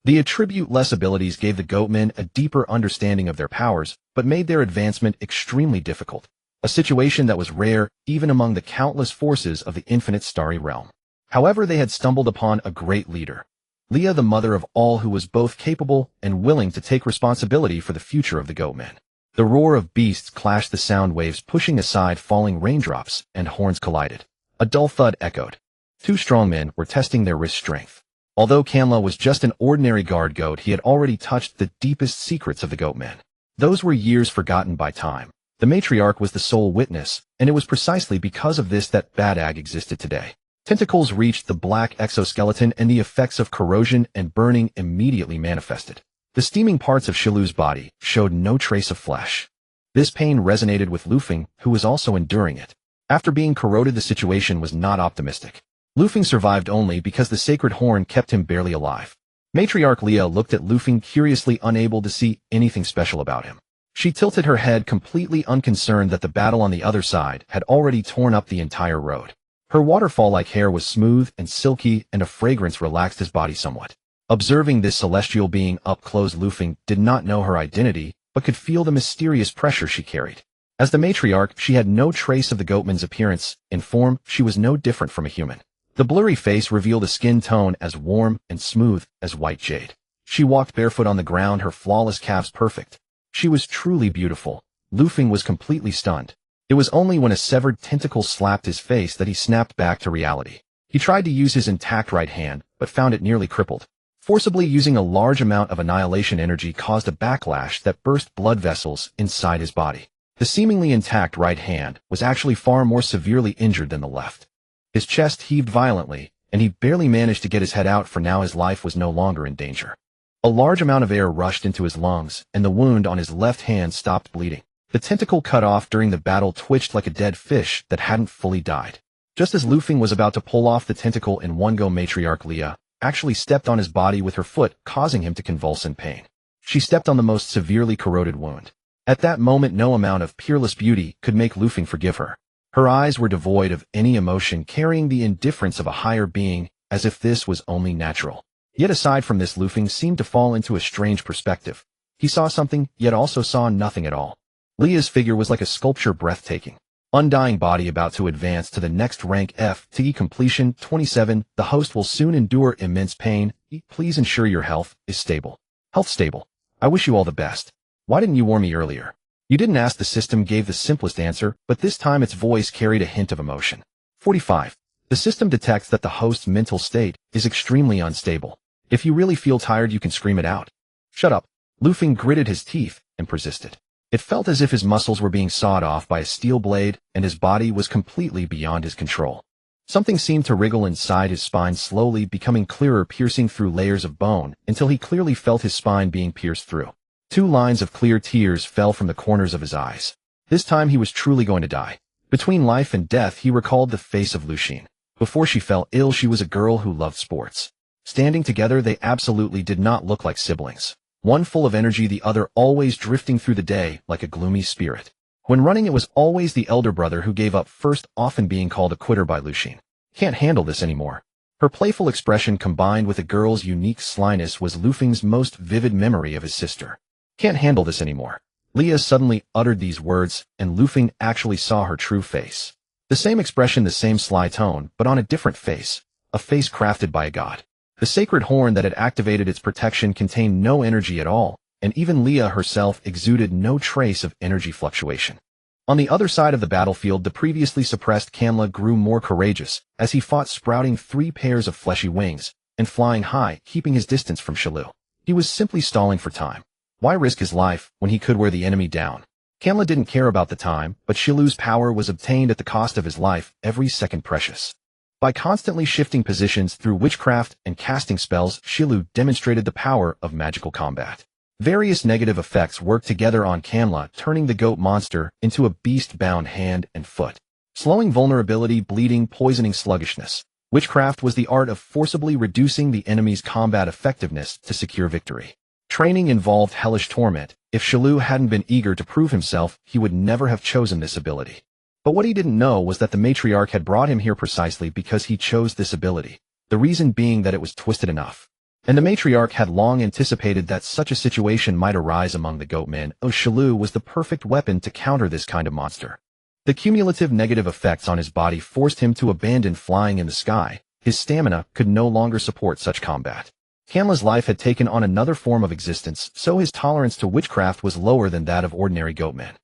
The attribute-less abilities gave the goatmen a deeper understanding of their powers, but made their advancement extremely difficult, a situation that was rare even among the countless forces of the infinite starry realm. However, they had stumbled upon a great leader. Leah, the mother of all, who was both capable and willing to take responsibility for the future of the goatmen. The roar of beasts clashed the sound waves, pushing aside falling raindrops, and horns collided. A dull thud echoed. Two strong men were testing their wrist strength. Although Kanla was just an ordinary guard goat, he had already touched the deepest secrets of the goatmen. Those were years forgotten by time. The matriarch was the sole witness, and it was precisely because of this that Badag existed today. Tentacles reached the black exoskeleton, and the effects of corrosion and burning immediately manifested. The steaming parts of Xiaolu's body showed no trace of flesh. This pain resonated with Lufeng, who was also enduring it. After being corroded, the situation was not optimistic. Lufeng survived only because the sacred horn kept him barely alive. Matriarch Leah looked at Lufeng curiously, unable to see anything special about him. She tilted her head, completely unconcerned that the battle on the other side had already torn up the entire road. Her waterfall-like hair was smooth and silky, and a fragrance relaxed his body somewhat. Observing this celestial being up close, Lufeng did not know her identity, but could feel the mysterious pressure she carried. As the matriarch, she had no trace of the goatman's appearance. In form, she was no different from a human. The blurry face revealed a skin tone as warm and smooth as white jade. She walked barefoot on the ground, her flawless calves perfect. She was truly beautiful. Lufeng was completely stunned. It was only when a severed tentacle slapped his face that he snapped back to reality. He tried to use his intact right hand, but found it nearly crippled. Forcibly using a large amount of annihilation energy caused a backlash that burst blood vessels inside his body. The seemingly intact right hand was actually far more severely injured than the left. His chest heaved violently, and he barely managed to get his head out, for now his life was no longer in danger. A large amount of air rushed into his lungs, and the wound on his left hand stopped bleeding. The tentacle cut off during the battle twitched like a dead fish that hadn't fully died. Just as Lufeng was about to pull off the tentacle in one go, matriarch Leah actually stepped on his body with her foot, causing him to convulse in pain. She stepped on the most severely corroded wound. At that moment, no amount of peerless beauty could make Lufeng forgive her. Her eyes were devoid of any emotion, carrying the indifference of a higher being, as if this was only natural. Yet aside from this, Lufeng seemed to fall into a strange perspective. He saw something, yet also saw nothing at all. Leah's figure was like a sculpture, breathtaking. Undying body about to advance to the next rank. FTE completion 27. The host will soon endure immense pain. Please ensure your health is stable. Health stable. I wish you all the best. Why didn't you warn me earlier? You didn't ask. The system gave the simplest answer, but this time its voice carried a hint of emotion. 45. The system detects that the host's mental state is extremely unstable. If you really feel tired, you can scream it out. Shut up. Lufeng gritted his teeth and persisted. It felt as if his muscles were being sawed off by a steel blade, and his body was completely beyond his control. Something seemed to wriggle inside his spine, slowly becoming clearer, piercing through layers of bone, until he clearly felt his spine being pierced through. 2 lines of clear tears fell from the corners of his eyes. This time he was truly going to die. Between life and death, he recalled the face of Lucienne. Before she fell ill, she was a girl who loved sports. Standing together, they absolutely did not look like siblings. One full of energy, the other always drifting through the day like a gloomy spirit. When running, it was always the elder brother who gave up first, often being called a quitter by Lucienne. Can't handle this anymore. Her playful expression combined with the girl's unique slyness was Lufeng's most vivid memory of his sister. Can't handle this anymore. Leah suddenly uttered these words, and Lufeng actually saw her true face. The same expression, the same sly tone, but on a different face. A face crafted by a god. The sacred horn that had activated its protection contained no energy at all, and even Leah herself exuded no trace of energy fluctuation. On the other side of the battlefield, the previously suppressed Kanla grew more courageous, as he fought, sprouting 3 pairs of fleshy wings, and flying high, keeping his distance from Xiaolu. He was simply stalling for time. Why risk his life when he could wear the enemy down? Kanla didn't care about the time, but Shilu's power was obtained at the cost of his life, every second precious. By constantly shifting positions through witchcraft and casting spells, Shilu demonstrated the power of magical combat. Various negative effects worked together on Kanla, turning the goat monster into a beast-bound hand and foot. Slowing vulnerability, bleeding, poisoning, sluggishness. Witchcraft was the art of forcibly reducing the enemy's combat effectiveness to secure victory. Training involved hellish torment. If Shilu hadn't been eager to prove himself, he would never have chosen this ability. But what he didn't know was that the matriarch had brought him here precisely because he chose this ability, the reason being that it was twisted enough. And the matriarch had long anticipated that such a situation might arise among the goatmen. Shilu was the perfect weapon to counter this kind of monster. The cumulative negative effects on his body forced him to abandon flying in the sky. His stamina could no longer support such combat. Kanla's life had taken on another form of existence, so his tolerance to witchcraft was lower than that of ordinary goatmen.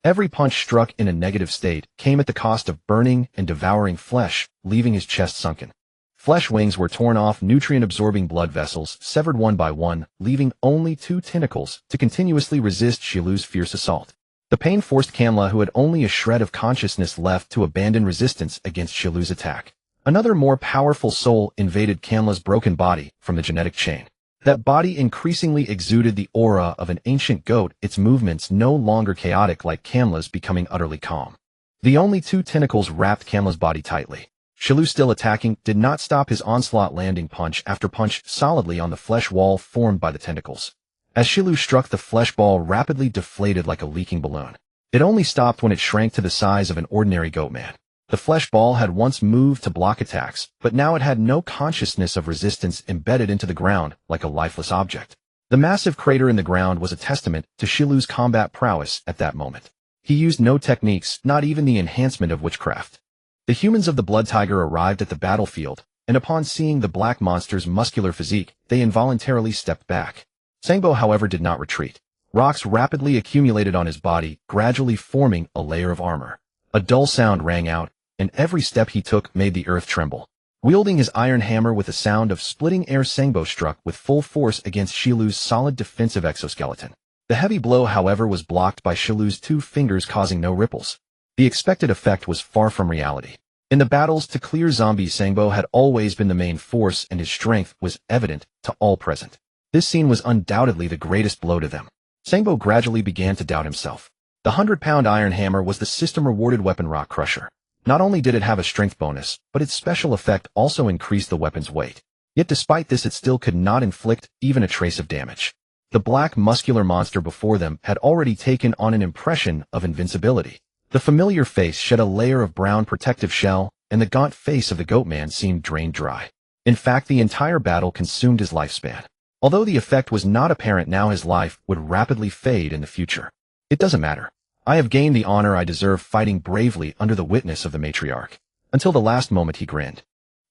Every punch struck in a negative state came at the cost of burning and devouring flesh, leaving his chest sunken. Flesh wings were torn off, nutrient-absorbing blood vessels severed one by one, leaving only 2 tentacles to continuously resist Shilu's fierce assault. The pain forced Kanla, who had only a shred of consciousness left, to abandon resistance against Shilu's attack. Another more powerful soul invaded Kanla's broken body from the genetic chain. That body increasingly exuded the aura of an ancient goat, its movements no longer chaotic like Kanla's, becoming utterly calm. The only 2 tentacles wrapped Kanla's body tightly. Shilu, still attacking, did not stop his onslaught, landing punch after punch solidly on the flesh wall formed by the tentacles. As Shilu struck, the flesh ball rapidly deflated like a leaking balloon. It only stopped when it shrank to the size of an ordinary goatman. The flesh ball had once moved to block attacks, but now it had no consciousness of resistance, embedded into the ground like a lifeless object. The massive crater in the ground was a testament to Shilu's combat prowess at that moment. He used no techniques, not even the enhancement of witchcraft. The humans of the Blood Tiger arrived at the battlefield, and upon seeing the black monster's muscular physique, they involuntarily stepped back. Sangbo, however, did not retreat. Rocks rapidly accumulated on his body, gradually forming a layer of armor. A dull sound rang out, and every step he took made the earth tremble. Wielding his iron hammer with a sound of splitting air, Sangbo struck with full force against Shilu's solid defensive exoskeleton. The heavy blow, however, was blocked by Shilu's 2 fingers, causing no ripples. The expected effect was far from reality. In the battles to clear zombies, Sangbo had always been the main force, and his strength was evident to all present. This scene was undoubtedly the greatest blow to them. Sangbo gradually began to doubt himself. The 100-pound iron hammer was the system-rewarded weapon rock crusher. Not only did it have a strength bonus, but its special effect also increased the weapon's weight. Yet despite this, it still could not inflict even a trace of damage. The black muscular monster before them had already taken on an impression of invincibility. The familiar face shed a layer of brown protective shell, and the gaunt face of the goatman seemed drained dry. In fact, the entire battle consumed his lifespan. Although the effect was not apparent now, his life would rapidly fade in the future. It doesn't matter. I have gained the honor I deserve fighting bravely under the witness of the matriarch. Until the last moment, he grinned.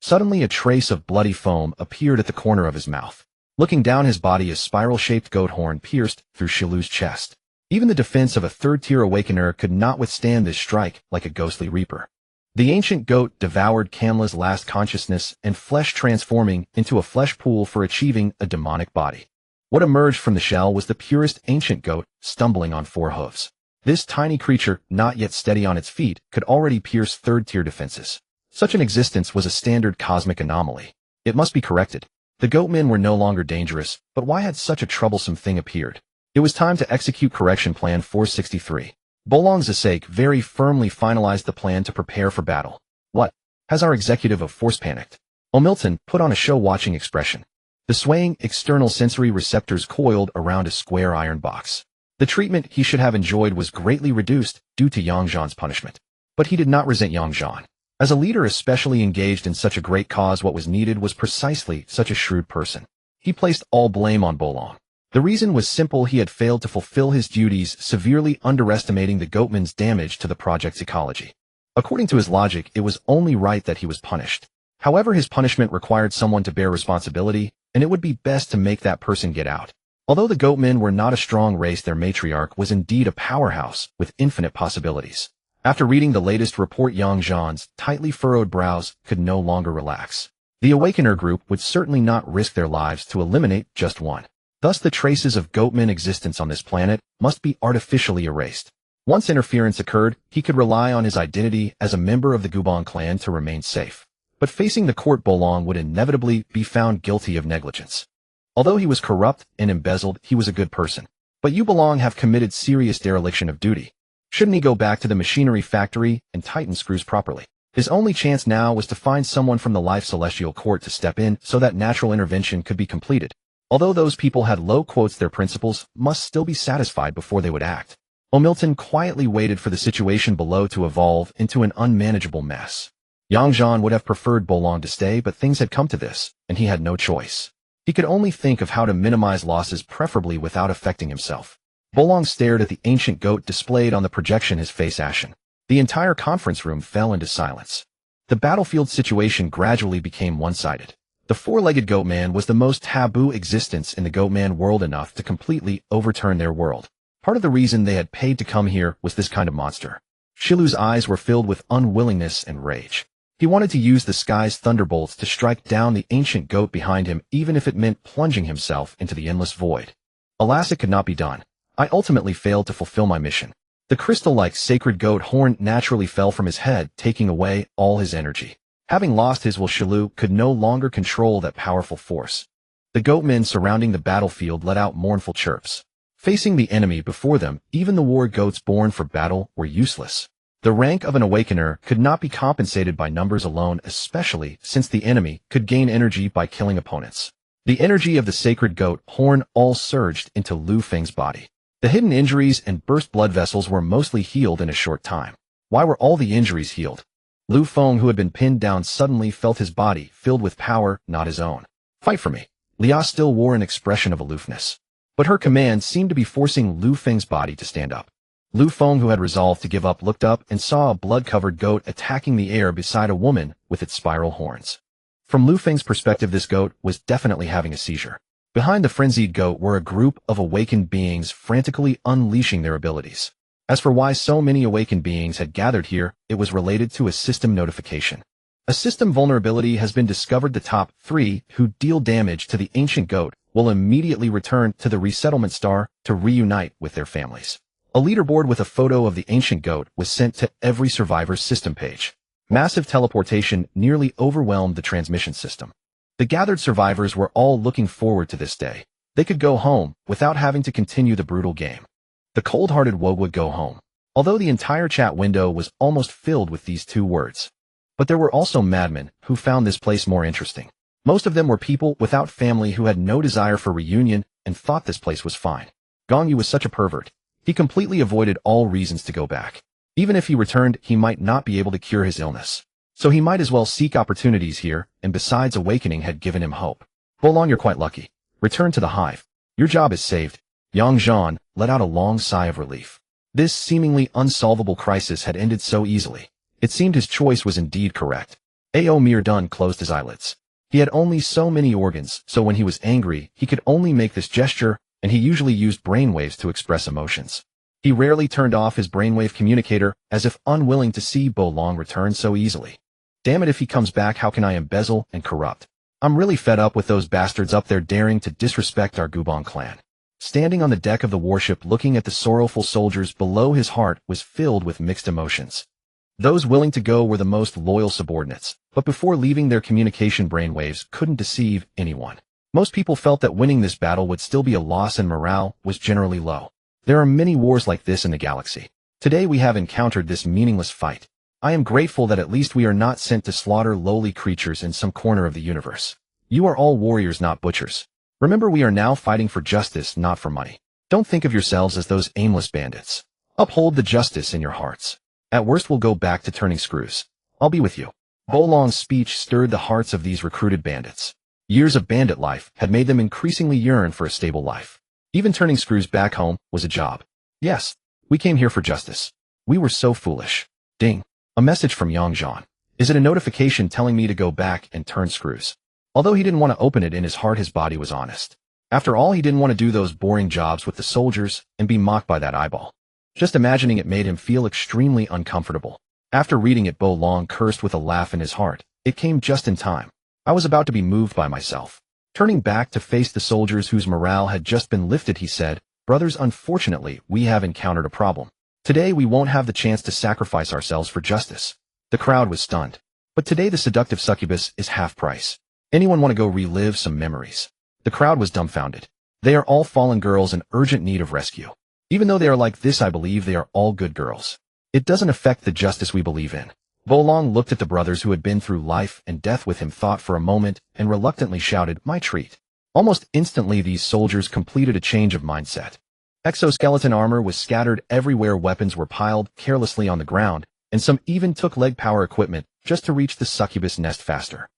Suddenly, a trace of bloody foam appeared at the corner of his mouth. Looking down his body, a spiral-shaped goat horn pierced through Shilu's chest. Even the defense of a 3rd-tier awakener could not withstand this strike like a ghostly reaper. The ancient goat devoured Kanla's last consciousness and flesh, transforming into a flesh pool for achieving a demonic body. What emerged from the shell was the purest ancient goat, stumbling on 4 hooves. This tiny creature, not yet steady on its feet, could already pierce 3rd-tier defenses. Such an existence was a standard cosmic anomaly. It must be corrected. The goatmen were no longer dangerous, but why had such a troublesome thing appeared? It was time to execute Correction Plan 463. Bolong Zasek very firmly finalized the plan to prepare for battle. What? Has our executive of force panicked? O'Milton put on a show-watching expression. The swaying external sensory receptors coiled around a square iron box. The treatment he should have enjoyed was greatly reduced due to Yang Zhan's punishment. But he did not resent Yang Zhan. As a leader especially engaged in such a great cause, what was needed was precisely such a shrewd person. He placed all blame on Bolong. The reason was simple: he had failed to fulfill his duties, severely underestimating the goatman's damage to the project's ecology. According to his logic, it was only right that he was punished. However, his punishment required someone to bear responsibility, and it would be best to make that person get out. Although the goatmen were not a strong race, their matriarch was indeed a powerhouse with infinite possibilities. After reading the latest report, Yang Zhan's tightly furrowed brows could no longer relax. The Awakener group would certainly not risk their lives to eliminate just one. Thus, the traces of goatman existence on this planet must be artificially erased. Once interference occurred, he could rely on his identity as a member of the Gubon clan to remain safe. But facing the court, Bolong would inevitably be found guilty of negligence. Although he was corrupt and embezzled, he was a good person. But you, Bolong, have committed serious dereliction of duty. Shouldn't he go back to the machinery factory and tighten screws properly? His only chance now was to find someone from the Life Celestial Court to step in so that natural intervention could be completed. Although those people had low quotes, their principles must still be satisfied before they would act. O'Milton quietly waited for the situation below to evolve into an unmanageable mess. Yang Zhan would have preferred Bolong to stay, but things had come to this, and he had no choice. He could only think of how to minimize losses, preferably without affecting himself. Bolong stared at the ancient goat displayed on the projection, his face ashen. The entire conference room fell into silence. The battlefield situation gradually became one-sided. The four-legged goat man was the most taboo existence in the goat man world, enough to completely overturn their world. Part of the reason they had paid to come here was this kind of monster. Shilu's eyes were filled with unwillingness and rage. He wanted to use the sky's thunderbolts to strike down the ancient goat behind him, even if it meant plunging himself into the endless void. Alas, it could not be done. I ultimately failed to fulfill my mission. The crystal-like sacred goat horn naturally fell from his head, taking away all his energy. Having lost his will, Shilu could no longer control that powerful force. The goatmen surrounding the battlefield let out mournful chirps. Facing the enemy before them, even the war goats born for battle were useless. The rank of an awakener could not be compensated by numbers alone, especially since the enemy could gain energy by killing opponents. The energy of the sacred goat horn all surged into Lu Feng's body. The hidden injuries and burst blood vessels were mostly healed in a short time. Why were all the injuries healed? Lu Feng, who had been pinned down, suddenly felt his body filled with power, not his own. Fight for me. Lia still wore an expression of aloofness. But her command seemed to be forcing Lu Feng's body to stand up. Lu Feng, who had resolved to give up, looked up and saw a blood-covered goat attacking the air beside a woman with its spiral horns. From Lu Feng's perspective, this goat was definitely having a seizure. Behind the frenzied goat were a group of awakened beings frantically unleashing their abilities. As for why so many awakened beings had gathered here, it was related to a system notification. A system vulnerability has been discovered. The top 3 who deal damage to the ancient goat will immediately return to the resettlement star to reunite with their families. A leaderboard with a photo of the ancient goat was sent to every survivor's system page. Massive teleportation nearly overwhelmed the transmission system. The gathered survivors were all looking forward to this day. They could go home without having to continue the brutal game. The cold-hearted Wogue would go home. Although the entire chat window was almost filled with these 2 words. But there were also madmen who found this place more interesting. Most of them were people without family who had no desire for reunion and thought this place was fine. Gong Yu was such a pervert. He completely avoided all reasons to go back. Even if he returned, he might not be able to cure his illness. So he might as well seek opportunities here, and besides, awakening had given him hope. Bolong, you're quite lucky. Return to the hive. Your job is saved. Yang Zhan let out a long sigh of relief. This seemingly unsolvable crisis had ended so easily. It seemed his choice was indeed correct. Ao Mir Dun closed his eyelids. He had only so many organs, so when he was angry, he could only make this gesture, and he usually used brainwaves to express emotions. He rarely turned off his brainwave communicator, as if unwilling to see Bolong return so easily. Damn it, if he comes back, how can I embezzle and corrupt? I'm really fed up with those bastards up there daring to disrespect our Gubon clan. Standing on the deck of the warship looking at the sorrowful soldiers below, his heart was filled with mixed emotions. Those willing to go were the most loyal subordinates, but before leaving, their communication brainwaves couldn't deceive anyone. Most people felt that winning this battle would still be a loss, and morale was generally low. There are many wars like this in the galaxy. Today we have encountered this meaningless fight. I am grateful that at least we are not sent to slaughter lowly creatures in some corner of the universe. You are all warriors, not butchers. Remember, we are now fighting for justice, not for money. Don't think of yourselves as those aimless bandits. Uphold the justice in your hearts. At worst, we'll go back to turning screws. I'll be with you. Bolong's speech stirred the hearts of these recruited bandits. Years of bandit life had made them increasingly yearn for a stable life. Even turning screws back home was a job. Yes, we came here for justice. We were so foolish. Ding. A message from Yang Zhan. Is it a notification telling me to go back and turn screws? Although he didn't want to open it, in his heart his body was honest. After all, he didn't want to do those boring jobs with the soldiers and be mocked by that eyeball. Just imagining it made him feel extremely uncomfortable. After reading it, Bolong cursed with a laugh in his heart. It came just in time. I was about to be moved by myself. Turning back to face the soldiers whose morale had just been lifted, he said, "Brothers, unfortunately, we have encountered a problem. Today we won't have the chance to sacrifice ourselves for justice. The crowd was stunned. But today the seductive succubus is half price. Anyone want to go relive some memories? The crowd was dumbfounded. They are all fallen girls in urgent need of rescue. Even though they are like this, I believe they are all good girls. It doesn't affect the justice we believe in. Bolong looked at the brothers who had been through life and death with him, thought for a moment, and reluctantly shouted, "My treat." Almost instantly these soldiers completed a change of mindset. Exoskeleton armor was scattered everywhere, weapons were piled carelessly on the ground, and some even took leg power equipment just to reach the succubus nest faster.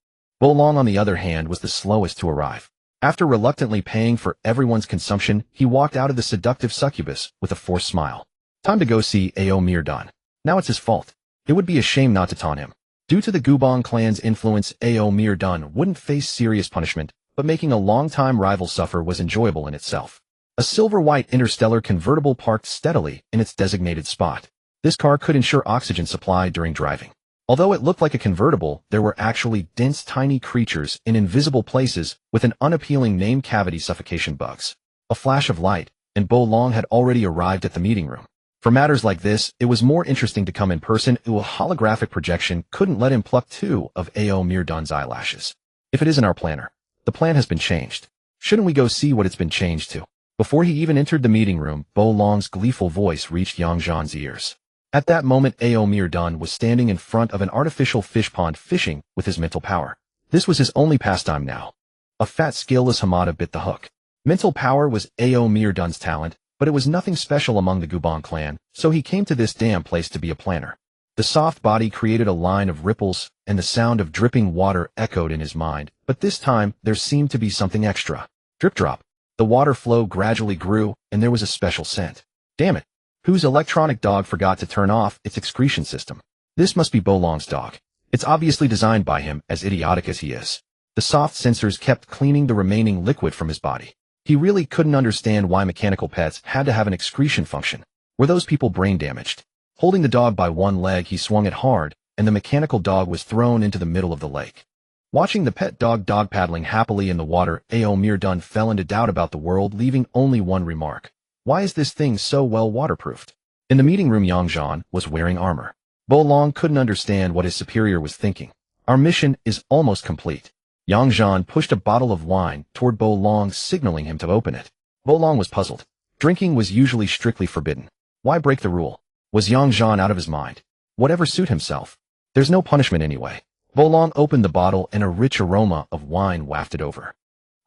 Bolong, on the other hand, was the slowest to arrive. After reluctantly paying for everyone's consumption, he walked out of the seductive succubus with a forced smile. Time to go see Ao Mirdon. Now it's his fault. It would be a shame not to taunt him. Due to the Gubong clan's influence, Ao Mirdon wouldn't face serious punishment, but making a long-time rival suffer was enjoyable in itself. A silver-white interstellar convertible parked steadily in its designated spot. This car could ensure oxygen supply during driving. Although it looked like a convertible, there were actually dense tiny creatures in invisible places with an unappealing name: cavity suffocation bugs. A flash of light, and Bolong had already arrived at the meeting room. For matters like this, it was more interesting to come in person. A holographic projection couldn't let him pluck 2 of Ao Mirdon's eyelashes. If it isn't our planner, the plan has been changed. Shouldn't we go see what it's been changed to? Before he even entered the meeting room, Bolong's gleeful voice reached Yang Zhan's ears. At that moment, Ao Mirdon was standing in front of an artificial fish pond fishing with his mental power. This was his only pastime now. A fat, scaleless Hamada bit the hook. Mental power was Ao Mirdon's talent, but it was nothing special among the Gubong clan, so he came to this damn place to be a planner. The soft body created a line of ripples, and the sound of dripping water echoed in his mind, but this time there seemed to be something extra. Drip drop. The water flow gradually grew, and there was a special scent. Damn it. Whose electronic dog forgot to turn off its excretion system? This must be Bolong's dog. It's obviously designed by him, as idiotic as he is. The soft sensors kept cleaning the remaining liquid from his body. He really couldn't understand why mechanical pets had to have an excretion function. Were those people brain damaged? Holding the dog by one leg, he swung it hard, and the mechanical dog was thrown into the middle of the lake. Watching the pet dog paddling happily in the water, Ao Mirdon fell into doubt about the world, leaving only one remark. Why is this thing so well waterproofed? In the meeting room, Yang Zhan was wearing armor. Bolong couldn't understand what his superior was thinking. Our mission is almost complete. Yang Zhan pushed a bottle of wine toward Bolong, signaling him to open it. Bolong was puzzled. Drinking was usually strictly forbidden. Why break the rule? Was Yang Zhan out of his mind? Whatever suit himself. There's no punishment anyway. Bolong opened the bottle and a rich aroma of wine wafted over.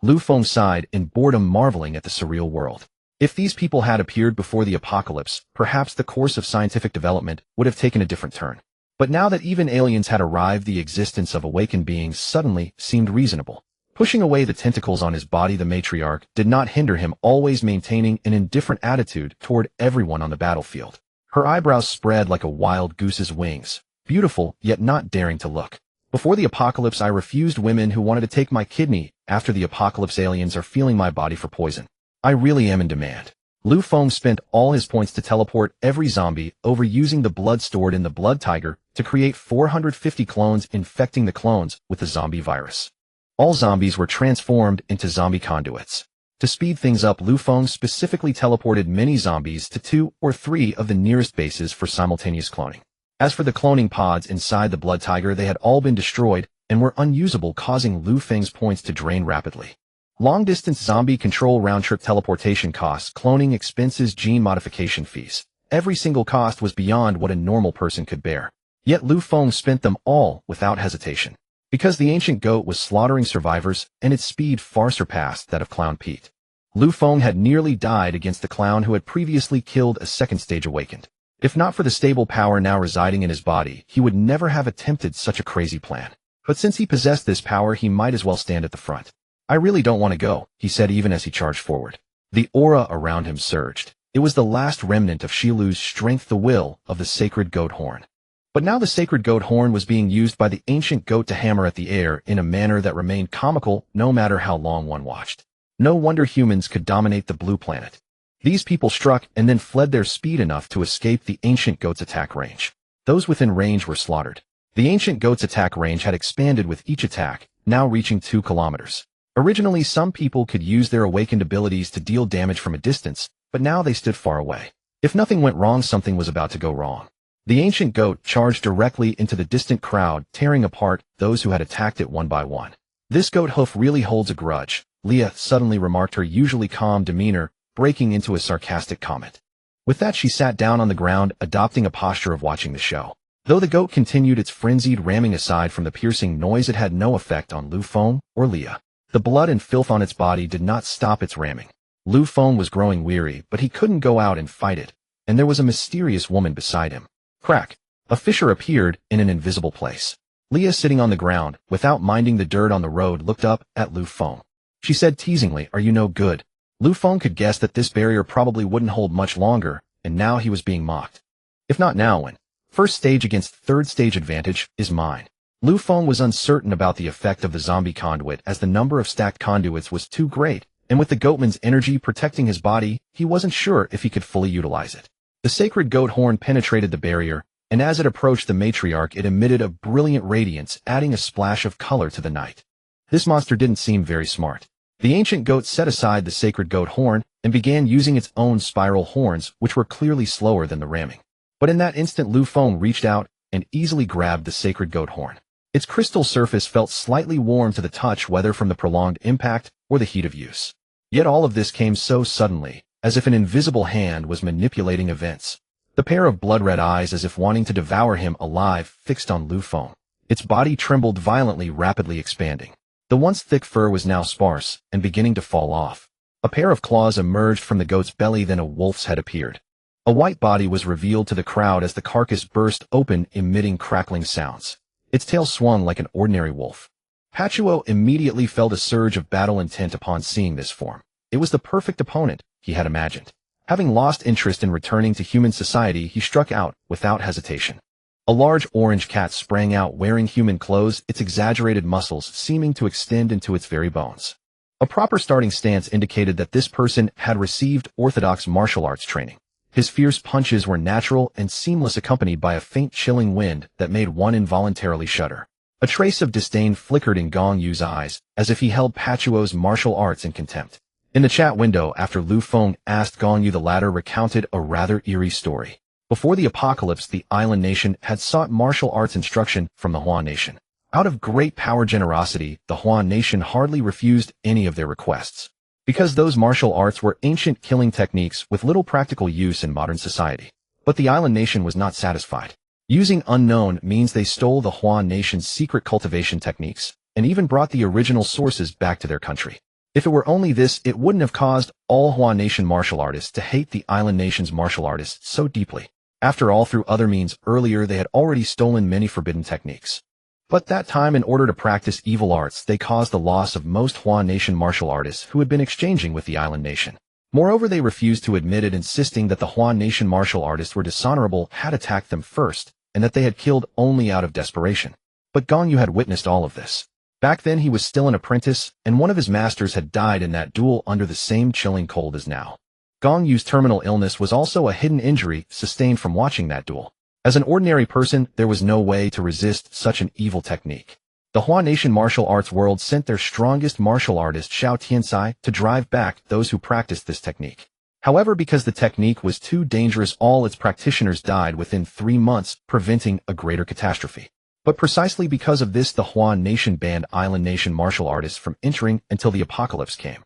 Lu Feng sighed in boredom, marveling at the surreal world. If these people had appeared before the apocalypse, perhaps the course of scientific development would have taken a different turn. But now that even aliens had arrived, the existence of awakened beings suddenly seemed reasonable. Pushing away the tentacles on his body, the matriarch did not hinder him, always maintaining an indifferent attitude toward everyone on the battlefield. Her eyebrows spread like a wild goose's wings, beautiful yet not daring to look. Before the apocalypse, I refused women who wanted to take my kidney. After the apocalypse, aliens are feeling my body for poison. I really am in demand. Lu Feng spent all his points to teleport every zombie over, using the blood stored in the blood tiger to create 450 clones, infecting the clones with the zombie virus. All zombies were transformed into zombie conduits. To speed things up, Lu Feng specifically teleported many zombies to 2 or 3 of the nearest bases for simultaneous cloning. As for the cloning pods inside the blood tiger, they had all been destroyed and were unusable, causing Lu Feng's points to drain rapidly. Long-distance zombie control, round-trip teleportation costs, cloning expenses, gene modification fees. Every single cost was beyond what a normal person could bear. Yet Lu Feng spent them all without hesitation. Because the ancient goat was slaughtering survivors, and its speed far surpassed that of Clown Pete. Lu Feng had nearly died against the clown who had previously killed a second stage awakened. If not for the stable power now residing in his body, he would never have attempted such a crazy plan. But since he possessed this power, he might as well stand at the front. I really don't want to go, he said even as he charged forward. The aura around him surged. It was the last remnant of Shilu's strength, the will of the sacred goat horn. But now the sacred goat horn was being used by the ancient goat to hammer at the air in a manner that remained comical no matter how long one watched. No wonder humans could dominate the blue planet. These people struck and then fled their speed enough to escape the ancient goat's attack range. Those within range were slaughtered. The ancient goat's attack range had expanded with each attack, now reaching 2 kilometers. Originally, some people could use their awakened abilities to deal damage from a distance, but now they stood far away. If nothing went wrong, something was about to go wrong. The ancient goat charged directly into the distant crowd, tearing apart those who had attacked it one by one. This goat hoof really holds a grudge, Leah suddenly remarked, her usually calm demeanor breaking into a sarcastic comment. With that, she sat down on the ground, adopting a posture of watching the show. Though the goat continued its frenzied ramming, aside from the piercing noise, it had no effect on Lu Feng or Leah. The blood and filth on its body did not stop its ramming. Lu Feng was growing weary, but he couldn't go out and fight it, and there was a mysterious woman beside him. Crack! A fissure appeared in an invisible place. Leah, sitting on the ground, without minding the dirt on the road, looked up at Lu Feng. She said teasingly, "Are you no good?" Lu Feng could guess that this barrier probably wouldn't hold much longer, and now he was being mocked. If not now, when? First stage against third stage advantage is mine. Lu Feng was uncertain about the effect of the zombie conduit, as the number of stacked conduits was too great, and with the goatman's energy protecting his body, he wasn't sure if he could fully utilize it. The sacred goat horn penetrated the barrier, and as it approached the matriarch, it emitted a brilliant radiance, adding a splash of color to the night. This monster didn't seem very smart. The ancient goat set aside the sacred goat horn and began using its own spiral horns, which were clearly slower than the ramming. But in that instant, Lu Feng reached out and easily grabbed the sacred goat horn. Its crystal surface felt slightly warm to the touch, whether from the prolonged impact or the heat of use. Yet all of this came so suddenly, as if an invisible hand was manipulating events. The pair of blood-red eyes, as if wanting to devour him alive, fixed on Lu Feng. Its body trembled violently, rapidly expanding. The once thick fur was now sparse and beginning to fall off. A pair of claws emerged from the goat's belly, then a wolf's head appeared. A white body was revealed to the crowd as the carcass burst open, emitting crackling sounds. Its tail swung like an ordinary wolf. Pachuo immediately felt a surge of battle intent upon seeing this form. It was the perfect opponent, he had imagined. Having lost interest in returning to human society, he struck out without hesitation. A large orange cat sprang out, wearing human clothes, its exaggerated muscles seeming to extend into its very bones. A proper starting stance indicated that this person had received orthodox martial arts training. His fierce punches were natural and seamless, accompanied by a faint chilling wind that made one involuntarily shudder. A trace of disdain flickered in Gong Yu's eyes, as if he held Pachuo's martial arts in contempt. In the chat window, after Lu Feng asked Gong Yu, the latter recounted a rather eerie story. Before the apocalypse, the island nation had sought martial arts instruction from the Huan nation. Out of great power generosity, the Huan nation hardly refused any of their requests, because those martial arts were ancient killing techniques with little practical use in modern society. But the island nation was not satisfied. Using unknown means, they stole the Huan nation's secret cultivation techniques, and even brought the original sources back to their country. If it were only this, it wouldn't have caused all Huan nation martial artists to hate the island nation's martial artists so deeply. After all, through other means, earlier they had already stolen many forbidden techniques. But that time, in order to practice evil arts, they caused the loss of most Huan nation martial artists who had been exchanging with the island nation. Moreover, they refused to admit it, insisting that the Huan nation martial artists were dishonorable, had attacked them first, and that they had killed only out of desperation. But Gong Yu had witnessed all of this. Back then he was still an apprentice, and one of his masters had died in that duel under the same chilling cold as now. Gong Yu's terminal illness was also a hidden injury sustained from watching that duel. As an ordinary person, there was no way to resist such an evil technique. The Huan nation martial arts world sent their strongest martial artist, Xiao Tiancai, to drive back those who practiced this technique. However, because the technique was too dangerous, all its practitioners died within 3 months, preventing a greater catastrophe. But precisely because of this, the Huan nation banned island nation martial artists from entering until the apocalypse came.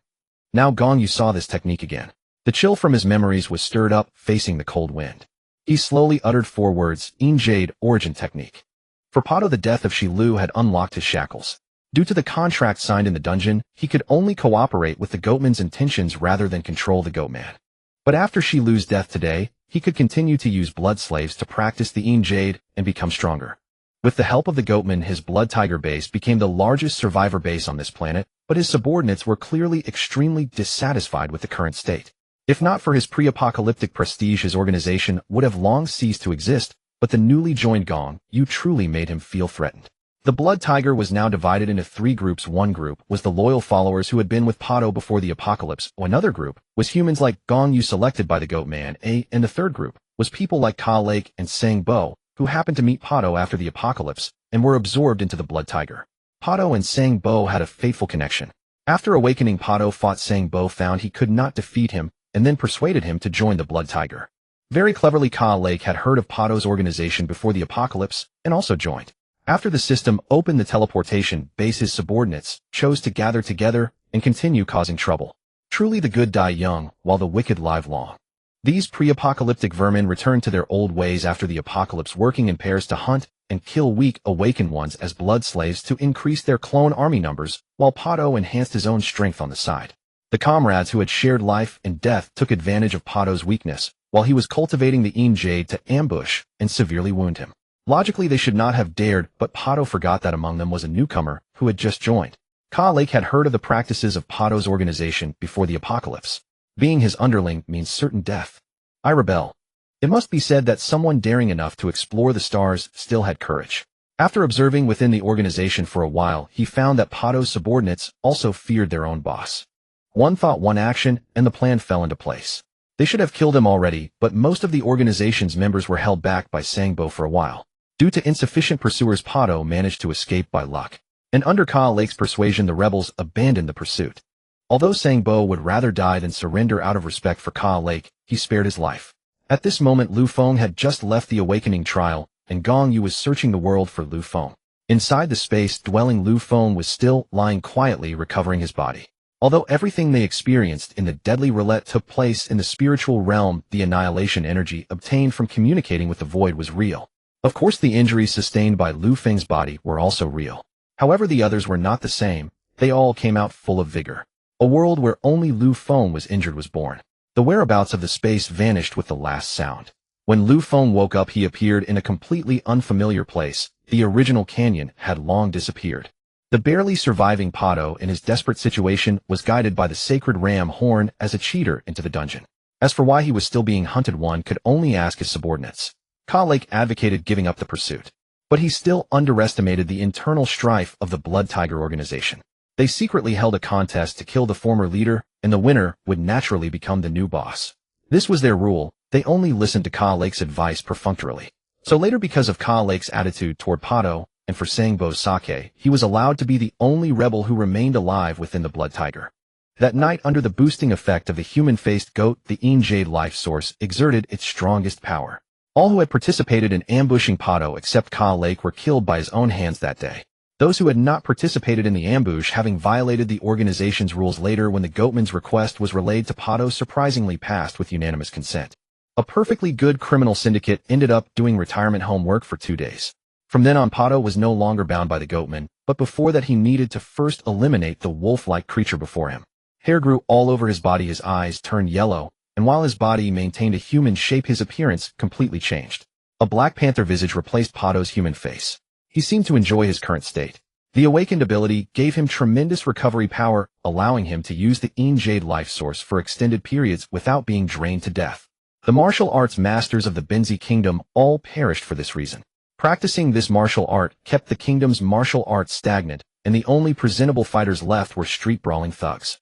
Now Gong Yu saw this technique again. The chill from his memories was stirred up, facing the cold wind. He slowly uttered 4 words: Jade Origin Technique. For Pato, the death of Shi Lu had unlocked his shackles. Due to the contract signed in the dungeon, he could only cooperate with the goatman's intentions rather than control the goatman. But after Shi Lu's death today, he could continue to use blood slaves to practice the Jade and become stronger. With the help of the goatman, his blood tiger base became the largest survivor base on this planet, but his subordinates were clearly extremely dissatisfied with the current state. If not for his pre-apocalyptic prestige, his organization would have long ceased to exist, but the newly joined Gong Yu truly made him feel threatened. The blood tiger was now divided into 3 groups. One group was the loyal followers who had been with Pato before the apocalypse. Another group was humans like Gong Yu selected by the goatman, and the third group was people like Ka Lake and Sang Bo, who happened to meet Pato after the apocalypse and were absorbed into the blood tiger. Pato and Sang Bo had a fateful connection. After awakening, Pato fought Sang Bo, found he could not defeat him, and then persuaded him to join the blood tiger. Very cleverly, Ka Lake had heard of Pato's organization before the apocalypse and also joined. After the system opened the teleportation base, his subordinates chose to gather together and continue causing trouble. Truly the good die young, while the wicked live long. These pre-apocalyptic vermin returned to their old ways after the apocalypse, working in pairs to hunt and kill weak, awakened ones as blood slaves to increase their clone army numbers, while Pato enhanced his own strength on the side. The comrades who had shared life and death took advantage of Pato's weakness, while he was cultivating the Jade to ambush and severely wound him. Logically, they should not have dared, but Pato forgot that among them was a newcomer who had just joined. Ka Lake had heard of the practices of Pato's organization before the apocalypse. Being his underling means certain death. I rebel. It must be said that someone daring enough to explore the stars still had courage. After observing within the organization for a while, he found that Pato's subordinates also feared their own boss. One thought, one action, and the plan fell into place. They should have killed him already, but most of the organization's members were held back by Sangbo for a while. Due to insufficient pursuers, Pato managed to escape by luck. And under Ka Lake's persuasion, the rebels abandoned the pursuit. Although Sangbo would rather die than surrender out of respect for Ka Lake, he spared his life. At this moment, Lu Feng had just left the awakening trial, and Gong Yu was searching the world for Lu Feng. Inside the space-dwelling Lu Feng was still lying quietly, recovering his body. Although everything they experienced in the deadly roulette took place in the spiritual realm, the annihilation energy obtained from communicating with the void was real. Of course, the injuries sustained by Lu Feng's body were also real. However, the others were not the same. They all came out full of vigor. A world where only Lu Feng was injured was born. The whereabouts of the space vanished with the last sound. When Lu Feng woke up, he appeared in a completely unfamiliar place. The original canyon had long disappeared. The barely surviving Pato, in his desperate situation, was guided by the sacred ram horn as a cheater into the dungeon. As for why he was still being hunted, one could only ask his subordinates. Ka Lake advocated giving up the pursuit. But he still underestimated the internal strife of the Blood Tiger organization. They secretly held a contest to kill the former leader, and the winner would naturally become the new boss. This was their rule. They only listened to Ka Lake's advice perfunctorily. So later, because of Ka Lake's attitude toward Pato, and for Sangbo's sake, he was allowed to be the only rebel who remained alive within the Blood Tiger. That night, under the boosting effect of the human-faced goat, the Jade life source exerted its strongest power. All who had participated in ambushing Pato except Ka Lake were killed by his own hands that day. Those who had not participated in the ambush, having violated the organization's rules later when the goatman's request was relayed to Pato, surprisingly passed with unanimous consent. A perfectly good criminal syndicate ended up doing retirement homework for 2 days. From then on, Pato was no longer bound by the goatman, but before that he needed to first eliminate the wolf-like creature before him. Hair grew all over his body, his eyes turned yellow, and while his body maintained a human shape, his appearance completely changed. A Black Panther visage replaced Pato's human face. He seemed to enjoy his current state. The awakened ability gave him tremendous recovery power, allowing him to use the Jade life source for extended periods without being drained to death. The martial arts masters of the Benzi kingdom all perished for this reason. Practicing this martial art kept the kingdom's martial arts stagnant, and the only presentable fighters left were street-brawling thugs.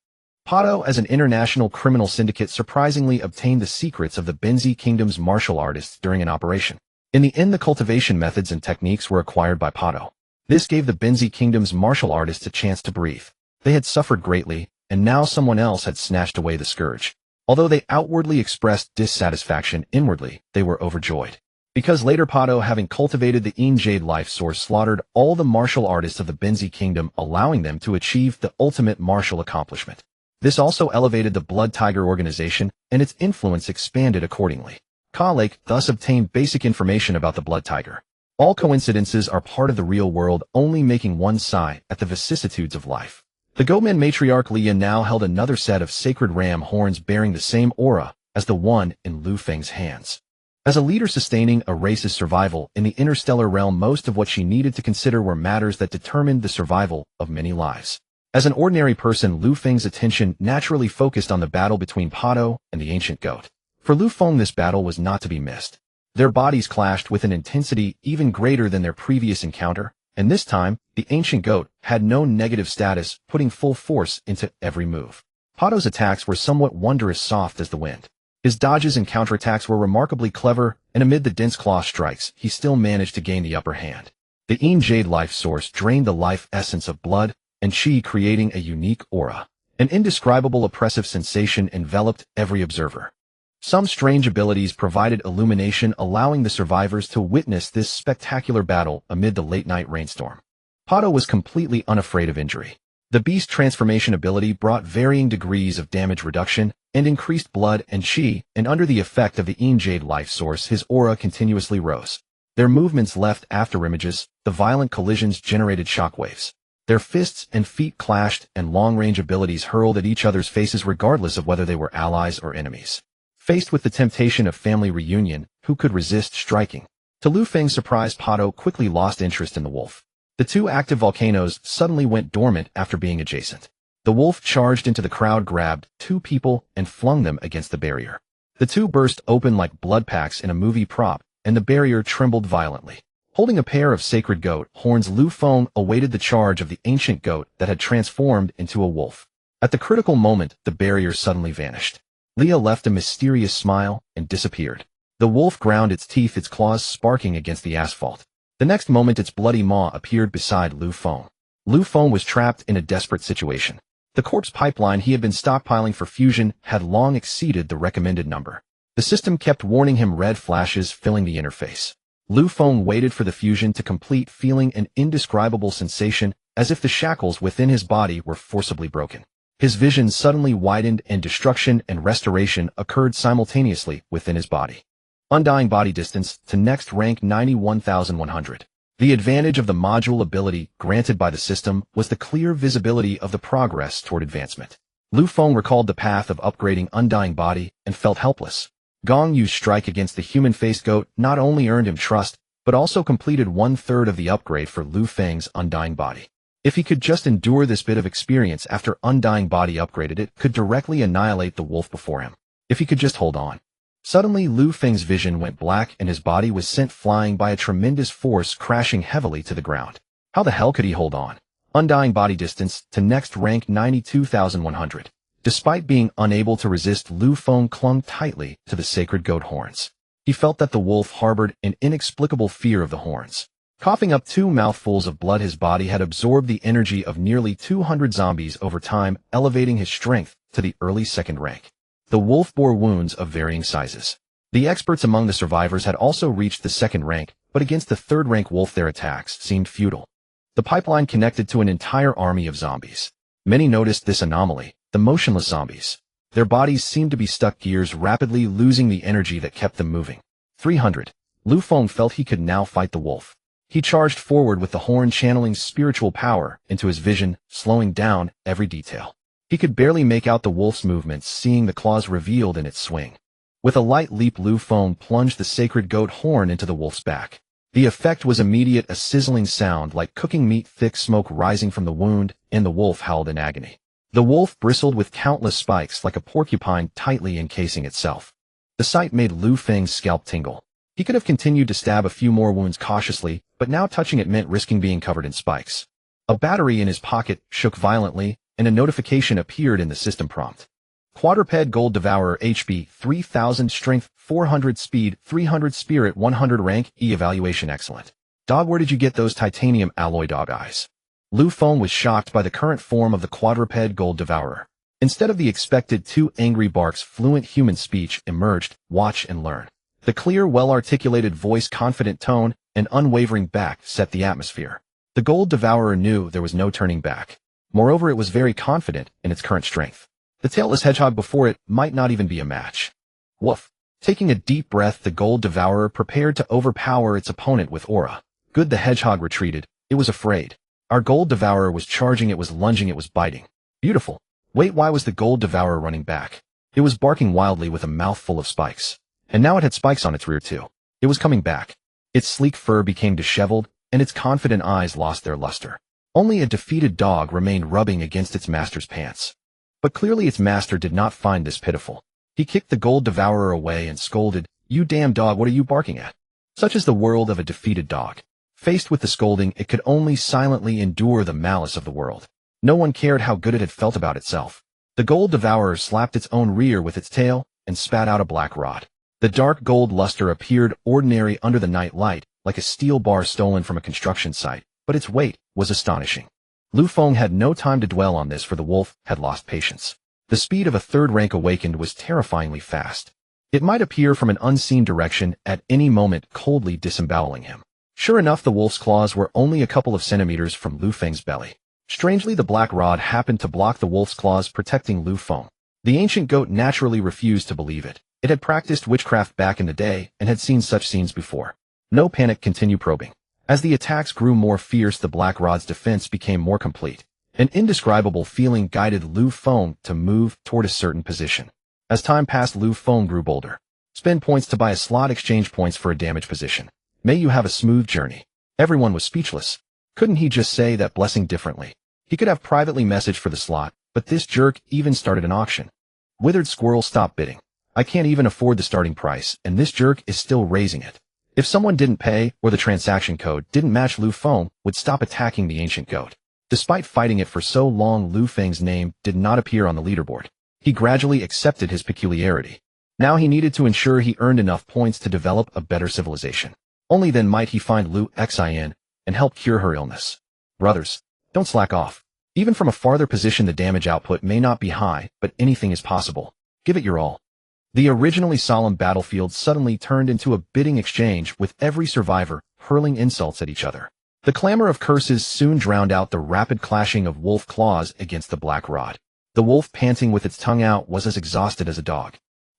Pato, as an international criminal syndicate, surprisingly obtained the secrets of the Benzi kingdom's martial artists during an operation. In the end, the cultivation methods and techniques were acquired by Pato. This gave the Benzi kingdom's martial artists a chance to breathe. They had suffered greatly, and now someone else had snatched away the scourge. Although they outwardly expressed dissatisfaction, inwardly they were overjoyed. Because later Pato, having cultivated the Jade life source, slaughtered all the martial artists of the Benzi kingdom, allowing them to achieve the ultimate martial accomplishment. This also elevated the Blood Tiger organization, and its influence expanded accordingly. Ka Lake thus obtained basic information about the Blood Tiger. All coincidences are part of the real world, only making one sigh at the vicissitudes of life. The Goatman matriarch Xia now held another set of sacred ram horns bearing the same aura as the one in Lu Feng's hands. As a leader sustaining a race's survival in the interstellar realm, most of what she needed to consider were matters that determined the survival of many lives. As an ordinary person, Lu Feng's attention naturally focused on the battle between Pato and the ancient goat. For Lu Feng, this battle was not to be missed. Their bodies clashed with an intensity even greater than their previous encounter, and this time, the ancient goat had no negative status, putting full force into every move. Pato's attacks were somewhat wondrous soft as the wind. His dodges and counterattacks were remarkably clever, and amid the dense claw strikes, he still managed to gain the upper hand. The Jade life source drained the life essence of blood and chi, creating a unique aura. An indescribable oppressive sensation enveloped every observer. Some strange abilities provided illumination, allowing the survivors to witness this spectacular battle amid the late-night rainstorm. Pato was completely unafraid of injury. The beast transformation ability brought varying degrees of damage reduction and increased blood and chi, and under the effect of the Jade life source, his aura continuously rose. Their movements left afterimages, the violent collisions generated shockwaves. Their fists and feet clashed, and long-range abilities hurled at each other's faces regardless of whether they were allies or enemies. Faced with the temptation of family reunion, who could resist striking? To Lu Feng's surprise, Pato quickly lost interest in the wolf. The two active volcanoes suddenly went dormant after being adjacent. The wolf charged into the crowd, grabbed two people, and flung them against the barrier. The two burst open like blood packs in a movie prop, and the barrier trembled violently. Holding a pair of sacred goat horns, Lu Feng awaited the charge of the ancient goat that had transformed into a wolf. At the critical moment, the barrier suddenly vanished. Leah left a mysterious smile and disappeared. The wolf ground its teeth, its claws sparking against the asphalt. The next moment, its bloody maw appeared beside Lu Feng. Lu Feng was trapped in a desperate situation. The corpse pipeline he had been stockpiling for fusion had long exceeded the recommended number. The system kept warning him, red flashes filling the interface. Lu Feng waited for the fusion to complete, feeling an indescribable sensation, as if the shackles within his body were forcibly broken. His vision suddenly widened, and destruction and restoration occurred simultaneously within his body. Undying body distance to next rank 91,100. The advantage of the module ability granted by the system was the clear visibility of the progress toward advancement. Lu Feng recalled the path of upgrading Undying Body and felt helpless. Gong Yu's strike against the human-faced goat not only earned him trust, but also completed 1/3 of the upgrade for Lu Feng's Undying Body. If he could just endure this bit of experience after Undying Body upgraded, it could directly annihilate the wolf before him. If he could just hold on. Suddenly, Lu Feng's vision went black and his body was sent flying by a tremendous force, crashing heavily to the ground. How the hell could he hold on? Undying body distance to next rank 92,100. Despite being unable to resist, Lu Feng clung tightly to the sacred goat horns. He felt that the wolf harbored an inexplicable fear of the horns. Coughing up 2 mouthfuls of blood, his body had absorbed the energy of nearly 200 zombies over time, elevating his strength to the early 2nd rank. The wolf bore wounds of varying sizes. The experts among the survivors had also reached the 2nd rank, but against the 3rd rank wolf their attacks seemed futile. The pipeline connected to an entire army of zombies. Many noticed this anomaly, the motionless zombies. Their bodies seemed to be stuck, gears rapidly losing the energy that kept them moving. 300. Lu Feng felt he could now fight the wolf. He charged forward with the horn, channeling spiritual power into his vision, slowing down every detail. He could barely make out the wolf's movements, seeing the claws revealed in its swing. With a light leap, Lu Feng plunged the sacred goat horn into the wolf's back. The effect was immediate, a sizzling sound like cooking meat, thick smoke rising from the wound, and the wolf howled in agony. The wolf bristled with countless spikes like a porcupine tightly encasing itself. The sight made Lu Feng's scalp tingle. He could have continued to stab a few more wounds cautiously, but now touching it meant risking being covered in spikes. A battery in his pocket shook violently, and a notification appeared in the system prompt. Quadruped Gold Devourer, HP 3000, Strength 400, Speed 300, Spirit 100, Rank E, Evaluation Excellent. Dog, where did you get those titanium alloy dog eyes? Lu Feng was shocked by the current form of the Quadruped Gold Devourer. Instead of the expected 2 angry barks, fluent human speech emerged. Watch and learn. The clear, well-articulated voice, confident tone, and unwavering back set the atmosphere. The Gold Devourer knew there was no turning back. Moreover, it was very confident in its current strength. The tailless hedgehog before it might not even be a match. Woof. Taking a deep breath, the Gold Devourer prepared to overpower its opponent with aura. Good, the hedgehog retreated. It was afraid. Our Gold Devourer was charging, it was lunging, it was biting. Beautiful. Wait, why was the Gold Devourer running back? It was barking wildly with a mouth full of spikes. And now it had spikes on its rear too. It was coming back. Its sleek fur became disheveled, and its confident eyes lost their luster. Only a defeated dog remained rubbing against its master's pants. But clearly its master did not find this pitiful. He kicked the Gold Devourer away and scolded, "You damn dog, what are you barking at?" Such is the world of a defeated dog. Faced with the scolding, it could only silently endure the malice of the world. No one cared how good it had felt about itself. The Gold Devourer slapped its own rear with its tail and spat out a black rod. The dark gold luster appeared ordinary under the night light, like a steel bar stolen from a construction site, but its weight was astonishing. Lu Feng had no time to dwell on this, for the wolf had lost patience. The speed of a 3rd rank awakened was terrifyingly fast. It might appear from an unseen direction at any moment, coldly disemboweling him. Sure enough, the wolf's claws were only a couple of centimeters from Lu Feng's belly. Strangely, the black rod happened to block the wolf's claws, protecting Lu Feng. The ancient goat naturally refused to believe it. It had practiced witchcraft back in the day and had seen such scenes before. No panic, continue probing. As the attacks grew more fierce, the black rod's defense became more complete. An indescribable feeling guided Lu Feng to move toward a certain position. As time passed, Lu Feng grew bolder. Spend points to buy a slot, exchange points for a damage position. May you have a smooth journey. Everyone was speechless. Couldn't he just say that blessing differently? He could have privately messaged for the slot, but this jerk even started an auction. Withered squirrel, stop bidding. I can't even afford the starting price, and this jerk is still raising it. If someone didn't pay, or the transaction code didn't match, Lu Feng would stop attacking the ancient goat. Despite fighting it for so long, Lu Feng's name did not appear on the leaderboard. He gradually accepted his peculiarity. Now he needed to ensure he earned enough points to develop a better civilization. Only then might he find Lu Xin and help cure her illness. Brothers, don't slack off. Even from a farther position, the damage output may not be high, but anything is possible. Give it your all. The originally solemn battlefield suddenly turned into a bidding exchange, with every survivor hurling insults at each other. The clamor of curses soon drowned out the rapid clashing of wolf claws against the black rod. The wolf, panting with its tongue out, was as exhausted as a dog.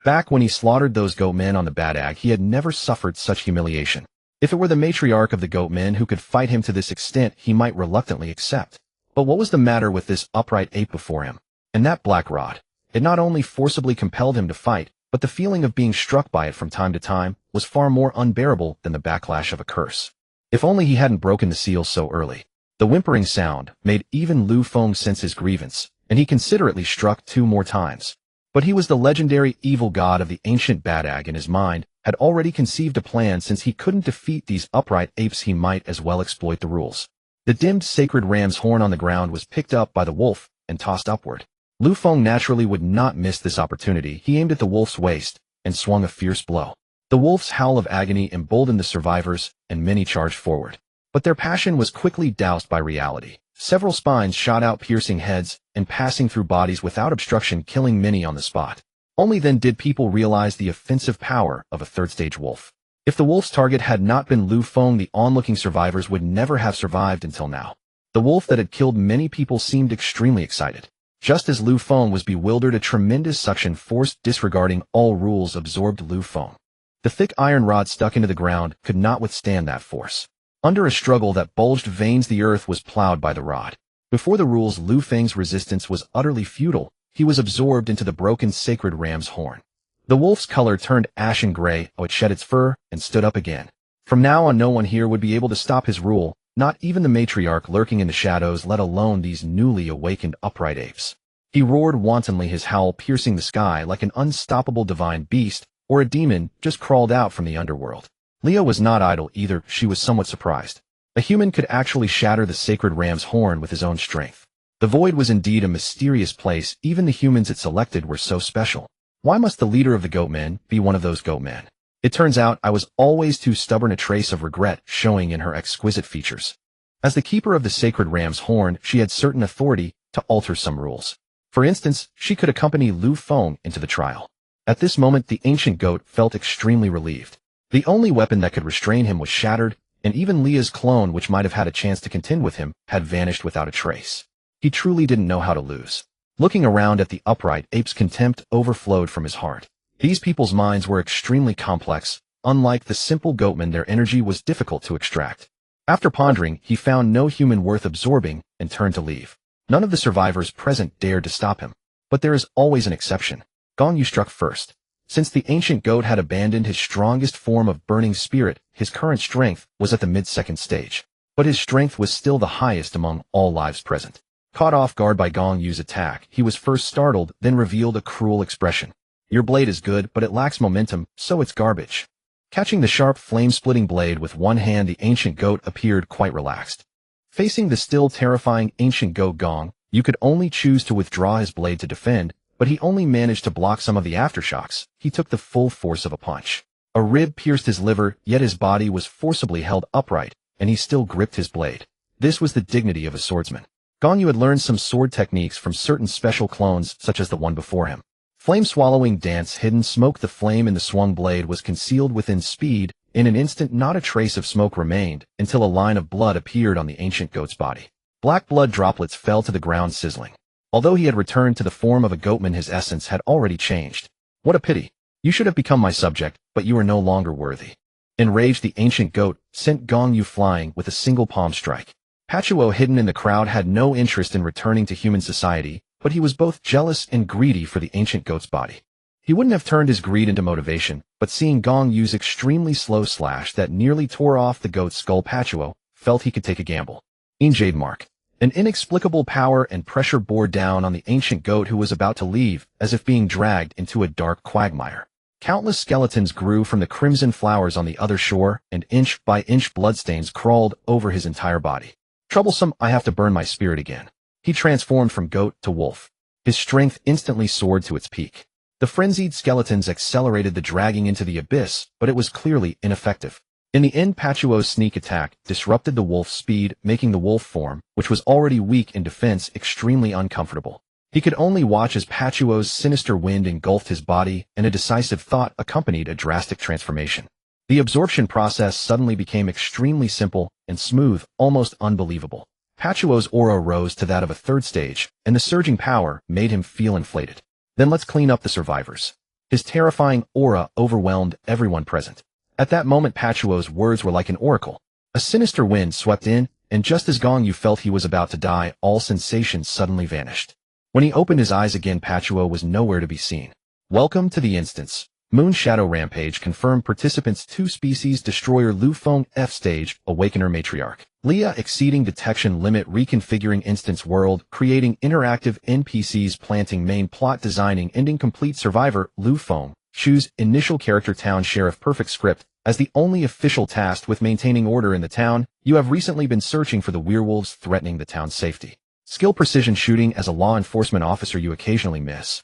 Back when he slaughtered those goat men on the Badag, he had never suffered such humiliation. If it were the matriarch of the goat men who could fight him to this extent, he might reluctantly accept. But what was the matter with this upright ape before him? And that black rod? It not only forcibly compelled him to fight, but the feeling of being struck by it from time to time was far more unbearable than the backlash of a curse. If only he hadn't broken the seal so early. The whimpering sound made even Lu Feng sense his grievance, and he considerately struck 2 more times. But he was the legendary evil god of the ancient Badag, and his mind had already conceived a plan. Since he couldn't defeat these upright apes, he might as well exploit the rules. The dimmed sacred ram's horn on the ground was picked up by the wolf and tossed upward. Lu Feng naturally would not miss this opportunity. He aimed at the wolf's waist and swung a fierce blow. The wolf's howl of agony emboldened the survivors, and many charged forward. But their passion was quickly doused by reality. Several spines shot out, piercing heads and passing through bodies without obstruction, killing many on the spot. Only then did people realize the offensive power of a third-stage wolf. If the wolf's target had not been Lu Feng, the onlooking survivors would never have survived until now. The wolf that had killed many people seemed extremely excited. Just as Lu Feng was bewildered, a tremendous suction force, disregarding all rules, absorbed Lu Feng. The thick iron rod stuck into the ground could not withstand that force. Under a struggle that bulged veins, the earth was plowed by the rod. Before the rules, Lu Feng's resistance was utterly futile. He was absorbed into the broken sacred ram's horn. The wolf's color turned ashen gray, it shed its fur and stood up again. From now on, no one here would be able to stop his rule, not even the matriarch lurking in the shadows, let alone these newly awakened upright apes. He roared wantonly, his howl piercing the sky like an unstoppable divine beast, or a demon just crawled out from the underworld. Leah was not idle either. She was somewhat surprised. A human could actually shatter the sacred ram's horn with his own strength. The void was indeed a mysterious place. Even the humans it selected were so special. Why must the leader of the goatmen be one of those goatmen? It turns out I was always too stubborn, a trace of regret showing in her exquisite features. As the keeper of the sacred ram's horn, she had certain authority to alter some rules. For instance, she could accompany Lu Feng into the trial. At this moment, the ancient goat felt extremely relieved. The only weapon that could restrain him was shattered, and even Leah's clone, which might have had a chance to contend with him, had vanished without a trace. He truly didn't know how to lose. Looking around at the upright apes, contempt overflowed from his heart. These people's minds were extremely complex. Unlike the simple goatmen, their energy was difficult to extract. After pondering, he found no human worth absorbing and turned to leave. None of the survivors present dared to stop him. But there is always an exception. Gong Yu struck first. Since the ancient goat had abandoned his strongest form of burning spirit, his current strength was at the mid-second stage. But his strength was still the highest among all lives present. Caught off guard by Gong Yu's attack, he was first startled, then revealed a cruel expression. Your blade is good, but it lacks momentum, so it's garbage. Catching the sharp, flame-splitting blade with one hand, the ancient goat appeared quite relaxed. Facing the still terrifying ancient goat Gong, you could only choose to withdraw his blade to defend, but he only managed to block some of the aftershocks. He took the full force of a punch. A rib pierced his liver, yet his body was forcibly held upright, and he still gripped his blade. This was the dignity of a swordsman. Gong Yu had learned some sword techniques from certain special clones, such as the one before him. Flame-swallowing dance hidden smoke. The flame in the swung blade was concealed within speed. In an instant not a trace of smoke remained, until a line of blood appeared on the ancient goat's body. Black blood droplets fell to the ground sizzling. Although he had returned to the form of a goatman, his essence had already changed. What a pity. You should have become my subject, but you are no longer worthy. Enraged, the ancient goat sent Gong Yu flying with a single palm strike. Pachuo, hidden in the crowd, had no interest in returning to human society, but he was both jealous and greedy for the ancient goat's body. He wouldn't have turned his greed into motivation, but seeing Gong Yu's extremely slow slash that nearly tore off the goat's skull, Pachuo felt he could take a gamble. Jade mark. An inexplicable power and pressure bore down on the ancient goat, who was about to leave, as if being dragged into a dark quagmire. Countless skeletons grew from the crimson flowers on the other shore, and inch by inch bloodstains crawled over his entire body. Troublesome, I have to burn my spirit again. He transformed from goat to wolf. His strength instantly soared to its peak. The frenzied skeletons accelerated the dragging into the abyss, but it was clearly ineffective. In the end, Pachuo's sneak attack disrupted the wolf's speed, making the wolf form, which was already weak in defense, extremely uncomfortable. He could only watch as Pachuo's sinister wind engulfed his body, and a decisive thought accompanied a drastic transformation. The absorption process suddenly became extremely simple and smooth, almost unbelievable. Pachuo's aura rose to that of a third stage, and the surging power made him feel inflated. Then let's clean up the survivors. His terrifying aura overwhelmed everyone present. At that moment, Pachuo's words were like an oracle. A sinister wind swept in, and just as Gong Yu felt he was about to die, all sensation suddenly vanished. When he opened his eyes again, Pachuo was nowhere to be seen. Welcome to the instance. Moon Shadow Rampage confirmed participants 2 species Destroyer Lu Feng F stage, Awakener Matriarch. Leah exceeding detection limit, reconfiguring instance world, creating interactive NPCs, planting main plot, designing ending complete. Survivor Lu Feng. Choose initial character town sheriff. Perfect script. As the only official tasked with maintaining order in the town, you have recently been searching for the werewolves threatening the town's safety. Skill precision shooting. As a law enforcement officer, you occasionally miss.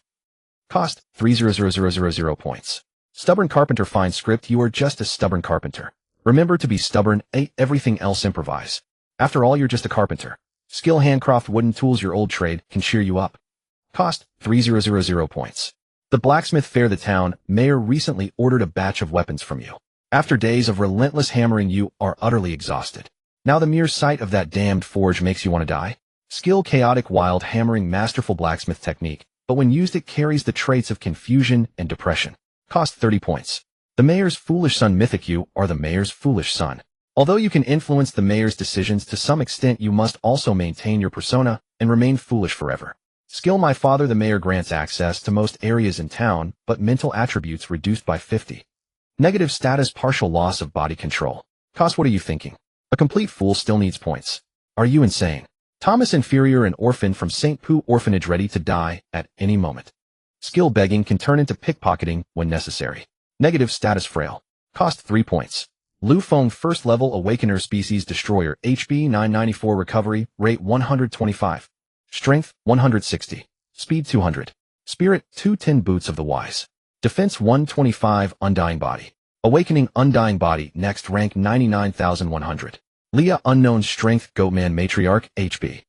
Cost 300,000 points. Stubborn carpenter. Fine script. You are just a stubborn carpenter. Remember to be stubborn, everything else improvise. After all, you're just a carpenter. Skill handcraft wooden tools. Your old trade can cheer you up. Cost 300,000 points. The blacksmith fair. The town mayor recently ordered a batch of weapons from you. After days of relentless hammering, you are utterly exhausted. Now the mere sight of that damned forge makes you want to die. Skill chaotic wild hammering, masterful blacksmith technique, but when used it carries the traits of confusion and depression. Cost 30 points. The mayor's foolish son. Mythic. You are the mayor's foolish son. Although you can influence the mayor's decisions to some extent, you must also maintain your persona and remain foolish forever. Skill my father. The mayor grants access to most areas in town, but mental attributes reduced by 50. Negative status, partial loss of body control. Cost. What are you thinking? A complete fool still needs points. Are you insane? Thomas inferior, an orphan from St. Poo orphanage, ready to die at any moment. Skill begging can turn into pickpocketing when necessary. Negative status, frail. Cost 3 points. Lu Feng first level awakener, species destroyer, HP 994, recovery rate 125. Strength 160. Speed 200. Spirit 210. Boots of the wise. Defense 125. Undying body. Awakening undying body, next rank 99,100. Leah unknown strength, goatman matriarch, HP.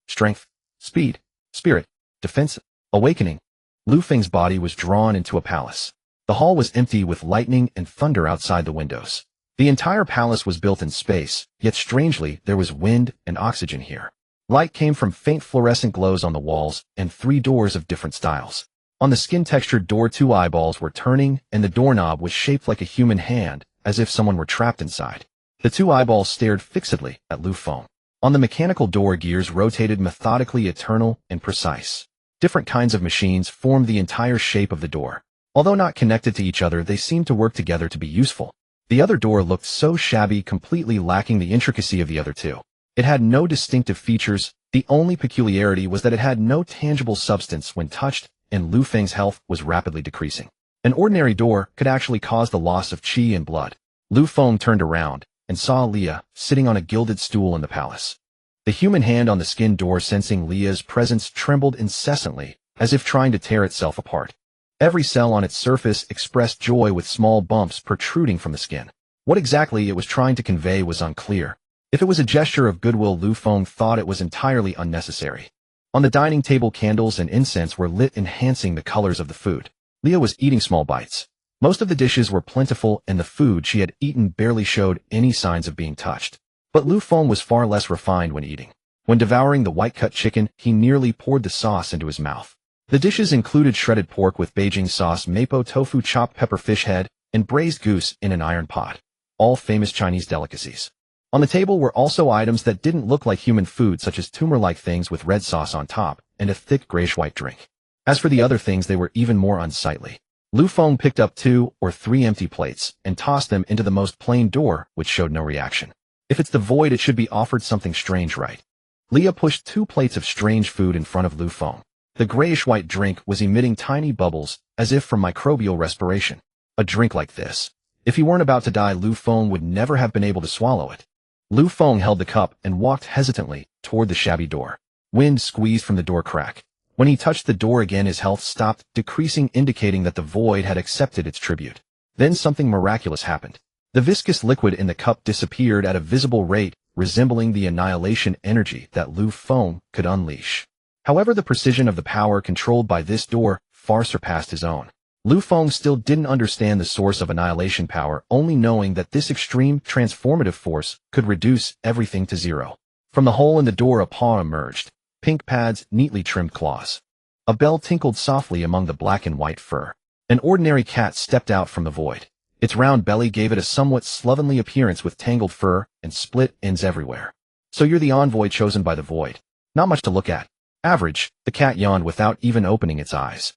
Strength. Speed. Spirit. Defense. Awakening. Lu Feng's body was drawn into a palace. The hall was empty, with lightning and thunder outside the windows. The entire palace was built in space, yet strangely there was wind and oxygen here. Light came from faint fluorescent glows on the walls and 3 doors of different styles. On the skin-textured door, 2 eyeballs were turning, and the doorknob was shaped like a human hand, as if someone were trapped inside. The 2 eyeballs stared fixedly at Lu Feng. On the mechanical door, gears rotated methodically, eternal and precise. Different kinds of machines formed the entire shape of the door. Although not connected to each other, they seemed to work together to be useful. The other door looked so shabby, completely lacking the intricacy of the other 2. It had no distinctive features. The only peculiarity was that it had no tangible substance when touched, and Lu Feng's health was rapidly decreasing. An ordinary door could actually cause the loss of qi and blood. Lu Feng turned around and saw Leah sitting on a gilded stool in the palace. The human hand on the skin door, sensing Leah's presence, trembled incessantly, as if trying to tear itself apart. Every cell on its surface expressed joy, with small bumps protruding from the skin. What exactly it was trying to convey was unclear. If it was a gesture of goodwill, Lu Feng thought it was entirely unnecessary. On the dining table, candles and incense were lit, enhancing the colors of the food. Leah was eating small bites. Most of the dishes were plentiful, and the food she had eaten barely showed any signs of being touched. But Lu Feng was far less refined when eating. When devouring the white-cut chicken, he nearly poured the sauce into his mouth. The dishes included shredded pork with Beijing sauce, Mapo Tofu, chopped pepper fish head, and braised goose in an iron pot. All famous Chinese delicacies. On the table were also items that didn't look like human food, such as tumor-like things with red sauce on top, and a thick grayish-white drink. As for the other things, they were even more unsightly. Lu Feng picked up 2 or 3 empty plates and tossed them into the most plain door, which showed no reaction. If it's the void, it should be offered something strange, right? Leah pushed 2 plates of strange food in front of Lu Feng. The grayish-white drink was emitting tiny bubbles, as if from microbial respiration. A drink like this. If he weren't about to die, Lu Feng would never have been able to swallow it. Lu Feng held the cup and walked hesitantly toward the shabby door. Wind squeezed from the door crack. When he touched the door again, his health stopped decreasing, indicating that the void had accepted its tribute. Then something miraculous happened. The viscous liquid in the cup disappeared at a visible rate, resembling the annihilation energy that Lu Feng could unleash. However, the precision of the power controlled by this door far surpassed his own. Lu Feng still didn't understand the source of annihilation power, only knowing that this extreme, transformative force could reduce everything to zero. From the hole in the door, a paw emerged. Pink pads, neatly trimmed claws. A bell tinkled softly among the black and white fur. An ordinary cat stepped out from the void. Its round belly gave it a somewhat slovenly appearance with tangled fur and split ends everywhere. So you're the envoy chosen by the void. Not much to look at. Average, the cat yawned without even opening its eyes.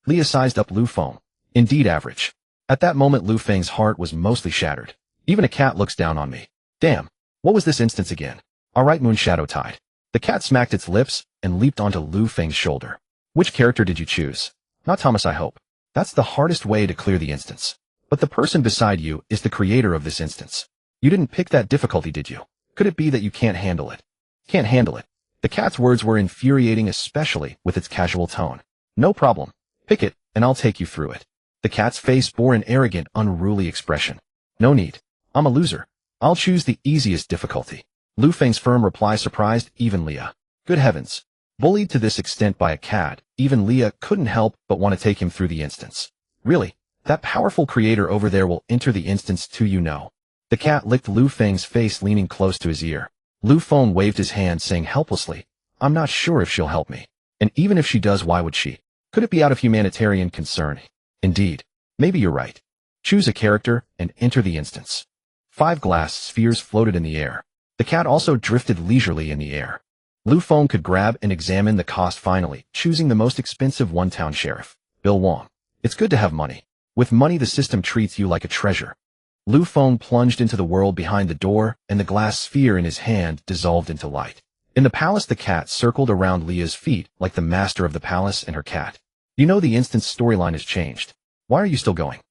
Leah sized up Lu Feng. Indeed average. At that moment, Lu Feng's heart was mostly shattered. Even a cat looks down on me. Damn. What was this instance again? Alright, Moon Shadow Tide. The cat smacked its lips and leaped onto Lu Feng's shoulder. Which character did you choose? Not Thomas, I hope. That's the hardest way to clear the instance. But the person beside you is the creator of this instance. You didn't pick that difficulty, did you? Could it be that you can't handle it? Can't handle it. The cat's words were infuriating, especially with its casual tone. No problem. Pick it, and I'll take you through it. The cat's face bore an arrogant, unruly expression. No need. I'm a loser. I'll choose the easiest difficulty. Lu Feng's firm reply surprised even Leah. Good heavens. Bullied to this extent by a cat, even Leah couldn't help but want to take him through the instance. Really? That powerful creator over there will enter the instance too, you know. The cat licked Lu Feng's face, leaning close to his ear. Lu Feng waved his hand, saying helplessly, I'm not sure if she'll help me. And even if she does, why would she? Could it be out of humanitarian concern? Indeed. Maybe you're right. Choose a character and enter the instance. 5 glass spheres floated in the air. The cat also drifted leisurely in the air. Lu Feng could grab and examine the cost, finally, choosing the most expensive one. Town Sheriff, Bill Wong. It's good to have money. With money, the system treats you like a treasure. Lu Feng plunged into the world behind the door, and the glass sphere in his hand dissolved into light. In the palace, the cat circled around Leah's feet like the master of the palace and her cat. You know the instance storyline has changed. Why are you still going?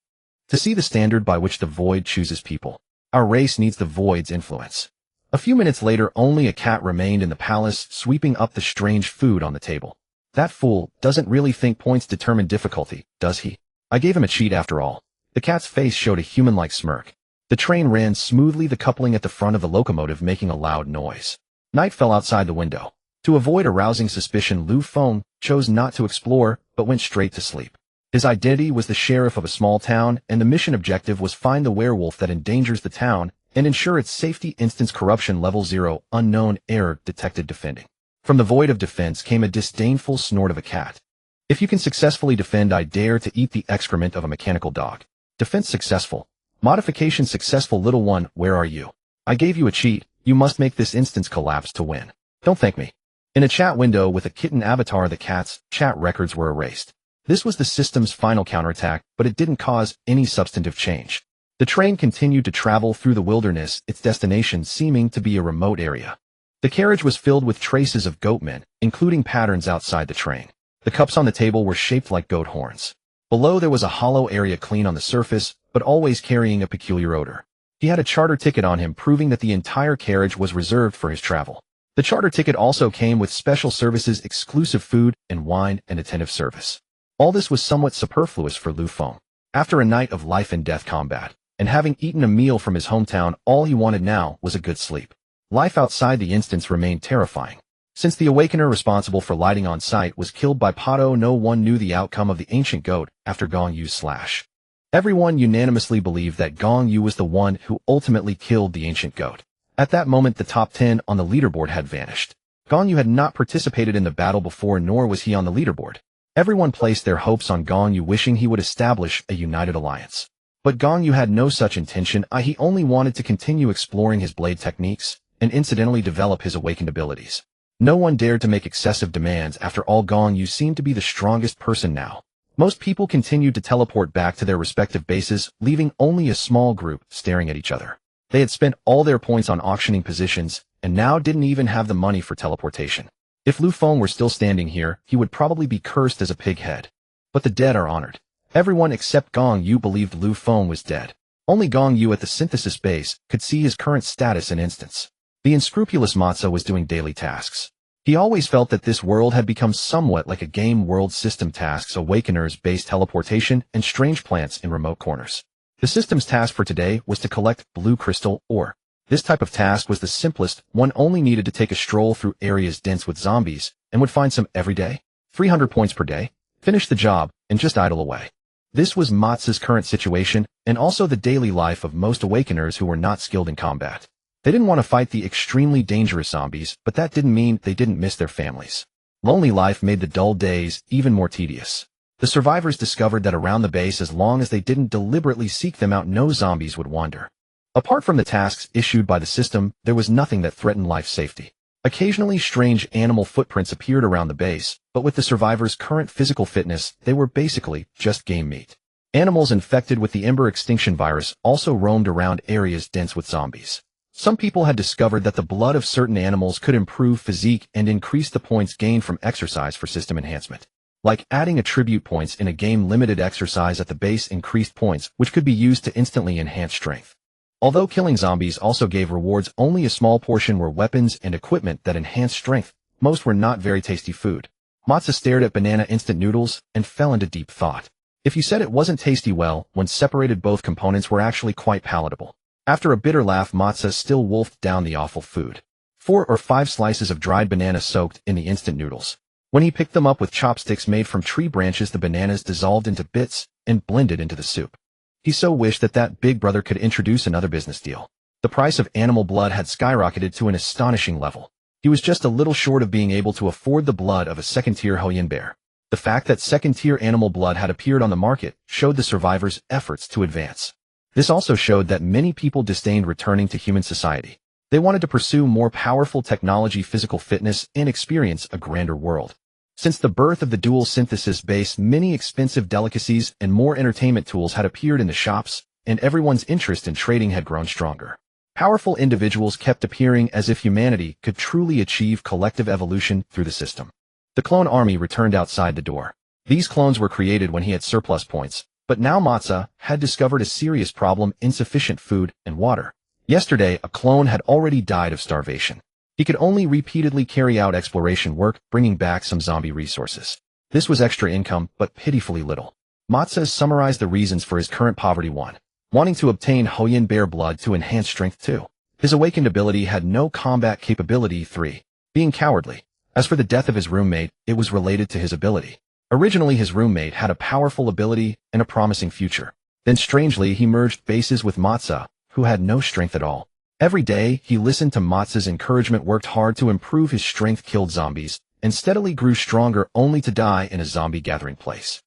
To see the standard by which the void chooses people. Our race needs the void's influence. A few minutes later, only a cat remained in the palace, sweeping up the strange food on the table. That fool doesn't really think points determine difficulty, does he? I gave him a cheat after all. The cat's face showed a human-like smirk. The train ran smoothly, the coupling at the front of the locomotive making a loud noise. Night fell outside the window. To avoid arousing suspicion, Lu Feng chose not to explore, but went straight to sleep. His identity was the sheriff of a small town, and the mission objective was find the werewolf that endangers the town and ensure its safety. Instance corruption level 0, unknown error detected. Defending. From the void of defense came a disdainful snort of a cat. If you can successfully defend, I dare to eat the excrement of a mechanical dog. Defense successful. Modification successful. Little one, where are you? I gave you a cheat. You must make this instance collapse to win. Don't thank me. In a chat window with a kitten avatar, the cat's chat records were erased. This was the system's final counterattack, but it didn't cause any substantive change. The train continued to travel through the wilderness, its destination seeming to be a remote area. The carriage was filled with traces of goatmen, including patterns outside the train. The cups on the table were shaped like goat horns. Below there was a hollow area, clean on the surface, but always carrying a peculiar odor. He had a charter ticket on him, proving that the entire carriage was reserved for his travel. The charter ticket also came with special services, exclusive food and wine, and attentive service. All this was somewhat superfluous for Lu Feng. After a night of life and death combat, and having eaten a meal from his hometown, all he wanted now was a good sleep. Life outside the instance remained terrifying. Since the awakener responsible for lighting on site was killed by Pato, no one knew the outcome of the ancient goat after Gong Yu's slash. Everyone unanimously believed that Gong Yu was the one who ultimately killed the ancient goat. At that moment, the top 10 on the leaderboard had vanished. Gong Yu had not participated in the battle before, nor was he on the leaderboard. Everyone placed their hopes on Gong Yu, wishing he would establish a united alliance. But Gong Yu had no such intention. He only wanted to continue exploring his blade techniques and incidentally develop his awakened abilities. No one dared to make excessive demands. After all, Gong Yu seemed to be the strongest person now. Most people continued to teleport back to their respective bases, leaving only a small group staring at each other. They had spent all their points on auctioning positions, and now didn't even have the money for teleportation. If Lu Feng were still standing here, he would probably be cursed as a pig head. But the dead are honored. Everyone except Gong Yu believed Lu Feng was dead. Only Gong Yu at the synthesis base could see his current status and instance. The unscrupulous Matza was doing daily tasks. He always felt that this world had become somewhat like a game world. System tasks, awakeners, base teleportation, and strange plants in remote corners. The system's task for today was to collect blue crystal ore. This type of task was the simplest. One only needed to take a stroll through areas dense with zombies and would find some every day. 300 points per day. Finish the job and just idle away. This was Matza's current situation and also the daily life of most awakeners who were not skilled in combat. They didn't want to fight the extremely dangerous zombies, but that didn't mean they didn't miss their families. Lonely life made the dull days even more tedious. The survivors discovered that around the base, as long as they didn't deliberately seek them out, no zombies would wander. Apart from the tasks issued by the system, there was nothing that threatened life safety. Occasionally strange animal footprints appeared around the base, but with the survivors' current physical fitness, they were basically just game meat. Animals infected with the Ember extinction virus also roamed around areas dense with zombies. Some people had discovered that the blood of certain animals could improve physique and increase the points gained from exercise for system enhancement. Like adding attribute points in a game, limited exercise at the base increased points, which could be used to instantly enhance strength. Although killing zombies also gave rewards, only a small portion were weapons and equipment that enhanced strength. Most were not very tasty food. Matza stared at banana instant noodles and fell into deep thought. If you said it wasn't tasty, well, when separated, both components were actually quite palatable. After a bitter laugh, Matza still wolfed down the awful food. 4 or 5 slices of dried banana soaked in the instant noodles. When he picked them up with chopsticks made from tree branches, the bananas dissolved into bits and blended into the soup. He so wished that big brother could introduce another business deal. The price of animal blood had skyrocketed to an astonishing level. He was just a little short of being able to afford the blood of a second-tier Hoyan bear. The fact that second-tier animal blood had appeared on the market showed the survivors' efforts to advance. This also showed that many people disdained returning to human society. They wanted to pursue more powerful technology, physical fitness, and experience a grander world. Since the birth of the dual synthesis base, many expensive delicacies and more entertainment tools had appeared in the shops, and everyone's interest in trading had grown stronger. Powerful individuals kept appearing, as if humanity could truly achieve collective evolution through the system. The clone army returned outside the door. These clones were created when he had surplus points. But now Matza had discovered a serious problem: insufficient food and water. Yesterday, a clone had already died of starvation. He could only repeatedly carry out exploration work, bringing back some zombie resources. This was extra income, but pitifully little. Matza summarized the reasons for his current poverty: 1. Wanting to obtain Hoyan bear blood to enhance strength. 2. His awakened ability had no combat capability. 3. Being cowardly. As for the death of his roommate, it was related to his ability. Originally, his roommate had a powerful ability and a promising future. Then strangely, he merged bases with Matza, who had no strength at all. Every day, he listened to Matza's encouragement, worked hard to improve his strength, killed zombies, and steadily grew stronger, only to die in a zombie gathering place.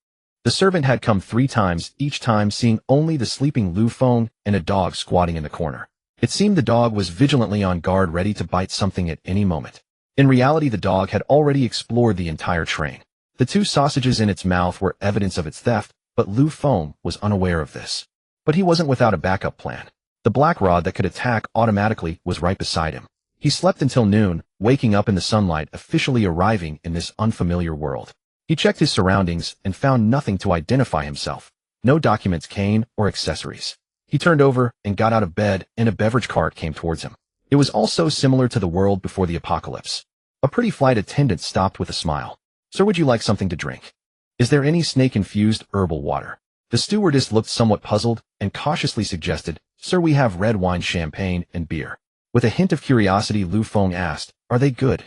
The servant had come 3 times, each time seeing only the sleeping Lu Feng and a dog squatting in the corner. It seemed the dog was vigilantly on guard, ready to bite something at any moment. In reality, the dog had already explored the entire train. The 2 sausages in its mouth were evidence of its theft, but Lu Feng was unaware of this. But he wasn't without a backup plan. The black rod that could attack automatically was right beside him. He slept until noon, waking up in the sunlight, officially arriving in this unfamiliar world. He checked his surroundings and found nothing to identify himself. No documents, cane, or accessories. He turned over and got out of bed, and a beverage cart came towards him. It was also similar to the world before the apocalypse. A pretty flight attendant stopped with a smile. "Sir, would you like something to drink? Is there any snake-infused herbal water?" The stewardess looked somewhat puzzled and cautiously suggested, "Sir, we have red wine, champagne, and beer." With a hint of curiosity, Lu Feng asked, "Are they good?"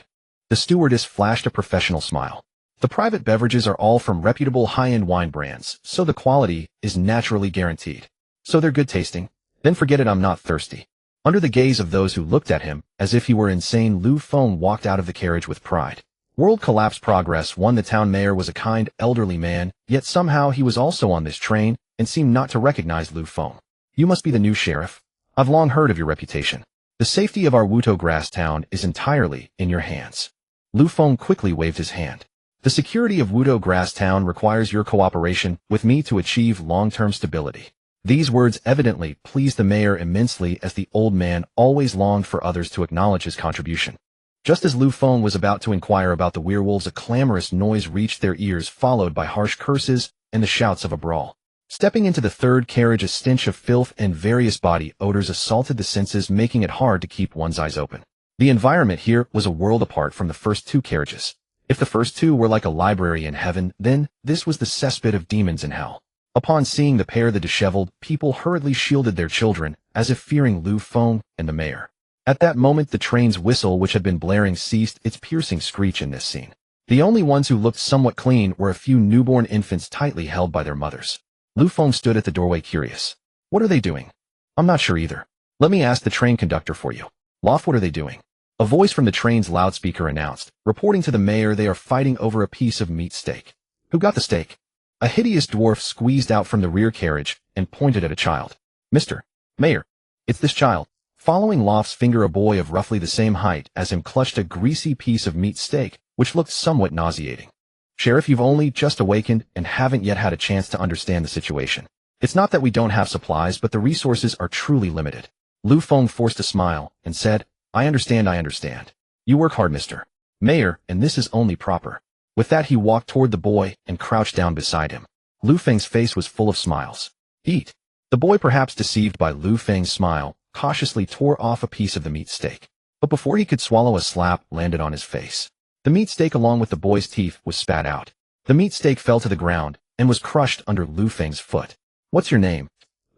The stewardess flashed a professional smile. The private beverages are all from reputable high-end wine brands, so the quality is naturally guaranteed. So they're good tasting? Then forget it, I'm not thirsty. Under the gaze of those who looked at him, as if he were insane, Lu Feng walked out of the carriage with pride. World Collapse Progress 1. The town mayor was a kind, elderly man, yet somehow he was also on this train and seemed not to recognize Lu Feng. You must be the new sheriff. I've long heard of your reputation. The safety of our Wuto Grass town is entirely in your hands. Lu Feng quickly waved his hand. The security of Wuto Grass town requires your cooperation with me to achieve long-term stability. These words evidently pleased the mayor immensely, as the old man always longed for others to acknowledge his contribution. Just as Lu Feng was about to inquire about the werewolves, a clamorous noise reached their ears, followed by harsh curses and the shouts of a brawl. Stepping into the third carriage, a stench of filth and various body odors assaulted the senses, making it hard to keep one's eyes open. The environment here was a world apart from the first two carriages. If the first two were like a library in heaven, then this was the cesspit of demons in hell. Upon seeing the pair, the disheveled people hurriedly shielded their children, as if fearing Lu Feng and the mayor. At that moment, the train's whistle, which had been blaring, ceased its piercing screech in this scene. The only ones who looked somewhat clean were a few newborn infants tightly held by their mothers. Lu Feng stood at the doorway, curious. What are they doing? I'm not sure either. Let me ask the train conductor for you. Loft, what are they doing? A voice from the train's loudspeaker announced, reporting to the mayor, they are fighting over a piece of meat steak. Who got the steak? A hideous dwarf squeezed out from the rear carriage and pointed at a child. Mr. Mayor, it's this child. Following Loft's finger, a boy of roughly the same height as him clutched a greasy piece of meat steak, which looked somewhat nauseating. Sheriff, you've only just awakened and haven't yet had a chance to understand the situation. It's not that we don't have supplies, but the resources are truly limited. Lu Feng forced a smile and said, I understand. You work hard, Mr. Mayor, and this is only proper. With that, he walked toward the boy and crouched down beside him. Lu Feng's face was full of smiles. Eat. The boy, perhaps deceived by Lu Feng's smile, cautiously tore off a piece of the meat steak. But before he could swallow, a slap landed on his face. The meat steak, along with the boy's teeth, was spat out. The meat steak fell to the ground and was crushed under Lu Feng's foot. What's your name?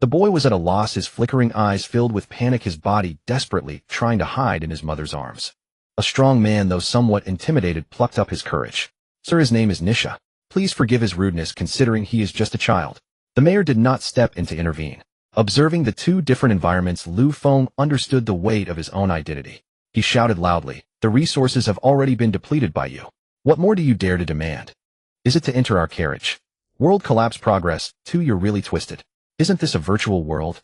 The boy was at a loss, his flickering eyes filled with panic, his body desperately trying to hide in his mother's arms. A strong man, though somewhat intimidated, plucked up his courage. Sir, his name is Nisha. Please forgive his rudeness, considering he is just a child. The mayor did not step in to intervene. Observing the two different environments, Lu Feng understood the weight of his own identity. He shouted loudly, the resources have already been depleted by you. What more do you dare to demand? Is it to enter our carriage? World Collapse Progress 2. You're really twisted. Isn't this a virtual world?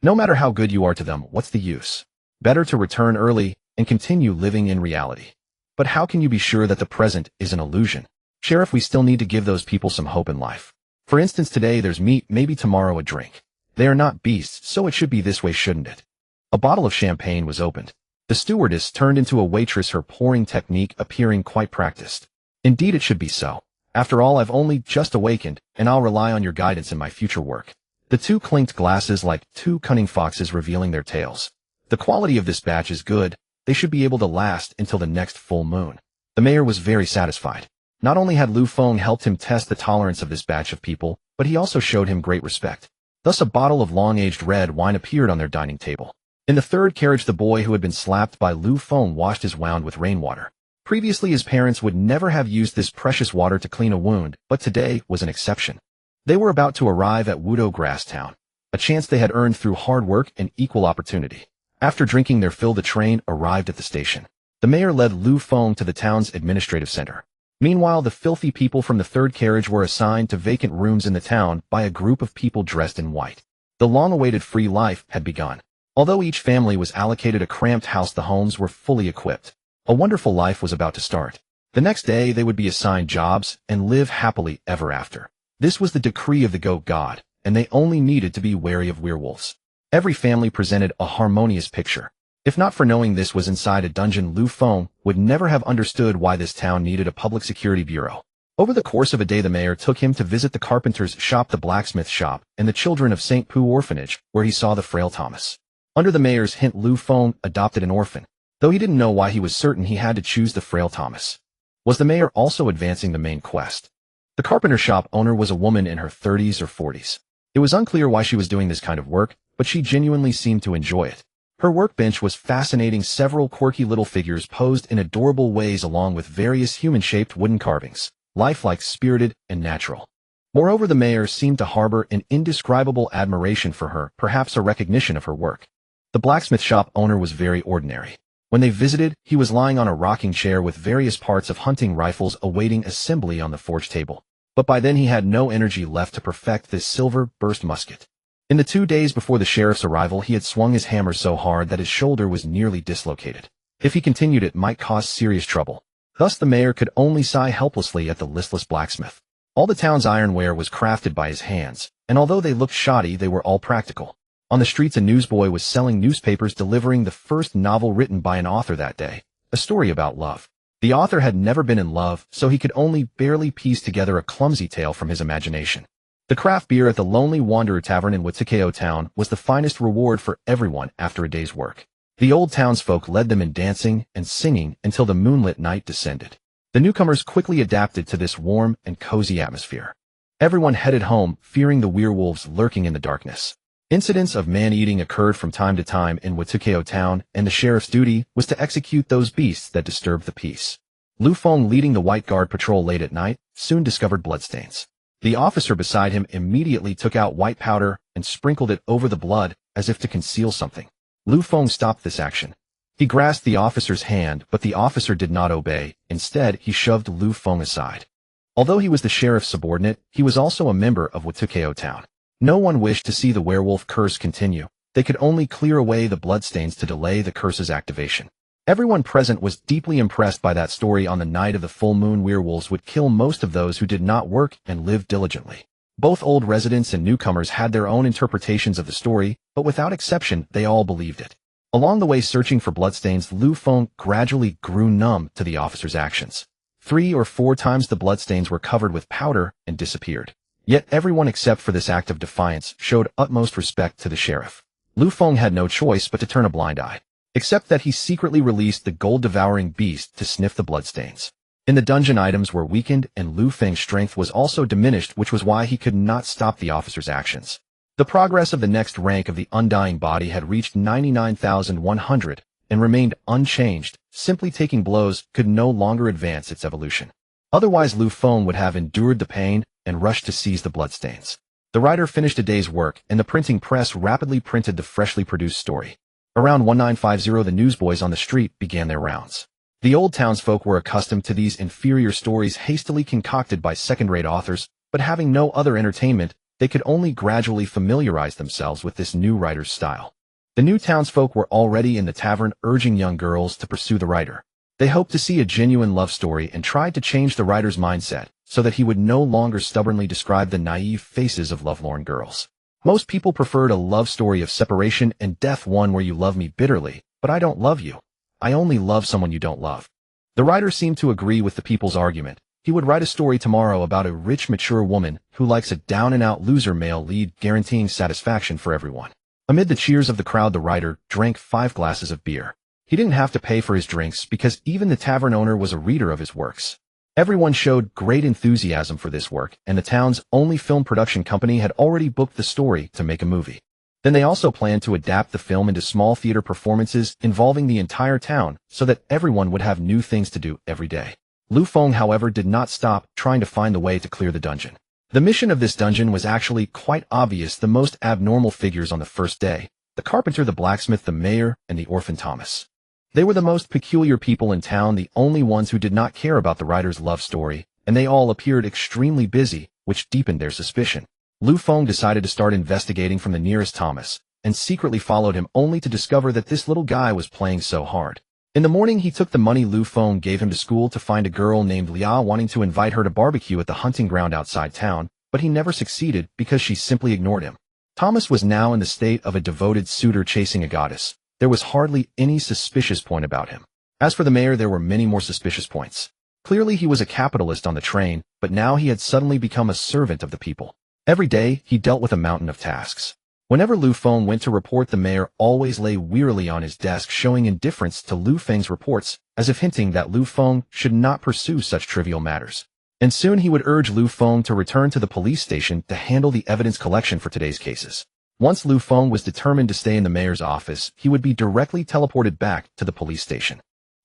No matter how good you are to them, what's the use? Better to return early and continue living in reality. But how can you be sure that the present is an illusion? Sheriff, we still need to give those people some hope in life. For instance, today there's meat, maybe tomorrow a drink. They are not beasts, so it should be this way, shouldn't it? A bottle of champagne was opened. The stewardess turned into a waitress, her pouring technique appearing quite practiced. Indeed, it should be so. After all, I've only just awakened, and I'll rely on your guidance in my future work. The two clinked glasses like two cunning foxes revealing their tails. The quality of this batch is good. They should be able to last until the next full moon. The mayor was very satisfied. Not only had Lu Feng helped him test the tolerance of this batch of people, but he also showed him great respect. Thus, a bottle of long-aged red wine appeared on their dining table. In the third carriage, the boy who had been slapped by Lu Feng washed his wound with rainwater. Previously, his parents would never have used this precious water to clean a wound, but today was an exception. They were about to arrive at Wuto Grass Town, a chance they had earned through hard work and equal opportunity. After drinking their fill, the train arrived at the station. The mayor led Lu Feng to the town's administrative center. Meanwhile, the filthy people from the third carriage were assigned to vacant rooms in the town by a group of people dressed in white. The long-awaited free life had begun. Although each family was allocated a cramped house, the homes were fully equipped. A wonderful life was about to start. The next day, they would be assigned jobs and live happily ever after. This was the decree of the goat god, and they only needed to be wary of werewolves. Every family presented a harmonious picture. If not for knowing this was inside a dungeon, Lu Feng would never have understood why this town needed a public security bureau. Over the course of a day, the mayor took him to visit the carpenter's shop, the blacksmith shop, and the children of St. Poo orphanage, where he saw the frail Thomas. Under the mayor's hint, Lu Feng adopted an orphan, though he didn't know why. He was certain he had to choose the frail Thomas. Was the mayor also advancing the main quest? The carpenter shop owner was a woman in her 30s or 40s. It was unclear why she was doing this kind of work, but she genuinely seemed to enjoy it. Her workbench was fascinating, several quirky little figures posed in adorable ways along with various human-shaped wooden carvings, lifelike, spirited, and natural. Moreover, the mayor seemed to harbor an indescribable admiration for her, perhaps a recognition of her work. The blacksmith shop owner was very ordinary. When they visited, he was lying on a rocking chair with various parts of hunting rifles awaiting assembly on the forge table. But by then he had no energy left to perfect this silver burst musket. In the 2 days before the sheriff's arrival, he had swung his hammer so hard that his shoulder was nearly dislocated. If he continued, it might cause serious trouble. Thus the mayor could only sigh helplessly at the listless blacksmith. All the town's ironware was crafted by his hands, and although they looked shoddy, they were all practical. On the streets, a newsboy was selling newspapers, delivering the first novel written by an author that day, a story about love. The author had never been in love, so he could only barely piece together a clumsy tale from his imagination. The craft beer at the Lonely Wanderer Tavern in Watukeo Town was the finest reward for everyone after a day's work. The old townsfolk led them in dancing and singing until the moonlit night descended. The newcomers quickly adapted to this warm and cozy atmosphere. Everyone headed home, fearing the werewolves lurking in the darkness. Incidents of man-eating occurred from time to time in Watukeo Town, and the sheriff's duty was to execute those beasts that disturbed the peace. Lu Feng, leading the White Guard patrol late at night, soon discovered bloodstains. The officer beside him immediately took out white powder and sprinkled it over the blood as if to conceal something. Lu Feng stopped this action. He grasped the officer's hand, but the officer did not obey. Instead, he shoved Lu Feng aside. Although he was the sheriff's subordinate, he was also a member of Watukeo Town. No one wished to see the werewolf curse continue. They could only clear away the bloodstains to delay the curse's activation. Everyone present was deeply impressed by that story. On the night of the full moon, werewolves would kill most of those who did not work and live diligently. Both old residents and newcomers had their own interpretations of the story, but without exception, they all believed it. Along the way searching for bloodstains, Lu Feng gradually grew numb to the officer's actions. 3 or 4 times the bloodstains were covered with powder and disappeared. Yet everyone except for this act of defiance showed utmost respect to the sheriff. Lu Feng had no choice but to turn a blind eye, except that he secretly released the gold-devouring beast to sniff the bloodstains. In the dungeon, items were weakened and Lu Feng's strength was also diminished, which was why he could not stop the officer's actions. The progress of the next rank of the undying body had reached 99,100 and remained unchanged. Simply taking blows could no longer advance its evolution. Otherwise, Lu Feng would have endured the pain and rushed to seize the bloodstains. The writer finished a day's work, and the printing press rapidly printed the freshly produced story. Around 1950, the newsboys on the street began their rounds. The old townsfolk were accustomed to these inferior stories hastily concocted by second-rate authors, but having no other entertainment, they could only gradually familiarize themselves with this new writer's style. The new townsfolk were already in the tavern urging young girls to pursue the writer. They hoped to see a genuine love story and tried to change the writer's mindset so that he would no longer stubbornly describe the naive faces of lovelorn girls. Most people preferred a love story of separation and death, one where you love me bitterly, but I don't love you. I only love someone you don't love. The writer seemed to agree with the people's argument. He would write a story tomorrow about a rich, mature woman who likes a down-and-out loser male lead, guaranteeing satisfaction for everyone. Amid the cheers of the crowd, the writer drank 5 glasses of beer. He didn't have to pay for his drinks because even the tavern owner was a reader of his works. Everyone showed great enthusiasm for this work, and the town's only film production company had already booked the story to make a movie. Then they also planned to adapt the film into small theater performances involving the entire town so that everyone would have new things to do every day. Lu Feng, however, did not stop trying to find the way to clear the dungeon. The mission of this dungeon was actually quite obvious. The most abnormal figures on the first day: the carpenter, the blacksmith, the mayor, and the orphan Thomas. They were the most peculiar people in town, the only ones who did not care about the writer's love story, and they all appeared extremely busy, which deepened their suspicion. Lu Feng decided to start investigating from the nearest Thomas, and secretly followed him only to discover that this little guy was playing so hard. In the morning, he took the money Lu Feng gave him to school to find a girl named Lia, wanting to invite her to barbecue at the hunting ground outside town, but he never succeeded because she simply ignored him. Thomas was now in the state of a devoted suitor chasing a goddess. There was hardly any suspicious point about him. As for the mayor, there were many more suspicious points. Clearly he was a capitalist on the train, but now he had suddenly become a servant of the people. Every day, he dealt with a mountain of tasks. Whenever Lu Feng went to report, the mayor always lay wearily on his desk, showing indifference to Lu Feng's reports, as if hinting that Lu Feng should not pursue such trivial matters. And soon he would urge Lu Feng to return to the police station to handle the evidence collection for today's cases. Once Lu Feng was determined to stay in the mayor's office, he would be directly teleported back to the police station.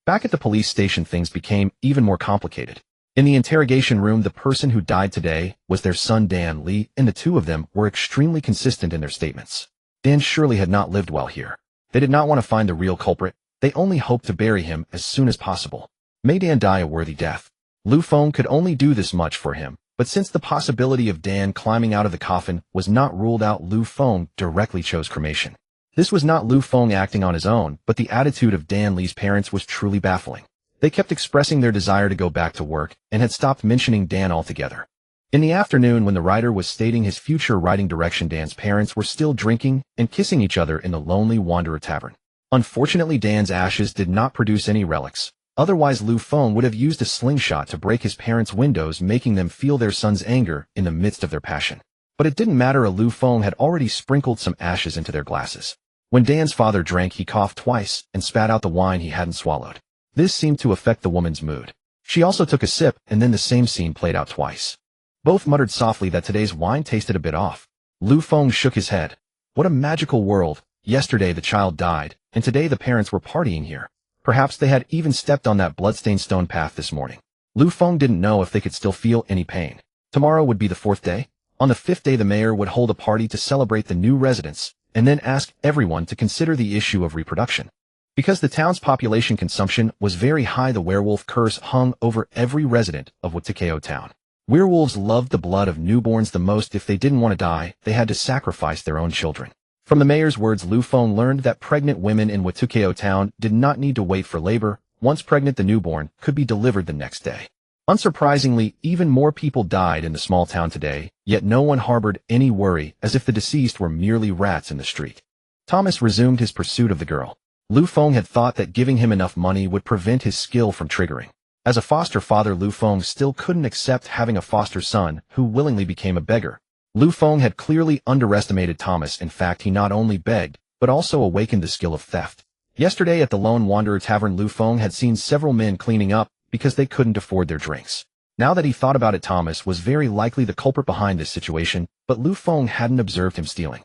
Back at the police station, things became even more complicated. In the interrogation room, the person who died today was their son Dan Li, and the two of them were extremely consistent in their statements. Dan surely had not lived well here. They did not want to find the real culprit. They only hoped to bury him as soon as possible. May Dan die a worthy death. Lu Feng could only do this much for him, but since the possibility of Dan climbing out of the coffin was not ruled out, Lu Feng directly chose cremation. This was not Lu Feng acting on his own, but the attitude of Dan Li's parents was truly baffling. They kept expressing their desire to go back to work and had stopped mentioning Dan altogether. In the afternoon, when the writer was stating his future writing direction, Dan's parents were still drinking and kissing each other in the Lonely Wanderer Tavern. Unfortunately, Dan's ashes did not produce any relics. Otherwise, Lu Feng would have used a slingshot to break his parents' windows, making them feel their son's anger in the midst of their passion. But it didn't matter. Lu Feng had already sprinkled some ashes into their glasses. When Dan's father drank, he coughed twice and spat out the wine he hadn't swallowed. This seemed to affect the woman's mood. She also took a sip, and then the same scene played out twice. Both muttered softly that today's wine tasted a bit off. Lu Feng shook his head. What a magical world. Yesterday the child died, and today the parents were partying here. Perhaps they had even stepped on that bloodstained stone path this morning. Lu Feng didn't know if they could still feel any pain. Tomorrow would be the 4th day. On the 5th day, the mayor would hold a party to celebrate the new residents, and then ask everyone to consider the issue of reproduction. Because the town's population consumption was very high, the werewolf curse hung over every resident of Watukeo town. Werewolves loved the blood of newborns the most. If they didn't want to die, they had to sacrifice their own children. From the mayor's words, Lu Feng learned that pregnant women in Watukeo town did not need to wait for labor. Once pregnant, the newborn could be delivered the next day. Unsurprisingly, even more people died in the small town today, yet no one harbored any worry, as if the deceased were merely rats in the street. Thomas resumed his pursuit of the girl. Lu Feng had thought that giving him enough money would prevent his skill from triggering. As a foster father, Lu Feng still couldn't accept having a foster son who willingly became a beggar. Lu Feng had clearly underestimated Thomas. In fact, he not only begged, but also awakened the skill of theft. Yesterday at the Lone Wanderer Tavern, Lu Feng had seen several men cleaning up because they couldn't afford their drinks. Now that he thought about it, Thomas was very likely the culprit behind this situation, but Lu Feng hadn't observed him stealing.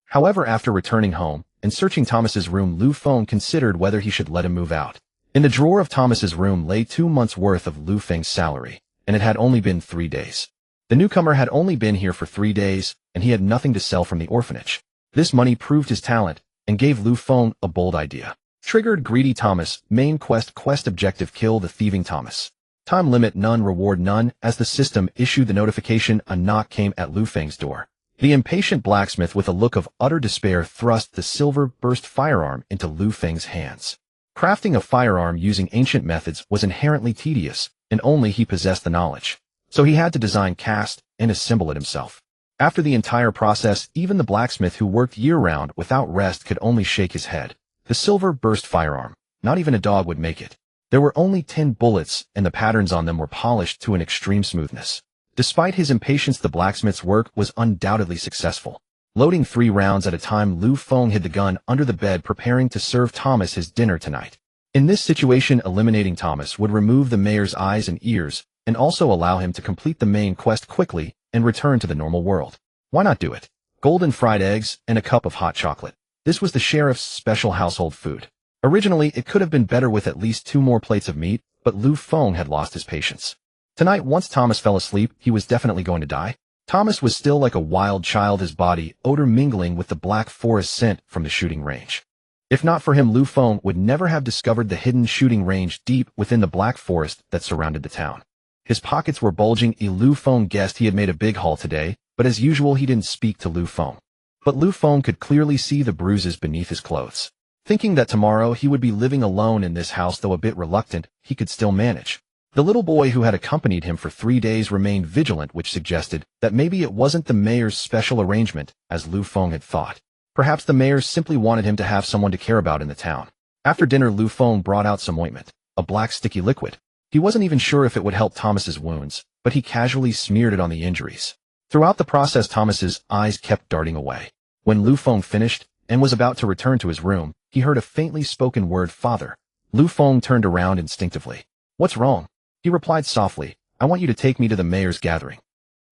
However, after returning home and searching Thomas's room, Lu Feng considered whether he should let him move out. In the drawer of Thomas's room lay 2 months' worth of Lu Feng's salary, and it had only been 3 days. The newcomer had only been here for 3 days, and he had nothing to sell from the orphanage. This money proved his talent and gave Lu Feng a bold idea. Triggered Greedy Thomas. Main quest objective: kill the thieving Thomas. Time limit none, reward none. As the system issued the notification, a knock came at Lu Feng's door. The impatient blacksmith, with a look of utter despair, thrust the silver burst firearm into Lu Feng's hands. Crafting a firearm using ancient methods was inherently tedious, and only he possessed the knowledge. So he had to design, cast, and assemble it himself. After the entire process, even the blacksmith, who worked year-round without rest, could only shake his head. The silver burst firearm, not even a dog would make it. There were only 10 bullets, and the patterns on them were polished to an extreme smoothness. Despite his impatience, the blacksmith's work was undoubtedly successful. Loading 3 rounds at a time, Lu Feng hid the gun under the bed, preparing to serve Thomas his dinner tonight. In this situation, eliminating Thomas would remove the mayor's eyes and ears, and also allow him to complete the main quest quickly and return to the normal world. Why not do it? Golden fried eggs and a cup of hot chocolate. This was the sheriff's special household food. Originally, it could have been better with at least 2 more plates of meat, but Lu Feng had lost his patience. Tonight, once Thomas fell asleep, he was definitely going to die. Thomas was still like a wild child, his body odor mingling with the black forest scent from the shooting range. If not for him, Lu Feng would never have discovered the hidden shooting range deep within the black forest that surrounded the town. His pockets were bulging. Lu Feng guessed he had made a big haul today, but as usual he didn't speak to Lu Feng. But Lu Feng could clearly see the bruises beneath his clothes. Thinking that tomorrow he would be living alone in this house, though a bit reluctant, he could still manage. The little boy who had accompanied him for 3 days remained vigilant, which suggested that maybe it wasn't the mayor's special arrangement, as Lu Feng had thought. Perhaps the mayor simply wanted him to have someone to care about in the town. After dinner, Lu Feng brought out some ointment, a black sticky liquid. He wasn't even sure if it would help Thomas's wounds, but he casually smeared it on the injuries. Throughout the process, Thomas's eyes kept darting away. When Lu Feng finished and was about to return to his room, he heard a faintly spoken word, "Father." Lu Feng turned around instinctively. "What's wrong?" He replied softly, "I want you to take me to the mayor's gathering."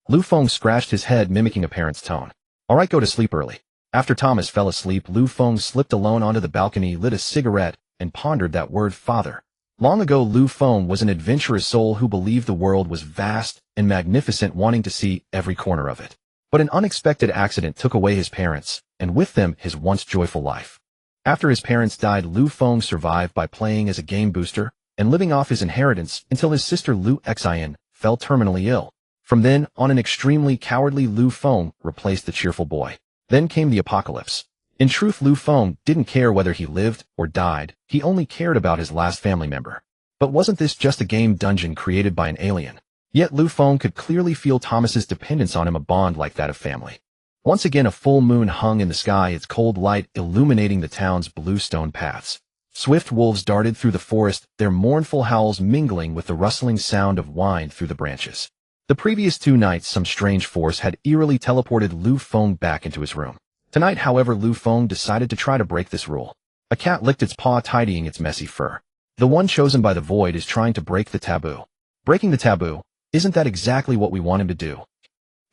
Lu Feng scratched his head, mimicking a parent's tone. "All right, go to sleep early. After Thomas fell asleep, Lu Feng slipped alone onto the balcony, lit a cigarette, and pondered that word father. Long ago, Lu Feng was an adventurous soul who believed the world was vast and magnificent, wanting to see every corner of it. But an unexpected accident took away his parents, and with them his once joyful life. After his parents died, Lu Feng survived by playing as a game booster and living off his inheritance until his sister Lu Xian fell terminally ill. From then on, an extremely cowardly Lu Feng replaced the cheerful boy. Then came the apocalypse. In truth, Lu Feng didn't care whether he lived or died, he only cared about his last family member. But wasn't this just a game dungeon created by an alien? Yet Lu Feng could clearly feel Thomas's dependence on him, a bond like that of family. Once again, a full moon hung in the sky, its cold light illuminating the town's blue stone paths. Swift wolves darted through the forest, their mournful howls mingling with the rustling sound of wine through the branches. The previous 2 nights, some strange force had eerily teleported Lu Feng back into his room. Tonight, however, Lu Feng decided to try to break this rule. A cat licked its paw, tidying its messy fur. The one chosen by the void is trying to break the taboo. Breaking the taboo? Isn't that exactly what we want him to do?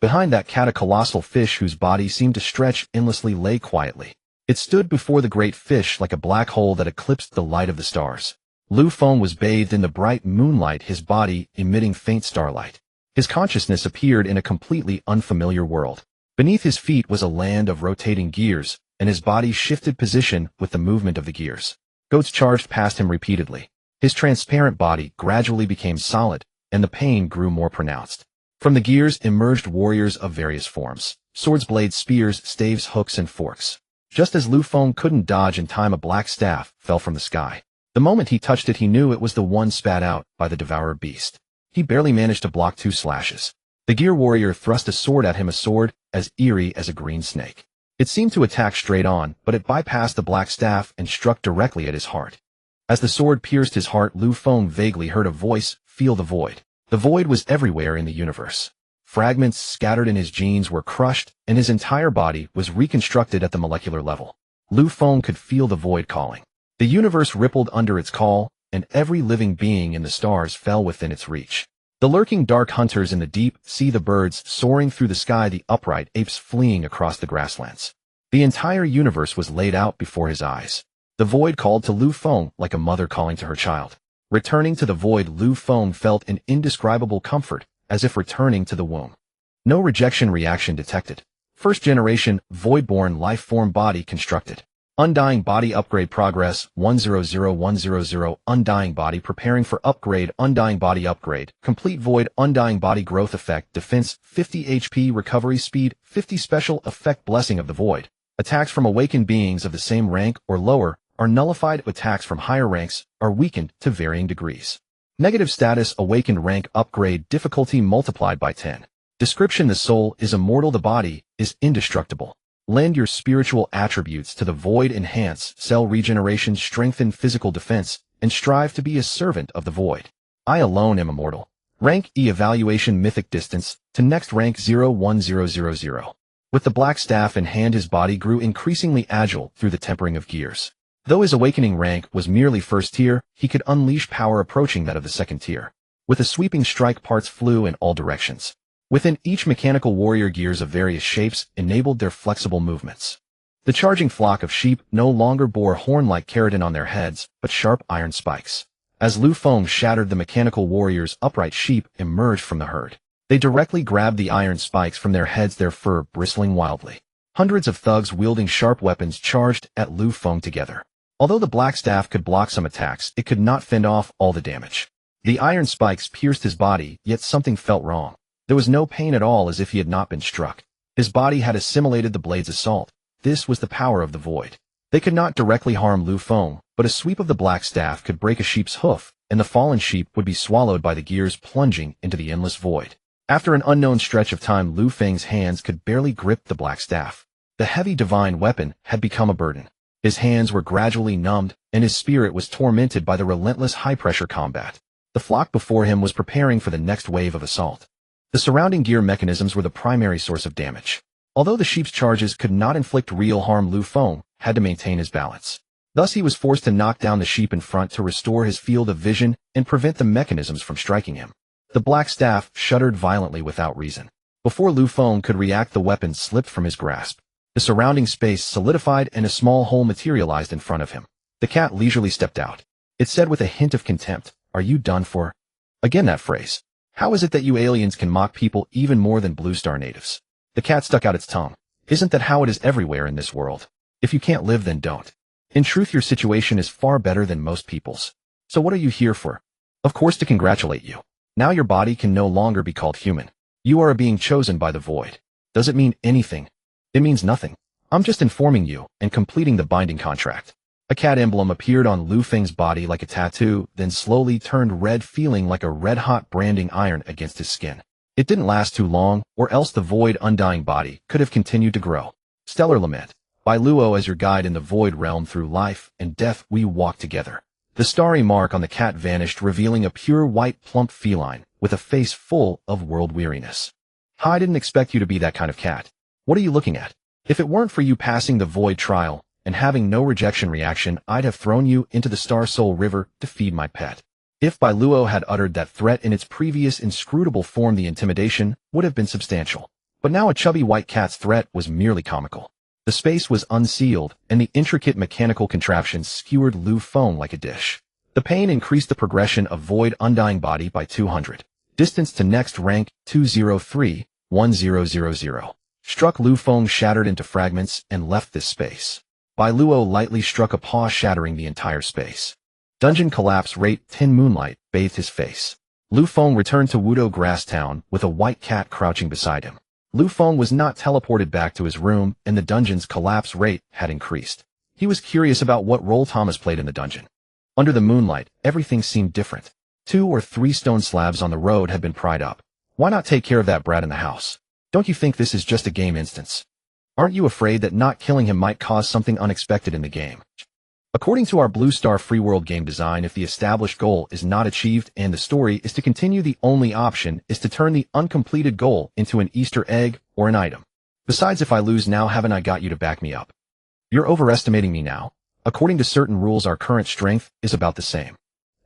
Behind that cat, a colossal fish whose body seemed to stretch endlessly lay quietly. It stood before the great fish like a black hole that eclipsed the light of the stars. Lu Feng was bathed in the bright moonlight, his body emitting faint starlight. His consciousness appeared in a completely unfamiliar world. Beneath his feet was a land of rotating gears, and his body shifted position with the movement of the gears. Goats charged past him repeatedly. His transparent body gradually became solid, and the pain grew more pronounced. From the gears emerged warriors of various forms: swords, blades, spears, staves, hooks, and forks. Just as Lu Feng couldn't dodge in time, a black staff fell from the sky. The moment he touched it, he knew it was the one spat out by the devourer beast. He barely managed to block 2 slashes. The gear warrior thrust a sword at him, a sword as eerie as a green snake. It seemed to attack straight on, but it bypassed the black staff and struck directly at his heart. As the sword pierced his heart, Lu Feng vaguely heard a voice: "Feel the void." The void was everywhere in the universe. Fragments scattered in his genes were crushed, and his entire body was reconstructed at the molecular level. Lu Feng could feel the void calling. The universe rippled under its call, and every living being in the stars fell within its reach. The lurking dark hunters in the deep sea, the birds soaring through the sky, the upright apes fleeing across the grasslands. The entire universe was laid out before his eyes. The void called to Lu Feng like a mother calling to her child. Returning to the void, Lu Feng felt an indescribable comfort, as if returning to the womb. No rejection reaction detected. First generation, void-born life form body constructed. Undying body upgrade progress 100100. Undying body preparing for upgrade. Undying body upgrade complete. Void undying body growth effect defense 50 HP, recovery speed 50, special effect blessing of the void. Attacks from awakened beings of the same rank or lower are nullified. Attacks from higher ranks are weakened to varying degrees. Negative status awakened rank upgrade difficulty multiplied by 10. Description: the soul is immortal, the body is indestructible. Lend your spiritual attributes to the void, enhance cell regeneration, strengthen physical defense, and strive to be a servant of the void. I alone am immortal. Rank E evaluation mythic distance to next rank 01000. With the black staff in hand, his body grew increasingly agile through the tempering of gears. Though his awakening rank was merely first tier, he could unleash power approaching that of the second tier. With a sweeping strike, parts flew in all directions. Within each mechanical warrior, gears of various shapes enabled their flexible movements. The charging flock of sheep no longer bore horn-like keratin on their heads, but sharp iron spikes. As Lu Feng shattered the mechanical warriors, upright sheep emerged from the herd. They directly grabbed the iron spikes from their heads, their fur bristling wildly. Hundreds of thugs wielding sharp weapons charged at Lu Feng together. Although the black staff could block some attacks, it could not fend off all the damage. The iron spikes pierced his body, yet something felt wrong. There was no pain at all, as if he had not been struck. His body had assimilated the blade's assault. This was the power of the void. They could not directly harm Lu Feng, but a sweep of the black staff could break a sheep's hoof, and the fallen sheep would be swallowed by the gears, plunging into the endless void. After an unknown stretch of time, Lu Feng's hands could barely grip the black staff. The heavy divine weapon had become a burden. His hands were gradually numbed, and his spirit was tormented by the relentless high-pressure combat. The flock before him was preparing for the next wave of assault. The surrounding gear mechanisms were the primary source of damage. Although the sheep's charges could not inflict real harm, Lu Feng had to maintain his balance. Thus he was forced to knock down the sheep in front to restore his field of vision and prevent the mechanisms from striking him. The black staff shuddered violently without reason. Before Lu Feng could react, the weapon slipped from his grasp. The surrounding space solidified and a small hole materialized in front of him. The cat leisurely stepped out. It said with a hint of contempt, "Are you done for?" Again that phrase. How is it that you aliens can mock people even more than Blue Star natives? The cat stuck out its tongue. Isn't that how it is everywhere in this world? If you can't live, then don't. In truth, your situation is far better than most people's. So what are you here for? Of course, to congratulate you. Now your body can no longer be called human. You are a being chosen by the void. Does it mean anything? It means nothing. I'm just informing you and completing the binding contract. A cat emblem appeared on Lu Feng's body like a tattoo, then slowly turned red, feeling like a red-hot branding iron against his skin. It didn't last too long, or else the void undying body could have continued to grow. Stellar Lament. By Luo as your guide in the void realm, through life and death we walk together. The starry mark on the cat vanished, revealing a pure white plump feline with a face full of world weariness. I didn't expect you to be that kind of cat. What are you looking at? If it weren't for you passing the void trial and having no rejection reaction, I'd have thrown you into the Star Soul River to feed my pet. If Bai Luo had uttered that threat in its previous inscrutable form, the intimidation would have been substantial. But now a chubby white cat's threat was merely comical. The space was unsealed, and the intricate mechanical contraptions skewered Lu Feng like a dish. The pain increased the progression of void undying body by 200. Distance to next rank 203-1000. Struck Lu Feng, shattered into fragments, and left this space. Bai Luo lightly struck a paw, shattering the entire space. Dungeon collapse rate 10. Moonlight bathed his face. Lu Feng returned to Wudo Grass Town with a white cat crouching beside him. Lu Feng was not teleported back to his room, and the dungeon's collapse rate had increased. He was curious about what role Thomas played in the dungeon. Under the moonlight, everything seemed different. 2 or 3 stone slabs on the road had been pried up. Why not take care of that brat in the house? Don't you think this is just a game instance? Aren't you afraid that not killing him might cause something unexpected in the game? According to our Blue Star Free World game design, if the established goal is not achieved and the story is to continue, the only option is to turn the uncompleted goal into an Easter egg or an item. Besides, if I lose now, haven't I got you to back me up? You're overestimating me now. According to certain rules, our current strength is about the same.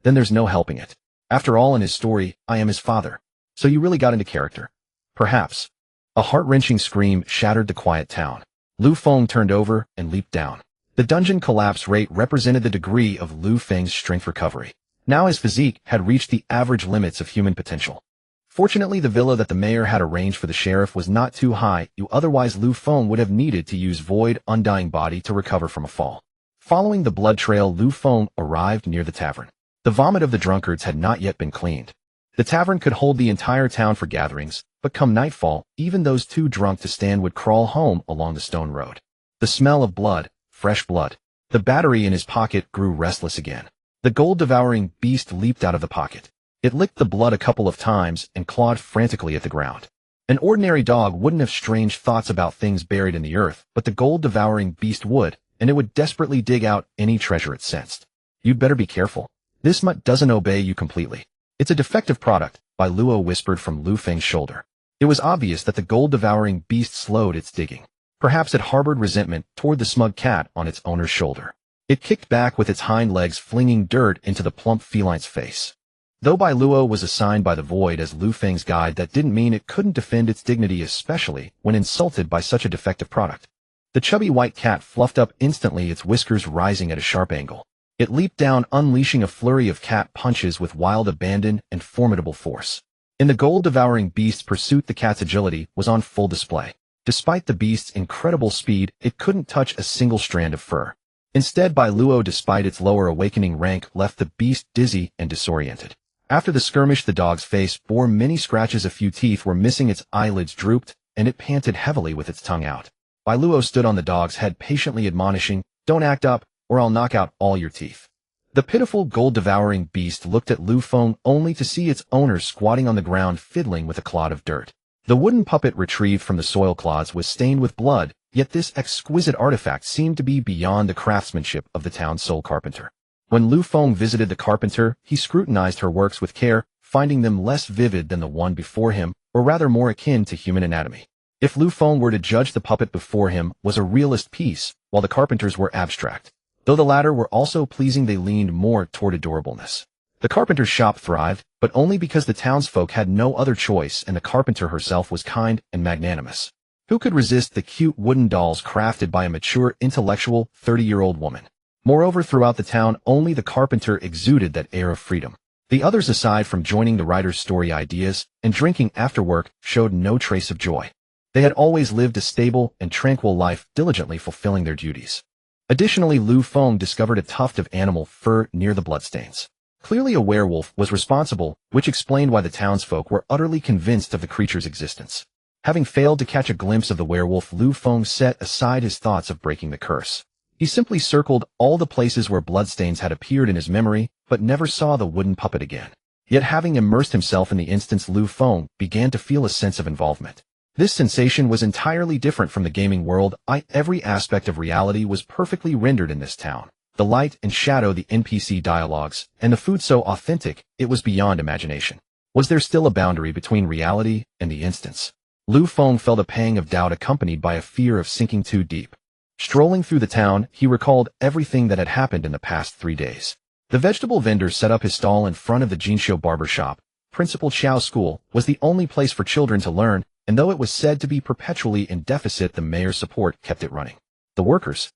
Then there's no helping it. After all, in his story, I am his father. So you really got into character. Perhaps. A heart-wrenching scream shattered the quiet town. Lu Feng turned over and leaped down. The dungeon collapse rate represented the degree of Lu Feng's strength recovery. Now his physique had reached the average limits of human potential. Fortunately, the villa that the mayor had arranged for the sheriff was not too high, otherwise Lu Feng would have needed to use void undying body to recover from a fall. Following the blood trail, Lu Feng arrived near the tavern. The vomit of the drunkards had not yet been cleaned. The tavern could hold the entire town for gatherings, but come nightfall, even those too drunk to stand would crawl home along the stone road. The smell of blood, fresh blood. The battery in his pocket grew restless again. The gold-devouring beast leaped out of the pocket. It licked the blood a couple of times and clawed frantically at the ground. An ordinary dog wouldn't have strange thoughts about things buried in the earth, but the gold-devouring beast would, and it would desperately dig out any treasure it sensed. You'd better be careful. This mutt doesn't obey you completely. It's a defective product, Bai Luo whispered from Lu Feng's shoulder. It was obvious that the gold-devouring beast slowed its digging. Perhaps it harbored resentment toward the smug cat on its owner's shoulder. It kicked back with its hind legs, flinging dirt into the plump feline's face. Though Bai Luo was assigned by the void as Lu Feng's guide, that didn't mean it couldn't defend its dignity, especially when insulted by such a defective product. The chubby white cat fluffed up instantly, its whiskers rising at a sharp angle. It leaped down, unleashing a flurry of cat punches with wild abandon and formidable force. In the gold-devouring beast's pursuit, the cat's agility was on full display. Despite the beast's incredible speed, it couldn't touch a single strand of fur. Instead, Bai Luo, despite its lower awakening rank, left the beast dizzy and disoriented. After the skirmish, the dog's face bore many scratches, a few teeth were missing, its eyelids drooped, and it panted heavily with its tongue out. Bai Luo stood on the dog's head, patiently admonishing, "Don't act up, or I'll knock out all your teeth." The pitiful gold-devouring beast looked at Lu Feng only to see its owner squatting on the ground, fiddling with a clod of dirt. The wooden puppet retrieved from the soil clods was stained with blood, yet this exquisite artifact seemed to be beyond the craftsmanship of the town's sole carpenter. When Lu Feng visited the carpenter, he scrutinized her works with care, finding them less vivid than the one before him, or rather more akin to human anatomy. If Lu Feng were to judge, the puppet before him was a realist piece, while the carpenter's were abstract. Though the latter were also pleasing, they leaned more toward adorableness. The carpenter's shop thrived, but only because the townsfolk had no other choice, and the carpenter herself was kind and magnanimous. Who could resist the cute wooden dolls crafted by a mature, intellectual, 30-year-old woman? Moreover, throughout the town, only the carpenter exuded that air of freedom. The others, aside from joining the writer's story ideas and drinking after work, showed no trace of joy. They had always lived a stable and tranquil life, diligently fulfilling their duties. Additionally, Lu Feng discovered a tuft of animal fur near the bloodstains. Clearly a werewolf was responsible, which explained why the townsfolk were utterly convinced of the creature's existence. Having failed to catch a glimpse of the werewolf, Lu Feng set aside his thoughts of breaking the curse. He simply circled all the places where bloodstains had appeared in his memory, but never saw the wooden puppet again. Yet having immersed himself in the instance, Lu Feng began to feel a sense of involvement. This sensation was entirely different from the gaming world. Every aspect of reality was perfectly rendered in this town. The light and shadow, the NPC dialogues, and the food so authentic, it was beyond imagination. Was there still a boundary between reality and the instance? Lu Feng felt a pang of doubt accompanied by a fear of sinking too deep. Strolling through the town, he recalled everything that had happened in the past 3 days. The vegetable vendor set up his stall in front of the Jinxiu barber shop. Principal Qiao's school was the only place for children to learn, and though it was said to be perpetually in deficit, the mayor's support kept it running. The workers.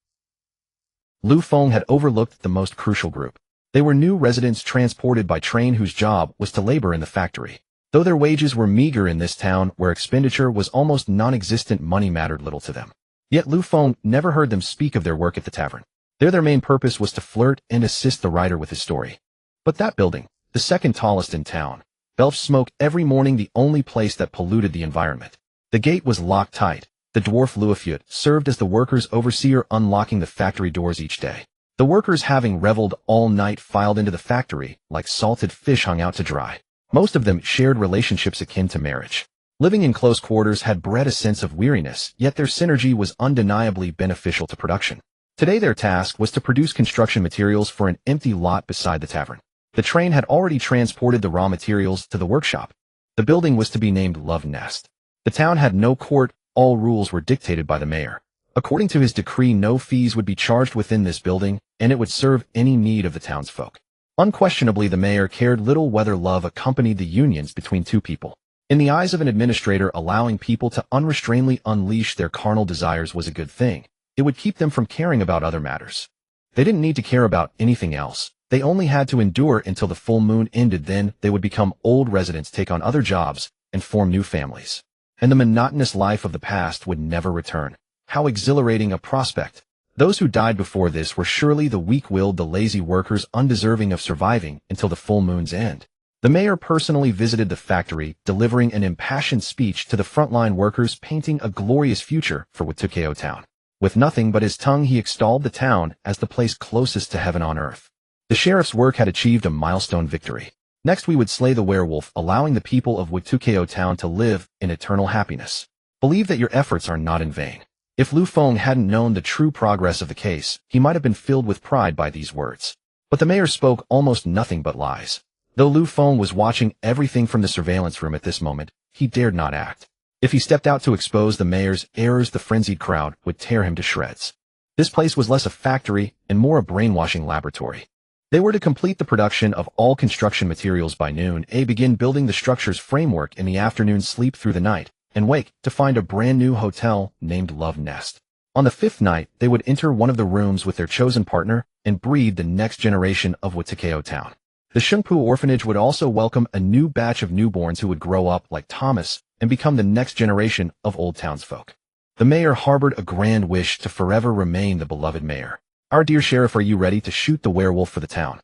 Lu Feng had overlooked the most crucial group. They were new residents transported by train whose job was to labor in the factory. Though their wages were meager in this town where expenditure was almost non-existent, money mattered little to them. Yet Lu Feng never heard them speak of their work at the tavern. Their main purpose was to flirt and assist the writer with his story. But that building, the second tallest in town, belched smoke every morning, the only place that polluted the environment. The gate was locked tight. The dwarf Luofiut served as the workers' overseer, unlocking the factory doors each day. The workers, having reveled all night, filed into the factory like salted fish hung out to dry. Most of them shared relationships akin to marriage. Living in close quarters had bred a sense of weariness, yet their synergy was undeniably beneficial to production. Today their task was to produce construction materials for an empty lot beside the tavern. The train had already transported the raw materials to the workshop. The building was to be named Love Nest. The town had no court, all rules were dictated by the mayor. According to his decree, no fees would be charged within this building, and it would serve any need of the townsfolk. Unquestionably, the mayor cared little whether love accompanied the unions between two people. In the eyes of an administrator, allowing people to unrestrainedly unleash their carnal desires was a good thing. It would keep them from caring about other matters. They didn't need to care about anything else. They only had to endure until the full moon ended. Then they would become old residents, take on other jobs, and form new families. And the monotonous life of the past would never return. How exhilarating a prospect! Those who died before this were surely the weak-willed, the lazy workers, undeserving of surviving until the full moon's end. The mayor personally visited the factory, delivering an impassioned speech to the frontline workers, painting a glorious future for Waitukeo town. With nothing but his tongue, he extolled the town as the place closest to heaven on earth. The sheriff's work had achieved a milestone victory. Next we would slay the werewolf, allowing the people of Waitukeo town to live in eternal happiness. Believe that your efforts are not in vain. If Lu Feng hadn't known the true progress of the case, he might have been filled with pride by these words. But the mayor spoke almost nothing but lies. Though Lu Feng was watching everything from the surveillance room at this moment, he dared not act. If he stepped out to expose the mayor's errors, the frenzied crowd would tear him to shreds. This place was less a factory and more a brainwashing laboratory. They were to complete the production of all construction materials by noon, begin building the structure's framework in the afternoon, sleep through the night, and wake to find a brand new hotel named Love Nest. On the 5th night, they would enter one of the rooms with their chosen partner and breed the next generation of Waitukeo town. The Shengpu orphanage would also welcome a new batch of newborns who would grow up like Thomas and become the next generation of old townsfolk. The mayor harbored a grand wish to forever remain the beloved mayor. Our dear sheriff, are you ready to shoot the werewolf for the town?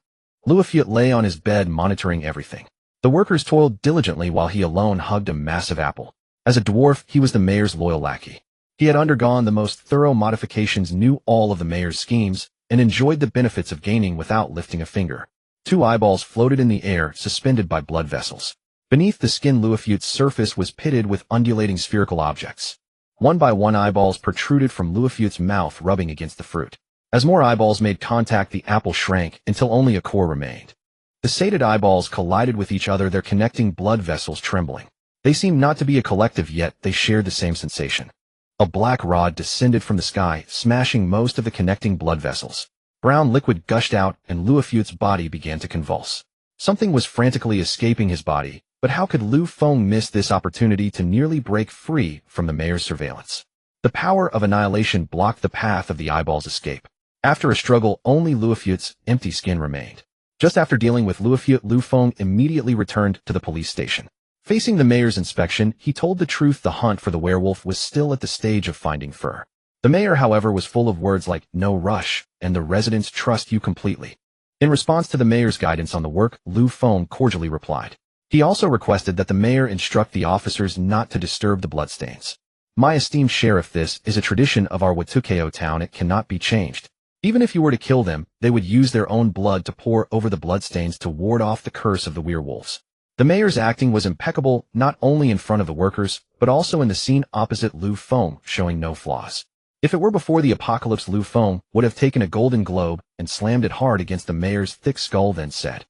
Luofiut lay on his bed monitoring everything. The workers toiled diligently while he alone hugged a massive apple. As a dwarf, he was the mayor's loyal lackey. He had undergone the most thorough modifications, knew all of the mayor's schemes, and enjoyed the benefits of gaining without lifting a finger. 2 eyeballs floated in the air, suspended by blood vessels. Beneath the skin, Luofiut's surface was pitted with undulating spherical objects. One by one, eyeballs protruded from Luofiut's mouth, rubbing against the fruit. As more eyeballs made contact, the apple shrank until only a core remained. The sated eyeballs collided with each other, their connecting blood vessels trembling. They seemed not to be a collective, yet they shared the same sensation. A black rod descended from the sky, smashing most of the connecting blood vessels. Brown liquid gushed out, and Luofiut's body began to convulse. Something was frantically escaping his body, but how could Lu Feng miss this opportunity to nearly break free from the mayor's surveillance? The power of annihilation blocked the path of the eyeball's escape. After a struggle, only Luofu's empty skin remained. Just after dealing with Luofu, Lu Feng immediately returned to the police station. Facing the mayor's inspection, he told the truth: the hunt for the werewolf was still at the stage of finding fur. The mayor, however, was full of words like, "No rush," and "the residents trust you completely." In response to the mayor's guidance on the work, Lu Feng cordially replied. He also requested that the mayor instruct the officers not to disturb the bloodstains. "My esteemed sheriff, this is a tradition of our Watukeo town. It cannot be changed. Even if you were to kill them, they would use their own blood to pour over the bloodstains to ward off the curse of the werewolves." The mayor's acting was impeccable, not only in front of the workers, but also in the scene opposite Lu Feng, showing no flaws. If it were before the apocalypse, Lu Feng would have taken a golden globe and slammed it hard against the mayor's thick skull, then said,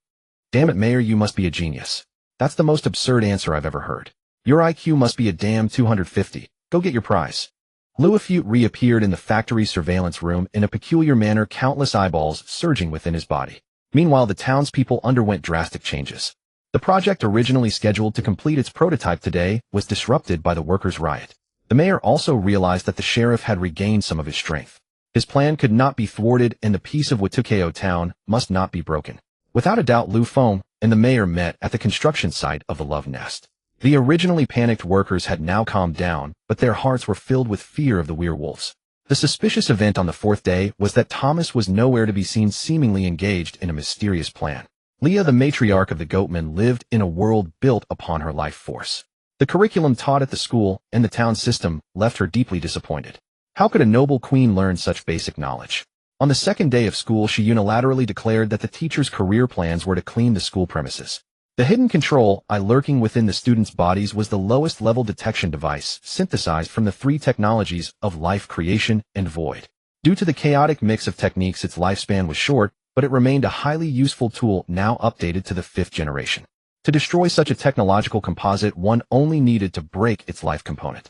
"Damn it, mayor, you must be a genius. That's the most absurd answer I've ever heard. Your IQ must be a damn 250. Go get your prize." Luofu reappeared in the factory surveillance room in a peculiar manner, countless eyeballs surging within his body. Meanwhile, the townspeople underwent drastic changes. The project originally scheduled to complete its prototype today was disrupted by the workers' riot. The mayor also realized that the sheriff had regained some of his strength. His plan could not be thwarted, and the peace of Watukeo town must not be broken. Without a doubt, Lu Feng and the mayor met at the construction site of the Love Nest. The originally panicked workers had now calmed down, but their hearts were filled with fear of the werewolves. The suspicious event on the fourth day was that Thomas was nowhere to be seen, seemingly engaged in a mysterious plan. Leah, the matriarch of the Goatmen, lived in a world built upon her life force. The curriculum taught at the school and the town system left her deeply disappointed. How could a noble queen learn such basic knowledge? On the second day of school, she unilaterally declared that the teachers' career plans were to clean the school premises. The hidden control eye lurking within the students' bodies was the lowest level detection device synthesized from the three technologies of life, creation, and void. Due to the chaotic mix of techniques, its lifespan was short, but it remained a highly useful tool, now updated to the 5th generation. To destroy such a technological composite, one only needed to break its life component.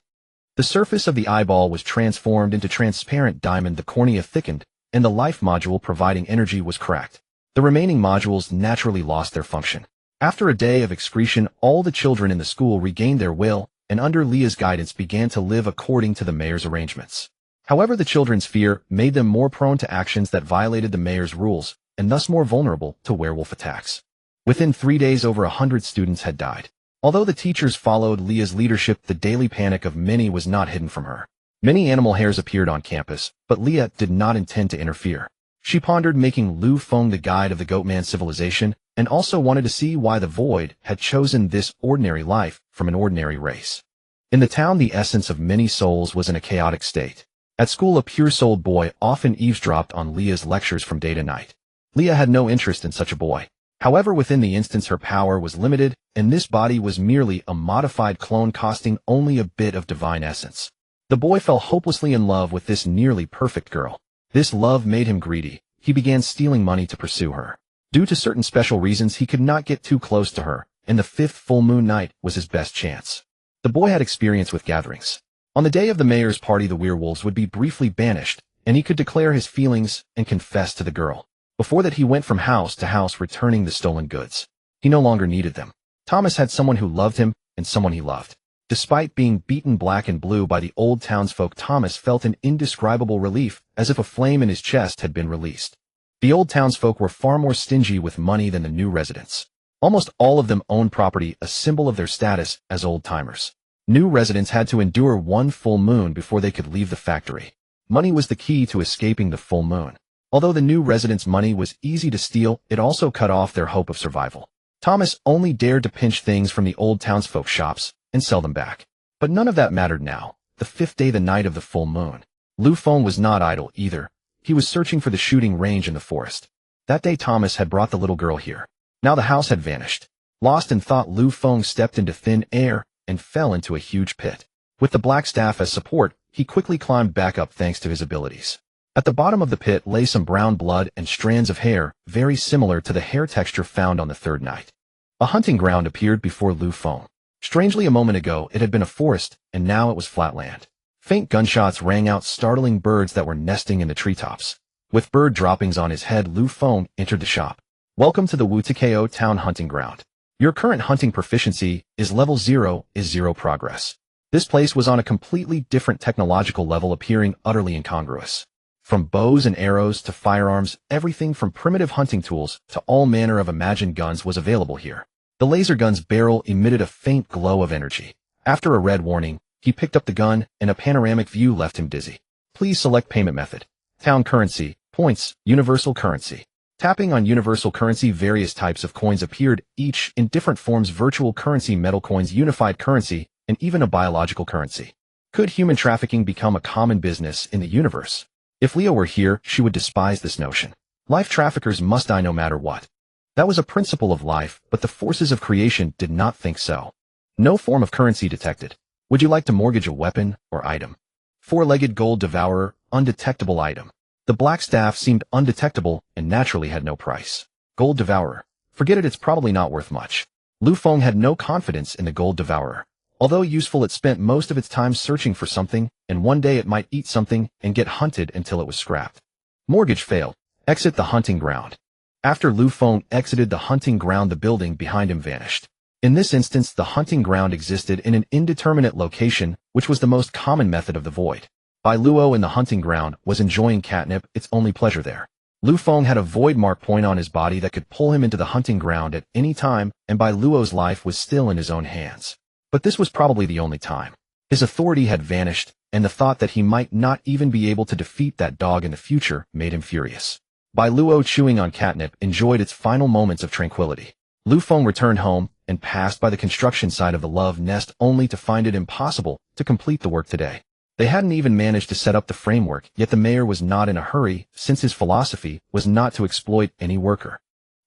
The surface of the eyeball was transformed into transparent diamond, the cornea thickened, and the life module providing energy was cracked. The remaining modules naturally lost their function. After a day of excretion, all the children in the school regained their will, and under Leah's guidance began to live according to the mayor's arrangements. However, the children's fear made them more prone to actions that violated the mayor's rules, and thus more vulnerable to werewolf attacks. Within 3 days, over 100 students had died. Although the teachers followed Leah's leadership, the daily panic of many was not hidden from her. Many animal hairs appeared on campus, but Leah did not intend to interfere. She pondered making Lu Feng the guide of the Goatman civilization, and also wanted to see why the Void had chosen this ordinary life from an ordinary race. In the town, the essence of many souls was in a chaotic state. At school, a pure-souled boy often eavesdropped on Leah's lectures from day to night. Leah had no interest in such a boy. However, within the instance, her power was limited, and this body was merely a modified clone costing only a bit of divine essence. The boy fell hopelessly in love with this nearly perfect girl. This love made him greedy. He began stealing money to pursue her. Due to certain special reasons, he could not get too close to her, and the 5th full moon night was his best chance. The boy had experience with gatherings. On the day of the mayor's party, the werewolves would be briefly banished, and he could declare his feelings and confess to the girl. Before that, he went from house to house returning the stolen goods. He no longer needed them. Thomas had someone who loved him and someone he loved. Despite being beaten black and blue by the old townsfolk, Thomas felt an indescribable relief, as if a flame in his chest had been released. The old townsfolk were far more stingy with money than the new residents. Almost all of them owned property, a symbol of their status as old-timers. New residents had to endure one full moon before they could leave the factory. Money was the key to escaping the full moon. Although the new residents' money was easy to steal, it also cut off their hope of survival. Thomas only dared to pinch things from the old townsfolk shops and sell them back. But none of that mattered now. The 5th day, the night of the full moon. Lu Feng was not idle either. He was searching for the shooting range in the forest. That day, Thomas had brought the little girl here. Now the house had vanished. Lost in thought, Lu Feng stepped into thin air and fell into a huge pit. With the black staff as support, he quickly climbed back up thanks to his abilities. At the bottom of the pit lay some brown blood and strands of hair, very similar to the hair texture found on the 3rd night. A hunting ground appeared before Lu Feng. Strangely, a moment ago it had been a forest, and now it was flat land. Faint gunshots rang out, startling birds that were nesting in the treetops. With bird droppings on his head, Lu Feng entered the shop. Welcome to the Wutakeo Town Hunting Ground. Your current hunting proficiency is level 0 is 0 progress. This place was on a completely different technological level, appearing utterly incongruous. From bows and arrows to firearms, everything from primitive hunting tools to all manner of imagined guns was available here. The laser gun's barrel emitted a faint glow of energy. After a red warning, he picked up the gun, and a panoramic view left him dizzy. Please select payment method. Town currency, points, universal currency. Tapping on universal currency, various types of coins appeared, each in different forms: virtual currency, metal coins, unified currency, and even a biological currency. Could human trafficking become a common business in the universe? If Leo were here, she would despise this notion. Life traffickers must die no matter what. That was a principle of life, but the forces of creation did not think so. No form of currency detected. Would you like to mortgage a weapon or item? Four-legged gold devourer, undetectable item. The black staff seemed undetectable and naturally had no price. Gold devourer. Forget it, it's probably not worth much. Lu Feng had no confidence in the gold devourer. Although useful, it spent most of its time searching for something, and one day it might eat something and get hunted until it was scrapped. Mortgage failed. Exit the hunting ground. After Lu Feng exited the hunting ground, the building behind him vanished. In this instance, the hunting ground existed in an indeterminate location, which was the most common method of the void. Bai Luo in the hunting ground was enjoying catnip, its only pleasure there. Lu Feng had a void mark point on his body that could pull him into the hunting ground at any time, and Bai Luo's life was still in his own hands. But this was probably the only time. His authority had vanished, and the thought that he might not even be able to defeat that dog in the future made him furious. Bai Luo, chewing on catnip, enjoyed its final moments of tranquility. Lu Feng returned home and passed by the construction site of the love nest, only to find it impossible to complete the work today. They hadn't even managed to set up the framework, yet the mayor was not in a hurry, since his philosophy was not to exploit any worker.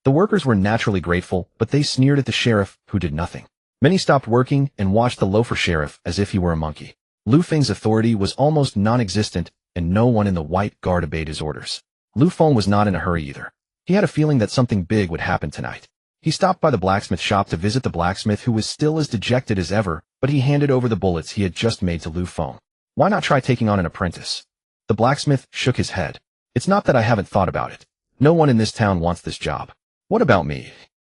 The workers were naturally grateful, but they sneered at the sheriff, who did nothing. Many stopped working and watched the loafer sheriff as if he were a monkey. Lu Feng's authority was almost non-existent, and no one in the white guard obeyed his orders. Lu Feng was not in a hurry either. He had a feeling that something big would happen tonight. He stopped by the blacksmith shop to visit the blacksmith, who was still as dejected as ever, but he handed over the bullets he had just made to Lu Feng. Why not try taking on an apprentice? The blacksmith shook his head. It's not that I haven't thought about it. No one in this town wants this job. What about me?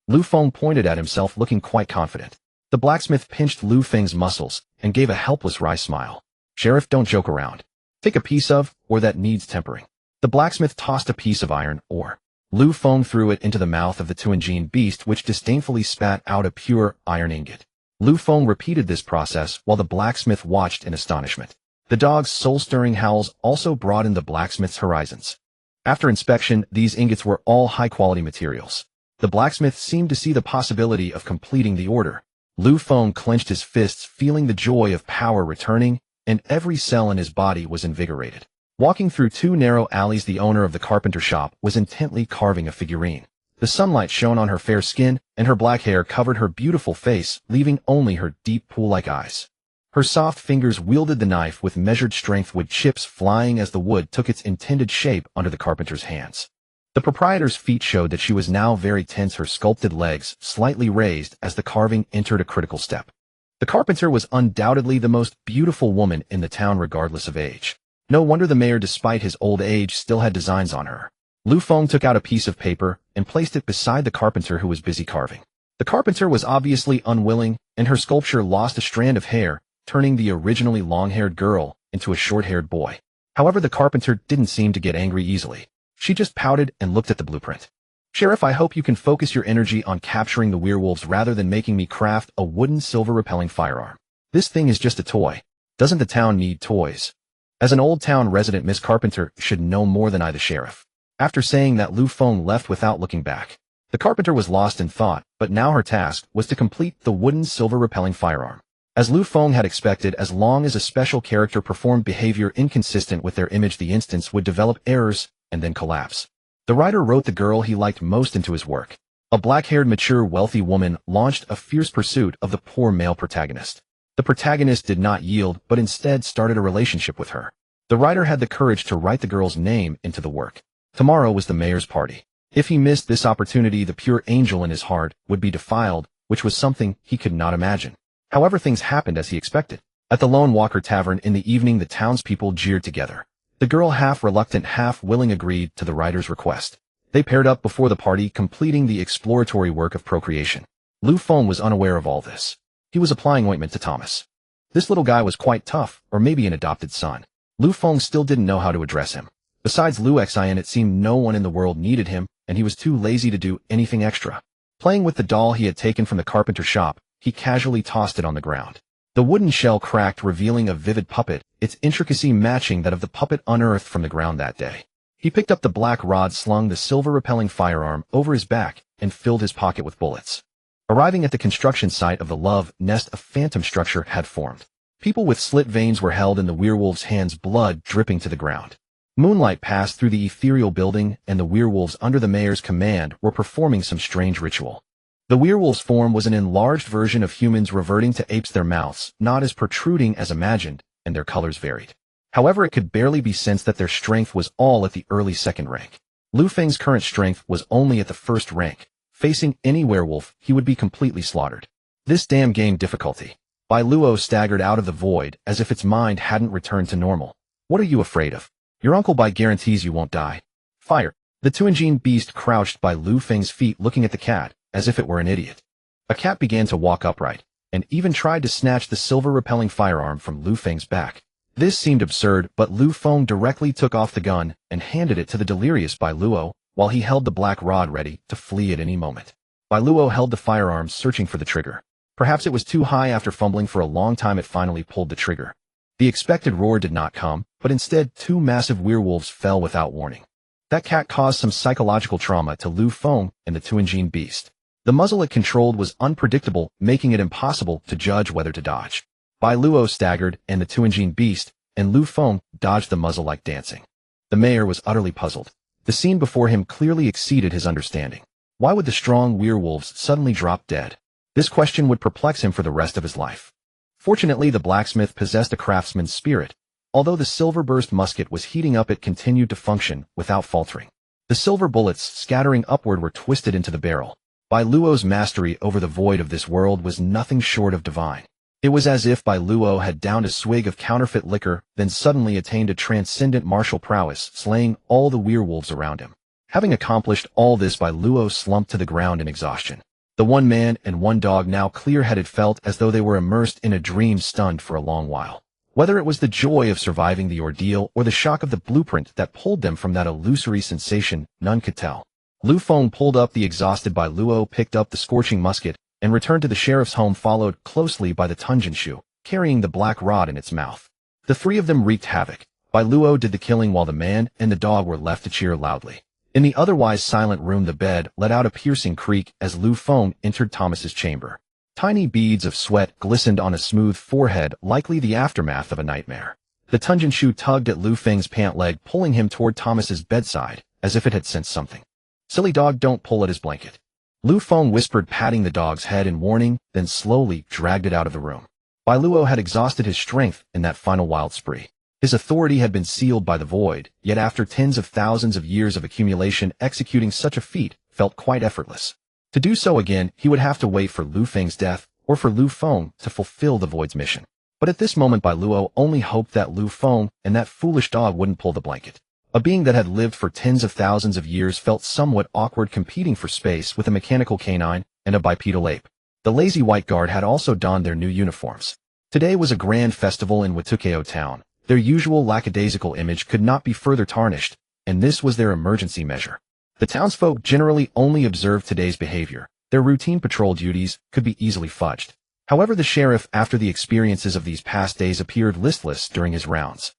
Lu Feng pointed at himself, looking quite confident. The blacksmith pinched Lu Feng's muscles and gave a helpless wry smile. Sheriff, don't joke around. Take a piece of, or that needs tempering. The blacksmith tossed a piece of iron ore. Lu Feng threw it into the mouth of the Tuanjin beast, which disdainfully spat out a pure iron ingot. Lu Feng repeated this process while the blacksmith watched in astonishment. The dog's soul-stirring howls also broadened the blacksmith's horizons. After inspection, these ingots were all high-quality materials. The blacksmith seemed to see the possibility of completing the order. Lu Feng clenched his fists, feeling the joy of power returning, and every cell in his body was invigorated. Walking through two narrow alleys, the owner of the carpenter shop was intently carving a figurine. The sunlight shone on her fair skin, and her black hair covered her beautiful face, leaving only her deep pool-like eyes. Her soft fingers wielded the knife with measured strength, wood chips flying as the wood took its intended shape under the carpenter's hands. The proprietor's feet showed that she was now very tense, her sculpted legs slightly raised as the carving entered a critical step. The carpenter was undoubtedly the most beautiful woman in the town, regardless of age. No wonder the mayor, despite his old age, still had designs on her. Lu Feng took out a piece of paper and placed it beside the carpenter, who was busy carving. The carpenter was obviously unwilling, and her sculpture lost a strand of hair, turning the originally long-haired girl into a short-haired boy. However, the carpenter didn't seem to get angry easily. She just pouted and looked at the blueprint. Sheriff, I hope you can focus your energy on capturing the werewolves rather than making me craft a wooden silver-repelling firearm. This thing is just a toy. Doesn't the town need toys? As an old town resident, Miss Carpenter should know more than I, the sheriff. After saying that, Lu Feng left without looking back. The carpenter was lost in thought, but now her task was to complete the wooden silver-repelling firearm. As Lu Feng had expected, as long as a special character performed behavior inconsistent with their image, the instance would develop errors and then collapse. The writer wrote the girl he liked most into his work. A black-haired, mature, wealthy woman launched a fierce pursuit of the poor male protagonist. The protagonist did not yield, but instead started a relationship with her. The writer had the courage to write the girl's name into the work. Tomorrow was the mayor's party. If he missed this opportunity, the pure angel in his heart would be defiled, which was something he could not imagine. However, things happened as he expected. At the Lone Walker Tavern in the evening, the townspeople jeered together. The girl, half reluctant, half willing, agreed to the writer's request. They paired up before the party, completing the exploratory work of procreation. Lu Feng was unaware of all this. He was applying ointment to Thomas. This little guy was quite tough, or maybe an adopted son. Lu Feng still didn't know how to address him. Besides Lu Xian, it seemed no one in the world needed him, and he was too lazy to do anything extra. Playing with the doll he had taken from the carpenter shop, he casually tossed it on the ground. The wooden shell cracked, revealing a vivid puppet, its intricacy matching that of the puppet unearthed from the ground that day. He picked up the black rod, slung the silver-repelling firearm over his back, and filled his pocket with bullets. Arriving at the construction site of the love nest, a phantom structure had formed. People with slit veins were held in the werewolves' hands, blood dripping to the ground. Moonlight passed through the ethereal building, and the werewolves under the mayor's command were performing some strange ritual. The werewolves' form was an enlarged version of humans, reverting to apes, their mouths not as protruding as imagined, and their colors varied. However, it could barely be sensed that their strength was all at the early second rank. Lu Feng's current strength was only at the first rank. Facing any werewolf, he would be completely slaughtered. This damn game difficulty. Bai Luo staggered out of the void as if its mind hadn't returned to normal. What are you afraid of? Your Uncle Bai guarantees you won't die. Fire. The Tuanjin beast crouched by Lu Feng's feet, looking at the cat, as if it were an idiot. A cat began to walk upright, and even tried to snatch the silver-repelling firearm from Lu Feng's back. This seemed absurd, but Lu Feng directly took off the gun and handed it to the delirious Bai Luo, while he held the black rod ready to flee at any moment. Bai Luo held the firearm, searching for the trigger. Perhaps it was too high. After fumbling for a long time, it finally pulled the trigger. The expected roar did not come, but instead 2 massive werewolves fell without warning. That cat caused some psychological trauma to Lu Feng and the Tuanjin beast. The muzzle it controlled was unpredictable, making it impossible to judge whether to dodge. Bai Luo staggered, and the Tuanjin beast and Lu Feng dodged the muzzle like dancing. The mayor was utterly puzzled. The scene before him clearly exceeded his understanding. Why would the strong werewolves suddenly drop dead? This question would perplex him for the rest of his life. Fortunately, the blacksmith possessed a craftsman's spirit. Although the silver-burst musket was heating up, it continued to function without faltering. The silver bullets, scattering upward, were twisted into the barrel. Bai Luo's mastery over the void of this world was nothing short of divine. It was as if Bai Luo had downed a swig of counterfeit liquor, then suddenly attained a transcendent martial prowess, slaying all the werewolves around him. Having accomplished all this, Bai Luo slumped to the ground in exhaustion. The 1 man and 1 dog, now clear-headed, felt as though they were immersed in a dream, stunned for a long while. Whether it was the joy of surviving the ordeal or the shock of the blueprint that pulled them from that illusory sensation, none could tell. Lu Feng pulled up the exhausted Bai Luo, picked up the scorching musket, and returned to the sheriff's home, followed closely by the Tunjinshu, carrying the black rod in its mouth. The 3 of them wreaked havoc. Bai Luo did the killing, while the man and the dog were left to cheer loudly. In the otherwise silent room, the bed let out a piercing creak as Lu Feng entered Thomas's chamber. Tiny beads of sweat glistened on a smooth forehead, likely the aftermath of a nightmare. The Tunjinshu tugged at Lu Feng's pant leg, pulling him toward Thomas's bedside, as if it had sensed something. "Silly dog, don't pull at his blanket," Lu Feng whispered, patting the dog's head in warning, then slowly dragged it out of the room. Bai Luo had exhausted his strength in that final wild spree. His authority had been sealed by the void, yet after tens of thousands of years of accumulation, executing such a feat felt quite effortless. To do so again, he would have to wait for Lu Feng's death, or for Lu Feng to fulfill the void's mission. But at this moment, Bai Luo only hoped that Lu Feng and that foolish dog wouldn't pull the blanket. A being that had lived for tens of thousands of years felt somewhat awkward competing for space with a mechanical canine and a bipedal ape. The lazy white guard had also donned their new uniforms. Today was a grand festival in Watukeo town. Their usual lackadaisical image could not be further tarnished, and this was their emergency measure. The townsfolk generally only observed today's behavior. Their routine patrol duties could be easily fudged. However, the sheriff, after the experiences of these past days, appeared listless during his rounds.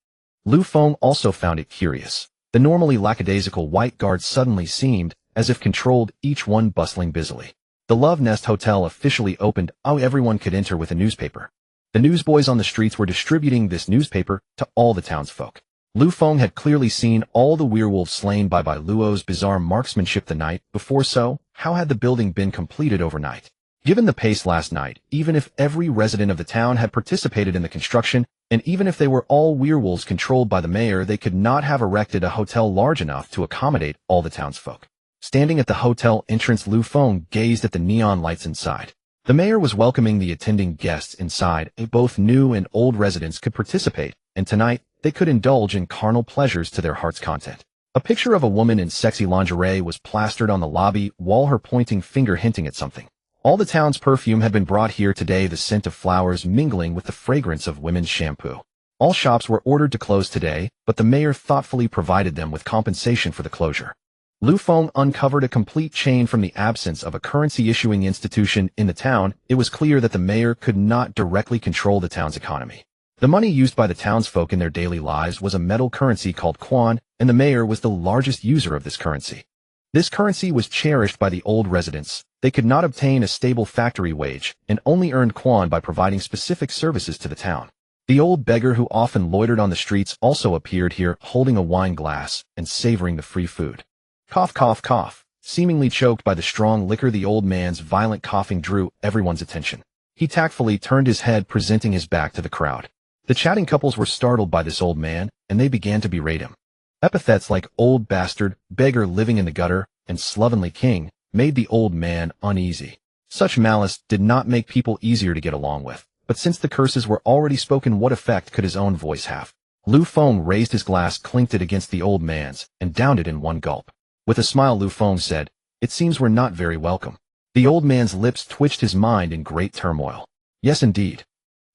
Lu Feng also found it curious. The normally lackadaisical white guard suddenly seemed as if controlled, each one bustling busily. The Love Nest Hotel officially opened. Everyone could enter with a newspaper. The newsboys on the streets were distributing this newspaper to all the townsfolk. Lu Feng had clearly seen all the werewolves slain by Bai Luo's bizarre marksmanship the night before, so how had the building been completed overnight? Given the pace last night, even if every resident of the town had participated in the construction, and even if they were all werewolves controlled by the mayor, they could not have erected a hotel large enough to accommodate all the townsfolk. Standing at the hotel entrance, Lu Feng gazed at the neon lights inside. The mayor was welcoming the attending guests inside. Both new and old residents could participate, and tonight they could indulge in carnal pleasures to their heart's content. A picture of a woman in sexy lingerie was plastered on the lobby wall, her pointing finger hinting at something. All the town's perfume had been brought here today, the scent of flowers mingling with the fragrance of women's shampoo. All shops were ordered to close today, but the mayor thoughtfully provided them with compensation for the closure. Lu Feng uncovered a complete chain from the absence of a currency-issuing institution in the town. It was clear that the mayor could not directly control the town's economy. The money used by the townsfolk in their daily lives was a metal currency called quan, and the mayor was the largest user of this currency. This currency was cherished by the old residents. They could not obtain a stable factory wage, and only earned quan by providing specific services to the town. The old beggar who often loitered on the streets also appeared here, holding a wine glass and savoring the free food. Cough, cough, cough. Seemingly choked by the strong liquor, the old man's violent coughing drew everyone's attention. He tactfully turned his head, presenting his back to the crowd. The chatting couples were startled by this old man, and they began to berate him. Epithets like old bastard, beggar living in the gutter, and slovenly king made the old man uneasy. Such malice did not make people easier to get along with, but since the curses were already spoken, what effect could his own voice have? Lu Feng raised his glass, clinked it against the old man's, and downed it in one gulp. With a smile, Lu Feng said, "It seems we're not very welcome." The old man's lips twitched, his mind in great turmoil. "Yes, indeed.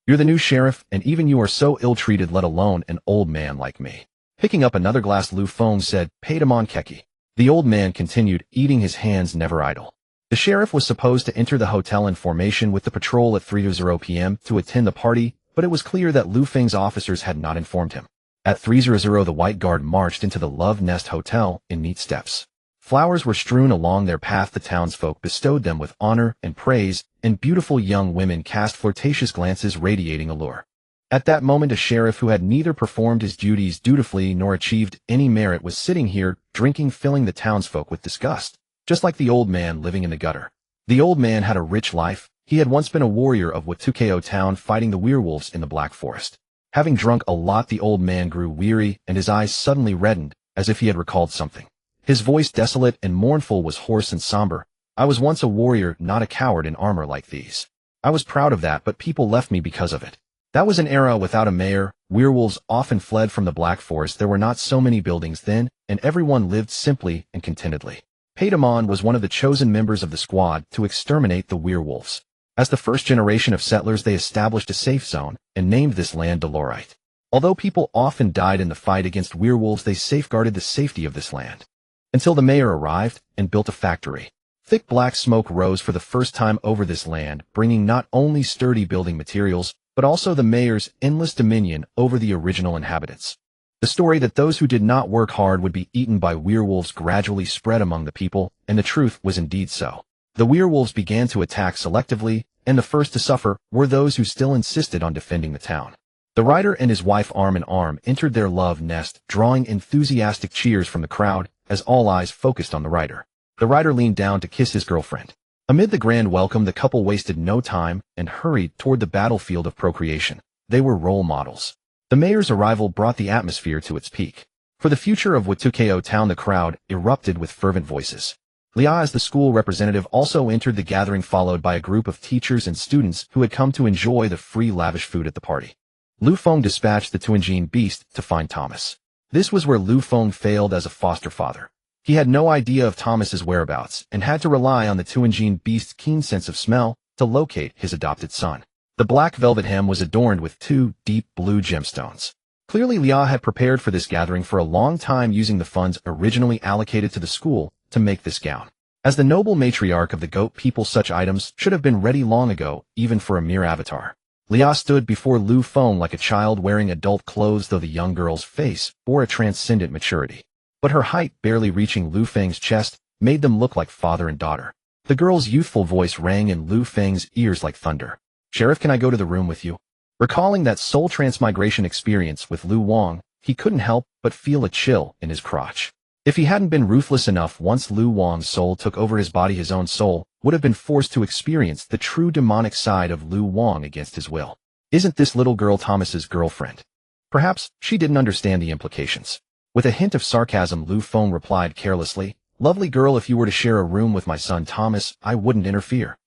You're the new sheriff, and even you are so ill-treated, let alone an old man like me." Picking up another glass, Lu Feng said, "Patamon keki." The old man continued, eating, his hands never idle. The sheriff was supposed to enter the hotel in formation with the patrol at 3:00 p.m. to attend the party, but it was clear that Lu Feng's officers had not informed him. At 3:00, the White Guard marched into the Love Nest Hotel in neat steps. Flowers were strewn along their path. The townsfolk bestowed them with honor and praise, and beautiful young women cast flirtatious glances radiating allure. At that moment, a sheriff who had neither performed his duties dutifully nor achieved any merit was sitting here, drinking, filling the townsfolk with disgust, just like the old man living in the gutter. The old man had a rich life. He had once been a warrior of Watukeo town, fighting the werewolves in the Black Forest. Having drunk a lot, the old man grew weary, and his eyes suddenly reddened, as if he had recalled something. His voice, desolate and mournful, was hoarse and somber. "I was once a warrior, not a coward in armor like these. I was proud of that, but people left me because of it. That was an era without a mayor. Werewolves often fled from the Black Forest. There were not so many buildings then, and everyone lived simply and contentedly." Patamon was one of the chosen members of the squad to exterminate the werewolves. As the first generation of settlers, they established a safe zone and named this land Dolorite. Although people often died in the fight against werewolves, they safeguarded the safety of this land. Until the mayor arrived and built a factory. Thick black smoke rose for the first time over this land, bringing not only sturdy building materials, but also the mayor's endless dominion over the original inhabitants. The story that those who did not work hard would be eaten by werewolves gradually spread among the people, and the truth was indeed so. The werewolves began to attack selectively, and the first to suffer were those who still insisted on defending the town. The writer and his wife, arm in arm, entered their love nest, drawing enthusiastic cheers from the crowd as all eyes focused on the writer. The writer leaned down to kiss his girlfriend. Amid the grand welcome, the couple wasted no time and hurried toward the battlefield of procreation. They were role models. The mayor's arrival brought the atmosphere to its peak. For the future of Watukeo town, the crowd erupted with fervent voices. Lia, as the school representative, also entered the gathering, followed by a group of teachers and students who had come to enjoy the free lavish food at the party. Lu Feng dispatched the Tuanjin beast to find Thomas. This was where Lu Feng failed as a foster father. He had no idea of Thomas's whereabouts and had to rely on the Tuanjin beast's keen sense of smell to locate his adopted son. The black velvet hem was adorned with 2 deep blue gemstones. Clearly, Lia had prepared for this gathering for a long time, using the funds originally allocated to the school to make this gown. As the noble matriarch of the goat people, such items should have been ready long ago, even for a mere avatar. Lia stood before Lu Feng like a child wearing adult clothes, though the young girl's face bore a transcendent maturity. But her height, barely reaching Lu Feng's chest, made them look like father and daughter. The girl's youthful voice rang in Lu Feng's ears like thunder. "Sheriff, can I go to the room with you?" Recalling that soul transmigration experience with Lu Wang, he couldn't help but feel a chill in his crotch. If he hadn't been ruthless enough, once Lu Wang's soul took over his body, his own soul would have been forced to experience the true demonic side of Lu Wang against his will. Isn't this little girl Thomas's girlfriend? Perhaps she didn't understand the implications. With a hint of sarcasm, Lu Feng replied carelessly, "Lovely girl, if you were to share a room with my son Thomas, I wouldn't interfere."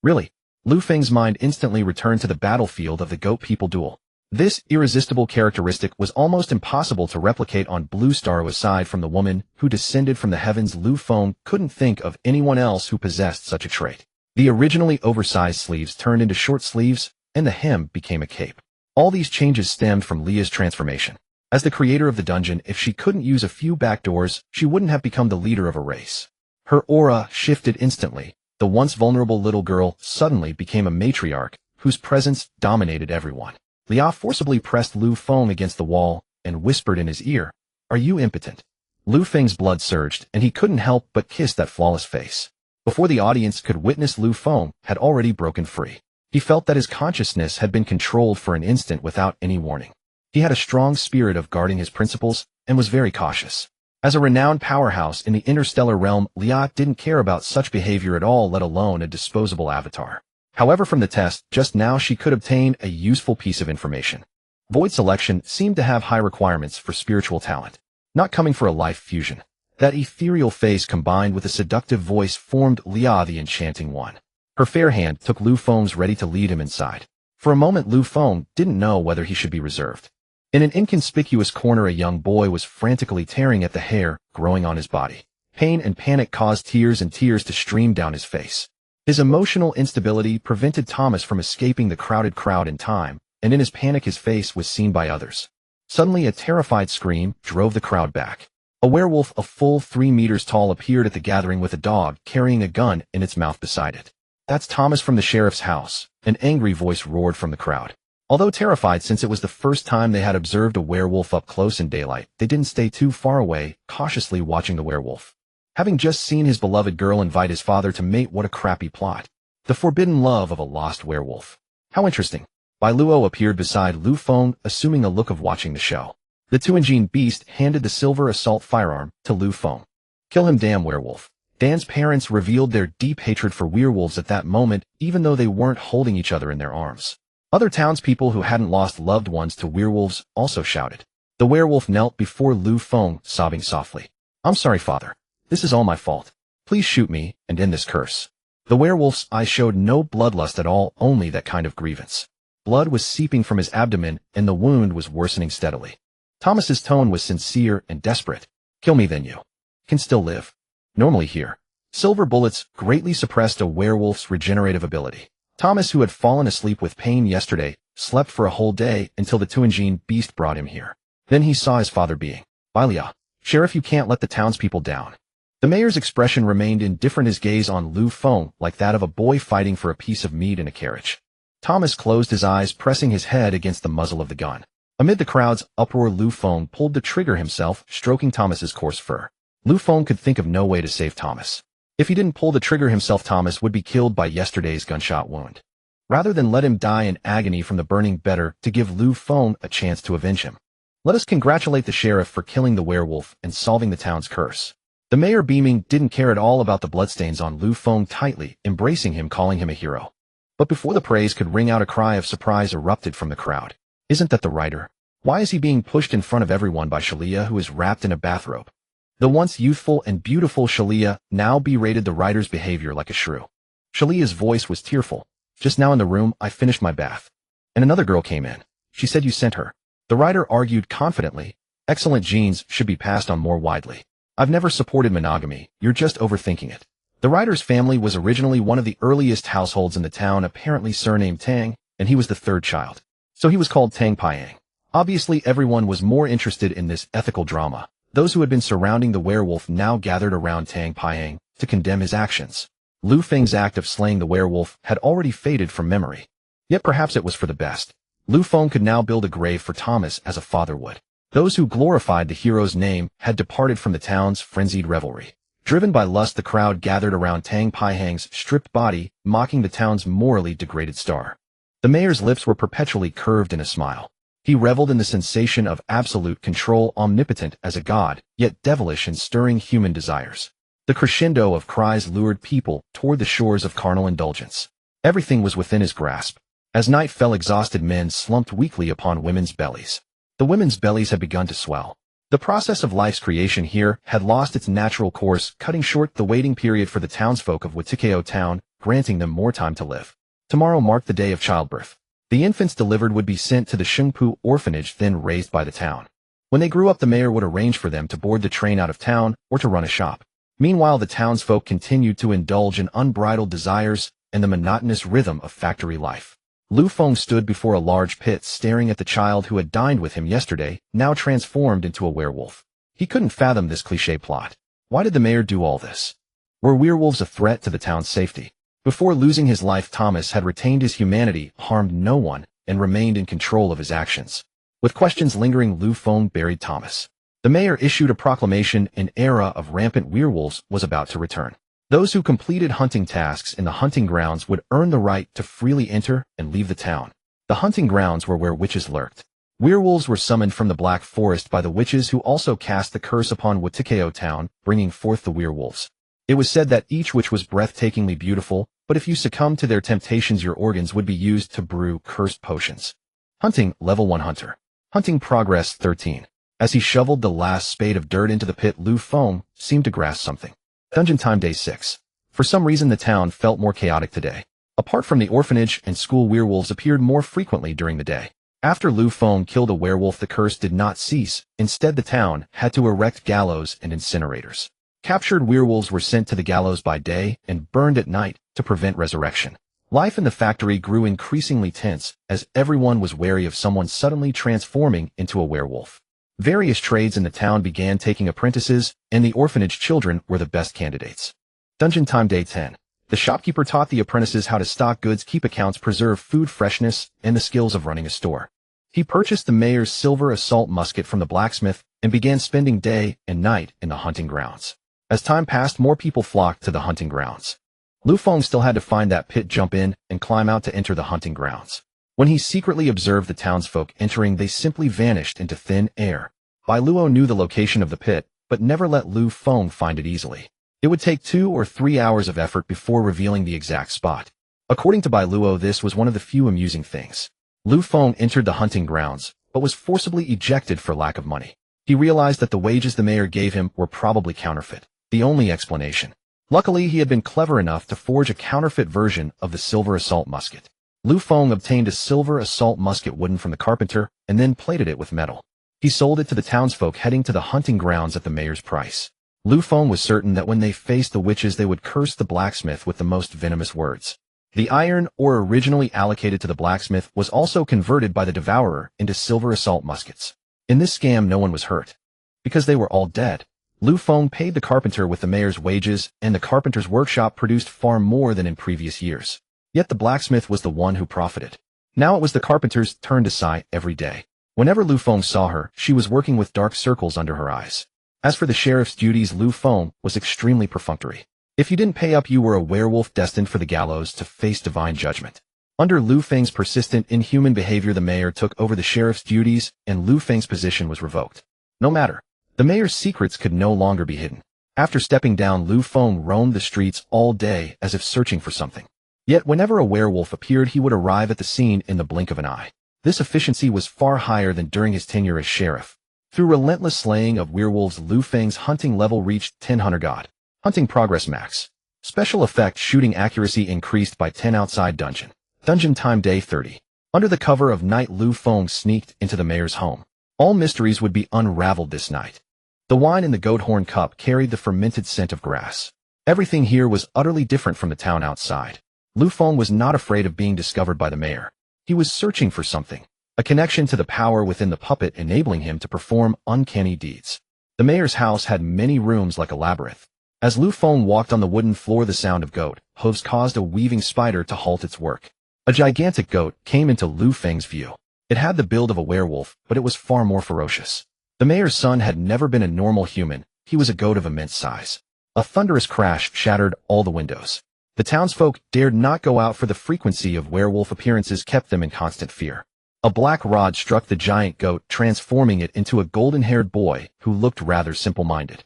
Really? Lu Feng's mind instantly returned to the battlefield of the goat people duel. This irresistible characteristic was almost impossible to replicate on Blue Star. Aside from the woman who descended from the heavens, Lu Feng couldn't think of anyone else who possessed such a trait. The originally oversized sleeves turned into short sleeves, and the hem became a cape. All these changes stemmed from Leah's transformation. As the creator of the dungeon, if she couldn't use a few back doors, she wouldn't have become the leader of a race. Her aura shifted instantly. The once vulnerable little girl suddenly became a matriarch, whose presence dominated everyone. Leah forcibly pressed Lu Feng against the wall and whispered in his ear, "Are you impotent?" Lu Feng's blood surged, and he couldn't help but kiss that flawless face. Before the audience could witness, Lu Feng had already broken free. He felt that his consciousness had been controlled for an instant without any warning. He had a strong spirit of guarding his principles and was very cautious. As a renowned powerhouse in the interstellar realm, Leah didn't care about such behavior at all, let alone a disposable avatar. However, from the test, just now she could obtain a useful piece of information. Void selection seemed to have high requirements for spiritual talent, not coming for a life fusion. That ethereal face combined with a seductive voice formed Leah the enchanting one. Her fair hand took Lu Feng's, ready to lead him inside. For a moment, Lu Feng didn't know whether he should be reserved. In an inconspicuous corner, a young boy was frantically tearing at the hair growing on his body. Pain and panic caused tears to stream down his face. His emotional instability prevented Thomas from escaping the crowded crowd in time, and in his panic his face was seen by others. Suddenly a terrified scream drove the crowd back. A werewolf a full 3 meters tall appeared at the gathering with a dog carrying a gun in its mouth beside it. "That's Thomas from the sheriff's house," an angry voice roared from the crowd. Although terrified since it was the first time they had observed a werewolf up close in daylight, they didn't stay too far away, cautiously watching the werewolf. Having just seen his beloved girl invite his father to mate, what a crappy plot. The forbidden love of a lost werewolf. How interesting. Bai Luo appeared beside Lu Feng, assuming a look of watching the show. The two-engine beast handed the silver assault firearm to Lu Feng. "Kill him, damn werewolf." Dan's parents revealed their deep hatred for werewolves at that moment, even though they weren't holding each other in their arms. Other townspeople who hadn't lost loved ones to werewolves also shouted. The werewolf knelt before Lu Feng, sobbing softly. "I'm sorry, father. This is all my fault. Please shoot me and end this curse." The werewolf's eyes showed no bloodlust at all, only that kind of grievance. Blood was seeping from his abdomen, and the wound was worsening steadily. Thomas's tone was sincere and desperate. "Kill me, then you can still live. Normally here." Silver bullets greatly suppressed a werewolf's regenerative ability. Thomas, who had fallen asleep with pain yesterday, slept for a whole day until the two-engine beast brought him here. Then he saw his father being. "Bailia, Sheriff, you can't let the townspeople down." The mayor's expression remained indifferent, his gaze on Lu Feng like that of a boy fighting for a piece of meat in a carriage. Thomas closed his eyes, pressing his head against the muzzle of the gun. Amid the crowd's uproar, Lu Feng pulled the trigger himself, stroking Thomas's coarse fur. Lu Feng could think of no way to save Thomas. If he didn't pull the trigger himself, Thomas would be killed by yesterday's gunshot wound. Rather than let him die in agony from the burning, better to give Lu Feng a chance to avenge him. "Let us congratulate the sheriff for killing the werewolf and solving the town's curse." The mayor, beaming, didn't care at all about the bloodstains on Lu Feng, tightly embracing him, calling him a hero. But before the praise could ring out, a cry of surprise erupted from the crowd. "Isn't that the writer? Why is he being pushed in front of everyone by Shalia, who is wrapped in a bathrobe?" The once youthful and beautiful Shalia now berated the writer's behavior like a shrew. Shalia's voice was tearful. "Just now in the room, I finished my bath. And another girl came in. She said you sent her." The writer argued confidently. "Excellent genes should be passed on more widely. I've never supported monogamy, you're just overthinking it." The writer's family was originally one of the earliest households in the town, apparently surnamed Tang, and he was the third child. So he was called Tang Prying. Obviously everyone was more interested in this ethical drama. Those who had been surrounding the werewolf now gathered around Tang Prying to condemn his actions. Lu Feng's act of slaying the werewolf had already faded from memory. Yet perhaps it was for the best. Lu Feng could now build a grave for Thomas as a father would. Those who glorified the hero's name had departed from the town's frenzied revelry. Driven by lust, the crowd gathered around Tang Prying's stripped body, mocking the town's morally degraded star. The mayor's lips were perpetually curved in a smile. He reveled in the sensation of absolute control, omnipotent as a god, yet devilish in stirring human desires. The crescendo of cries lured people toward the shores of carnal indulgence. Everything was within his grasp. As night fell, exhausted men slumped weakly upon women's bellies. The women's bellies had begun to swell. The process of life's creation here had lost its natural course, cutting short the waiting period for the townsfolk of Watikeo town, granting them more time to live. Tomorrow marked the day of childbirth. The infants delivered would be sent to the Shengpu orphanage then raised by the town. When they grew up, the mayor would arrange for them to board the train out of town or to run a shop. Meanwhile, the townsfolk continued to indulge in unbridled desires and the monotonous rhythm of factory life. Lu Feng stood before a large pit staring at the child who had dined with him yesterday, now transformed into a werewolf. He couldn't fathom this cliché plot. Why did the mayor do all this? Were werewolves a threat to the town's safety? Before losing his life, Thomas had retained his humanity, harmed no one, and remained in control of his actions. With questions lingering, Lu Feng buried Thomas. The mayor issued a proclamation: an era of rampant werewolves was about to return. Those who completed hunting tasks in the hunting grounds would earn the right to freely enter and leave the town. The hunting grounds were where witches lurked. Werewolves were summoned from the Black Forest by the witches, who also cast the curse upon Watikeo town, bringing forth the werewolves. It was said that each witch was breathtakingly beautiful, but if you succumbed to their temptations, your organs would be used to brew cursed potions. Hunting, Level 1 Hunter. Hunting Progress 13. As he shoveled the last spade of dirt into the pit, Lu Feng seemed to grasp something. Dungeon Time Day 6. For some reason, the town felt more chaotic today. Apart from the orphanage and school, werewolves appeared more frequently during the day. After Lu Feng killed a werewolf, the curse did not cease. Instead, the town had to erect gallows and incinerators. Captured werewolves were sent to the gallows by day and burned at night to prevent resurrection. Life in the factory grew increasingly tense as everyone was wary of someone suddenly transforming into a werewolf. Various trades in the town began taking apprentices, and the orphanage children were the best candidates. Dungeon Time Day 10. The shopkeeper taught the apprentices how to stock goods, keep accounts, preserve food freshness, and the skills of running a store. He purchased the mayor's silver assault musket from the blacksmith and began spending day and night in the hunting grounds. As time passed, more people flocked to the hunting grounds. Lu Feng still had to find that pit, jump in, and climb out to enter the hunting grounds. When he secretly observed the townsfolk entering, they simply vanished into thin air. Bai Luo knew the location of the pit, but never let Lu Feng find it easily. It would take 2 or 3 hours of effort before revealing the exact spot. According to Bai Luo, this was one of the few amusing things. Lu Feng entered the hunting grounds, but was forcibly ejected for lack of money. He realized that the wages the mayor gave him were probably counterfeit. The only explanation. Luckily, he had been clever enough to forge a counterfeit version of the silver assault musket. Lu Feng obtained a silver assault musket wooden from the carpenter and then plated it with metal. He sold it to the townsfolk heading to the hunting grounds at the mayor's price. Lu Feng was certain that when they faced the witches, they would curse the blacksmith with the most venomous words. The iron ore originally allocated to the blacksmith was also converted by the devourer into silver assault muskets. In this scam, no one was hurt, because they were all dead. Lu Feng paid the carpenter with the mayor's wages, and the carpenter's workshop produced far more than in previous years. Yet the blacksmith was the one who profited. Now it was the carpenter's turn to sigh every day. Whenever Lu Feng saw her, she was working with dark circles under her eyes. As for the sheriff's duties, Lu Feng was extremely perfunctory. If you didn't pay up, you were a werewolf destined for the gallows to face divine judgment. Under Lu Feng's persistent, inhuman behavior, the mayor took over the sheriff's duties, and Lu Feng's position was revoked. No matter. The mayor's secrets could no longer be hidden. After stepping down, Lu Feng roamed the streets all day as if searching for something. Yet whenever a werewolf appeared, he would arrive at the scene in the blink of an eye. This efficiency was far higher than during his tenure as sheriff. Through relentless slaying of werewolves, Lu Feng's hunting level reached 10 Hunter God. Hunting Progress Max. Special effect: shooting accuracy increased by 10 outside dungeon. Dungeon Time Day 30. Under the cover of night, Lu Feng sneaked into the mayor's home. All mysteries would be unraveled this night. The wine in the goat horn cup carried the fermented scent of grass. Everything here was utterly different from the town outside. Lu Feng was not afraid of being discovered by the mayor. He was searching for something, a connection to the power within the puppet, enabling him to perform uncanny deeds. The mayor's house had many rooms like a labyrinth. As Lu Feng walked on the wooden floor, the sound of goat hooves caused a weaving spider to halt its work. A gigantic goat came into Lu Feng's view. It had the build of a werewolf, but it was far more ferocious. The mayor's son had never been a normal human. He was a goat of immense size. A thunderous crash shattered all the windows. The townsfolk dared not go out, for the frequency of werewolf appearances kept them in constant fear. A black rod struck the giant goat, transforming it into a golden-haired boy who looked rather simple-minded.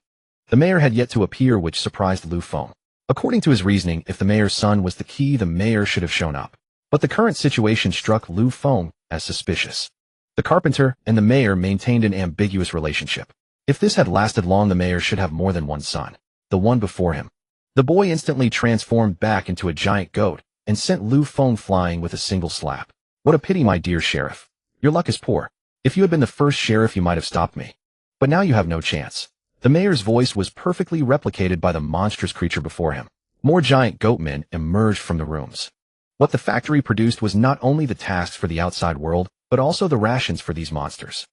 The mayor had yet to appear, which surprised Lu Feng. According to his reasoning, if the mayor's son was the key, the mayor should have shown up. But the current situation struck Lu Feng as suspicious. The carpenter and the mayor maintained an ambiguous relationship. If this had lasted long, the mayor should have more than one son. The one before him. The boy instantly transformed back into a giant goat and sent Lu Feng flying with a single slap. What a pity, my dear sheriff. Your luck is poor. If you had been the first sheriff, you might have stopped me. But now you have no chance. The mayor's voice was perfectly replicated by the monstrous creature before him. More giant goatmen emerged from the rooms. What the factory produced was not only the tasks for the outside world, but also the rations for these monsters.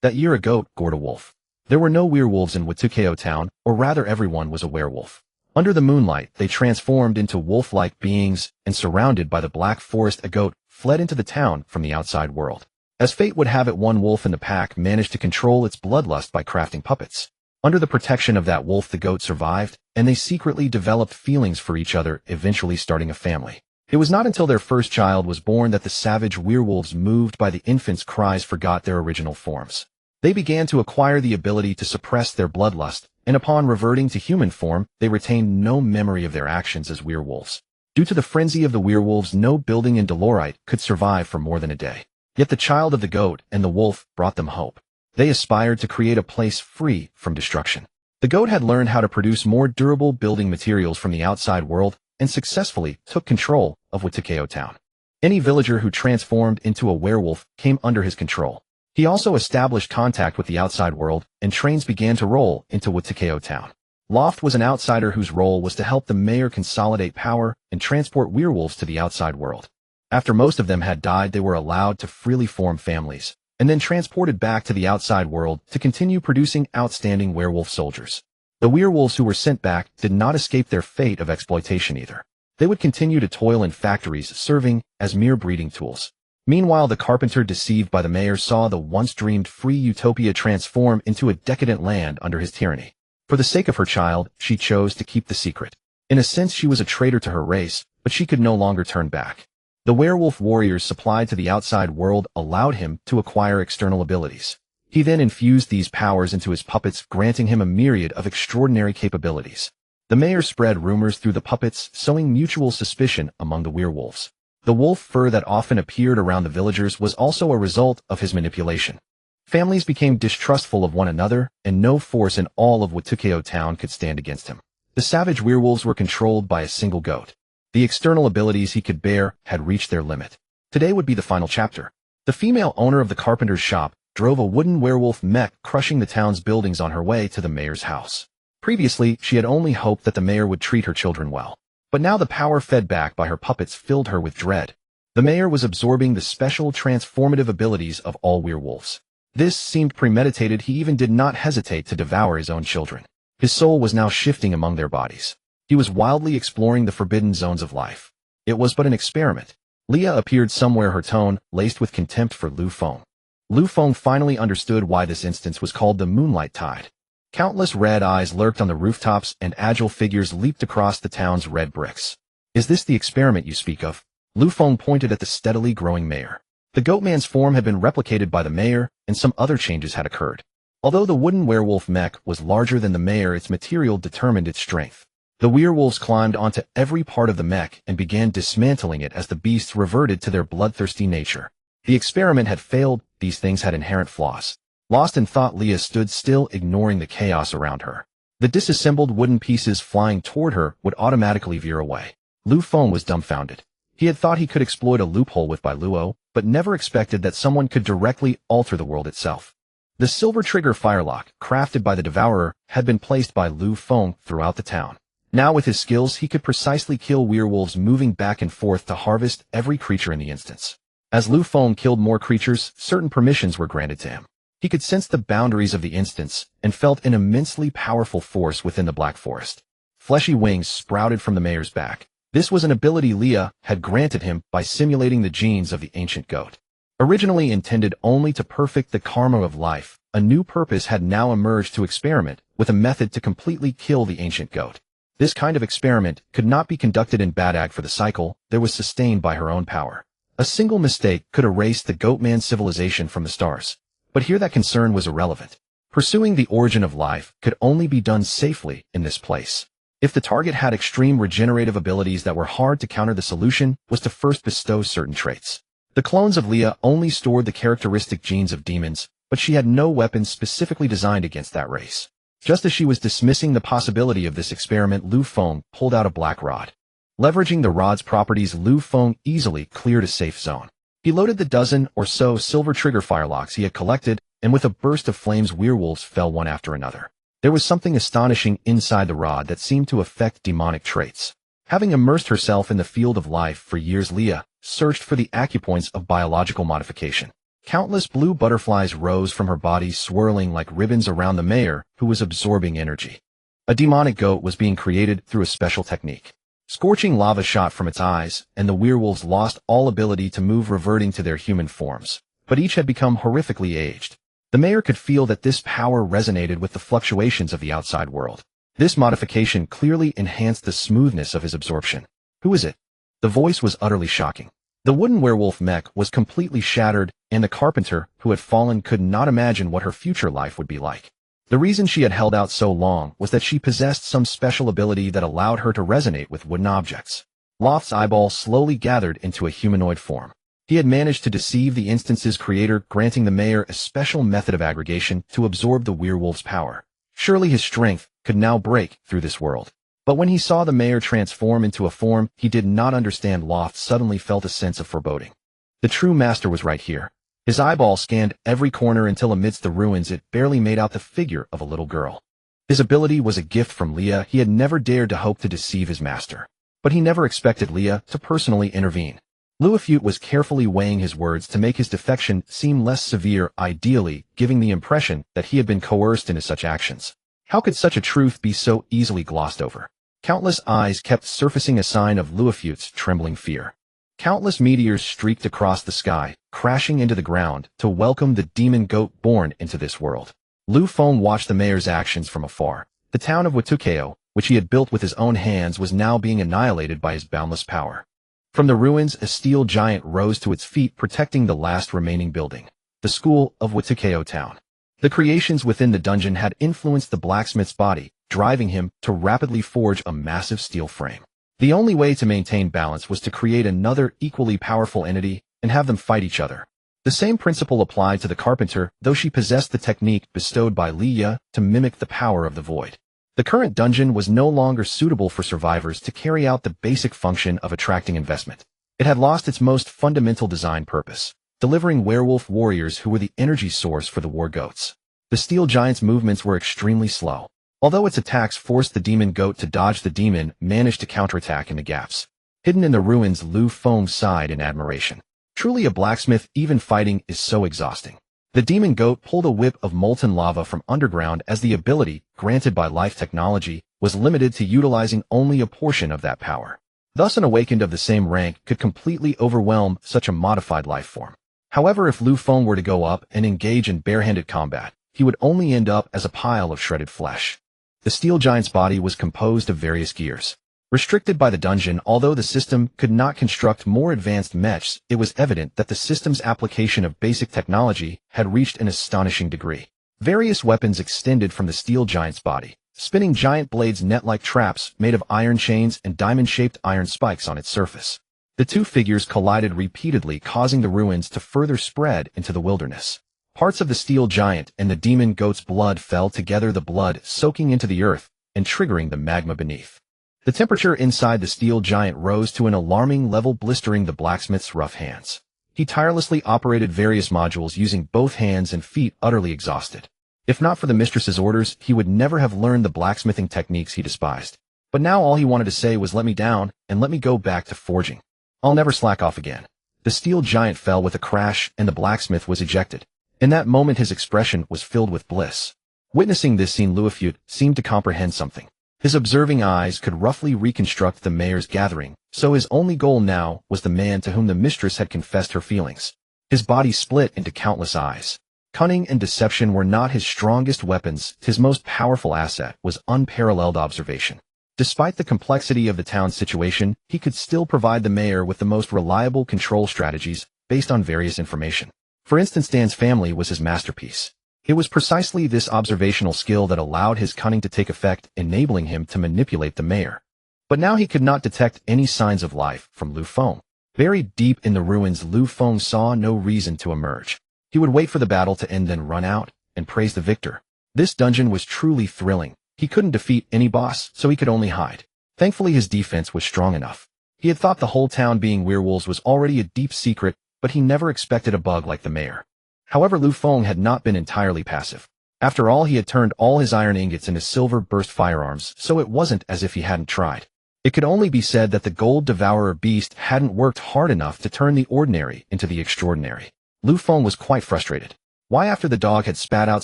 That year a goat gored a wolf. There were no werewolves in Watukeo town, or rather everyone was a werewolf. Under the moonlight, they transformed into wolf-like beings, and surrounded by the black forest, a goat fled into the town from the outside world. As fate would have it, one wolf in the pack managed to control its bloodlust by crafting puppets. Under the protection of that wolf, the goat survived, and they secretly developed feelings for each other, eventually starting a family. It was not until their first child was born that the savage werewolves, moved by the infant's cries, forgot their original forms. They began to acquire the ability to suppress their bloodlust, and upon reverting to human form, they retained no memory of their actions as werewolves. Due to the frenzy of the werewolves, no building in Dolorite could survive for more than a day. Yet the child of the goat and the wolf brought them hope. They aspired to create a place free from destruction. The goat had learned how to produce more durable building materials from the outside world and successfully took control of Watukeo town. Any villager who transformed into a werewolf came under his control. He also established contact with the outside world, and trains began to roll into Watukeo town. Loft was an outsider whose role was to help the mayor consolidate power and transport werewolves to the outside world. After most of them had died, they were allowed to freely form families, and then transported back to the outside world to continue producing outstanding werewolf soldiers. The werewolves who were sent back did not escape their fate of exploitation either. They would continue to toil in factories, serving as mere breeding tools. Meanwhile, the carpenter, deceived by the mayor, saw the once-dreamed free utopia transform into a decadent land under his tyranny. For the sake of her child, she chose to keep the secret. In a sense, she was a traitor to her race, but she could no longer turn back. The werewolf warriors supplied to the outside world allowed him to acquire external abilities. He then infused these powers into his puppets, granting him a myriad of extraordinary capabilities. The mayor spread rumors through the puppets, sowing mutual suspicion among the werewolves. The wolf fur that often appeared around the villagers was also a result of his manipulation. Families became distrustful of one another, and no force in all of Watukeo town could stand against him. The savage werewolves were controlled by a single goat. The external abilities he could bear had reached their limit. Today would be the final chapter. The female owner of the carpenter's shop drove a wooden werewolf mech, crushing the town's buildings on her way to the mayor's house. Previously, she had only hoped that the mayor would treat her children well. But now the power fed back by her puppets filled her with dread. The mayor was absorbing the special transformative abilities of all werewolves. This seemed premeditated. He even did not hesitate to devour his own children. His soul was now shifting among their bodies. He was wildly exploring the forbidden zones of life. It was but an experiment. Leah appeared somewhere, her tone laced with contempt for Lu Feng. Lu Feng finally understood why this instance was called the Moonlight Tide. Countless red eyes lurked on the rooftops, and agile figures leaped across the town's red bricks. Is this the experiment you speak of? Lu Feng pointed at the steadily growing mayor. The goatman's form had been replicated by the mayor, and some other changes had occurred. Although the wooden werewolf mech was larger than the mayor, its material determined its strength. The werewolves climbed onto every part of the mech and began dismantling it as the beasts reverted to their bloodthirsty nature. The experiment had failed. These things had inherent flaws. Lost in thought, Leah stood still, ignoring the chaos around her. The disassembled wooden pieces flying toward her would automatically veer away. Lu Feng was dumbfounded. He had thought he could exploit a loophole with Bai Luo, but never expected that someone could directly alter the world itself. The silver trigger firelock, crafted by the Devourer, had been placed by Lu Feng throughout the town. Now with his skills, he could precisely kill werewolves, moving back and forth to harvest every creature in the instance. As Lu Feng killed more creatures, certain permissions were granted to him. He could sense the boundaries of the instance and felt an immensely powerful force within the Black Forest. Fleshy wings sprouted from the mayor's back. This was an ability Leah had granted him by simulating the genes of the ancient goat. Originally intended only to perfect the karma of life, a new purpose had now emerged to experiment with a method to completely kill the ancient goat. This kind of experiment could not be conducted in Badag, for the cycle there was sustained by her own power. A single mistake could erase the goatman civilization from the stars. But here that concern was irrelevant. Pursuing the origin of life could only be done safely in this place. If the target had extreme regenerative abilities that were hard to counter, the solution was to first bestow certain traits. The clones of Leah only stored the characteristic genes of demons, but she had no weapons specifically designed against that race. Just as she was dismissing the possibility of this experiment, Lu Feng pulled out a black rod. Leveraging the rod's properties, Lu Feng easily cleared a safe zone. He loaded the dozen or so silver trigger firelocks he had collected, and with a burst of flames werewolves fell one after another. There was something astonishing inside the rod that seemed to affect demonic traits. Having immersed herself in the field of life for years, Leah searched for the acupoints of biological modification. Countless blue butterflies rose from her body, swirling like ribbons around the mayor, who was absorbing energy. A demonic goat was being created through a special technique. Scorching lava shot from its eyes, and the werewolves lost all ability to move, reverting to their human forms. But each had become horrifically aged. The mayor could feel that this power resonated with the fluctuations of the outside world. This modification clearly enhanced the smoothness of his absorption. Who is it? The voice was utterly shocking. The wooden werewolf mech was completely shattered, and the carpenter who had fallen could not imagine what her future life would be like. The reason she had held out so long was that she possessed some special ability that allowed her to resonate with wooden objects. Loth's eyeball slowly gathered into a humanoid form. He had managed to deceive the instance's creator, granting the mayor a special method of aggregation to absorb the werewolf's power. Surely his strength could now break through this world. But when he saw the mayor transform into a form he did not understand, Loth suddenly felt a sense of foreboding. The true master was right here. His eyeball scanned every corner until amidst the ruins it barely made out the figure of a little girl. His ability was a gift from Leah. He had never dared to hope to deceive his master. But he never expected Leah to personally intervene. Luafute was carefully weighing his words to make his defection seem less severe, ideally giving the impression that he had been coerced into such actions. How could such a truth be so easily glossed over? Countless eyes kept surfacing, a sign of Luafute's trembling fear. Countless meteors streaked across the sky, crashing into the ground to welcome the demon goat born into this world. Lu Feng watched the mayor's actions from afar. The town of Watukeo, which he had built with his own hands, was now being annihilated by his boundless power. From the ruins, a steel giant rose to its feet, protecting the last remaining building, the school of Watukeo town. The creations within the dungeon had influenced the blacksmith's body, driving him to rapidly forge a massive steel frame. The only way to maintain balance was to create another equally powerful entity and have them fight each other. The same principle applied to the carpenter, though she possessed the technique bestowed by Leah to mimic the power of the void. The current dungeon was no longer suitable for survivors to carry out the basic function of attracting investment. It had lost its most fundamental design purpose, delivering werewolf warriors who were the energy source for the war goats. The steel giant's movements were extremely slow. Although its attacks forced the demon goat to dodge, the demon managed to counterattack in the gaps. Hidden in the ruins, Lu Feng sighed in admiration. Truly a blacksmith, even fighting is so exhausting. The demon goat pulled a whip of molten lava from underground, as the ability, granted by life technology, was limited to utilizing only a portion of that power. Thus an awakened of the same rank could completely overwhelm such a modified life form. However, if Lu Feng were to go up and engage in barehanded combat, he would only end up as a pile of shredded flesh. The steel giant's body was composed of various gears. Restricted by the dungeon, although the system could not construct more advanced mechs, it was evident that the system's application of basic technology had reached an astonishing degree. Various weapons extended from the steel giant's body, spinning giant blades net-like traps made of iron chains and diamond-shaped iron spikes on its surface. The two figures collided repeatedly, causing the ruins to further spread into the wilderness. Parts of the steel giant and the demon goat's blood fell together, the blood soaking into the earth and triggering the magma beneath. The temperature inside the steel giant rose to an alarming level, blistering the blacksmith's rough hands. He tirelessly operated various modules using both hands and feet, utterly exhausted. If not for the mistress's orders, he would never have learned the blacksmithing techniques he despised. But now all he wanted to say was, "Let me down, and let me go back to forging. I'll never slack off again." The steel giant fell with a crash, and the blacksmith was ejected. In that moment his expression was filled with bliss. Witnessing this scene, Luafute seemed to comprehend something. His observing eyes could roughly reconstruct the mayor's gathering, so his only goal now was the man to whom the mistress had confessed her feelings. His body split into countless eyes. Cunning and deception were not his strongest weapons. His most powerful asset was unparalleled observation. Despite the complexity of the town's situation, he could still provide the mayor with the most reliable control strategies based on various information. For instance, Dan's family was his masterpiece. It was precisely this observational skill that allowed his cunning to take effect, enabling him to manipulate the mayor. But now he could not detect any signs of life from Lu Feng. Buried deep in the ruins, Lu Feng saw no reason to emerge. He would wait for the battle to end, then run out and praise the victor. This dungeon was truly thrilling. He couldn't defeat any boss, so he could only hide. Thankfully his defense was strong enough. He had thought the whole town being werewolves was already a deep secret, but he never expected a bug like the mayor. However, Lu Feng had not been entirely passive. After all, he had turned all his iron ingots into silver burst firearms, so it wasn't as if he hadn't tried. It could only be said that the gold devourer beast hadn't worked hard enough to turn the ordinary into the extraordinary. Lu Feng was quite frustrated. Why, after the dog had spat out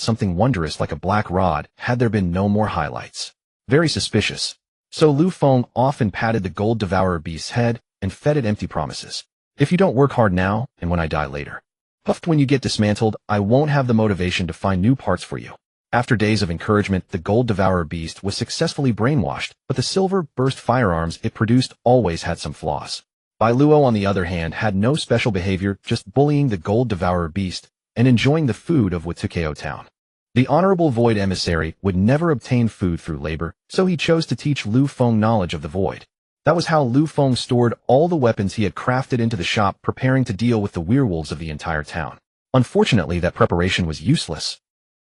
something wondrous like a black rod, had there been no more highlights? Very suspicious. So Lu Feng often patted the gold devourer beast's head and fed it empty promises. If you don't work hard now, and when I die later. Puffed, when you get dismantled, I won't have the motivation to find new parts for you. After days of encouragement, the gold devourer beast was successfully brainwashed, but the silver burst firearms it produced always had some flaws. Bai Luo, on the other hand, had no special behavior, just bullying the gold devourer beast and enjoying the food of Watukeo town. The honorable void emissary would never obtain food through labor, so he chose to teach Lu Feng knowledge of the void. That was how Lu Feng stored all the weapons he had crafted into the shop, preparing to deal with the werewolves of the entire town. Unfortunately, that preparation was useless.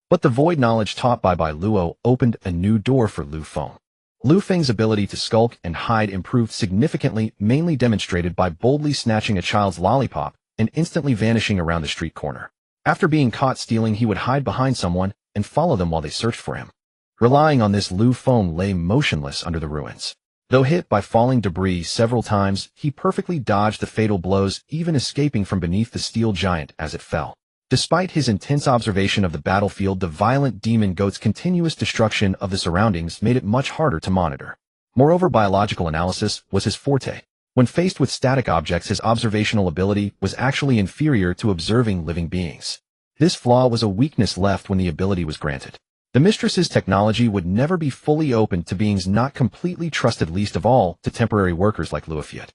But the void knowledge taught by Bai Luo opened a new door for Lu Feng. Lu Feng's ability to skulk and hide improved significantly, mainly demonstrated by boldly snatching a child's lollipop and instantly vanishing around the street corner. After being caught stealing, he would hide behind someone and follow them while they searched for him. Relying on this, Lu Feng lay motionless under the ruins. Though hit by falling debris several times, he perfectly dodged the fatal blows, even escaping from beneath the steel giant as it fell. Despite his intense observation of the battlefield, the violent demon goat's continuous destruction of the surroundings made it much harder to monitor. Moreover, biological analysis was his forte. When faced with static objects, his observational ability was actually inferior to observing living beings. This flaw was a weakness left when the ability was granted. The mistress's technology would never be fully open to beings not completely trusted, least of all to temporary workers like Luofiut.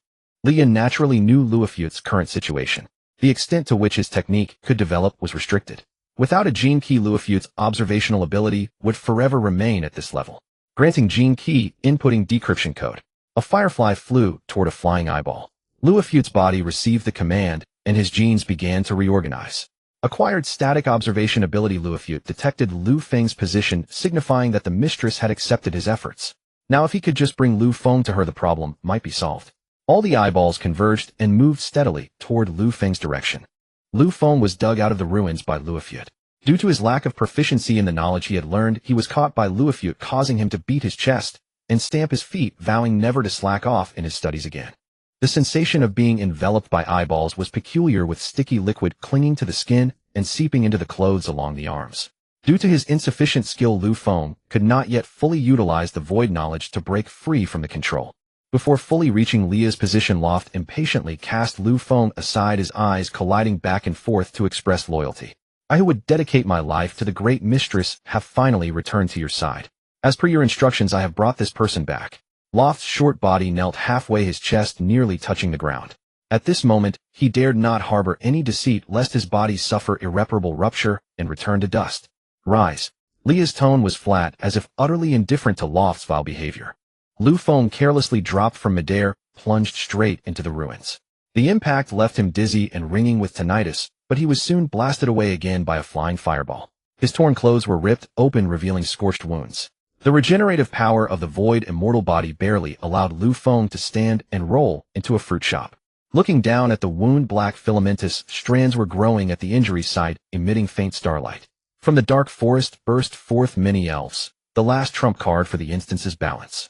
Lian naturally knew Luofiut's current situation. The extent to which his technique could develop was restricted. Without a gene key, Luofiut's observational ability would forever remain at this level. Granting gene key, inputting decryption code. A firefly flew toward a flying eyeball. Luofiut's body received the command, and his genes began to reorganize. Acquired static observation ability. Luofiut detected Lu Feng's position, signifying that the mistress had accepted his efforts. Now if he could just bring Lu Feng to her, the problem might be solved. All the eyeballs converged and moved steadily toward Lu Feng's direction. Lu Feng was dug out of the ruins by Luofiut. Due to his lack of proficiency in the knowledge he had learned, he was caught by Luofiut, causing him to beat his chest and stamp his feet, vowing never to slack off in his studies again. The sensation of being enveloped by eyeballs was peculiar, with sticky liquid clinging to the skin and seeping into the clothes along the arms. Due to his insufficient skill, Lu Feng could not yet fully utilize the void knowledge to break free from the control. Before fully reaching Lia's position, Loft impatiently cast Lu Feng aside, his eyes colliding back and forth to express loyalty. I, who would dedicate my life to the great mistress, have finally returned to your side. As per your instructions, I have brought this person back. Loft's short body knelt halfway, his chest nearly touching the ground. At this moment, he dared not harbor any deceit, lest his body suffer irreparable rupture and return to dust. Rise. Lia's tone was flat, as if utterly indifferent to Loft's vile behavior. Lu Feng carelessly dropped from midair, plunged straight into the ruins. The impact left him dizzy and ringing with tinnitus, but he was soon blasted away again by a flying fireball. His torn clothes were ripped open, revealing scorched wounds. The regenerative power of the void immortal body barely allowed Lu Feng to stand and roll into a fruit shop. Looking down at the wound, black filamentous strands were growing at the injury site, emitting faint starlight. From the dark forest burst forth many elves, the last trump card for the instance's balance.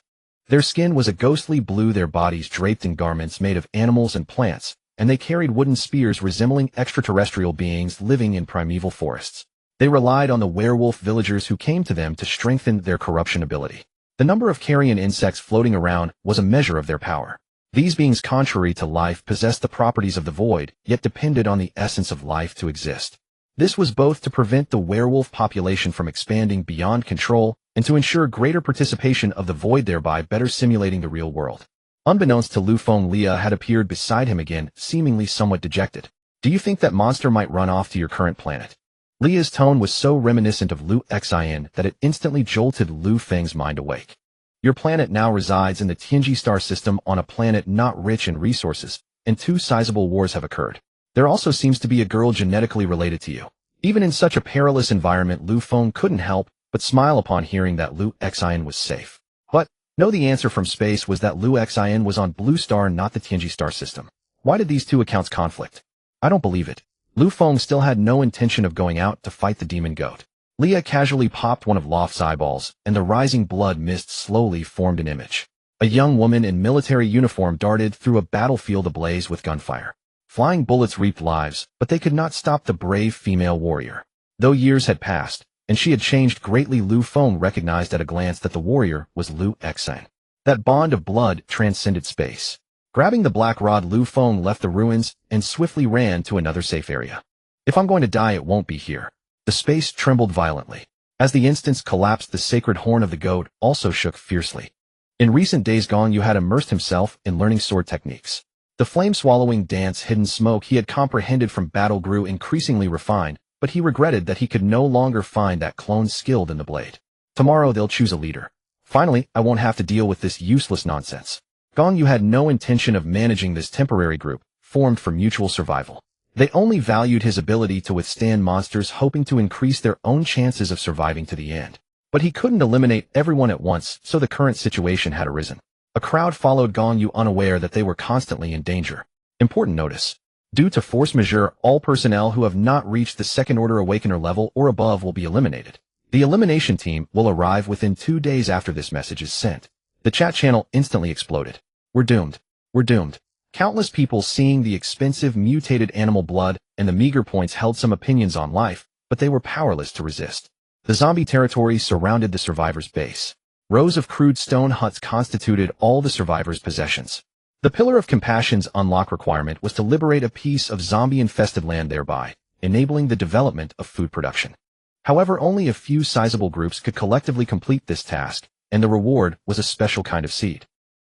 Their skin was a ghostly blue, their bodies draped in garments made of animals and plants, and they carried wooden spears resembling extraterrestrial beings living in primeval forests. They relied on the werewolf villagers who came to them to strengthen their corruption ability. The number of carrion insects floating around was a measure of their power. These beings, contrary to life, possessed the properties of the void, yet depended on the essence of life to exist. This was both to prevent the werewolf population from expanding beyond control and to ensure greater participation of the void, thereby better simulating the real world. Unbeknownst to Lu Feng, Lia had appeared beside him again, seemingly somewhat dejected. Do you think that monster might run off to your current planet? Lia's tone was so reminiscent of Lu Xian that it instantly jolted Lu Feng's mind awake. Your planet now resides in the Tianji star system, on a planet not rich in resources, and 2 sizable wars have occurred. There also seems to be a girl genetically related to you. Even in such a perilous environment, Lu Feng couldn't help but smile upon hearing that Lu Xian was safe. But no, the answer from space was that Lu Xian was on Blue Star, not the Tianji star system. Why did these 2 accounts conflict? I don't believe it. Lu Feng still had no intention of going out to fight the demon goat. Leah casually popped one of Loft's eyeballs, and the rising blood mist slowly formed an image. A young woman in military uniform darted through a battlefield ablaze with gunfire. Flying bullets reaped lives, but they could not stop the brave female warrior. Though years had passed, and she had changed greatly, Lu Feng recognized at a glance that the warrior was Lu Xen. That bond of blood transcended space. Grabbing the black rod, Lu Feng left the ruins and swiftly ran to another safe area. If I'm going to die, it won't be here. The space trembled violently. As the instance collapsed, the sacred horn of the goat also shook fiercely. In recent days gone, Yu had immersed himself in learning sword techniques. The flame-swallowing dance hidden smoke he had comprehended from battle grew increasingly refined, but he regretted that he could no longer find that clone skilled in the blade. Tomorrow they'll choose a leader. Finally, I won't have to deal with this useless nonsense. Gong Yu had no intention of managing this temporary group, formed for mutual survival. They only valued his ability to withstand monsters, hoping to increase their own chances of surviving to the end. But he couldn't eliminate everyone at once, so the current situation had arisen. A crowd followed Gong Yu, unaware that they were constantly in danger. Important notice. Due to force majeure, all personnel who have not reached the second order awakener level or above will be eliminated. The elimination team will arrive within 2 days after this message is sent. The chat channel instantly exploded. We're doomed. We're doomed. Countless people seeing the expensive mutated animal blood and the meager points held some opinions on life, but they were powerless to resist. The zombie territory surrounded the survivors' base. Rows of crude stone huts constituted all the survivors' possessions. The Pillar of Compassion's unlock requirement was to liberate a piece of zombie-infested land, thereby enabling the development of food production. However, only a few sizable groups could collectively complete this task, and the reward was a special kind of seed.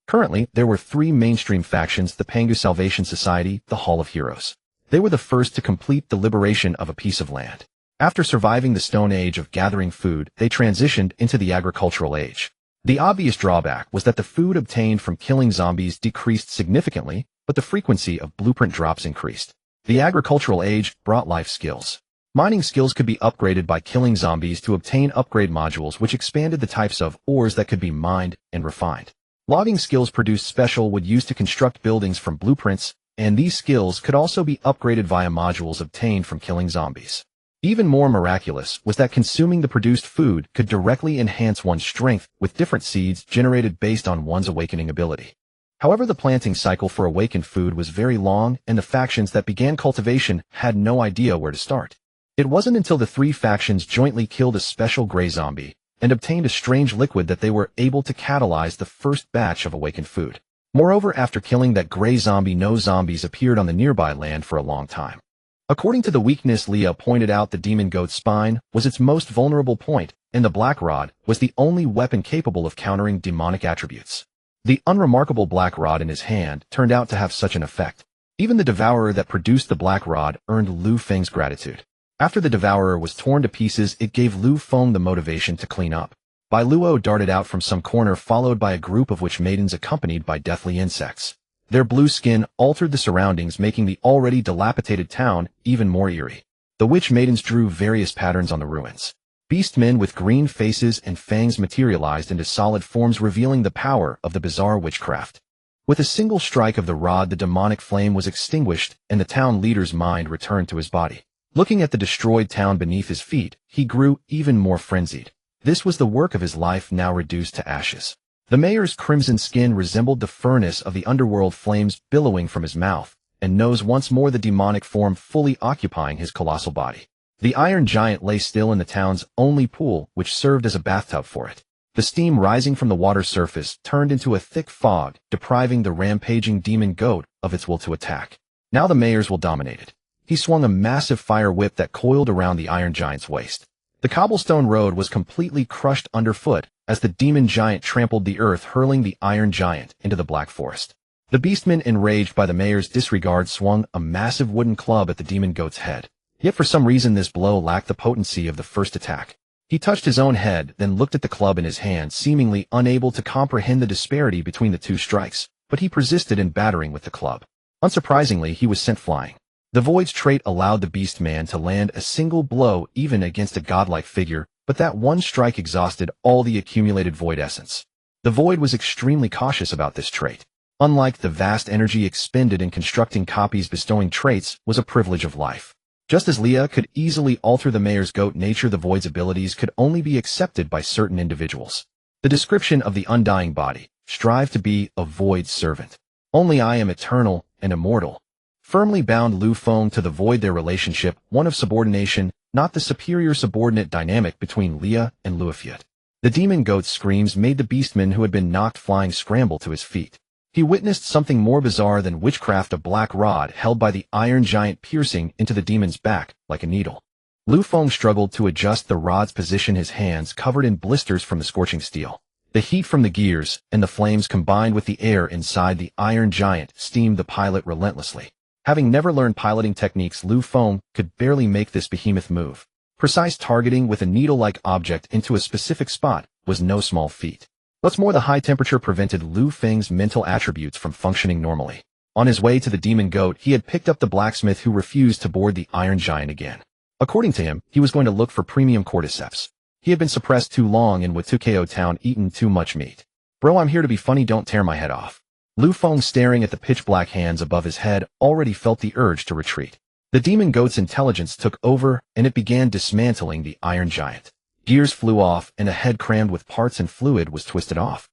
Currently, there were 3 mainstream factions: the Pangu Salvation Society, the Hall of Heroes. They were the first to complete the liberation of a piece of land. After surviving the Stone Age of gathering food, they transitioned into the Agricultural Age. The obvious drawback was that the food obtained from killing zombies decreased significantly, but the frequency of blueprint drops increased. The Agricultural Age brought life skills. Mining skills could be upgraded by killing zombies to obtain upgrade modules, which expanded the types of ores that could be mined and refined. Logging skills produced special wood used to construct buildings from blueprints, and these skills could also be upgraded via modules obtained from killing zombies. Even more miraculous was that consuming the produced food could directly enhance one's strength with different seeds generated based on one's awakening ability. However, the planting cycle for awakened food was very long, and the factions that began cultivation had no idea where to start. It wasn't until the 3 factions jointly killed a special gray zombie and obtained a strange liquid that they were able to catalyze the first batch of awakened food. Moreover, after killing that gray zombie, no zombies appeared on the nearby land for a long time. According to the weakness, Leah pointed out the demon goat's spine was its most vulnerable point, and the black rod was the only weapon capable of countering demonic attributes. The unremarkable black rod in his hand turned out to have such an effect. Even the devourer that produced the black rod earned Lu Feng's gratitude. After the devourer was torn to pieces, it gave Lu Feng the motivation to clean up. Bai Luo darted out from some corner, followed by a group of witch maidens accompanied by deathly insects. Their blue skin altered the surroundings, making the already dilapidated town even more eerie. The witch maidens drew various patterns on the ruins. Beastmen with green faces and fangs materialized into solid forms, revealing the power of the bizarre witchcraft. With a single strike of the rod, the demonic flame was extinguished, and the town leader's mind returned to his body. Looking at the destroyed town beneath his feet, he grew even more frenzied. This was the work of his life, now reduced to ashes. The mayor's crimson skin resembled the furnace of the underworld, flames billowing from his mouth and nose, once more the demonic form fully occupying his colossal body. The Iron Giant lay still in the town's only pool, which served as a bathtub for it. The steam rising from the water's surface turned into a thick fog, depriving the rampaging demon goat of its will to attack. Now the mayor's will dominated. He swung a massive fire whip that coiled around the Iron Giant's waist. The cobblestone road was completely crushed underfoot as the demon giant trampled the earth, hurling the Iron Giant into the black forest. The beastmen, enraged by the mayor's disregard, swung a massive wooden club at the demon goat's head. Yet for some reason this blow lacked the potency of the first attack. He touched his own head, then looked at the club in his hand, seemingly unable to comprehend the disparity between the 2 strikes, but he persisted in battering with the club. Unsurprisingly, he was sent flying. The Void's trait allowed the Beastman to land a single blow even against a godlike figure, but that one strike exhausted all the accumulated Void essence. The Void was extremely cautious about this trait. Unlike the vast energy expended in constructing copies, bestowing traits was a privilege of life. Just as Leah could easily alter the mayor's goat nature, the void's abilities could only be accepted by certain individuals. The description of the undying body: strive to be a void servant. Only I am eternal and immortal. Firmly bound Lu Feng to the void, their relationship, one of subordination, not the superior-subordinate dynamic between Leah and Luofiat. The demon goat's screams made the beastman who had been knocked flying scramble to his feet. He witnessed something more bizarre than witchcraft, a black rod held by the iron giant piercing into the demon's back like a needle. Lu Feng struggled to adjust the rod's position, his hands covered in blisters from the scorching steel. The heat from the gears and the flames combined with the air inside the iron giant steamed the pilot relentlessly. Having never learned piloting techniques, Lu Feng could barely make this behemoth move. Precise targeting with a needle-like object into a specific spot was no small feat. What's more, the high temperature prevented Lu Feng's mental attributes from functioning normally. On his way to the demon goat, he had picked up the blacksmith who refused to board the iron giant again. According to him, he was going to look for premium cordyceps. He had been suppressed too long in Watukeo town, eaten too much meat. Bro, I'm here to be funny, don't tear my head off. Lu Feng, staring at the pitch-black hands above his head, already felt the urge to retreat. The demon goat's intelligence took over, and it began dismantling the iron giant. Gears flew off, and a head crammed with parts and fluid was twisted off.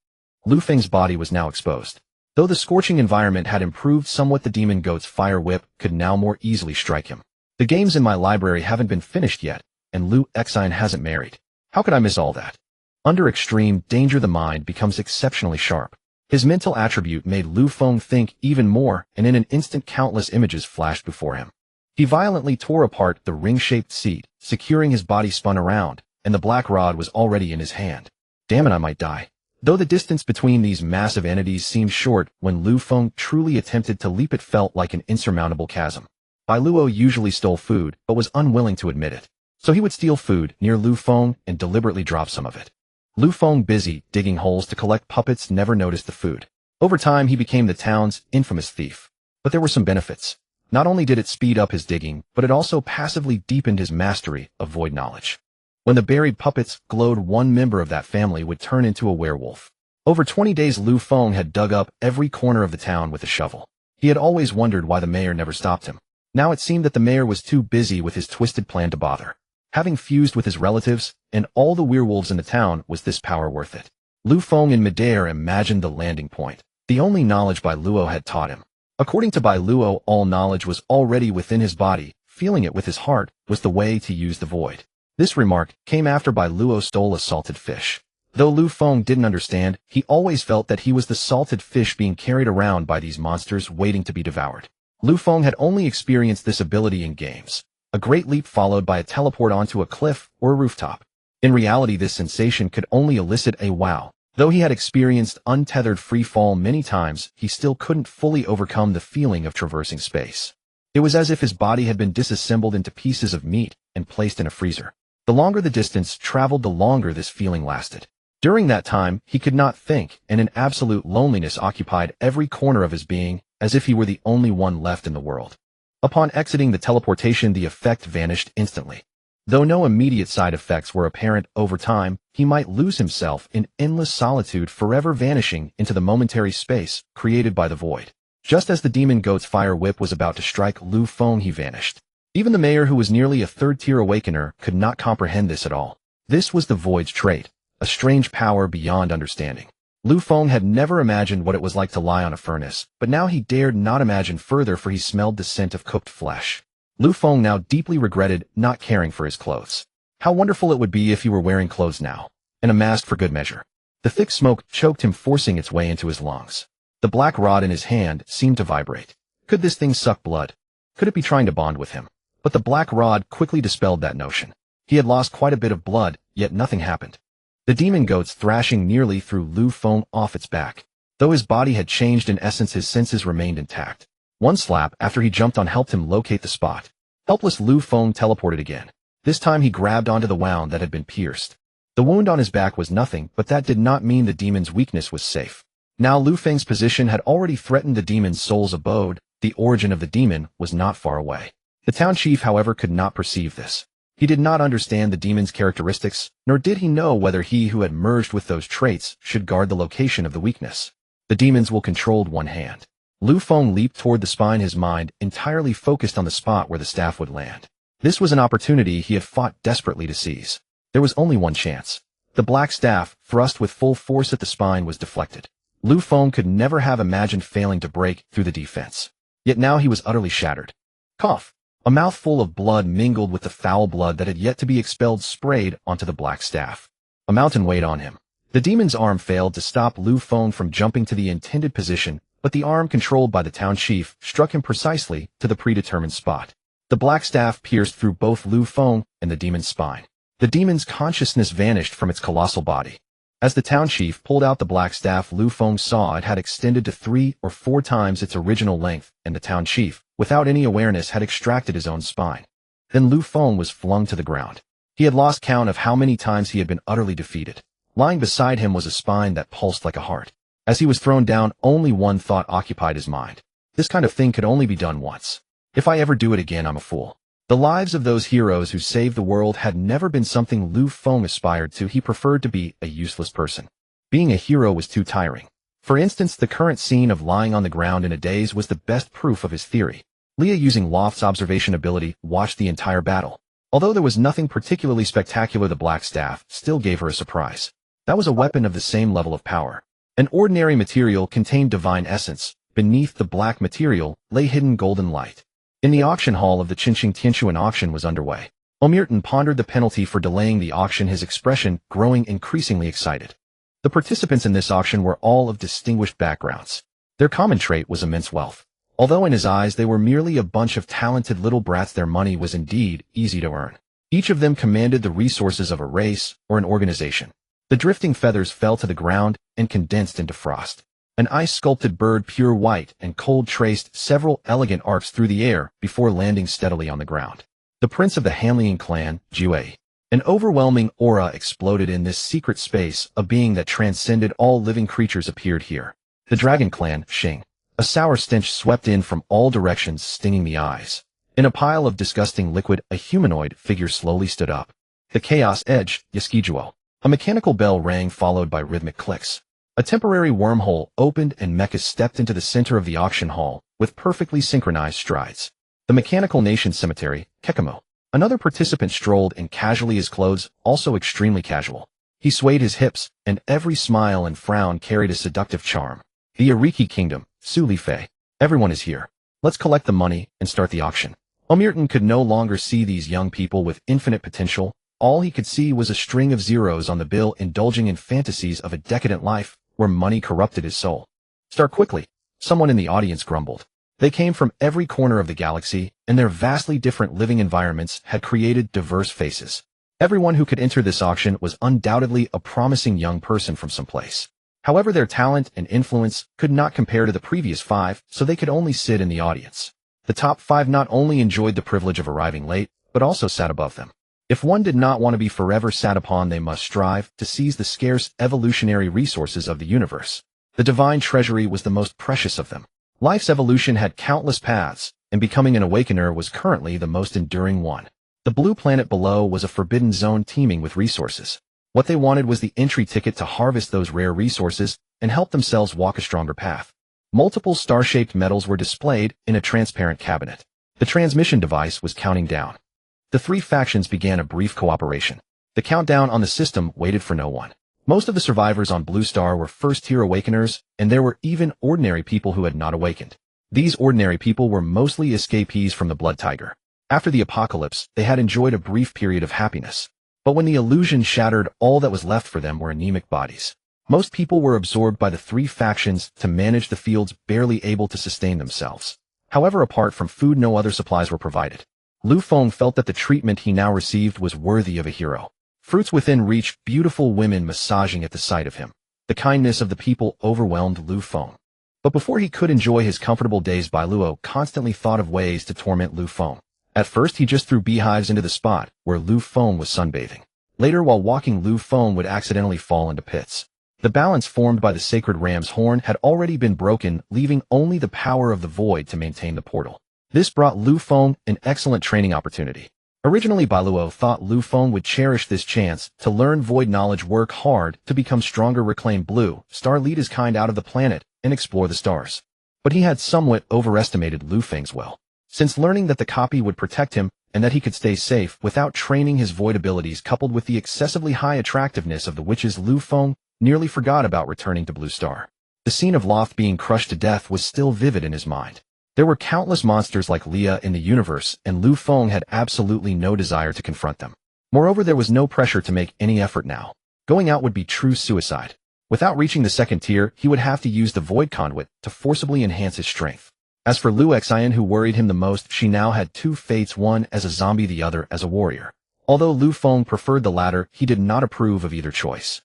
Lu Feng's body was now exposed. Though the scorching environment had improved somewhat, the demon goat's fire whip could now more easily strike him. The games in my library haven't been finished yet, and Lu Xine hasn't married. How could I miss all that? Under extreme danger, the mind becomes exceptionally sharp. His mental attribute made Lu Feng think even more, and in an instant countless images flashed before him. He violently tore apart the ring-shaped seat, securing his body spun around, and the black rod was already in his hand. Damn it, I might die. Though the distance between these massive entities seemed short, when Lu Feng truly attempted to leap, it felt like an insurmountable chasm. Bai Luo usually stole food, but was unwilling to admit it. So he would steal food near Lu Feng and deliberately drop some of it. Lu Feng, busy digging holes to collect puppets, never noticed the food. Over time, he became the town's infamous thief. But there were some benefits. Not only did it speed up his digging, but it also passively deepened his mastery of void knowledge. When the buried puppets glowed, one member of that family would turn into a werewolf. Over 20 days, Lu Feng had dug up every corner of the town with a shovel. He had always wondered why the mayor never stopped him. Now it seemed that the mayor was too busy with his twisted plan to bother. Having fused with his relatives and all the werewolves in the town, was this power worth it? Lu Feng in midair imagined the landing point, the only knowledge Bai Luo had taught him. According to Bai Luo, all knowledge was already within his body. Feeling it with his heart was the way to use the void. This remark came after Bai Luo stole a salted fish. Though Lu Feng didn't understand, he always felt that he was the salted fish being carried around by these monsters waiting to be devoured. Lu Feng had only experienced this ability in games. A great leap followed by a teleport onto a cliff or a rooftop. In reality, this sensation could only elicit a wow. Though he had experienced untethered free fall many times, he still couldn't fully overcome the feeling of traversing space. It was as if his body had been disassembled into pieces of meat and placed in a freezer. The longer the distance traveled, the longer this feeling lasted. During that time, he could not think, and an absolute loneliness occupied every corner of his being, as if he were the only one left in the world. Upon exiting the teleportation, the effect vanished instantly. Though no immediate side effects were apparent, over time, he might lose himself in endless solitude, forever vanishing into the momentary space created by the void. Just as the demon goat's fire whip was about to strike Lu Feng, he vanished. Even the mayor, who was nearly a third-tier awakener, could not comprehend this at all. This was the void's trait, a strange power beyond understanding. Lu Feng had never imagined what it was like to lie on a furnace, but now he dared not imagine further, for he smelled the scent of cooked flesh. Lu Feng now deeply regretted not caring for his clothes. How wonderful it would be if he were wearing clothes now, and a mask for good measure. The thick smoke choked him, forcing its way into his lungs. The black rod in his hand seemed to vibrate. Could this thing suck blood? Could it be trying to bond with him? But the black rod quickly dispelled that notion. He had lost quite a bit of blood, yet nothing happened. The demon goat's thrashing nearly threw Lu Feng off its back. Though his body had changed, in essence his senses remained intact. One slap after he jumped on helped him locate the spot. Helpless, Lu Feng teleported again. This time he grabbed onto the wound that had been pierced. The wound on his back was nothing, but that did not mean the demon's weakness was safe. Now Lu Feng's position had already threatened the demon's soul's abode. The origin of the demon was not far away. The town chief, however, could not perceive this. He did not understand the demon's characteristics, nor did he know whether he who had merged with those traits should guard the location of the weakness. The demons will control one hand. Lu Feng leaped toward the spine, his mind entirely focused on the spot where the staff would land. This was an opportunity he had fought desperately to seize. There was only one chance. The black staff, thrust with full force at the spine, was deflected. Lu Feng could never have imagined failing to break through the defense. Yet now he was utterly shattered. Cough. A mouthful of blood mingled with the foul blood that had yet to be expelled sprayed onto the black staff. A mountain weighed on him. The demon's arm failed to stop Lu Feng from jumping to the intended position, but the arm controlled by the town chief struck him precisely to the predetermined spot. The black staff pierced through both Lu Feng and the demon's spine. The demon's consciousness vanished from its colossal body. As the town chief pulled out the black staff, Lu Feng saw it had extended to 3 or 4 times its original length, and the town chief, without any awareness, had extracted his own spine. Then Lu Feng was flung to the ground. He had lost count of how many times he had been utterly defeated. Lying beside him was a spine that pulsed like a heart. As he was thrown down, only one thought occupied his mind. This kind of thing could only be done once. If I ever do it again, I'm a fool. The lives of those heroes who saved the world had never been something Lu Feng aspired to. He preferred to be a useless person. Being a hero was too tiring. For instance, the current scene of lying on the ground in a daze was the best proof of his theory. Leah, using Loft's observation ability, watched the entire battle. Although there was nothing particularly spectacular, the black staff still gave her a surprise. That was a weapon of the same level of power. An ordinary material contained divine essence. Beneath the black material lay hidden golden light. In the auction hall of the Tingxuan auction was underway. Omirton pondered the penalty for delaying the auction, his expression growing increasingly excited. The participants in this auction were all of distinguished backgrounds. Their common trait was immense wealth. Although in his eyes they were merely a bunch of talented little brats, their money was indeed easy to earn. Each of them commanded the resources of a race or an organization. The drifting feathers fell to the ground and condensed into frost. An ice-sculpted bird, pure white and cold, traced several elegant arcs through the air before landing steadily on the ground. The prince of the Hanlian clan, Jue. An overwhelming aura exploded in this secret space. A being that transcended all living creatures appeared here. The dragon clan, Xing. A sour stench swept in from all directions, stinging the eyes. In a pile of disgusting liquid, a humanoid figure slowly stood up. The chaos edge, Yaskijuo. A mechanical bell rang, followed by rhythmic clicks. A temporary wormhole opened and Mechas stepped into the center of the auction hall with perfectly synchronized strides. The Mechanical Nation Cemetery, Kekamo. Another participant strolled in casually, his clothes also extremely casual. He swayed his hips, and every smile and frown carried a seductive charm. The Ariki Kingdom, Su Li Fei. Everyone is here. Let's collect the money and start the auction. Omirton could no longer see these young people with infinite potential. All he could see was a string of zeros on the bill, indulging in fantasies of a decadent life where money corrupted his soul. Start quickly, someone in the audience grumbled. They came from every corner of the galaxy, and their vastly different living environments had created diverse faces. Everyone who could enter this auction was undoubtedly a promising young person from someplace. However, their talent and influence could not compare to the previous 5, so they could only sit in the audience. The top 5 not only enjoyed the privilege of arriving late, but also sat above them. If one did not want to be forever sat upon, they must strive to seize the scarce evolutionary resources of the universe. The divine treasury was the most precious of them. Life's evolution had countless paths, and becoming an awakener was currently the most enduring one. The blue planet below was a forbidden zone teeming with resources. What they wanted was the entry ticket to harvest those rare resources and help themselves walk a stronger path. Multiple star-shaped medals were displayed in a transparent cabinet. The transmission device was counting down. The 3 factions began a brief cooperation. The countdown on the system waited for no one. Most of the survivors on Blue Star were first-tier awakeners, and there were even ordinary people who had not awakened. These ordinary people were mostly escapees from the Blood Tiger. After the apocalypse, they had enjoyed a brief period of happiness. But when the illusion shattered, all that was left for them were anemic bodies. Most people were absorbed by the 3 factions to manage the fields, barely able to sustain themselves. However, apart from food, no other supplies were provided. Lu Feng felt that the treatment he now received was worthy of a hero. Fruits within reach, beautiful women massaging at the sight of him. The kindness of the people overwhelmed Lu Feng. But before he could enjoy his comfortable days, Bailuo constantly thought of ways to torment Lu Feng. At first, he just threw beehives into the spot where Lu Feng was sunbathing. Later, while walking, Lu Feng would accidentally fall into pits. The balance formed by the sacred ram's horn had already been broken, leaving only the power of the void to maintain the portal. This brought Lu Feng an excellent training opportunity. Originally Bailuo thought Lu Feng would cherish this chance to learn void knowledge, work hard to become stronger, reclaim Blue Star, lead his kind out of the planet, and explore the stars. But he had somewhat overestimated Lu Feng's will. Since learning that the copy would protect him and that he could stay safe without training his void abilities, coupled with the excessively high attractiveness of the witches, Lu Feng nearly forgot about returning to Blue Star. The scene of Loth being crushed to death was still vivid in his mind. There were countless monsters like Leah in the universe, and Lu Feng had absolutely no desire to confront them. Moreover, there was no pressure to make any effort now. Going out would be true suicide. Without reaching the second tier, he would have to use the void conduit to forcibly enhance his strength. As for Lu Xian, who worried him the most, she now had two fates, one as a zombie, the other as a warrior. Although Lu Feng preferred the latter, he did not approve of either choice.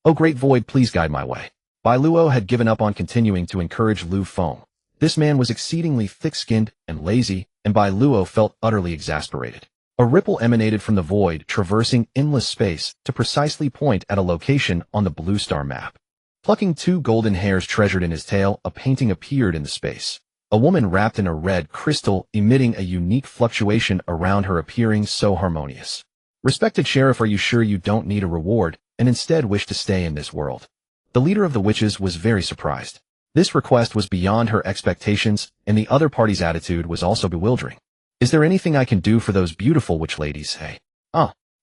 "Oh great void, please guide my way." Bailuo had given up on continuing to encourage Lu Feng. This man was exceedingly thick-skinned and lazy, and Bailuo felt utterly exasperated. A ripple emanated from the void, traversing endless space to precisely point at a location on the Blue Star map. Plucking two golden hairs treasured in his tail, a painting appeared in the space. A woman wrapped in a red crystal, emitting a unique fluctuation around her, appearing so harmonious. "Respected Sheriff, are you sure you don't need a reward, and instead wish to stay in this world?" The leader of the witches was very surprised. This request was beyond her expectations, and the other party's attitude was also bewildering. "Is there anything I can do for those beautiful witch ladies, hey?"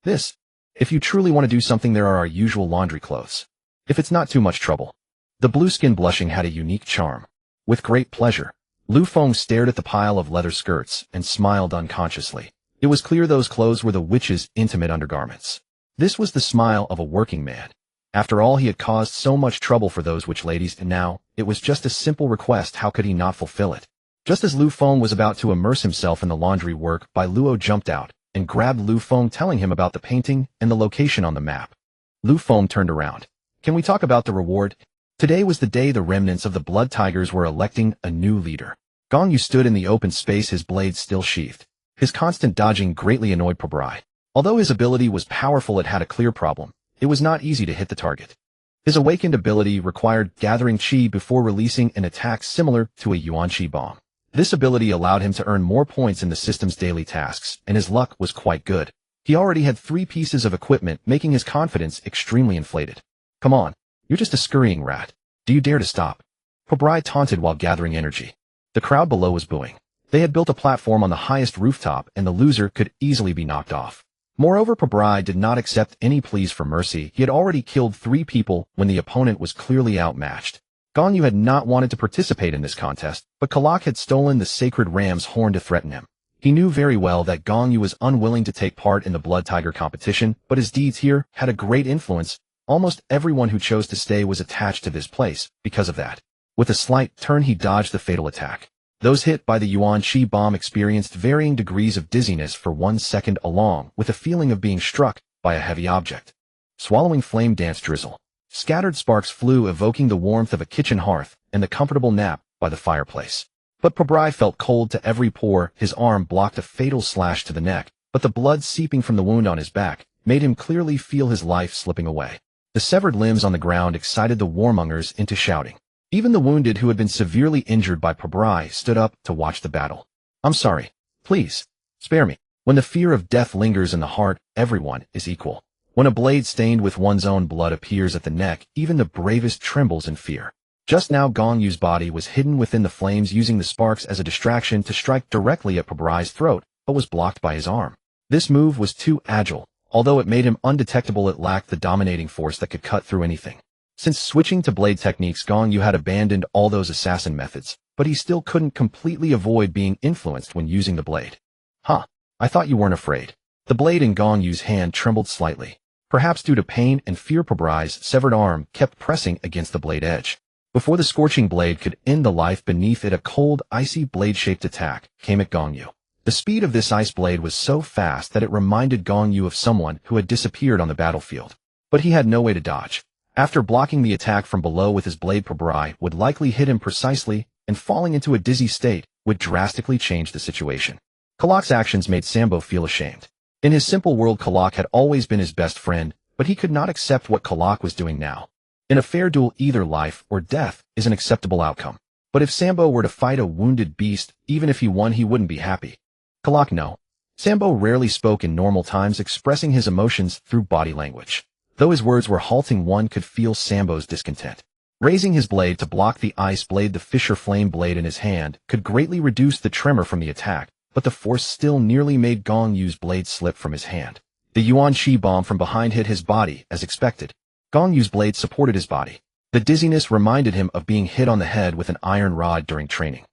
This. If you truly want to do something, there are our usual laundry clothes. If it's not too much trouble." The blue skin blushing had a unique charm. With great pleasure, Lu Feng stared at the pile of leather skirts and smiled unconsciously. It was clear those clothes were the witch's intimate undergarments. This was the smile of a working man. After all, he had caused so much trouble for those witch ladies, and now, it was just a simple request. How could he not fulfill it? Just as Lu Feng was about to immerse himself in the laundry work, Bailuo jumped out and grabbed Lu Feng, telling him about the painting and the location on the map. Lu Feng turned around. "Can we talk about the reward?" Today was the day the remnants of the Blood Tigers were electing a new leader. Gong Yu stood in the open space, his blade still sheathed. His constant dodging greatly annoyed Pobrai. Although his ability was powerful, it had a clear problem. It was not easy to hit the target. His awakened ability required gathering qi before releasing an attack similar to a yuan qi bomb. This ability allowed him to earn more points in the system's daily tasks, and his luck was quite good. He already had 3 pieces of equipment, making his confidence extremely inflated. "Come on, you're just a scurrying rat. Do you dare to stop?" Pobrai taunted while gathering energy. The crowd below was booing. They had built a platform on the highest rooftop, and the loser could easily be knocked off. Moreover, Pobrai did not accept any pleas for mercy. He had already killed 3 people when the opponent was clearly outmatched. Gong Yu had not wanted to participate in this contest, but Kalak had stolen the sacred ram's horn to threaten him. He knew very well that Gong Yu was unwilling to take part in the Blood Tiger competition, but his deeds here had a great influence. Almost everyone who chose to stay was attached to this place because of that. With a slight turn, he dodged the fatal attack. Those hit by the yuan qi bomb experienced varying degrees of dizziness for 1 second, along with a feeling of being struck by a heavy object. Swallowing flame dance drizzle. Scattered sparks flew, evoking the warmth of a kitchen hearth and the comfortable nap by the fireplace. But Pobrai felt cold to every pore. His arm blocked a fatal slash to the neck, but the blood seeping from the wound on his back made him clearly feel his life slipping away. The severed limbs on the ground excited the warmongers into shouting. Even the wounded, who had been severely injured by Pobrai, stood up to watch the battle. "I'm sorry. Please, spare me." When the fear of death lingers in the heart, everyone is equal. When a blade stained with one's own blood appears at the neck, even the bravest trembles in fear. Just now, Gong Yu's body was hidden within the flames, using the sparks as a distraction to strike directly at Pobrai's throat, but was blocked by his arm. This move was too agile. Although it made him undetectable, it lacked the dominating force that could cut through anything. Since switching to blade techniques, Gong Yu had abandoned all those assassin methods, but he still couldn't completely avoid being influenced when using the blade. I thought you weren't afraid." The blade in Gong Yu's hand trembled slightly. Perhaps due to pain and fear, Pobrai's severed arm kept pressing against the blade edge. Before the scorching blade could end the life beneath it, a cold, icy blade-shaped attack came at Gong Yu. The speed of this ice blade was so fast that it reminded Gong Yu of someone who had disappeared on the battlefield. But he had no way to dodge. After blocking the attack from below with his blade, Pobrai would likely hit him precisely, and falling into a dizzy state would drastically change the situation. Kalak's actions made Sambo feel ashamed. In his simple world, Kalak had always been his best friend, but he could not accept what Kalak was doing now. In a fair duel, either life or death is an acceptable outcome. But if Sambo were to fight a wounded beast, even if he won, he wouldn't be happy. "Kalak, no. Sambo rarely spoke in normal times, expressing his emotions through body language. Though his words were halting, one could feel Sambo's discontent. Raising his blade to block the ice blade, the Fisher Flame blade in his hand could greatly reduce the tremor from the attack, but the force still nearly made Gong Yu's blade slip from his hand. The Yuan Shi bomb from behind hit his body, as expected. Gong Yu's blade supported his body. The dizziness reminded him of being hit on the head with an iron rod during training.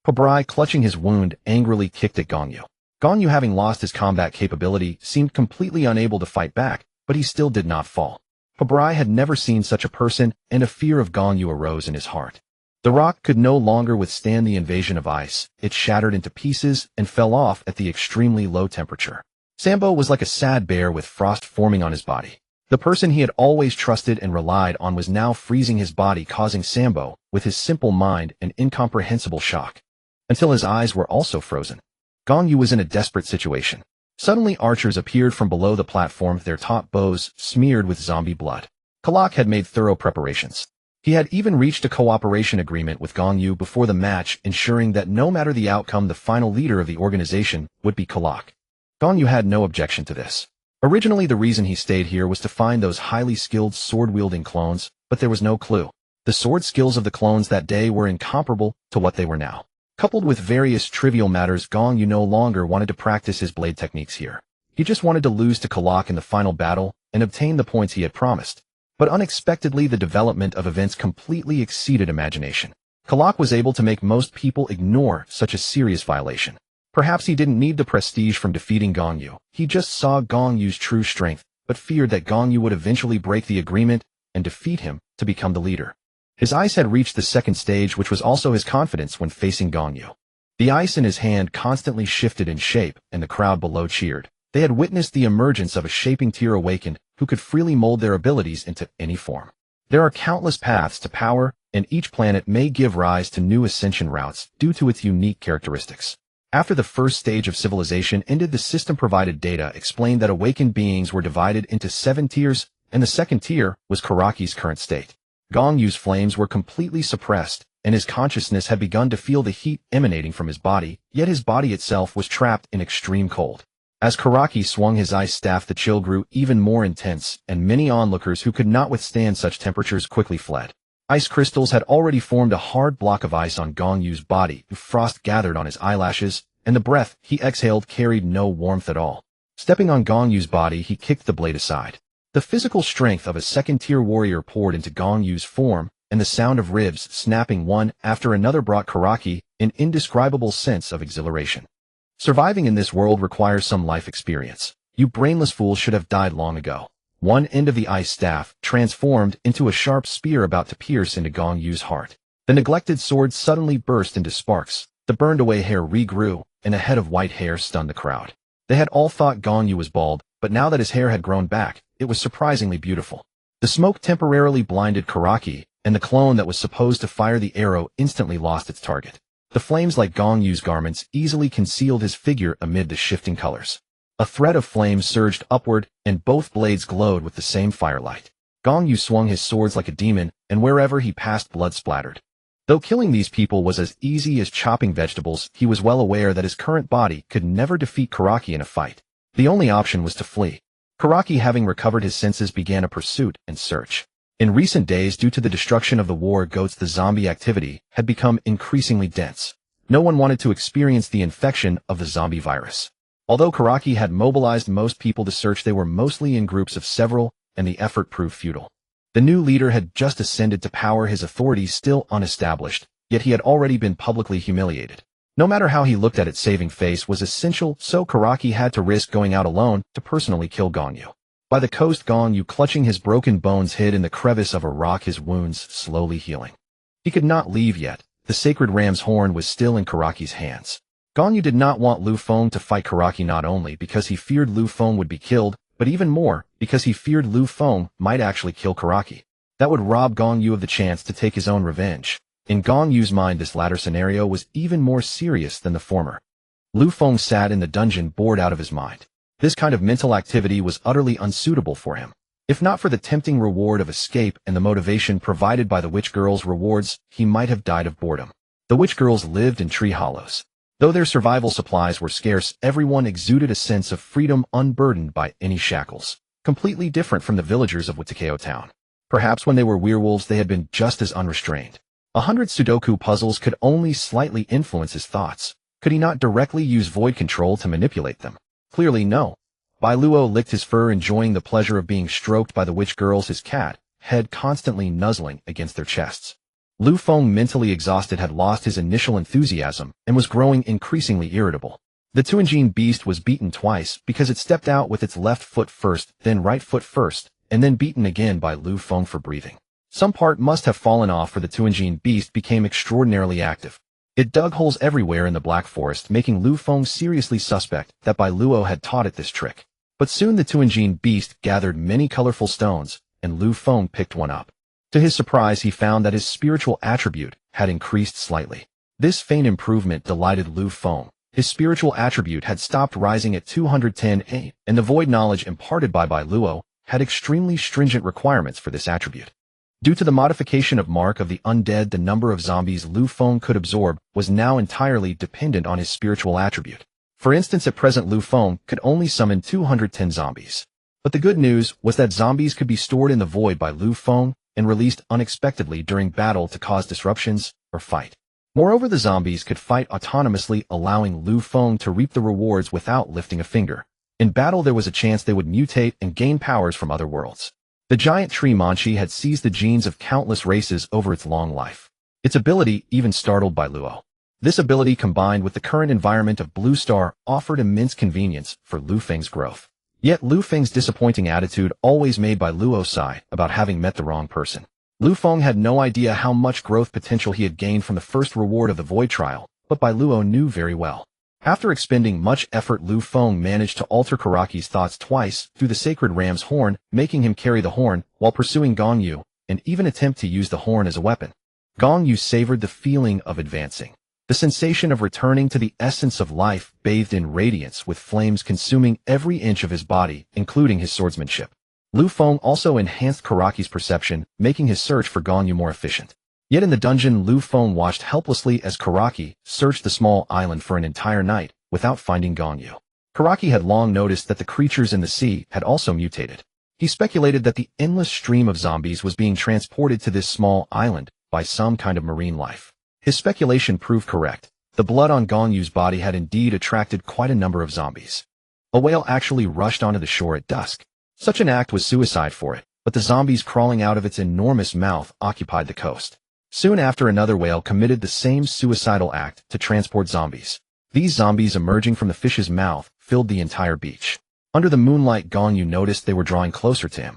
Pabrai, clutching his wound, angrily kicked at Gong Yu. Gong Yu, having lost his combat capability, seemed completely unable to fight back, but he still did not fall. Pabrai had never seen such a person, and a fear of Gong Yu arose in his heart. The rock could no longer withstand the invasion of ice. It shattered into pieces and fell off at the extremely low temperature. Sambo was like a sad bear with frost forming on his body. The person he had always trusted and relied on was now freezing his body, causing Sambo, with his simple mind, an incomprehensible shock. Until his eyes were also frozen. Gong Yu was in a desperate situation. Suddenly archers appeared from below the platform, their top bows smeared with zombie blood. Kalak had made thorough preparations. He had even reached a cooperation agreement with Gong Yu before the match, ensuring that no matter the outcome, the final leader of the organization would be Kalak. Gong Yu had no objection to this. Originally, the reason he stayed here was to find those highly skilled sword-wielding clones, but there was no clue. The sword skills of the clones that day were incomparable to what they were now. Coupled with various trivial matters, Gong Yu no longer wanted to practice his blade techniques here. He just wanted to lose to Kalak in the final battle and obtain the points he had promised. But unexpectedly, the development of events completely exceeded imagination. Kalak was able to make most people ignore such a serious violation. Perhaps he didn't need the prestige from defeating Gong Yu. He just saw Gong Yu's true strength, but feared that Gong Yu would eventually break the agreement and defeat him to become the leader. His ice had reached the second stage, which was also his confidence when facing Gong Yu. The ice in his hand constantly shifted in shape, and the crowd below cheered. They had witnessed the emergence of a shaping tier awakened who could freely mold their abilities into any form. There are countless paths to power, and each planet may give rise to new ascension routes due to its unique characteristics. After the first stage of civilization ended, the system-provided data explained that awakened beings were divided into 7 tiers, and the second tier was Karaki's current state. Gong Yu's flames were completely suppressed, and his consciousness had begun to feel the heat emanating from his body, yet his body itself was trapped in extreme cold. As Karaki swung his ice staff, the chill grew even more intense, and many onlookers who could not withstand such temperatures quickly fled. Ice crystals had already formed a hard block of ice on Gong Yu's body. Frost gathered on his eyelashes, and the breath he exhaled carried no warmth at all. Stepping on Gong Yu's body, he kicked the blade aside. The physical strength of a second-tier warrior poured into Gong Yu's form, and the sound of ribs snapping one after another brought Karaki an indescribable sense of exhilaration. Surviving in this world requires some life experience. You brainless fools should have died long ago. One end of the ice staff transformed into a sharp spear about to pierce into Gong Yu's heart. The neglected sword suddenly burst into sparks. The burned-away hair regrew, and a head of white hair stunned the crowd. They had all thought Gong Yu was bald, but now that his hair had grown back, it was surprisingly beautiful. The smoke temporarily blinded Karaki, and the clone that was supposed to fire the arrow instantly lost its target. The flames, like Gong Yu's garments, easily concealed his figure amid the shifting colors. A thread of flames surged upward, and both blades glowed with the same firelight. Gong Yu swung his swords like a demon, and wherever he passed, blood splattered. Though killing these people was as easy as chopping vegetables, he was well aware that his current body could never defeat Karaki in a fight. The only option was to flee. Karaki, having recovered his senses, began a pursuit and search. In recent days, due to the destruction of the war goats, the zombie activity had become increasingly dense. No one wanted to experience the infection of the zombie virus. Although Karaki had mobilized most people to search, they were mostly in groups of several, and the effort proved futile. The new leader had just ascended to power, his authorities still unestablished, yet he had already been publicly humiliated. No matter how he looked at it, saving face was essential, so Karaki had to risk going out alone to personally kill Gong Yu. By the coast, Gong Yu, clutching his broken bones, hid in the crevice of a rock, his wounds slowly healing. He could not leave yet. The sacred ram's horn was still in Karaki's hands. Gong Yu did not want Lu Feng to fight Karaki, not only because he feared Lu Feng would be killed, but even more because he feared Lu Feng might actually kill Karaki. That would rob Gong Yu of the chance to take his own revenge. In Gong Yu's mind, this latter scenario was even more serious than the former. Lu Feng sat in the dungeon, bored out of his mind. This kind of mental activity was utterly unsuitable for him. If not for the tempting reward of escape and the motivation provided by the witch girl's rewards, he might have died of boredom. The witch girls lived in tree hollows. Though their survival supplies were scarce, everyone exuded a sense of freedom unburdened by any shackles, completely different from the villagers of Watakeo town. Perhaps when they were werewolves they had been just as unrestrained. 100 Sudoku puzzles could only slightly influence his thoughts. Could he not directly use void control to manipulate them? Clearly no. Bai Luo licked his fur, enjoying the pleasure of being stroked by the witch girls, his cat, head constantly nuzzling against their chests. Lu Feng, mentally exhausted, had lost his initial enthusiasm and was growing increasingly irritable. The Tuanjin beast was beaten twice because it stepped out with its left foot first, then right foot first, and then beaten again by Lu Feng for breathing. Some part must have fallen off, for the Tuanjin beast became extraordinarily active. It dug holes everywhere in the Black Forest, making Lu Feng seriously suspect that Bai Luo had taught it this trick. But soon the Tuanjin beast gathered many colorful stones, and Lu Feng picked one up. To his surprise, he found that his spiritual attribute had increased slightly. This faint improvement delighted Lu Feng. His spiritual attribute had stopped rising at 210A, and the void knowledge imparted by Bai Luo had extremely stringent requirements for this attribute. Due to the modification of Mark of the Undead, the number of zombies Lu Feng could absorb was now entirely dependent on his spiritual attribute. For instance, at present Lu Feng could only summon 210 zombies. But the good news was that zombies could be stored in the void by Lu Feng and released unexpectedly during battle to cause disruptions or fight. Moreover, the zombies could fight autonomously, allowing Lu Feng to reap the rewards without lifting a finger. In battle, there was a chance they would mutate and gain powers from other worlds. The giant tree Manchi had seized the genes of countless races over its long life. Its ability even startled Bai Luo. This ability, combined with the current environment of Blue Star, offered immense convenience for Lu Feng's growth. Yet Lu Feng's disappointing attitude always made Bai Luo sigh about having met the wrong person. Lu Feng had no idea how much growth potential he had gained from the first reward of the Void Trial, but Bai Luo knew very well. After expending much effort, Lu Feng managed to alter Karaki's thoughts twice through the sacred ram's horn, making him carry the horn while pursuing Gong Yu, and even attempt to use the horn as a weapon. Gong Yu savored the feeling of advancing. The sensation of returning to the essence of life, bathed in radiance, with flames consuming every inch of his body, including his swordsmanship. Lu Feng also enhanced Karaki's perception, making his search for Gong Yu more efficient. Yet in the dungeon, Lu Feng watched helplessly as Karaki searched the small island for an entire night without finding Gong Yu. Karaki had long noticed that the creatures in the sea had also mutated. He speculated that the endless stream of zombies was being transported to this small island by some kind of marine life. His speculation proved correct. The blood on Gong Yu's body had indeed attracted quite a number of zombies. A whale actually rushed onto the shore at dusk. Such an act was suicide for it, but the zombies crawling out of its enormous mouth occupied the coast. Soon after, another whale committed the same suicidal act to transport zombies. These zombies, emerging from the fish's mouth, filled the entire beach. Under the moonlight, Gong Yu noticed they were drawing closer to him.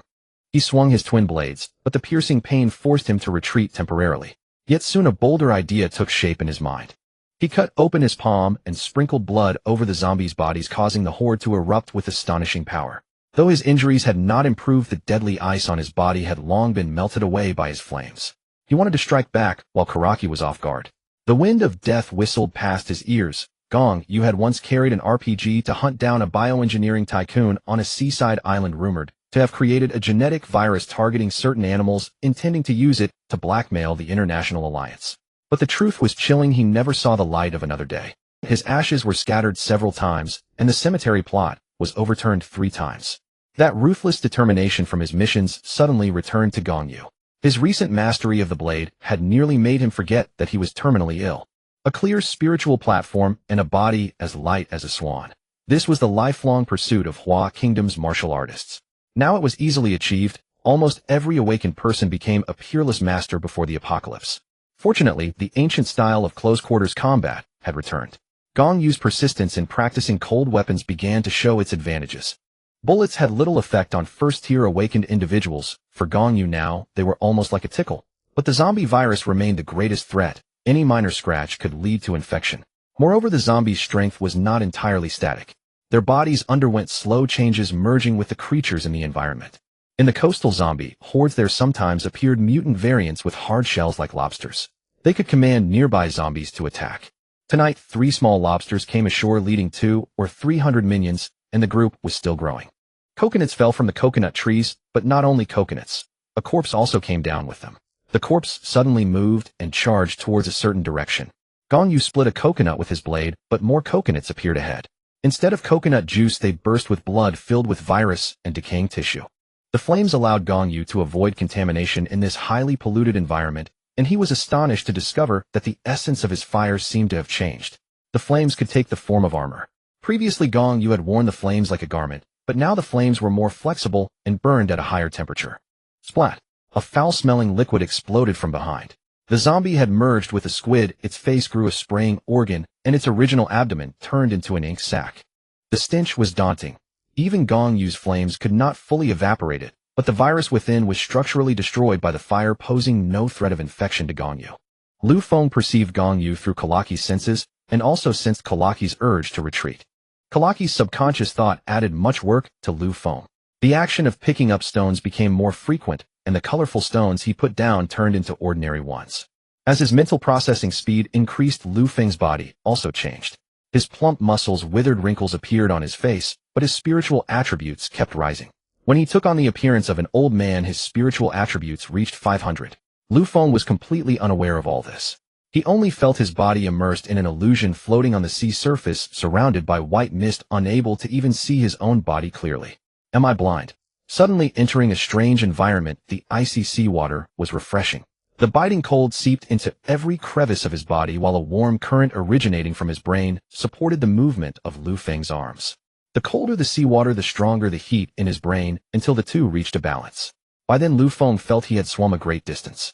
He swung his twin blades, but the piercing pain forced him to retreat temporarily. Yet soon a bolder idea took shape in his mind. He cut open his palm and sprinkled blood over the zombies' bodies, causing the horde to erupt with astonishing power. Though his injuries had not improved, the deadly ice on his body had long been melted away by his flames. He wanted to strike back while Karaki was off guard. The wind of death whistled past his ears. Gong Yu had once carried an RPG to hunt down a bioengineering tycoon on a seaside island, rumored to have created a genetic virus targeting certain animals, intending to use it to blackmail the International Alliance. But the truth was chilling. He never saw the light of another day. His ashes were scattered several times, and the cemetery plot was overturned 3 times. That ruthless determination from his missions suddenly returned to Gong Yu. His recent mastery of the blade had nearly made him forget that he was terminally ill. A clear spiritual platform and a body as light as a swan. This was the lifelong pursuit of Hua Kingdom's martial artists. Now it was easily achieved. Almost every awakened person became a peerless master before the apocalypse. Fortunately, the ancient style of close-quarters combat had returned. Gong Yu's persistence in practicing cold weapons began to show its advantages. Bullets had little effect on first-tier awakened individuals. For Gong Yu now, they were almost like a tickle. But the zombie virus remained the greatest threat. Any minor scratch could lead to infection. Moreover, the zombies' strength was not entirely static. Their bodies underwent slow changes, merging with the creatures in the environment. In the coastal zombie hordes, there sometimes appeared mutant variants with hard shells like lobsters. They could command nearby zombies to attack. Tonight, 3 small lobsters came ashore, leading 200 or 300 minions, and the group was still growing. Coconuts fell from the coconut trees, but not only coconuts. A corpse also came down with them. The corpse suddenly moved and charged towards a certain direction. Gong Yu split a coconut with his blade, but more coconuts appeared ahead. Instead of coconut juice, they burst with blood filled with virus and decaying tissue. The flames allowed Gong Yu to avoid contamination in this highly polluted environment, and he was astonished to discover that the essence of his fire seemed to have changed. The flames could take the form of armor. Previously, Gong Yu had worn the flames like a garment, but now the flames were more flexible and burned at a higher temperature. Splat! A foul-smelling liquid exploded from behind. The zombie had merged with a squid, its face grew a spraying organ, and its original abdomen turned into an ink sac. The stench was daunting. Even Gong Yu's flames could not fully evaporate it, but the virus within was structurally destroyed by the fire, posing no threat of infection to Gong Yu. Lu Feng perceived Gong Yu through Kalaki's senses, and also sensed Kalaki's urge to retreat. Kalaki's subconscious thought added much work to Lu Feng. The action of picking up stones became more frequent, and the colorful stones he put down turned into ordinary ones. As his mental processing speed increased, Lu Feng's body also changed. His plump muscles, withered wrinkles appeared on his face, but his spiritual attributes kept rising. When he took on the appearance of an old man, his spiritual attributes reached 500. Lu Feng was completely unaware of all this. He only felt his body immersed in an illusion, floating on the sea surface, surrounded by white mist, unable to even see his own body clearly. Am I blind? Suddenly entering a strange environment, the icy seawater was refreshing. The biting cold seeped into every crevice of his body, while a warm current originating from his brain supported the movement of Lu Feng's arms. The colder the seawater, the stronger the heat in his brain, until the two reached a balance. By then Lu Feng felt he had swum a great distance.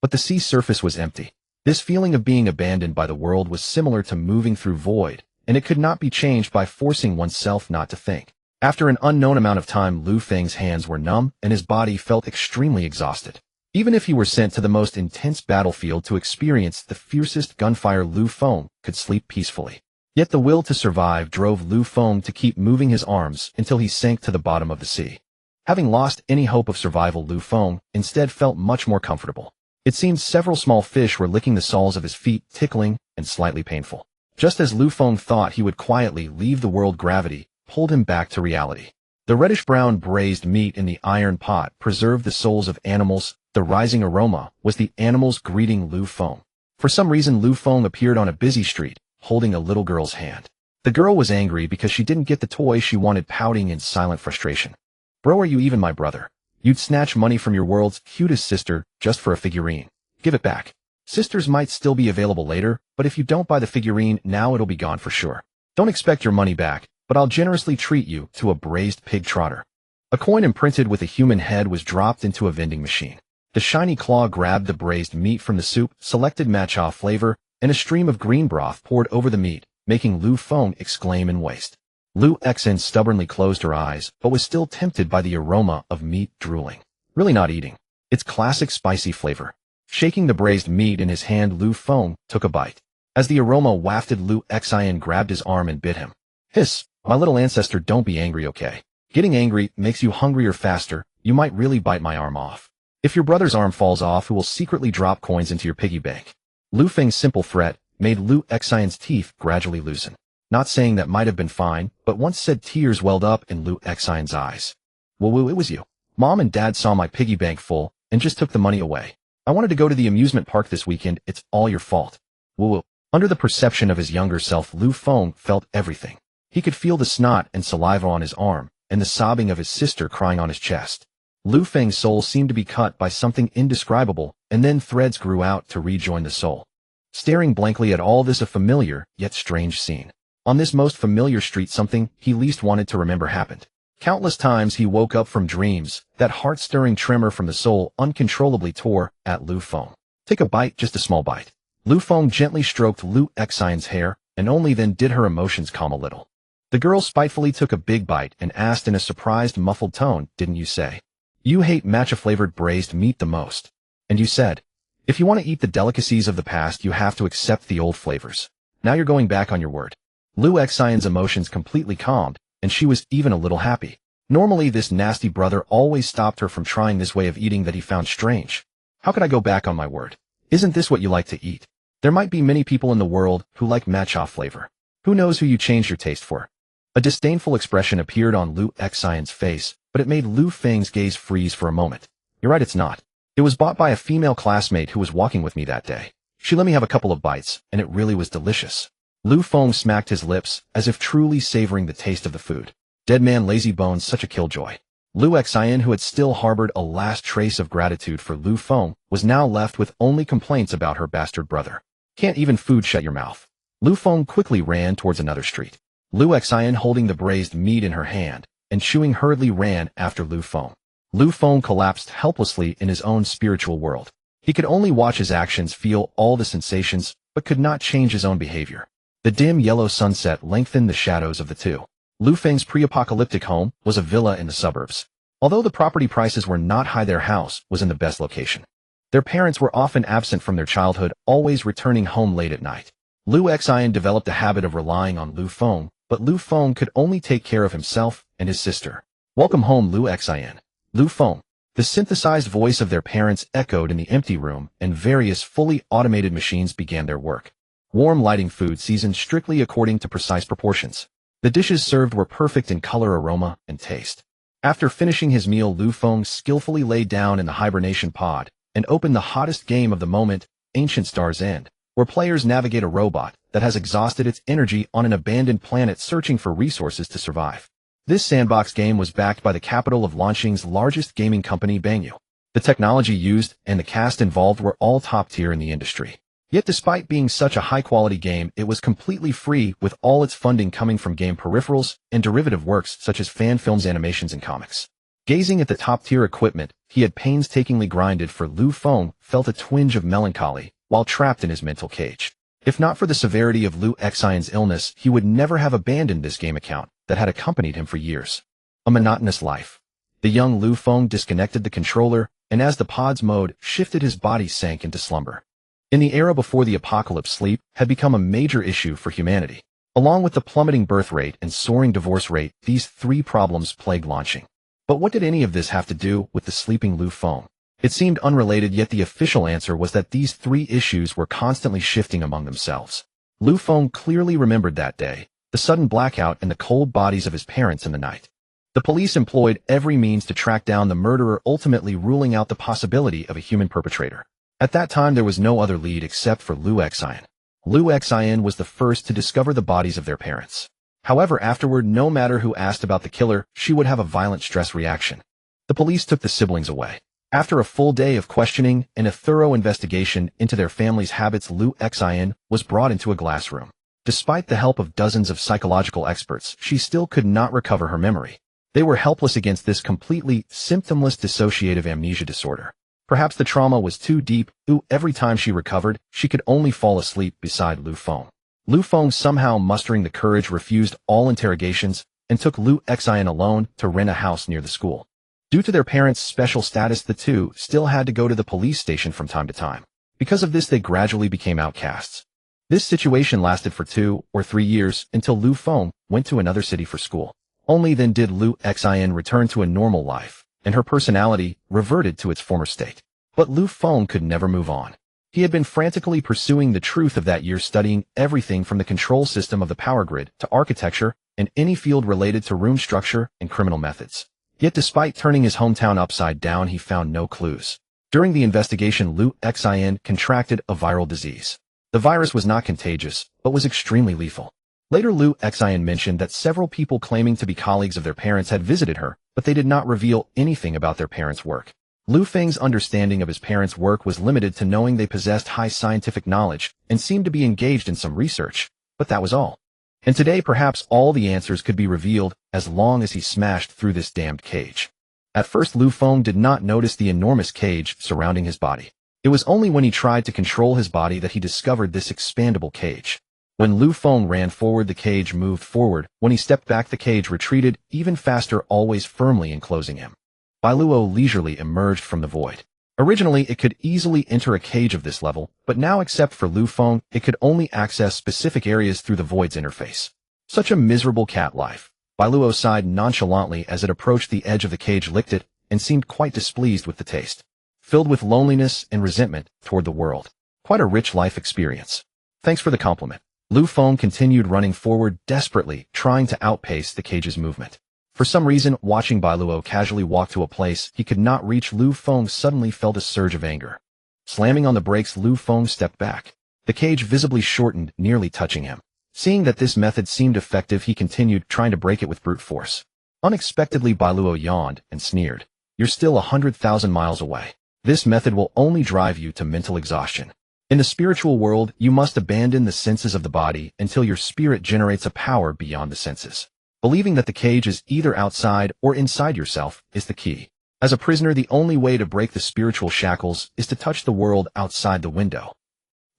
But the sea surface was empty. This feeling of being abandoned by the world was similar to moving through void, and it could not be changed by forcing oneself not to think. After an unknown amount of time, Lu Feng's hands were numb, and his body felt extremely exhausted. Even if he were sent to the most intense battlefield to experience the fiercest gunfire, Lu Feng could sleep peacefully. Yet the will to survive drove Lu Feng to keep moving his arms until he sank to the bottom of the sea. Having lost any hope of survival, Lu Feng instead felt much more comfortable. It seemed several small fish were licking the soles of his feet, tickling and slightly painful. Just as Lu Feng thought he would quietly leave the world, gravity pulled him back to reality. The reddish-brown braised meat in the iron pot preserved the souls of animals. The rising aroma was the animals greeting Lu Feng. For some reason, Lu Feng appeared on a busy street, holding a little girl's hand. The girl was angry because she didn't get the toy she wanted, pouting in silent frustration. Bro, are you even my brother? You'd snatch money from your world's cutest sister just for a figurine. Give it back. Sisters might still be available later, but if you don't buy the figurine now, it'll be gone for sure. Don't expect your money back, but I'll generously treat you to a braised pig trotter. A coin imprinted with a human head was dropped into a vending machine. The shiny claw grabbed the braised meat from the soup, selected matcha flavor, and a stream of green broth poured over the meat, making Lu Feng exclaim in waste. Lu Xen stubbornly closed her eyes, but was still tempted by the aroma of meat drooling. Really not eating. Its classic spicy flavor. Shaking the braised meat in his hand, Lu Feng took a bite. As the aroma wafted, Lu Xen grabbed his arm and bit him. Hiss, my little ancestor, don't be angry, okay? Getting angry makes you hungrier faster. You might really bite my arm off. If your brother's arm falls off, who will secretly drop coins into your piggy bank? Lu Feng's simple threat made Lu Xen's teeth gradually loosen. Not saying that might have been fine, but once said, tears welled up in Lu Xen's eyes. Woo, it was you. Mom and Dad saw my piggy bank full and just took the money away. I wanted to go to the amusement park this weekend. It's all your fault. Woo. Under the perception of his younger self, Lu Feng felt everything. He could feel the snot and saliva on his arm, and the sobbing of his sister crying on his chest. Lu Feng's soul seemed to be cut by something indescribable, and then threads grew out to rejoin the soul. Staring blankly at all this, a familiar, yet strange scene. On this most familiar street, something he least wanted to remember happened. Countless times he woke up from dreams. That heart-stirring tremor from the soul uncontrollably tore at Lu Feng. Take a bite, just a small bite. Lu Feng gently stroked Lu Xen's hair, and only then did her emotions calm a little. The girl spitefully took a big bite and asked in a surprised, muffled tone, didn't you say you hate matcha-flavored braised meat the most? And you said, if you want to eat the delicacies of the past, you have to accept the old flavors. Now you're going back on your word. Lu Xen's emotions completely calmed, and she was even a little happy. Normally this nasty brother always stopped her from trying this way of eating that he found strange. How could I go back on my word? Isn't this what you like to eat? There might be many people in the world who like matcha flavor. Who knows who you changed your taste for? A disdainful expression appeared on Lu Xen's face, but it made Lu Feng's gaze freeze for a moment. You're right, it's not. It was bought by a female classmate who was walking with me that day. She let me have a couple of bites, and it really was delicious. Lu Feng smacked his lips, as if truly savoring the taste of the food. Dead man lazy bones, such a killjoy. Lu Xian, who had still harbored a last trace of gratitude for Lu Feng, was now left with only complaints about her bastard brother. Can't even food shut your mouth. Lu Feng quickly ran towards another street. Lu Xian, holding the braised meat in her hand, and chewing hurriedly ran after Lu Feng. Lu Feng collapsed helplessly in his own spiritual world. He could only watch his actions, feel all the sensations, but could not change his own behavior. The dim yellow sunset lengthened the shadows of the two. Lu Feng's pre-apocalyptic home was a villa in the suburbs. Although the property prices were not high, their house was in the best location. Their parents were often absent from their childhood, always returning home late at night. Lu Xian developed a habit of relying on Lu Feng, but Lu Feng could only take care of himself and his sister. Welcome home, Lu Xian. Lu Feng. The synthesized voice of their parents echoed in the empty room, and various fully automated machines began their work. Warm lighting food seasoned strictly according to precise proportions. The dishes served were perfect in color, aroma, and taste. After finishing his meal, Lu Feng skillfully lay down in the hibernation pod and opened the hottest game of the moment, Ancient Star's End, where players navigate a robot that has exhausted its energy on an abandoned planet searching for resources to survive. This sandbox game was backed by the capital of Longqing's largest gaming company, Bangyu. The technology used and the cast involved were all top tier in the industry. Yet despite being such a high-quality game, it was completely free, with all its funding coming from game peripherals and derivative works such as fan films, animations, and comics. Gazing at the top-tier equipment he had painstakingly grinded for, Lu Feng felt a twinge of melancholy while trapped in his mental cage. If not for the severity of Lu Xian's illness, he would never have abandoned this game account that had accompanied him for years. A monotonous life. The young Lu Feng disconnected the controller, and as the pod's mode shifted, his body sank into slumber. In the era before the apocalypse, sleep had become a major issue for humanity. Along with the plummeting birth rate and soaring divorce rate, these three problems plagued Longqing. But what did any of this have to do with the sleeping Lu Feng? It seemed unrelated, yet the official answer was that these three issues were constantly shifting among themselves. Lu Feng clearly remembered that day, the sudden blackout and the cold bodies of his parents in the night. The police employed every means to track down the murderer, ultimately ruling out the possibility of a human perpetrator. At that time, there was no other lead except for Lu Xian. Lu Xian was the first to discover the bodies of their parents. However, afterward, no matter who asked about the killer, she would have a violent stress reaction. The police took the siblings away. After a full day of questioning and a thorough investigation into their family's habits, Lu Xian was brought into a glass room. Despite the help of dozens of psychological experts, she still could not recover her memory. They were helpless against this completely symptomless dissociative amnesia disorder. Perhaps the trauma was too deep. Every time she recovered, she could only fall asleep beside Lu Feng. Lu Feng, somehow mustering the courage, refused all interrogations and took Lu Xian alone to rent a house near the school. Due to their parents' special status, the two still had to go to the police station from time to time. Because of this, they gradually became outcasts. This situation lasted for 2 or 3 years until Lu Feng went to another city for school. Only then did Lu Xian return to a normal life, and her personality reverted to its former state. But Lu Feng could never move on. He had been frantically pursuing the truth of that year, studying everything from the control system of the power grid to architecture and any field related to room structure and criminal methods. Yet despite turning his hometown upside down, he found no clues. During the investigation, Lu Xian contracted a viral disease. The virus was not contagious, but was extremely lethal. Later, Lu Xian mentioned that several people claiming to be colleagues of their parents had visited her, but they did not reveal anything about their parents' work. Lu Feng's understanding of his parents' work was limited to knowing they possessed high scientific knowledge and seemed to be engaged in some research, but that was all. And today, perhaps all the answers could be revealed as long as he smashed through this damned cage. At first, Lu Feng did not notice the enormous cage surrounding his body. It was only when he tried to control his body that he discovered this expandable cage. When Lu Feng ran forward, the cage moved forward. When he stepped back, the cage retreated even faster, always firmly enclosing him. Bailuo leisurely emerged from the void. Originally, it could easily enter a cage of this level, but now, except for Lu Feng, it could only access specific areas through the void's interface. Such a miserable cat life. Bailuo sighed nonchalantly as it approached the edge of the cage, licked it, and seemed quite displeased with the taste. Filled with loneliness and resentment toward the world. Quite a rich life experience. Thanks for the compliment. Lu Feng continued running forward desperately, trying to outpace the cage's movement. For some reason, watching Bailuo casually walk to a place he could not reach, Lu Feng suddenly felt a surge of anger. Slamming on the brakes, Lu Feng stepped back. The cage visibly shortened, nearly touching him. Seeing that this method seemed effective, he continued, trying to break it with brute force. Unexpectedly, Bailuo yawned and sneered. You're still 100,000 miles away. This method will only drive you to mental exhaustion. In the spiritual world, you must abandon the senses of the body until your spirit generates a power beyond the senses. Believing that the cage is either outside or inside yourself is the key. As a prisoner, the only way to break the spiritual shackles is to touch the world outside the window.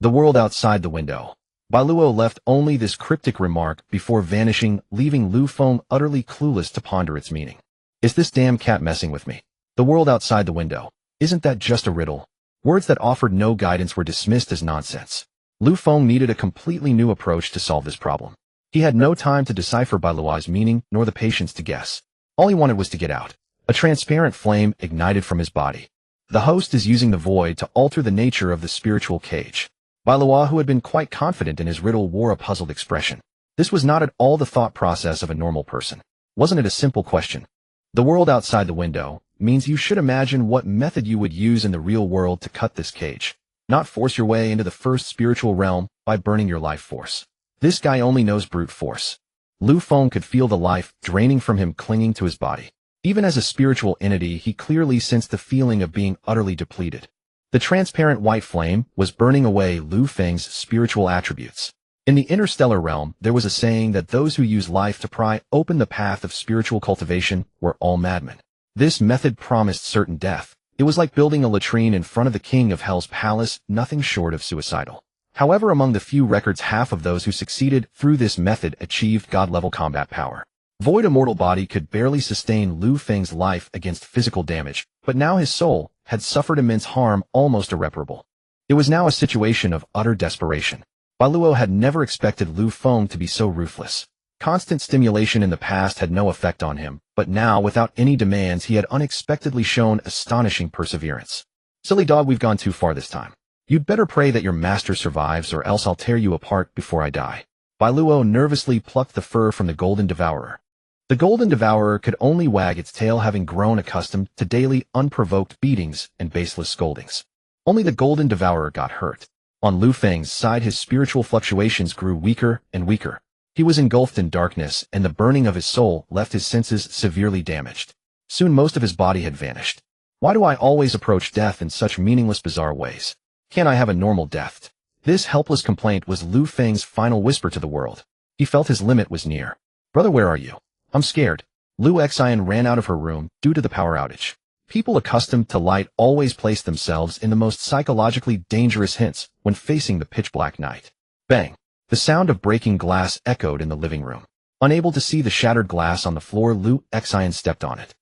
The world outside the window. Bailuo left only this cryptic remark before vanishing, leaving Lu Feng utterly clueless to ponder its meaning. Is this damn cat messing with me? The world outside the window. Isn't that just a riddle? Words that offered no guidance were dismissed as nonsense. Lu Feng needed a completely new approach to solve this problem. He had no time to decipher Bailuo's meaning, nor the patience to guess. All he wanted was to get out. A transparent flame ignited from his body. The host is using the void to alter the nature of the spiritual cage. Bailuo, who had been quite confident in his riddle, wore a puzzled expression. This was not at all the thought process of a normal person. Wasn't it a simple question? The world outside the window means you should imagine what method you would use in the real world to cut this cage. Not force your way into the first spiritual realm by burning your life force. This guy only knows brute force. Lu Feng could feel the life draining from him, clinging to his body. Even as a spiritual entity, he clearly sensed the feeling of being utterly depleted. The transparent white flame was burning away Lu Feng's spiritual attributes. In the interstellar realm, there was a saying that those who use life to pry open the path of spiritual cultivation were all madmen. This method promised certain death. It was like building a latrine in front of the king of hell's palace, nothing short of suicidal. However, among the few records, half of those who succeeded through this method achieved god-level combat power. Void immortal body could barely sustain Lu Feng's life against physical damage, but now his soul had suffered immense harm, almost irreparable. It was now a situation of utter desperation. Bailuo had never expected Lu Feng to be so ruthless. Constant stimulation in the past had no effect on him, but now, without any demands, he had unexpectedly shown astonishing perseverance. Silly dog, we've gone too far this time. You'd better pray that your master survives, or else I'll tear you apart before I die. Bailuo nervously plucked the fur from the Golden Devourer. The Golden Devourer could only wag its tail, having grown accustomed to daily, unprovoked beatings and baseless scoldings. Only the Golden Devourer got hurt. On Lu Feng's side, his spiritual fluctuations grew weaker and weaker. He was engulfed in darkness, and the burning of his soul left his senses severely damaged. Soon most of his body had vanished. Why do I always approach death in such meaningless, bizarre ways? Can't I have a normal death? This helpless complaint was Lu Feng's final whisper to the world. He felt his limit was near. Brother, where are you? I'm scared. Lu Xian ran out of her room due to the power outage. People accustomed to light always place themselves in the most psychologically dangerous hints when facing the pitch-black night. Bang! The sound of breaking glass echoed in the living room. Unable to see the shattered glass on the floor, Lu Xian stepped on it.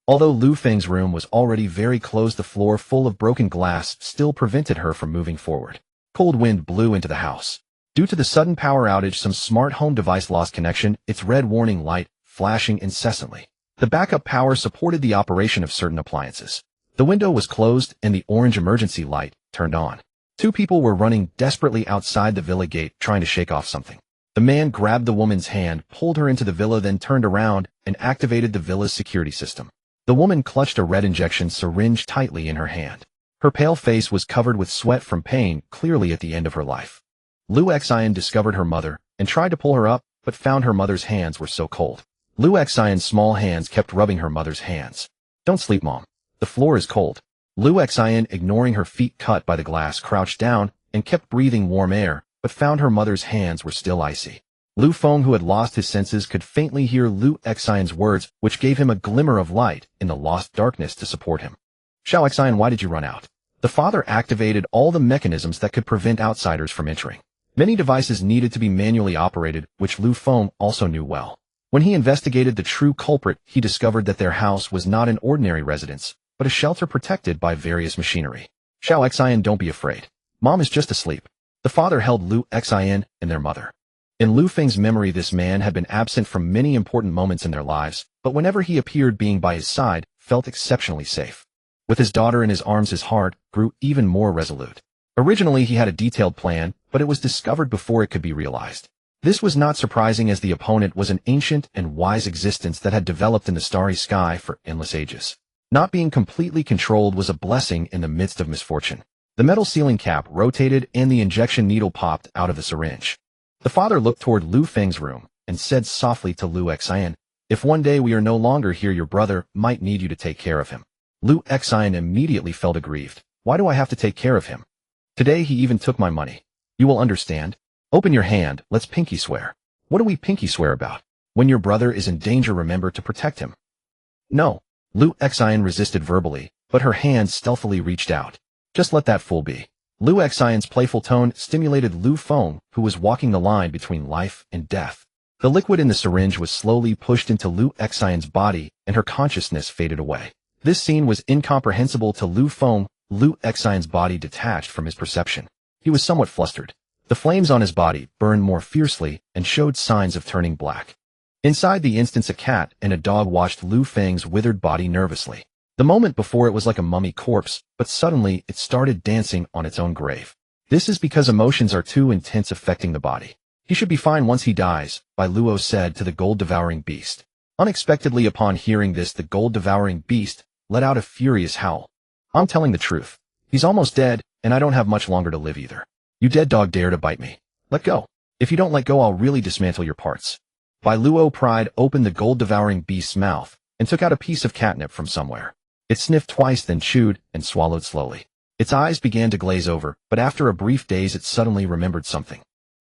Although Lu Feng's room was already very close, the floor full of broken glass still prevented her from moving forward. Cold wind blew into the house. Due to the sudden power outage, some smart home device lost connection, its red warning light flashing incessantly. The backup power supported the operation of certain appliances. The window was closed and the orange emergency light turned on. Two people were running desperately outside the villa gate, trying to shake off something. The man grabbed the woman's hand, pulled her into the villa, then turned around and activated the villa's security system. The woman clutched a red injection syringe tightly in her hand. Her pale face was covered with sweat from pain, clearly at the end of her life. Lu Xian discovered her mother and tried to pull her up, but found her mother's hands were so cold. Lu Xian's small hands kept rubbing her mother's hands. Don't sleep, Mom. The floor is cold. Lu Xian, ignoring her feet cut by the glass, crouched down and kept breathing warm air, but found her mother's hands were still icy. Lu Feng, who had lost his senses, could faintly hear Lu Xian's words, which gave him a glimmer of light in the lost darkness to support him. Xiao Xian, why did you run out? The father activated all the mechanisms that could prevent outsiders from entering. Many devices needed to be manually operated, which Lu Feng also knew well. When he investigated the true culprit, he discovered that their house was not an ordinary residence, but a shelter protected by various machinery. Xiao Xian, don't be afraid. Mom is just asleep. The father held Lu Xian and their mother. In Lu Feng's memory, this man had been absent from many important moments in their lives, but whenever he appeared, being by his side felt exceptionally safe. With his daughter in his arms, his heart grew even more resolute. Originally, he had a detailed plan, but it was discovered before it could be realized. This was not surprising, as the opponent was an ancient and wise existence that had developed in the starry sky for endless ages. Not being completely controlled was a blessing in the midst of misfortune. The metal sealing cap rotated and the injection needle popped out of the syringe. The father looked toward Lu Feng's room and said softly to Lu Xian, "If one day we are no longer here, your brother might need you to take care of him." Lu Xian immediately felt aggrieved. "Why do I have to take care of him? Today he even took my money. You will understand. Open your hand, let's pinky swear." "What do we pinky swear about? When your brother is in danger, remember to protect him." "No." Lu Xian resisted verbally, but her hand stealthily reached out. "Just let that fool be." Lu Xian's playful tone stimulated Lu Feng, who was walking the line between life and death. The liquid in the syringe was slowly pushed into Lu Xian's body, and her consciousness faded away. This scene was incomprehensible to Lu Feng. Lu Xian's body detached from his perception. He was somewhat flustered. The flames on his body burned more fiercely and showed signs of turning black. Inside the instance, a cat and a dog watched Lu Feng's withered body nervously. The moment before it was like a mummy corpse, but suddenly it started dancing on its own grave. "This is because emotions are too intense affecting the body. He should be fine once he dies," Bai Luo said to the gold-devouring beast. Unexpectedly upon hearing this, the gold-devouring beast let out a furious howl. "I'm telling the truth. He's almost dead, and I don't have much longer to live either. You dead dog dare to bite me. Let go. If you don't let go, I'll really dismantle your parts." Bai Luo pried open the gold-devouring beast's mouth and took out a piece of catnip from somewhere. It sniffed twice, then chewed and swallowed slowly. Its eyes began to glaze over, but after a brief daze it suddenly remembered something.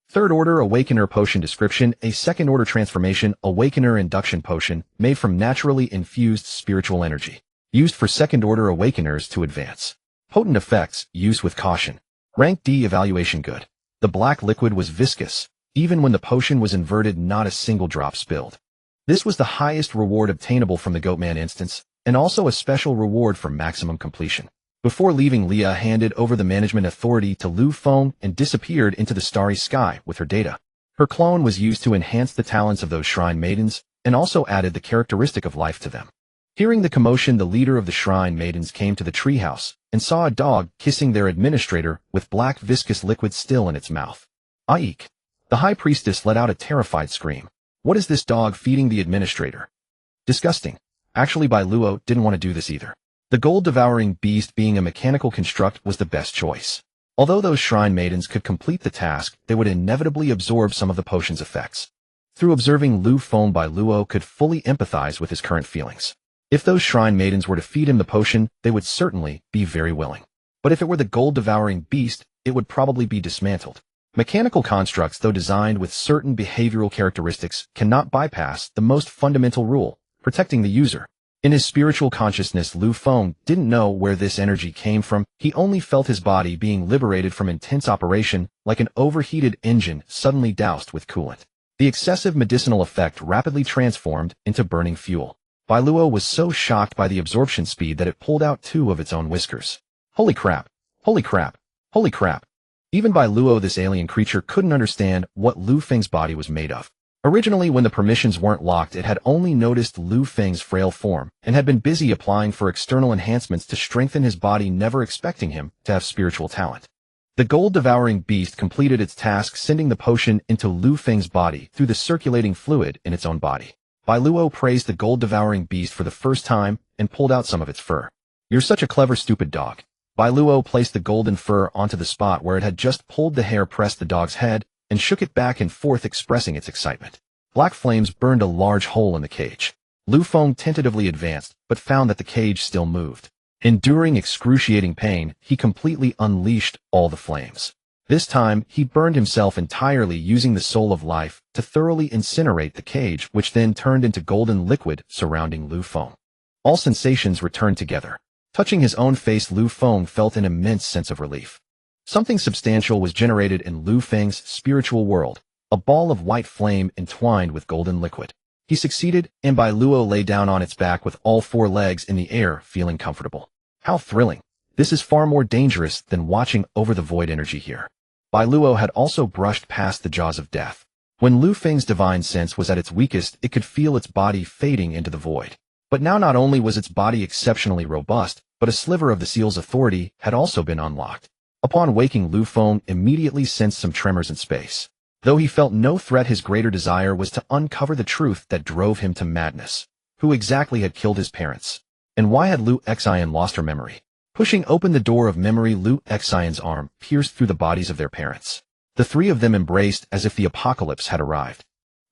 Third Order Awakener Potion Description: a Second Order Transformation Awakener Induction Potion made from naturally infused spiritual energy. Used for Second Order Awakeners to advance. Potent effects, used with caution. Rank D evaluation good. The black liquid was viscous. Even when the potion was inverted, not a single drop spilled. This was the highest reward obtainable from the Goatman instance, and also a special reward for maximum completion. Before leaving, Leah handed over the management authority to Lu Feng and disappeared into the starry sky with her data. Her clone was used to enhance the talents of those shrine maidens, and also added the characteristic of life to them. Hearing the commotion, the leader of the shrine maidens came to the treehouse, and saw a dog kissing their administrator with black viscous liquid still in its mouth. "Aik!" The high priestess let out a terrified scream. "What is this dog feeding the administrator?" "Disgusting." Actually, Bai Luo didn't want to do this either. The gold-devouring beast, being a mechanical construct, was the best choice. Although those shrine maidens could complete the task, they would inevitably absorb some of the potion's effects. Through observing Lu Feng, Bai Luo could fully empathize with his current feelings. If those shrine maidens were to feed him the potion, they would certainly be very willing. But if it were the gold-devouring beast, it would probably be dismantled. Mechanical constructs, though designed with certain behavioral characteristics, cannot bypass the most fundamental rule: protecting the user. In his spiritual consciousness, Lu Feng didn't know where this energy came from. He only felt his body being liberated from intense operation, like an overheated engine suddenly doused with coolant. The excessive medicinal effect rapidly transformed into burning fuel. Bai Luo was so shocked by the absorption speed that it pulled out 2 of its own whiskers. Holy crap! Holy crap! Holy crap! Even Bai Luo, this alien creature, couldn't understand what Lu Feng's body was made of. Originally, when the permissions weren't locked, it had only noticed Lu Feng's frail form, and had been busy applying for external enhancements to strengthen his body, never expecting him to have spiritual talent. The gold-devouring beast completed its task, sending the potion into Lu Feng's body through the circulating fluid in its own body. Bai Luo praised the gold-devouring beast for the first time, and pulled out some of its fur. "You're such a clever, stupid dog." Bai Luo placed the golden fur onto the spot where it had just pulled the hair, pressed the dog's head, and shook it back and forth, expressing its excitement. Black flames burned a large hole in the cage. Lu Feng tentatively advanced, but found that the cage still moved. Enduring excruciating pain, he completely unleashed all the flames. This time, he burned himself entirely, using the soul of life to thoroughly incinerate the cage, which then turned into golden liquid surrounding Lu Feng. All sensations returned together. Touching his own face, Lu Feng felt an immense sense of relief. Something substantial was generated in Lu Feng's spiritual world, a ball of white flame entwined with golden liquid. He succeeded, and Bai Luo lay down on its back with all 4 legs in the air, feeling comfortable. How thrilling! This is far more dangerous than watching over the void energy here. Bai Luo had also brushed past the jaws of death. When Lu Feng's divine sense was at its weakest, it could feel its body fading into the void. But now not only was its body exceptionally robust, but a sliver of the seal's authority had also been unlocked. Upon waking, Lu Feng immediately sensed some tremors in space. Though he felt no threat, his greater desire was to uncover the truth that drove him to madness. Who exactly had killed his parents? And why had Lu Xian lost her memory? Pushing open the door of memory, Liu Xion's arm pierced through the bodies of their parents. The three of them embraced as if the apocalypse had arrived.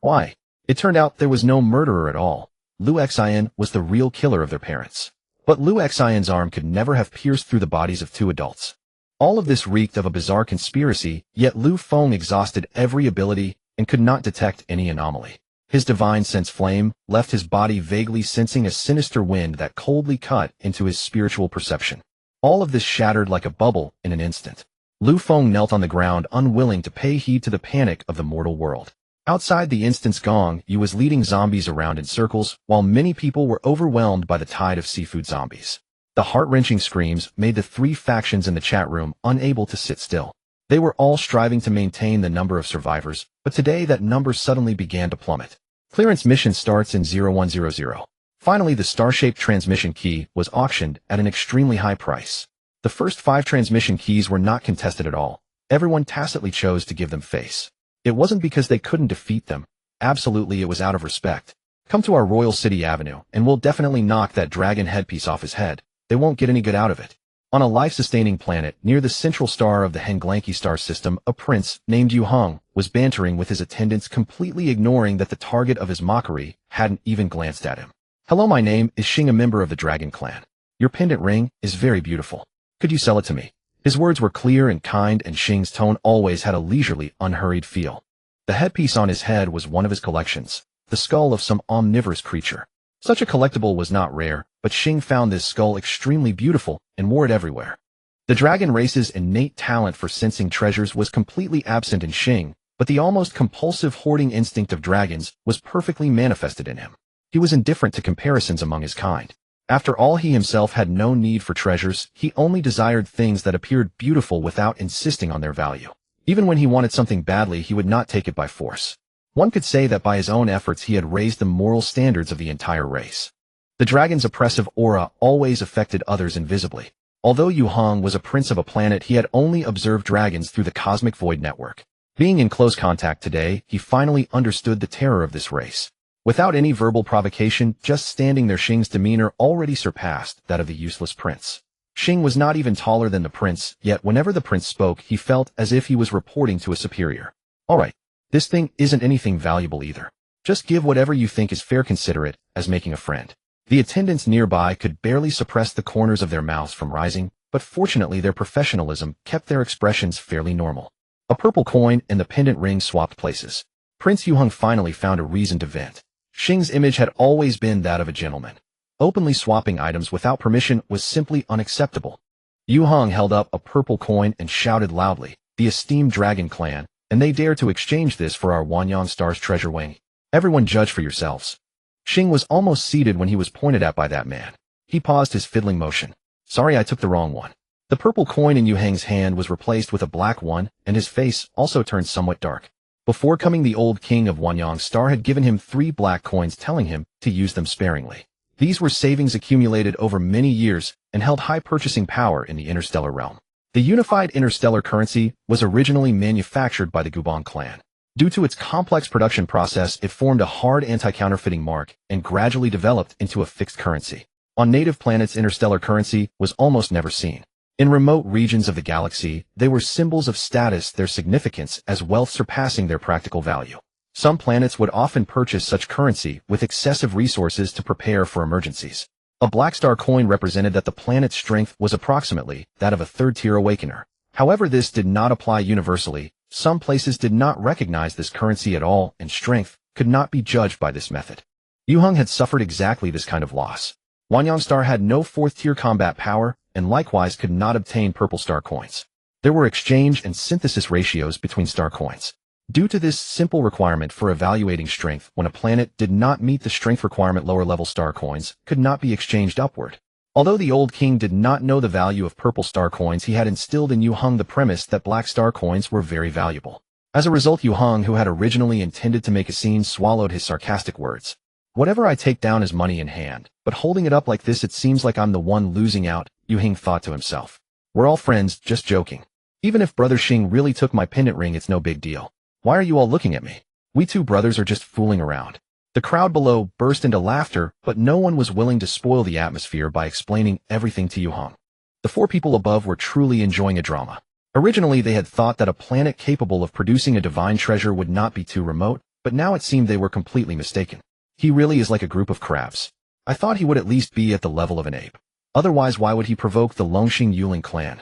Why? It turned out there was no murderer at all. Liu Xion was the real killer of their parents. But Liu Xion's arm could never have pierced through the bodies of two adults. All of this reeked of a bizarre conspiracy, yet Liu Feng exhausted every ability and could not detect any anomaly. His divine sense flame left his body vaguely sensing a sinister wind that coldly cut into his spiritual perception. All of this shattered like a bubble in an instant. Liu Feng knelt on the ground, unwilling to pay heed to the panic of the mortal world. Outside the instant's gong, Yu was leading zombies around in circles, while many people were overwhelmed by the tide of seafood zombies. The heart-wrenching screams made the three factions in the chat room unable to sit still. They were all striving to maintain the number of survivors, but today that number suddenly began to plummet. Clearance mission starts in 0100. Finally, the star-shaped transmission key was auctioned at an extremely high price. The first 5 transmission keys were not contested at all. Everyone tacitly chose to give them face. It wasn't because they couldn't defeat them. Absolutely, it was out of respect. Come to our Royal City Avenue, and we'll definitely knock that dragon headpiece off his head. They won't get any good out of it. On a life-sustaining planet near the central star of the Henglanki star system, a prince named Yu Heng was bantering with his attendants, completely ignoring that the target of his mockery hadn't even glanced at him. Hello, my name is Xing, a member of the Dragon Clan. Your pendant ring is very beautiful. Could you sell it to me? His words were clear and kind, and Xing's tone always had a leisurely, unhurried feel. The headpiece on his head was one of his collections, the skull of some omnivorous creature. Such a collectible was not rare, but Xing found this skull extremely beautiful and wore it everywhere. The dragon race's innate talent for sensing treasures was completely absent in Xing, but the almost compulsive hoarding instinct of dragons was perfectly manifested in him. He was indifferent to comparisons among his kind. After all, he himself had no need for treasures. He only desired things that appeared beautiful without insisting on their value. Even when he wanted something badly, he would not take it by force. One could say that by his own efforts he had raised the moral standards of the entire race. The dragon's oppressive aura always affected others invisibly. Although Yu Heng was a prince of a planet, he had only observed dragons through the cosmic void network. Being in close contact today, he finally understood the terror of this race. Without any verbal provocation, just standing there, Xing's demeanor already surpassed that of the useless prince. Xing was not even taller than the prince, yet whenever the prince spoke, he felt as if he was reporting to a superior. All right. This thing isn't anything valuable either. Just give whatever you think is fair, consider it as making a friend. The attendants nearby could barely suppress the corners of their mouths from rising, but fortunately their professionalism kept their expressions fairly normal. A purple coin and the pendant ring swapped places. Prince Yu Heng finally found a reason to vent. Xing's image had always been that of a gentleman. Openly swapping items without permission was simply unacceptable. Yu Heng held up a purple coin and shouted loudly, "The esteemed Dragon Clan, and they dare to exchange this for our Wanyang Star's treasure wing. Everyone judge for yourselves." Xing was almost seated when he was pointed at by that man. He paused his fiddling motion. "Sorry, I took the wrong one." The purple coin in Yu Heng's hand was replaced with a black one, and his face also turned somewhat dark. Before coming, the old king of Wanyang Star had given him 3 black coins, telling him to use them sparingly. These were savings accumulated over many years and held high purchasing power in the interstellar realm. The unified interstellar currency was originally manufactured by the Gubong clan. Due to its complex production process, it formed a hard anti-counterfeiting mark and gradually developed into a fixed currency. On native planets, interstellar currency was almost never seen. In remote regions of the galaxy, they were symbols of status, their significance as wealth surpassing their practical value. Some planets would often purchase such currency with excessive resources to prepare for emergencies. A black star coin represented that the planet's strength was approximately that of a third-tier awakener. However, this did not apply universally. Some places did not recognize this currency at all, and strength could not be judged by this method. Yu Heng had suffered exactly this kind of loss. Wanyang Star had no fourth-tier combat power, and likewise could not obtain purple star coins. There were exchange and synthesis ratios between star coins. Due to this simple requirement for evaluating strength, when a planet did not meet the strength requirement, lower-level star coins could not be exchanged upward. Although the old king did not know the value of purple star coins, he had instilled in Yu Heng the premise that black star coins were very valuable. As a result, Yu Heng, who had originally intended to make a scene, swallowed his sarcastic words. "Whatever I take down is money in hand, but holding it up like this, it seems like I'm the one losing out," Yu Heng thought to himself. "We're all friends, just joking. Even if Brother Xing really took my pendant ring, it's no big deal. Why are you all looking at me? We two brothers are just fooling around." The crowd below burst into laughter, but no one was willing to spoil the atmosphere by explaining everything to Yu Heng. The four people above were truly enjoying a drama. Originally, they had thought that a planet capable of producing a divine treasure would not be too remote, but now it seemed they were completely mistaken. He really is like a group of crabs. I thought he would at least be at the level of an ape. Otherwise, why would he provoke the Longxing Yuling clan?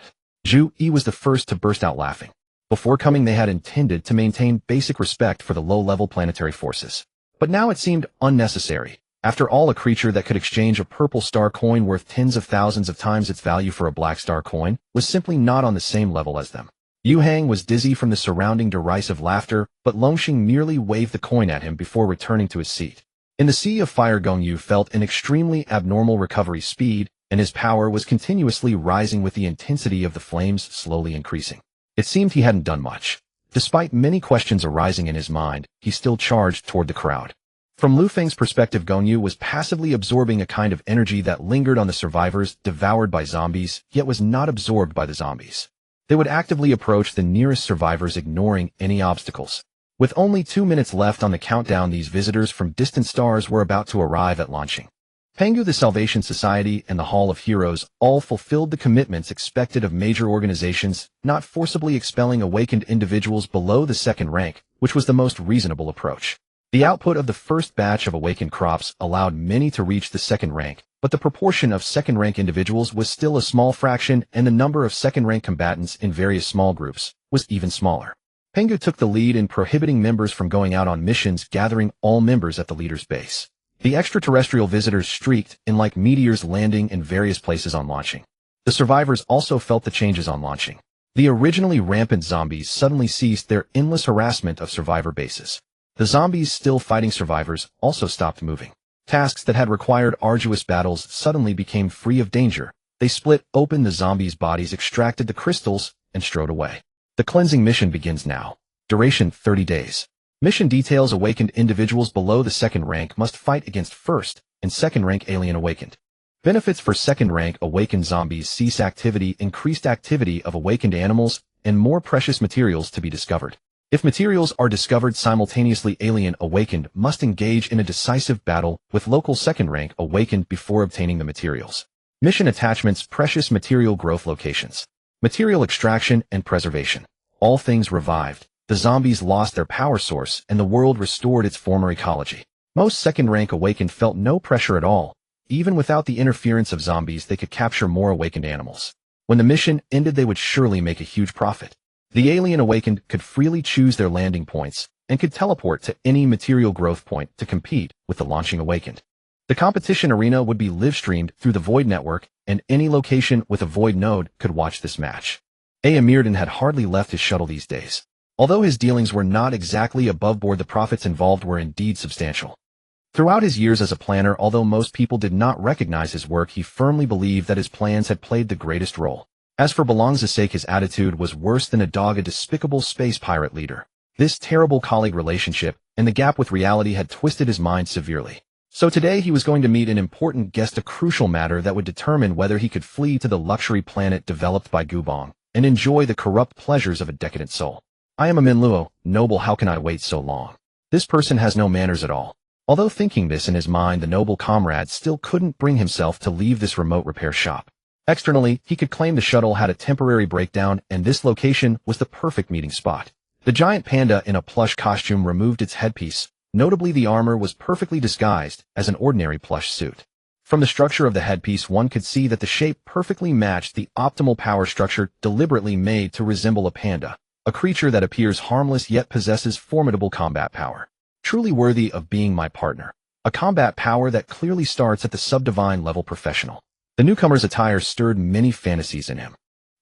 Zhu Yi was the first to burst out laughing. Before coming, they had intended to maintain basic respect for the low-level planetary forces. But now it seemed unnecessary. After all, a creature that could exchange a purple star coin worth tens of thousands of times its value for a black star coin was simply not on the same level as them. Yu Hang was dizzy from the surrounding derisive laughter, but Longxing merely waved the coin at him before returning to his seat. In the sea of fire, Gong Yu felt an extremely abnormal recovery speed, and his power was continuously rising with the intensity of the flames slowly increasing. It seemed he hadn't done much. Despite many questions arising in his mind, he still charged toward the crowd. From Lu Feng's perspective, Gong Yu was passively absorbing a kind of energy that lingered on the survivors devoured by zombies, yet was not absorbed by the zombies. They would actively approach the nearest survivors, ignoring any obstacles. With only 2 minutes left on the countdown, these visitors from distant stars were about to arrive at launching. Pengu, the Salvation Society, and the Hall of Heroes all fulfilled the commitments expected of major organizations, not forcibly expelling awakened individuals below the second rank, which was the most reasonable approach. The output of the first batch of awakened crops allowed many to reach the second rank, but the proportion of second-rank individuals was still a small fraction, and the number of second-rank combatants in various small groups was even smaller. Pengu took the lead in prohibiting members from going out on missions, gathering all members at the leader's base. The extraterrestrial visitors streaked in like meteors, landing in various places on launching. The survivors also felt the changes on launching. The originally rampant zombies suddenly ceased their endless harassment of survivor bases. The zombies still fighting survivors also stopped moving. Tasks that had required arduous battles suddenly became free of danger. They split open the zombies' bodies, extracted the crystals, and strode away. The cleansing mission begins now. Duration 30 days. Mission details: awakened individuals below the second rank must fight against first and second rank alien awakened. Benefits for second rank awakened zombies: cease activity, increased activity of awakened animals, and more precious materials to be discovered. If materials are discovered simultaneously, alien awakened must engage in a decisive battle with local second rank awakened before obtaining the materials. Mission attachments: precious material growth locations, material extraction and preservation. All things revived. The zombies lost their power source and the world restored its former ecology. Most second rank awakened felt no pressure at all. Even without the interference of zombies, they could capture more awakened animals. When the mission ended, they would surely make a huge profit. The alien awakened could freely choose their landing points and could teleport to any material growth point to compete with the launching awakened. The competition arena would be live-streamed through the Void network, and any location with a Void node could watch this match. Amirdan had hardly left his shuttle these days. Although his dealings were not exactly above board, the profits involved were indeed substantial. Throughout his years as a planner, although most people did not recognize his work, he firmly believed that his plans had played the greatest role. As for Belong's sake, his attitude was worse than a dog, a despicable space pirate leader. This terrible colleague relationship and the gap with reality had twisted his mind severely. So today he was going to meet an important guest, a crucial matter that would determine whether he could flee to the luxury planet developed by Gubong and enjoy the corrupt pleasures of a decadent soul. I am a Minluo, noble, how can I wait so long? This person has no manners at all. Although thinking this in his mind, the noble comrade still couldn't bring himself to leave this remote repair shop. Externally, he could claim the shuttle had a temporary breakdown, and this location was the perfect meeting spot. The giant panda in a plush costume removed its headpiece. Notably, the armor was perfectly disguised as an ordinary plush suit. From the structure of the headpiece, one could see that the shape perfectly matched the optimal power structure deliberately made to resemble a panda. A creature that appears harmless yet possesses formidable combat power. Truly worthy of being my partner. A combat power that clearly starts at the sub-divine level professional. The newcomer's attire stirred many fantasies in him.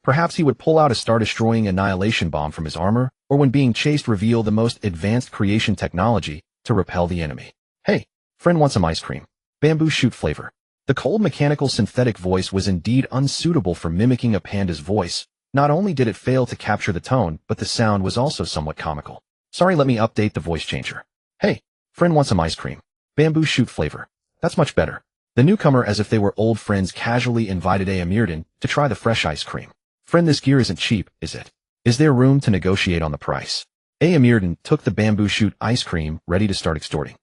Perhaps he would pull out a star-destroying annihilation bomb from his armor, or when being chased reveal the most advanced creation technology to repel the enemy. Hey, friend wants some ice cream. Bamboo shoot flavor. The cold mechanical synthetic voice was indeed unsuitable for mimicking a panda's voice. Not only did it fail to capture the tone, but the sound was also somewhat comical. Sorry, let me update the voice changer. Hey, friend wants some ice cream. Bamboo shoot flavor. That's much better. The newcomer, as if they were old friends, casually invited Amirdan to try the fresh ice cream. Friend, this gear isn't cheap, is it? Is there room to negotiate on the price? Amirdan took the bamboo shoot ice cream, ready to start extorting.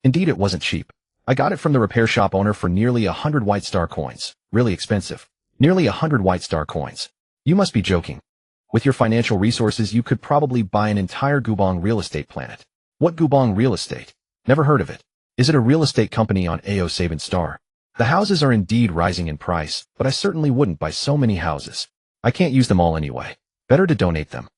Indeed, it wasn't cheap. I got it from the repair shop owner for nearly 100 white star coins. Really expensive. Nearly 100 white star coins. You must be joking. With your financial resources, you could probably buy an entire Gubong real estate planet. What Gubong real estate? Never heard of it. Is it a real estate company on AO Sabin Star? The houses are indeed rising in price, but I certainly wouldn't buy so many houses. I can't use them all anyway. Better to donate them.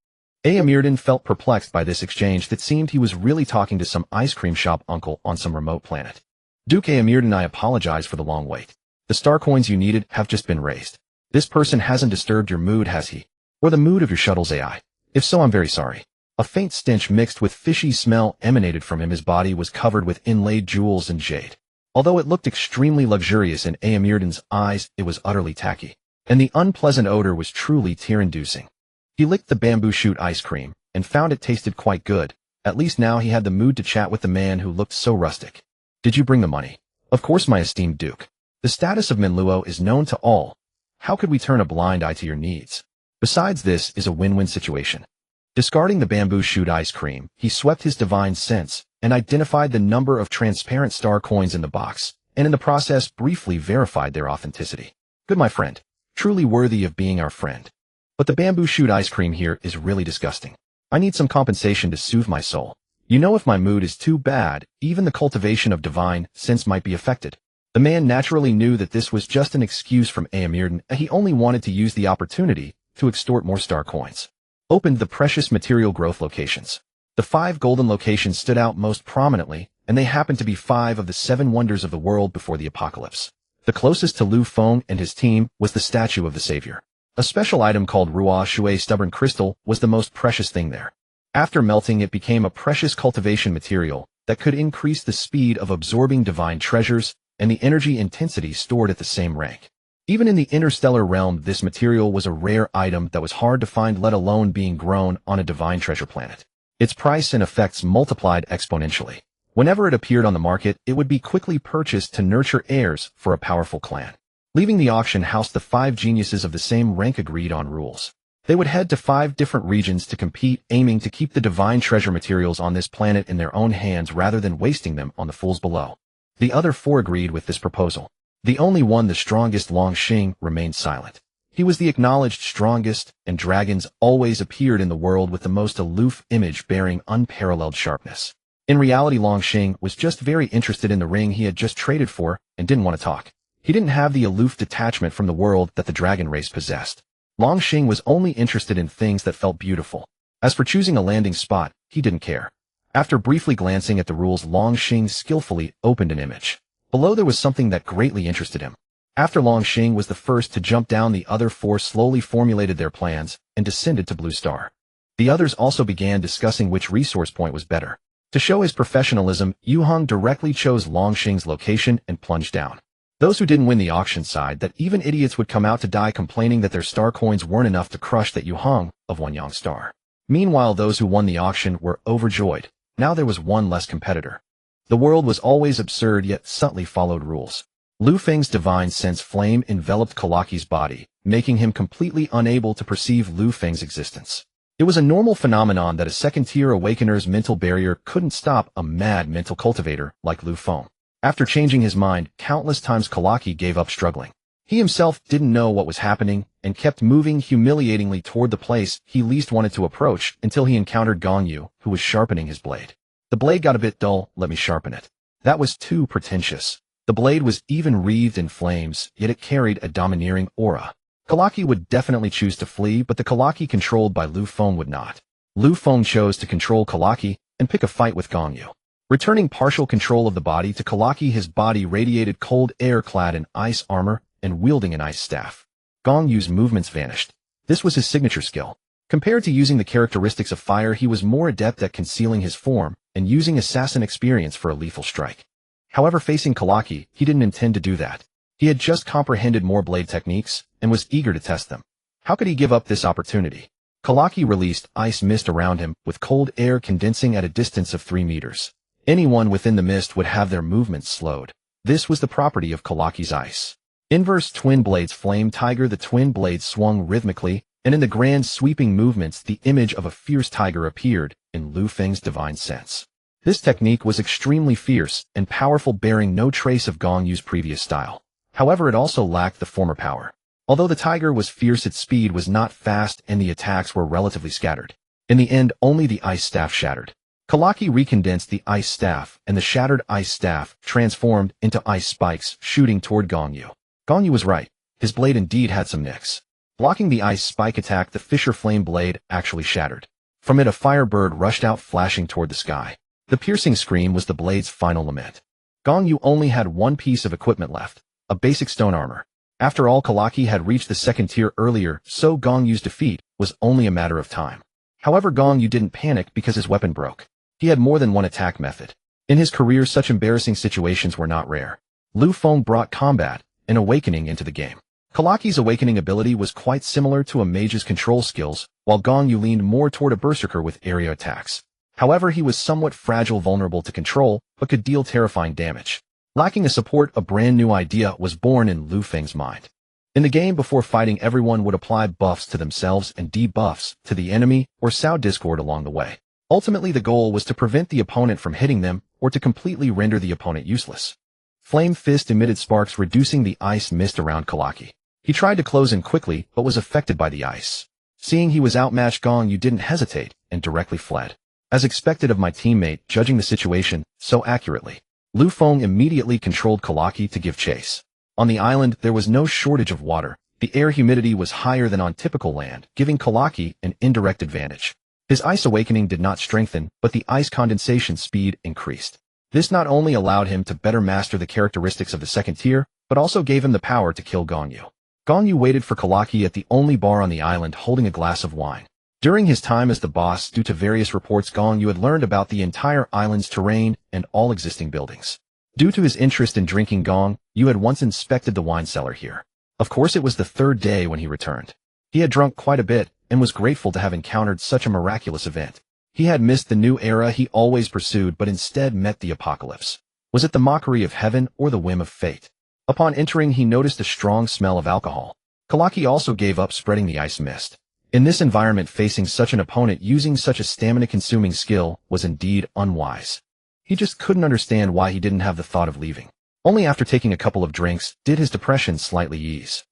Amirdan felt perplexed by this exchange that seemed he was really talking to some ice cream shop uncle on some remote planet. Duke Amirdan, I apologize for the long wait. The star coins you needed have just been raised. This person hasn't disturbed your mood, has he? Or the mood of your shuttle's AI? If so, I'm very sorry. A faint stench mixed with fishy smell emanated from him. His body was covered with inlaid jewels and jade. Although it looked extremely luxurious in Amirdan's eyes, it was utterly tacky. And the unpleasant odor was truly tear-inducing. He licked the bamboo shoot ice cream, and found it tasted quite good. At least now he had the mood to chat with the man who looked so rustic. Did you bring the money? Of course, my esteemed Duke. The status of Minluo is known to all. How could we turn a blind eye to your needs? Besides, this is a win-win situation. Discarding the bamboo shoot ice cream, he swept his divine sense and identified the number of transparent star coins in the box, and in the process briefly verified their authenticity. Good, my friend. Truly worthy of being our friend. But the bamboo shoot ice cream here is really disgusting. I need some compensation to soothe my soul. You know, if my mood is too bad, even the cultivation of divine sense might be affected. The man naturally knew that this was just an excuse from Amirdan, and he only wanted to use the opportunity to extort more star coins. Opened the precious material growth locations. The 5 golden locations stood out most prominently, and they happened to be 5 of the 7 wonders of the world before the apocalypse. The closest to Lu Feng and his team was the statue of the Savior. A special item called Ruo Shui stubborn crystal was the most precious thing there. After melting, it became a precious cultivation material that could increase the speed of absorbing divine treasures and the energy intensity stored at the same rank. Even in the interstellar realm, this material was a rare item that was hard to find, let alone being grown on a divine treasure planet. Its price and effects multiplied exponentially. Whenever it appeared on the market, it would be quickly purchased to nurture heirs for a powerful clan. Leaving the auction house, the 5 geniuses of the same rank agreed on rules. They would head to 5 different regions to compete, aiming to keep the divine treasure materials on this planet in their own hands rather than wasting them on the fools below. The other 4 agreed with this proposal. The only one, the strongest, Long Xing, remained silent. He was the acknowledged strongest, and dragons always appeared in the world with the most aloof image bearing unparalleled sharpness. In reality, Long Xing was just very interested in the ring he had just traded for and didn't want to talk. He didn't have the aloof detachment from the world that the dragon race possessed. Long Xing was only interested in things that felt beautiful. As for choosing a landing spot, he didn't care. After briefly glancing at the rules, Long Xing skillfully opened an image. Below there was something that greatly interested him. After Long Xing was the first to jump down, the other 4 slowly formulated their plans and descended to Blue Star. The others also began discussing which resource point was better. To show his professionalism, Yu Hong directly chose Long Xing's location and plunged down. Those who didn't win the auction sighed that even idiots would come out to die, complaining that their star coins weren't enough to crush that Yu Hong of One Yang Star. Meanwhile, those who won the auction were overjoyed. Now there was one less competitor. The world was always absurd, yet subtly followed rules. Lu Feng's divine sense flame enveloped Kalaki's body, making him completely unable to perceive Lu Feng's existence. It was a normal phenomenon that a second-tier awakener's mental barrier couldn't stop a mad mental cultivator like Lu Feng. After changing his mind countless times, Kalaki gave up struggling. He himself didn't know what was happening and kept moving humiliatingly toward the place he least wanted to approach until he encountered Gong Yu, who was sharpening his blade. The blade got a bit dull. Let me sharpen it. That was too pretentious. The blade was even wreathed in flames, yet it carried a domineering aura. Kalaki would definitely choose to flee, but the Kalaki controlled by Lu Feng would not. Lu Feng chose to control Kalaki and pick a fight with Gong Yu. Returning partial control of the body to Kalaki, his body radiated cold air clad in ice armor and wielding an ice staff. Gong Yu's movements vanished. This was his signature skill. Compared to using the characteristics of fire, he was more adept at concealing his form and using assassin experience for a lethal strike. However, facing Kalaki, he didn't intend to do that. He had just comprehended more blade techniques and was eager to test them. How could he give up this opportunity? Kalaki released ice mist around him, with cold air condensing at a distance of 3 meters. Anyone within the mist would have their movements slowed. This was the property of Kalaki's ice. Inverse twin blades flame tiger. The twin blades swung rhythmically, and in the grand sweeping movements the image of a fierce tiger appeared in Lu Feng's divine sense. This technique was extremely fierce and powerful, bearing no trace of Gong Yu's previous style. However, it also lacked the former power. Although the tiger was fierce, its speed was not fast and the attacks were relatively scattered. In the end, only the ice staff shattered. Kalaki recondensed the ice staff, and the shattered ice staff transformed into ice spikes shooting toward Gong Yu. Gong Yu was right. His blade indeed had some nicks. Blocking the ice spike attack, the Fisher Flame blade actually shattered. From it, a fire bird rushed out, flashing toward the sky. The piercing scream was the blade's final lament. Gong Yu only had one piece of equipment left, a basic stone armor. After all, Kalaki had reached the second tier earlier, so Gong Yu's defeat was only a matter of time. However, Gong Yu didn't panic because his weapon broke. He had more than one attack method. In his career, such embarrassing situations were not rare. Lu Feng brought combat, an awakening, into the game. Kalaki's awakening ability was quite similar to a mage's control skills, while Gong Yu leaned more toward a berserker with area attacks. However, he was somewhat fragile, vulnerable to control, but could deal terrifying damage. Lacking a support, a brand new idea was born in Lu Feng's mind. In the game, before fighting, everyone would apply buffs to themselves and debuffs to the enemy or sow discord along the way. Ultimately, the goal was to prevent the opponent from hitting them or to completely render the opponent useless. Flame Fist emitted sparks, reducing the ice mist around Kalaki. He tried to close in quickly, but was affected by the ice. Seeing he was outmatched, Gong Yu didn't hesitate and directly fled. As expected of my teammate, judging the situation so accurately, Lu Feng immediately controlled Kalaki to give chase. On the island, there was no shortage of water. The air humidity was higher than on typical land, giving Kalaki an indirect advantage. His ice awakening did not strengthen, but the ice condensation speed increased. This not only allowed him to better master the characteristics of the second tier, but also gave him the power to kill Gong Yu. Gong Yu waited for Kalaki at the only bar on the island, holding a glass of wine. During his time as the boss, due to various reports, Gong Yu had learned about the entire island's terrain and all existing buildings. Due to his interest in drinking, Gong Yu had once inspected the wine cellar here. Of course, it was the third day when he returned. He had drunk quite a bit and was grateful to have encountered such a miraculous event. He had missed the new era he always pursued, but instead met the apocalypse. Was it the mockery of heaven or the whim of fate? Upon entering, he noticed a strong smell of alcohol. Kalaki also gave up spreading the ice mist. In this environment, facing such an opponent using such a stamina-consuming skill was indeed unwise. He just couldn't understand why he didn't have the thought of leaving. Only after taking a couple of drinks did his depression slightly ease.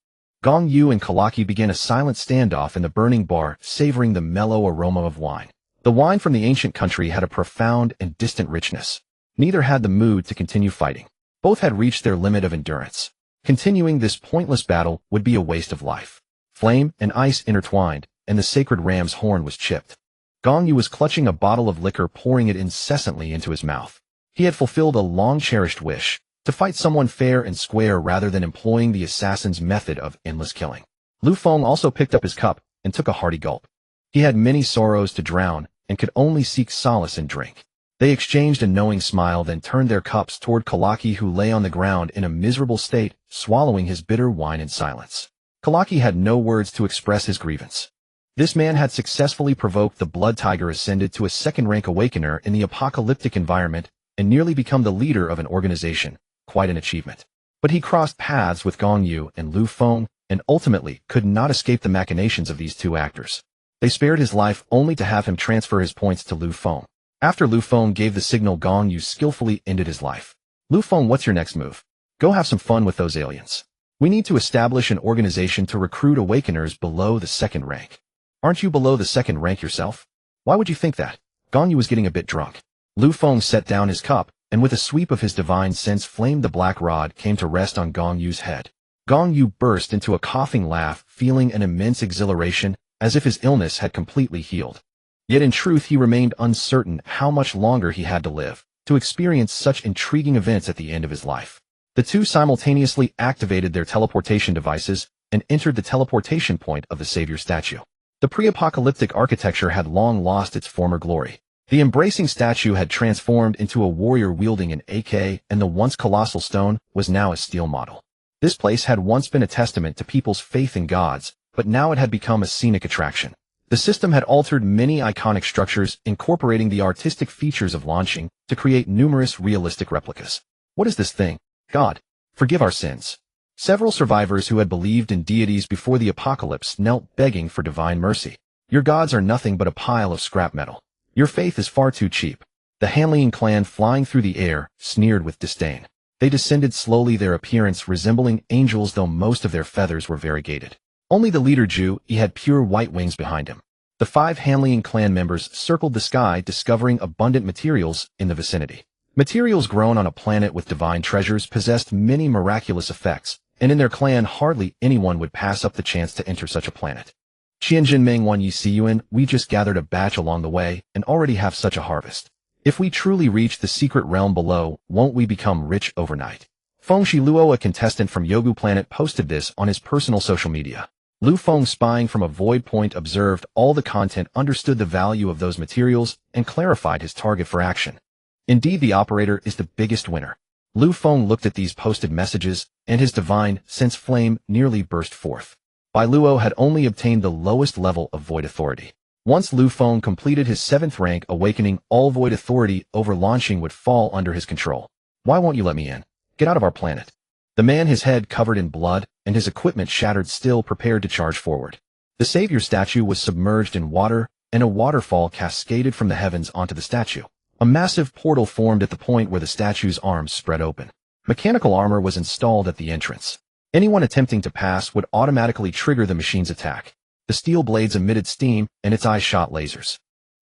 Gong Yu and Kalaki began a silent standoff in the burning bar, savoring the mellow aroma of wine. The wine from the ancient country had a profound and distant richness. Neither had the mood to continue fighting. Both had reached their limit of endurance. Continuing this pointless battle would be a waste of life. Flame and ice intertwined, and the sacred ram's horn was chipped. Gong Yu was clutching a bottle of liquor, pouring it incessantly into his mouth. He had fulfilled a long-cherished wish, to fight someone fair and square rather than employing the assassin's method of endless killing. Lu Feng also picked up his cup and took a hearty gulp. He had many sorrows to drown and could only seek solace in drink. They exchanged a knowing smile, then turned their cups toward Kalaki, who lay on the ground in a miserable state, swallowing his bitter wine in silence. Kalaki had no words to express his grievance. This man had successfully provoked the blood tiger, ascended to a second-rank awakener in the apocalyptic environment, and nearly become the leader of an organization. Quite an achievement. But he crossed paths with Gong Yu and Lu Feng, and ultimately could not escape the machinations of these two actors. They spared his life only to have him transfer his points to Lu Feng. After Lu Feng gave the signal, Gong Yu skillfully ended his life. Lu Feng, what's your next move? Go have some fun with those aliens. We need to establish an organization to recruit awakeners below the second rank. Aren't you below the second rank yourself? Why would you think that? Gong Yu was getting a bit drunk. Lu Feng set down his cup, and with a sweep of his divine sense flame, the black rod came to rest on Gong Yu's head. Gong Yu burst into a coughing laugh, feeling an immense exhilaration, as if his illness had completely healed. Yet in truth, he remained uncertain how much longer he had to live to experience such intriguing events at the end of his life. The two simultaneously activated their teleportation devices and entered the teleportation point of the Savior statue. The pre-apocalyptic architecture had long lost its former glory. The embracing statue had transformed into a warrior wielding an AK, and the once colossal stone was now a steel model. This place had once been a testament to people's faith in gods, but now it had become a scenic attraction. The system had altered many iconic structures, incorporating the artistic features of launching to create numerous realistic replicas. What is this thing? God, forgive our sins. Several survivors who had believed in deities before the apocalypse knelt begging for divine mercy. Your gods are nothing but a pile of scrap metal. Your faith is far too cheap. The Hanlian clan, flying through the air, sneered with disdain. They descended slowly, their appearance resembling angels, though most of their feathers were variegated. Only the leader Ju, he had pure white wings behind him. The 5 Hanlian clan members circled the sky, discovering abundant materials in the vicinity. Materials grown on a planet with divine treasures possessed many miraculous effects, and in their clan hardly anyone would pass up the chance to enter such a planet. Qianjin Meng Wan Yi Siyuan, we just gathered a batch along the way and already have such a harvest. If we truly reach the secret realm below, won't we become rich overnight? Feng Shiluo, a contestant from Yogu Planet, posted this on his personal social media. Lu Feng, spying from a void point, observed all the content, understood the value of those materials, and clarified his target for action. Indeed, the operator is the biggest winner. Lu Feng looked at these posted messages, and his divine sense flame nearly burst forth. Bai Luo had only obtained the lowest level of void authority. Once Lu Feng completed his 7th rank awakening, all void authority over launching would fall under his control. Why won't you let me in? Get out of our planet. The man, his head covered in blood and his equipment shattered, still prepared to charge forward. The savior statue was submerged in water, and a waterfall cascaded from the heavens onto the statue. A massive portal formed at the point where the statue's arms spread open. Mechanical armor was installed at the entrance. Anyone attempting to pass would automatically trigger the machine's attack. The steel blades emitted steam, and its eyes shot lasers.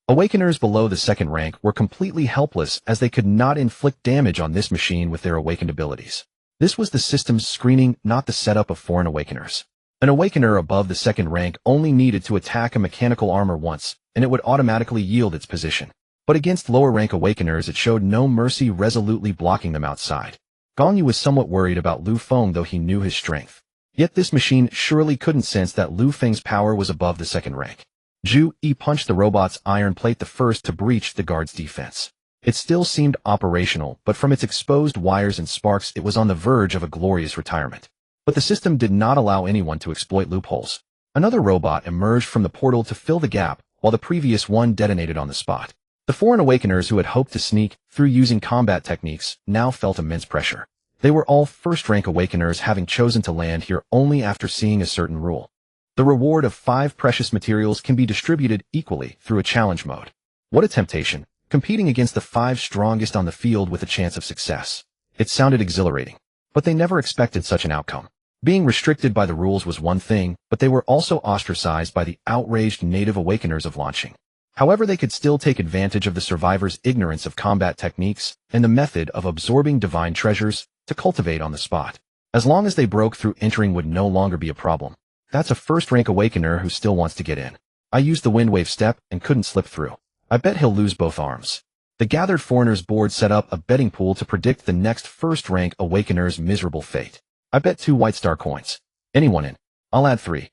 Awakeners below the 2nd rank were completely helpless, as they could not inflict damage on this machine with their awakened abilities. This was the system's screening, not the setup of foreign awakeners. An awakener above the 2nd rank only needed to attack a mechanical armor once, and it would automatically yield its position. But against lower rank awakeners it showed no mercy, resolutely blocking them outside. Gong Yu was somewhat worried about Lu Feng, though he knew his strength. Yet this machine surely couldn't sense that Lu Feng's power was above the 2nd rank. Zhu Yi punched the robot's iron plate, the first to breach the guard's defense. It still seemed operational, but from its exposed wires and sparks it was on the verge of a glorious retirement. But the system did not allow anyone to exploit loopholes. Another robot emerged from the portal to fill the gap, while the previous one detonated on the spot. The foreign awakeners who had hoped to sneak through using combat techniques now felt immense pressure. They were all 1st-rank awakeners, having chosen to land here only after seeing a certain rule. The reward of 5 precious materials can be distributed equally through a challenge mode. What a temptation, competing against the 5 strongest on the field with a chance of success. It sounded exhilarating, but they never expected such an outcome. Being restricted by the rules was one thing, but they were also ostracized by the outraged native awakeners of launching. However, they could still take advantage of the survivors' ignorance of combat techniques and the method of absorbing divine treasures to cultivate on the spot. As long as they broke through, entering would no longer be a problem. That's a 1st-rank awakener who still wants to get in. I used the windwave step and couldn't slip through. I bet he'll lose both arms. The gathered foreigners board set up a betting pool to predict the next 1st-rank awakener's miserable fate. I bet 2 white star coins. Anyone in? I'll add 3.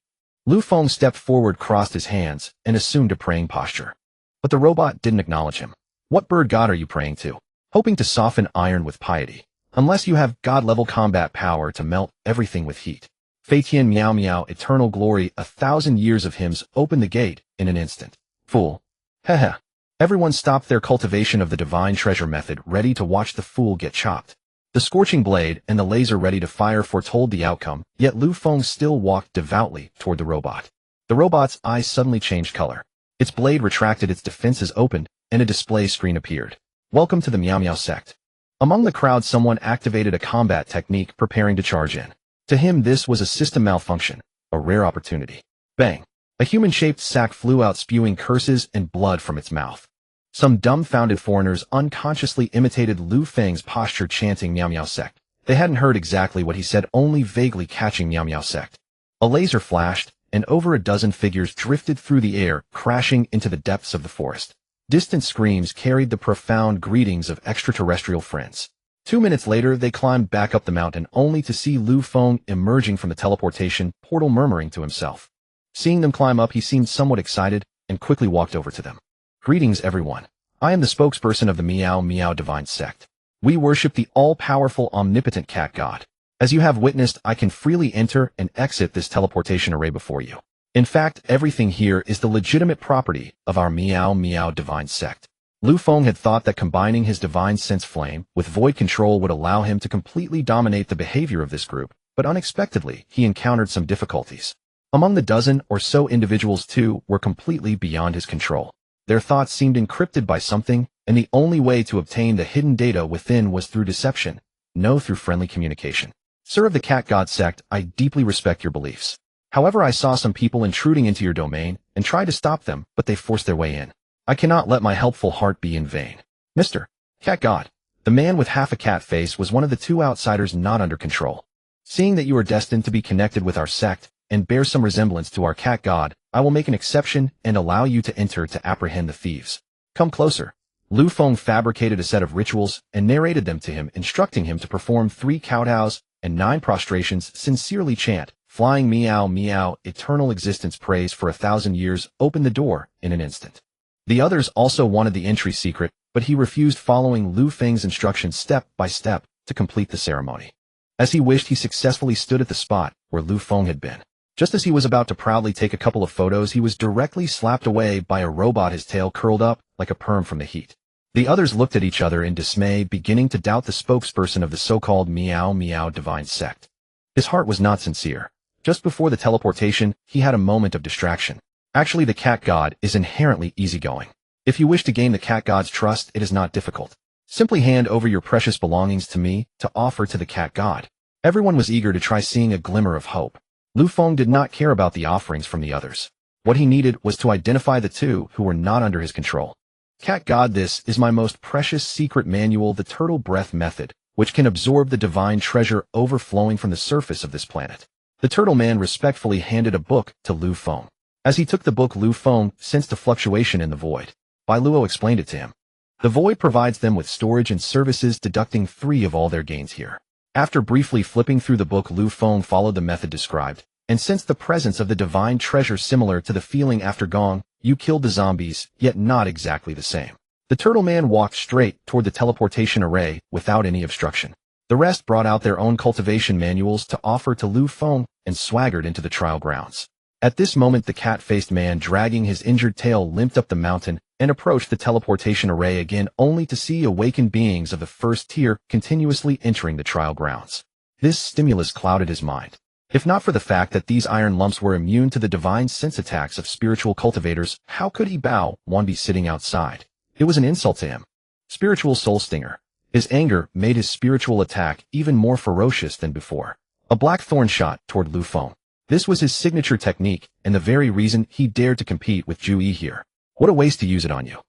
Lu Feng stepped forward, crossed his hands, and assumed a praying posture. But the robot didn't acknowledge him. What bird god are you praying to? Hoping to soften iron with piety. Unless you have god-level combat power to melt everything with heat. Fei Tian Miao Miao, eternal glory, 1,000 years of hymns open the gate in an instant. Fool. Heh. Everyone stopped their cultivation of the divine treasure method, ready to watch the fool get chopped. The scorching blade and the laser ready to fire foretold the outcome, yet Lu Feng still walked devoutly toward the robot. The robot's eyes suddenly changed color. Its blade retracted, its defenses opened, and a display screen appeared. Welcome to the Miao Miao sect. Among the crowd someone activated a combat technique, preparing to charge in. To him this was a system malfunction, a rare opportunity. Bang! A human-shaped sack flew out, spewing curses and blood from its mouth. Some dumbfounded foreigners unconsciously imitated Lu Feng's posture, chanting Miao Miao sect. They hadn't heard exactly what he said, only vaguely catching Miao Miao sect. A laser flashed, and over a dozen figures drifted through the air, crashing into the depths of the forest. Distant screams carried the profound greetings of extraterrestrial friends. 2 minutes later, they climbed back up the mountain, only to see Lu Feng emerging from the teleportation portal, murmuring to himself. Seeing them climb up, he seemed somewhat excited and quickly walked over to them. Greetings, everyone. I am the spokesperson of the Miao Miao Divine Sect. We worship the all-powerful, omnipotent cat god. As you have witnessed, I can freely enter and exit this teleportation array before you. In fact, everything here is the legitimate property of our Miao Miao Divine Sect. Lu Feng had thought that combining his divine sense flame with void control would allow him to completely dominate the behavior of this group, but unexpectedly, he encountered some difficulties. Among the dozen or so individuals, 2 were completely beyond his control. Their thoughts seemed encrypted by something, and the only way to obtain the hidden data within was through deception, no through friendly communication. Sir of the cat god sect, I deeply respect your beliefs. However, I saw some people intruding into your domain and tried to stop them, but they forced their way in. I cannot let my helpful heart be in vain. Mr. Cat God. The man with half a cat face was one of the two outsiders not under control. Seeing that you are destined to be connected with our sect and bear some resemblance to our cat god, I will make an exception and allow you to enter to apprehend the thieves. Come closer. Lu Feng fabricated a set of rituals and narrated them to him, instructing him to perform 3 kowtows and 9 prostrations, sincerely chant, flying meow meow, eternal existence praise for 1,000 years, open the door in an instant. The others also wanted the entry secret, but he refused, following Lu Feng's instructions step by step to complete the ceremony. As he wished, he successfully stood at the spot where Lu Feng had been. Just as he was about to proudly take a couple of photos, he was directly slapped away by a robot, his tail curled up like a perm from the heat. The others looked at each other in dismay, beginning to doubt the spokesperson of the so-called meow meow divine sect. His heart was not sincere. Just before the teleportation, he had a moment of distraction. Actually, the cat god is inherently easygoing. If you wish to gain the cat god's trust, it is not difficult. Simply hand over your precious belongings to me to offer to the cat god. Everyone was eager to try seeing a glimmer of hope. Lu Feng did not care about the offerings from the others. What he needed was to identify the two who were not under his control. Cat god, this is my most precious secret manual, the turtle breath method, which can absorb the divine treasure overflowing from the surface of this planet. The turtle man respectfully handed a book to Lu Feng. As he took the book, Lu Feng sensed a fluctuation in the void. Bai Luo explained it to him. The void provides them with storage and services, deducting 3 of all their gains here. After briefly flipping through the book, Lu Feng followed the method described, and sensed the presence of the divine treasure, similar to the feeling after Gong, you killed the zombies, yet not exactly the same. The turtle man walked straight toward the teleportation array without any obstruction. The rest brought out their own cultivation manuals to offer to Lu Feng and swaggered into the trial grounds. At this moment, the cat-faced man, dragging his injured tail, limped up the mountain and approached the teleportation array again, only to see awakened beings of the first tier continuously entering the trial grounds. This stimulus clouded his mind. If not for the fact that these iron lumps were immune to the divine sense attacks of spiritual cultivators, how could he Bao Wan be sitting outside? It was an insult to him. Spiritual soul stinger. His anger made his spiritual attack even more ferocious than before. A black thorn shot toward Lu Feng. This was his signature technique, and the very reason he dared to compete with Zhu Yi here. What a waste to use it on you.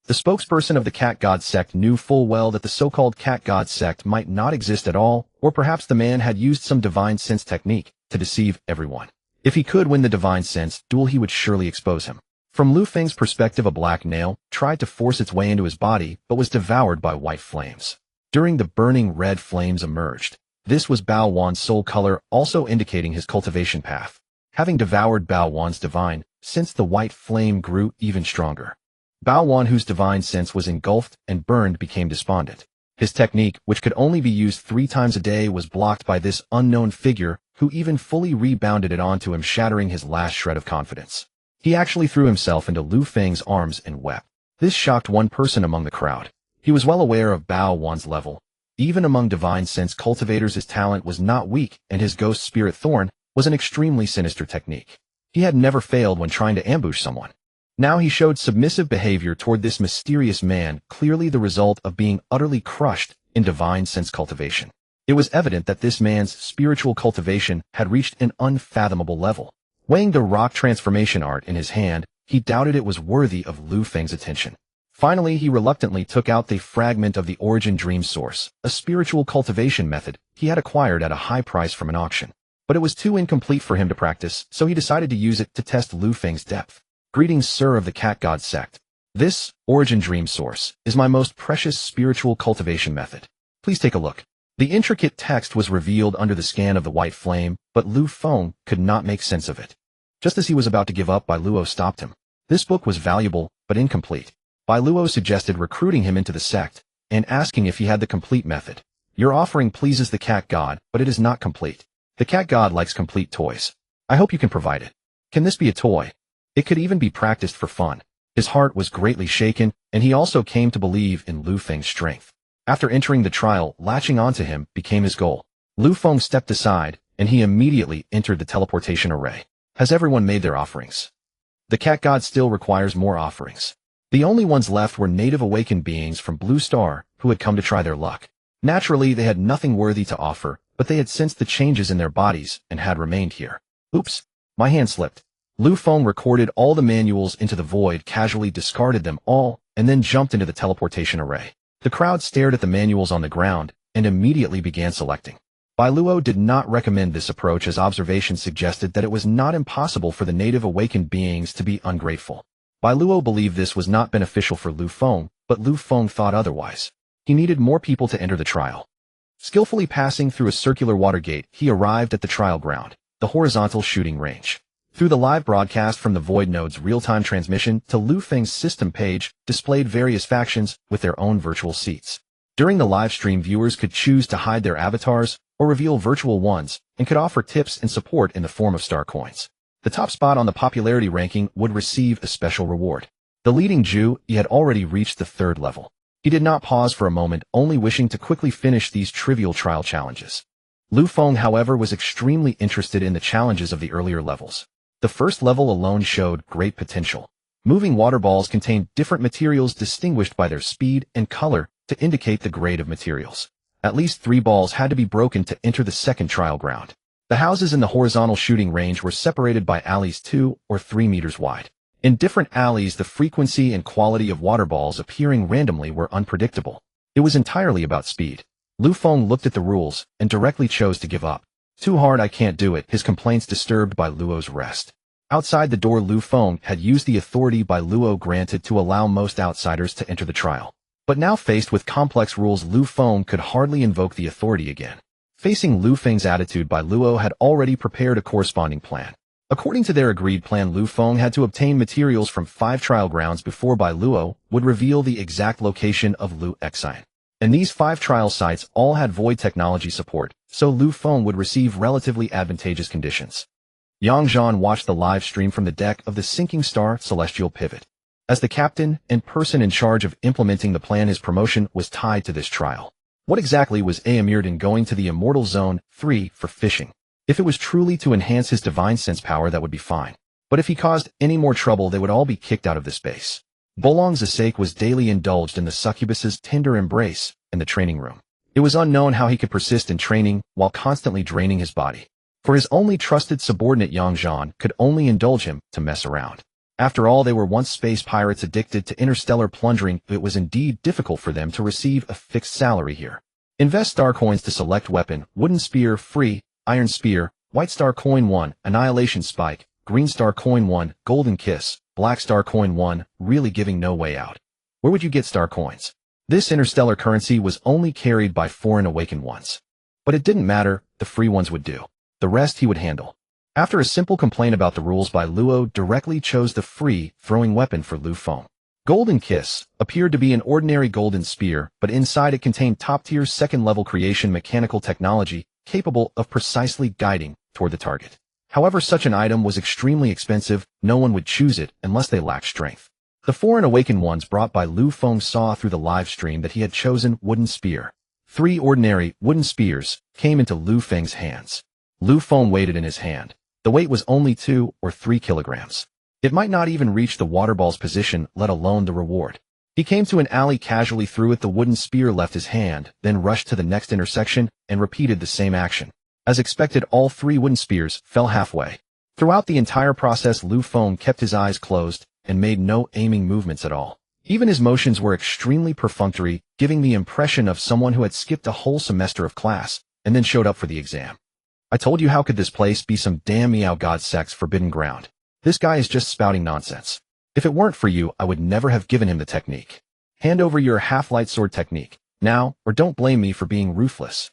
The spokesperson of the cat god sect knew full well that the so-called cat god sect might not exist at all, or perhaps the man had used some divine sense technique to deceive everyone. If he could win the divine sense duel, he would surely expose him. From Lu Feng's perspective, a black nail tried to force its way into his body, but was devoured by white flames. During the burning, red flames emerged. This was Bao Wan's soul color, also indicating his cultivation path. Having devoured Bao Wan's divine sense, the white flame grew even stronger. Bao Wan, whose divine sense was engulfed and burned, became despondent. His technique, which could only be used 3 times a day, was blocked by this unknown figure, who even fully rebounded it onto him, shattering his last shred of confidence. He actually threw himself into Lu Feng's arms and wept. This shocked one person among the crowd. He was well aware of Bao Wan's level. Even among divine sense cultivators, his talent was not weak, and his ghost spirit thorn was an extremely sinister technique. He had never failed when trying to ambush someone. Now he showed submissive behavior toward this mysterious man, clearly the result of being utterly crushed in divine sense cultivation. It was evident that this man's spiritual cultivation had reached an unfathomable level. Weighing the rock transformation art in his hand, he doubted it was worthy of Lu Feng's attention. Finally, he reluctantly took out the fragment of the origin dream source, a spiritual cultivation method he had acquired at a high price from an auction. But it was too incomplete for him to practice, so he decided to use it to test Lu Feng's depth. Greetings, sir of the cat god sect. This origin dream source is my most precious spiritual cultivation method. Please take a look. The intricate text was revealed under the scan of the white flame, but Lu Feng could not make sense of it. Just as he was about to give up, Bai Luo stopped him. This book was valuable, but incomplete. Bai Luo suggested recruiting him into the sect and asking if he had the complete method. Your offering pleases the cat god, but it is not complete. The cat god likes complete toys. I hope you can provide it. Can this be a toy? It could even be practiced for fun. His heart was greatly shaken, and he also came to believe in Lu Feng's strength. After entering the trial, latching onto him became his goal. Lu Feng stepped aside, and he immediately entered the teleportation array. Has everyone made their offerings? The cat god still requires more offerings. The only ones left were native awakened beings from Blue Star who had come to try their luck. Naturally, they had nothing worthy to offer, but they had sensed the changes in their bodies and had remained here. Oops, my hand slipped. Lu Feng recorded all the manuals into the void, casually discarded them all, and then jumped into the teleportation array. The crowd stared at the manuals on the ground and immediately began selecting. Bai Luo did not recommend this approach, as observations suggested that it was not impossible for the native awakened beings to be ungrateful. Bai Luo believed this was not beneficial for Lu Feng, but Lu Feng thought otherwise. He needed more people to enter the trial. Skillfully passing through a circular water gate, he arrived at the trial ground, the horizontal shooting range. Through the live broadcast from the Void Node's real-time transmission to Lu Feng's system page displayed various factions with their own virtual seats. During the live stream, viewers could choose to hide their avatars or reveal virtual ones and could offer tips and support in the form of star coins. The top spot on the popularity ranking would receive a special reward. The leading Jew, he had already reached the 3rd level. He did not pause for a moment, only wishing to quickly finish these trivial trial challenges. Lu Feng, however, was extremely interested in the challenges of the earlier levels. The first level alone showed great potential. Moving water balls contained different materials distinguished by their speed and color to indicate the grade of materials. At least 3 balls had to be broken to enter the second trial ground. The houses in the horizontal shooting range were separated by alleys 2 or 3 meters wide. In different alleys, the frequency and quality of water balls appearing randomly were unpredictable. It was entirely about speed. Lu Feng looked at the rules and directly chose to give up. Too hard, I can't do it, his complaints disturbed Bai Luo's rest. Outside the door, Lu Feng had used the authority Bai Luo granted to allow most outsiders to enter the trial. But now faced with complex rules, Lu Feng could hardly invoke the authority again. Facing Lu Feng's attitude, Bai Luo had already prepared a corresponding plan. According to their agreed plan, Lu Feng had to obtain materials from 5 trial grounds before Bai Luo would reveal the exact location of Lu Xine. And these 5 trial sites all had void technology support, so Lu Feng would receive relatively advantageous conditions. Yang Zhan watched the live stream from the deck of the sinking star Celestial Pivot. As the captain and person in charge of implementing the plan, his promotion was tied to this trial. What exactly was Aamired in going to the Immortal Zone 3 for fishing? If it was truly to enhance his divine sense power, that would be fine. But if he caused any more trouble, they would all be kicked out of this base. Bolong Zasake was daily indulged in the succubus's tender embrace in the training room. It was unknown how he could persist in training while constantly draining his body. For his only trusted subordinate Yang Zhan could only indulge him to mess around. After all, they were once space pirates addicted to interstellar plundering. It was indeed difficult for them to receive a fixed salary here. Invest star coins to select weapon: wooden spear free, iron spear, white star coin 1, annihilation spike, green star coin 1, golden kiss, black star coin 1, really giving no way out. Where would you get star coins? This interstellar currency was only carried by foreign awakened ones. But it didn't matter, the free ones would do. The rest he would handle. After a simple complaint about the rules, Bai Luo directly chose the free throwing weapon for Lu Feng. Golden Kiss appeared to be an ordinary golden spear, but inside it contained top-tier 2nd-level creation mechanical technology capable of precisely guiding toward the target. However, such an item was extremely expensive. No one would choose it unless they lacked strength. The foreign awakened ones brought by Lu Feng saw through the live stream that he had chosen wooden spear. 3 ordinary wooden spears came into Lu Feng's hands. Lu Feng weighed it in his hand. The weight was only 2 or 3 kilograms. It might not even reach the water ball's position, let alone the reward. He came to an alley, casually threw it. The wooden spear left his hand, then rushed to the next intersection and repeated the same action. As expected, all 3 wooden spears fell halfway. Throughout the entire process, Lu Feng kept his eyes closed and made no aiming movements at all. Even his motions were extremely perfunctory, giving the impression of someone who had skipped a whole semester of class and then showed up for the exam. I told you, how could this place be some damn Meow God Sect's forbidden ground? This guy is just spouting nonsense. If it weren't for you, I would never have given him the technique. Hand over your half-light sword technique, now, or don't blame me for being ruthless.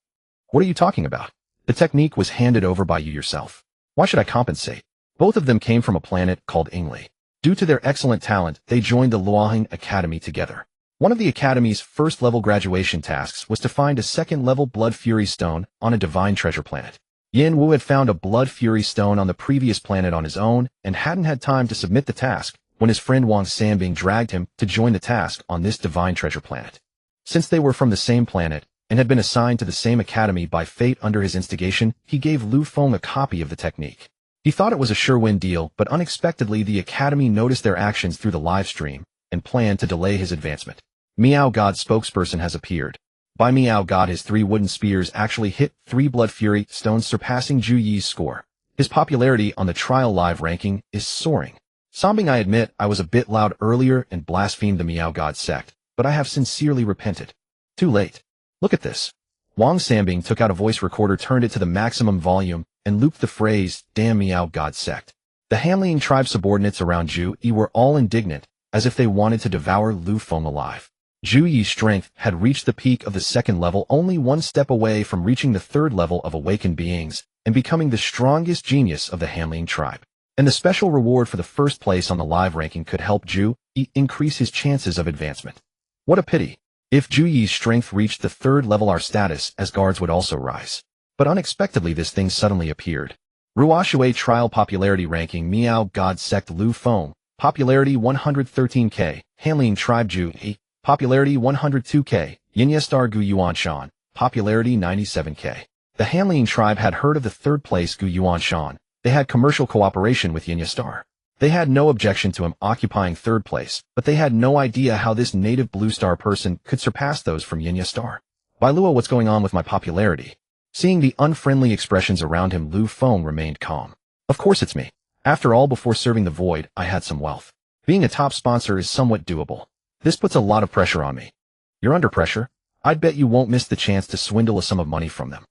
What are you talking about? The technique was handed over by you yourself. Why should I compensate? Both of them came from a planet called Ingli. Due to their excellent talent, they joined the Luoheng Academy together. One of the Academy's first-level graduation tasks was to find a 2nd-level Blood Fury Stone on a divine treasure planet. Yin Wu had found a Blood Fury Stone on the previous planet on his own and hadn't had time to submit the task when his friend Wang Sanbing dragged him to join the task on this divine treasure planet. Since they were from the same planet and had been assigned to the same academy by fate under his instigation, he gave Lu Feng a copy of the technique. He thought it was a sure-win deal, but unexpectedly the academy noticed their actions through the live stream and planned to delay his advancement. Meow God spokesperson has appeared. Bai Miao got his 3 wooden spears actually hit 3 blood fury stones, surpassing Zhu Yi's score. His popularity on the trial live ranking is soaring. Sombing, I admit I was a bit loud earlier and blasphemed the Miao God sect, but I have sincerely repented. Too late. Look at this. Wang Sambing took out a voice recorder, turned it to the maximum volume, and looped the phrase, "Damn Miao God sect." The Hanliang tribe subordinates around Zhu Yi were all indignant, as if they wanted to devour Lu Feng alive. Zhu Yi's strength had reached the peak of the 2nd level, only 1 step away from reaching the 3rd level of awakened beings and becoming the strongest genius of the Hanliang tribe. And the special reward for the 1st place on the live ranking could help Zhu Yi increase his chances of advancement. What a pity. If Zhu Yi's strength reached the 3rd level, our status as guards would also rise. But unexpectedly this thing suddenly appeared. Ruoshui trial popularity ranking: Miao God sect Lu Feng, popularity 113k, Hanliang tribe Zhu Yi, popularity 102k, Yinyestar Gu Yuanshan, popularity 97k. The Hanliang tribe had heard of the 3rd place Gu Yuanshan. They had commercial cooperation with Yinyestar. They had no objection to him occupying 3rd place, but they had no idea how this native Blue Star person could surpass those from Yinyestar. Bai Luo, what's going on with my popularity? Seeing the unfriendly expressions around him, Lu Feng remained calm. Of course it's me. After all, before serving the void, I had some wealth. Being a top sponsor is somewhat doable. This puts a lot of pressure on me. You're under pressure? I'd bet you won't miss the chance to swindle a sum of money from them.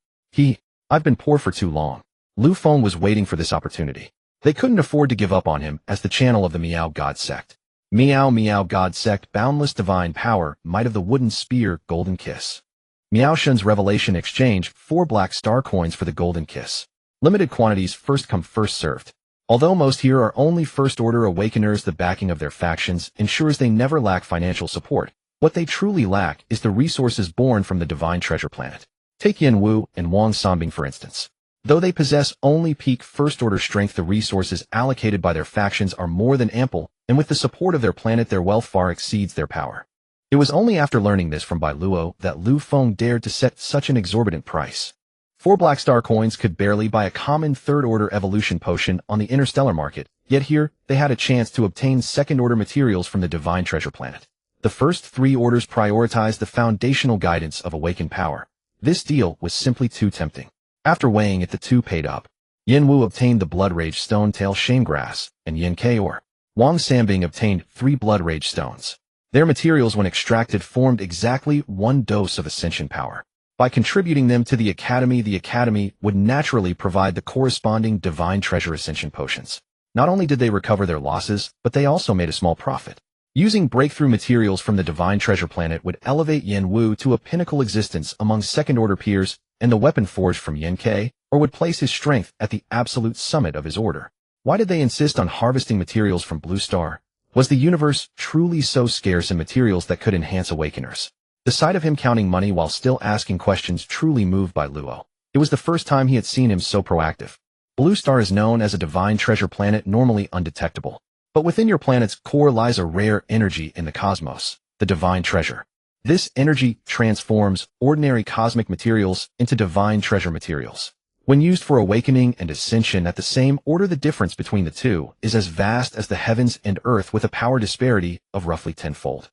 I've been poor for too long. Lu Feng was waiting for this opportunity. They couldn't afford to give up on him as the channel of the Miao God sect. Miao God sect, boundless divine power, might of the wooden spear, golden kiss. Miao Shun's revelation exchange: 4 black star coins for the golden kiss. Limited quantities, first come first served. Although most here are only 1st order awakeners, the backing of their factions ensures they never lack financial support. What they truly lack is the resources born from the divine treasure planet. Take Yin Wu and Wang Sambing for instance. Though they possess only peak 1st order strength, the resources allocated by their factions are more than ample, and with the support of their planet their wealth far exceeds their power. It was only after learning this from Bai Luo that Lu Feng dared to set such an exorbitant price. 4 black star coins could barely buy a common 3rd order evolution potion on the interstellar market, yet here they had a chance to obtain 2nd order materials from the divine treasure planet. The first 3 orders prioritized the foundational guidance of awakened power. This deal was simply too tempting. After weighing it, the 2 paid up. Yin Wu obtained the Blood Rage Stone Tail Shamegrass, and Yin Kaor. Wang Sambing obtained 3 Blood Rage Stones. Their materials, when extracted, formed exactly 1 dose of ascension power. By contributing them to the Academy would naturally provide the corresponding divine treasure ascension potions. Not only did they recover their losses, but they also made a small profit. Using breakthrough materials from the divine treasure planet would elevate Yin Wu to a pinnacle existence among 2nd order peers, and the weapon forged from Yin K, or would place his strength at the absolute summit of his order. Why did they insist on harvesting materials from Blue Star? Was the universe truly so scarce in materials that could enhance awakeners? The sight of him counting money while still asking questions truly moved Bai Luo. It was the first time he had seen him so proactive. Blue Star is known as a divine treasure planet, normally undetectable. But within your planet's core lies a rare energy in the cosmos, the divine treasure. This energy transforms ordinary cosmic materials into divine treasure materials. When used for awakening and ascension at the same order, the difference between the two is as vast as the heavens and earth, with a power disparity of roughly tenfold.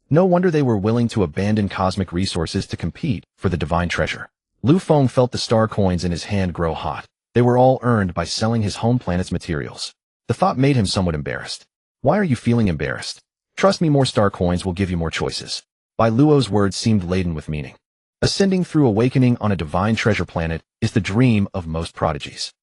No wonder they were willing to abandon cosmic resources to compete for the divine treasure. Lu Feng felt the star coins in his hand grow hot. They were all earned by selling his home planet's materials. The thought made him somewhat embarrassed. Why are you feeling embarrassed? Trust me, more star coins will give you more choices. Bai Luo's words seemed laden with meaning. Ascending through awakening on a divine treasure planet is the dream of most prodigies.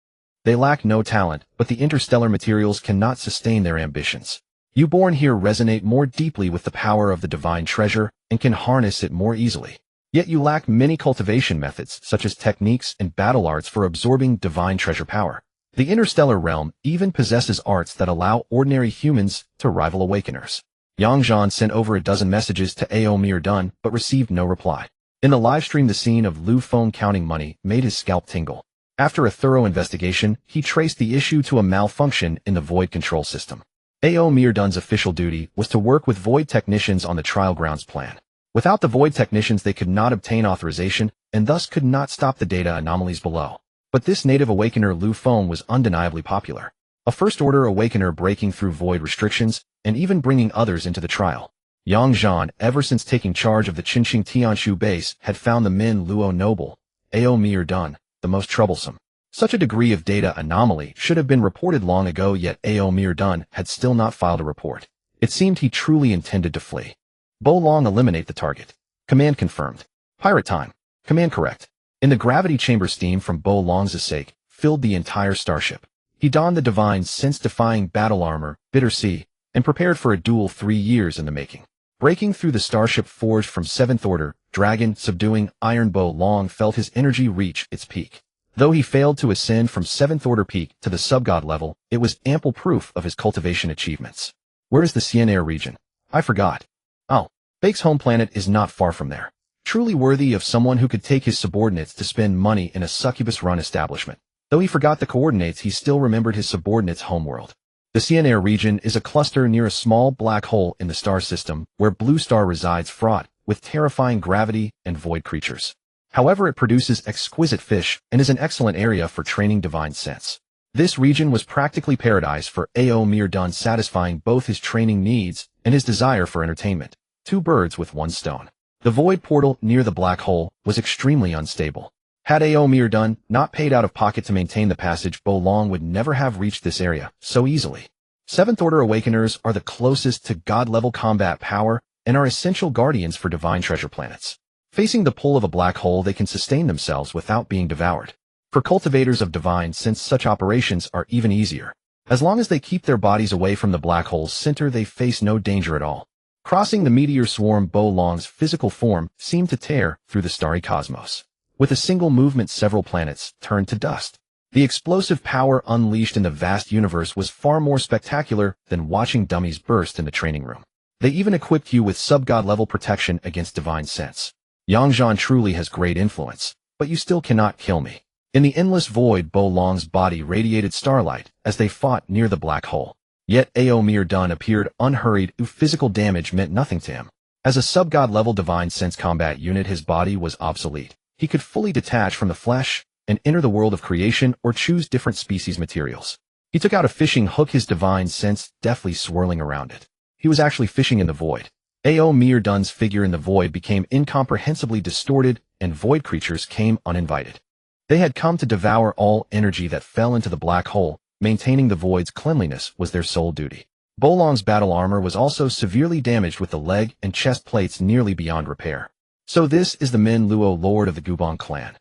They lack no talent, but the interstellar materials cannot sustain their ambitions. You born here resonate more deeply with the power of the divine treasure and can harness it more easily. Yet you lack many cultivation methods, such as techniques and battle arts, for absorbing divine treasure power. The interstellar realm even possesses arts that allow ordinary humans to rival awakeners. Yang Zhan sent over a dozen messages to Ao Mir Dun, but received no reply. In the livestream, the scene of Lu Feng counting money made his scalp tingle. After a thorough investigation, he traced the issue to a malfunction in the void control system. Ao Mir Dun's official duty was to work with void technicians on the trial grounds plan. Without the void technicians, they could not obtain authorization and thus could not stop the data anomalies below. But this native awakener Lu Feng was undeniably popular. A first-order awakener breaking through void restrictions and even bringing others into the trial. Yang Zhan, ever since taking charge of the Qinxing Tianshu base, had found the Min Luo noble, Ao Mir Dun, the most troublesome. Such a degree of data anomaly should have been reported long ago, yet Ao Mir Dun had still not filed a report. It seemed he truly intended to flee. Bo Long, eliminate the target. Command confirmed. Pirate time. Command correct. In the gravity chamber, steam from Bo Long's sake filled the entire starship. He donned the divine sense-defying battle armor, Bitter Sea, and prepared for a duel 3 years in the making. Breaking through the starship forged from 7th Order, Dragon, subduing Iron, Bo Long felt his energy reach its peak. Though he failed to ascend from 7th Order peak to the subgod level, it was ample proof of his cultivation achievements. Where is the Culinary region? I forgot. Oh, Bake's home planet is not far from there. Truly worthy of someone who could take his subordinates to spend money in a succubus-run establishment. Though he forgot the coordinates, he still remembered his subordinates' homeworld. The Culinary region is a cluster near a small black hole in the star system where Blue Star resides, fraught with terrifying gravity and void creatures. However, it produces exquisite fish and is an excellent area for training divine sense. This region was practically paradise for Ao Mir Dun, satisfying both his training needs and his desire for entertainment. 2 birds with 1 stone. The void portal near the black hole was extremely unstable. Had Ao Mir Dun not paid out of pocket to maintain the passage, Bo Long would never have reached this area so easily. 7th Order Awakeners are the closest to god-level combat power and are essential guardians for divine treasure planets. Facing the pull of a black hole, they can sustain themselves without being devoured. For cultivators of divine sense, such operations are even easier. As long as they keep their bodies away from the black hole's center, they face no danger at all. Crossing the meteor swarm, Bo Long's physical form seemed to tear through the starry cosmos. With a single movement, several planets turned to dust. The explosive power unleashed in the vast universe was far more spectacular than watching dummies burst in the training room. They even equipped you with subgod-level protection against divine sense. Yang Zhan truly has great influence, but you still cannot kill me. In the endless void, Bo Long's body radiated starlight as they fought near the black hole. Yet Ao Mir Dun appeared unhurried. Physical damage meant nothing to him. As a subgod-level divine sense combat unit, his body was obsolete. He could fully detach from the flesh and enter the world of creation or choose different species materials. He took out a fishing hook, his divine sense deftly swirling around it. He was actually fishing in the void. Ao Mir Dun's figure in the void became incomprehensibly distorted, and void creatures came uninvited. They had come to devour all energy that fell into the black hole. Maintaining the void's cleanliness was their sole duty. Bo Long's battle armor was also severely damaged, with the leg and chest plates nearly beyond repair. So this is the Min Luo, lord of the Gubon clan.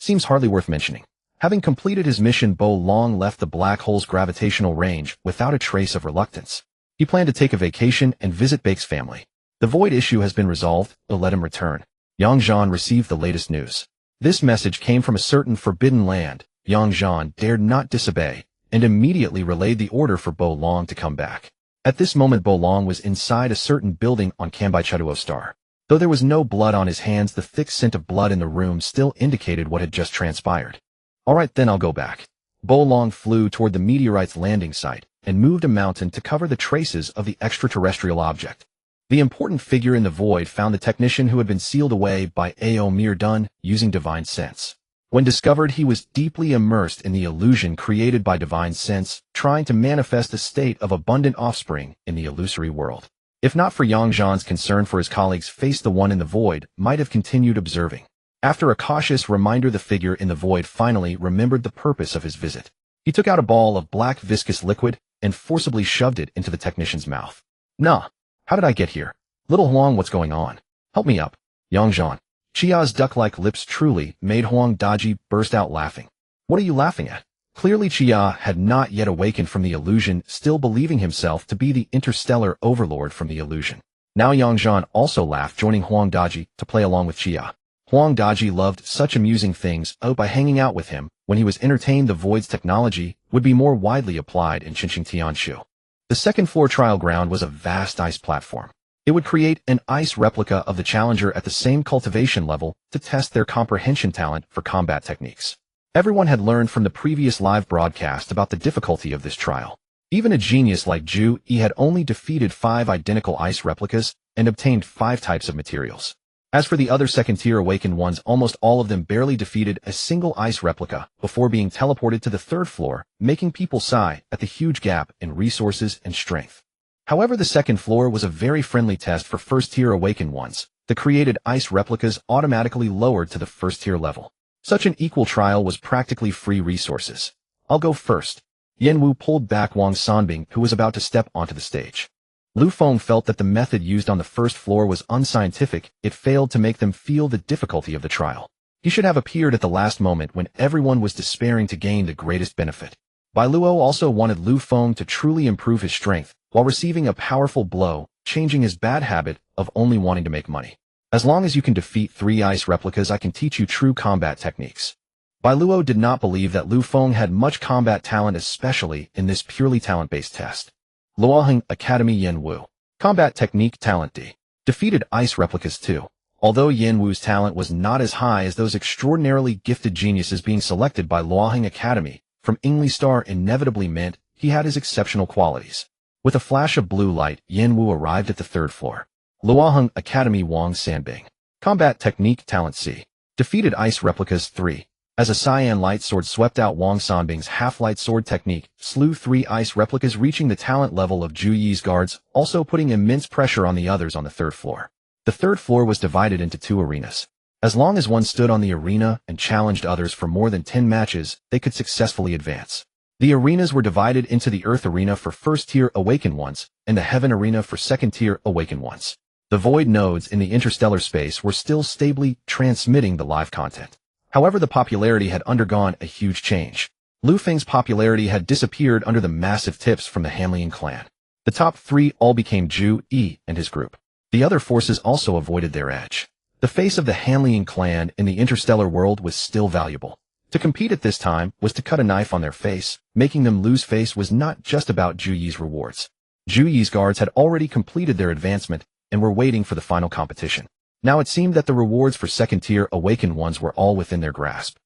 Seems hardly worth mentioning. Having completed his mission, Bo Long left the black hole's gravitational range without a trace of reluctance. He planned to take a vacation and visit Bake's family. The void issue has been resolved, but let him return. Yang Zhan received the latest news. This message came from a certain forbidden land. Yang Zhan dared not disobey, and immediately relayed the order for Bo Long to come back. At this moment, Bo Long was inside a certain building on Kambai Chetuo Star. Though there was no blood on his hands, the thick scent of blood in the room still indicated what had just transpired. Alright, then I'll go back. Bo Long flew toward the meteorite's landing site and moved a mountain to cover the traces of the extraterrestrial object. The important figure in the void found the technician who had been sealed away by Ao Mir Dun using divine sense. When discovered, he was deeply immersed in the illusion created by divine sense, trying to manifest a state of abundant offspring in the illusory world. If not for Yang Zhan's concern for his colleague's face, the one in the void might have continued observing. After a cautious reminder, the figure in the void finally remembered the purpose of his visit. He took out a ball of black viscous liquid and forcibly shoved it into the technician's mouth. Nah, how did I get here? Little Huang, what's going on? Help me up. Yang Zhan. Qia's duck-like lips truly made Huang Daji burst out laughing. What are you laughing at? Clearly Xia had not yet awakened from the illusion, still believing himself to be the interstellar overlord from the illusion. Now Yang Zhan also laughed, joining Huang Daji to play along with Xia. Huang Daji loved such amusing things. By hanging out with him, when he was entertained, the void's technology would be more widely applied in Qinxing Tianshu. The second-floor trial ground was a vast ice platform. It would create an ice replica of the challenger at the same cultivation level to test their comprehension talent for combat techniques. Everyone had learned from the previous live broadcast about the difficulty of this trial. Even a genius like Zhu Yi had only defeated 5 identical ice replicas and obtained 5 types of materials. As for the other second-tier awakened ones, almost all of them barely defeated a single ice replica before being teleported to the 3rd floor, making people sigh at the huge gap in resources and strength. However, the second floor was a very friendly test for first-tier awakened ones. The created ice replicas automatically lowered to the first-tier level. Such an equal trial was practically free resources. I'll go first. Yan Wu pulled back Wang Sanbing, who was about to step onto the stage. Lu Feng felt that the method used on the first floor was unscientific. It failed to make them feel the difficulty of the trial. He should have appeared at the last moment when everyone was despairing to gain the greatest benefit. Bai Luo also wanted Lu Feng to truly improve his strength, while receiving a powerful blow, changing his bad habit of only wanting to make money. As long as you can defeat 3 ice replicas, I can teach you true combat techniques. Bai Luo did not believe that Lu Feng had much combat talent, especially in this purely talent-based test. Luoheng Academy Yan Wu. Combat Technique Talent D. Defeated ice replicas too. Although Yan Wu's talent was not as high as those extraordinarily gifted geniuses being selected by Luoheng Academy, from Ingli Star inevitably meant he had his exceptional qualities. With a flash of blue light, Yan Wu arrived at the 3rd floor. Luoheng Academy Wang Sanbing. Combat Technique Talent C. Defeated ice replicas 3. As a cyan light sword swept out, Wang Sanbing's half-light sword technique slew 3 ice replicas, reaching the talent level of Zhu Yi's guards, also putting immense pressure on the others on the 3rd floor. The 3rd floor was divided into 2 arenas. As long as one stood on the arena and challenged others for more than 10 matches, they could successfully advance. The arenas were divided into the Earth Arena for first-tier awakened ones, and the Heaven Arena for second-tier awakened ones. The void nodes in the interstellar space were still stably transmitting the live content. However, the popularity had undergone a huge change. Lu Feng's popularity had disappeared under the massive tips from the Hanlian clan. The top 3 all became Zhu Yi and his group. The other forces also avoided their edge. The face of the Hanlian clan in the interstellar world was still valuable. To compete at this time was to cut a knife on their face. Making them lose face was not just about Zhu Yi's rewards. Zhu Yi's guards had already completed their advancement and were waiting for the final competition. Now it seemed that the rewards for second-tier awakened ones were all within their grasp.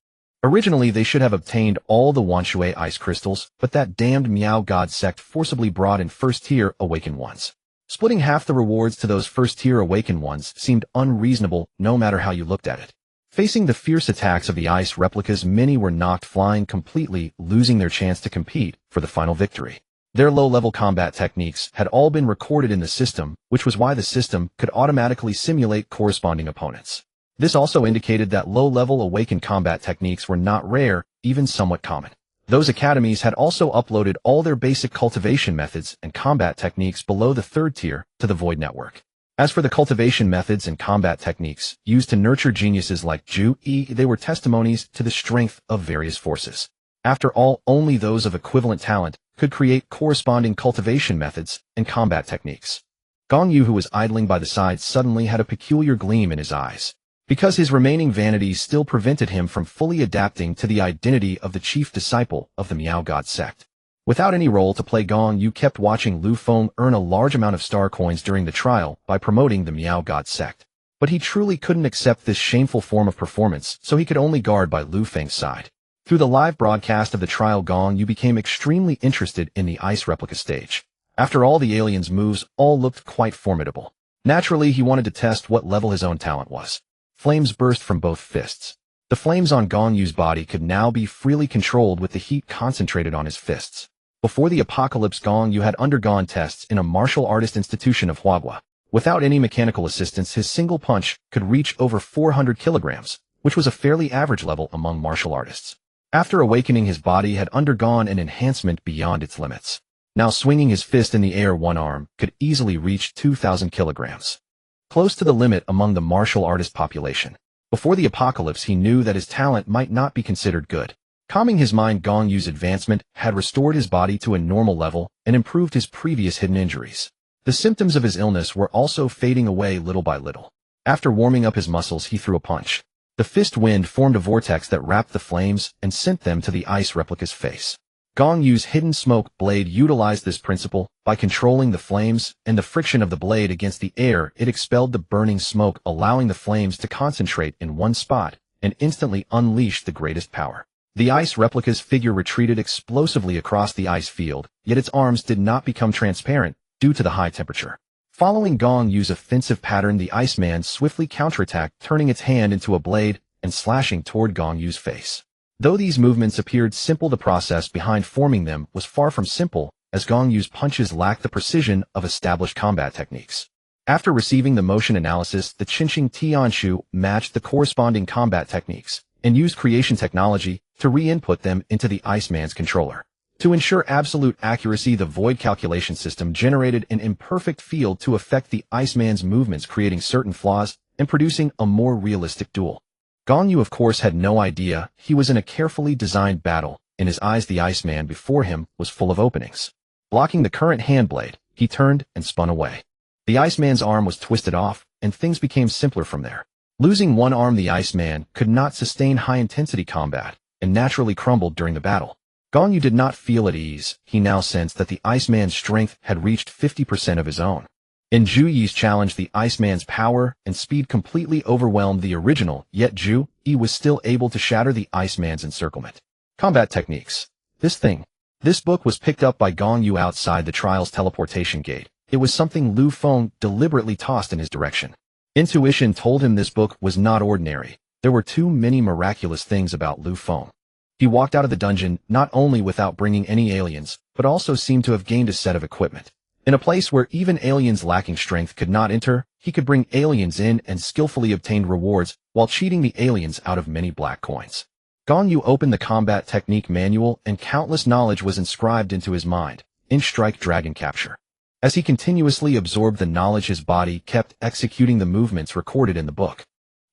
Originally, they should have obtained all the Wanshui ice crystals, but that damned Miao God sect forcibly brought in first-tier awakened ones. Splitting half the rewards to those first-tier awakened ones seemed unreasonable no matter how you looked at it. Facing the fierce attacks of the ice replicas, many were knocked flying, completely losing their chance to compete for the final victory. Their low-level combat techniques had all been recorded in the system, which was why the system could automatically simulate corresponding opponents. This also indicated that low-level awakened combat techniques were not rare, even somewhat common. Those academies had also uploaded all their basic cultivation methods and combat techniques below the 3rd tier to the Void Network. As for the cultivation methods and combat techniques used to nurture geniuses like Zhu Yi, they were testimonies to the strength of various forces. After all, only those of equivalent talent could create corresponding cultivation methods and combat techniques. Gong Yu, who was idling by the side, suddenly had a peculiar gleam in his eyes. Because his remaining vanities still prevented him from fully adapting to the identity of the chief disciple of the Miao God sect. Without any role to play, Gong Yu kept watching Lu Feng earn a large amount of star coins during the trial by promoting the Miao God sect. But he truly couldn't accept this shameful form of performance, so he could only guard by Lu Feng's side. Through the live broadcast of the trial, Gong Yu became extremely interested in the ice replica stage. After all, the aliens' moves all looked quite formidable. Naturally, he wanted to test what level his own talent was. Flames burst from both fists. The flames on Gong Yu's body could now be freely controlled with the heat concentrated on his fists. Before the apocalypse, Gong Yu had undergone tests in a martial artist institution of Huagua. Without any mechanical assistance, his single punch could reach over 400 kilograms, which was a fairly average level among martial artists. After awakening, his body had undergone an enhancement beyond its limits. Now swinging his fist in the air, one arm could easily reach 2,000 kilograms. Close to the limit among the martial artist population. Before the apocalypse, he knew that his talent might not be considered good. Calming his mind, Gong Yu's advancement had restored his body to a normal level and improved his previous hidden injuries. The symptoms of his illness were also fading away little by little. After warming up his muscles, he threw a punch. The fist wind formed a vortex that wrapped the flames and sent them to the ice replica's face. Gong Yu's hidden smoke blade utilized this principle. By controlling the flames and the friction of the blade against the air, it expelled the burning smoke, allowing the flames to concentrate in one spot and instantly unleash the greatest power. The ice replica's figure retreated explosively across the ice field, yet its arms did not become transparent due to the high temperature. Following Gong Yu's offensive pattern, the Iceman swiftly counterattacked, turning its hand into a blade and slashing toward Gong Yu's face. Though these movements appeared simple, the process behind forming them was far from simple, as Gong Yu's punches lacked the precision of established combat techniques. After receiving the motion analysis, the Qinxing Tianshu matched the corresponding combat techniques and used creation technology to re-input them into the Iceman's controller. To ensure absolute accuracy, the void calculation system generated an imperfect field to affect the Iceman's movements, creating certain flaws and producing a more realistic duel. Gong Yu, of course, had no idea he was in a carefully designed battle. In his eyes, the Iceman before him was full of openings. Blocking the current handblade, he turned and spun away. The Iceman's arm was twisted off, and things became simpler from there. Losing one arm, the Iceman could not sustain high-intensity combat and naturally crumbled during the battle. Gong Yu did not feel at ease. He now sensed that the Iceman's strength had reached 50% of his own. In Zhu Yi's challenge, the Iceman's power and speed completely overwhelmed the original, yet Zhu Yi was still able to shatter the Iceman's encirclement. Combat techniques. This book was picked up by Gong Yu outside the trial's teleportation gate. It was something Lu Feng deliberately tossed in his direction. Intuition told him this book was not ordinary. There were too many miraculous things about Lu Feng. He walked out of the dungeon not only without bringing any aliens, but also seemed to have gained a set of equipment. In a place where even aliens lacking strength could not enter, he could bring aliens in and skillfully obtained rewards while cheating the aliens out of many black coins. Gong Yu opened the combat technique manual and countless knowledge was inscribed into his mind. Strike Dragon Capture. As he continuously absorbed the knowledge, his body kept executing the movements recorded in the book.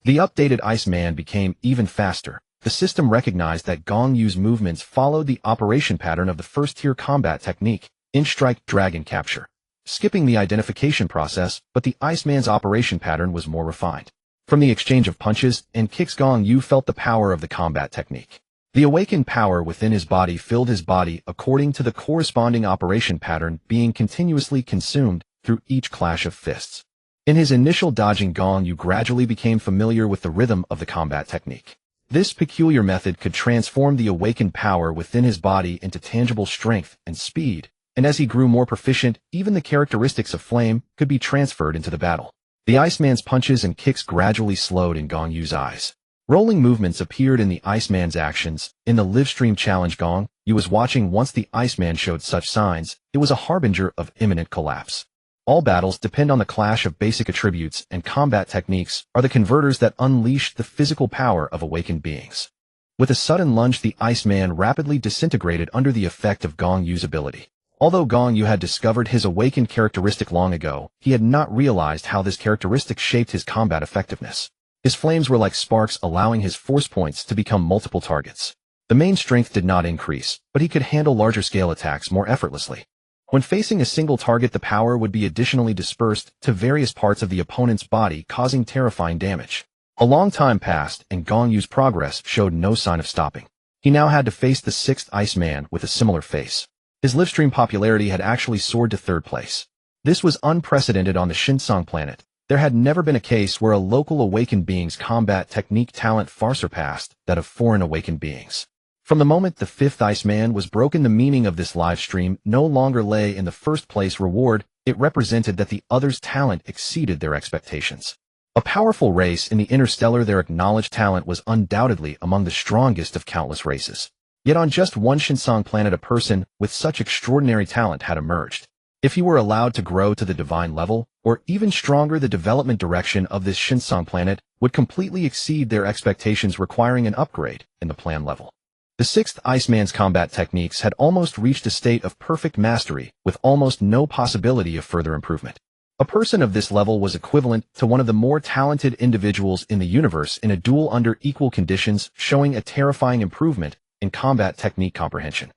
The updated Iceman became even faster. The system recognized that Gong Yu's movements followed the operation pattern of the first-tier combat technique, Strike Dragon Capture, skipping the identification process, but the Iceman's operation pattern was more refined. From the exchange of punches and kicks, Gong Yu felt the power of the combat technique. The awakened power within his body filled his body according to the corresponding operation pattern, being continuously consumed through each clash of fists. In his initial dodging, Gong Yu gradually became familiar with the rhythm of the combat technique. This peculiar method could transform the awakened power within his body into tangible strength and speed, and as he grew more proficient, even the characteristics of flame could be transferred into the battle. The Iceman's punches and kicks gradually slowed in Gong Yu's eyes. Rolling movements appeared in the Iceman's actions. In the livestream challenge Gong Yu was watching, once the Iceman showed such signs, it was a harbinger of imminent collapse. All battles depend on the clash of basic attributes, and combat techniques are the converters that unleash the physical power of awakened beings. With a sudden lunge, the Iceman rapidly disintegrated under the effect of Gong Yu's ability. Although Gong Yu had discovered his awakened characteristic long ago, he had not realized how this characteristic shaped his combat effectiveness. His flames were like sparks, allowing his force points to become multiple targets. The main strength did not increase, but he could handle larger scale attacks more effortlessly. When facing a single target, the power would be additionally dispersed to various parts of the opponent's body, causing terrifying damage. A long time passed, and Gong Yu's progress showed no sign of stopping. He now had to face the sixth Iceman with a similar face. His livestream popularity had actually soared to third place. This was unprecedented on the Shinsong planet. There had never been a case where a local awakened being's combat technique talent far surpassed that of foreign awakened beings. From the moment the fifth Iceman was broken, the meaning of this live stream no longer lay in the first place reward. It represented that the others' talent exceeded their expectations. A powerful race in the interstellar, their acknowledged talent was undoubtedly among the strongest of countless races. Yet on just one Shinsong planet, a person with such extraordinary talent had emerged. If he were allowed to grow to the divine level, or even stronger, the development direction of this Shinsong planet would completely exceed their expectations, requiring an upgrade in the plan level. The sixth Iceman's combat techniques had almost reached a state of perfect mastery, with almost no possibility of further improvement. A person of this level was equivalent to one of the more talented individuals in the universe in a duel under equal conditions, showing a terrifying improvement in combat technique comprehension.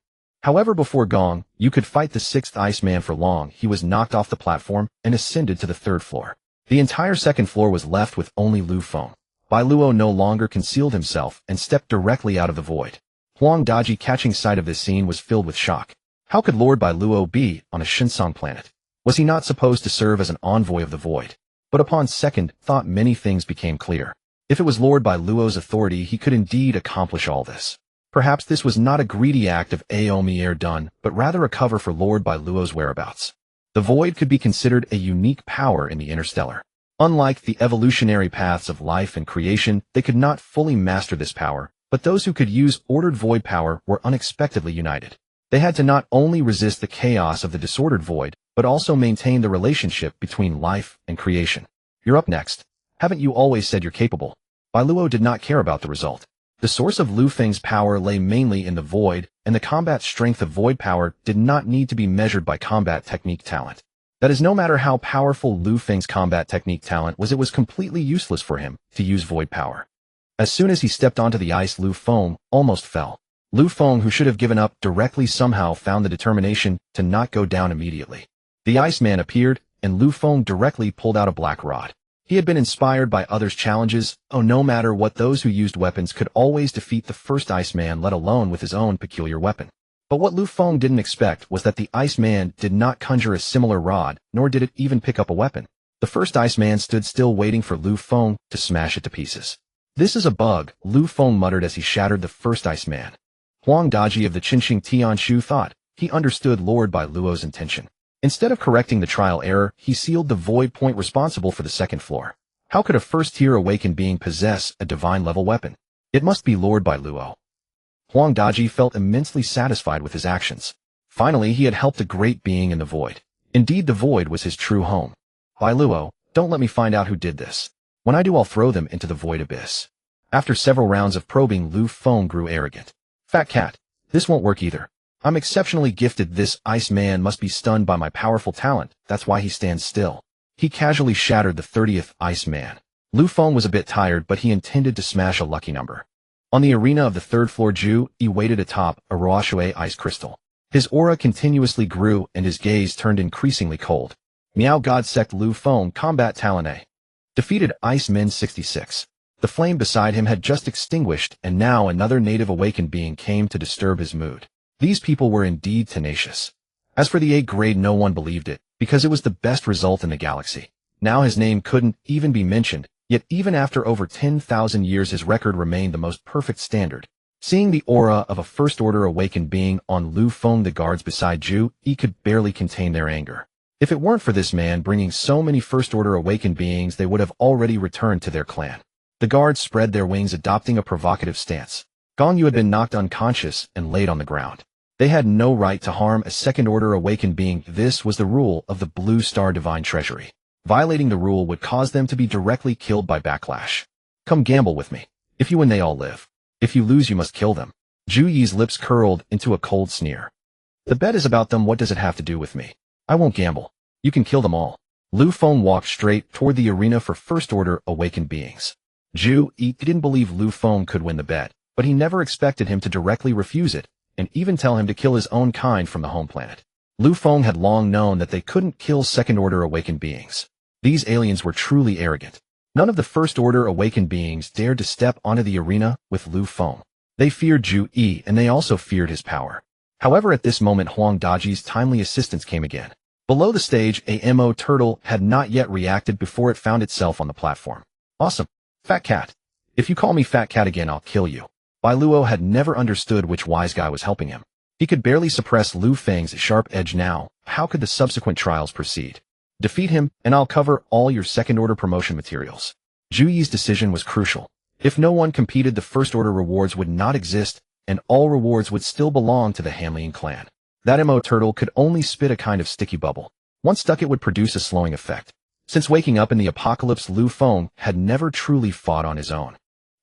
However, before Gong Yu could fight the sixth Iceman for long, he was knocked off the platform and ascended to the third floor. The entire second floor was left with only Lu Feng. Bai Luo no longer concealed himself and stepped directly out of the void. Huang Daji, catching sight of this scene, was filled with shock. How could Lord Bai Luo be on a Shinsong planet? Was he not supposed to serve as an envoy of the void? But upon second thought, many things became clear. If it was Lord Bai Luo's authority, he could indeed accomplish all this. Perhaps this was not a greedy act of Aomier done, but rather a cover for Lord Bai Luo's whereabouts. The void could be considered a unique power in the interstellar. Unlike the evolutionary paths of life and creation, they could not fully master this power, but those who could use ordered void power were unexpectedly united. They had to not only resist the chaos of the disordered void, but also maintain the relationship between life and creation. You're up next. Haven't you always said you're capable? Bai Luo did not care about the result. The source of Lu Feng's power lay mainly in the void, and the combat strength of void power did not need to be measured by combat technique talent. That is, no matter how powerful Lu Feng's combat technique talent was, it was completely useless for him to use void power. As soon as he stepped onto the ice, Lu Feng almost fell. Lu Feng, who should have given up directly, somehow found the determination to not go down immediately. The Iceman appeared, and Lu Feng directly pulled out a black rod. He had been inspired by others' challenges. No matter what, those who used weapons could always defeat the first Iceman, let alone with his own peculiar weapon. But what Lu Feng didn't expect was that the Iceman did not conjure a similar rod, nor did it even pick up a weapon. The first Iceman stood still, waiting for Lu Feng to smash it to pieces. "This is a bug," Lu Feng muttered as he shattered the first Iceman. Huang Daji of the Qinxing Tianshu thought he understood Lord Bai Luo's intention. Instead of correcting the trial error, he sealed the void point responsible for the second floor. How could a first-tier awakened being possess a divine-level weapon? It must be Lord Bai Luo. Huang Daji felt immensely satisfied with his actions. Finally, he had helped a great being in the void. Indeed, the void was his true home. "Bai Luo, don't let me find out who did this. When I do, I'll throw them into the void abyss." After several rounds of probing, Lu Feng grew arrogant. "Fat cat, this won't work either. I'm exceptionally gifted. This Iceman must be stunned by my powerful talent. That's why he stands still." He casually shattered the 30th Iceman. Lu Feng was a bit tired, but he intended to smash a lucky number. On the arena of the third floor, Zhu Yi waited atop a Roashui ice crystal. His aura continuously grew, and his gaze turned increasingly cold. Miao God Sect Lu Feng Combat Talent A. Defeated Iceman 66. The flame beside him had just extinguished, and now another native awakened being came to disturb his mood. These people were indeed tenacious. As for the A grade, no one believed it, because it was the best result in the galaxy. Now his name couldn't even be mentioned, yet even after over 10,000 years his record remained the most perfect standard. Seeing the aura of a first-order awakened being on Lu Feng, the guards beside Zhu Yi could barely contain their anger. If it weren't for this man bringing so many first-order awakened beings, they would have already returned to their clan. The guards spread their wings, adopting a provocative stance. Gong Yu had been knocked unconscious and laid on the ground. They had no right to harm a second-order awakened being. This was the rule of the Blue Star Divine Treasury. Violating the rule would cause them to be directly killed by backlash. "Come gamble with me. If you win, they all live. If you lose, you must kill them." Zhu Yi's lips curled into a cold sneer. "The bet is about them. What does it have to do with me? I won't gamble. You can kill them all." Lu Feng walked straight toward the arena for first-order awakened beings. Zhu Yi didn't believe Lu Feng could win the bet, but he never expected him to directly refuse it, and even tell him to kill his own kind from the home planet. Lu Feng had long known that they couldn't kill second-order awakened beings. These aliens were truly arrogant. None of the first-order awakened beings dared to step onto the arena with Lu Feng. They feared Zhu Yi, and they also feared his power. However, at this moment, Huang Daji's timely assistance came again. Below the stage, a Mo turtle had not yet reacted before it found itself on the platform. "Awesome. Fat cat. If you call me Fat Cat again, I'll kill you." Bai Luo had never understood which wise guy was helping him. He could barely suppress Lu Feng's sharp edge now. How could the subsequent trials proceed? "Defeat him, and I'll cover all your second-order promotion materials." Zhu Yi's decision was crucial. If no one competed, the first-order rewards would not exist, and all rewards would still belong to the Hanlian clan. That Mo turtle could only spit a kind of sticky bubble. Once stuck, it would produce a slowing effect. Since waking up in the apocalypse, Lu Feng had never truly fought on his own.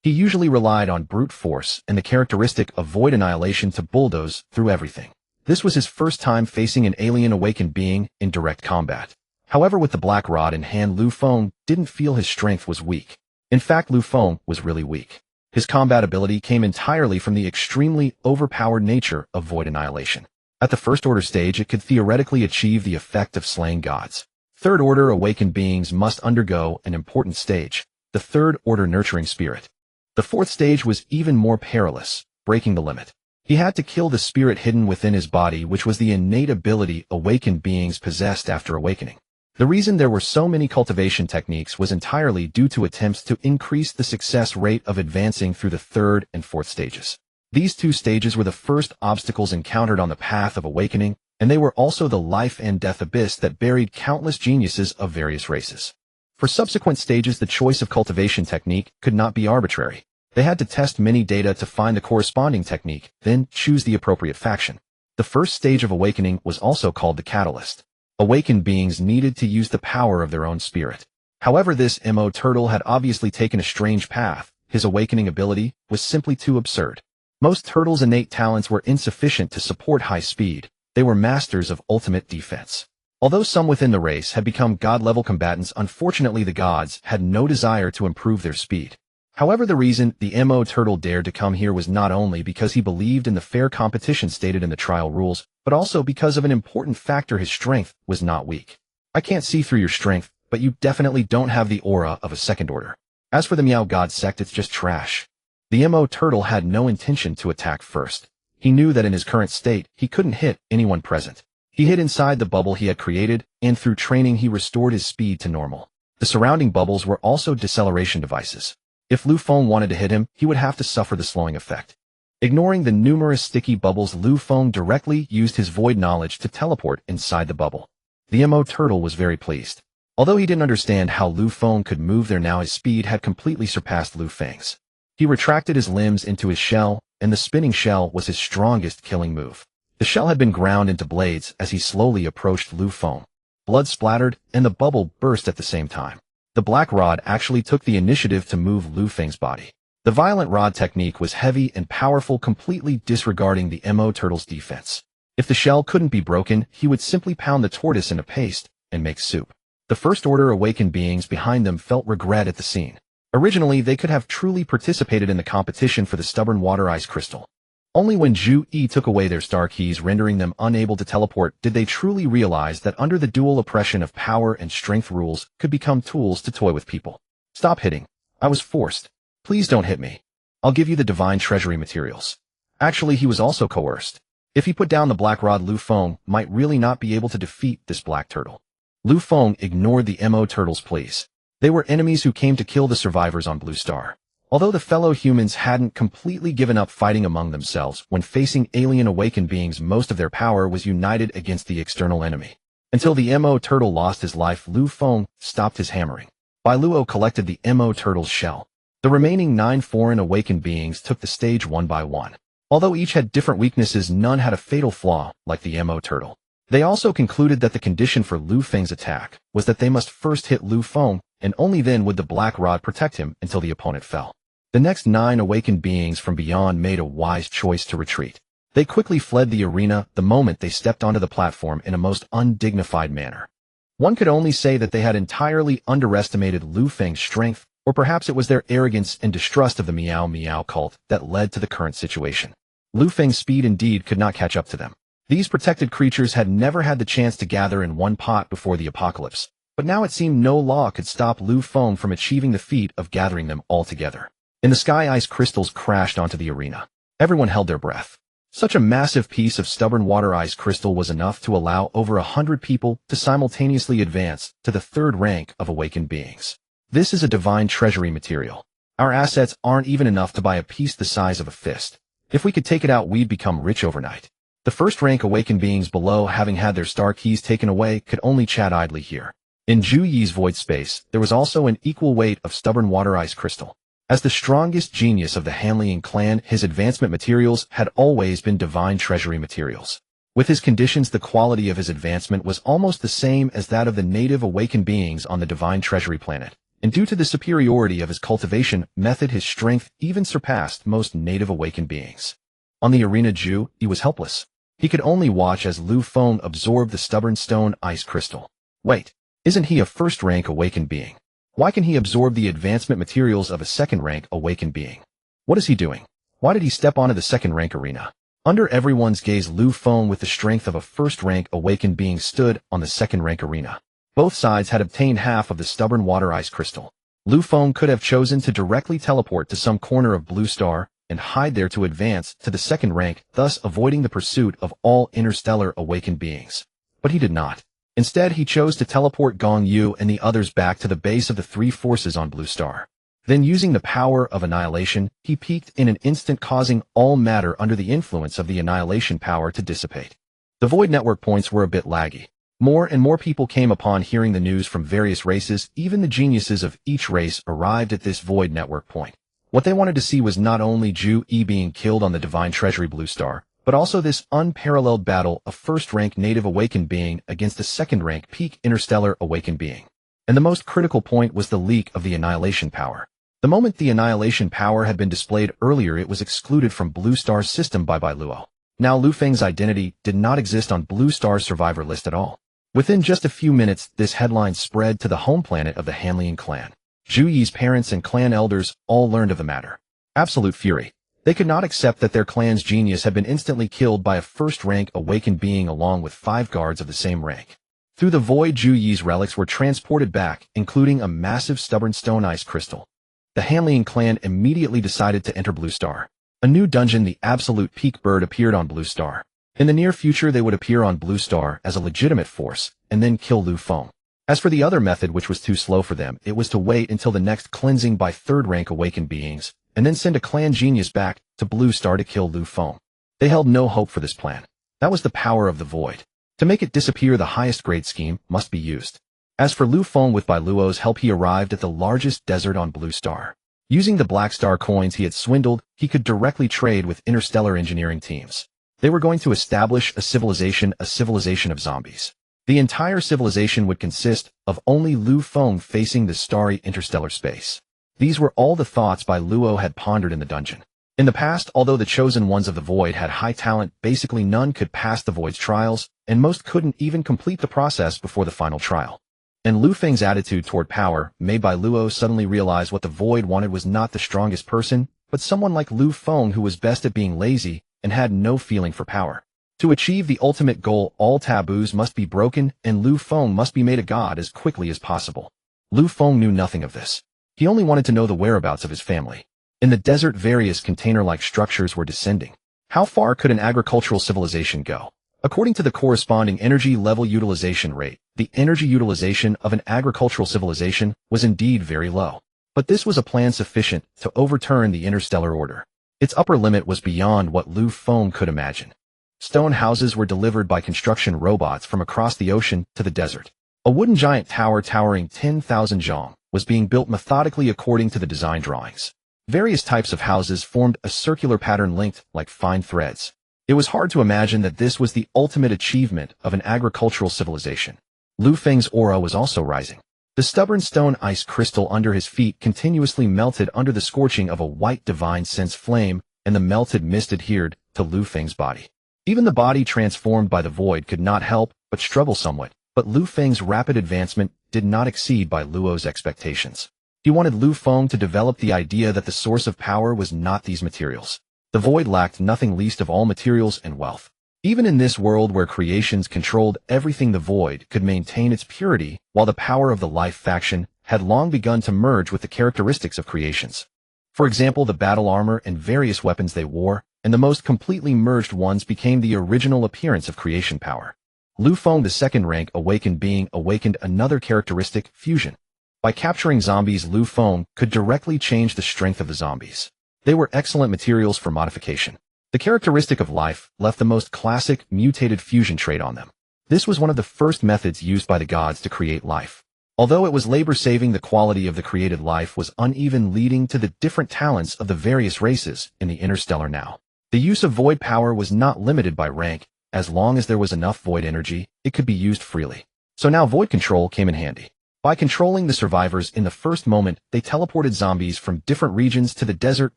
He usually relied on brute force and the characteristic of void annihilation to bulldoze through everything. This was his first time facing an alien awakened being in direct combat. However, with the black rod in hand, Lu Feng didn't feel his strength was weak. In fact, Lu Feng was really weak. His combat ability came entirely from the extremely overpowered nature of void annihilation. At the first-order stage, it could theoretically achieve the effect of slaying gods. Third-order awakened beings must undergo an important stage, the third-order nurturing spirit. The fourth stage was even more perilous, breaking the limit. He had to kill the spirit hidden within his body, which was the innate ability awakened beings possessed after awakening. The reason there were so many cultivation techniques was entirely due to attempts to increase the success rate of advancing through the third and fourth stages. These two stages were the first obstacles encountered on the path of awakening, and they were also the life and death abyss that buried countless geniuses of various races. For subsequent stages, the choice of cultivation technique could not be arbitrary. They had to test many data to find the corresponding technique, then choose the appropriate faction. The first stage of awakening was also called the catalyst. Awakened beings needed to use the power of their own spirit. However, this Mo turtle had obviously taken a strange path. His awakening ability was simply too absurd. Most turtles' innate talents were insufficient to support high speed. They were masters of ultimate defense. Although some within the race had become god-level combatants, unfortunately the gods had no desire to improve their speed. However, the reason the Mo turtle dared to come here was not only because he believed in the fair competition stated in the trial rules, but also because of an important factor: his strength was not weak. I can't see through your strength, but you definitely don't have the aura of a second order. As for the Meow God sect, it's just trash. The Mo turtle had no intention to attack first. He knew that in his current state, he couldn't hit anyone present. He hid inside the bubble he had created, and through training he restored his speed to normal. The surrounding bubbles were also deceleration devices. If Lu Feng wanted to hit him, he would have to suffer the slowing effect. Ignoring the numerous sticky bubbles, Lu Feng directly used his void knowledge to teleport inside the bubble. The Mo turtle was very pleased. Although he didn't understand how Lu Feng could move there now, his speed had completely surpassed Lu Feng's. He retracted his limbs into his shell, and the spinning shell was his strongest killing move. The shell had been ground into blades as he slowly approached Lu Feng. Blood splattered, and the bubble burst at the same time. The black rod actually took the initiative to move Lu Feng's body. The violent rod technique was heavy and powerful, completely disregarding the Mo turtle's defense. If the shell couldn't be broken, he would simply pound the tortoise into paste and make soup. The First Order awakened beings behind them felt regret at the scene. Originally, they could have truly participated in the competition for the stubborn water ice crystal. Only when Zhu Yi took away their star keys, rendering them unable to teleport, did they truly realize that under the dual oppression of power and strength, rules could become tools to toy with people. Stop hitting. I was forced. Please don't hit me. I'll give you the divine treasury materials. Actually, he was also coerced. If he put down the black rod, Lu Feng might really not be able to defeat this black turtle. Lu Feng ignored the Mo turtle's pleas. They were enemies who came to kill the survivors on Blue Star. Although the fellow humans hadn't completely given up fighting among themselves, when facing alien awakened beings, most of their power was united against the external enemy. Until the Mo turtle lost his life, Lu Feng stopped his hammering. Bai Luo collected the Mo turtle's shell. The remaining 9 foreign awakened beings took the stage one by one. Although each had different weaknesses, none had a fatal flaw like the Mo turtle. They also concluded that the condition for Lu Feng's attack was that they must first hit Lu Feng, and only then would the black rod protect him until the opponent fell. The next 9 awakened beings from beyond made a wise choice to retreat. They quickly fled the arena the moment they stepped onto the platform in a most undignified manner. One could only say that they had entirely underestimated Lu Feng's strength, or perhaps it was their arrogance and distrust of the Meow Meow cult that led to the current situation. Lu Feng's speed indeed could not catch up to them. These protected creatures had never had the chance to gather in one pot before the apocalypse, but now it seemed no law could stop Lu Feng from achieving the feat of gathering them all together. In the sky, ice crystals crashed onto the arena. Everyone held their breath. Such a massive piece of stubborn water ice crystal was enough to allow over 100 people to simultaneously advance to the 3rd rank of awakened beings. This is a divine treasury material. Our assets aren't even enough to buy a piece the size of a fist. If we could take it out, we'd become rich overnight. The 1st rank awakened beings below, having had their star keys taken away, could only chat idly here. In Zhu Yi's void space, there was also an equal weight of stubborn water ice crystal. As the strongest genius of the Hanlian clan, his advancement materials had always been divine treasury materials. With his conditions, the quality of his advancement was almost the same as that of the native awakened beings on the divine treasury planet, and due to the superiority of his cultivation method, his strength even surpassed most native awakened beings. On the arena, Zhu Yi was helpless. He could only watch as Lu Feng absorbed the stubborn stone ice crystal. Wait, isn't he a 1st rank awakened being? Why can he absorb the advancement materials of a 2nd rank awakened being? What is he doing? Why did he step onto the 2nd rank arena? Under everyone's gaze, Lu Feng, with the strength of a 1st rank awakened being, stood on the 2nd rank arena. Both sides had obtained half of the stubborn water ice crystal. Lu Feng could have chosen to directly teleport to some corner of Blue Star and hide there to advance to the 2nd rank, thus avoiding the pursuit of all interstellar awakened beings. But he did not. Instead, he chose to teleport Gong Yu and the others back to the base of the 3 forces on Blue Star. Then, using the power of annihilation, he peaked in an instant, causing all matter under the influence of the annihilation power to dissipate. The void network points were a bit laggy. More and more people came upon hearing the news from various races. Even the geniuses of each race arrived at this void network point. What they wanted to see was not only Zhu Yi being killed on the divine treasury Blue Star, but also this unparalleled battle of first-rank native awakened being against a second-rank peak interstellar awakened being. And the most critical point was the leak of the annihilation power. The moment the annihilation power had been displayed earlier, it was excluded from Blue Star's system by Luo. Now Lu Feng's identity did not exist on Blue Star's survivor list at all. Within just a few minutes, this headline spread to the home planet of the Hanlian clan. Zhu Yi's parents and clan elders all learned of the matter. Absolute fury. They could not accept that their clan's genius had been instantly killed by a first-rank awakened being along with 5 guards of the same rank. Through the void, Zhu Yi's relics were transported back, including a massive stubborn stone ice crystal. The Hanlian clan immediately decided to enter Blue Star. A new dungeon, the Absolute Peak Bird, appeared on Blue Star. In the near future, they would appear on Blue Star as a legitimate force, and then kill Lu Feng. As for the other method, which was too slow for them, it was to wait until the next cleansing by third-rank awakened beings, and then send a clan genius back to Blue Star to kill Lu Feng. They held no hope for this plan. That was the power of the void. To make it disappear, the highest grade scheme must be used. As for Lu Feng, with Bai Luo's help, he arrived at the largest desert on Blue Star. Using the Black Star coins he had swindled, he could directly trade with interstellar engineering teams. They were going to establish a civilization of zombies. The entire civilization would consist of only Lu Feng facing the starry interstellar space. These were all the thoughts Bai Luo had pondered in the dungeon. In the past, although the chosen ones of the void had high talent, basically none could pass the void's trials, and most couldn't even complete the process before the final trial. And Lu Feng's attitude toward power made Bai Luo suddenly realize what the void wanted was not the strongest person, but someone like Lu Feng who was best at being lazy and had no feeling for power. To achieve the ultimate goal, all taboos must be broken, and Lu Feng must be made a god as quickly as possible. Lu Feng knew nothing of this. He only wanted to know the whereabouts of his family. In the desert, various container-like structures were descending. How far could an agricultural civilization go? According to the corresponding energy level utilization rate, the energy utilization of an agricultural civilization was indeed very low. But this was a plan sufficient to overturn the interstellar order. Its upper limit was beyond what Lu Feng could imagine. Stone houses were delivered by construction robots from across the ocean to the desert. A wooden giant tower towering 10,000 zhong was being built methodically according to the design drawings. Various types of houses formed a circular pattern linked like fine threads. It was hard to imagine that this was the ultimate achievement of an agricultural civilization. Lu Feng's aura was also rising. The stubborn stone ice crystal under his feet continuously melted under the scorching of a white divine sense flame, and the melted mist adhered to Lu Feng's body. Even the body transformed by the void could not help but struggle somewhat, but Lu Feng's rapid advancement did not exceed Bai Luo's expectations. He wanted Lu Feng to develop the idea that the source of power was not these materials. The void lacked nothing, least of all materials and wealth. Even in this world where creations controlled everything, the void could maintain its purity, while the power of the life faction had long begun to merge with the characteristics of creations. For example, the battle armor and various weapons they wore, and the most completely merged ones became the original appearance of creation power. Lu Feng, the second-rank awakened being, awakened another characteristic, fusion. By capturing zombies, Lu Feng could directly change the strength of the zombies. They were excellent materials for modification. The characteristic of life left the most classic, mutated fusion trait on them. This was one of the first methods used by the gods to create life. Although it was labor-saving, the quality of the created life was uneven, leading to the different talents of the various races in the interstellar now. The use of void power was not limited by rank. As long as there was enough void energy, it could be used freely. So now void control came in handy. By controlling the survivors in the first moment, they teleported zombies from different regions to the desert,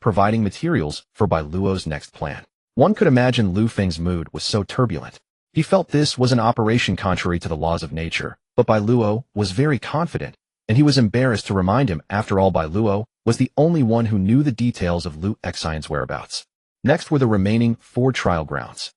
providing materials for Bai Luo's next plan. One could imagine Lu Feng's mood was so turbulent. He felt this was an operation contrary to the laws of nature, but Bai Luo was very confident, and he was embarrassed to remind him. After all, Bai Luo was the only one who knew the details of Lu Xion's whereabouts. Next were the remaining 4 trial grounds.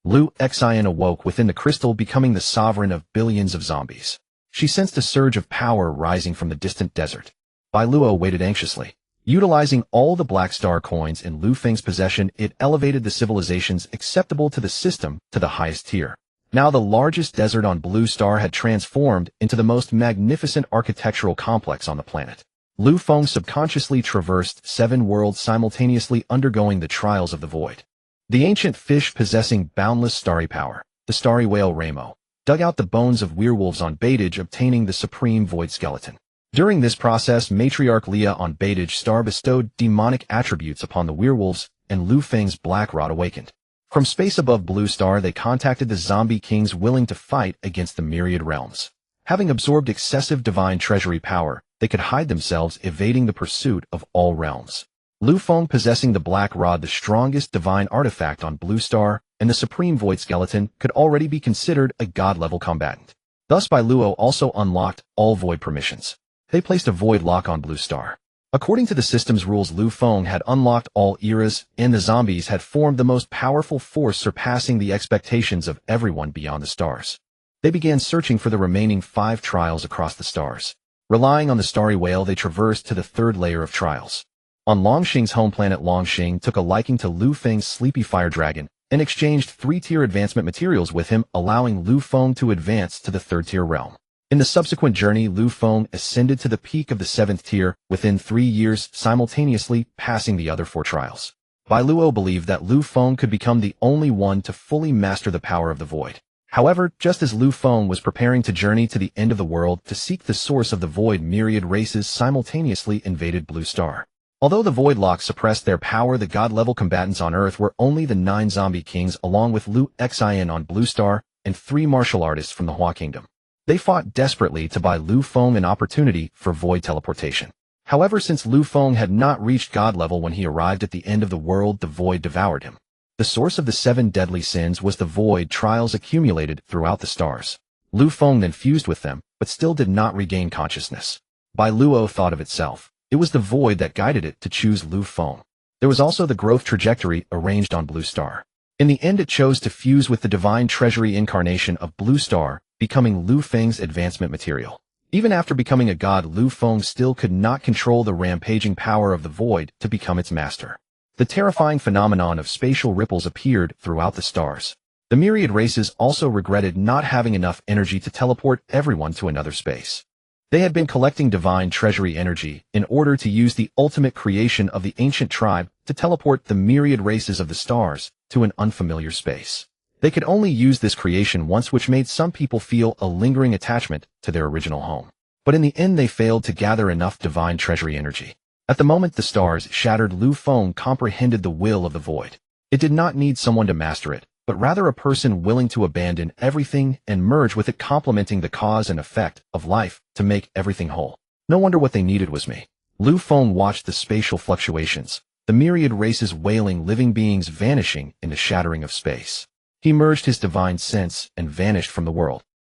Lu Xion awoke within the crystal, becoming the sovereign of billions of zombies. She sensed a surge of power rising from the distant desert. Bai Luo waited anxiously. Utilizing all the Black Star coins in Lu Feng's possession, it elevated the civilizations acceptable to the system to the highest tier. Now the largest desert on Blue Star had transformed into the most magnificent architectural complex on the planet. Lu Feng subconsciously traversed 7 worlds simultaneously, undergoing the trials of the void. The ancient fish possessing boundless starry power, the starry whale Ramo, dug out the bones of werewolves on Baitage, obtaining the supreme void skeleton. During this process, matriarch Leah on Baitage Star bestowed demonic attributes upon the werewolves, and Lu Feng's black rod awakened. From space above Blue Star, they contacted the zombie kings willing to fight against the myriad realms. Having absorbed excessive divine treasury power, they could hide themselves, evading the pursuit of all realms. Lu Feng, possessing the Black Rod, the strongest divine artifact on Blue Star, and the Supreme Void Skeleton, could already be considered a god-level combatant. Thus, Bai Luo also unlocked all Void permissions. They placed a Void lock on Blue Star. According to the system's rules, Lu Feng had unlocked all eras, and the zombies had formed the most powerful force, surpassing the expectations of everyone beyond the stars. They began searching for the remaining 5 trials across the stars. Relying on the starry whale, they traversed to the 3rd layer of trials. On Longxing's home planet, Longxing took a liking to Lu Feng's sleepy fire dragon and exchanged 3-tier advancement materials with him, allowing Lu Feng to advance to the 3rd-tier realm. In the subsequent journey, Lu Feng ascended to the peak of the 7th tier within 3 years, simultaneously passing the other 4 trials. Bai Luo believed that Lu Feng could become the only one to fully master the power of the void. However, just as Lu Feng was preparing to journey to the end of the world to seek the source of the void, myriad races simultaneously invaded Blue Star. Although the void lock suppressed their power, the god-level combatants on Earth were only the 9 zombie kings, along with Lu Xian on Blue Star and 3 martial artists from the Hua Kingdom. They fought desperately to buy Lu Feng an opportunity for void teleportation. However, since Lu Feng had not reached god level when he arrived at the end of the world, the void devoured him. The source of the 7 deadly sins was the void trials accumulated throughout the stars. Lu Feng then fused with them, but still did not regain consciousness. Bai Luo thought of itself. It was the void that guided it to choose Lu Feng. There was also the growth trajectory arranged on Blue Star. In the end, it chose to fuse with the divine treasury incarnation of Blue Star, becoming Lu Feng's advancement material. Even after becoming a god, Lu Feng still could not control the rampaging power of the void to become its master. The terrifying phenomenon of spatial ripples appeared throughout the stars. The myriad races also regretted not having enough energy to teleport everyone to another space. They had been collecting divine treasury energy in order to use the ultimate creation of the ancient tribe to teleport the myriad races of the stars to an unfamiliar space. They could only use this creation once, which made some people feel a lingering attachment to their original home. But in the end, they failed to gather enough divine treasury energy. At the moment the stars shattered, Lu Feng comprehended the will of the void. It did not need someone to master it, but rather a person willing to abandon everything and merge with it, complementing the cause and effect of life to make everything whole. No wonder what they needed was me. Lu Feng watched the spatial fluctuations, the myriad races wailing, living beings vanishing in the shattering of space. He merged his divine sense and vanished from the world,